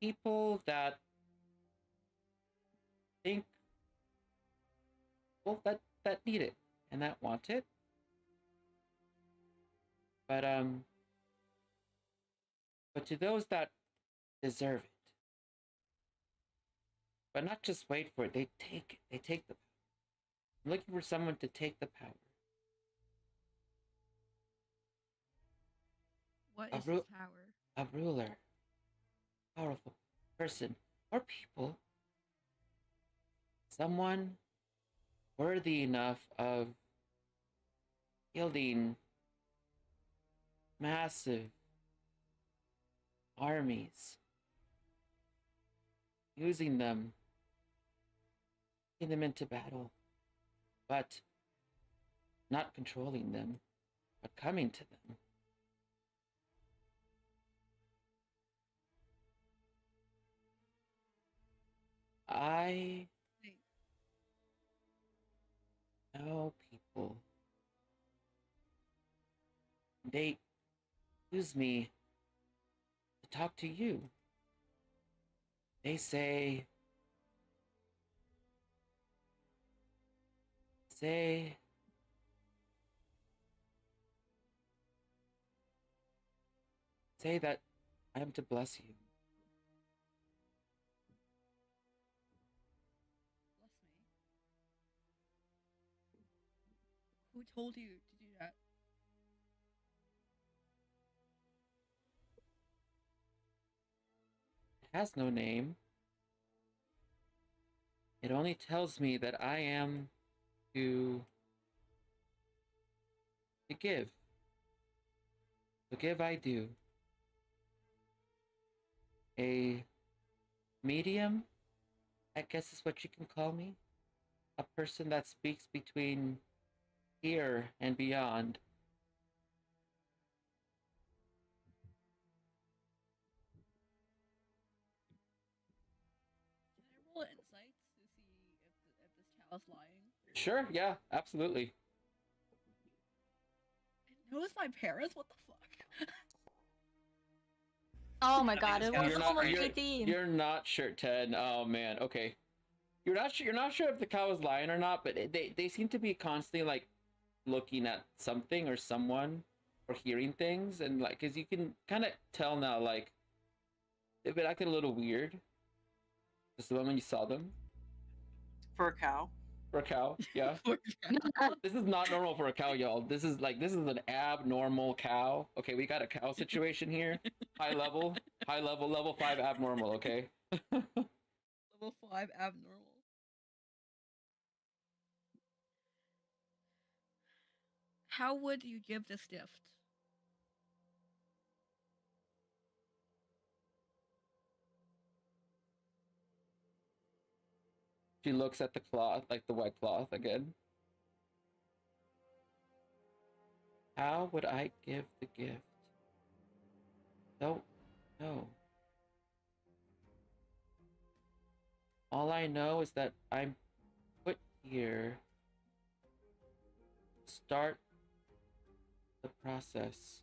people that think, well, that need it and that want it. But to those that deserve it, but not just wait for it, they take it. They take the power. I'm looking for someone to take the power. What A is ru- this power? A ruler, powerful person, or people. Someone worthy enough of fielding massive armies, using them, taking them into battle, but not controlling them, but coming to them. I Wait. know people. They use me to talk to you. They say that I am to bless you. Bless me. Who told you to do that? It has no name. It only tells me that I am to give. To give I do. A medium, I guess is what you can call me. A person that speaks between here and beyond. Can I roll insights to see if this cow is lying? Sure, yeah, absolutely. It knows my parents. What the fuck? Oh my god, it's it got was a almost screen. 18. You're not sure, Ted. Oh man, okay. You're not sure if the cow is lying or not, but they seem to be constantly like looking at something or someone or hearing things, and like, cause you can kind of tell now, like, they've been acting a little weird. Just the moment you saw them. for a cow. For a cow, yeah. This is not normal for a cow, y'all. This is an abnormal cow. Okay, we got a cow situation here. Level 5 abnormal, okay? Level 5 abnormal. How would you give this gift? She looks at the cloth, like the white cloth again. How would I give the gift? Don't know. All I know is that I'm put here to start the process.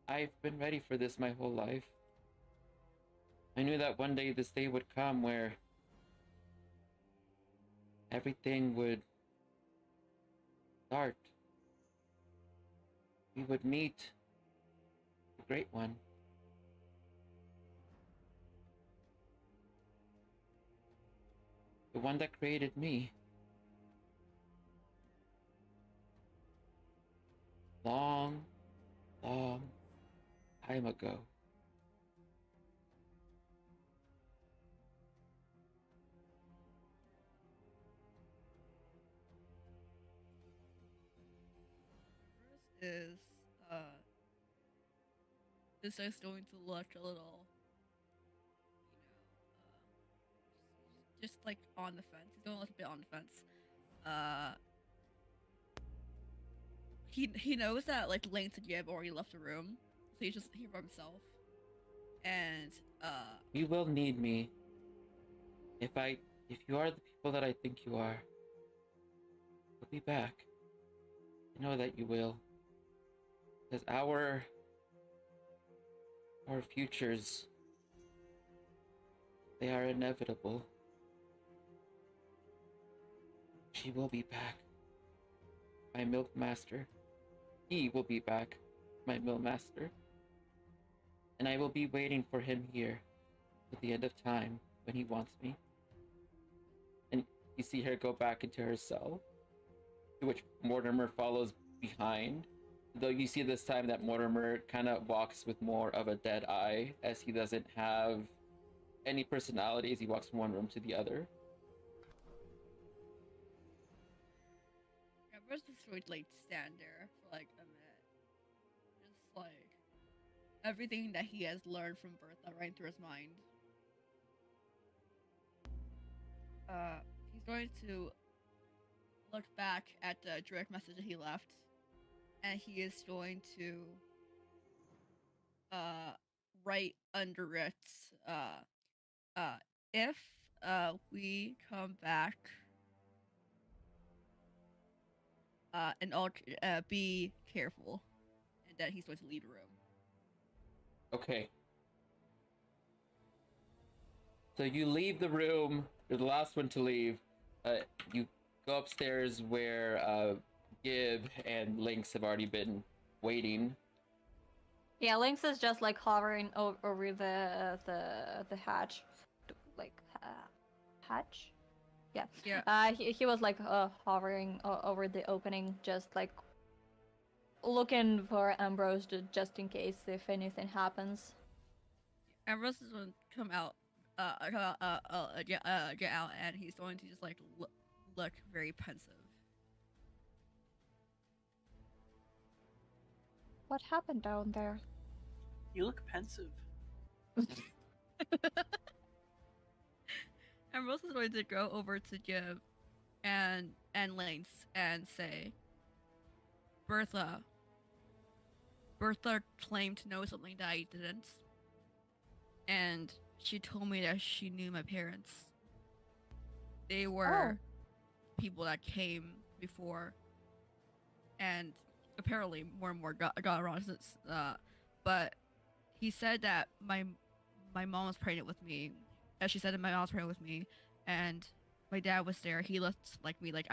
I've been ready for this my whole life. I knew that one day this day would come where everything would start. We would meet the Great One. The one that created me. Long, long time ago. Is this is going to look a little, just like on the fence. He's going a little bit on the fence. He knows that like Lance and Yib already left the room, so he's just here by himself. And You will need me. If you are the people that I think you are, I'll be back. I know that you will. Because our futures, they are inevitable. She will be back. My milk master. He will be back. My milk master. And I will be waiting for him here at the end of time when he wants me. And you see her go back into her cell, to which Mortimer follows behind. Though you see this time that Mortimer kind of walks with more of a dead eye, as he doesn't have any personality as he walks from one room to the other. Amber's just going to like stand there for like a minute, just like everything that he has learned from Bertha right through his mind. He's going to look back at the direct message that he left, and he is going to write under it, if we come back, and all be careful, and that he's going to leave the room. Okay. So you leave the room. You're the last one to leave. You go upstairs where Gib and Lynx have already been waiting. Yeah, Lynx is just like hovering over the hatch, like hatch. Yeah. Yeah. He was like hovering over the opening, just like looking for Ambrose just in case if anything happens. Ambrose is going to come out, get out, and he's going to just like look very pensive. What happened down there? You look pensive. Ambrose is going to go over to Gib and Lynx and say, Bertha claimed to know something that I didn't, and she told me that she knew my parents. They were people that came before, and apparently more and more got wrong since. But he said that my mom was pregnant with me. As she said that my mom was pregnant with me, and my dad was there. He looked like me. Like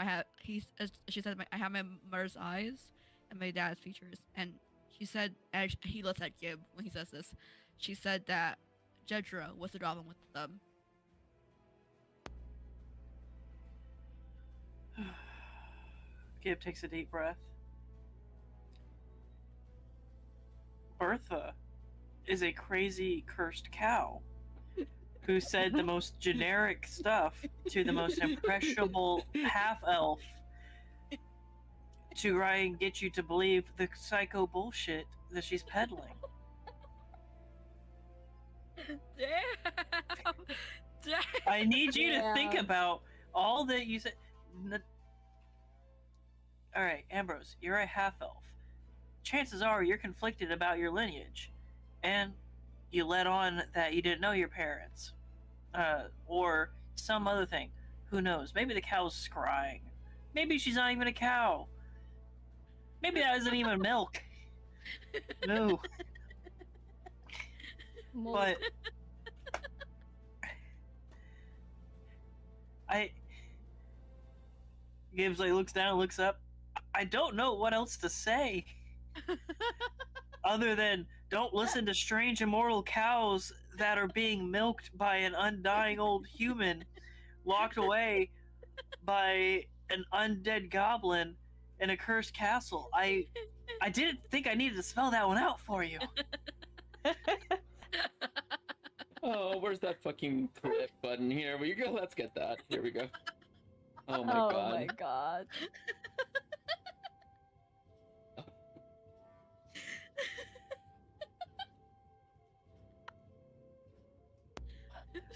she said, I have my mother's eyes and my dad's features. And she said, and he looks at Gib when he says this. She said that Jedra was the goblin with them. Gib takes a deep breath. Bertha is a crazy cursed cow who said the most generic stuff to the most impressionable half-elf to try and get you to believe the psycho bullshit that she's peddling. Damn! I need you to think about all that you said. Alright, Ambrose, you're a half-elf. Chances are you're conflicted about your lineage. And you let on that you didn't know your parents. Or some other thing. Who knows? Maybe the cow's scrying. Maybe she's not even a cow. Maybe that isn't even milk. No. But Gibbs like looks down, looks up. I don't know what else to say. Other than don't listen to strange immortal cows that are being milked by an undying old human locked away by an undead goblin in a cursed castle. I didn't think I needed to spell that one out for you. Oh, where's that fucking clip button? Here we go. Let's get that. Here we go. Oh my Oh god. my god.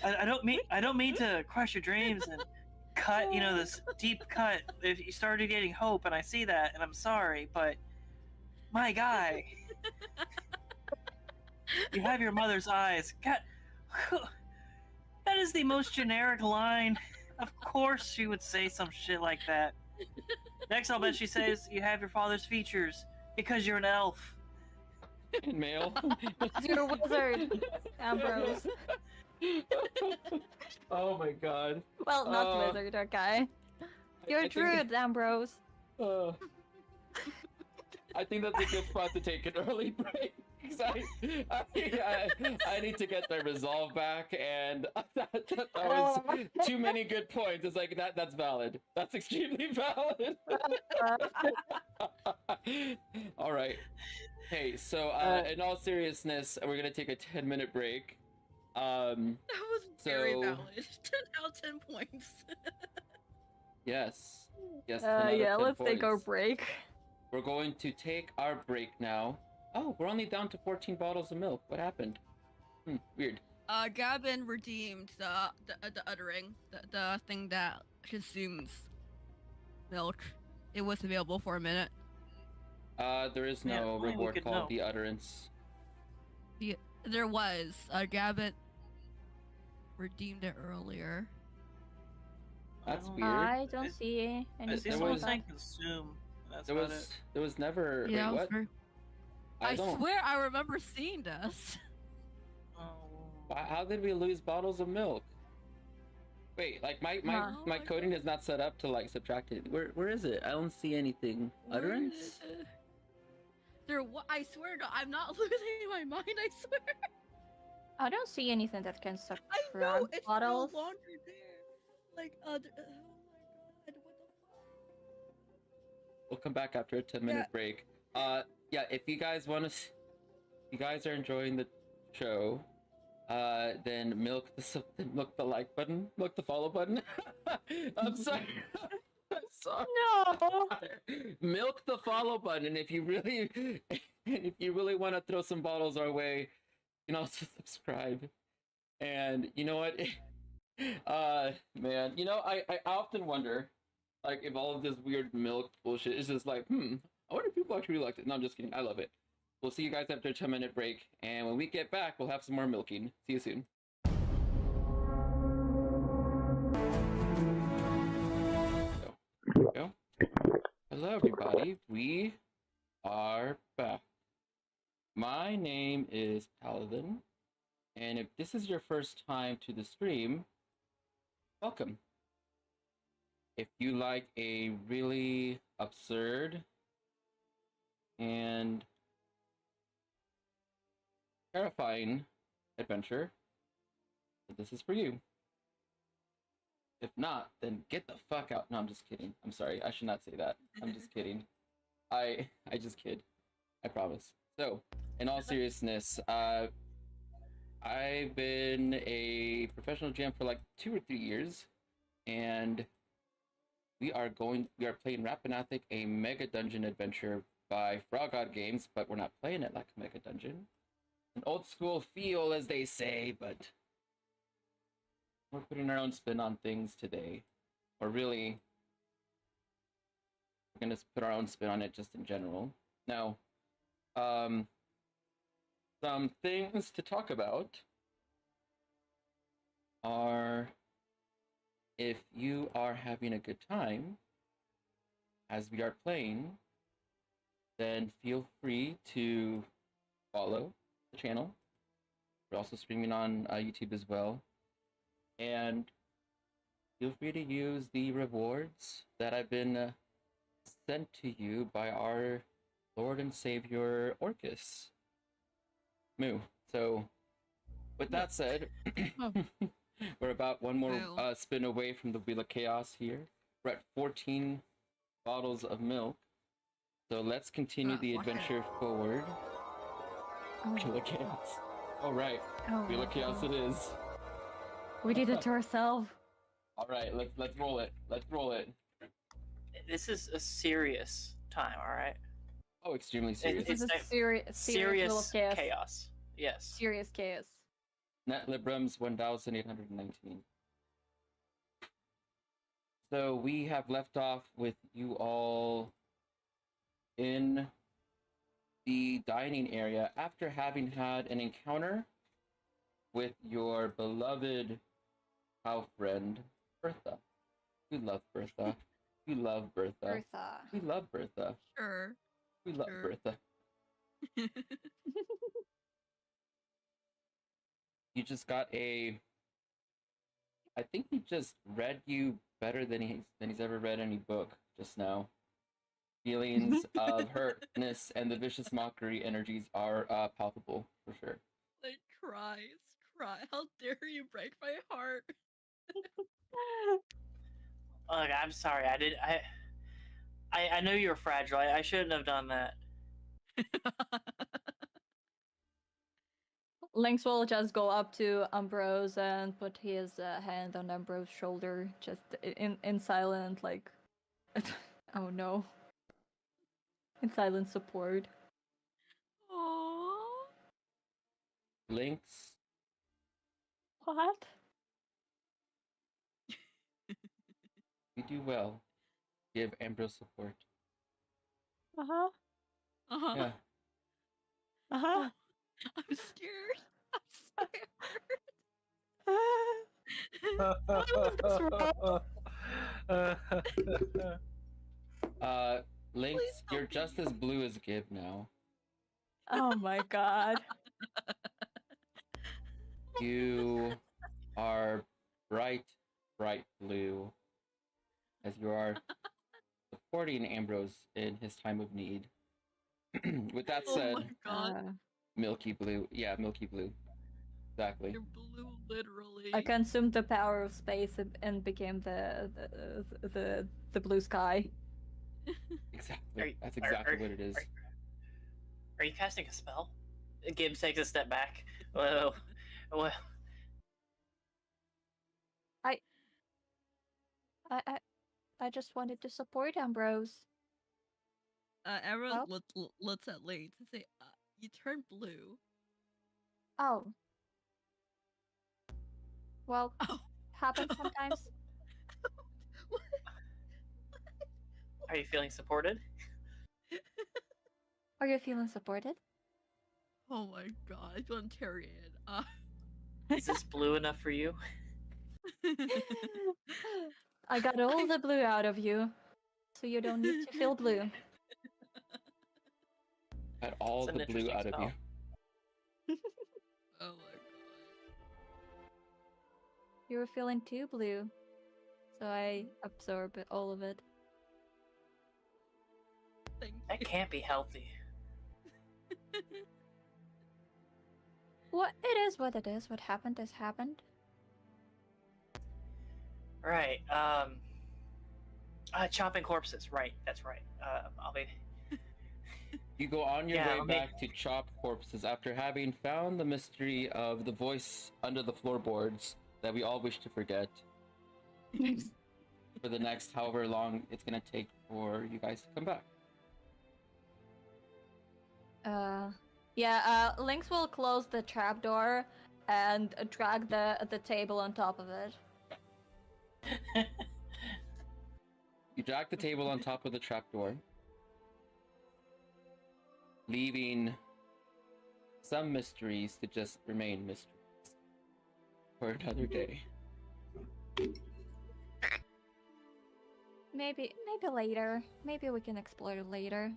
I don't mean to crush your dreams and cut, this deep cut if you started getting hope, and I see that, and I'm sorry, but my guy, you have your mother's eyes. God, that is the most generic line. Of course she would say some shit like that. Next, I'll bet she says you have your father's features because you're an elf. And male. You're a wizard, Ambrose. Oh my god. Well, not wizard, okay. You're a druid, Ambrose. I think that's a good spot to take an early break. I need to get my resolve back, and that was too many good points. It's like that's valid. That's extremely valid. All right. Hey, so in all seriousness, we're gonna take a 10-minute break. That was very valid. 10 out of 10 points. Yes. Yes. 10 out of Yeah, 10 let's take our points. break. We're going to take our break now. Oh, we're only down to 14 bottles of milk. What happened? Weird. Gavin redeemed the uttering, the thing that consumes milk. It was available for a minute. There is no reward called the utterance. There was. Gavin redeemed it earlier. That's weird. I don't see I see anything. someone saying consume. That's about it. There was never. Yeah, wait, what? I swear I remember seeing this. How did we lose bottles of milk? Wait, like my coding is not set up to like subtract it. Where is it? I don't see anything. Utterance? I swear to, I'm not losing my mind. I swear. I don't see anything that can subtract I know it's bottles. no longer there. Like oh my god, what the fuck? We'll come back after a 10-minute break. Yeah, if you guys want to, if you guys are enjoying the show, then milk the like button, milk the follow button. I'm sorry. I'm sorry. No. Milk the follow button if you really want to throw some bottles our way. You can also subscribe. And you know what? Man, I often wonder, like, if all of this weird milk bullshit is just like, I wonder if people actually liked it. No, I'm just kidding. I love it. We'll see you guys after a 10-minute break, and when we get back, we'll have some more milking. See you soon. Go. Hello, everybody. We are back. My name is Paladin, and if this is your first time to the stream, welcome. If you like a really absurd and terrifying adventure, this is for you. If not, then get the fuck out. No, I'm just kidding. I'm sorry. I should not say that. I'm just kidding. I just kid. I promise. So, in all seriousness, I've been a professional GM for like 2 or 3 years, and we are playing Rappan Athuk, a mega dungeon adventure by Frog God Games, but we're not playing it like a mega dungeon. An old school feel, as they say, but we're putting our own spin on things today. Or really, we're gonna put our own spin on it just in general. Now, some things to talk about are, if you are having a good time as we are playing, then feel free to follow the channel. We're also streaming on YouTube as well. And feel free to use the rewards that have been sent to you by our Lord and Savior Orcus. Moo. So, with that said, We're about one more Well. spin away from the Wheel of Chaos here. We're at 14 bottles of milk. So let's continue the fuck it. adventure forward. Wheel of Chaos. All right, Wheel of Chaos it is. We did it to ourselves. All right, let's roll it. Let's roll it. This is a serious time, all right? Oh, extremely serious. This is a serious Wheel of chaos. Yes. Serious chaos. Net Librams 1,819. So we have left off with you all in the dining area after having had an encounter with your beloved house friend, Bertha. We love Bertha. We love Bertha. Bertha. We love Bertha. Sure. We love Sure. Bertha. You just got a. I think he just read you better than he's ever read any book just now. Feelings of hurtness and the vicious mockery energies are palpable for sure. Like cry. How dare you break my heart? Look, I'm sorry. I know you were fragile. I shouldn't have done that. Lynx will just go up to Ambrose and put his hand on Ambrose's shoulder, just in silent, like, oh no, in silent support. Aww. Lynx, What? you do well. Give Ambrose support. Uh-huh. Uh-huh. Yeah. Uh-huh. I'm scared. Lynx, Please help you're me. just as blue as Gib now. Oh my god. You are bright blue, as you are supporting Ambrose in his time of need. With that Oh said, my god. Milky blue. Yeah, Milky blue. Exactly. You're blue, literally. I consumed the power of space and became the blue sky. Exactly. That's exactly what it is. Are you casting a spell? Gibbs takes a step back. Whoa. Well, I just wanted to support Ambrose. Everyone Well? looks at Lane to say, you turned blue. Oh. Well, Oh. happens sometimes. are you feeling supported? Are you feeling supported? Oh my god, I feel interrogated. Is this blue enough for you? I got all the blue out of you, so you don't need to feel blue. Got all It's an the blue interesting out of spell. you. Oh my god. You were feeling too blue, so I absorb all of it. Thank That you. can't be healthy. What it is, what it is. What happened has happened. Right. Chopping corpses. Right. That's right. I'll be. You go on your Yeah, way I'll make- back to chop corpses after having found the mystery of the voice under the floorboards that we all wish to forget for the next however long it's gonna take for you guys to come back. Lynx will close the trapdoor and drag the table on top of it. You drag the table on top of the trapdoor, leaving some mysteries to just remain mysteries for another day. Maybe later. Maybe we can explore later.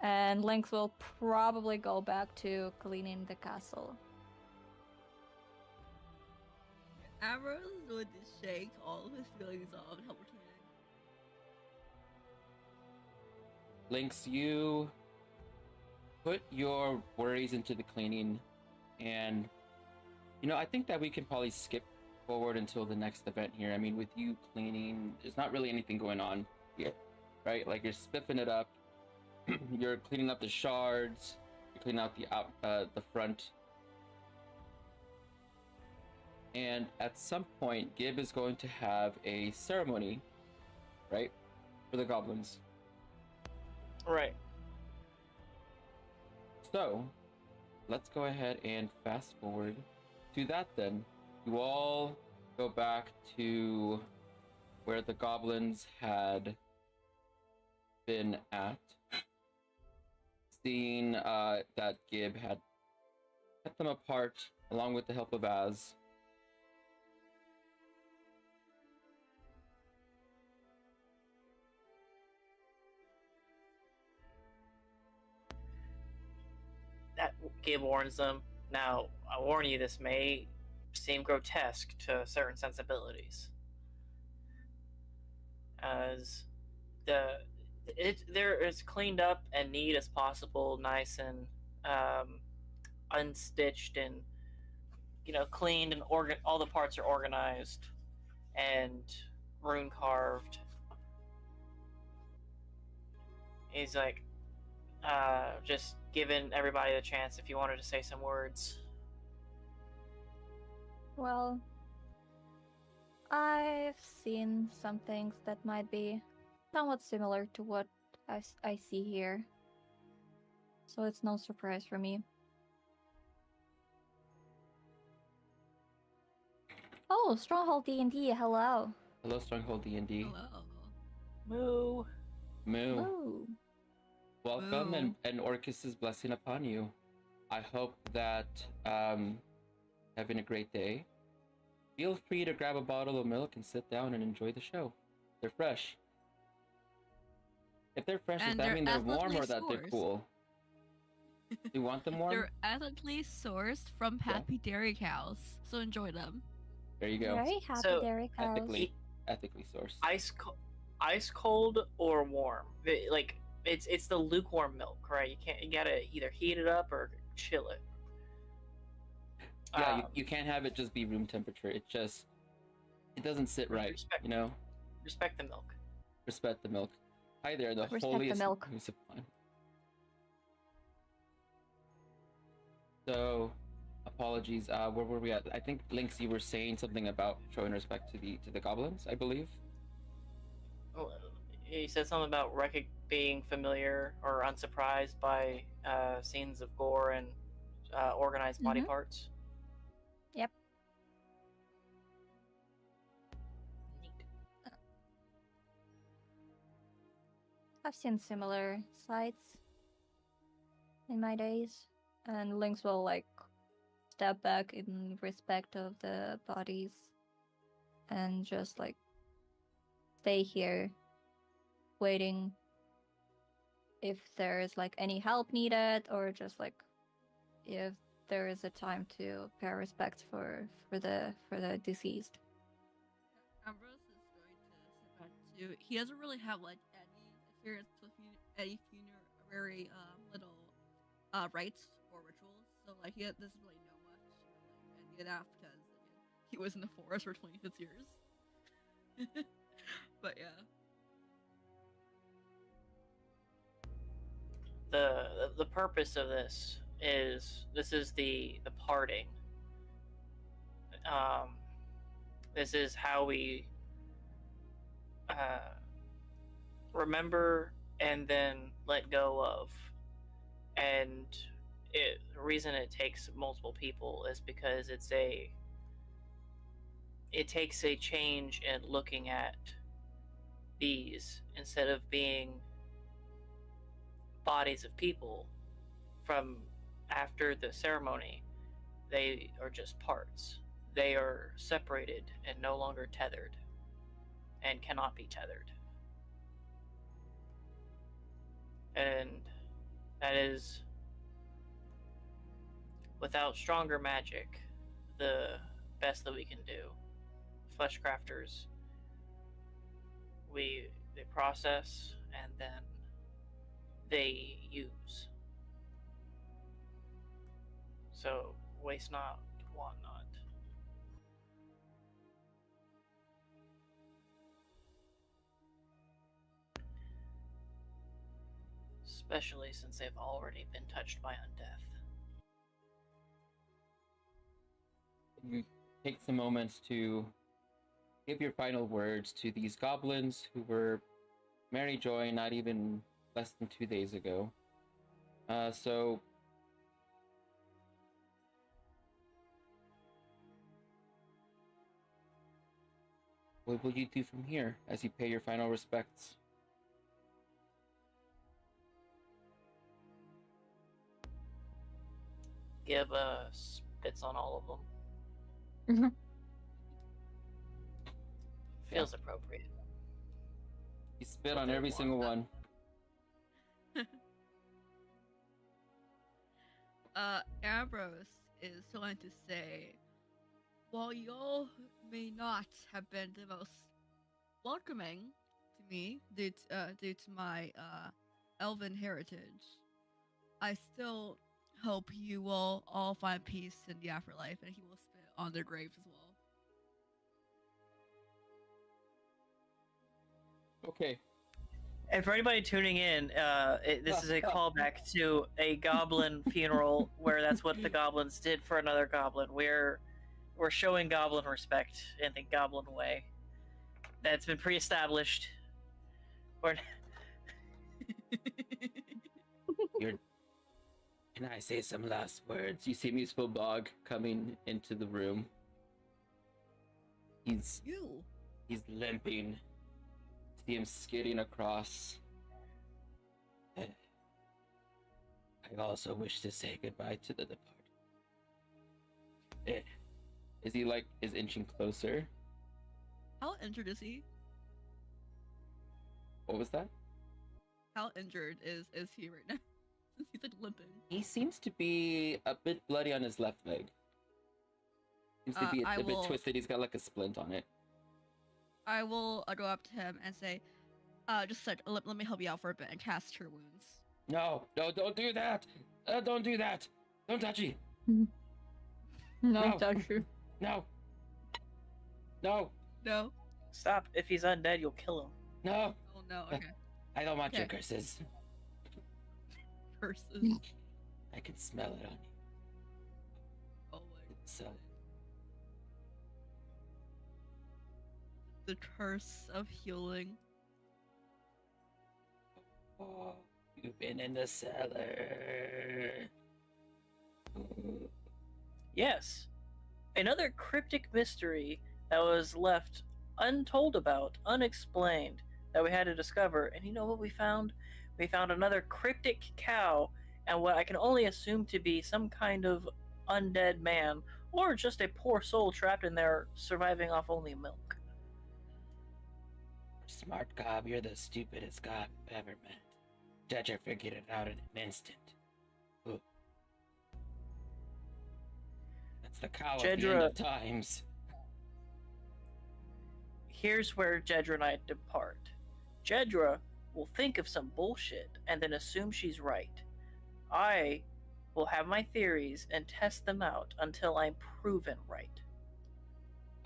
And Lynx will probably go back to cleaning the castle. Ambrose would just shake all of his feelings off and help her. Lynx, you put your worries into the cleaning, and I think that we can probably skip forward until the next event here. I mean, with you cleaning, there's not really anything going on yet, right? Like you're spiffing it up, you're cleaning up the shards, you're cleaning out the front. And at some point, Gib is going to have a ceremony, right, for the goblins. Right. So, let's go ahead and fast forward to that then. You all go back to where the goblins had been at, seeing that Gib had cut them apart along with the help of Az. That Gabe warns them. Now, I warn you, this may seem grotesque to certain sensibilities, as they're as cleaned up and neat as possible, nice and unstitched and cleaned and all the parts are organized and rune carved. He's like, just giving everybody a chance if you wanted to say some words. Well, I've seen some things that might be somewhat similar to what I see here. So it's no surprise for me. Oh, Stronghold D&D, hello. Hello, Stronghold D&D. Hello. Moo. Moo. Ooh. Welcome Moo. and Orcus's blessing upon you. I hope that having a great day. Feel free to grab a bottle of milk and sit down and enjoy the show. They're fresh. If they're fresh, does And that they're mean they're warm or ethically that they're sourced. cool? You want them warm? They're ethically sourced from happy dairy cows, so enjoy them. There you go. Very happy So, dairy cows. Ethically sourced. Ice cold or warm. Like it's the lukewarm milk, right? You gotta either heat it up or chill it. Yeah, you can't have it just be room temperature. It doesn't sit right, Respect the milk. Respect the milk. Hi there, the Respect the holiest milk. use of wine. So, apologies. Where were we at? I think Lynx, you were saying something about showing respect to the goblins, I believe. He said something about being familiar or unsurprised by scenes of gore and organized body parts. Yep. Neat. I've seen similar sights in my days, and Lynx will like step back in respect of the bodies and just like stay here waiting if there's like any help needed, or just like if there is a time to pay respect for the deceased. Ambrose is going to sit back too. He doesn't really have like any experience with any funerary little rites or rituals, so like he doesn't really know much, or, like, enough because he was in the forest for 26 years. But yeah. The purpose of this is the parting. This is how we remember and then let go of. And the reason it takes multiple people is because it takes a change in looking at these, instead of being bodies of people from after the ceremony. They are just parts. They are separated and no longer tethered, and cannot be tethered. And that is, without stronger magic, the best that we can do. Flesh crafters, they process and then they use. So waste not, want not. especially since they've already been touched by undeath. You take some moments to give your final words to these goblins who were Mary Joy not even less than 2 days ago. So what will you do from here as you pay your final respects? Gib spits on all of them. Feels appropriate. You spit on every single one. Ambrose is going to say, while y'all may not have been the most welcoming to me due to my elven heritage, I still hope you will all find peace in the afterlife, and he will spit on their graves as well. Okay. And for anybody tuning in, this is a callback to a goblin funeral where that's what the goblins did for another goblin. We're showing goblin respect in the goblin way. That's been pre-established. Can I say some last words? You see Museful Bog coming into the room. He's limping. See him skidding across. I also wish to say goodbye to the departed. Is he is inching closer? How injured is he? What was that? How injured is he right now? He's limping. He seems to be a bit bloody on his left leg. Seems to be a bit twisted. He's got a splint on it. I will go up to him and say, just let me help you out for a bit and cast Cure Wounds. No, don't do that. Don't do that. Don't touch me. No, touch you. No. Stop. If he's undead, you'll kill him. No. Oh no. Okay. I don't want your curses. Curses. I can smell it on you. Oh my. So. The curse of healing. Oh, you've been in the cellar. Yes. Another cryptic mystery that was left untold about, unexplained, that we had to discover. And you know what we found? We found another cryptic cow and what I can only assume to be some kind of undead man, or just a poor soul trapped in there surviving off only milk. Smart gob, you're the stupidest gob I've ever met. Judger figured it out in an instant. Ooh. That's the cow at the end of times. Here's where Jedra and I depart. Jedra will think of some bullshit and then assume she's right. I will have my theories and test them out until I'm proven right.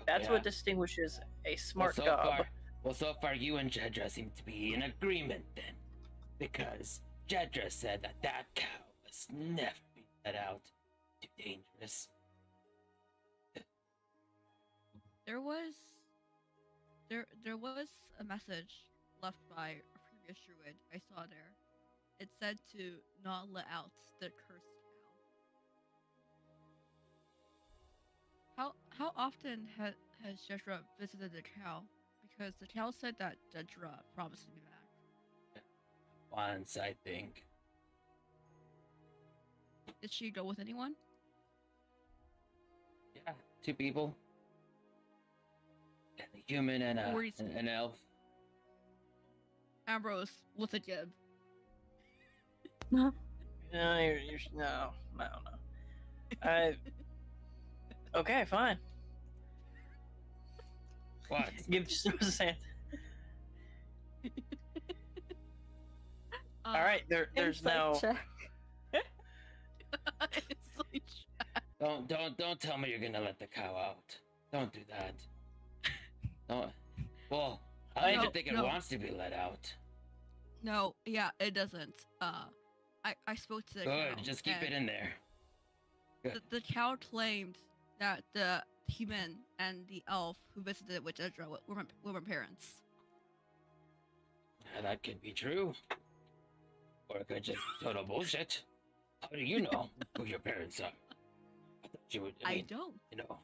That's what distinguishes a smart gob. So far you and Jedra seem to be in agreement then. Because Jedra said that cow must never be let out. Too dangerous. There was a message left by a previous druid I saw there. It said to not let out the cursed cow. How often has Jedra visited the cow? Because the cow said that Jedra promised to be back. Once, I think. Did she go with anyone? Yeah, 2 people. A human and an elf. Ambrose with a gib. No. Okay, fine. What? Give Sand. All right, there's no. Don't tell me you're gonna let the cow out. Don't do that. Don't. Well, I don't even think it wants to be let out. No, yeah, it doesn't. I spoke to the cow. Good, just keep it in there. The cow claimed that the human and the elf who visited with Edra were my parents. That could be true. Or it could just be total bullshit. How do you know who your parents are? I thought you would. I don't. You know.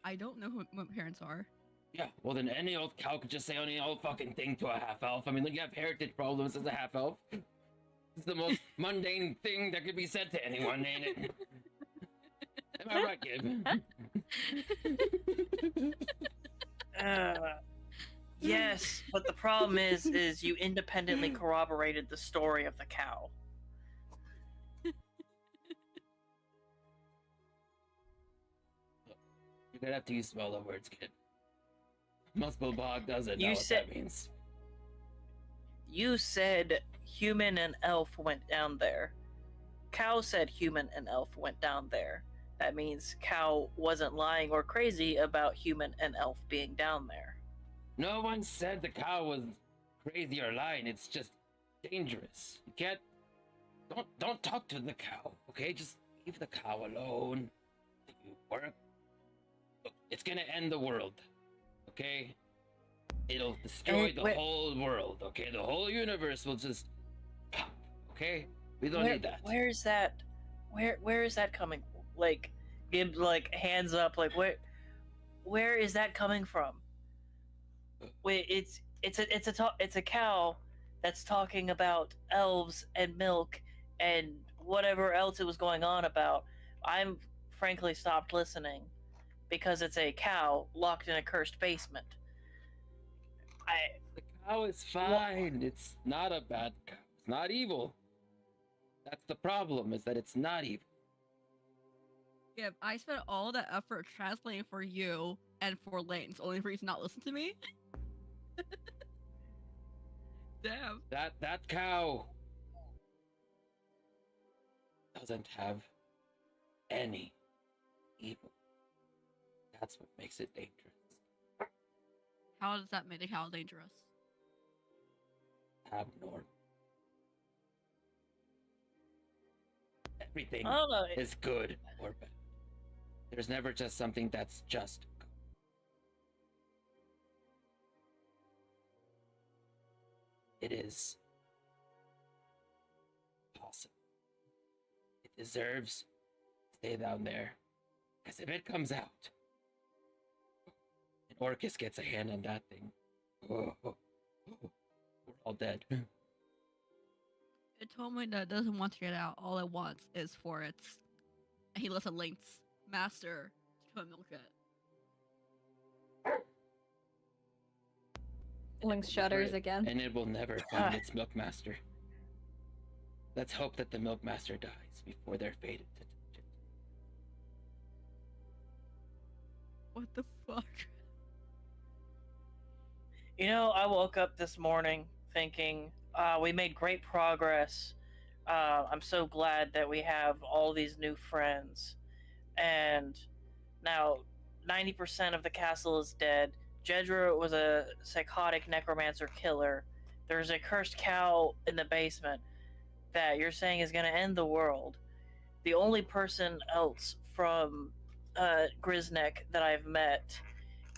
I don't know who my parents are. Yeah, well then any old cow could just say any old fucking thing to a half-elf. I mean, look, you have heritage problems as a half-elf. It's the most mundane thing that could be said to anyone, ain't it? Am I right, Gib? Yes, but the problem is you independently corroborated the story of the cow. You're gonna have to use smaller words, kid. Muspelbog doesn't know You what said- that means. You said human and elf went down there. Cow said human and elf went down there. That means Cow wasn't lying or crazy about human and elf being down there. No one said the cow was crazy or lying. It's just dangerous. You can't. Don't talk to the cow, okay? Just leave the cow alone. You work. Look, it's gonna end the world, okay? It'll destroy the whole world, okay? The whole universe will just pop, okay? We don't need that. Where is that? Where is that coming? Like, Gib, like, hands up, like, where is that coming from? Wait, it's a cow that's talking about elves and milk and whatever else it was going on about. I'm frankly stopped listening because it's a cow locked in a cursed basement. The cow is fine. It's not a bad cow. It's not evil. That's the problem, is that it's not evil. Yeah, I spent all that effort translating for you and for Lanes, only for you to not listen to me. Damn. That cow doesn't have any evil. That's what makes it dangerous. How does that make a cow dangerous? Abnormal. Everything I don't know. is good or bad. There's never just something that's just good. It is possible. It deserves to stay down there. Because if it comes out, and Orcus gets a hand on that thing, we're all dead. It told me that it doesn't want to get out. All it wants is for its... And he lets a Link's master to come milk it. Lynx shudders again. And it will never find its milk master. Let's hope that the milk master dies before they're fated to touch it. What the fuck? You know, I woke up this morning thinking, we made great progress. I'm so glad that we have all these new friends. And now 90% of the castle is dead. Jedra was a psychotic necromancer killer. There's a cursed cow in the basement that you're saying is going to end the world. The only person else from Grisneck that I've met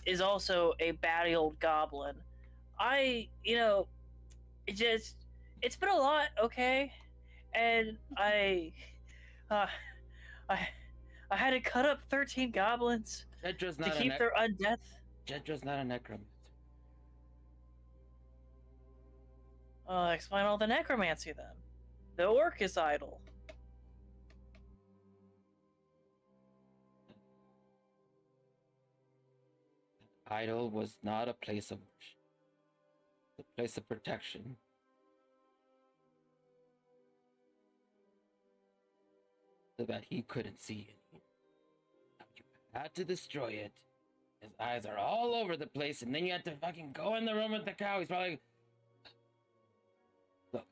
is also a batty old goblin. It's been a lot, okay? And I had to cut up 13 goblins Jedra's to not keep their undeath. Jedra's not a necromancer. Explain all the necromancy then. The Orcus idol. Idol was not a place of worship. It's a place of protection. So that he couldn't see it. You had to destroy it. His eyes are all over the place, and then you had to fucking go in the room with the cow. He's probably like, look,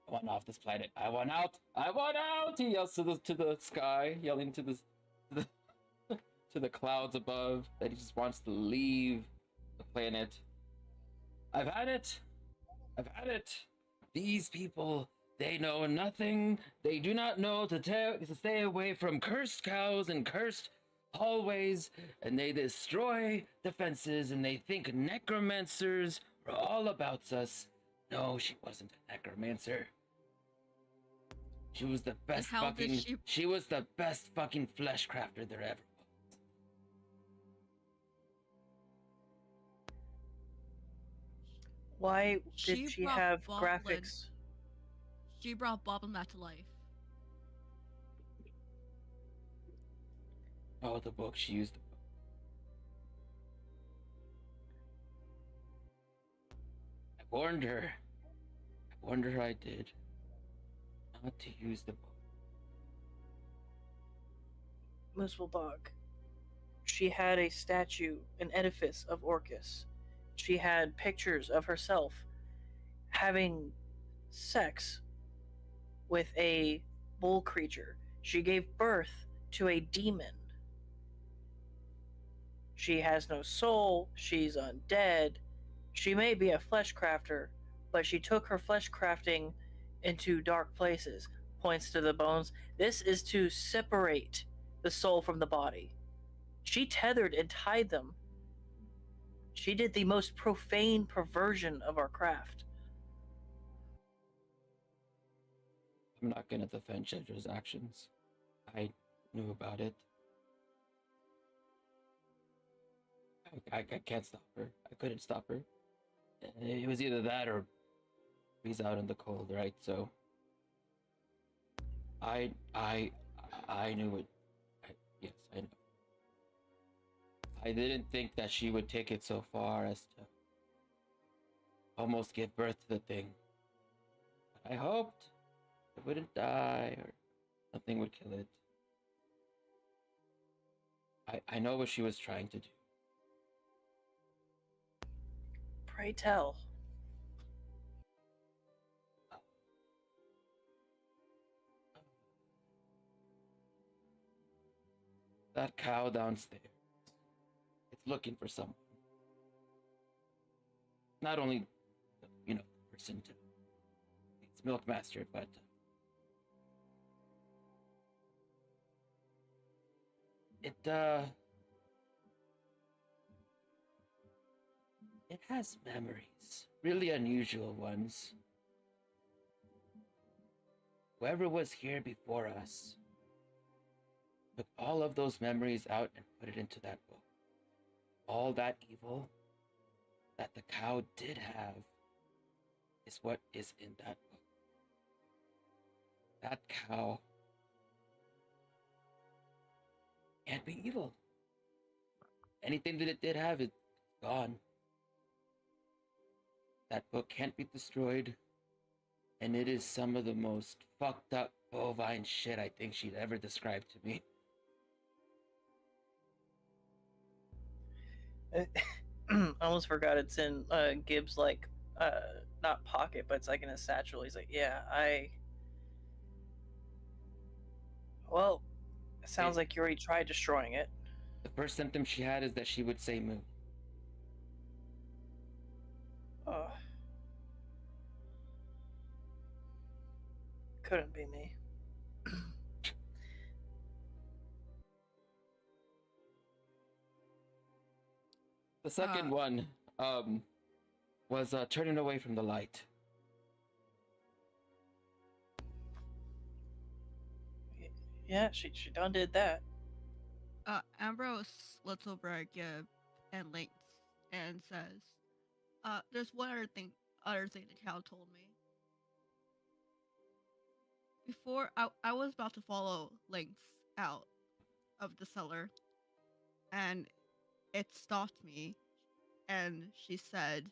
I want off this planet. I want out. I want out. He yells to the sky, yelling to the to the clouds above that he just wants to leave the planet. I've had it. I've had it. These people, they know nothing. They do not know to stay away from cursed cows and cursed hallways, and they destroy defenses, and they think necromancers are all about us. No, she wasn't a necromancer. She was the best she was the best fucking flesh crafter there ever was. Why did she have graphics? She brought Boblin back to life. Oh, the book. She used the book. I warned her. I did. Not to use the book. Moosebog. She had a statue, an edifice of Orcus. She had pictures of herself having sex with a bull creature. She gave birth to a demon. She has no soul. She's undead. She may be a flesh crafter, but she took her flesh crafting into dark places. Points to the bones. This is to separate the soul from the body. She tethered and tied them. She did the most profane perversion of our craft. I'm not gonna defend Jedra's actions. I knew about it. I can't stop her. I couldn't stop her. It was either that or he's out in the cold, right? So I knew it. Yes, I know. I didn't think that she would take it so far as to almost give birth to the thing. But I hoped it wouldn't die or something would kill it. I know what she was trying to do. Pray tell. That cow downstairs. It's looking for someone. Not only, the person to it's Milkmaster, but it has memories, really unusual ones. Whoever was here before us took all of those memories out and put it into that book. All that evil that the cow did have is what is in that book. That cow can't be evil. Anything that it did have is gone. That book can't be destroyed, and it is some of the most fucked up bovine shit I think she'd ever described to me. I almost forgot it's in Gibbs' not pocket, but it's like in his satchel. He's like, yeah, well, it sounds like you already tried destroying it. The first symptom she had is that she would say moo. Oh. Couldn't be me. The second one was turning away from the light. Yeah, she done did that. Ambrose looks over at Gib and Lynx and says, there's one other thing the cow told me. Before I was about to follow Lynx out of the cellar, and it stopped me, and she said,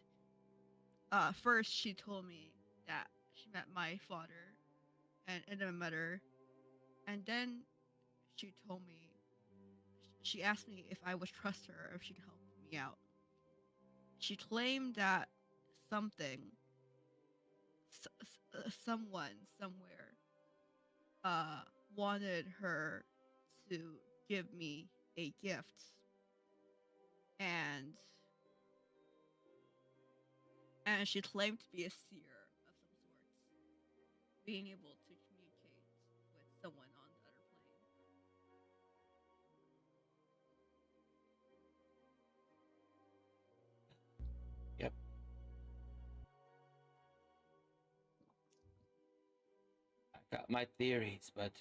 first she told me that she met my father and never met her, and then she told me, she asked me if I would trust her or if she could help me out. She claimed that someone somewhere wanted her to give me a gift, and and she claimed to be a seer of some sort, being able to communicate with someone on the other plane. Yep. I got my theories, but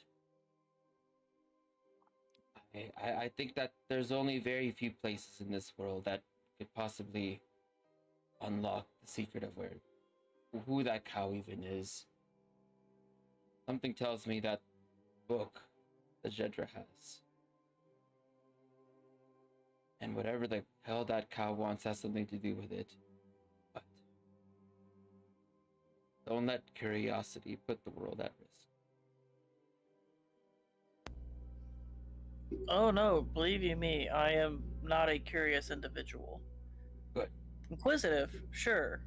I think that there's only very few places in this world that could possibly unlock the secret of who that cow even is. Something tells me that book the Jedra has, and whatever the hell that cow wants has something to do with it. But don't let curiosity put the world at risk. Oh no, believe you me, I am not a curious individual. Good. Inquisitive, sure.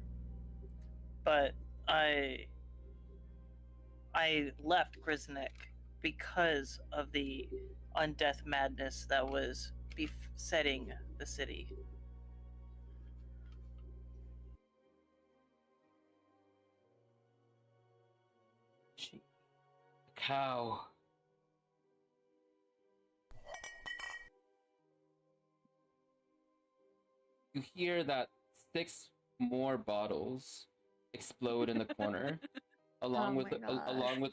But I left Grisnik because of the undeath madness that was besetting the city. She, the cow. You hear that 6 more bottles explode in the corner, along with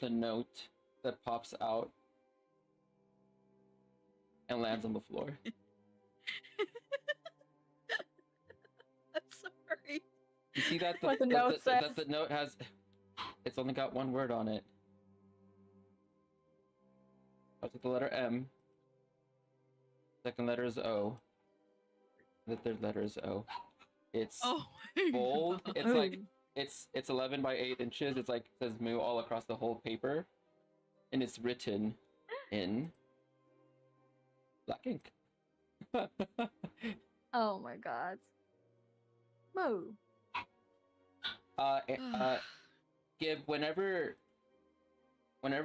a note that pops out and lands on the floor. I'm sorry. You see that What the note says? that the note has, it's only got one word on it. Starts with the letter M. Second letter is O. The third letter is O. It's bold. It's like it's 11 by 8 inches. It's like it says moo all across the whole paper, and it's written in black ink. Oh my god. Moo. Gib, whenever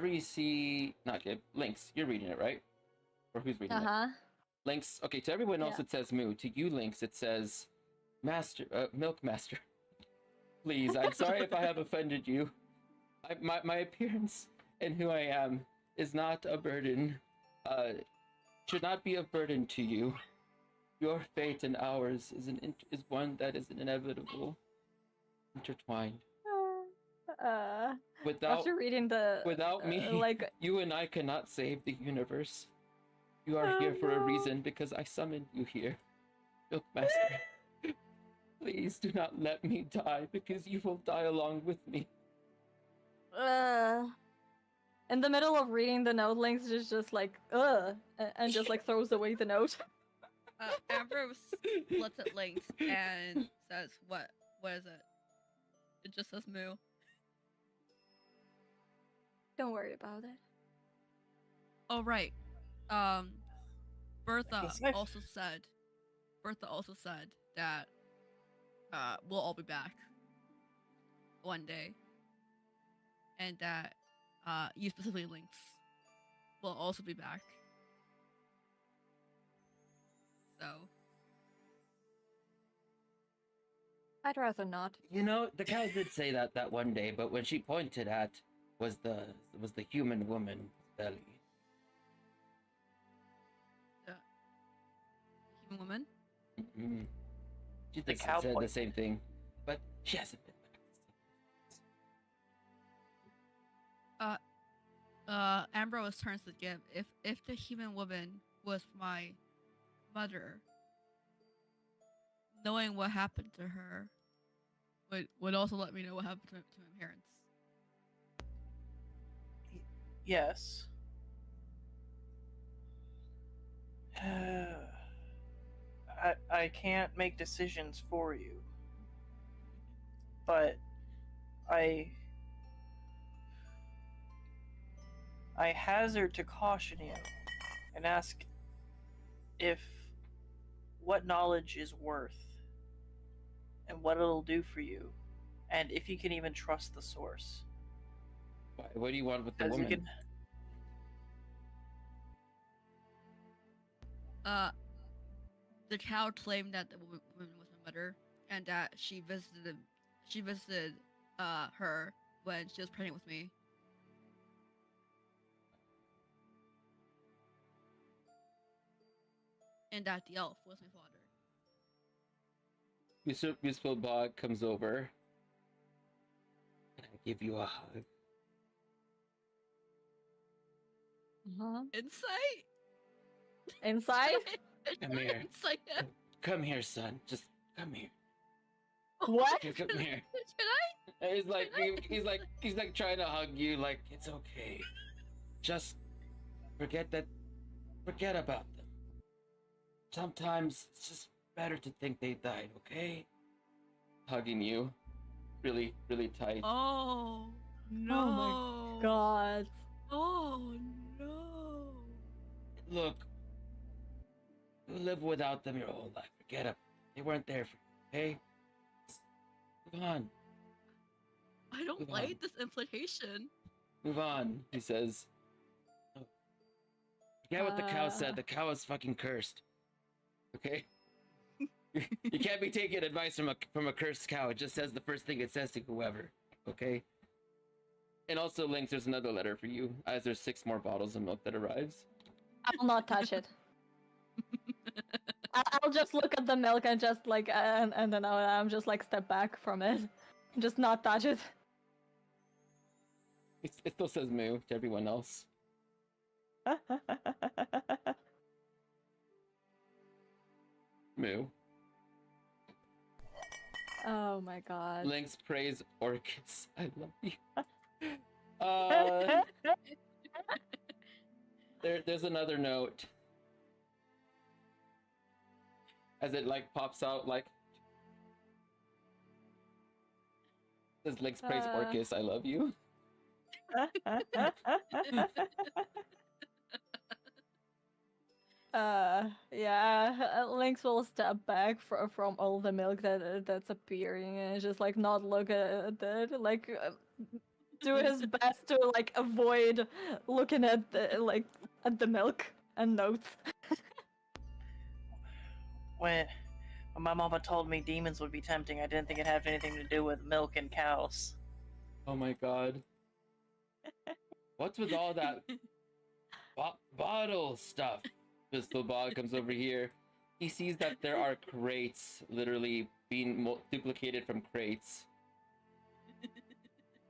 you see, not Gib, Lynx, you're reading it, right? Or who's reading it? Lynx, okay, to everyone else it says moo. To you, Lynx, it says master, milk master. Please, I'm sorry if I have offended you. My appearance and who I am is not a burden. Should not be a burden to you. Your fate and ours is one that is inevitable, intertwined. After reading the without me, like you and I cannot save the universe. You are here for a reason because I summoned you here, Milkmaster. Please do not let me die because you will die along with me. In the middle of reading the note, Lynx is just like and just like throws away the note. Ambrose looks at Lynx and says, "What? What is it?" It just says moo. Don't worry about it. Oh right. Bertha also said that we'll all be back one day, and that you specifically, Lynx, will also be back. So I'd rather not. You know, the cow did say that one day, but when she pointed at was the human woman's belly. Human woman? Mm-hmm. She The just cow said point. the same thing, but she hasn't been back. Ambrose turns to Gib. If the human woman was my mother, knowing what happened to her would also let me know what happened to my parents. Yes. I can't make decisions for you, but I hazard to caution you and ask if what knowledge is worth and what it'll do for you, and if you can even trust the source. What do you want with the As you woman? The cow claimed that the woman was my mother, and that she she visited her when she was pregnant with me. And that the elf was my father. Useful Bog comes over. Can I give you a hug? Insight? Inside? Come here. Insight. Come here, son. Just come here. What? Come here. Should I? He's like he's like trying to hug you. Like it's okay. Just forget about them. Sometimes it's just better to think they died. Okay? Hugging you, really, really tight. Oh no! Oh my god! Oh no! Look, you live without them your whole life. Forget them. They weren't there for you. Okay? Move on. I don't Move like on. this implication. Move on. He says. Forget what the cow said. The cow is fucking cursed. Okay? You can't be taking advice from a cursed cow. It just says the first thing it says to whoever. Okay? And also, Lynx, there's another letter for you, as there's 6 more bottles of milk that arrives. I will not touch it. I'll just look at the milk and just like, and then I'm just like step back from it. Just not touch it. It still says moo to everyone else. Moo. Oh my god. Lynx praise Orcus. I love you. There's another note. As it like pops out like says Lynx praise Orcus, I love you. Yeah, Lynx will step back from all the milk that's appearing and just like not look at it, like do his best to like avoid looking at the milk and notes. When my mama told me demons would be tempting, I didn't think it had anything to do with milk and cows. Oh my god. What's with all that bottle stuff? Pistol Bog comes over here. He sees that there are crates literally being duplicated from crates.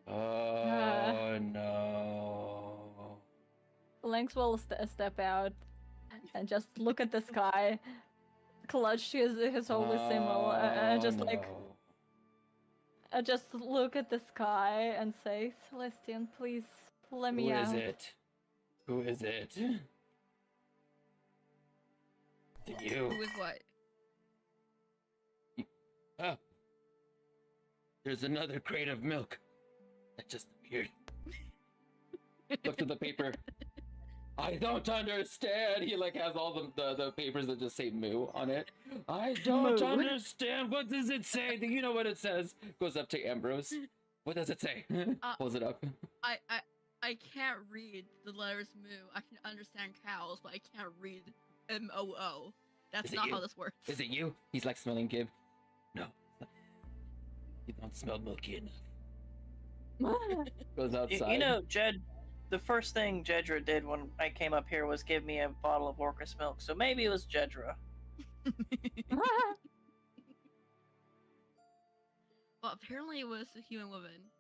Oh no. Lynx will step out and just look at the sky, clutch his holy symbol, and just like just look at the sky and say, Celestian, please let me out. Who is it? Who is it? To you. Who is what? Oh. There's another crate of milk that just appeared. Look at the paper. I don't understand. He like has all the papers that just say moo on it. I don't understand. What does it say? Do you know what it says? Goes up to Ambrose. What does it say? Pulls it up. I can't read the letters moo. I can understand cows, but I can't read MOO. That's not how this works. Is it you? He's like smelling Gib. No. You don't smell milky enough. Goes outside. You know, Jed, the first thing Jedra did when I came up here was give me a bottle of Orcus milk, so maybe it was Jedra. Well, apparently it was a human woman.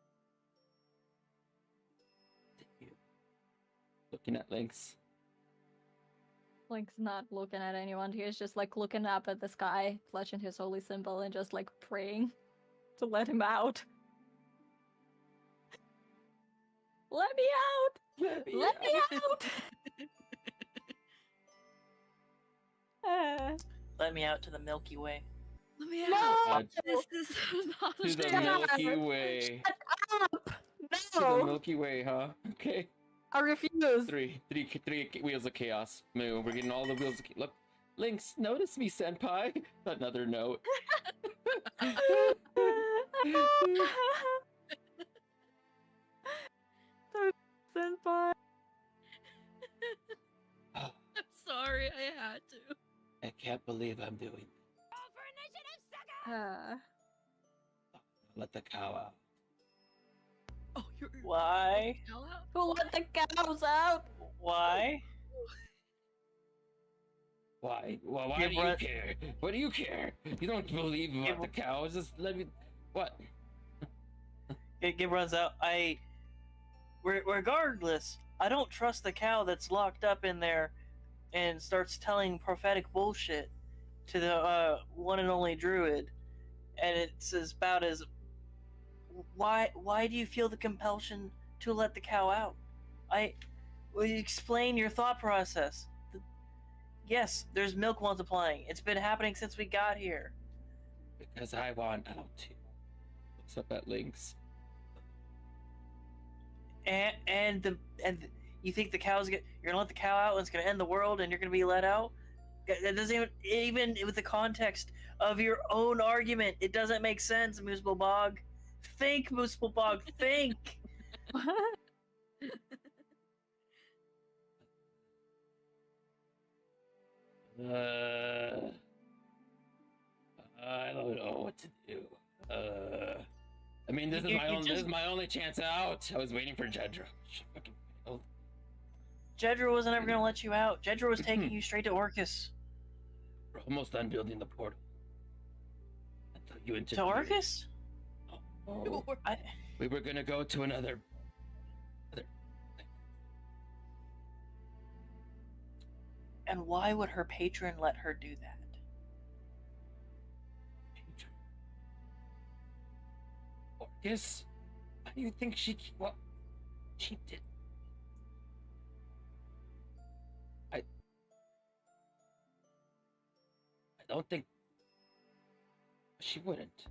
Looking at Lynx. Lynx not looking at anyone. He's just like looking up at the sky, clutching his holy symbol, and just like praying to let him out. Let me out! Let me out! Let me out to the Milky Way. Let me No! out. This is not To the Shut Milky up! Way. Shut up! To the No! Milky Way, huh? Okay. I refuse. Three wheels of chaos. Moo. We're getting all the wheels of chaos. Look, Lynx, notice me, senpai. Another note. Senpai. I'm sorry, I had to. I can't believe I'm doing let the cow out. Oh, you're Why? Hell out? Who let the cows out? Why? Why? Well, why Give do you Run- care? What do you care? You don't believe about the cows. Just let me. What? Gib runs out. Regardless, I don't trust the cow that's locked up in there and starts telling prophetic bullshit to the one and only druid. And it's about as why do you feel the compulsion to let the cow out? Will you explain your thought process? Yes, there's milk multiplying. It's been happening since we got here. Because I want out to. Looks up at Lynx. And you think you're gonna let the cow out and it's gonna end the world and you're gonna be let out? That doesn't even with the context of your own argument, it doesn't make sense, Mooseball. Think, Mooseball, think. I don't know what to do. I mean, this is my only chance out. I was waiting for Jedra. Jedra wasn't ever gonna let you out. Jedra was taking you straight to Orcus. We're almost done building the portal. I thought you To Orcus? Oh, we were gonna go to another. And why would her patron let her do that? Orcus? Why do you think she did? I don't think she wouldn't.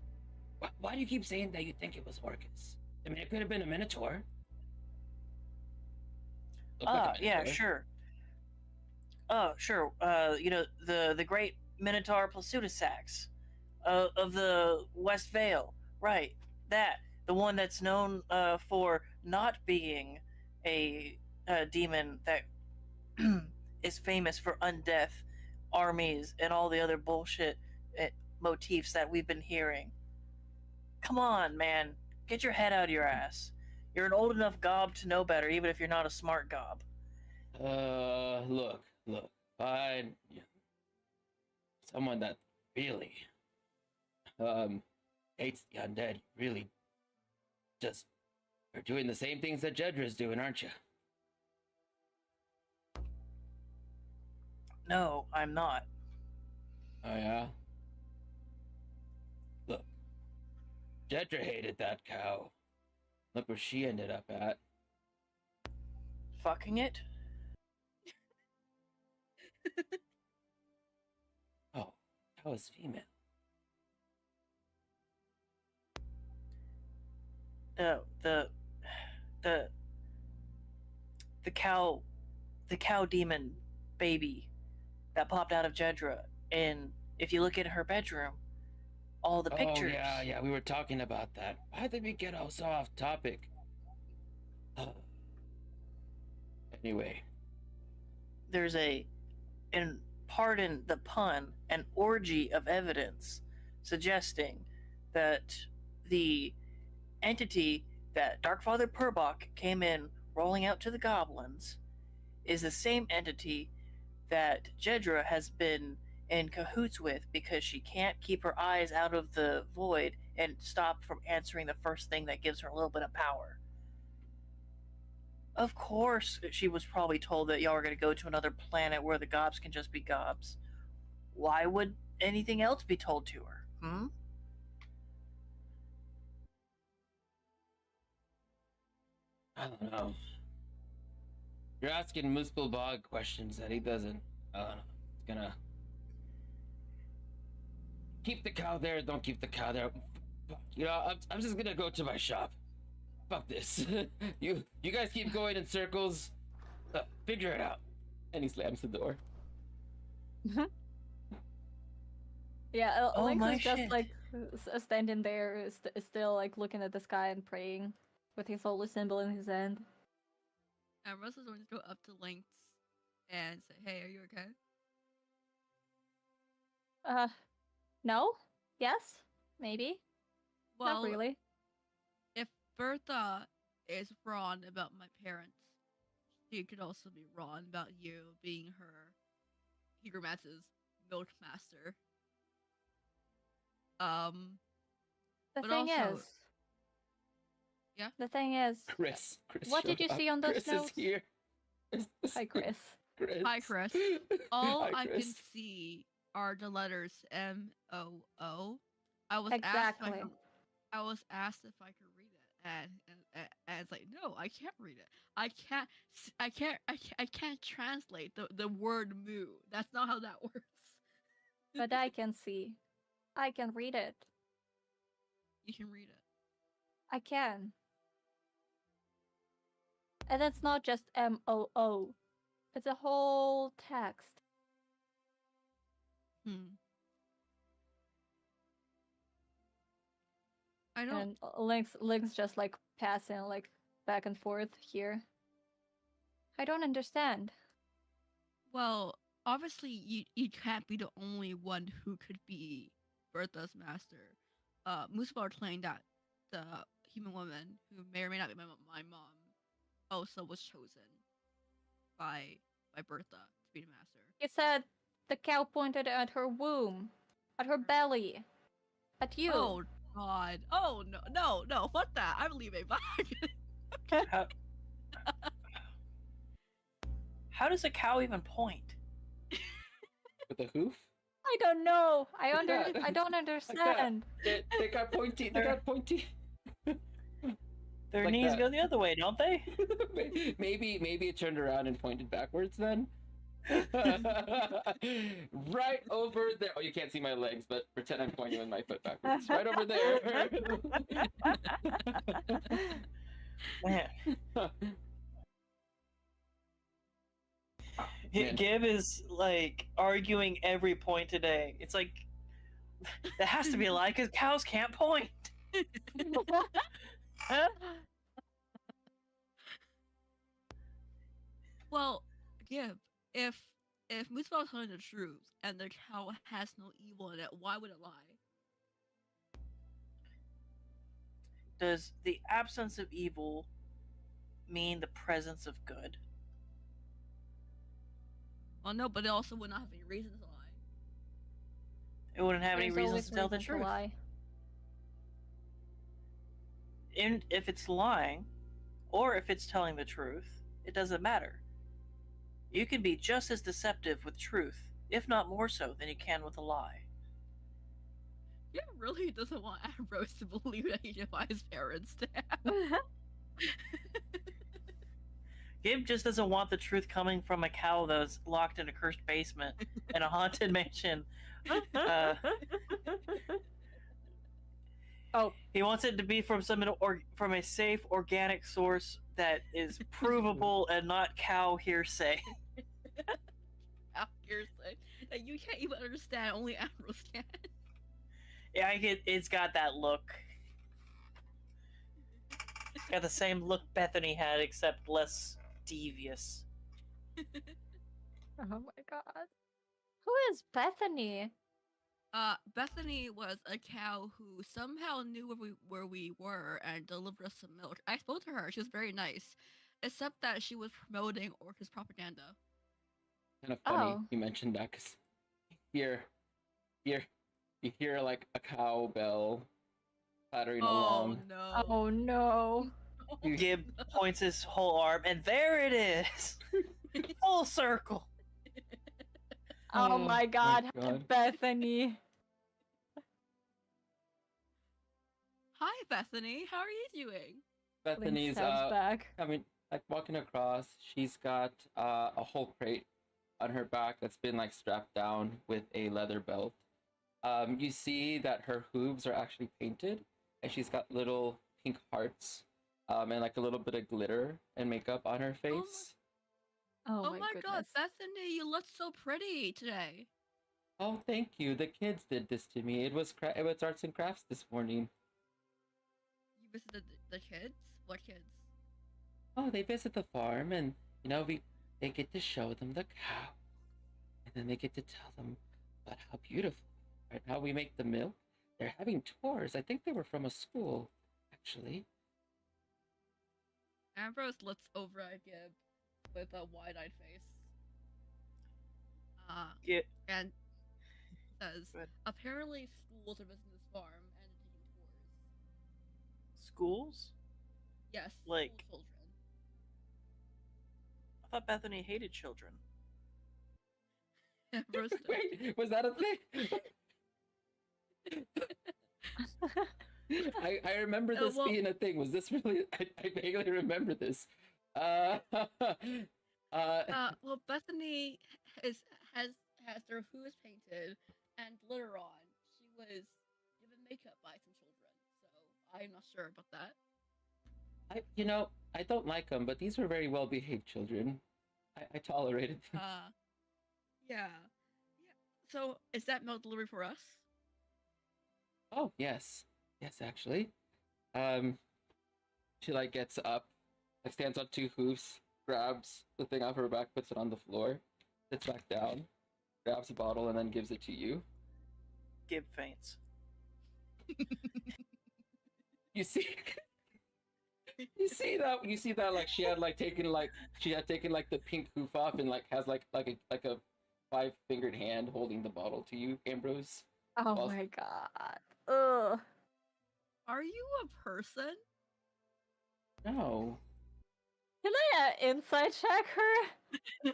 Why do you keep saying that you think it was Orcus? I mean, it could have been a Minotaur. Yeah, sure. Oh, sure. The great Minotaur Plasudasax of the West Vale. Right. That. The one that's known for not being a demon that is famous for undeath armies and all the other bullshit motifs that we've been hearing. Come on, man. Get your head out of your ass. You're an old enough gob to know better, even if you're not a smart gob. Look. Someone that really, hates the undead, really just are doing the same things that Jedra's doing, aren't you? No, I'm not. Oh, yeah? Look, Jedra hated that cow. Look where she ended up at. Fucking it? Oh, cow is female. The cow demon baby that popped out of Jedra, and if you look at her bedroom, all the pictures. Oh, yeah, we were talking about that. Why did we get so off topic? Anyway. There's and pardon the pun, an orgy of evidence suggesting that the entity that Darkfather Purbach came in rolling out to the goblins is the same entity that Jedra has been in cahoots with because she can't keep her eyes out of the void and stop from answering the first thing that gives her a little bit of power. Of course, she was probably told that y'all are going to go to another planet where the gobs can just be gobs. Why would anything else be told to her? I don't know. You're asking Muspel Bog questions that he doesn't. I don't know. It's gonna keep the cow there. Don't keep the cow there. You know, I'm just gonna go to my shop. Fuck this. You guys keep going in circles. Figure it out. And he slams the door. Yeah, Oh, Lynx my is just shit. like standing there, still like looking at the sky and praying with his holy symbol in his hand. Ambrose is going to go up to Lynx and say, "Hey, are you okay?" No? Yes? Maybe? Well, Not really. if Bertha is wrong about my parents, she could also be wrong about you being her Higromatz's milk master. The but thing also- is, Yeah? the thing is, Chris what did showed you up. see on those Chris notes? is here. Hi, Chris. Chris. Hi, Chris. All Hi, I can Chris. see are the letters MOO. I was Exactly. I was asked if I could read it, and it's like, no, I can't read it. I can't translate the word moo. That's not how that works. But I can see. I can read it. You can read it. I can. And it's not just MOO. It's a whole text. I don't. And links just like passing like back and forth here. I don't understand. Well, obviously, you can't be the only one who could be Bertha's master. Musbar claimed that the human woman, who may or may not be my mom, also was chosen by Bertha to be the master. He said the cow pointed at her womb, at her belly, at you. Oh God! Oh no! Fuck that! I'm leaving. Bye. How does a cow even point? With a hoof? I don't know. I that. don't understand. They got pointy. They got pointy. Their Like knees that. go the other way, don't they? maybe it turned around and pointed backwards then. Right over there. Oh, you can't see my legs, but pretend I'm pointing with my foot backwards. Right over there. Man. Man. Gib is like arguing every point today. It's like that has to be a lie because cows can't point. Well, Gib, if Mustafa is telling the truth and the cow has no evil in it, why would it lie? Does the absence of evil mean the presence of good? Well, no, but it also would not have any reason to lie. It wouldn't have any There's reasons always to tell the reason truth. lie. And if it's lying, or if it's telling the truth, it doesn't matter. You can be just as deceptive with truth, if not more so, than you can with a lie. Gib really doesn't want Ambrose to believe that he defies his parents to have. Gib just doesn't want the truth coming from a cow that was locked in a cursed basement in a haunted mansion. Oh, he wants it to be from from a safe, organic source that is provable and not cow hearsay. Cow hearsay that you can't even understand. Only Ambrose can. Yeah, it's got that look. Got the same look Bethany had, except less devious. oh my god. Who is Bethany? Bethany was a cow who somehow knew where we were and delivered us some milk. I spoke to her. She was very nice, except that she was promoting Orcus propaganda. Kind of funny Oh. you mentioned that because here, you hear like a cow bell clattering along. No! Oh no. Gib points his whole arm, and there it is! Full circle! Oh my god, God. Bethany. Hi, Bethany. How are you doing? Bethany's steps back. like walking across. She's got a whole crate on her back that's been like strapped down with a leather belt. You see that her hooves are actually painted, and she's got little pink hearts, and like a little bit of glitter and makeup on her face. Oh, Oh my my god, goodness. Bethany, you look so pretty today. Oh, thank you. The kids did this to me. It was arts and crafts this morning. You visited the kids? What kids? Oh, they visit the farm, and they get to show them the cow, and then they get to tell them about how beautiful, right? How we make the milk, They're having tours. I think they were from a school, actually. Ambrose looks over at Gib with a wide-eyed face. Yeah. And says, Go ahead. apparently schools are visiting this farm and taking tours. Schools? Yes, Like- school children. I thought Bethany hated children. Ambrose Wait, was that a thing? I remember this well- being a thing. Was this really? I vaguely remember this. Well, Bethany has their hooves painted and glitter on. She was given makeup by some children, so I'm not sure about that. I don't like them, but these were very well behaved children. I tolerated them. Yeah. So is that milk delivery for us? Oh yes, actually. She like gets up, like stands on two hoofs, grabs the thing off her back, puts it on the floor, sits back down, grabs a bottle, and then gives it to you. Gib faints. You see, you see that like she had taken the pink hoof off and like has like a 5-fingered hand holding the bottle to you, Ambrose. Oh Whilst- my god. Ugh. Are you a person? No. Can I insight check her?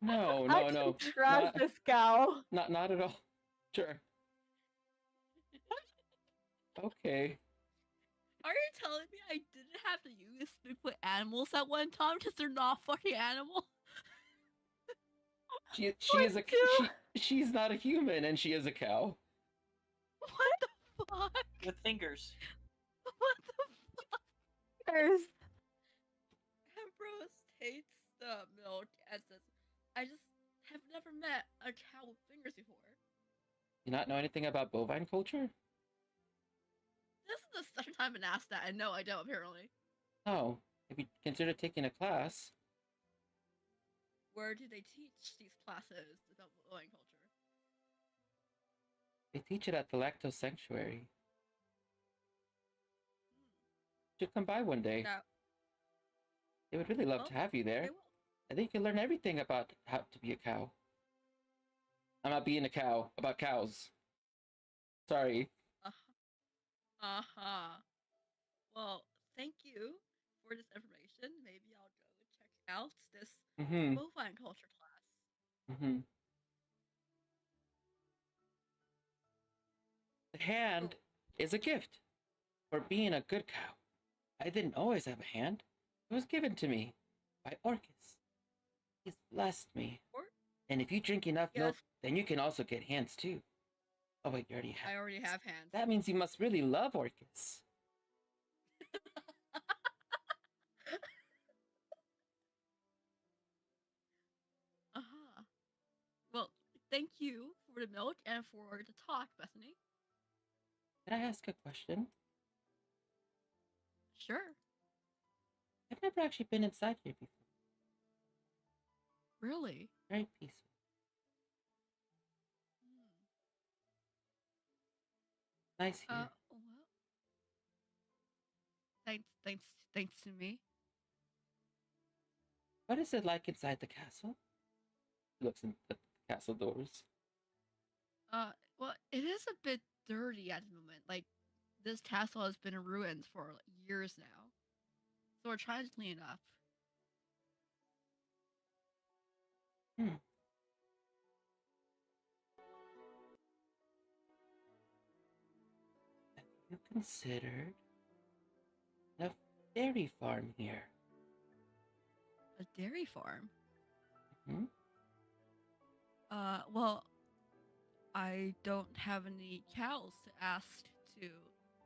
No. I can trust this cow. Not at all. Sure. Okay. Are you telling me I didn't have to use speak with animals at one time because they're not fucking animals? She is a she's not a human and she is a cow. What the fuck? With fingers. What the fuck? There's Ambrose tastes the milk and says, I just have never met a cow with fingers before. You not know anything about bovine culture? This is the second time I've been asked that, and no, I don't, apparently. Oh, if you consider taking a class. Where do they teach these classes about bovine culture? They teach it at the Lactose Sanctuary. Should come by one day. Now, They would really love well, to have you there. I will. I think you can learn everything about how to be a cow. I'm not being a cow, about cows. Sorry. Well, thank you for this information. Maybe I'll go check out this Mm-hmm. bovine culture class. Mm-hmm. The hand is a gift for being a good cow. I didn't always have a hand. It was given to me by Orcus. He's blessed me. And if you drink enough milk, then you can also get hands too. Oh wait, you already have. I already have hands. That means you must really love Orcus. Well, thank you for the milk and for the talk, Bethany. Can I ask a question? Sure. I've never actually been inside here before. Really? Very peaceful. Nice here. Well, thanks to me. What is it like inside the castle? He looks in the castle doors. Well, it is a bit dirty at the moment. Like, this castle has been in ruins for years now. So we're trying to clean it up. Have you considered a dairy farm here? A dairy farm? Hmm? Well, I don't have any cows to ask to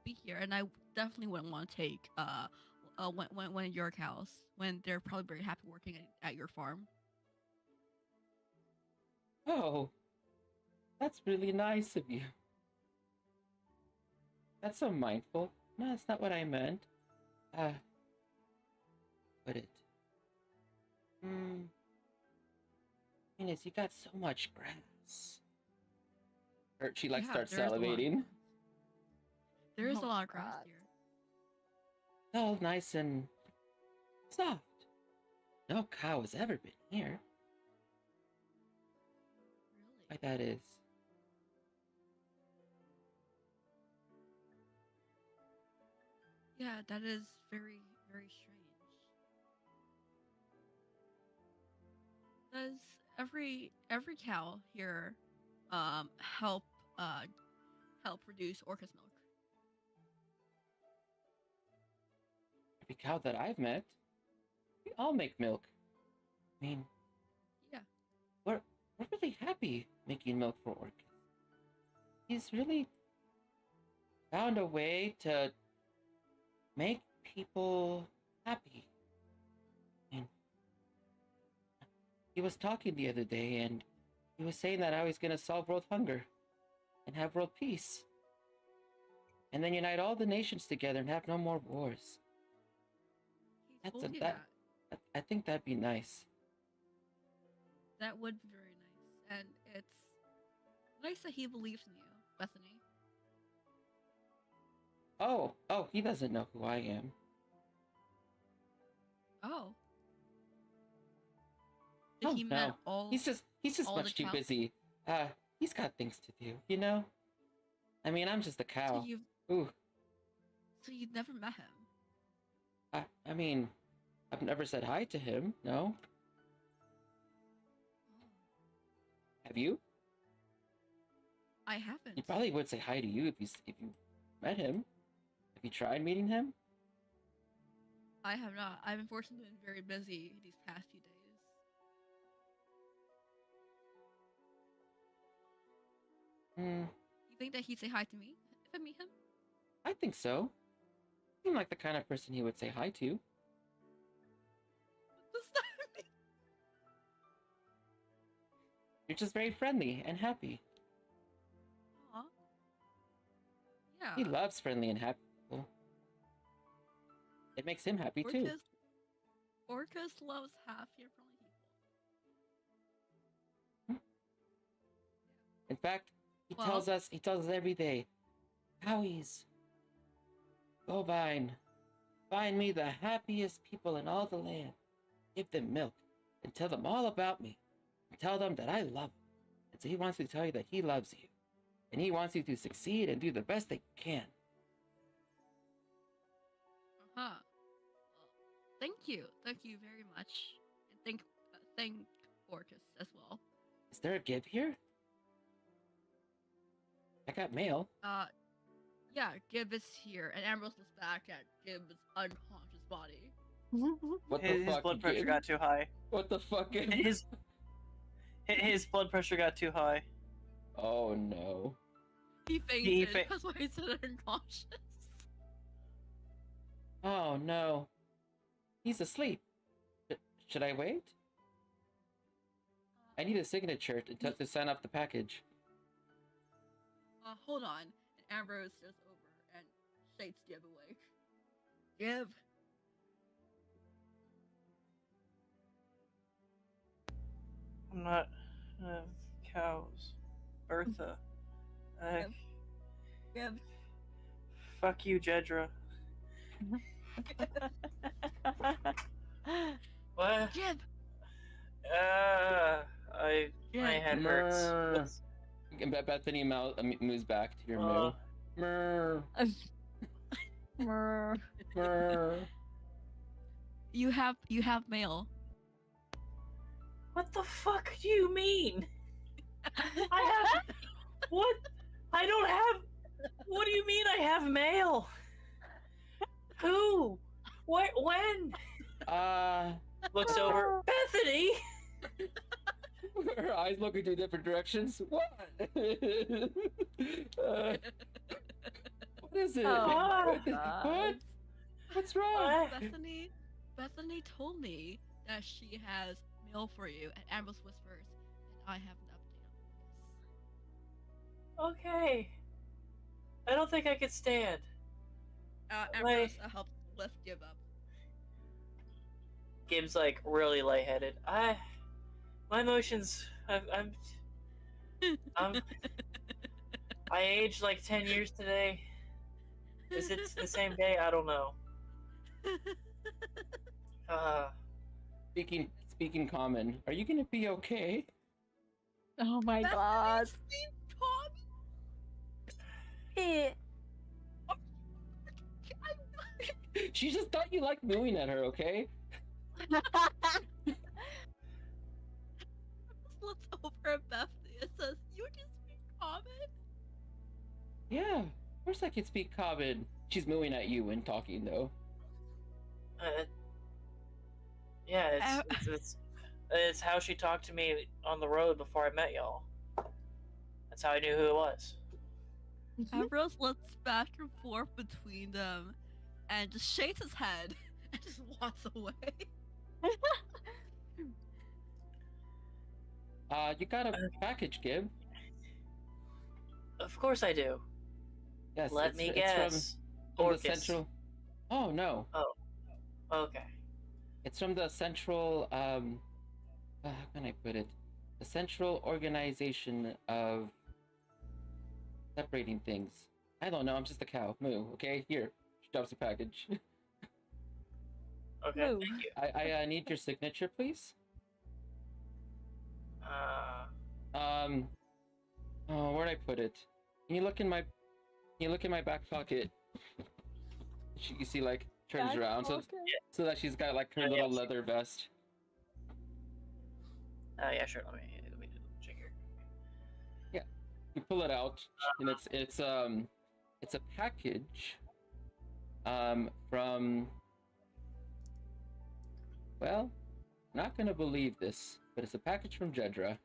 be here, and I definitely wouldn't want to take one of your cows when they're probably very happy working at your farm. Oh, that's really nice of you. That's so mindful. No, that's not what I meant. Put it. Thing is, you got so much grass. Or she like Yeah, starts there is a lot. salivating. There is Oh, a lot of grass God. here. It's all nice and soft. No cow has ever been here. Really? Why that is. Yeah, that is very, very strange. Does every cow here help help produce Orcus milk? Every cow that I've met, we all make milk. I mean, Yeah. we're really happy making milk for Orcus. He's really found a way to make people happy. And he was talking the other day, and he was saying that how he's gonna solve world hunger and have world peace. And then unite all the nations together and have no more wars. He That's told a, you that, that. I think that'd be nice. That would be very nice, and it's nice that he believes in you, Bethany. Oh, he doesn't know who I am. Oh. Oh, He no. met all. He's just all much the too cows? busy. He's got things to do, you know? I mean, I'm just a cow. Ooh, So you've never met him? I mean, I've never said hi to him, no? Oh. Have you? I haven't. He probably would say hi to you if you met him. Have you tried meeting him? I have not. I've unfortunately been very busy these past few days. Hmm, You think that he'd say hi to me if I meet him? I think so. You seem like the kind of person he would say hi to. What does that mean? You're just very friendly and happy. Aw. Yeah. He loves friendly and happy people. It makes him happy too. Orcus loves happy and friendly people. In fact, he Well- tells us every day, Howies, go find me the happiest people in all the land. Give them milk and tell them all about me. And tell them that I love them. And so he wants to tell you that he loves you. And he wants you to succeed and do the best they can. Uh-huh. Well, thank you very much, and thank Orcus as well. Is there a Gib here? I got mail. Yeah, Gib is here, and Ambrose looks back at Gib's unconscious body. What the His fuck? blood pressure Gib? got too high. What the fuck? Gib? His blood pressure got too high. Oh no. He fainted. That's why he said unconscious. Oh no. He's asleep. Should I wait? I need a signature to sign off the package. Hold on. And Ambrose goes over and shakes Gib awake. Gib. I'm not cows. Bertha. Gib. Fuck you, Jedra. What? Gib. My head hurts. And Bethany moves back to your moo. You have mail. What the fuck do you mean? I have what? I don't have. What do you mean I have mail? Who? What? When? Looks over. Bethany. Her eyes look in two different directions. What? What is it? Oh, What? What's wrong? Bethany told me that she has mail for you, and Ambrose whispers, and I have an update on this. Okay. I don't think I could stand. Ambrose helped lift Gib up. Gib's like really lightheaded. My emotions. I'm I aged like 10 years today. Is it the same day? I don't know. Speaking common, are you gonna be okay? Oh my god. Hey. She just thought you liked mooing at her, okay? Looks over at Bethany and says, "You just speak common." Yeah, of course I can speak common. She's mooing at you and talking though. Yeah, it's how she talked to me on the road before I met y'all. That's how I knew who it was. Ambrose looks back and forth between them and just shakes his head and just walks away. You got a package, Gib. Of course I do. Yes. Let me guess. From Orcus. the central. Oh no. Oh. Okay. It's from the central. How can I put it? The central organization of separating things. I don't know. I'm just a cow. Moo. Okay. Here. She drops a package. Okay. Thank you. I need your signature, please. Oh, where'd I put it? Can you look in my back pocket? You see, like, turns around so that she's got like her little leather vest. Yeah, sure. Let me check here. Yeah, you pull it out, and it's a package, from. Well, not gonna believe this, but it's a package from Jedra.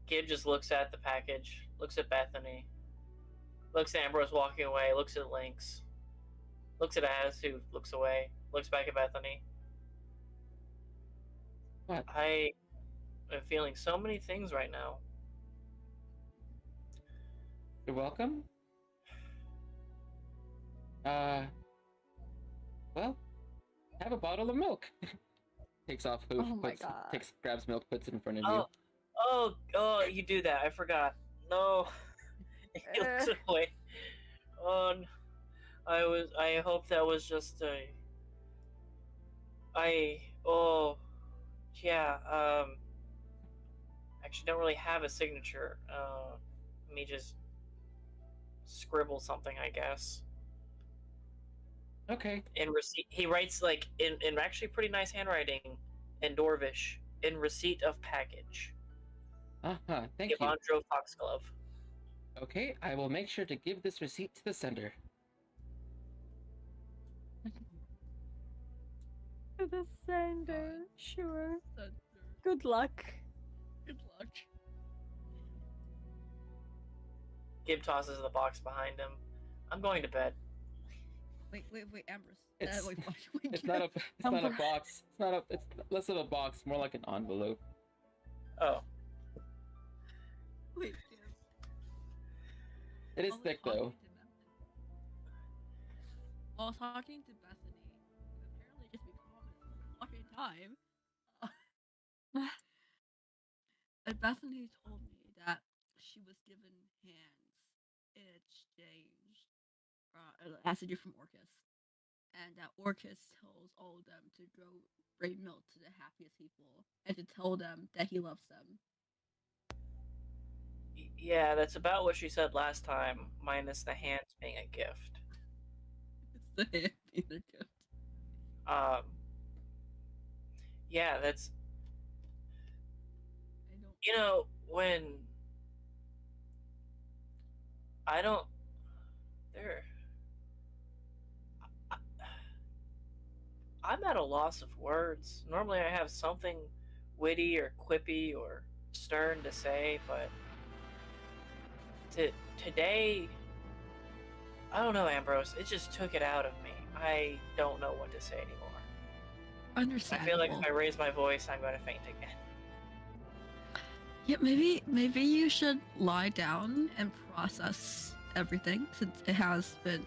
Gib just looks at the package, looks at Bethany, looks at Ambrose walking away, looks at Lynx, looks at Az, who looks away, looks back at Bethany. What? I am feeling so many things right now. You're welcome. Well, have a bottle of milk. Takes off hoof, grabs milk, puts it in front of you. Oh, you do that. I forgot. No. He looks away. Oh, I hope that was just actually don't really have a signature. Let me just scribble something, I guess. Okay. In receipt, he writes like in actually pretty nice handwriting in Dwarvish. In receipt of package. Thank you. Evandro Foxglove. Okay, I will make sure to give this receipt to the sender. To the sender, sure. Good luck. Good luck. Gib tosses the box behind him. I'm going to bed. Wait, Ambrose. It's not a box. It's less of a box, more like an envelope. Oh. Wait, it is thick though. I was talking to Bethany, apparently just because it's fucking time. And Bethany told me that she was given hands in exchange has to do from Orcus. And that Orcus tells all of them to go bring milk to the happiest people and to tell them that he loves them. Yeah, that's about what she said last time, minus the hands being a gift. It's the hand being a gift. Yeah, that's... You know, when... I don't... There... I'm at a loss of words. Normally I have something witty or quippy or stern to say, but... Today... I don't know, Ambrose. It just took it out of me. I don't know what to say anymore. Understandable. I feel like if I raise my voice, I'm going to faint again. Yeah, maybe you should lie down and process everything since it has been.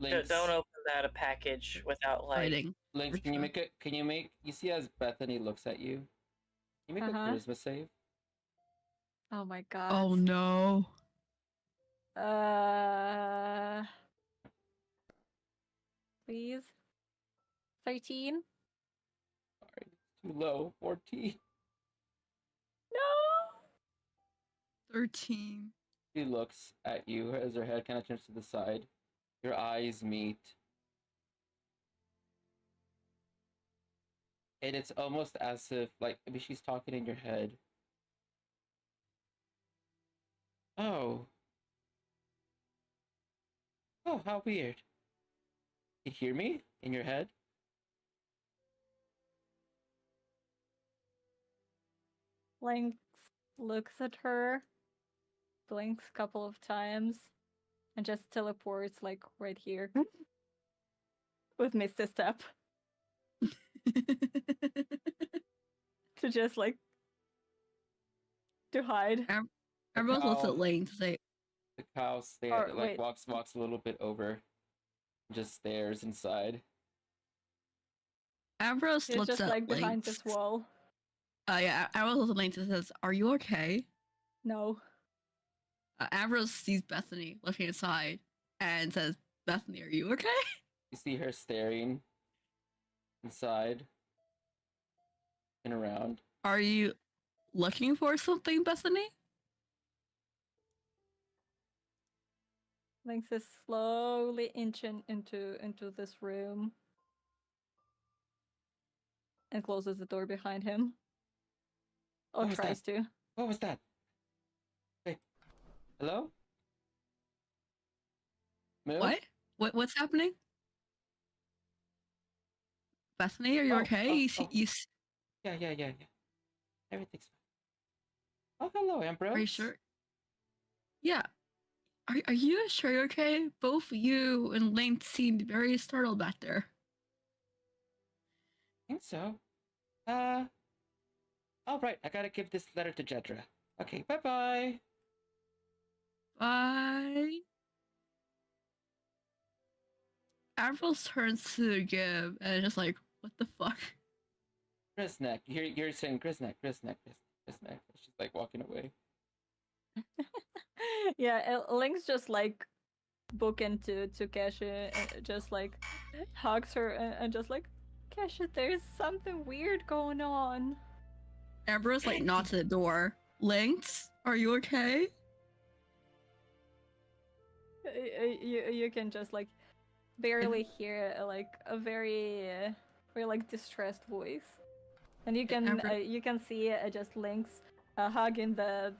Lynx, Don't open that a package without like. Fighting. Lynx, can you make it? Can you make? You see, as Bethany looks at you, can you make a charisma save? Oh my god. Oh no. Please. 13. Sorry, too low. 14. No. 13. She looks at you as her head kind of turns to the side. Your eyes meet. And it's almost as if, like, maybe she's talking in your head. Oh. Oh, how weird. You hear me in your head? Lynx looks at her, blinks a couple of times, and just teleports like right here with Misty Step to just like to hide. Everyone looks at Lane to say, The cow walks a little bit over, just stares inside. Ambrose He's looks just at like behind Lynx. this wall. Yeah, Ambrose looks at Lynx and says, "Are you okay?" No. Ambrose sees Bethany looking inside and says, "Bethany, are you okay?" You see her staring inside and around. Are you looking for something, Bethany? Lynx is slowly inching into this room and closes the door behind him. Or What was tries to. What was that? Wait. Hello? Move? What's happening? Bethany, are you okay? Yeah. Everything's fine. Oh, hello, Ambrose. Are you sure? Yeah. Are you sure you're okay? Both you and Lane seemed very startled back there. I think so. All right, I gotta give this letter to Jedra. Okay, bye-bye. Bye. Ambrose turns to Gib and just like, what the fuck? Grisneck. You're saying Grisneck. She's like walking away. Yeah, Lynx just like book into Kesha and just like hugs her and just like, Kesha, there's something weird going on. Ambrose like nods at the door. Lynx, are you okay? You can just like barely hear like a very like distressed voice, and you can see just Lynx hugging the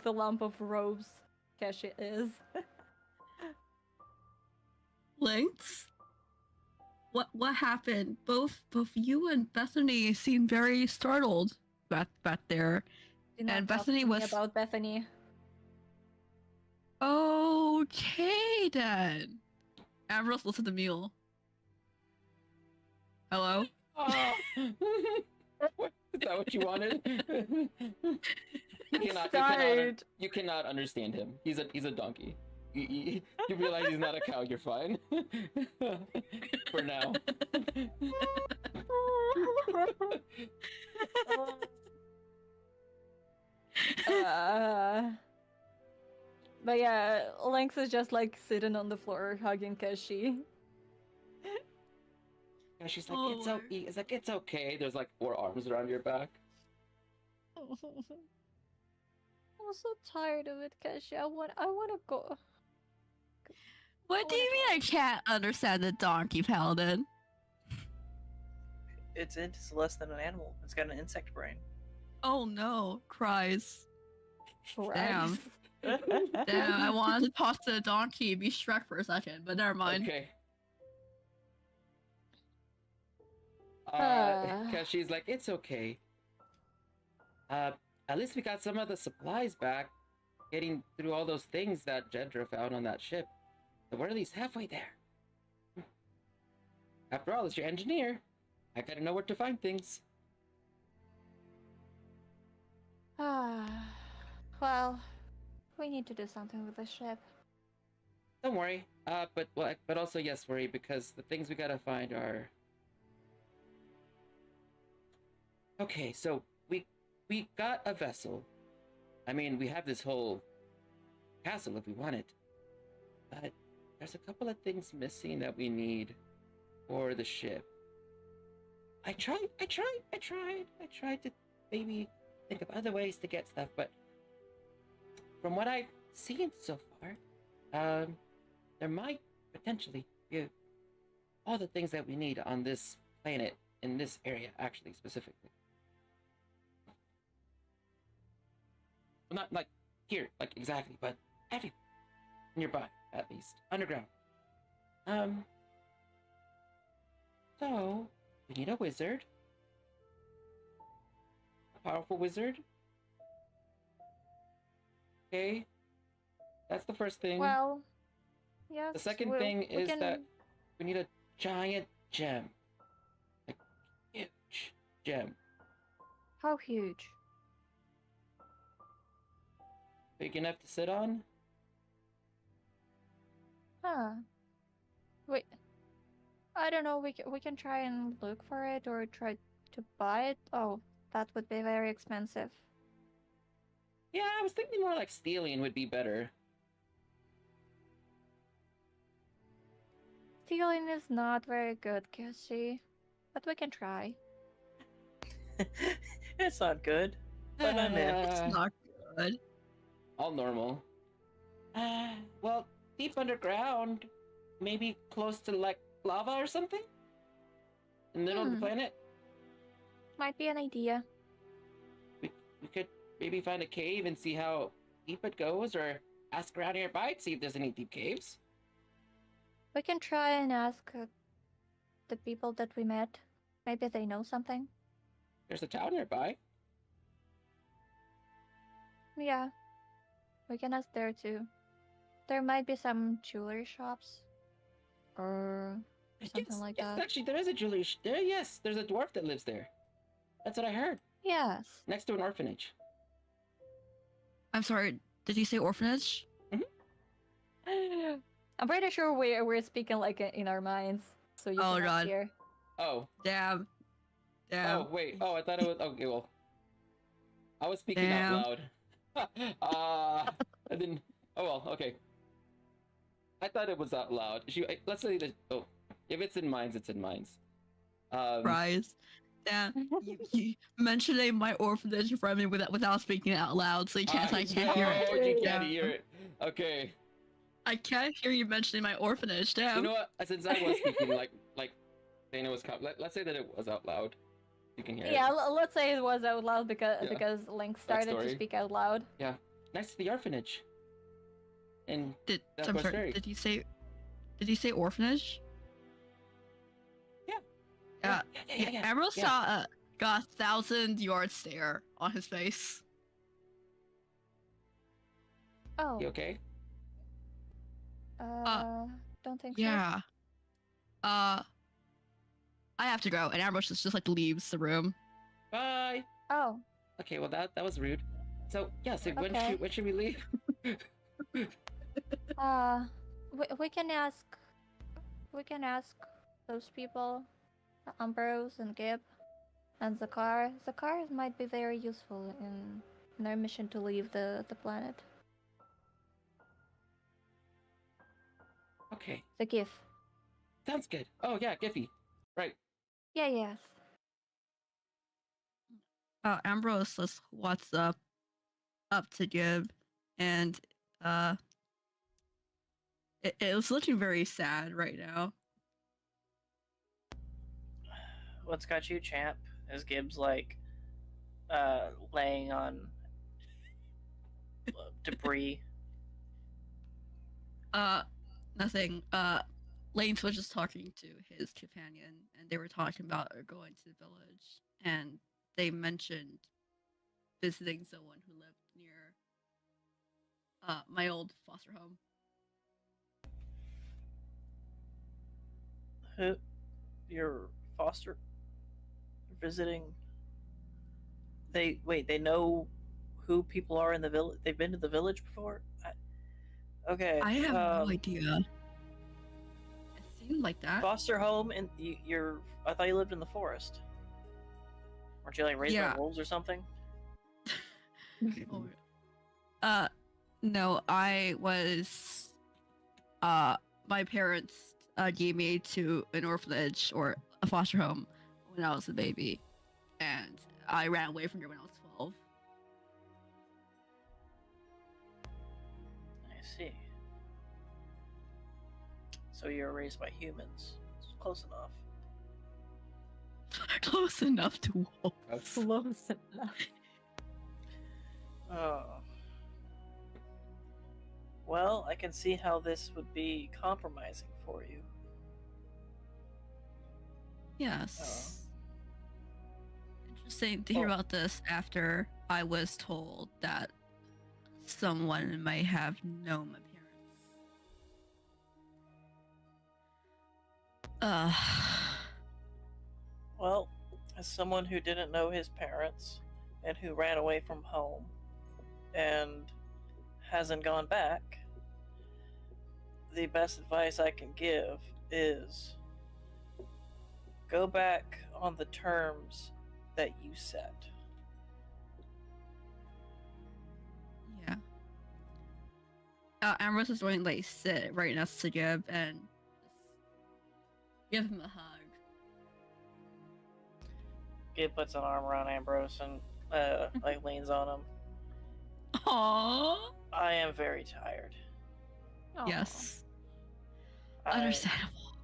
lump of robes Kesha is. Lynx? What happened? Both you and Bethany seemed very startled back there. And Bethany was about Bethany. Okay then. Ambrose looks at the mule. Hello? Is that what you wanted? You cannot understand him. He's a donkey. You realize he's not a cow. You're fine. For now. But yeah, Lynx is just like sitting on the floor hugging Keshi. And she's like, it's okay. There's like 4 arms around your back. I'm so tired of it, Keshi. I want to go. What do you mean I can't understand the donkey, Paladin? It's less than an animal. It's got an insect brain. Oh no, cries. Damn. Damn, I wanted to toss the donkey and be Shrek for a second, but never mind. Okay. Because she's like, it's okay. At least we got some of the supplies back. Getting through all those things that Jedra found on that ship. So we're at least halfway there. After all, it's your engineer. I gotta know where to find things. Well, we need to do something with the ship. don't worry. But also yes, worry because the things we gotta find are. Okay, so we got a vessel. I mean, we have this whole castle if we want it, but there's a couple of things missing that we need for the ship. I tried to maybe think of other ways to get stuff, but from what I've seen so far, there might potentially be all the things that we need on this planet, in this area, actually, specifically. Well, not like here, like exactly, but every nearby, at least. Underground. So, we need a wizard. A powerful wizard. Okay. That's the first thing. Well, yes. The second thing is that we need a giant gem. Like, huge gem. How huge? Big enough to sit on? Huh. Wait. I don't know. We can try and look for it or try to buy it. Oh, that would be very expensive. Yeah, I was thinking more like stealing would be better. Stealing is not very good, Cassie. But we can try. It's not good, but I'm in. It's not good. All normal. Well, deep underground, maybe close to like lava or something? In the middle of the planet? Might be an idea. We could maybe find a cave and see how deep it goes, or ask around nearby to see if there's any deep caves. We can try and ask the people that we met. Maybe they know something. There's a town nearby. Yeah. We can ask there too. There might be some jewelry shops. Or something like that. Actually, there is a jewelry there. Yes, there's a dwarf that lives there. That's what I heard. Yes. Next to an orphanage. I'm sorry, did you say orphanage? I'm pretty sure we're speaking like in our minds. So you Oh, can God. hear. Oh. Damn. Oh, wait. Oh, I thought it was... Okay, well. I was speaking out loud. I didn't... Oh, well, okay. I thought it was out loud. Let's say that... Oh, if it's in mines, it's in mines. Surprise. Yeah, you mentioning my orphanage in front of me without speaking it out loud, so I can't hear it. Oh, you can't hear it. Okay. I can't hear you mentioning my orphanage, damn. You know what? Since I was speaking, like Dana was... Let's say that it was out loud. You can hear it. Yeah, let's say it was out loud because Link started to speak out loud. Yeah, next to the orphanage. And I'm sorry, did you say orphanage? Yeah. Emerald saw got 1,000-yard stare on his face. Oh. You okay? Don't think yeah. I have to go, and Ambrose just like leaves the room. Bye. Oh. Okay, well that was rude. So yeah, so when should we leave? We can ask those people, Ambrose and Gib, and Zakar. Zakar might be very useful in their mission to leave the planet. Okay. The GIF. Sounds good. Oh yeah, Giphy. Right. Yeah, yes. Ambrose says what's up to Gib, and it was looking very sad right now. What's got you, champ? As Gibbs like laying on debris. Nothing. Lanes was just talking to his companion, and they were talking about going to the village, and they mentioned visiting someone who lived near my old foster home. Who? Your foster? Visiting? They know who people are in the village? They've been to the village before? Okay. I have no idea. It seemed like that. Foster home, and you're. I thought you lived in the forest. Weren't you like raised by wolves or something? No, I was. My parents gave me to an orphanage or a foster home when I was a baby, and I ran away from here when I was 12. I see. So you were raised by humans. It's close enough. Close enough to wolves. Close enough. Well, I can see how this would be compromising for you. Yes. Interesting to hear about this after I was told that someone might have known my parents. Well, as someone who didn't know his parents and who ran away from home and hasn't gone back, the best advice I can give is go back on the terms that you set. Yeah. Ambrose is going to like sit right next to Gib and just give him a hug. Gib puts an arm around Ambrose and like leans on him. Aww. I am very tired. Yes. Understandable.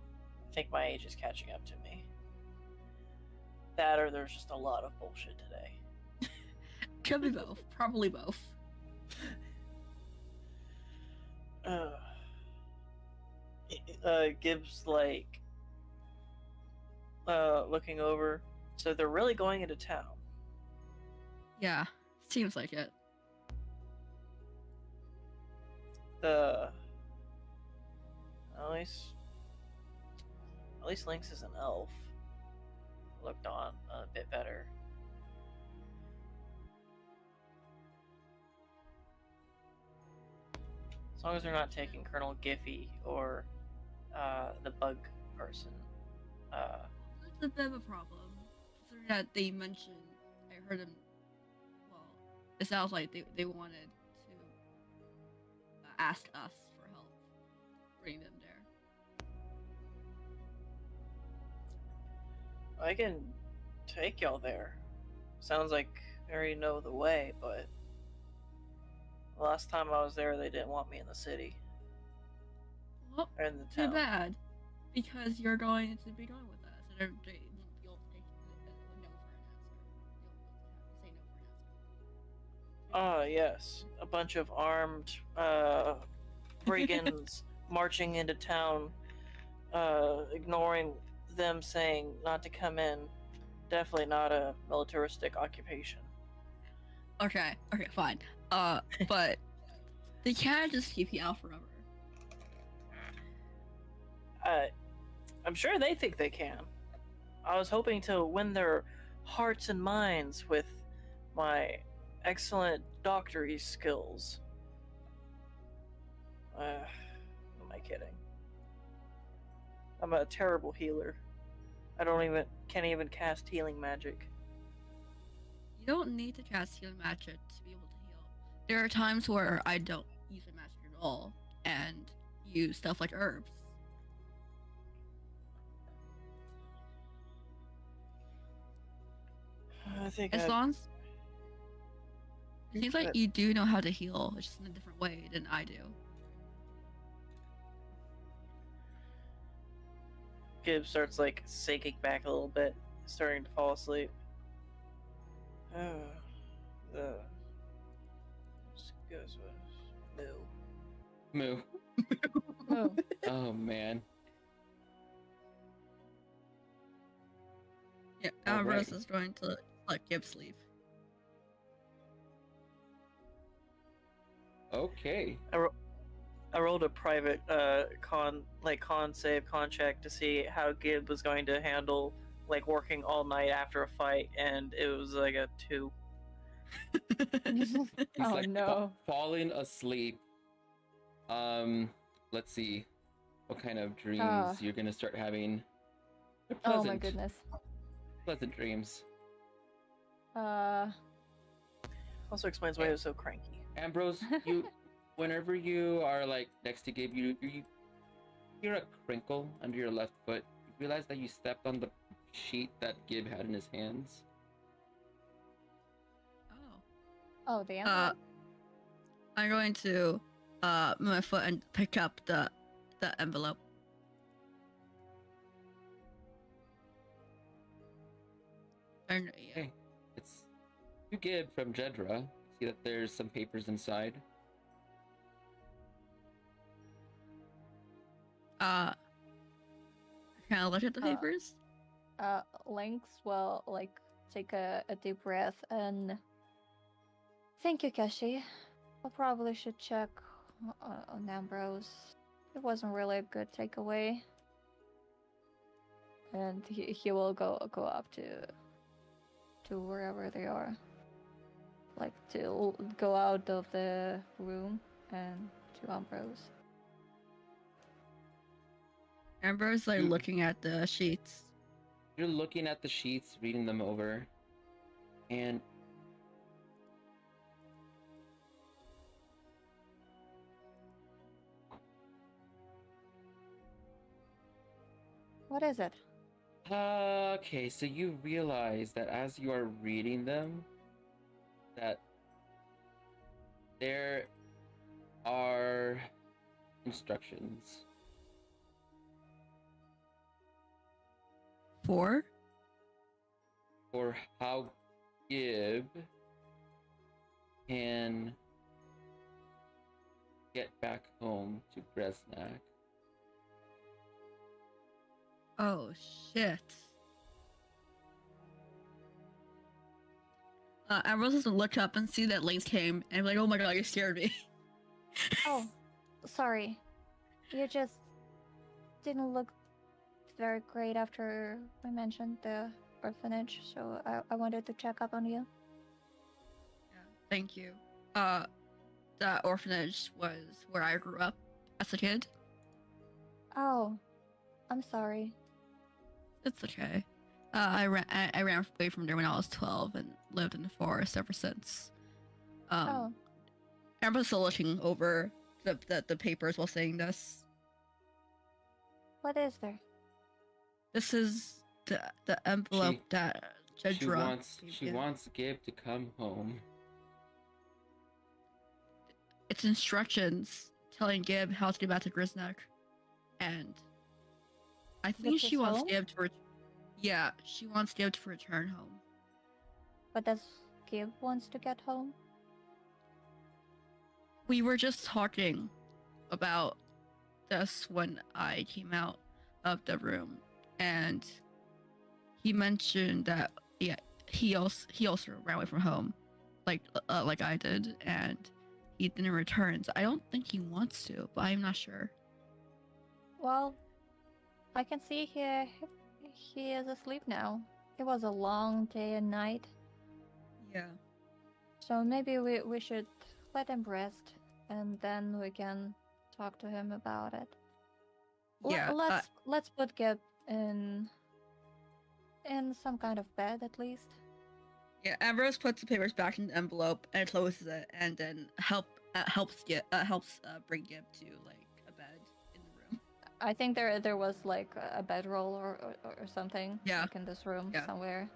I think my age is catching up to me. That or there's just a lot of bullshit today. Could be both. Probably both. Gibbs like looking over. So they're really going into town. Yeah, seems like it. At least Lynx is an elf. Looked on a bit better. As long as they're not taking Colonel Giffy or the bug person. It's a bit of a problem. Considering that they mentioned, I heard them. Well, it sounds like they wanted to ask us for help bringing them there. I can take y'all there. Sounds like I already know the way, but the last time I was there, they didn't want me in the city. Well, or in the too town. bad, because you're going to be going with us, and they won't be able to take no for an answer. Say no for an answer. Ah, yes. A bunch of armed brigands marching into town, ignoring them saying not to come in. Definitely not a militaristic occupation. Okay, fine. But they can't just keep you out forever. I'm sure they think they can. I was hoping to win their hearts and minds with my excellent doctory skills. Am I kidding? I'm a terrible healer. Can't even cast healing magic. You don't need to cast healing magic to be able to heal. There are times where I don't use a magic at all and use stuff like herbs. I think As long as it seems like you do know how to heal, it's just in a different way than I do. Gibbs starts like sinking back a little bit, starting to fall asleep. Moo. Oh man. Yeah, Alright. Ambrose is going to let Gibbs sleep. Okay. I rolled a private con check to see how Gibb was going to handle like working all night after a fight, and it was like a 2. He's Oh, like no. falling asleep Let's see what kind of dreams you're gonna start having. They're Oh pleasant, my goodness. pleasant dreams. Also explains why I was so cranky. Ambrose, whenever you are like next to Gabe, you hear a crinkle under your left foot. You realize that you stepped on the sheet that Gib had in his hands. Oh, the envelope? I'm going to move my foot and pick up the envelope. And yeah. Okay, it's you, Gib, from Jedra. See that there's some papers inside. Can I look at the papers? Lynx will like take a deep breath and thank you, Keshi. I probably should check on Ambrose. It wasn't really a good takeaway. And he will go up to wherever they are. Like to go out of the room and to Ambrose. Amber's like looking at the sheets. You're looking at the sheets, reading them over, and What is it? okay, so you realize that as you are reading them, that there are instructions. For how Gib can get back home to Bresnak. Oh shit. Ambrose doesn't look up and see that Lynx came and be like, oh my god, you scared me. Oh, sorry. You just didn't look very great after I mentioned the orphanage, so I wanted to check up on you. Yeah, thank you. That orphanage was where I grew up as a kid. Oh, I'm sorry. It's okay. I ran away from there when I was 12 and lived in the forest ever since. Amber's still looking over the papers while saying this. What is there? This is the envelope that Jedra She wants Gib to come home. It's instructions telling Gib how to get back to Grisnak, and I think she wants Gib to. She wants Gib to return home. But does Gib wants to get home? We were just talking about this when I came out of the room, and he mentioned that he also ran away from home, like I did, and he didn't return. So I don't think he wants to, but I'm not sure. Well, I can see he is asleep now. It was a long day and night. Yeah. So maybe we should let him rest, and then we can talk to him about it. Yeah. Let's put Gib in some kind of bed at least. Yeah. Ambrose puts the papers back in the envelope and closes it, and then helps bring Gib to like a bed in the room. I think there was like a bedroll or something. Yeah. Like in this room somewhere.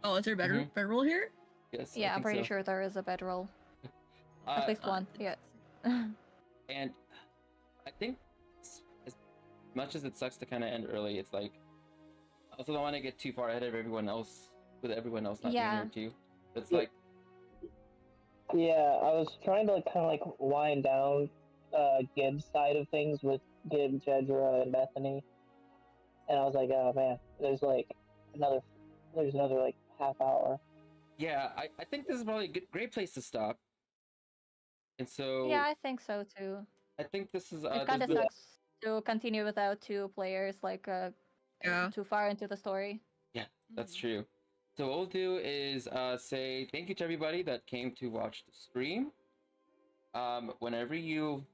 Oh, is there a bedroll here? Yes. Yeah, I'm pretty sure there is a bedroll. At least one. Yeah. And I think as much as it sucks to kind of end early, it's like I also don't want to get too far ahead of everyone else with everyone else not being here too. It's like I was trying to kind of wind down Gib's side of things with Gib, Jedra, and Bethany, and I was like, oh man, there's another half hour. Yeah, I think this is probably a great place to stop. And so yeah, I think so too. I think this is it kind of sucks to continue without two players too far into the story. Yeah, that's true. So what we'll do is say thank you to everybody that came to watch the stream. Whenever you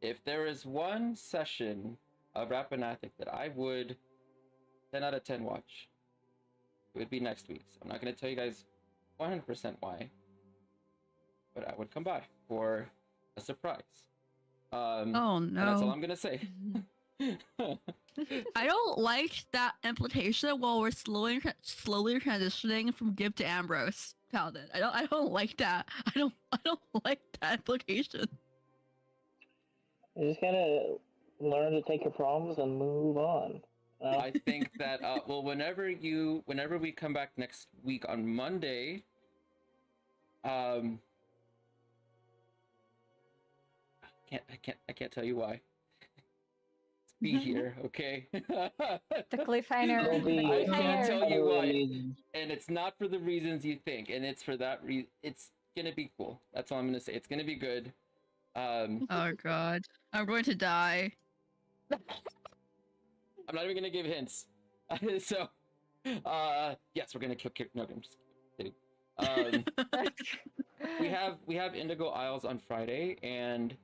if there is one session of Rappan Athuk that I would 10 out of 10 watch, it would be next week's. I'm not going to tell you guys 100% why, but I would come by for a surprise. Oh no! And that's all I'm gonna say. I don't like that implication while we're slowly transitioning from Gib to Ambrose Paladin. I don't like that. I don't like that implication. You just gotta learn to take your problems and move on. I think that well, whenever we come back next week on Monday, I can't tell you why. Be here, okay? The cliffhanger. I can't tell you why, and it's not for the reasons you think, and it's for that reason. It's gonna be cool. That's all I'm gonna say. It's gonna be good. Oh god, I'm going to die. I'm not even gonna give hints. So, yes, we're gonna kill. No, I'm just kidding. We have Indigo Isles on Friday, and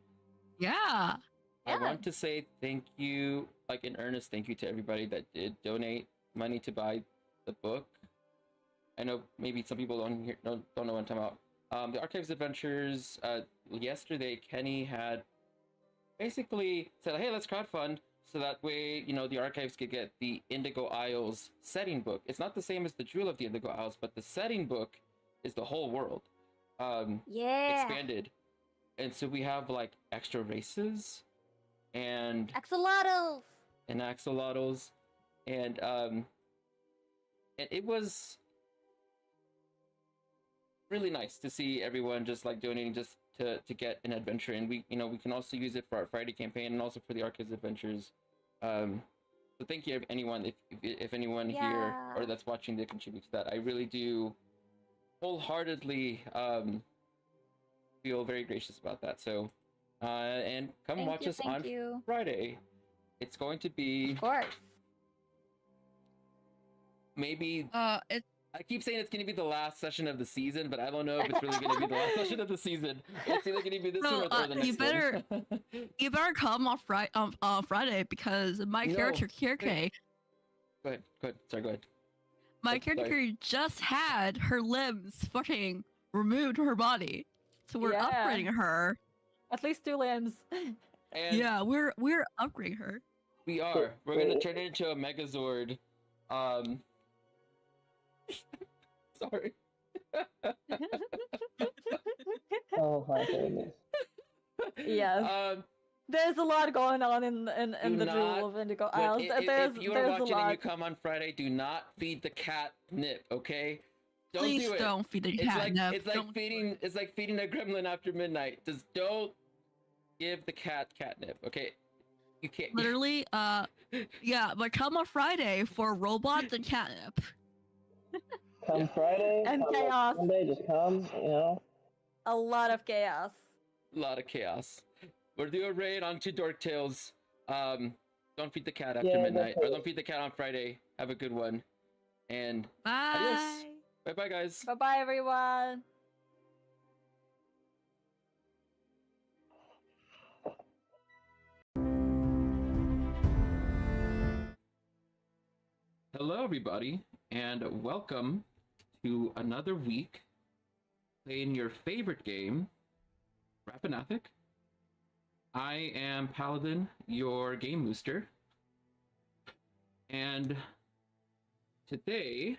yeah. I want to say thank you, like in earnest, thank you to everybody that did donate money to buy the book. I know maybe some people don't know what I'm talking about. The Archives Adventures. Yesterday, Kenny had basically said, "Hey, let's crowdfund so that way, the Archives could get the Indigo Isles setting book. It's not the same as the Jewel of the Indigo Isles, but the setting book is the whole world, expanded, and so we have like extra races." And axolotls and it was really nice to see everyone just like donating just to get an adventure, and we can also use it for our Friday campaign and also for the Archives Adventures. So thank you if anyone here or that's watching that contribute to that. I really do wholeheartedly feel very gracious about that. So and come watch us on Friday. It's going to be, of course, maybe I keep saying it's going to be the last session of the season, but I don't know if it's really going to be the last session of the season. It's either going to be this one or the next one. You better come on Friday because my character Kirke. Go ahead. Sorry, go ahead. My character just had her limbs fucking removed from her body, so we're upgrading her. At least 2 limbs. And yeah, we're upgrading her. We are. We're gonna turn it into a Megazord. Sorry. Oh my goodness. Yes. There's a lot going on in the Jewel of Indigo Isles. If you are watching and you come on Friday, do not feed the cat nip, okay? Please don't feed the catnip. It's like feeding a gremlin after midnight. Just don't give the cat catnip, okay? You can't. Literally, yeah, but come on Friday for robots and catnip. Come Friday and chaos. Sunday, just come. A lot of chaos. We'll do a raid on 2 Dork Tales. Don't feed the cat after midnight, or don't feed the cat on Friday. Have a good one, and bye. Adios. Bye, guys. Bye, everyone. Hello, everybody, and welcome to another week playing your favorite game, Rappan Athuk. I am Paladin, your game booster, and today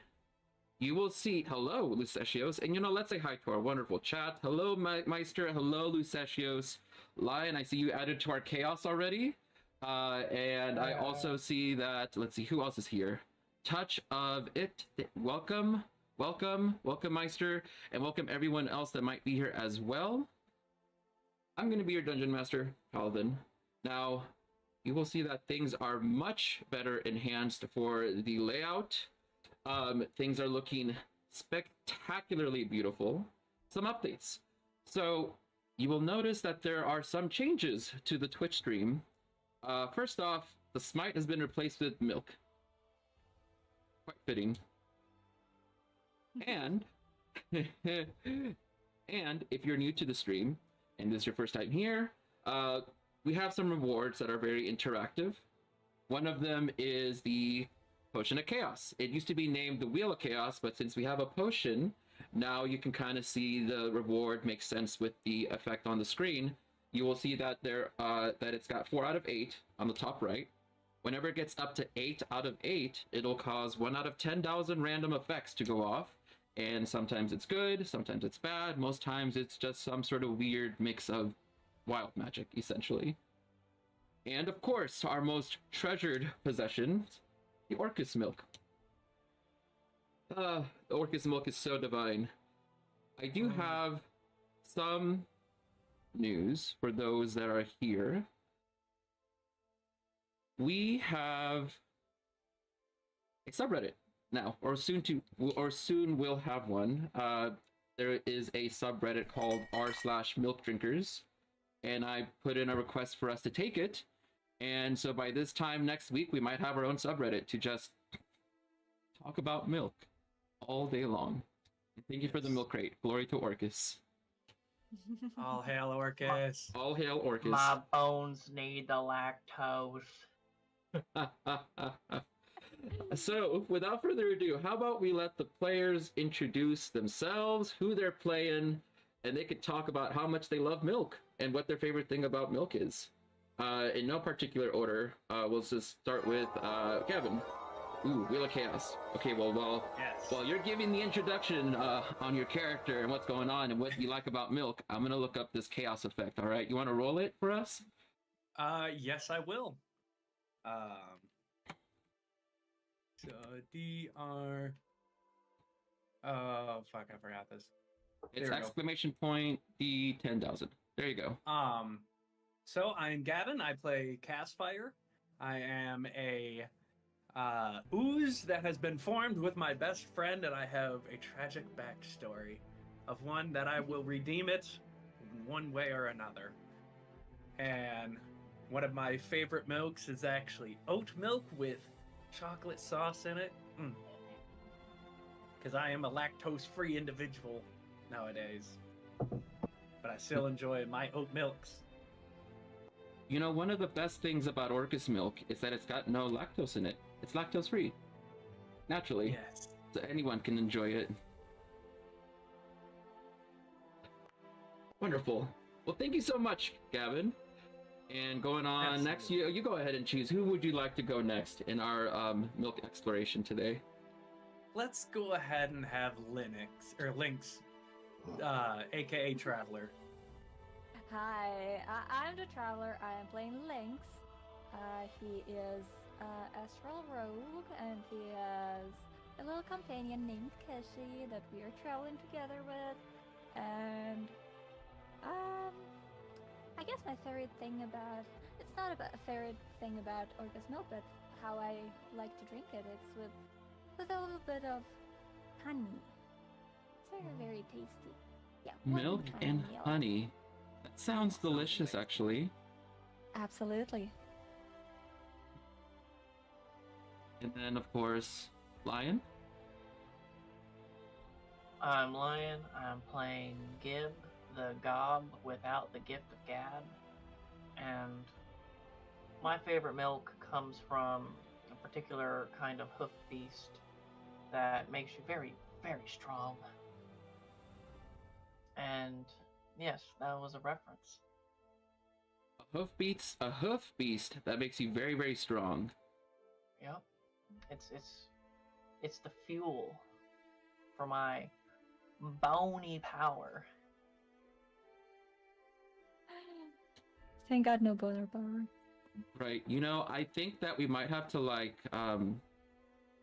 you will see, hello, Lucetios, and let's say hi to our wonderful chat. Hello, Meister. Hello, Lucetios. Lion, I see you added to our chaos already. And I also see that, let's see, who else is here? Touch of It. Welcome, Meister, and welcome everyone else that might be here as well. I'm going to be your Dungeon Master, Paladin. Now, you will see that things are much better enhanced for the layout. Things are looking spectacularly beautiful. Some updates. So you will notice that there are some changes to the Twitch stream. First off, the smite has been replaced with milk. Quite fitting. And and if you're new to the stream and this is your first time here, we have some rewards that are very interactive. One of them is the Potion of Chaos. It used to be named the Wheel of Chaos, but since we have a potion, now you can kind of see the reward make sense with the effect on the screen. You will see that that it's got 4 out of 8 on the top right. Whenever it gets up to 8 out of 8, it'll cause 1 out of 10,000 random effects to go off. And sometimes it's good, sometimes it's bad, most times it's just some sort of weird mix of wild magic, essentially. And of course, our most treasured possession, the Orcus milk. The Orcus milk is so divine. I do have some news for those that are here. We have a subreddit now, or soon we'll have one. There is a subreddit called r/milkdrinkers, and I put in a request for us to take it. And so by this time next week, we might have our own subreddit to just talk about milk all day long. And thank you for the milk crate. Glory to Orcus. All hail Orcus. All hail Orcus. My bones need the lactose. So, without further ado, how about we let the players introduce themselves, who they're playing, and they could talk about how much they love milk and what their favorite thing about milk is. In no particular order, we'll just start with Kevin. Ooh, Wheel of Chaos. Okay, well, while you're giving the introduction on your character and what's going on and what you like about milk, I'm gonna look up this chaos effect. All right, you want to roll it for us? Yes, I will. So DR. Oh fuck, I forgot this. It's exclamation point D10,000. There you go. So I'm Gavin. I play Castfire. I am a ooze that has been formed with my best friend, and I have a tragic backstory of one that I will redeem it in one way or another. And one of my favorite milks is actually oat milk with chocolate sauce in it. Because I am a lactose-free individual nowadays. But I still enjoy my oat milks. You know, one of the best things about Orcus milk is that it's got no lactose in it. It's lactose-free. Naturally. Yes. So anyone can enjoy it. Wonderful. Well, thank you so much, Gavin. And going on next, you go ahead and choose. Who would you like to go next in our milk exploration today? Let's go ahead and have Lynx, aka Traveler. Hi, I'm the Traveler. I am playing Lynx. He is Astral Rogue, and he has a little companion named Keshi that we are traveling together with. And I guess my favorite thing about it's not about a favorite thing about Orcus milk, but how I like to drink it. It's with a little bit of honey. It's very, very tasty. Yeah. Milk and honey. That sounds delicious, actually. Absolutely. And then, of course, Lion. I'm Lion. I'm playing Gib, the gob without the gift of gab. And my favorite milk comes from a particular kind of hoof beast that makes you very, very strong. And yes, that was a reference. A hoof beast that makes you very, very strong. Yep. It's the fuel for my bony power. Thank God no boner power. Right. You know, I think that we might have to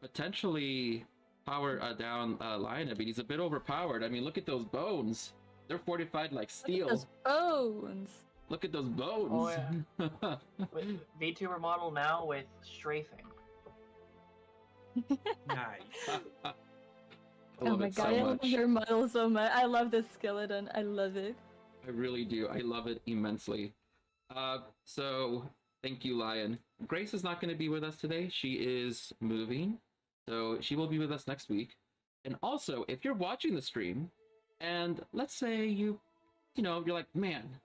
potentially power down Lion a bit. He's a bit overpowered. I mean, look at those bones. They're fortified like steel. Look at those bones. Look at those bones. Oh yeah. VTuber model now with strafing. Nice. Oh my God, I love your model so much. I love this skeleton. I love it. I really do. I love it immensely. So thank you, Lion. Grace is not going to be with us today. She is moving, so she will be with us next week. And also, if you're watching the stream, and let's say you're like, man,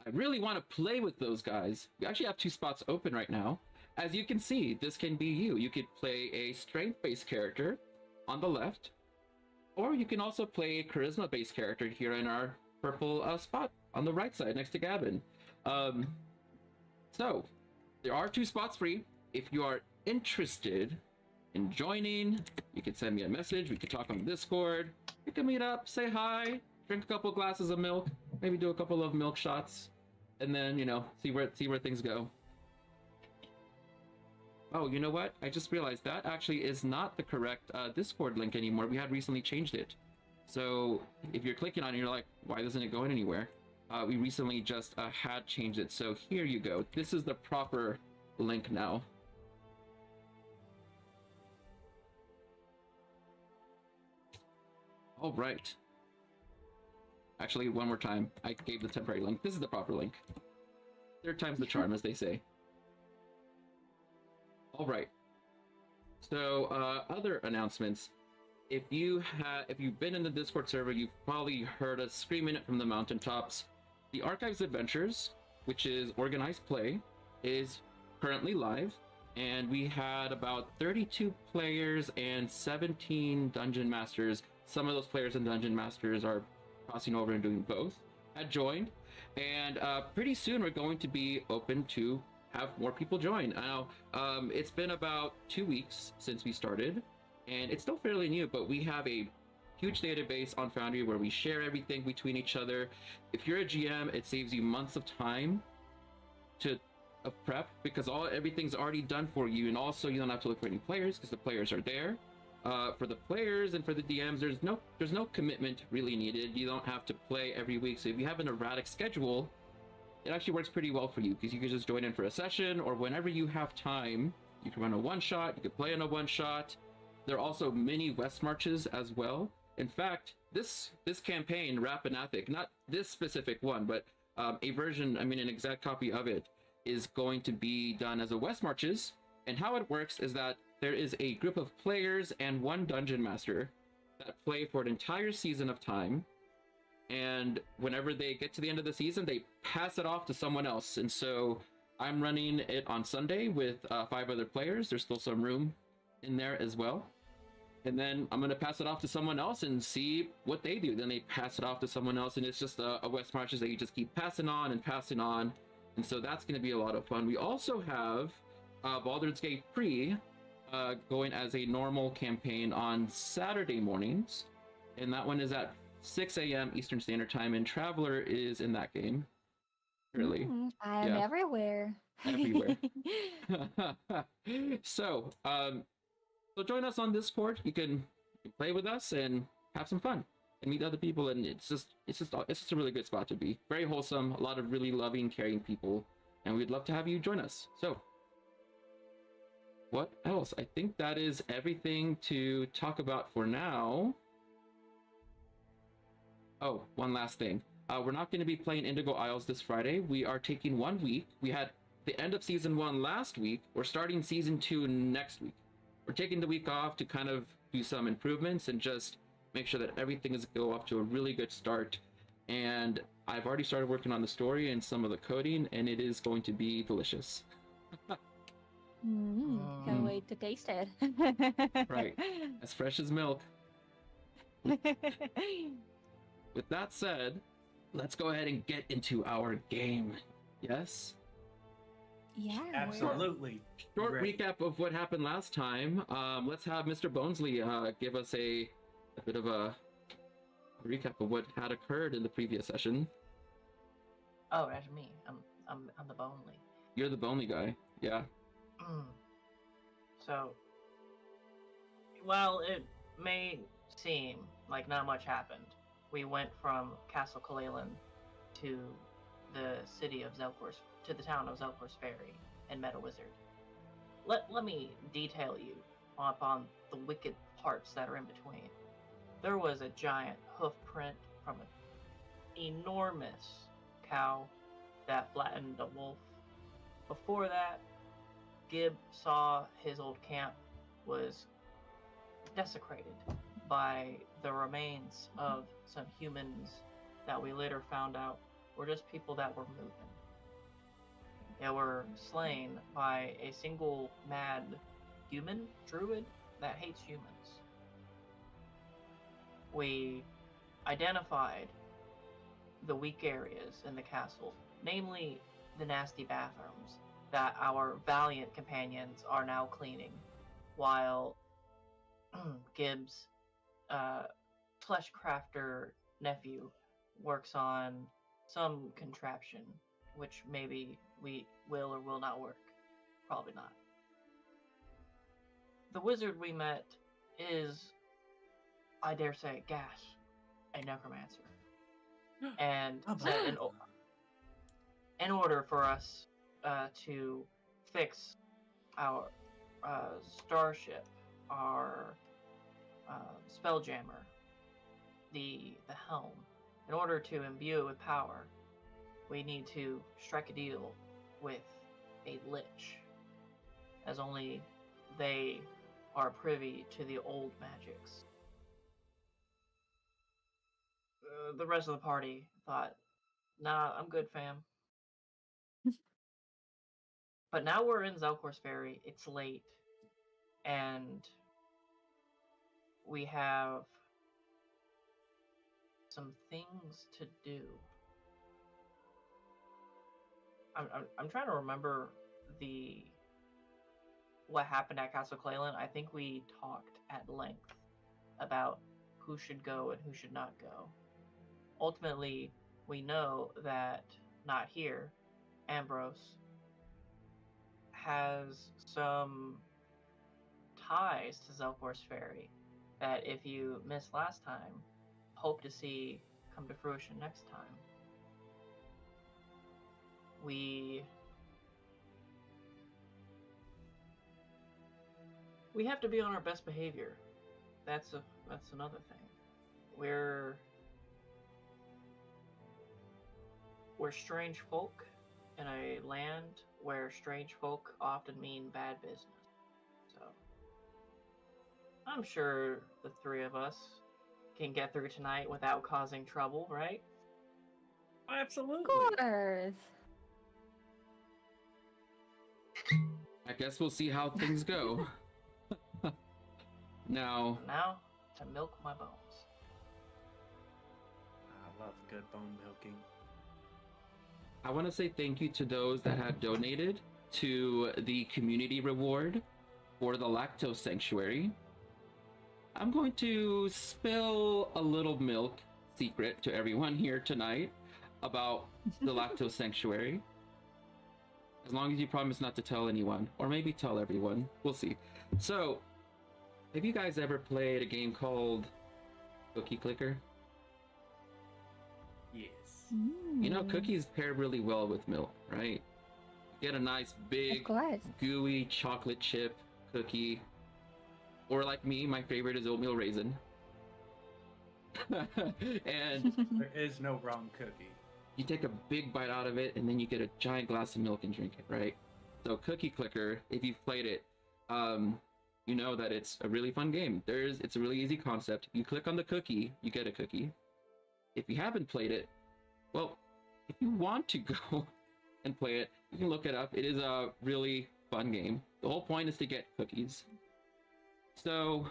I really want to play with those guys, we actually have 2 spots open right now. As you can see, this can be you. You could play a strength-based character on the left, or you can also play a charisma-based character here in our purple spot on the right side next to Gavin. So, there are 2 spots free. If you are interested in joining, you can send me a message. We can talk on Discord. We can meet up, say hi, drink a couple glasses of milk, maybe do a couple of milk shots, and then, you know, see where things go. Oh, you know what? I just realized that actually is not the correct Discord link anymore. We had recently changed it. So if you're clicking on it, you're like, why doesn't it go anywhere? We recently just had changed it. So here you go. This is the proper link now. All right. Actually, one more time. I gave the temporary link. This is the proper link. 3rd time's the charm, as they say. All right. So, other announcements. If you've been in the Discord server, you've probably heard us screaming it from the mountaintops. The Archives Adventures, which is organized play, is currently live, and we had about 32 players and 17 dungeon masters. Some of those players and dungeon masters are crossing over and doing both, had joined, and pretty soon we're going to be open to have more people join. Now, it's been about 2 weeks since we started, and it's still fairly new, but we have a huge database on Foundry where we share everything between each other. If you're a GM, it saves you months of time of prep, because everything's already done for you, and also you don't have to look for any players because the players are there. For the players and for the DMs, there's no commitment really needed. You don't have to play every week. So if you have an erratic schedule, it actually works pretty well for you, because you can just join in for a session, or whenever you have time, you can run a one-shot, you can play in a one-shot. There are also mini West Marches as well. In fact, this campaign, Rappan Athuk, not this specific one, but a version, an exact copy of it, is going to be done as a West Marches. And how it works is that there is a group of players and 1 dungeon master that play for an entire season of time. And whenever they get to the end of the season, they pass it off to someone else. And so I'm running it on Sunday with 5 other players. There's still some room in there as well. And then I'm going to pass it off to someone else and see what they do. Then they pass it off to someone else, and it's just a West Marches that you just keep passing on and passing on. And so that's going to be a lot of fun. We also have Baldur's Gate Pre going as a normal campaign on Saturday mornings. And that one is at 6 a.m. Eastern Standard Time, and Traveler is in that game. Really? I am everywhere. Everywhere. So join us on Discord. You can play with us and have some fun and meet other people, and it's just a really good spot to be. Very wholesome, a lot of really loving, caring people, and we'd love to have you join us. So what else? I think that is everything to talk about for now. Oh, one last thing. We're not going to be playing Indigo Isles this Friday. We are taking 1 week. We had the end of season 1 last week. We're starting season 2 next week. We're taking the week off to kind of do some improvements and just make sure that everything is go off to a really good start. And I've already started working on the story and some of the coding, and it is going to be delicious. Can't wait to taste it. Right. As fresh as milk. With that said, let's go ahead and get into our game. Yes? Yeah. Absolutely. Short Great. recap of what happened last time. Let's have Mr. Bonesley give us a bit of a recap of what had occurred in the previous session. Oh, that's me. I'm the Bonely. You're the Bonely guy. Yeah. So, while it may seem like not much happened, we went from Castle Kalalan to the city of Zelkor's, to the town of Zelkor's Ferry and met a wizard. Let me detail you upon the wicked parts that are in between. There was a giant hoof print from an enormous cow that flattened a wolf. Before that, Gib saw his old camp was desecrated by the remains of some humans that we later found out were just people that were moving. They were slain by a single mad human druid that hates humans. We identified the weak areas in the castle, namely the nasty bathrooms that our valiant companions are now cleaning, while Gibbs' fleshcrafter nephew works on some contraption, which maybe we will or will not work. Probably not. The wizard we met is, I dare say, Gas, a necromancer. And that in order for us to fix our starship, our spelljammer, the helm, in order to imbue it with power, we need to strike a deal with a lich, as only they are privy to the old magics. The rest of the party thought, nah, I'm good, fam. But now we're in Zelkor's Ferry, it's late, and we have some things to do. I'm trying to remember what happened at Castle Clayland. I think we talked at length about who should go and who should not go. Ultimately, we know that not here, Ambrose has some ties to Zelkor's Ferry that if you missed last time, hope to see come to fruition next time. We have to be on our best behavior. That's another thing. We're strange folk in a land where strange folk often mean bad business. So I'm sure the three of us can get through tonight without causing trouble, right? Absolutely. Of course. I guess we'll see how things go. Now to milk my bones. I love good bone milking. I want to say thank you to those that have donated to the community reward for the Lactose Sanctuary. I'm going to spill a little milk secret to everyone here tonight about the Lactose Sanctuary. As long as you promise not to tell anyone, or maybe tell everyone. We'll see. So, have you guys ever played a game called Cookie Clicker? Yes. You know, cookies pair really well with milk, right? Get a nice big, gooey chocolate chip cookie. Or like me, my favorite is oatmeal raisin. And there is no wrong cookie. You take a big bite out of it, and then you get a giant glass of milk and drink it, right? So Cookie Clicker, if you've played it, you know that it's a really fun game. It's a really easy concept. You click on the cookie, you get a cookie. If you haven't played it, well, if you want to go and play it, you can look it up. It is a really fun game. The whole point is to get cookies. So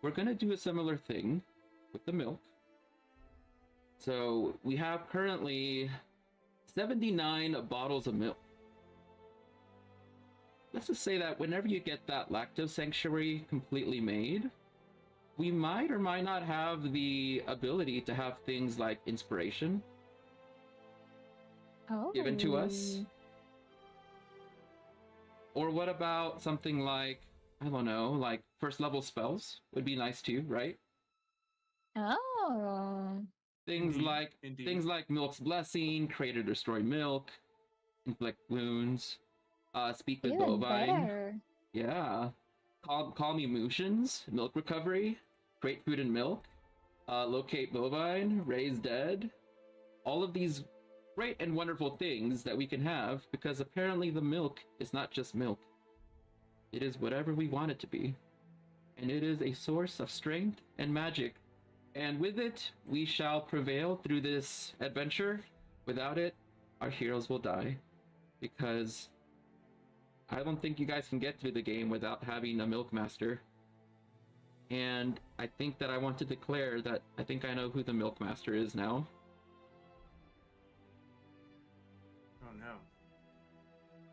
we're gonna do a similar thing with the milk. So we have currently 79 bottles of milk. Let's just say that whenever you get that Lactose Sanctuary completely made, we might or might not have the ability to have things like inspiration given to us. Or what about something like, I don't know, like first level spells would be nice too, right? Oh. Things like Milk's Blessing, create or destroy milk, inflict wounds, speak with Even bovine. better. Yeah. Calm emotions, milk recovery, create food and milk, locate bovine, raise dead. All of these great and wonderful things that we can have because apparently the milk is not just milk. It is whatever we want it to be. And it is a source of strength and magic And with it, we shall prevail through this adventure. Without it, our heroes will die. Because I don't think you guys can get through the game without having a Milk Master. And I think that I want to declare that I think I know who the Milk Master is now. Oh no.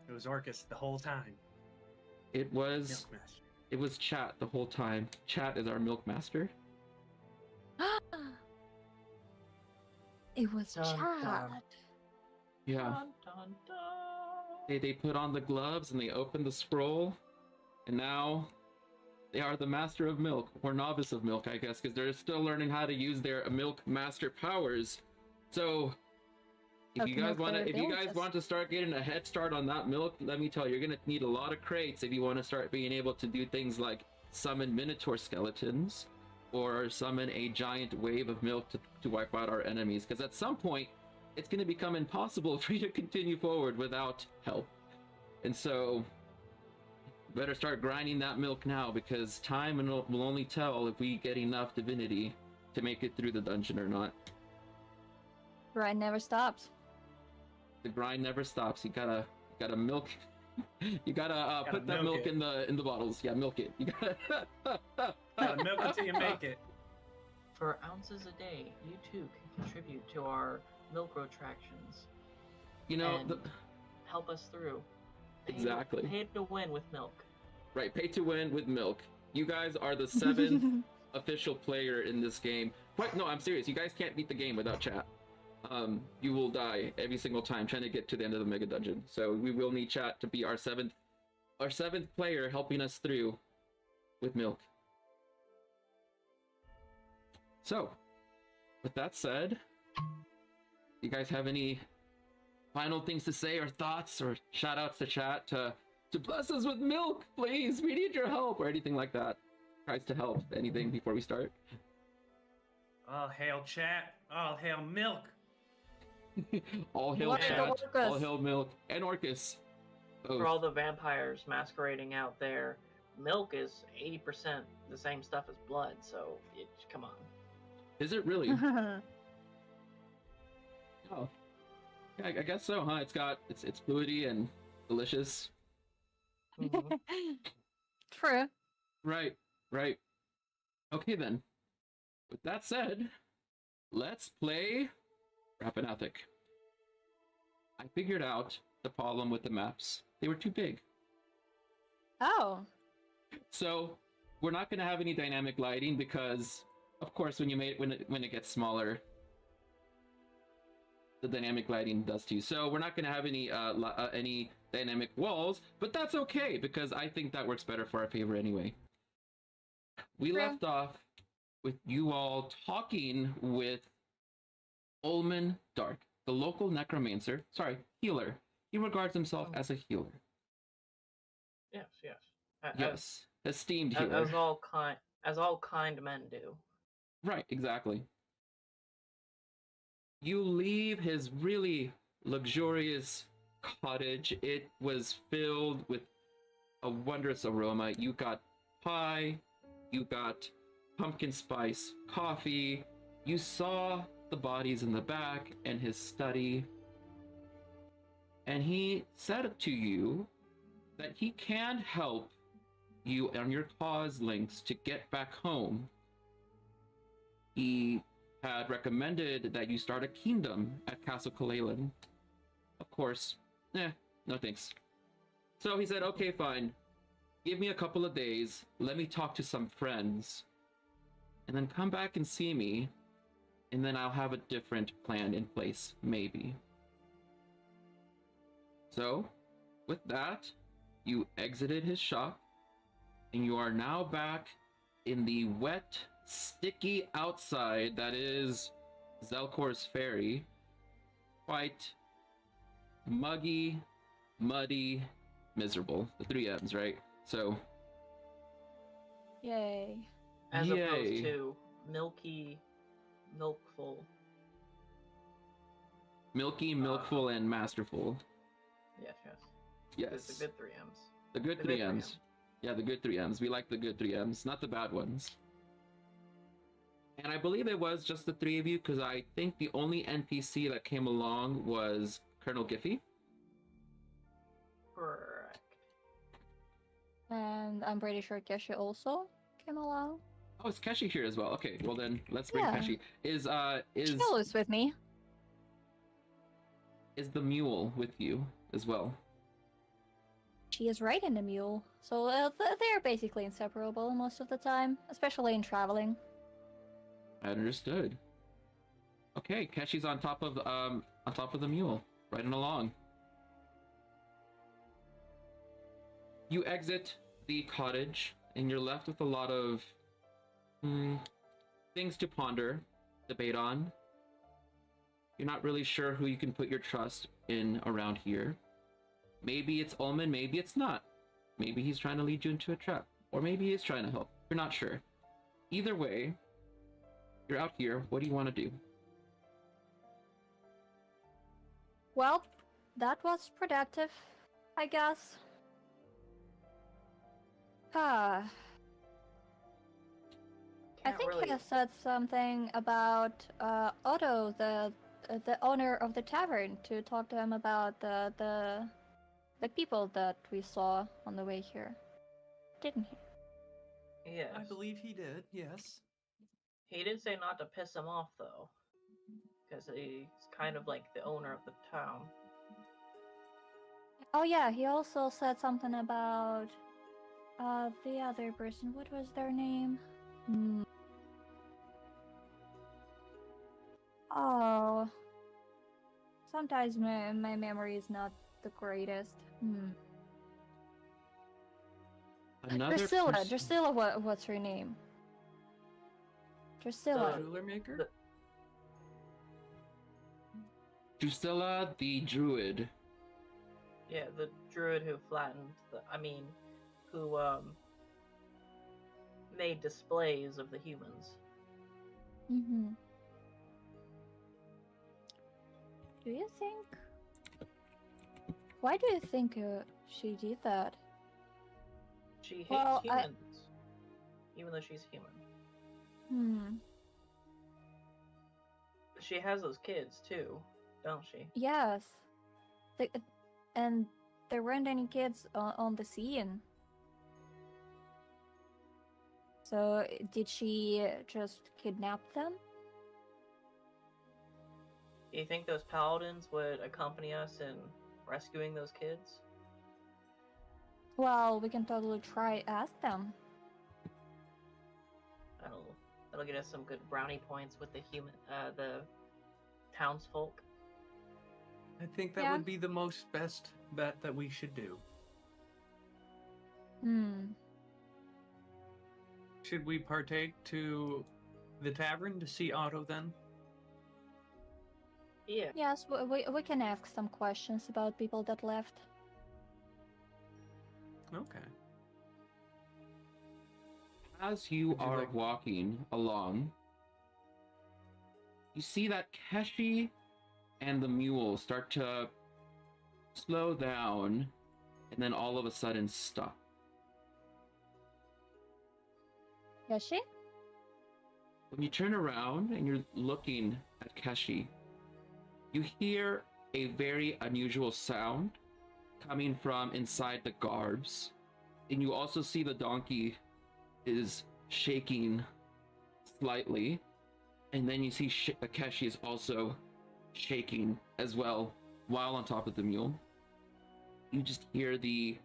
It was Orcus the whole time. It was Milk Master. It was Chat the whole time. Chat is our Milk Master. It was Dun, Chad. dun. Yeah. Dun, dun, dun. They put on the gloves and they opened the scroll, and now they are the Master of Milk, or Novice of Milk, I guess, because they're still learning how to use their Milk Master powers. So, if you guys want to start getting a head start on that milk, let me tell you, you're gonna need a lot of crates if you want to start being able to do things like summon Minotaur skeletons, or summon a giant wave of milk to wipe out our enemies. Because at some point, it's going to become impossible for you to continue forward without help. And so, better start grinding that milk now, because time will only tell if we get enough divinity to make it through the dungeon or not. Grind never stops. The grind never stops. You gotta milk. You gotta put that milk in the bottles. Yeah, milk it. You gotta milk it till you make it. For ounces a day, you too can contribute to our milk retractions. You know, and help us through. Exactly. Pay to win with milk. Right, pay to win with milk. You guys are the 7th official player in this game. What? No, I'm serious. You guys can't beat the game without chat. You will die every single time trying to get to the end of the mega dungeon. So we will need chat to be our seventh player helping us through with milk. So, with that said, you guys have any final things to say or thoughts or shout outs to chat to bless us with milk, please? We need your help, or anything like that. Tries to help anything before we start. All hail chat. All hail milk. All hail chat. All hail milk and Orcus. Both. For all the vampires masquerading out there, milk is 80% the same stuff as blood, so come on. Is it really? Oh, yeah, I guess so, huh? It's fluidy and delicious. True. Right. Okay then. With that said, let's play Rappan Athuk. I figured out the problem with the maps. They were too big. Oh. So we're not going to have any dynamic lighting because, of course, when it gets smaller, the dynamic lighting does too. So we're not going to have any dynamic walls, but that's okay because I think that works better for our favor anyway. We left off with you all talking with Ulman Dark, the local healer. He regards himself as a healer. Yes. Yes, esteemed healer. As all kind men do. Right, exactly. You leave his really luxurious cottage. It was filled with a wondrous aroma. You got pie, you got pumpkin spice coffee, you saw the bodies in the back and his study, and he said to you that he can help you on your cause links to get back home. He had recommended that you start a kingdom at Castle Kalalan. Of course, no thanks. So he said, okay, fine. Give me a couple of days. Let me talk to some friends. And then come back and see me. And then I'll have a different plan in place, maybe. So, with that, you exited his shop. And you are now back in the wet, sticky outside that is Zelkor's Ferry. Quite muggy, muddy, miserable. The 3 M's, right? So. Yay. As opposed to milky, milkful. Milky, milkful, and masterful. Yes. The good 3 M's. The good 3 M's. Yeah, the good 3 M's. We like the good 3 M's, not the bad ones. And I believe it was just the three of you, because I think the only NPC that came along was Colonel Giffy. Correct. And I'm pretty sure Kesha also came along. Oh, is Keshi here as well? Okay, well then let's bring Yeah. Keshi. Is Chill is with me. is the mule with you as well? She is riding the mule, so they're basically inseparable most of the time, especially in traveling. Understood. Okay, Keshi's on top of the mule, riding along. You exit the cottage, and you're left with a lot of things to ponder, debate on. You're not really sure who you can put your trust in around here. Maybe it's Ullman, maybe it's not. Maybe he's trying to lead you into a trap, or maybe he is trying to help. You're not sure. Either way, you're out here. What do you want to do? Well, that was productive, I guess. I think really- he said something about Otto, the owner of the tavern, to talk to him about the people that we saw on the way here. Didn't he? Yes. I believe he did, yes. He did say not to piss him off, though. Because he's kind of like the owner of the town. Oh yeah, he also said something about the other person. What was their name? Oh, sometimes my memory is not the greatest. Another Drusilla. person- Drusilla, what's her name? Drusilla. Ruler maker? Drusilla the druid. Yeah, the druid who flattened who made displays of the humans. Mm-hmm. Do you think? Why do you think she did that? She hates Well, humans, even though she's human. She has those kids too, don't she? Yes. And there weren't any kids on the scene. So did she just kidnap them? Do you think those paladins would accompany us in rescuing those kids? Well, we can totally try ask them. That'll get us some good brownie points with the townsfolk. I think that would be the most best bet that we should do. Should we partake to the tavern to see Otto then? Yeah. Yes, we can ask some questions about people that left. Okay. As you are walking along, you see that Keshi and the mule start to slow down and then all of a sudden stop. Keshi? When you turn around and you're looking at Keshi, you hear a very unusual sound coming from inside the garbs, and you also see the donkey is shaking slightly, and then you see Keshi is also shaking as well while on top of the mule. You just hear the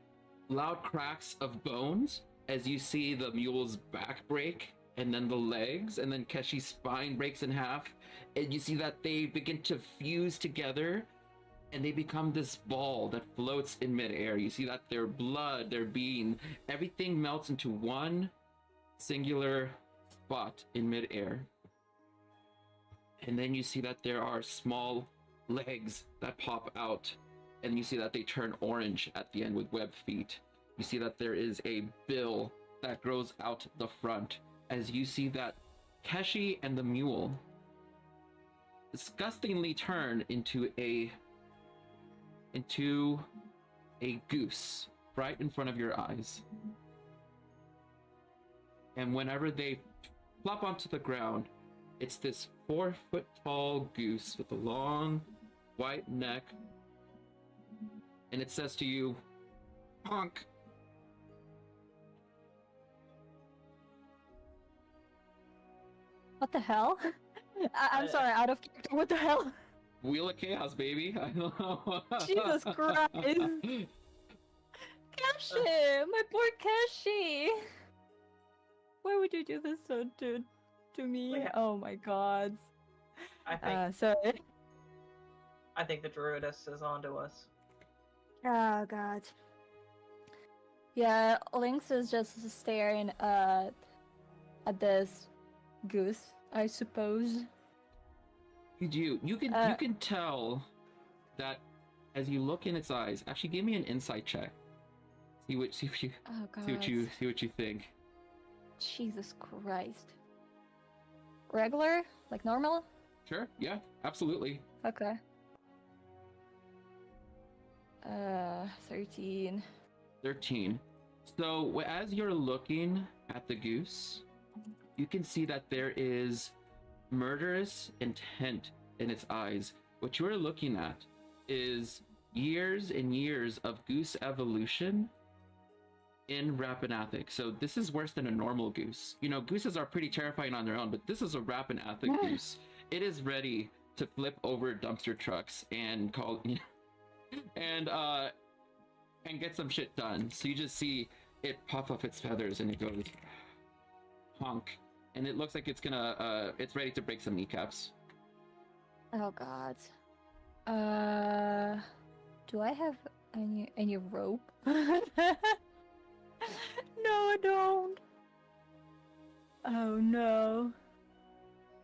loud cracks of bones as you see the mule's back break, and then the legs, and then Keshi's spine breaks in half, and you see that they begin to fuse together, and they become this ball that floats in midair. You see that their blood, their being, everything melts into one singular spot in midair. And then you see that there are small legs that pop out, and you see that they turn orange at the end with webbed feet. You see that there is a bill that grows out the front, as you see that Keshi and the mule disgustingly turn into a goose right in front of your eyes. And whenever they flop onto the ground, It's this 4-foot tall goose with a long white neck. And it says to you, honk. What the hell? I'm sorry, out of character. What the hell? Wheel of Chaos, baby. I don't know. Jesus Christ. Kashi! My poor Kashi! Why would you do this to me? Yeah. Oh my god. I think Sorry. I think the druidess is onto us. Oh god. Yeah, Lynx is just staring at this goose, I suppose. You can tell that as you look in its eyes. Actually, give me an insight check. See what you think. Jesus Christ. Regular? Like normal? Sure. Yeah. Absolutely. Okay. 13. 13. So as you're looking at the goose, you can see that there is murderous intent in its eyes. What you are looking at is years and years of goose evolution in Rappan Athuk. So this is worse than a normal goose. You know, gooses are pretty terrifying on their own, but this is a Rappan Athuk goose. It is ready to flip over dumpster trucks and and get some shit done. So you just see it puff up its feathers and it goes honk, and it looks like it's gonna it's ready to break some kneecaps. Oh god. Do I have any rope? No, I don't. Oh no.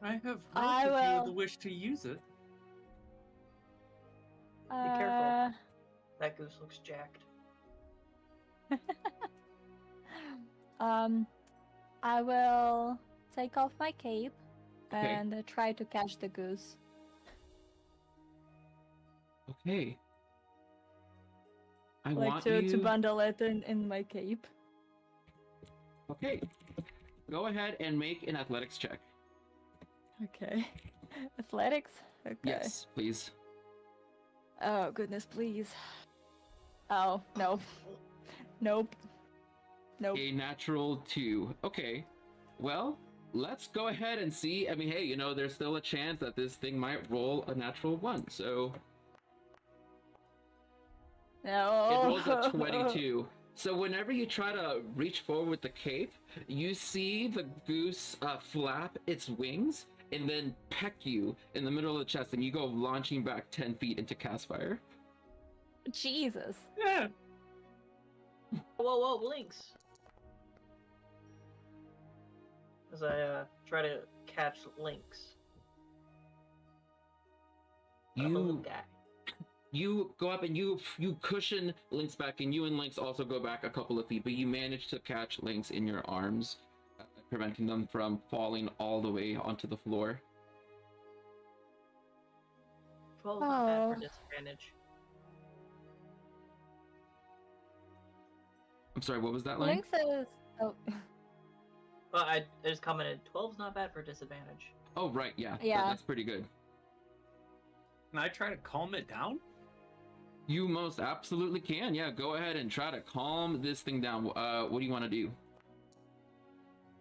I have rope I if you have will. the wish to use it. Be careful. That goose looks jacked. I will take off my cape Okay. and try to catch the goose. Okay. I Like want to you... bundle it in my cape. Okay. Go ahead and make an athletics check. Okay. Athletics? Okay. Yes, please. Oh, goodness, please. Oh, no. Nope. Nope. A natural 2. Okay. Well, let's go ahead and see. I mean, hey, you know, there's still a chance that this thing might roll a natural 1. So No. it rolls a 22. So whenever you try to reach forward with the cape, you see the goose flap its wings and then peck you in the middle of the chest, and you go launching back 10 feet into cast fire. Jesus. Yeah. Whoa, Lynx! As I try to catch Lynx. You go up and you cushion Lynx back, and you and Lynx also go back a couple of feet, but you manage to catch Lynx in your arms, preventing them from falling all the way onto the floor. 12 not bad for disadvantage. I'm sorry, what was that line? Lynx is... Oh. Well, I just commented 12's not bad for disadvantage. Oh, right, yeah. Yeah. That's pretty good. Can I try to calm it down? You most absolutely can. Yeah, go ahead and try to calm this thing down. What do you want to do?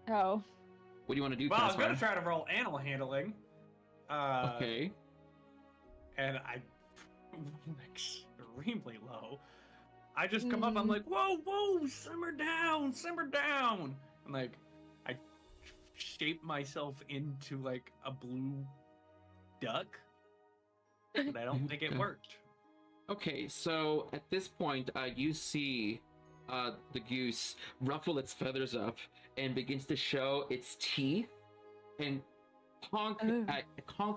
Oh. What do you want to do, Well, I was Caspar? gonna try to roll animal handling. Okay. And I'm extremely low. I just come up, I'm like, whoa, simmer down. And like, I shape myself into like a blue duck, but I don't think it worked. Okay, so at this point, you see the goose ruffle its feathers up and begins to show its teeth and honk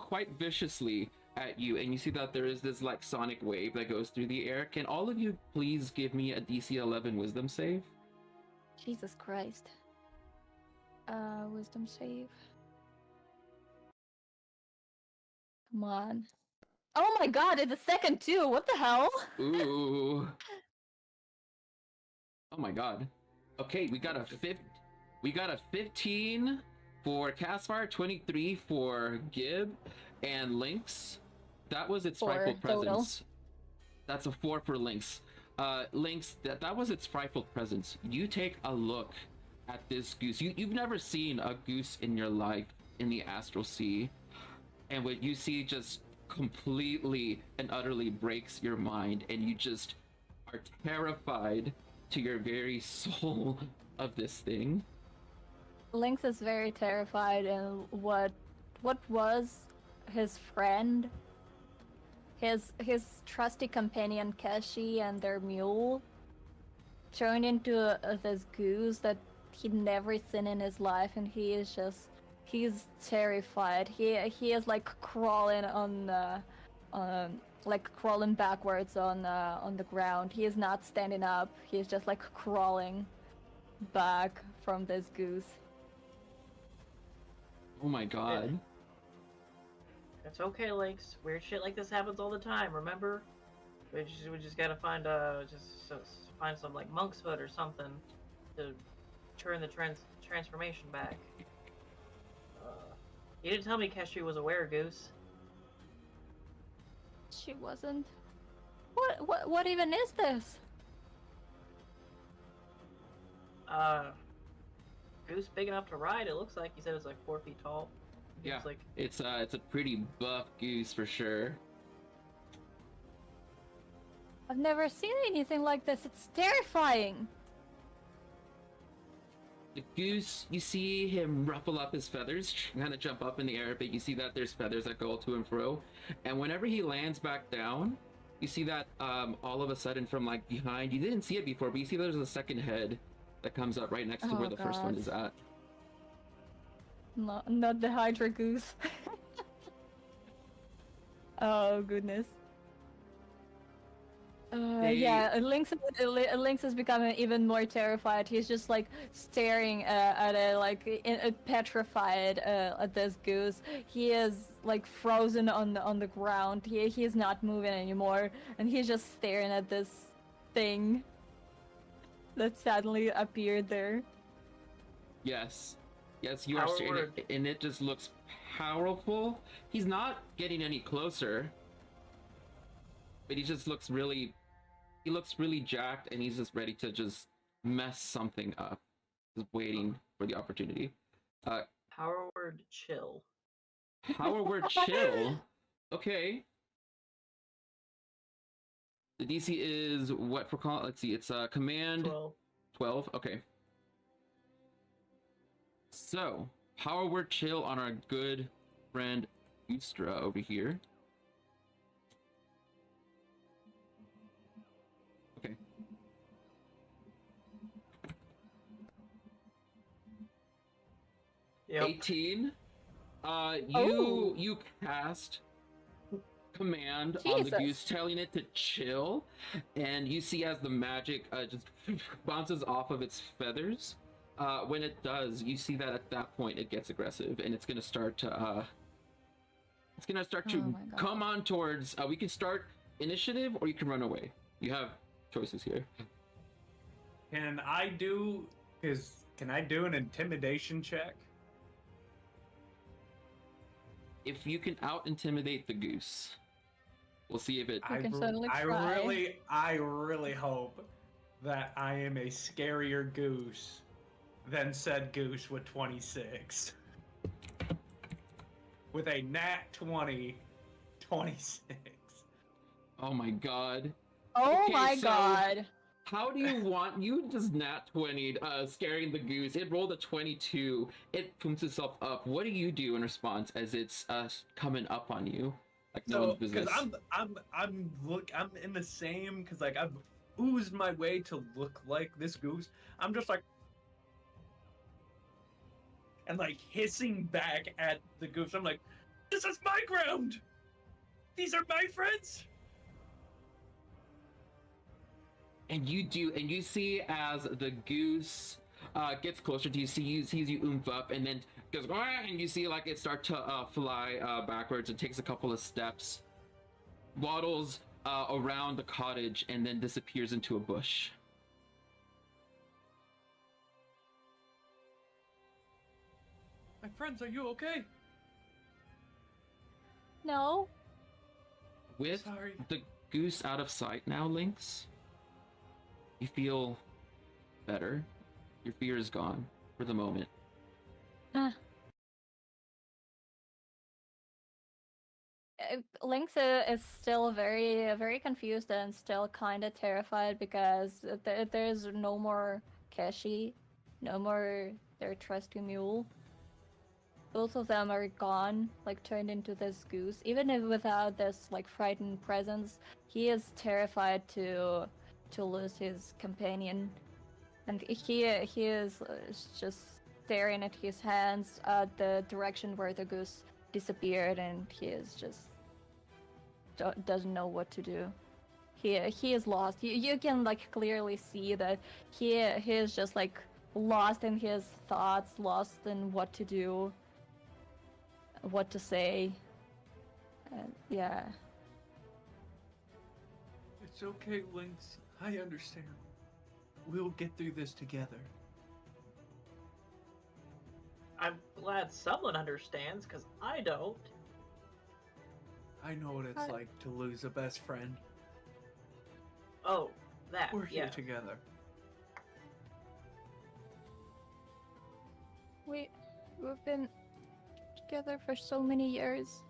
quite viciously at you, and you see that there is this like sonic wave that goes through the air. Can all of you please give me a DC 11 wisdom save? Jesus Christ. Wisdom save. Come on. Oh my god, it's a second too! What the hell? Ooh. Oh my god. Okay, we got a 15 For Castfire, 23 for Gib, and Lynx, that was its 4 frightful total. presence. That's a 4 for Lynx. Lynx, that was its frightful presence. You take a look at this goose. You've never seen a goose in your life in the Astral Sea, and what you see just completely and utterly breaks your mind, and you just are terrified to your very soul of this thing. Lynx is very terrified, and what was his friend, his trusty companion Keshi and their mule, turned into this goose that he'd never seen in his life, and he's terrified. He is like crawling crawling backwards on the ground. He is not standing up. He is just like crawling back from this goose. Oh my god. It's okay, Lynx. Weird shit like this happens all the time. Remember? We just gotta find find some like monk's foot or something to turn the transformation back. You didn't tell me Keshi was a weregoose. She wasn't. What even is this? Goose big enough to ride. It looks like. You said it's like 4 feet tall. Yeah, like... it's a pretty buff goose for sure. I've never seen anything like this. It's terrifying. The goose, you see him ruffle up his feathers, kind of jump up in the air a bit. You see that there's feathers that go to and fro, and whenever he lands back down, you see that all of a sudden from like behind, you didn't see it before, but you see there's a second head that comes up right next to where the first one is at. Not the Hydra goose. Oh goodness. Yeah, Lynx is becoming even more terrified. He's just like staring at it, like petrified at this goose. He is like frozen on the ground. He is not moving anymore, and he's just staring at this thing that suddenly appeared there. Yes, you are staring at it, and it just looks powerful. He's not getting any closer, but he just looks really. He looks really jacked, and he's just ready to just mess something up. Just waiting for the opportunity. Power word chill. Power word chill. Okay. The DC is what for call? Let's see. It's command 12. Okay. So power word chill on our good friend Ustra over here. Okay. Yep. 18. You cast command on the goose, telling it to chill, and you see as the magic just bounces off of its feathers. When it does, you see that at that point it gets aggressive, and it's gonna start to come on towards. We can start initiative, or you can run away. You have choices here. Can I do an intimidation check? If you can out intimidate the goose, we'll see if it. I really hope that I am a scarier goose than said goose with 26. With a nat 20, 26. Oh my god. Oh okay, my god. How do you want you just nat 20 scaring the goose? It rolled a 22. It pumps itself up. What do you do in response as it's coming up on you? Like no one's business. Because I'm in the same, because like I've oozed my way to look like this goose. I'm just like, and like hissing back at the goose. I'm like, this is my ground. These are my friends. And you see as the goose gets closer to you, sees you oomph up, and then goes, and you see like it start to fly backwards. It takes a couple of steps, waddles around the cottage, and then disappears into a bush. I My friends, are you okay? No. With Sorry. the goose out of sight now, Lynx, you feel better. Your fear is gone for the moment. Lynx is still very confused and still kind of terrified because there's no more Keshi, no more their trusty mule. Both of them are gone, like turned into this goose. Even if without this like frightened presence, he is terrified to lose his companion, and he is just staring at his hands at the direction where the goose disappeared, and he is just doesn't know what to do. He is lost. You can like clearly see that he is just like lost in his thoughts, lost in what to do, what to say. Yeah. It's okay, Lynx. I understand. We'll get through this together. I'm glad someone understands, because I don't. I know what it's like to lose a best friend. Oh, that, We're here yeah. together. We've been together for so many years.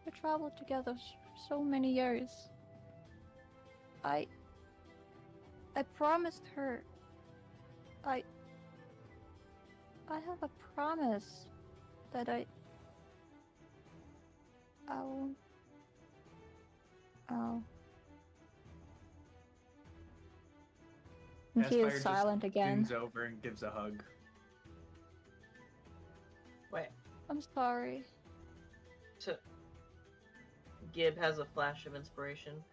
We traveled together for so many years. I promised her. I have a promise that I won't. Oh. And he Aspire is just silent again. leans over and gives a hug. Wait. I'm sorry. So, Gib has a flash of inspiration.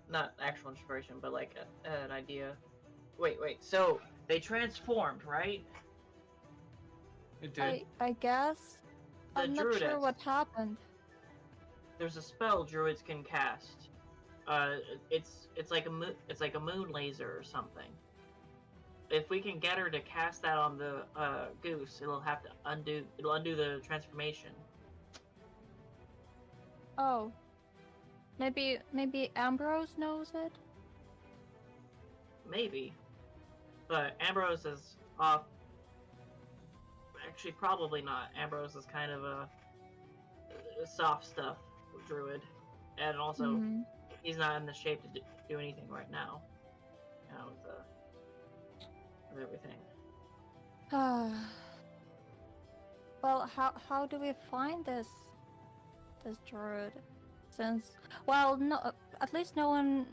Not actual inspiration, but like an idea. Wait. So, they transformed, right? It did. I guess. The I'm not sure druidettes. what happened. There's a spell druids can cast. It's like a moon laser or something. If we can get her to cast that on the goose, it'll undo the transformation. Oh. Maybe Ambrose knows it? Maybe. But Ambrose is off. Actually, probably not. Ambrose is kind of a soft stuff druid. And also, he's not in the shape to do anything right now. You know, with everything. Well, how do we find this druid? Since, well, no, at least no one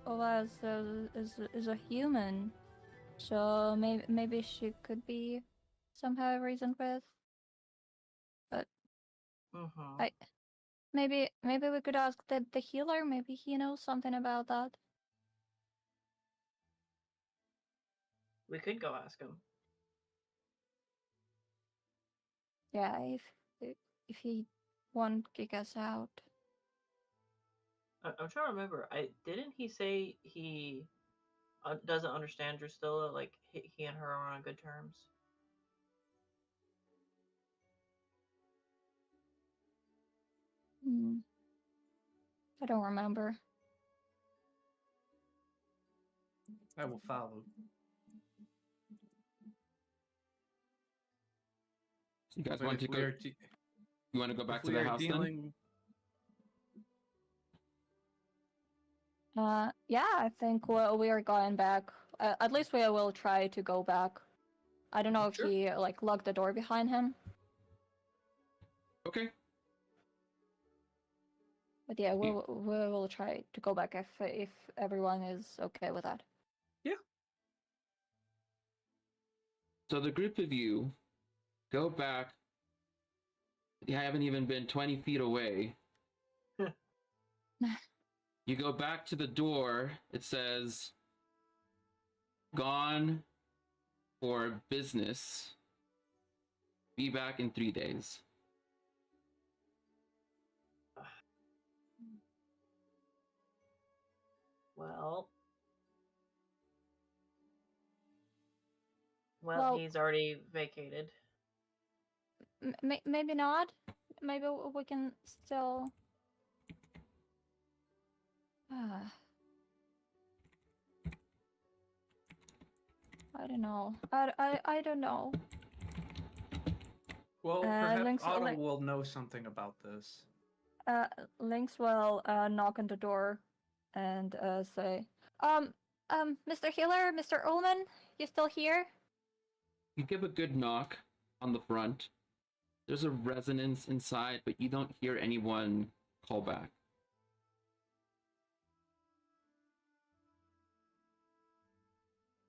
of us is a human, so maybe she could be somehow reasoned with. But maybe we could ask the healer. Maybe he knows something about that. We could go ask him. Yeah, if he won't kick us out. I'm trying to remember. Didn't he say he doesn't understand Drusilla? Like he and her are on good terms. I don't remember. I will follow. So you guys want to go? You want to go back to the house then? Yeah, I think we are going back. At least we will try to go back. I don't know if he like locked the door behind him. Okay. But yeah, we will try to go back if everyone is okay with that. Yeah. So the group of you go back. You haven't even been 20 feet away. You go back to the door. It says, "Gone for business. Be back in 3 days." Well, he's already vacated. maybe not. Maybe we can still. I don't know. I don't know. Well, perhaps Lynx, Otto will know something about this. Lynx will knock on the door and say, Mr. Healer, Mr. Ullman, you still here? You give a good knock on the front. There's a resonance inside, but you don't hear anyone call back.